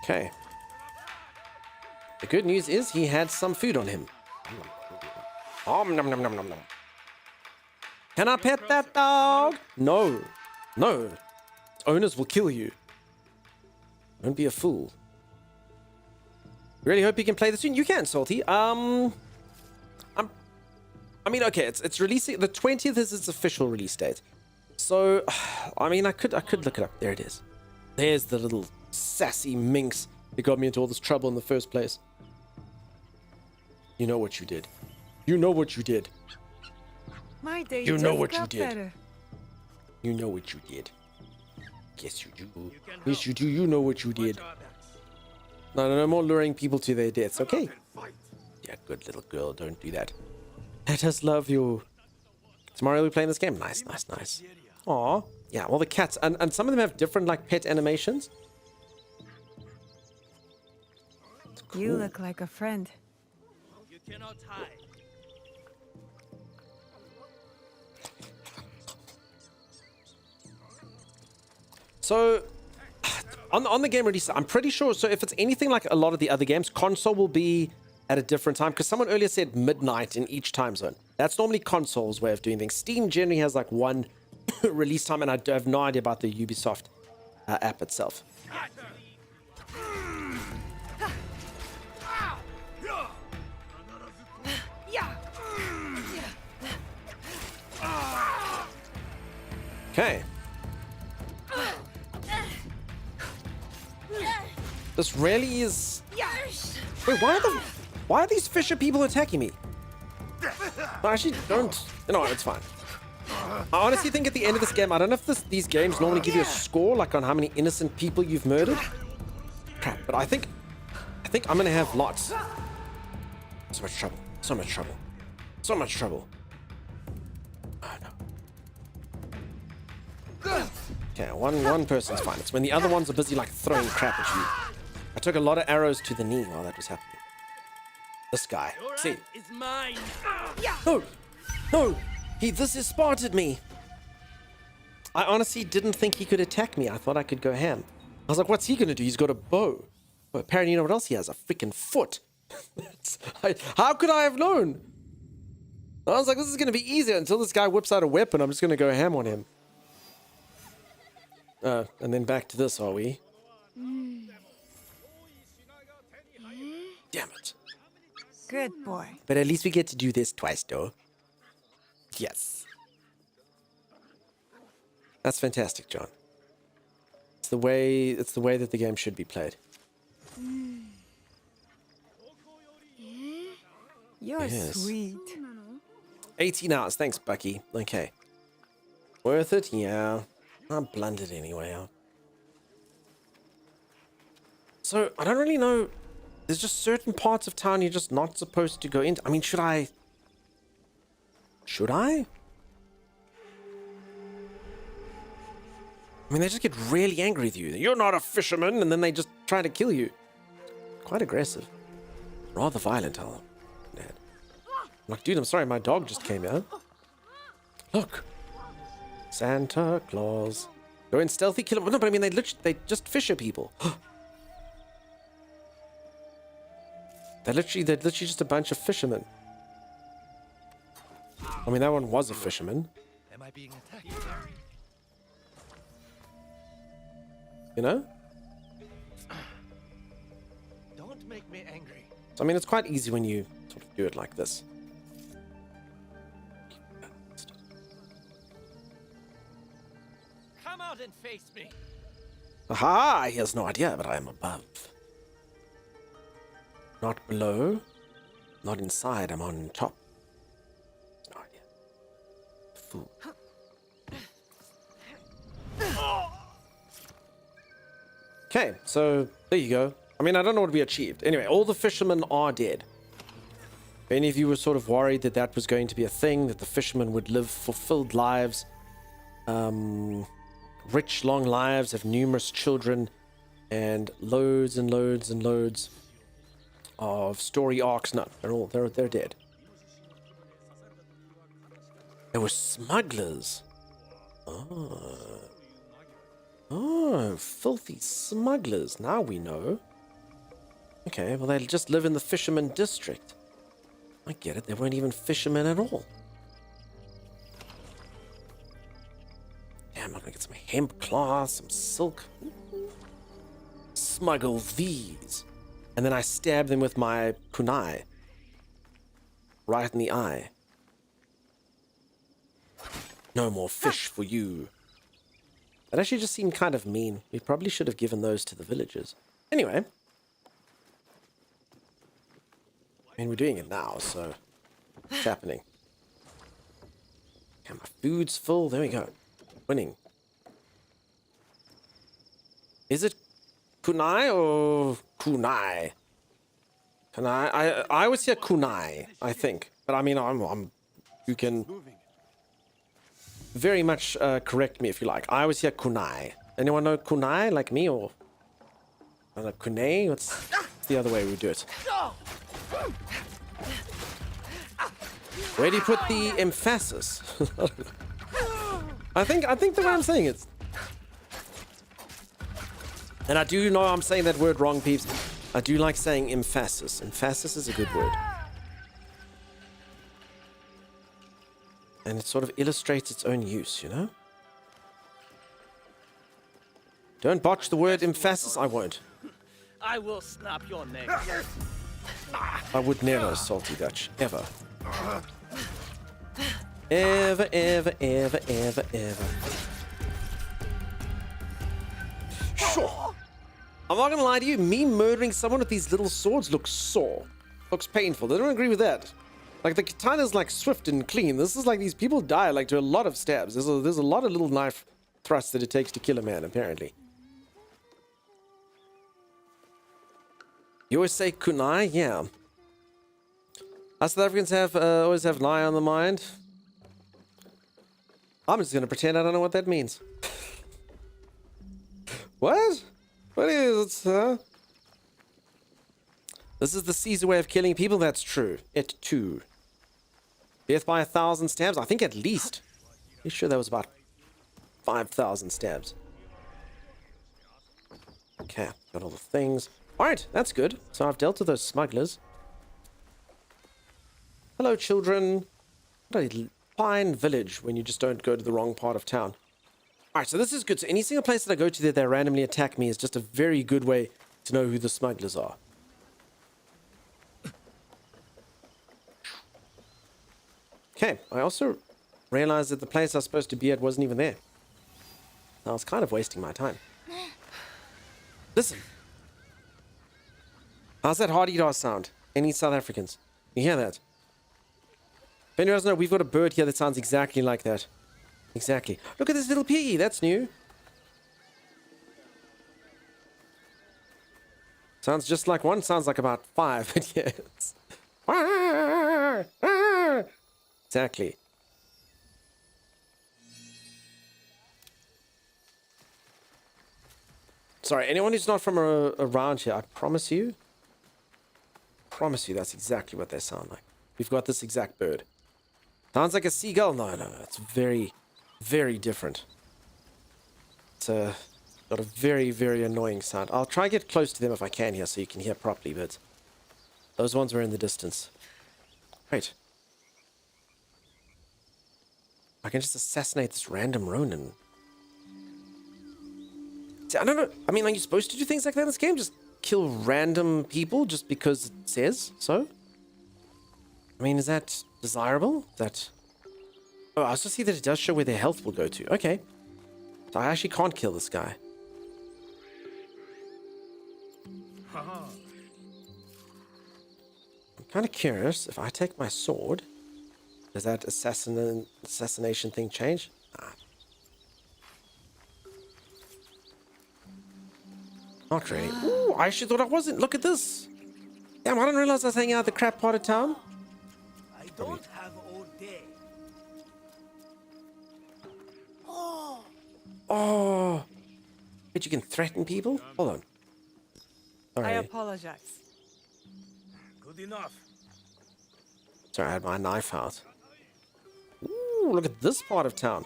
Okay. The good news is he had some food on him. Nom nom nom nom nom nom. Can I pet that dog? No. No. Owners will kill you. Don't be a fool. Really hope you can play this soon. You can, Salty. I mean, okay, it's releasing. The 20th is its official release date. So, I mean, I could look it up. There it is. There's the little sassy minx that got me into all this trouble in the first place. You know what you did. You know what you did. My day You know what you got did. better. You know what you did. Yes, you do. Yes, you do. You know what you did. No more luring people to their deaths, okay? Yeah, good little girl. Don't do that. Let us love you. Tomorrow we'll be playing this game. Nice. Aw. Yeah, well, the cats. And some of them have different, like, pet animations. Cool. You look like a friend. You cannot hide. So, on the game release, I'm pretty sure, so if it's anything like a lot of the other games, console will be at a different time, because someone earlier said midnight in each time zone. That's normally console's way of doing things. Steam generally has like one release time, and I have no idea about the Ubisoft app itself. This really is... Wait, why are these fisher people attacking me? I actually don't... You know, it's fine. I honestly think at the end of this game, I don't know if these games normally give you a score, like on how many innocent people you've murdered. Crap, but I think I'm gonna have lots. So much trouble. So much trouble. So much trouble. Oh no. Okay, one person's fine. It's when the other ones are busy like throwing crap at you. I took a lot of arrows to the knee while that was happening. This guy. See. It's mine. No! No! This has spotted me! I honestly didn't think he could attack me. I thought I could go ham. I was like, what's he gonna do? He's got a bow. Well, apparently, you know what else he has? A freaking foot. How could I have known? I was like, this is gonna be easier until this guy whips out a weapon. I'm just gonna go ham on him. And then back to this, are we? Damn it. Good boy. But at least we get to do this twice, though. Yes. That's fantastic, John. It's the way that the game should be played. You're sweet. 18 hours. Thanks, Bucky. Okay. Worth it? Yeah. I blundered anyway. So, I don't really know. There's just certain parts of town you're just not supposed to go into. I mean, should I? Should I? I mean, they just get really angry with you. You're not a fisherman, and then they just try to kill you. Quite aggressive. Rather violent, I'll add. I'm like, dude, I'm sorry, my dog just came out. Look. Santa Claus. Go in stealthy, kill him. No, but I mean, they just fisher people. They're literally just a bunch of fishermen. I mean, that one was a fisherman. Am I being attacked? You know? Don't make me angry. So, I mean, it's quite easy when you sort of do it like this. Come out and face me. Aha! He has no idea, but I am above. Not below. Not inside, I'm on top. No idea. Fool. Okay, so there you go. I mean, I don't know what we achieved. Anyway, all the fishermen are dead. If any of you were sort of worried that that was going to be a thing, that the fishermen would live fulfilled lives, rich, long lives, have numerous children, and loads and loads and loads of story arcs. No, they're dead. There were smugglers. Oh, filthy smugglers. Now we know. Okay, well, they just live in the fisherman district. I get it. They weren't even fishermen at all. Damn, I'm gonna get some hemp cloth, some silk. Smuggle these. And then I stab them with my kunai. Right in the eye. No more fish for you. That actually just seemed kind of mean. We probably should have given those to the villagers. Anyway. I mean, we're doing it now, so... What's happening? Okay, my food's full. There we go. Winning. Is it kunai or kunai? Kunai? I always hear kunai, I think. But I mean, you can very much correct me if you like. I always hear kunai. Anyone know kunai like me, or I don't know, kunai? What's the other way we do it? Where do you put the emphasis? I think the way I'm saying it. And I do know I'm saying that word wrong, peeps. I do like saying emphasis. Emphasis is a good word. And it sort of illustrates its own use, you know? Don't botch the word emphasis. I won't. I will snap your neck. I would never, Salty Dutch. Ever. Ever, ever, ever, ever, ever. Sure. I'm not gonna lie to you, me murdering someone with these little swords looks sore. Looks painful. They don't agree with that. Like, the katana's like swift and clean. This is like these people die like to a lot of stabs. There's a lot of little knife thrusts that it takes to kill a man, apparently. You always say kunai? Yeah. Us South Africans have always have nai on the mind. I'm just gonna pretend I don't know what that means. What? What is it, This is the Caesar way of killing people? That's true. It too. Death by 1,000 stabs? I think at least. Pretty sure that was about 5,000 stabs. Okay, got all the things. Alright, that's good. So I've dealt with those smugglers. Hello, children. What a fine village when you just don't go to the wrong part of town. Alright, so this is good. So any single place that I go to that they randomly attack me is just a very good way to know who the smugglers are. Okay, I also realized that the place I was supposed to be at wasn't even there. I was kind of wasting my time. Listen. How's that hardy-dar sound? Any South Africans? You hear that? If anyone doesn't know, we've got a bird here that sounds exactly like that. Exactly. Look at this little piggy. That's new. Sounds just like one. Sounds like about 5, but yes. Exactly. Sorry, anyone who's not from around here, I promise you that's exactly what they sound like. We've got this exact bird. Sounds like a seagull? No, it's very, very different. It's got a very, very annoying sound. I'll try and get close to them if I can here so you can hear properly, but those ones are in the distance. Wait. I can just assassinate this random Ronin. See, I don't know. I mean, are you supposed to do things like that in this game? Just kill random people just because it says so? I mean, is that desirable? Oh, I also see that it does show where their health will go to. Okay. So I actually can't kill this guy. I'm kind of curious. If I take my sword, does that assassination thing change? Nah. Not really. Ooh, I actually thought I wasn't. Look at this. Damn, I didn't realize I was hanging out the crap part of town. I don't have all day. Oh. But you can threaten people? Hold on. I Sorry. apologize. Good enough. Sorry, I had my knife out. Ooh, look at this part of town.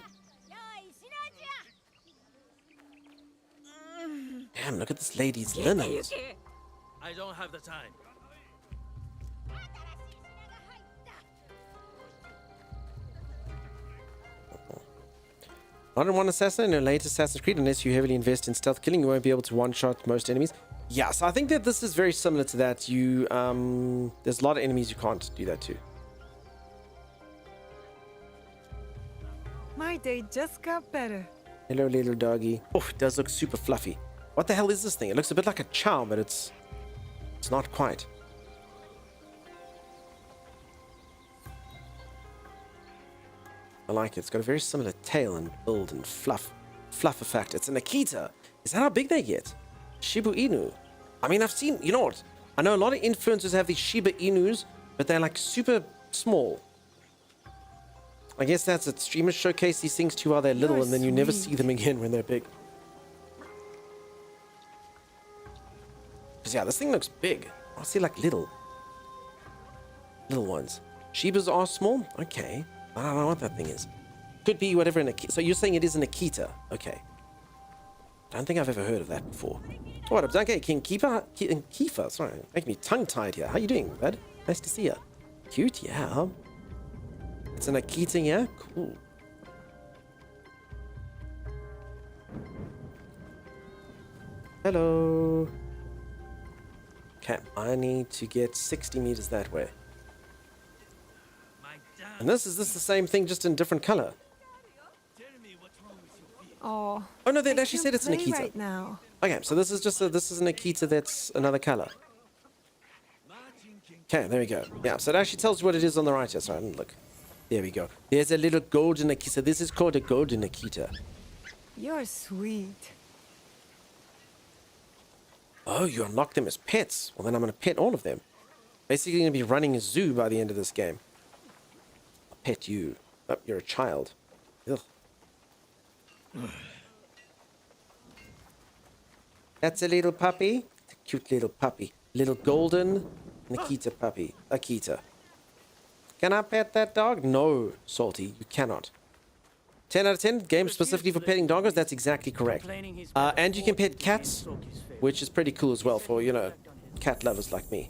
Damn, look at this lady's linens. I don't have the time. Not in one assassin, in a late Assassin's Creed, unless you heavily invest in stealth killing, you won't be able to one-shot most enemies. Yeah, so I think that this is very similar to that. You, there's a lot of enemies you can't do that to. My day just got better. Hello, little doggy. Oh, it does look super fluffy. What the hell is this thing? It looks a bit like a chow, but it's not quite. I like it. It's got a very similar tail and build and fluff effect. It's an Akita. Is that how big they get? Shiba Inu. I mean, I've seen, you know what? I know a lot of influencers have these Shiba Inus, but they're like super small. I guess that's it. Streamers showcase these things too while they're little, and then you never see them again when they're big. Because yeah, this thing looks big. I see like little ones. Shibas are small? Okay. I don't know what that thing is. Could be whatever an Akita. So you're saying it is an Akita? Okay. I don't think I've ever heard of that before. What up, Duncan? King Kiefer? Sorry, making me tongue-tied here. How you doing, bud? Nice to see you. Cute, yeah. It's an Akita, yeah? Cool. Hello. Okay, I need to get 60 meters that way. And this is the same thing, just in different color? Oh. Oh no, they actually said it's an Akita. Right now. Okay, so this is just this is an Akita that's another color. Okay, there we go. Yeah, so it actually tells you what it is on the right here. Sorry, I didn't look. There we go. There's a little golden Akita. This is called a golden Akita. You're sweet. Oh, you unlock them as pets. Well, then I'm going to pet all of them. Basically going to be running a zoo by the end of this game. I'll pet you. Oh, you're a child. Ugh. That's a little puppy. It's a cute little puppy. Little golden Akita puppy. Akita. Can I pet that dog? No, Salty, you cannot. 10 out of 10. Game specifically for petting doggos. That's exactly correct. And you can pet cats, which is pretty cool as well for, you know, cat lovers like me.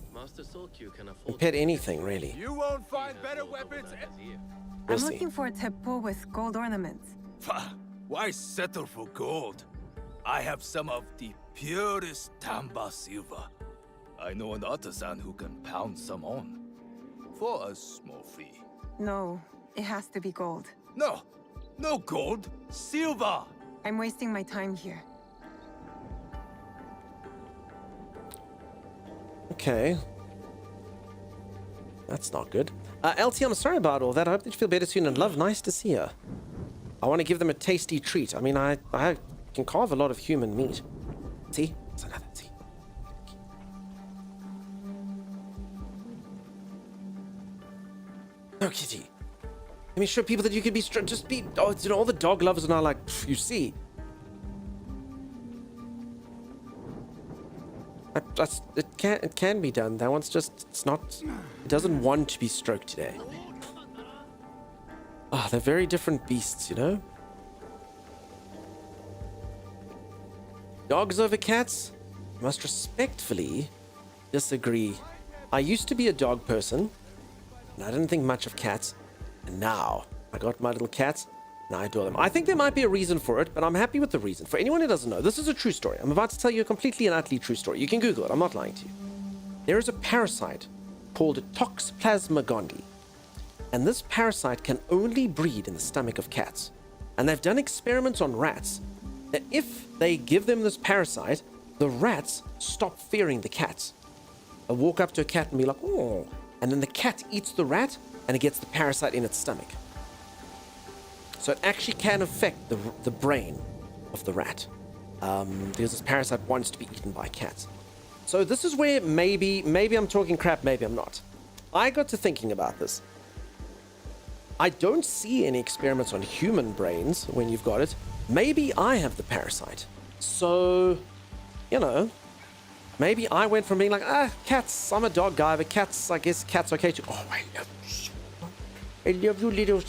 And pet anything, really. You won't find better weapons. We'll I'm see. looking for a teppo with gold ornaments. Why settle for gold? I have some of the purest Tamba silver. I know an artisan who can pound some on. For a small fee. No, it has to be gold. No, no gold, silver. I'm wasting my time here. Okay. That's not good. LT, I'm sorry about all that. I hope that you feel better soon and love. Nice to see you. I want to give them a tasty treat. I mean, I can carve a lot of human meat. See? It's another. See? No, kitty. Let me show people that you can be just be. Oh, you know, all the dog lovers are now like, you see. It can be done. That one's just, it's not, it doesn't want to be stroked today. Oh, they're very different beasts, you know? Dogs over cats? I must respectfully disagree. I used to be a dog person, and I didn't think much of cats. And now, I got my little cats, and I adore them. I think there might be a reason for it, but I'm happy with the reason. For anyone who doesn't know, this is a true story. I'm about to tell you a completely and utterly true story. You can Google it. I'm not lying to you. There is a parasite called Toxoplasma gondii. And this parasite can only breed in the stomach of cats. And they've done experiments on rats that if they give them this parasite, the rats stop fearing the cats. They'll walk up to a cat and be like, oh. And then the cat eats the rat and it gets the parasite in its stomach. So it actually can affect the brain of the rat. Because this parasite wants to be eaten by cats. So this is where maybe I'm talking crap, maybe I'm not. I got to thinking about this. I don't see any experiments on human brains when you've got it. Maybe I have the parasite. So, you know, maybe I went from being like, cats, I'm a dog guy, but cats, I guess cats okay too. Oh, I love you so much. I love you, little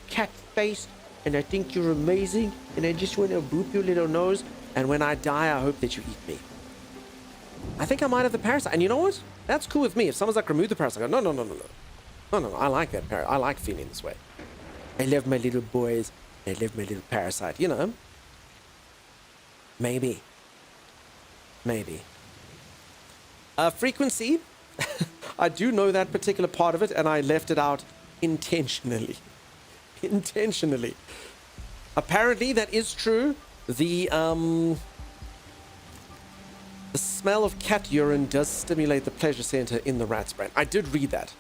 cat face, and I think you're amazing, and I just want to boop your little nose, and when I die, I hope that you eat me. I think I might have the parasite, and you know what? That's cool with me. If someone's like, remove the parasite, I go, no, I like that parasite. I like feeling this way. I love my little boys. I love my little parasite. You know. Maybe. Frequency. I do know that particular part of it, and I left it out intentionally. Apparently, that is true. The smell of cat urine does stimulate the pleasure center in the rat's brain. I did read that.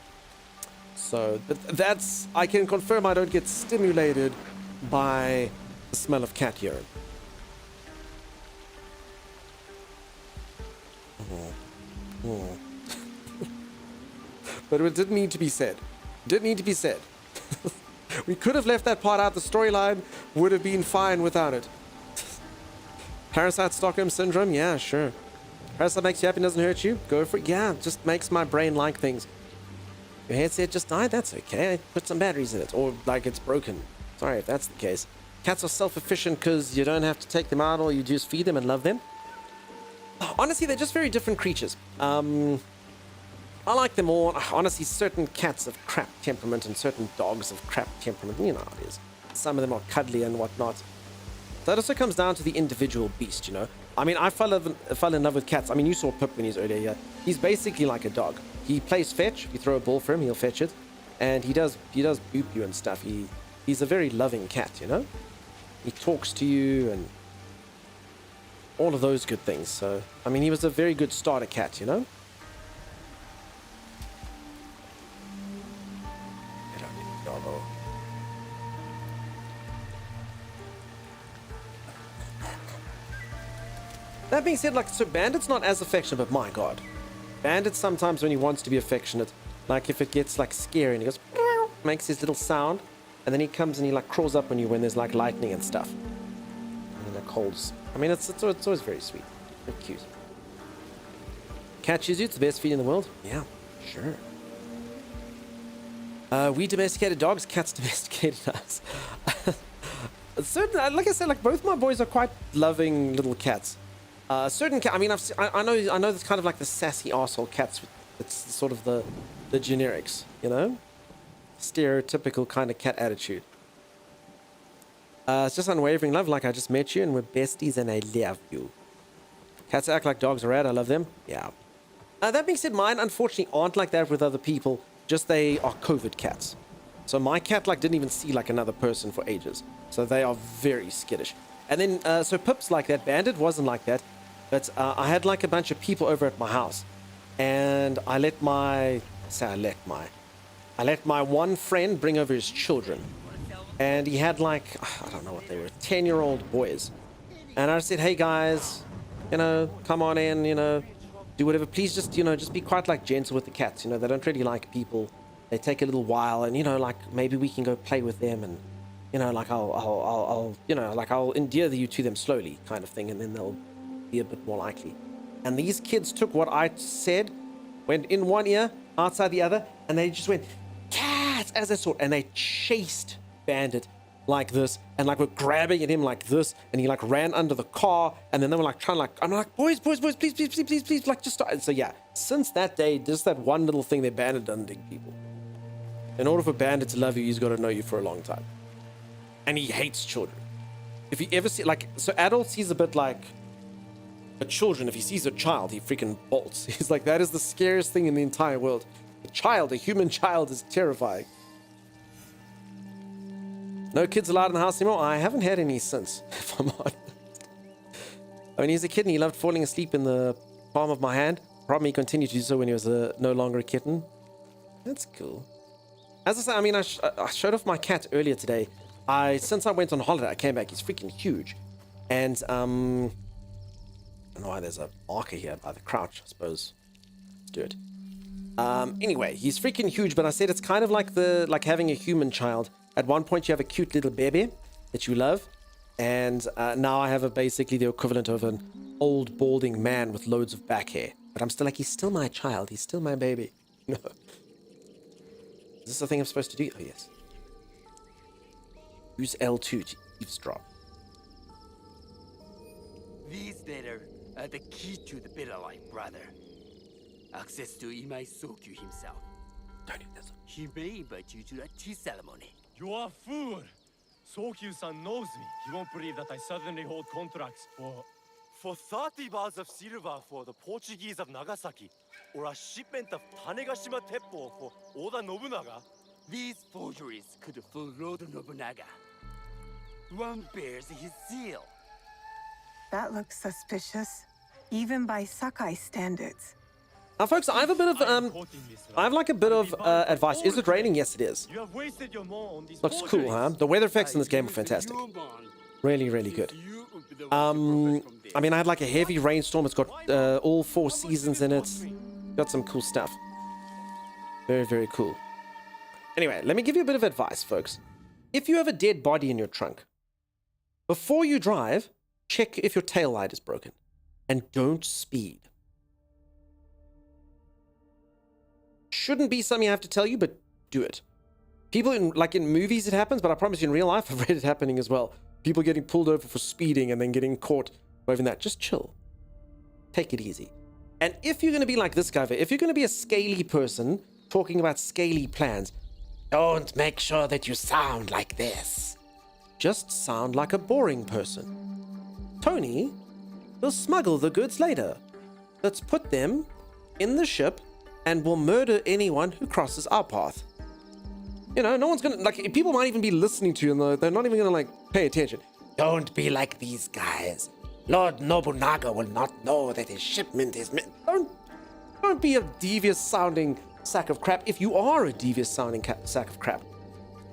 So, but that's, I can confirm I don't get stimulated by the smell of cat urine. But it didn't need to be said. We could have left that part out. The storyline would have been fine without it. Parasite Stockholm Syndrome? Yeah, sure. Parasite makes you happy, doesn't hurt you? Go for it. Yeah, it just makes my brain like things. Your headset just died? That's okay. I put some batteries in it. Or like it's broken. Sorry if that's the case. Cats are self-efficient because you don't have to take them out or you just feed them and love them. Honestly, they're just very different creatures. I like them all. Honestly, certain cats have crap temperament and certain dogs have crap temperament. You know how it is. Some of them are cuddly and whatnot. That also comes down to the individual beast, you know. I mean, I fell in love with cats. I mean, you saw Pip when he's earlier here. He's basically like a dog. He plays fetch. If you throw a ball for him, he'll fetch it. And he does boop you and stuff. He's a very loving cat, you know. He talks to you and all of those good things. So, I mean, he was a very good starter cat, you know? That being said, like, so Bandit's not as affectionate, but my god. Bandit sometimes when he wants to be affectionate, like if it gets like scary and he goes, makes his little sound, and then he comes and he like crawls up on you when there's like lightning and stuff. And he like holds. I mean, it's always very sweet. Very cute. Cat Shizu, it's the best feed in the world? Yeah, sure. We domesticated dogs, cats domesticated us. Certain, like I said, like both my boys are quite loving little cats. Certain cat, I mean, I know that's kind of like the sassy arsehole cats. It's sort of the generics, you know? Stereotypical kind of cat attitude. It's just unwavering love, like I just met you and we're besties and I love you. Cats act like dogs are rad, I love them. Yeah. That being said, mine unfortunately aren't like that with other people, just they are COVID cats. So my cat like didn't even see like another person for ages. So they are very skittish. And then, so Pip's like that, Bandit wasn't like that. But I had like a bunch of people over at my house. And I let my one friend bring over his children. And he had like, I don't know what they were, 10-year-old boys. And I said, hey guys, you know, come on in, you know, do whatever. Please just, you know, just be quite like gentle with the cats. You know, they don't really like people. They take a little while and, you know, like maybe we can go play with them and, you know, like I'll you know, like I'll endear you to them slowly kind of thing. And then they'll be a bit more likely. And these kids took what I said, went in one ear, outside the other, and they just went, cats, as they saw it. And they chased Bandit like this, and like were grabbing at him like this, and he like ran under the car, and then they were like trying to like, I'm like, boys, please, like just start. So yeah, since that day, just that one little thing that Bandit doesn't dig people. In order for Bandit to love you, he's got to know you for a long time. And he hates children. If you ever see, like, so adults, he's a bit like, but children, if he sees a child, he freaking bolts. He's like, that is the scariest thing in the entire world. A human child is terrifying. No kids allowed in the house anymore? I haven't had any since, if I'm honest. I mean, he's a kid and he loved falling asleep in the palm of my hand. Probably continued to do so when he was no longer a kitten. That's cool. As I say, I mean, I showed off my cat earlier today. Since I went on holiday, I came back. He's freaking huge. And, I don't know why there's a marker here by the crouch, I suppose. Let's do it. Anyway, he's freaking huge, but I said it's kind of like having a human child. At one point, you have a cute little baby that you love. And now I have basically the equivalent of an old balding man with loads of back hair. But I'm still like, he's still my child. He's still my baby. No. Is this the thing I'm supposed to do? Oh, yes. Use L2 to eavesdrop. These data are the key to the bitter life, brother. Access to Imai Sokyu himself. He may invite you to a tea ceremony. You are a fool! Sokyu-san knows me. He won't believe that I suddenly hold contracts for 30 bars of silver for the Portuguese of Nagasaki, or a shipment of Tanegashima Teppo for Oda Nobunaga. These forgeries could fool Lord Nobunaga. One bears his seal. That looks suspicious, even by Sakai standards. Now, folks, I have a bit of, advice. Is it raining? Yes, it is. You have wasted your mo on these Looks cool, huh? The weather effects in this game are fantastic. Really, really good. I mean, I had like a heavy rainstorm. It's got all 4 seasons in it. Got some cool stuff. Very, very cool. Anyway, let me give you a bit of advice, folks. If you have a dead body in your trunk, before you drive, check if your tail light is broken. And don't speed. Shouldn't be something I have to tell you, but do it. People in movies it happens, but I promise you in real life I've read it happening as well. People getting pulled over for speeding and then getting caught for even that. Just chill. Take it easy. And if you're going to be like this guy, if you're going to be a scaly person talking about scaly plans, don't make sure that you sound like this. Just sound like a boring person. Tony will smuggle the goods later. Let's put them in the ship and we'll murder anyone who crosses our path. You know, no one's gonna, like, people might even be listening to you and they're not even gonna, like, pay attention. Don't be like these guys. Lord Nobunaga will not know that his shipment is... Don't be a devious-sounding sack of crap if you are a devious-sounding sack of crap. You know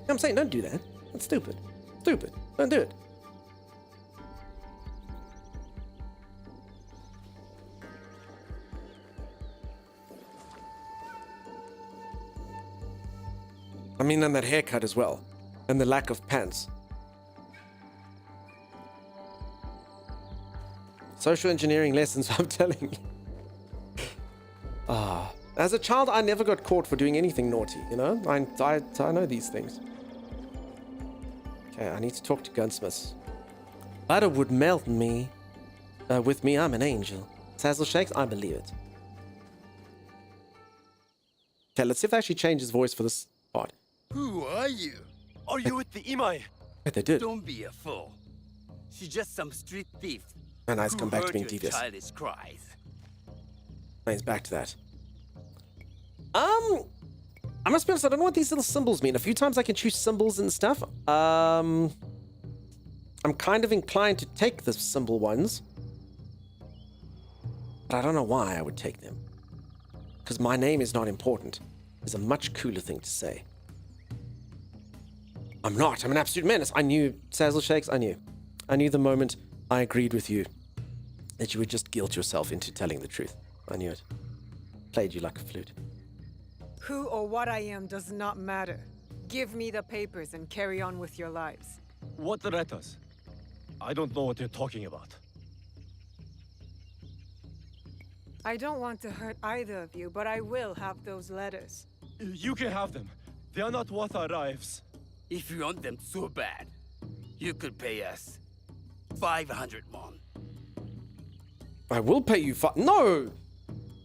what I'm saying? Don't do that. That's stupid. Stupid. Don't do it. I mean, and that haircut as well. And the lack of pants. Social engineering lessons, I'm telling you. As a child, I never got caught for doing anything naughty, you know? I know these things. Okay, I need to talk to gunsmiths. Butter would melt me. With me, I'm an angel. Sazzle shakes, I believe it. Okay, let's see if they actually change his voice for this part. Who are you? Are you with the Imai? But they did. Don't be a fool. She's just some street thief. And I've come back to being Who heard your devious. childish cries. He's back to that. I must be honest, I don't know what these little symbols mean. A few times I can choose symbols and stuff. I'm kind of inclined to take the symbol ones. But I don't know why I would take them. Because my name is not important. Is a much cooler thing to say. I'm not. I'm an absolute menace. I knew, Sazzle Shakes, I knew. I knew the moment I agreed with you that you would just guilt yourself into telling the truth. I knew it. Played you like a flute. Who or what I am does not matter. Give me the papers and carry on with your lives. What letters? I don't know what you're talking about. I don't want to hurt either of you, but I will have those letters. You can have them. They are not worth our lives. If you want them so bad, you could pay us 500 mon. I will pay you No!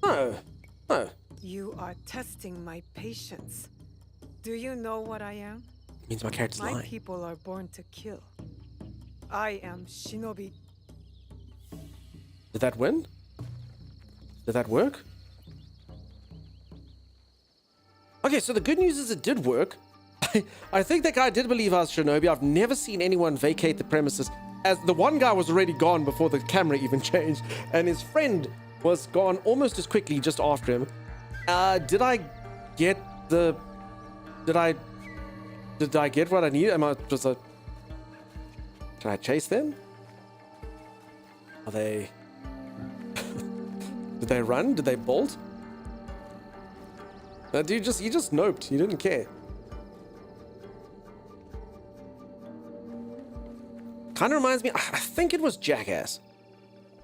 No. No. You are testing my patience. Do you know what I am? It means my character's My lying. people are born to kill. I am Shinobi. Did that win? Did that work? Okay, so the good news is it did work. I think that guy did believe I was Shinobi. I've never seen anyone vacate the premises. As the one guy was already gone before the camera even changed, and his friend was gone almost as quickly just after him. Did I get the... Did I get what I needed? Am I just a... Can I chase them? Are they... Did they run? Did they bolt? That dude he just noped. He didn't care. Kind of reminds me, I think it was Jackass.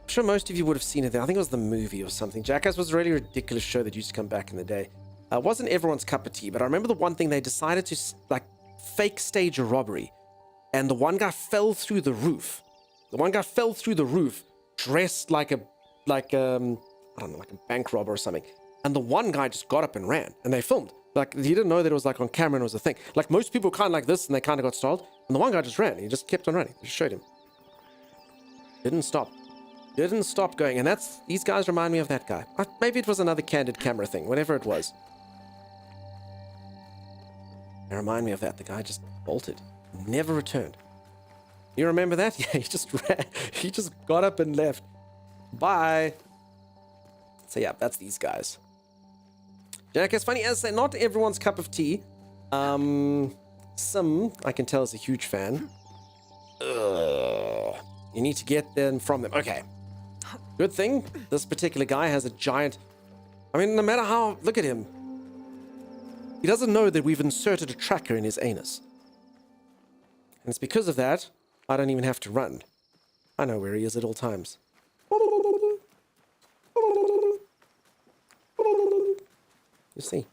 I'm sure most of you would have seen it there. I think it was the movie or something. Jackass was a really ridiculous show that used to come back in the day. It wasn't everyone's cup of tea, but I remember the one thing they decided to like fake stage a robbery, and the one guy fell through the roof. The one guy fell through the roof, dressed like a I don't know, like a bank robber or something. And the one guy just got up and ran, and they filmed. Like, he didn't know that it was like on camera and it was a thing. Like, most people were kind of like this, and they kind of got startled. And the one guy just ran. He just kept on running. Just showed him. Didn't stop. Didn't stop going. And these guys remind me of that guy. Maybe it was another candid camera thing, whatever it was. They remind me of that. The guy just bolted. Never returned. You remember that? Yeah, he just ran. He just got up and left. Bye. So yeah, that's these guys. Jackass, funny as I say, not everyone's cup of tea. Some, I can tell, is a huge fan. Ugh. You need to get them from them. Okay. Good thing this particular guy has a giant... I mean, no matter how... Look at him. He doesn't know that we've inserted a tracker in his anus. And it's because of that, I don't even have to run. I know where he is at all times. You see.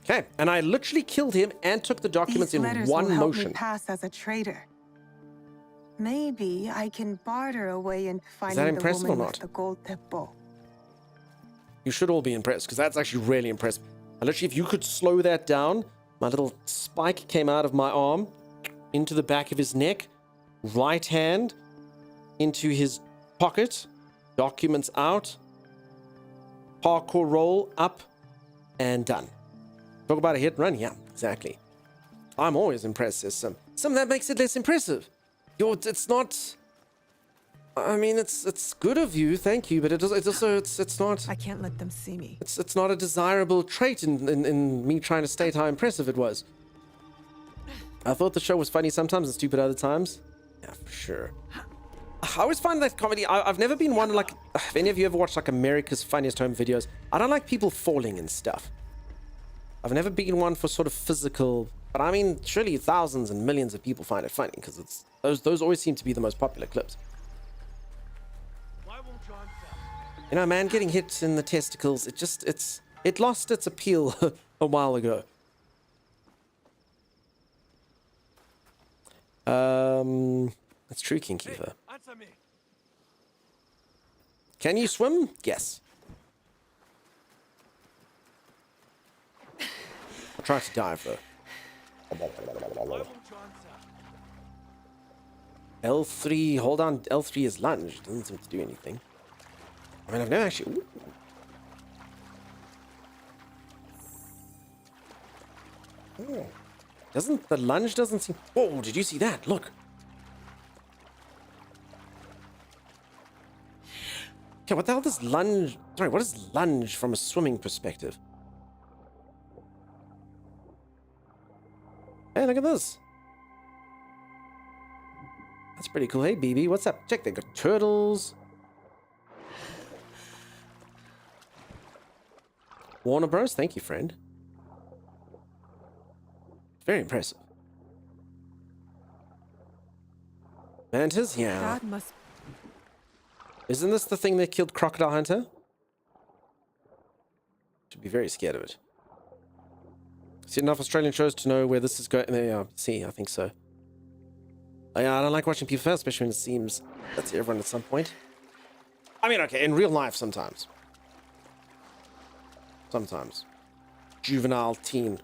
Okay, and I literally killed him and took the documents in one motion. Help me pass as a traitor. Maybe I can barter away into finding the woman with the gold teppo. You should all be impressed, because that's actually really impressive. And literally, if you could slow that down, my little spike came out of my arm, into the back of his neck, right hand into his pocket, documents out, parkour roll up, and done. Talk about a hit and run. Yeah, exactly. I'm always impressed, says Sim. Sim, that makes it less impressive. It's not... I mean, it's good of you, thank you, but it's not... I can't let them see me. It's not a desirable trait in me trying to state how impressive it was. I thought the show was funny sometimes and stupid other times. Yeah, for sure. I always find that comedy... I've never been one like... If any of you ever watched like America's Funniest Home Videos, I don't like people falling and stuff. I've never been one for sort of physical... But I mean, surely thousands and millions of people find it funny because it's those always seem to be the most popular clips. You know, man, getting hit in the testicles, it lost its appeal a while ago. That's true, King Kiva. Can you swim? Yes. I'll try to dive though. L3, hold on, L3 is lunge. Doesn't seem to do anything. I mean, I've never actually... Ooh. Oh. Doesn't the lunge doesn't seem... Whoa, did you see that? Look. Okay, what the hell does lunge... Sorry, what is lunge from a swimming perspective? Hey, look at this. That's pretty cool. Hey, BB, what's up? Check, they got turtles. Warner Bros, thank you, friend. Very impressive. Mantas, yeah. God must... Isn't this the thing that killed Crocodile Hunter? Should be very scared of it. See enough Australian shows to know where this is going. Yeah, see, I think so. Yeah, I don't like watching people fail, especially when it seems that's everyone at some point. I mean, okay, in real life sometimes. Sometimes. Juvenile, teen.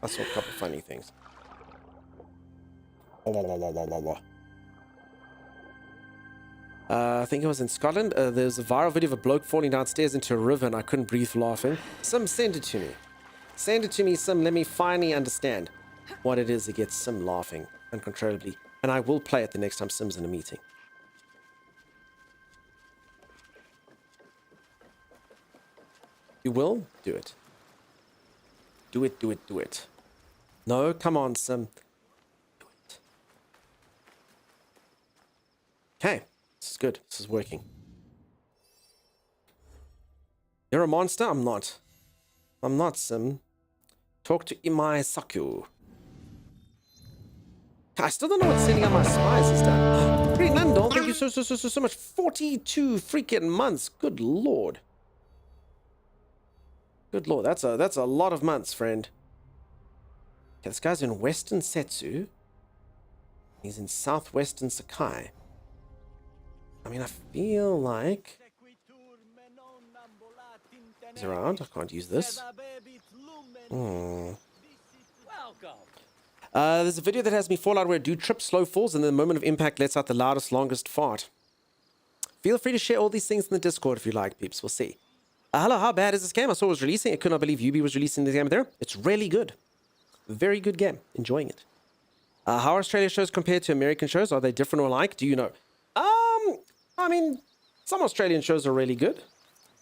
I saw a couple funny things. I think it was in Scotland. There's a viral video of a bloke falling downstairs into a river and I couldn't breathe laughing. Sim, send it to me. Send it to me, Sim. Let me finally understand what it is that gets Sim laughing uncontrollably. And I will play it the next time Sim's in a meeting. You will? Do it. Do it, do it, do it. No, come on, Sim. Do it. Okay, this is good. This is working. You're a monster? I'm not. I'm not, Sim. Talk to Imai Saku. I still don't know what setting up my spies has done. Green Landau, thank you so much. 42 freaking months. Good lord. Good lord, that's a lot of months, friend. Okay, this guy's in Western Setsu. He's in Southwestern Sakai. I mean, I feel like... He's around. I can't use this. There's a video that has me fall out where a dude trips, slow falls, and then the moment of impact lets out the loudest, longest fart. Feel free to share all these things in the Discord if you like, peeps. We'll see. Hello, how bad is this game? I saw it was releasing. I could not believe Ubi was releasing this game there. It's really good. Very good game. Enjoying it. How are Australia shows compared to American shows? Are they different or alike? Do you know? I mean, some Australian shows are really good.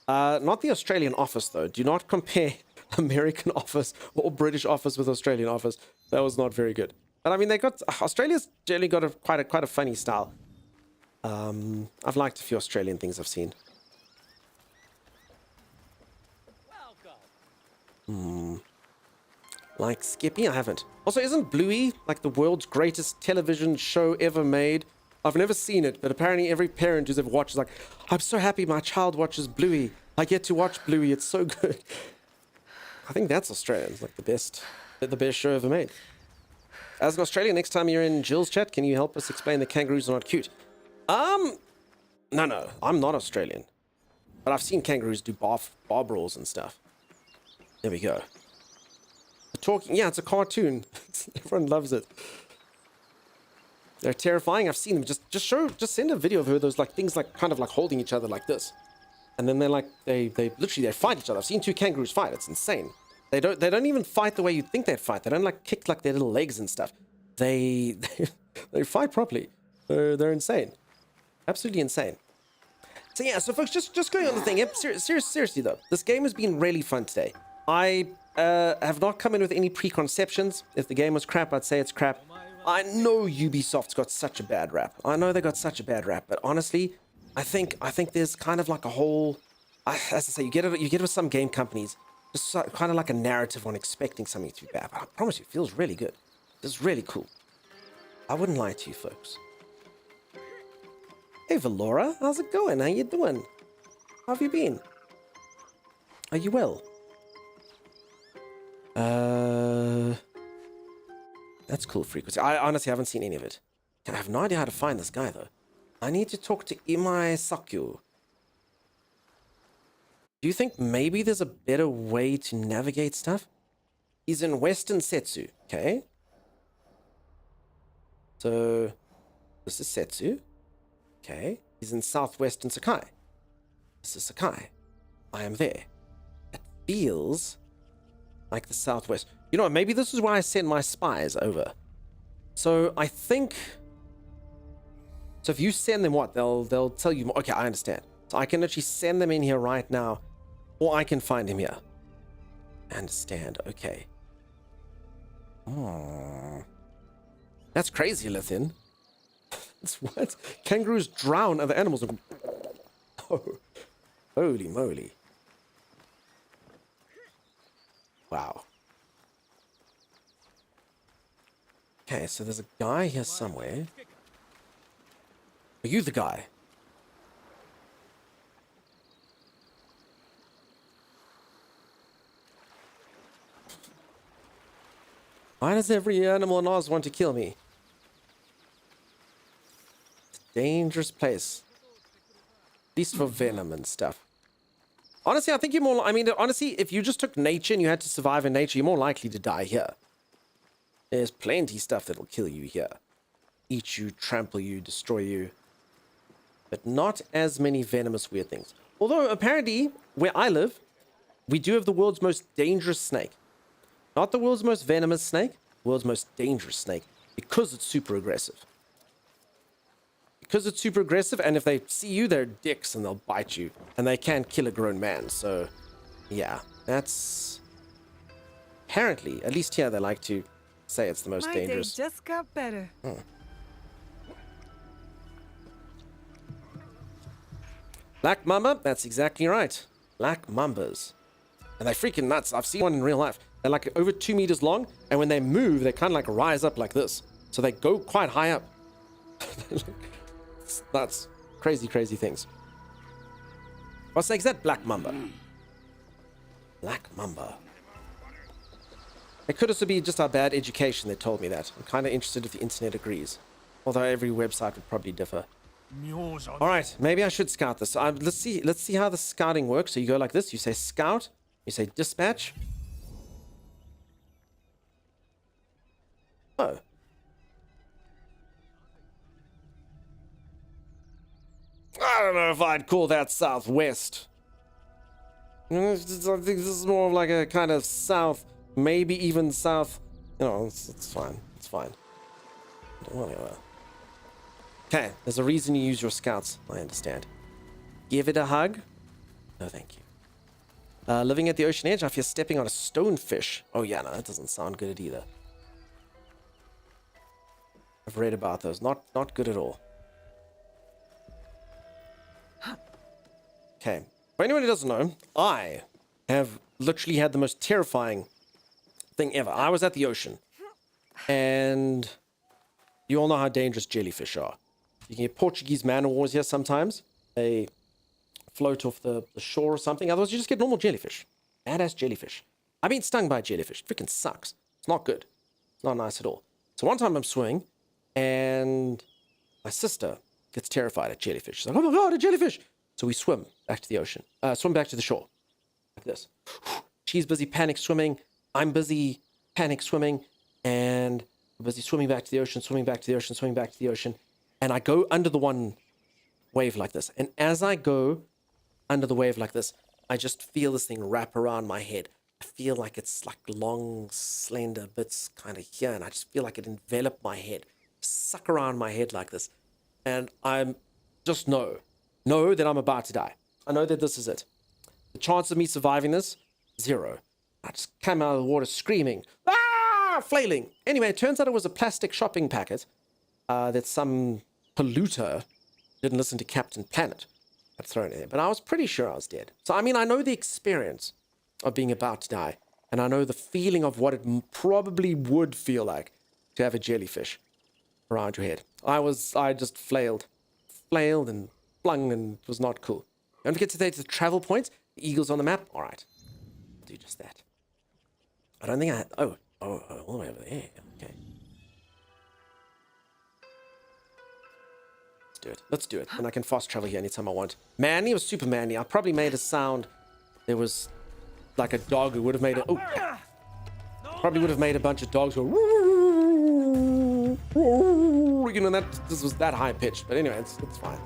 Not the Australian Office, though. Do not compare American Office or British Office with Australian Office. That was not very good. But I mean, they got... Australia's generally got quite a funny style. I've liked a few Australian things I've seen. Like Skippy? I haven't. Also, isn't Bluey like the world's greatest television show ever made? I've never seen it, but apparently every parent who's ever watched is like, I'm so happy my child watches Bluey. I get to watch Bluey. It's so good. I think that's Australian. It's like the best show ever made. As an Australian, next time you're in Jill's chat, can you help us explain the kangaroos are not cute? No, I'm not Australian. But I've seen kangaroos do bar brawls and stuff. There we go. Yeah, it's a cartoon. Everyone loves it. They're terrifying. I've seen them. Just send a video of her. Those like things like kind of like holding each other like this, and then they're like they literally fight each other. I've seen two kangaroos fight. It's insane. They don't even fight the way you'd think they'd fight. They don't like kick like their little legs and stuff. They fight properly. They're insane. Absolutely insane. So yeah, so folks, just going on the thing. Seriously though, this game has been really fun today. I have not come in with any preconceptions. If the game was crap, I'd say it's crap. I know Ubisoft's got such a bad rap. I know they got such a bad rap, but honestly, I think there's kind of like a whole, as I say, you get it with some game companies, just kind of like a narrative on expecting something to be bad. But I promise you, it feels really good. It's really cool. I wouldn't lie to you folks. Hey Valora, how's it going? How you doing? How have you been? Are you well? That's cool frequency. I honestly haven't seen any of it. I have no idea how to find this guy though. I need to talk to Imai Sakyu. Do you think maybe there's a better way to navigate stuff? He's in Western Setsu, okay? So, this is Setsu. Okay. He's in Southwestern Sakai. This is Sakai. I am there. It feels like the Southwest. You know what? Maybe this is why I send my spies over. So, I think... So, if you send them what? They'll tell you more. Okay, I understand. So, I can actually send them in here right now. Or I can find him here. I understand. Okay. Oh. That's crazy, Lithin. That's what? Kangaroos drown other animals. Oh. Holy moly. Wow. Okay, so there's a guy here somewhere. Are you the guy? Why does every animal in Oz want to kill me? It's a dangerous place. At least for venom and stuff. Honestly, I think you're more... I mean, honestly, if you just took nature and you had to survive in nature, you're more likely to die here. There's plenty stuff that'll kill you here. Eat you, trample you, destroy you. But not as many venomous weird things. Although, apparently, where I live, we do have the world's most dangerous snake. Not the world's most venomous snake, the world's most dangerous snake, because it's super aggressive. Because it's super aggressive, and if they see you, they're dicks and they'll bite you. And they can kill a grown man, so yeah, that's... Apparently, at least here they like to say it's the most dangerous. My day just got better. Black mamba, that's exactly right. Black mambas. And they're freaking nuts. I've seen one in real life. They're like over 2 meters long, and when they move, they kind of like rise up like this. So they go quite high up. That's crazy, crazy things. What snake is that? Black mamba. Black mamba. It could also be just our bad education that told me that. I'm kind of interested if the internet agrees. Although every website would probably differ. All right, maybe I should scout this. Let's see how the scouting works. So you go like this. You say scout. You say dispatch. Oh. I don't know if I'd call that southwest. I think this is more of like a kind of south, maybe even south. You know, it's fine. It's fine. Whatever. Okay, there's a reason you use your scouts. I understand. Give it a hug. No, thank you. Living at the ocean edge after you're stepping on a stonefish. Oh yeah, no, that doesn't sound good either. I've read about those. Not good at all. Okay. For anyone who doesn't know, I have literally had the most terrifying thing ever. I was at the ocean. And you all know how dangerous jellyfish are. You can get Portuguese man o' wars here sometimes. They float off the shore or something. Otherwise, you just get normal jellyfish. Badass jellyfish. I've been stung by a jellyfish. It freaking sucks. It's not good. It's not nice at all. So one time I'm swimming, and my sister gets terrified at jellyfish. She's like, oh my god, a jellyfish! So we swim back to the ocean. Swim back to the shore. Like this. She's busy panic swimming. I'm busy panic swimming. And we're busy swimming back to the ocean, swimming back to the ocean, swimming back to the ocean. And I go under the one wave like this. And as I go under the wave like this, I just feel this thing wrap around my head. I feel like it's like long, slender bits kind of here, and I just feel like it enveloped my head, suck around my head like this. And I'm just know that I'm about to die. I know that this is it. The chance of me surviving this, 0. I just came out of the water screaming, ah, flailing. Anyway, it turns out it was a plastic shopping packet that some polluter didn't listen to Captain Planet had thrown in there. But I was pretty sure I was dead. So, I mean, I know the experience of being about to die. And I know the feeling of what it probably would feel like to have a jellyfish around your head. I just flailed and flung, and it was not cool. Don't forget to take the travel points. The eagle's on the map. All right. I'll do just that. I don't think I had... Oh, all the way over there. Okay. Let's do it. And I can fast travel here anytime I want. Manny was super manny. I probably made a sound. There was like a dog who would have made a... Oh. Probably would have made a bunch of dogs go... You know, this was that high pitched. But anyway, it's fine.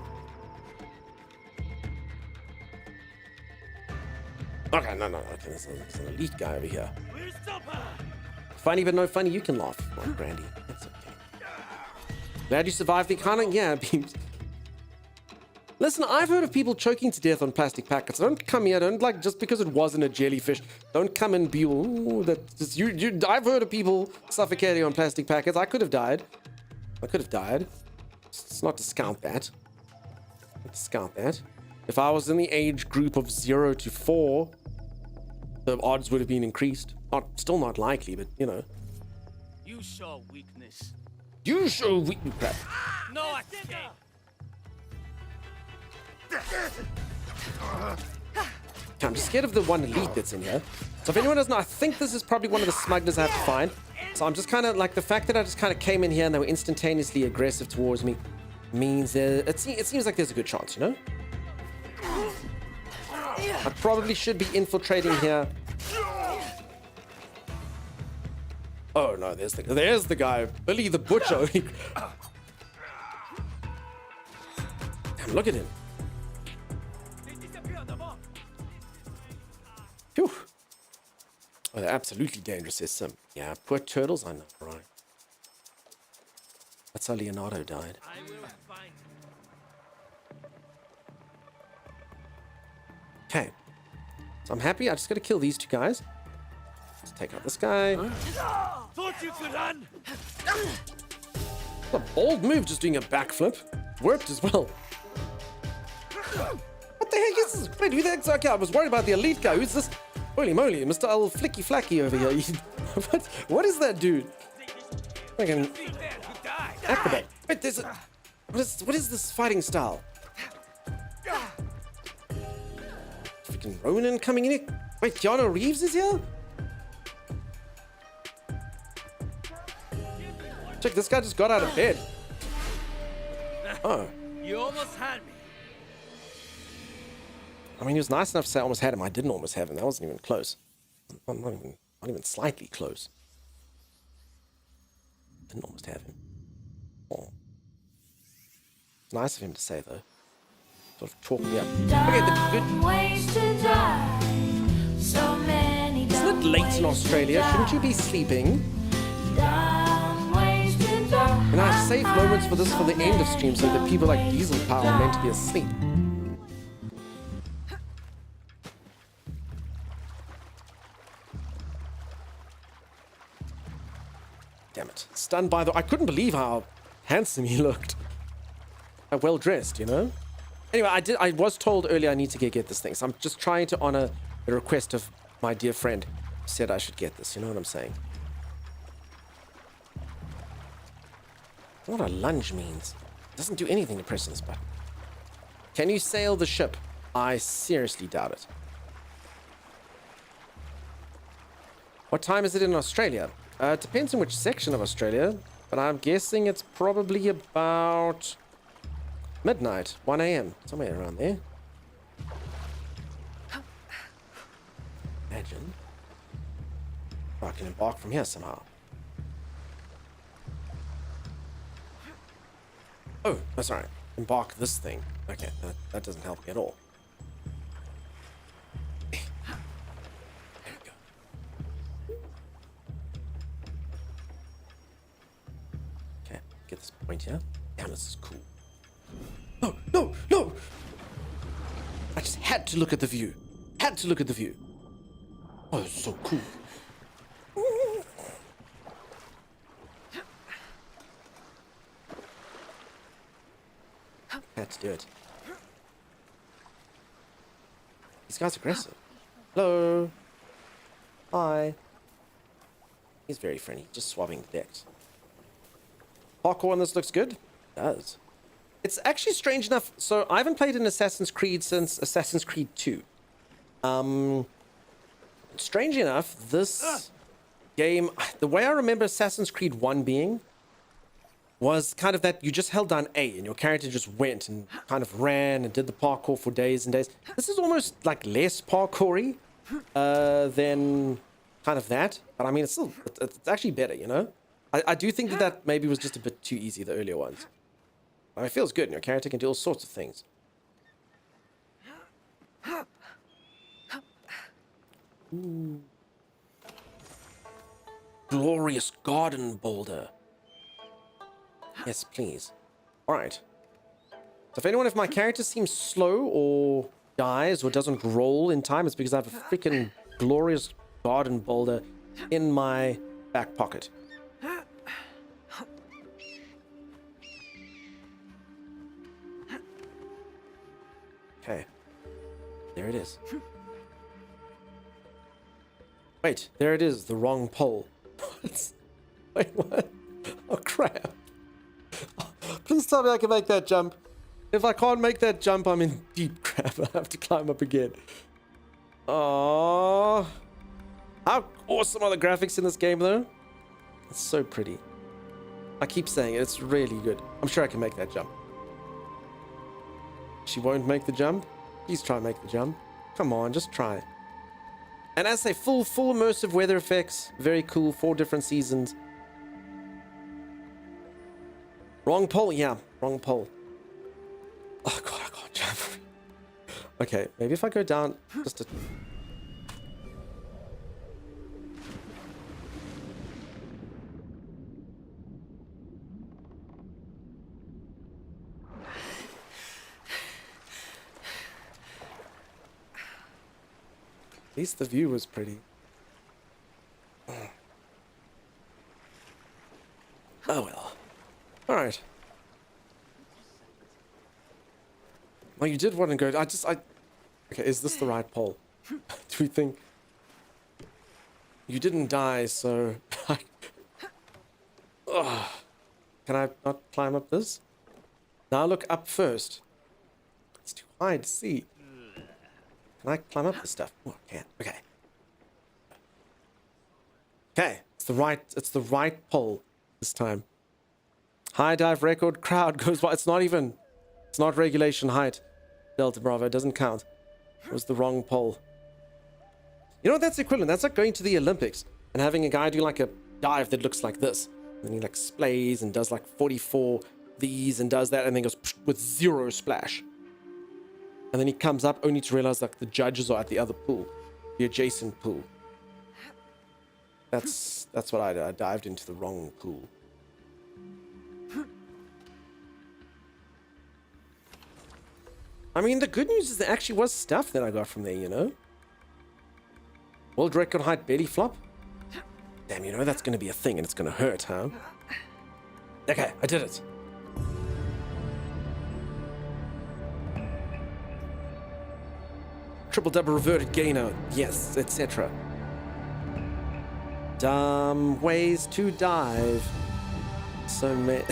Okay, no. Okay, there's an elite guy over here. Funny but no funny, you can laugh. Come on, Brandy. That's okay. Glad you survived the encounter? Yeah, beams. Listen, I've heard of people choking to death on plastic packets. Don't come here, don't like, just because it wasn't a jellyfish, don't come and be, ooh, that's you. I've heard of people suffocating on plastic packets. I could have died. Let's not discount that. If I was in the age group of 0 to 4, the odds would have been increased. Still not likely, but you know. You show weakness. Crap. No escape. I'm just scared of the one elite that's in here. So if anyone doesn't know, I think this is probably one of the smugglers I have to find. So I'm just kind of like, the fact that I just kind of came in here and they were instantaneously aggressive towards me means that it seems like there's a good chance, you know? I probably should be infiltrating here. Oh no, there's the guy, Billy the Butcher. Damn, look at him. Phew. Oh, they're absolutely dangerous, there's some. Yeah, poor turtles, I know, right. That's how Leonardo died. Okay. So I'm happy. I just got to kill these two guys. Let's take out this guy. Thought you could run. A bold move, just doing a backflip. Worked as well. What the heck is this? Wait, who the heck's that guy? I was worried about the elite guy. Who's this? Holy moly, Mr. Old Flicky Flacky over here. What is that dude? Like an acrobat. Wait, there's a... What is this fighting style? Freaking Ronin coming in here? Wait, Keanu Reeves is here? Check, this guy just got out of bed. Oh. You almost had me. I mean, he was nice enough to say I almost had him. I didn't almost have him. That wasn't even close. Not even slightly close. Didn't almost have him. Oh. It's nice of him to say, though. Sort of chalk me up. Okay, Isn't it late in Australia? Shouldn't you be sleeping? And I have safe moments for this for the end of stream so that people like Diesel Power are meant to be asleep. Damn it. Stunned by the... I couldn't believe how handsome he looked. How well dressed, you know? Anyway, I was told earlier I need to get this thing. So I'm just trying to honor the request of my dear friend who said I should get this. You know what I'm saying? What a lunge means. It doesn't do anything to press this button. Can you sail the ship? I seriously doubt it. What time is it in Australia? It depends on which section of Australia, but I'm guessing it's probably about midnight, 1 a.m., somewhere around there. Imagine. I can embark from here somehow. Oh, that's all right. Embark this thing. Okay, that doesn't help me at all. There we go. Had to look at the view. Had to look at the view. Oh, it's so cool. Had to do it. This guy's aggressive. Hello. Hi. He's very friendly, just swabbing the decks. Parkour on this looks good. It does. It's actually strange enough. So I haven't played an Assassin's Creed since Assassin's Creed 2. Strange enough, this game, the way I remember Assassin's Creed 1 being, was kind of that you just held down A and your character just went and kind of ran and did the parkour for days and days. This is almost like less parkoury than kind of that. But I mean, it's actually better, you know? I do think that maybe was just a bit too easy, the earlier ones. I mean, it feels good and your character can do all sorts of things. Ooh. Glorious garden boulder. Yes, please. Alright. So if my character seems slow or dies or doesn't roll in time, it's because I have a freaking glorious garden boulder in my back pocket. Okay. There it is. Wait, there it is, the wrong pole. Wait, what? Oh, crap. Please tell me I can make that jump. If I can't make that jump, I'm in deep crap. I have to climb up again. Oh, how awesome are the graphics in this game, though? It's so pretty. I keep saying it, it's really good. I'm sure I can make that jump. She won't make the jump? Please try and make the jump. Come on, just try. And as I say, full immersive weather effects. Very cool, 4 different seasons. Wrong pole, yeah, wrong pole. Oh god, I can't jump. Okay, maybe if I go down just a... At least the view was pretty. Oh well. Alright. Well, you did want to go... Okay, is this the right pole? Do we think... You didn't die, so... Ugh. Can I not climb up this? Now look up first. It's too high to see. Can I climb up this stuff? Oh, I can. Okay. Okay, it's the right pole this time. High dive record, crowd goes by. It's not regulation height. Delta Bravo, it doesn't count. It was the wrong pole. You know what that's equivalent? That's like going to the Olympics and having a guy do like a dive that looks like this. And he like splays and does like 44 these and does that and then goes with 0 splash. And then he comes up only to realize like the judges are at the other pool, the adjacent pool. That's what I did. I dived into the wrong pool. I mean, the good news is there actually was stuff that I got from there, you know? World record height belly flop? Damn, you know that's going to be a thing and it's going to hurt, huh? Okay, I did it. Triple double reverted gainer, yes, etc. Dumb ways to dive. So many.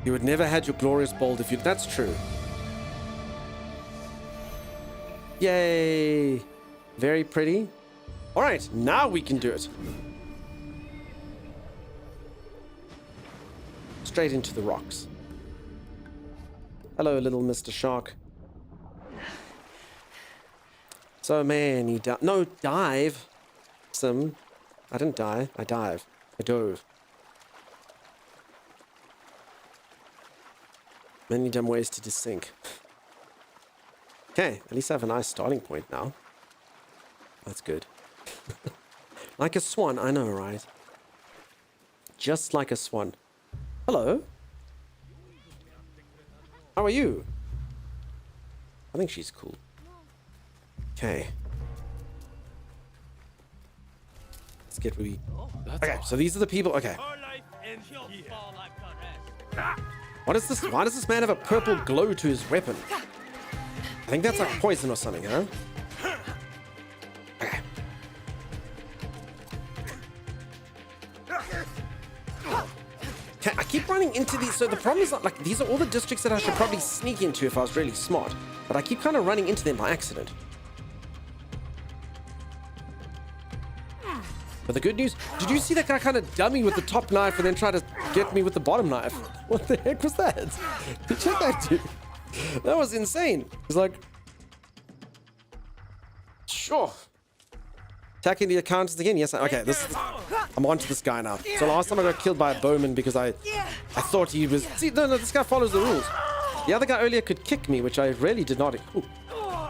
You would never had your glorious bold if you... That's true. Yay. Very pretty. All right, now we can do it. Straight into the rocks. Hello, little Mr. Shark. So many no, dive. Sim. I didn't die. I dive. I dove. Many dumb ways to desync. Okay, at least I have a nice starting point now. That's good. Like a swan, I know, right? Just like a swan. Hello? How are you? I think she's cool. Okay. Let's get where we... Okay, so these are the people... Okay. What is this? Why does this man have a purple glow to his weapon? I think that's like poison or something, huh? Okay. Okay, I keep running into these. So the problem is, like, these are all the districts that I should probably sneak into if I was really smart. But I keep kind of running into them by accident. But the good news, did you see that guy kind of dummy with the top knife and then try to get me with the bottom knife? What the heck was that? Did you check that dude? That was insane. He's like, sure. Attacking the accountants again? Yes. Okay, I'm on to this guy now. So last time I got killed by a bowman because I thought he was... See, no, this guy follows the rules. The other guy earlier could kick me, which I really did not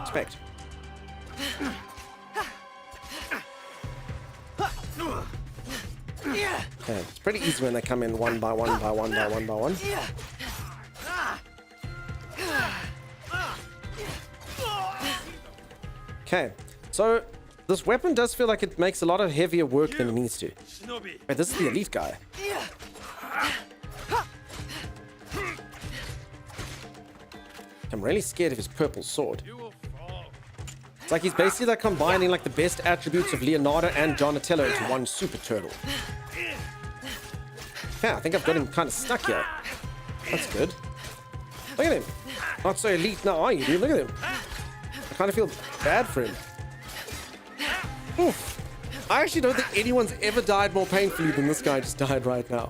expect. Okay, it's pretty easy when they come in one by one by one by one by one. Okay, so this weapon does feel like it makes a lot of heavier work than it needs to. Wait, this is the elite guy. I'm really scared of his purple sword. It's like he's basically like combining like the best attributes of Leonardo and Donatello into one super turtle. Okay, I think I've got him kind of stuck here. That's good. Look at him. Not so elite now, are you, dude? Look at him. I kind of feel bad for him. Oof. I actually don't think anyone's ever died more painfully than this guy just died right now.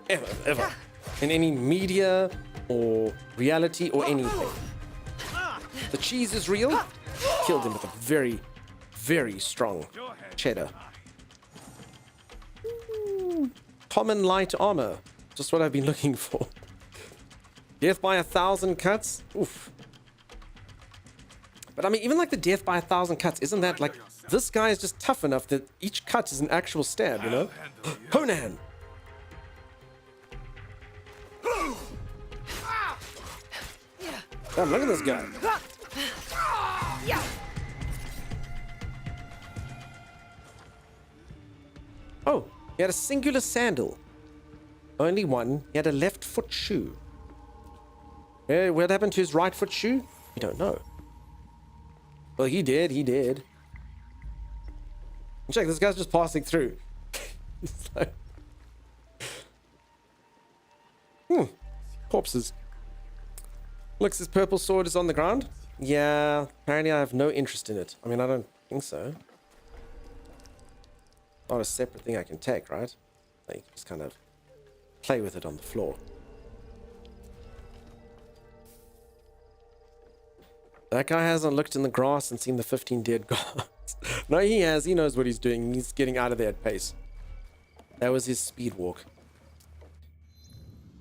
Ever. In any media or reality or anything. The cheese is real. Killed him with a very, very strong cheddar. Common light armor. Just what I've been looking for. Death by 1,000 cuts. Oof. But I mean, even like the death by 1,000 cuts, isn't that like... This guy is just tough enough that each cut is an actual stab, you know? Conan! Damn, look at this guy. Oh, he had a singular sandal. Only one. He had a left foot shoe. What happened to his right foot shoe? We don't know. Well, he did. Check, this guy's just passing through. He's like... Corpses. Looks, his purple sword is on the ground. Yeah, apparently I have no interest in it. I mean, I don't think so. Not a separate thing I can take, right? Like, just kind of play with it on the floor. That guy hasn't looked in the grass and seen the 15 dead guards. No, he has. He knows what he's doing. He's getting out of there at pace. That was his speed walk.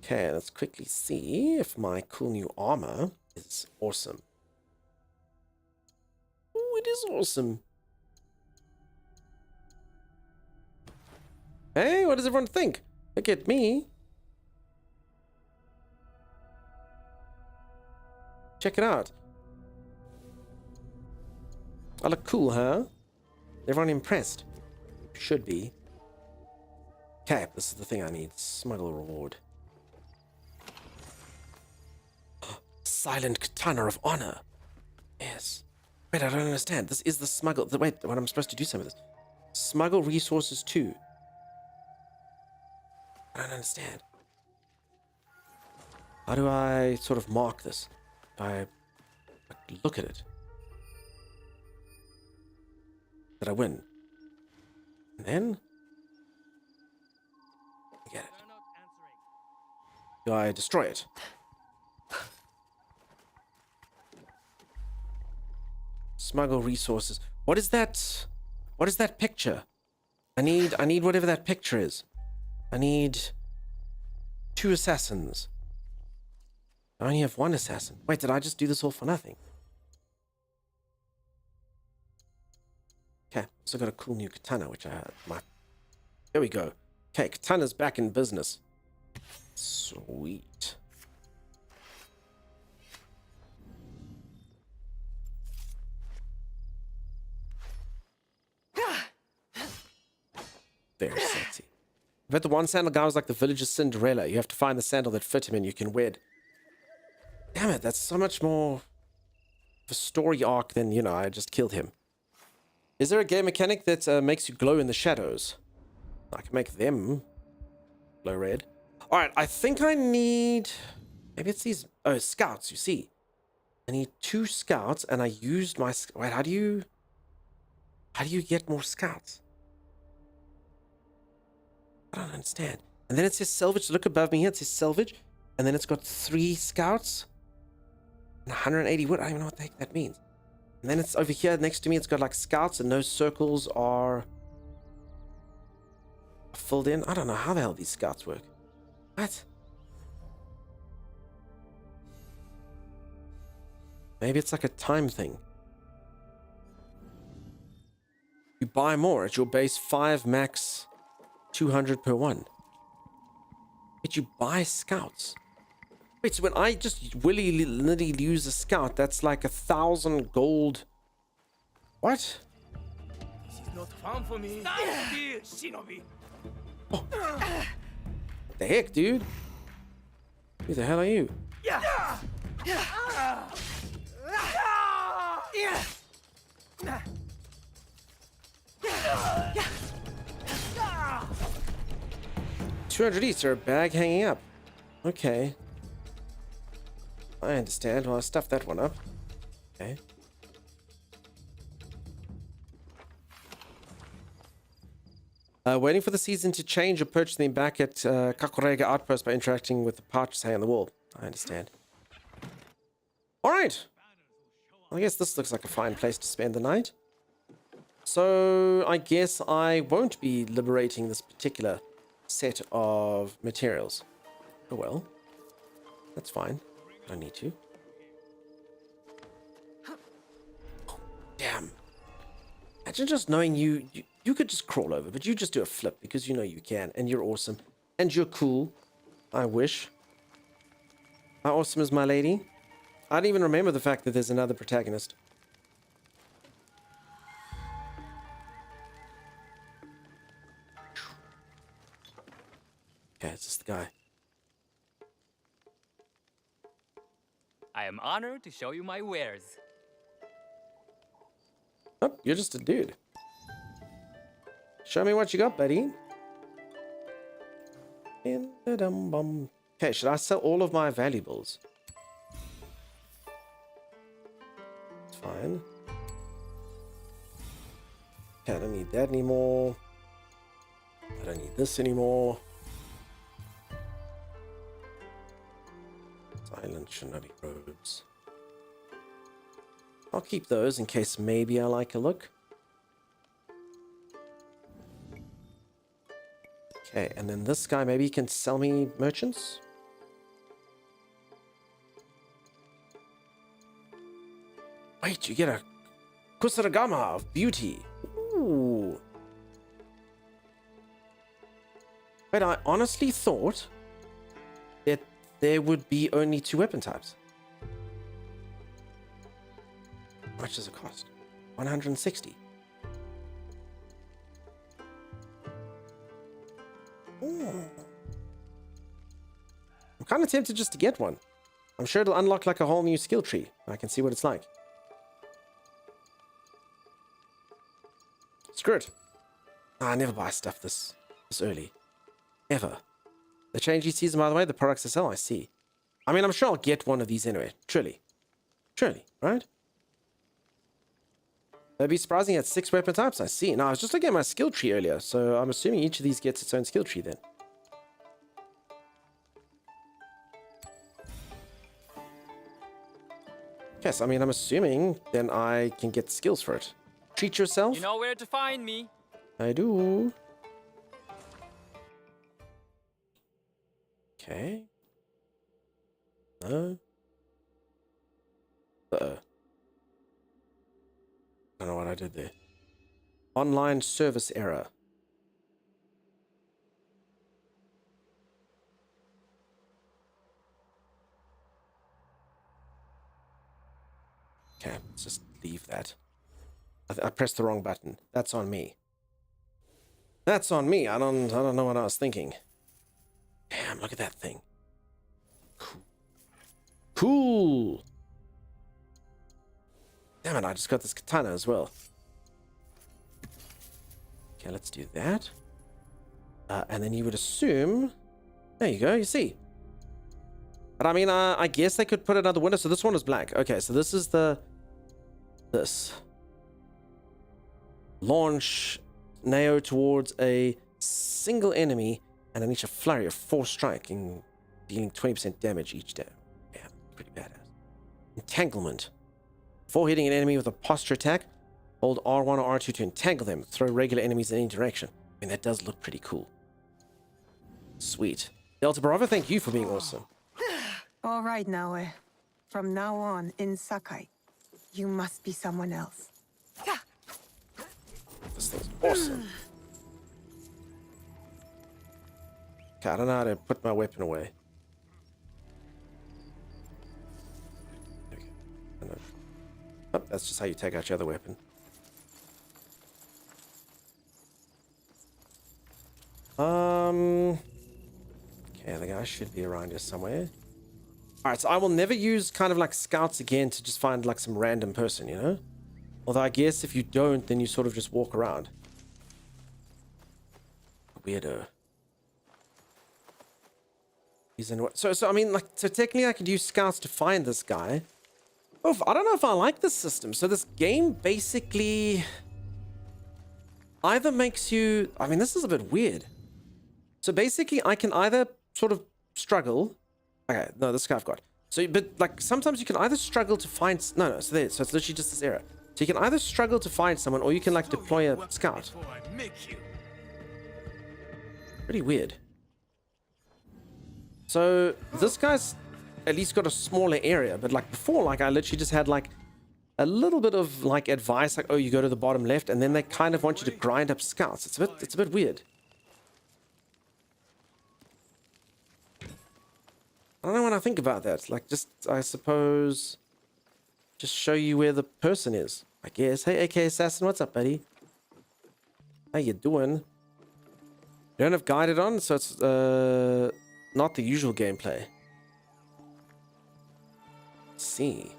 Okay, let's quickly see if my cool new armor is awesome. Oh, it is awesome. Hey, what does everyone think? Look at me. Check it out. I look cool, huh? Everyone impressed? Should be. Okay, this is the thing I need. Smuggle reward. Silent Katana of Honor. Yes. Wait, I don't understand. This is the smuggle. Wait, what I'm supposed to do some of this. Smuggle resources too. I don't understand. How do I sort of mark this? If I look at it. Did I win? And then? I get it. Do I destroy it? Smuggle resources. What is that? What is that picture? I need whatever that picture is. I need 2 assassins. I only have 1 assassin. Wait, did I just do this all for nothing? Okay, so I got a cool new katana, which I had. There we go. Okay, katana's back in business. Sweet. Very sexy. I bet the one sandal guy was like the village's Cinderella. You have to find the sandal that fit him and you can wed. Damn it, that's so much more of a story arc than, you know, I just killed him. Is there a game mechanic that makes you glow in the shadows? I can make them glow red. Alright, I think I need... Maybe it's these... Oh, scouts, you see. I need 2 scouts and I used my... Wait, how do you get more scouts? I don't understand. And then it says salvage. Look above me here. It says salvage. And then it's got 3 scouts. And 180 wood. I don't even know what the heck that means. And then it's over here next to me. It's got like scouts and those circles are filled in. I don't know how the hell these scouts work. What? Maybe it's like a time thing. You buy more at your base 5 max 200 per one. But you buy scouts. Wait, so when I just willy-nilly use a scout, that's like 1,000 gold. What? This is not fun for me. Stand still, Shinobi. Oh. What the heck, dude? Who the hell are you? Yeah. 200 each, or a bag hanging up. Okay. I understand. Well, I'll stuff that one up. Okay. Waiting for the season to change or purchase them back at Kakorega Outpost by interacting with the pouch hanging on the wall. I understand. Alright. I guess this looks like a fine place to spend the night. So, I guess I won't be liberating this particular set of materials. Oh well. That's fine. I don't need to. Oh, damn. Imagine just knowing you could just crawl over, but you just do a flip because you know you can, and you're awesome. And you're cool. I wish. How awesome is my lady? I don't even remember the fact that there's another protagonist. Okay, it's just the guy. I am honored to show you my wares. Oh, you're just a dude. Show me what you got, buddy. Okay, should I sell all of my valuables? It's fine. Okay, I don't need that anymore. I don't need this anymore. Silent shinobi robes. I'll keep those in case maybe I like a look. Okay, and then this guy, maybe he can sell me merchants? Wait, you get a Kusaragama of beauty. Ooh. But I honestly thought that there would be only 2 weapon types. How much does it cost? 160. Ooh. I'm kind of tempted just to get one. I'm sure it'll unlock like a whole new skill tree. I can see what it's like. Screw it. I never buy stuff this early. Ever. They change each season, by the way, the products I sell, I see. I mean, I'm sure I'll get one of these anyway. Surely. Surely, right? That'd be surprising at 6 weapon types, I see. Now, I was just looking at my skill tree earlier, so I'm assuming each of these gets its own skill tree then. Yes, I mean, I'm assuming then I can get skills for it. Treat yourself. You know where to find me. I do. Okay. No. Uh-oh. I don't know what I did there. Online service error. Okay, let's just leave that. I pressed the wrong button. That's on me. That's on me. I don't know what I was thinking. Damn, look at that thing. Cool. Cool. Damn it, I just got this katana as well. Okay, let's do that. And then you would assume... There you go, you see. But I mean, I guess they could put another window. So this one is black. Okay, so this is the... This. Launch Neo towards a single enemy and unleash a flurry of 4 striking, dealing 20% damage each day. Yeah, pretty badass. Entanglement. Before hitting an enemy with a posture attack, hold R1 or R2 to entangle them. Throw regular enemies in any direction. I mean, that does look pretty cool. Sweet. Delta Bravo, thank you for being awesome. All right, Naoe. From now on, in Sakai, you must be someone else. This thing's awesome. Okay, I don't know how to put my weapon away. Okay. Oh, that's just how you take out your other weapon. Okay, the guy should be around here somewhere. Alright, so I will never use kind of like scouts again to just find like some random person, you know? Although I guess if you don't, then you sort of just walk around. Weirdo. He's in what? So I mean, like, so technically I could use scouts to find this guy. Oh, I don't know if I like this system. So this game basically either makes you... I mean, this is a bit weird. So basically I can either sort of struggle... Okay, no, this guy I've got. So, but like sometimes you can either struggle to find... No, so there. So it's literally just this area. So you can either struggle to find someone or you can like deploy a scout. Pretty weird. So this guy's at least got a smaller area, but like before, like I literally just had like a little bit of like advice, like, oh, you go to the bottom left, and then they kind of want you to grind up scouts. It's a bit weird. I don't know what I think about that. Like, just, I suppose, just show you where the person is, I guess. Hey, AK Assassin, what's up, buddy? How you doing? You don't have guided on, so it's not the usual gameplay. Let's see.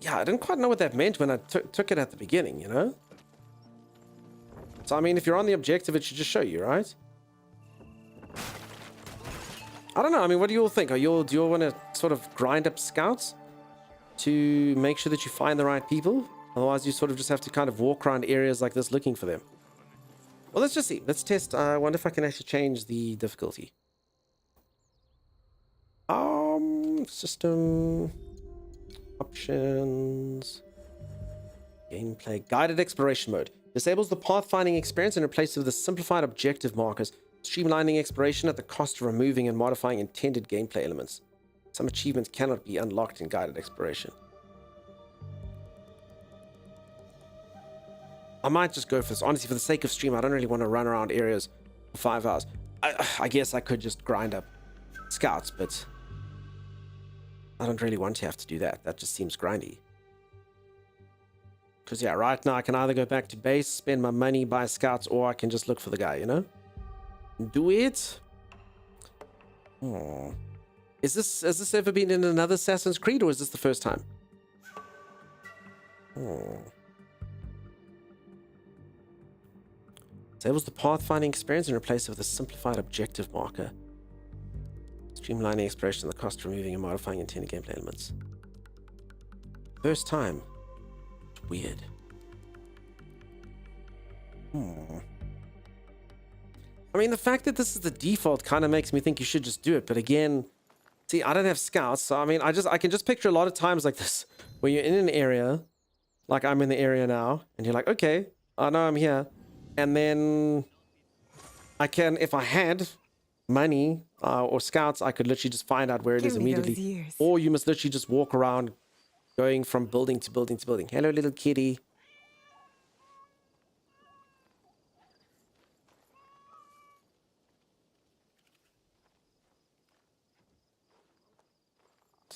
Yeah, I didn't quite know what that meant when I took it at the beginning, you know? So, I mean, if you're on the objective, it should just show you, right? I don't know. I mean, what do you all think? Do you all want to sort of grind up scouts to make sure that you find the right people? Otherwise, you sort of just have to kind of walk around areas like this looking for them. Well, let's just see. Let's test. I wonder if I can actually change the difficulty. System options, gameplay, guided exploration mode. Disables the pathfinding experience and replaces it with the simplified objective markers, streamlining exploration at the cost of removing and modifying intended gameplay elements. Some achievements cannot be unlocked in guided exploration. I might just go for this. Honestly, for the sake of stream, I don't really want to run around areas for 5 hours. I guess I could just grind up scouts, but I don't really want to have to do that. That just seems grindy. Because, yeah, right now I can either go back to base, spend my money, buy scouts, or I can just look for the guy, you know? Do it. Oh. Has this ever been in another Assassin's Creed, or is this the first time? Oh. Disables the pathfinding experience and replace it with a simplified objective marker. Streamlining exploration at the cost of removing and modifying intended gameplay elements. First time. Weird. I mean, the fact that this is the default kind of makes me think you should just do it. But again, see, I don't have scouts. So, I mean, I can just picture a lot of times like this, where you're in an area, like I'm in the area now, and you're like, okay, I know I'm here. And then I can, if I had money or scouts, I could literally just find out where it is immediately. Or you must literally just walk around going from building to building to building. Hello, little kitty.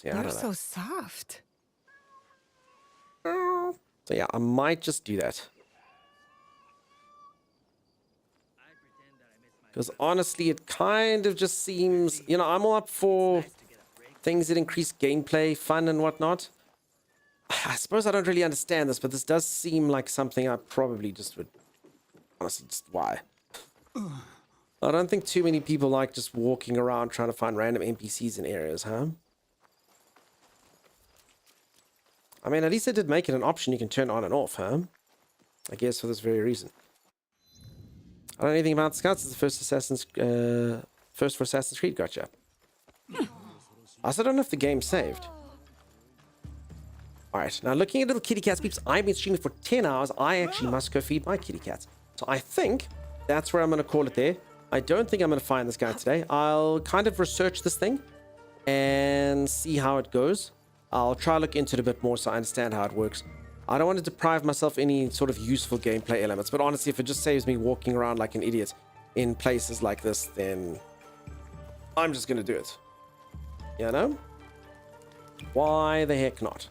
Yeah, I You're don't know. so soft. So yeah, I might just do that. Because honestly, it kind of just seems, you know, I'm all up for things that increase gameplay, fun and whatnot. I suppose I don't really understand this, but this does seem like something I probably just would, honestly, just why? I don't think too many people like just walking around trying to find random NPCs in areas, huh? I mean, at least they did make it an option you can turn on and off, huh? I guess for this very reason. I don't know anything about Scouts. It's the first for Assassin's Creed. Gotcha. I also don't know if the game saved. Alright, now looking at little kitty cats, peeps, I've been streaming for 10 hours. I actually must go feed my kitty cats. So I think that's where I'm going to call it there. I don't think I'm going to find this guy today. I'll kind of research this thing and see how it goes. I'll try to look into it a bit more so I understand how it works. I don't want to deprive myself any sort of useful gameplay elements, but honestly, if it just saves me walking around like an idiot in places like this, then I'm just going to do it. You know? Why the heck not?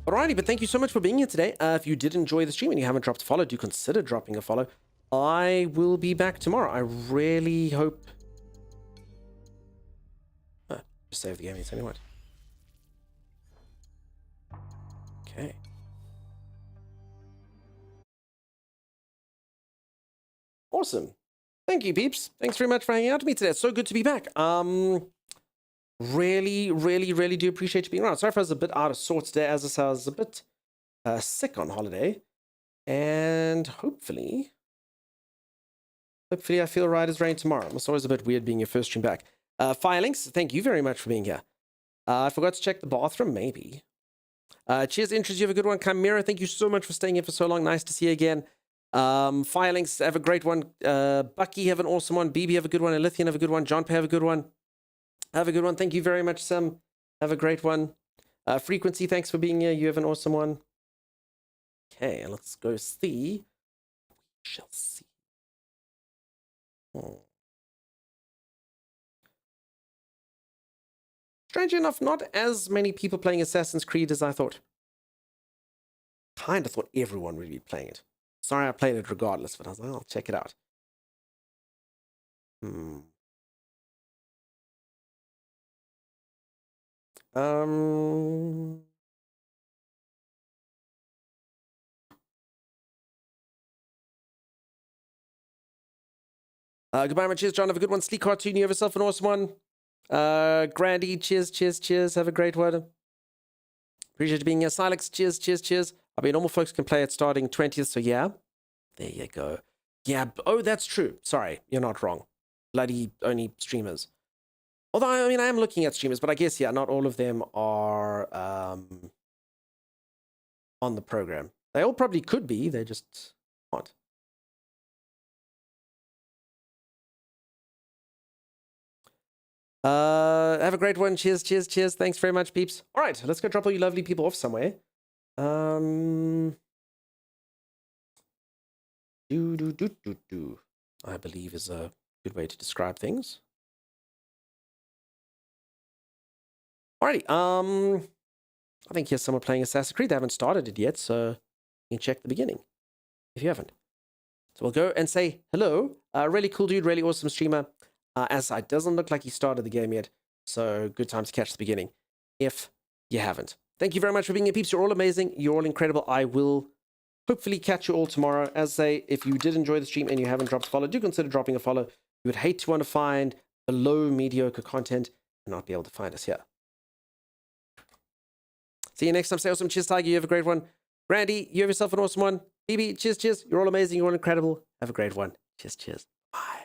Alrighty, but thank you so much for being here today. If you did enjoy the stream and you haven't dropped a follow, do consider dropping a follow. I will be back tomorrow. I really hope... just save the game, it's anyway. Okay. Awesome. Thank you, peeps. Thanks very much for hanging out with me today. It's so good to be back. Really do appreciate you being around. Sorry if I was a bit out of sorts today, as I said, I was a bit sick on holiday. And hopefully I feel right as rain tomorrow. It's always a bit weird being your first stream back. Firelinks, thank you very much for being here. I forgot to check the bathroom, maybe. Cheers, Interest, you have a good one. Chimera, thank you so much for staying here for so long. Nice to see you again. Firelinks, have a great one. Bucky, have an awesome one. BB, have a good one. Elithian, have a good one. John Pay, have a good one. Have a good one. Thank you very much, Sim. Have a great one. Frequency, thanks for being here. You have an awesome one. Okay, let's go see. We shall see. Strangely enough, not as many people playing Assassin's Creed as I thought. Kind of thought everyone would be playing it. Sorry I played it regardless, but I was like, I'll check it out. Goodbye, my cheers, John. Have a good one. Sleek Cartoon, you have yourself an awesome one. Grandy, cheers. Have a great one. Appreciate you being here. Silex, cheers. I mean, normal folks can play it starting 20th, so yeah. There you go. Yeah, oh, that's true. Sorry, you're not wrong. Bloody only streamers. Although, I mean, I am looking at streamers, but I guess, yeah, not all of them are on the program. They all probably could be, they just aren't. Have a great one. Cheers. Thanks very much, peeps. All right, let's go drop all you lovely people off somewhere. I believe is a good way to describe things. Alrighty, I think here's someone playing Assassin's Creed. They haven't started it yet, so you can check the beginning if you haven't. So we'll go and say hello. Really cool dude, really awesome streamer. As it doesn't look like he started the game yet, so good time to catch the beginning if you haven't. Thank you very much for being here, peeps. You're all amazing. You're all incredible. I will hopefully catch you all tomorrow. As I say, if you did enjoy the stream and you haven't dropped a follow, do consider dropping a follow. You would hate to want to find below mediocre content and not be able to find us here. See you next time. Stay awesome. Cheers, Tiger. You have a great one. Randy, you have yourself an awesome one. BB, cheers. You're all amazing. You're all incredible. Have a great one. Cheers. Bye.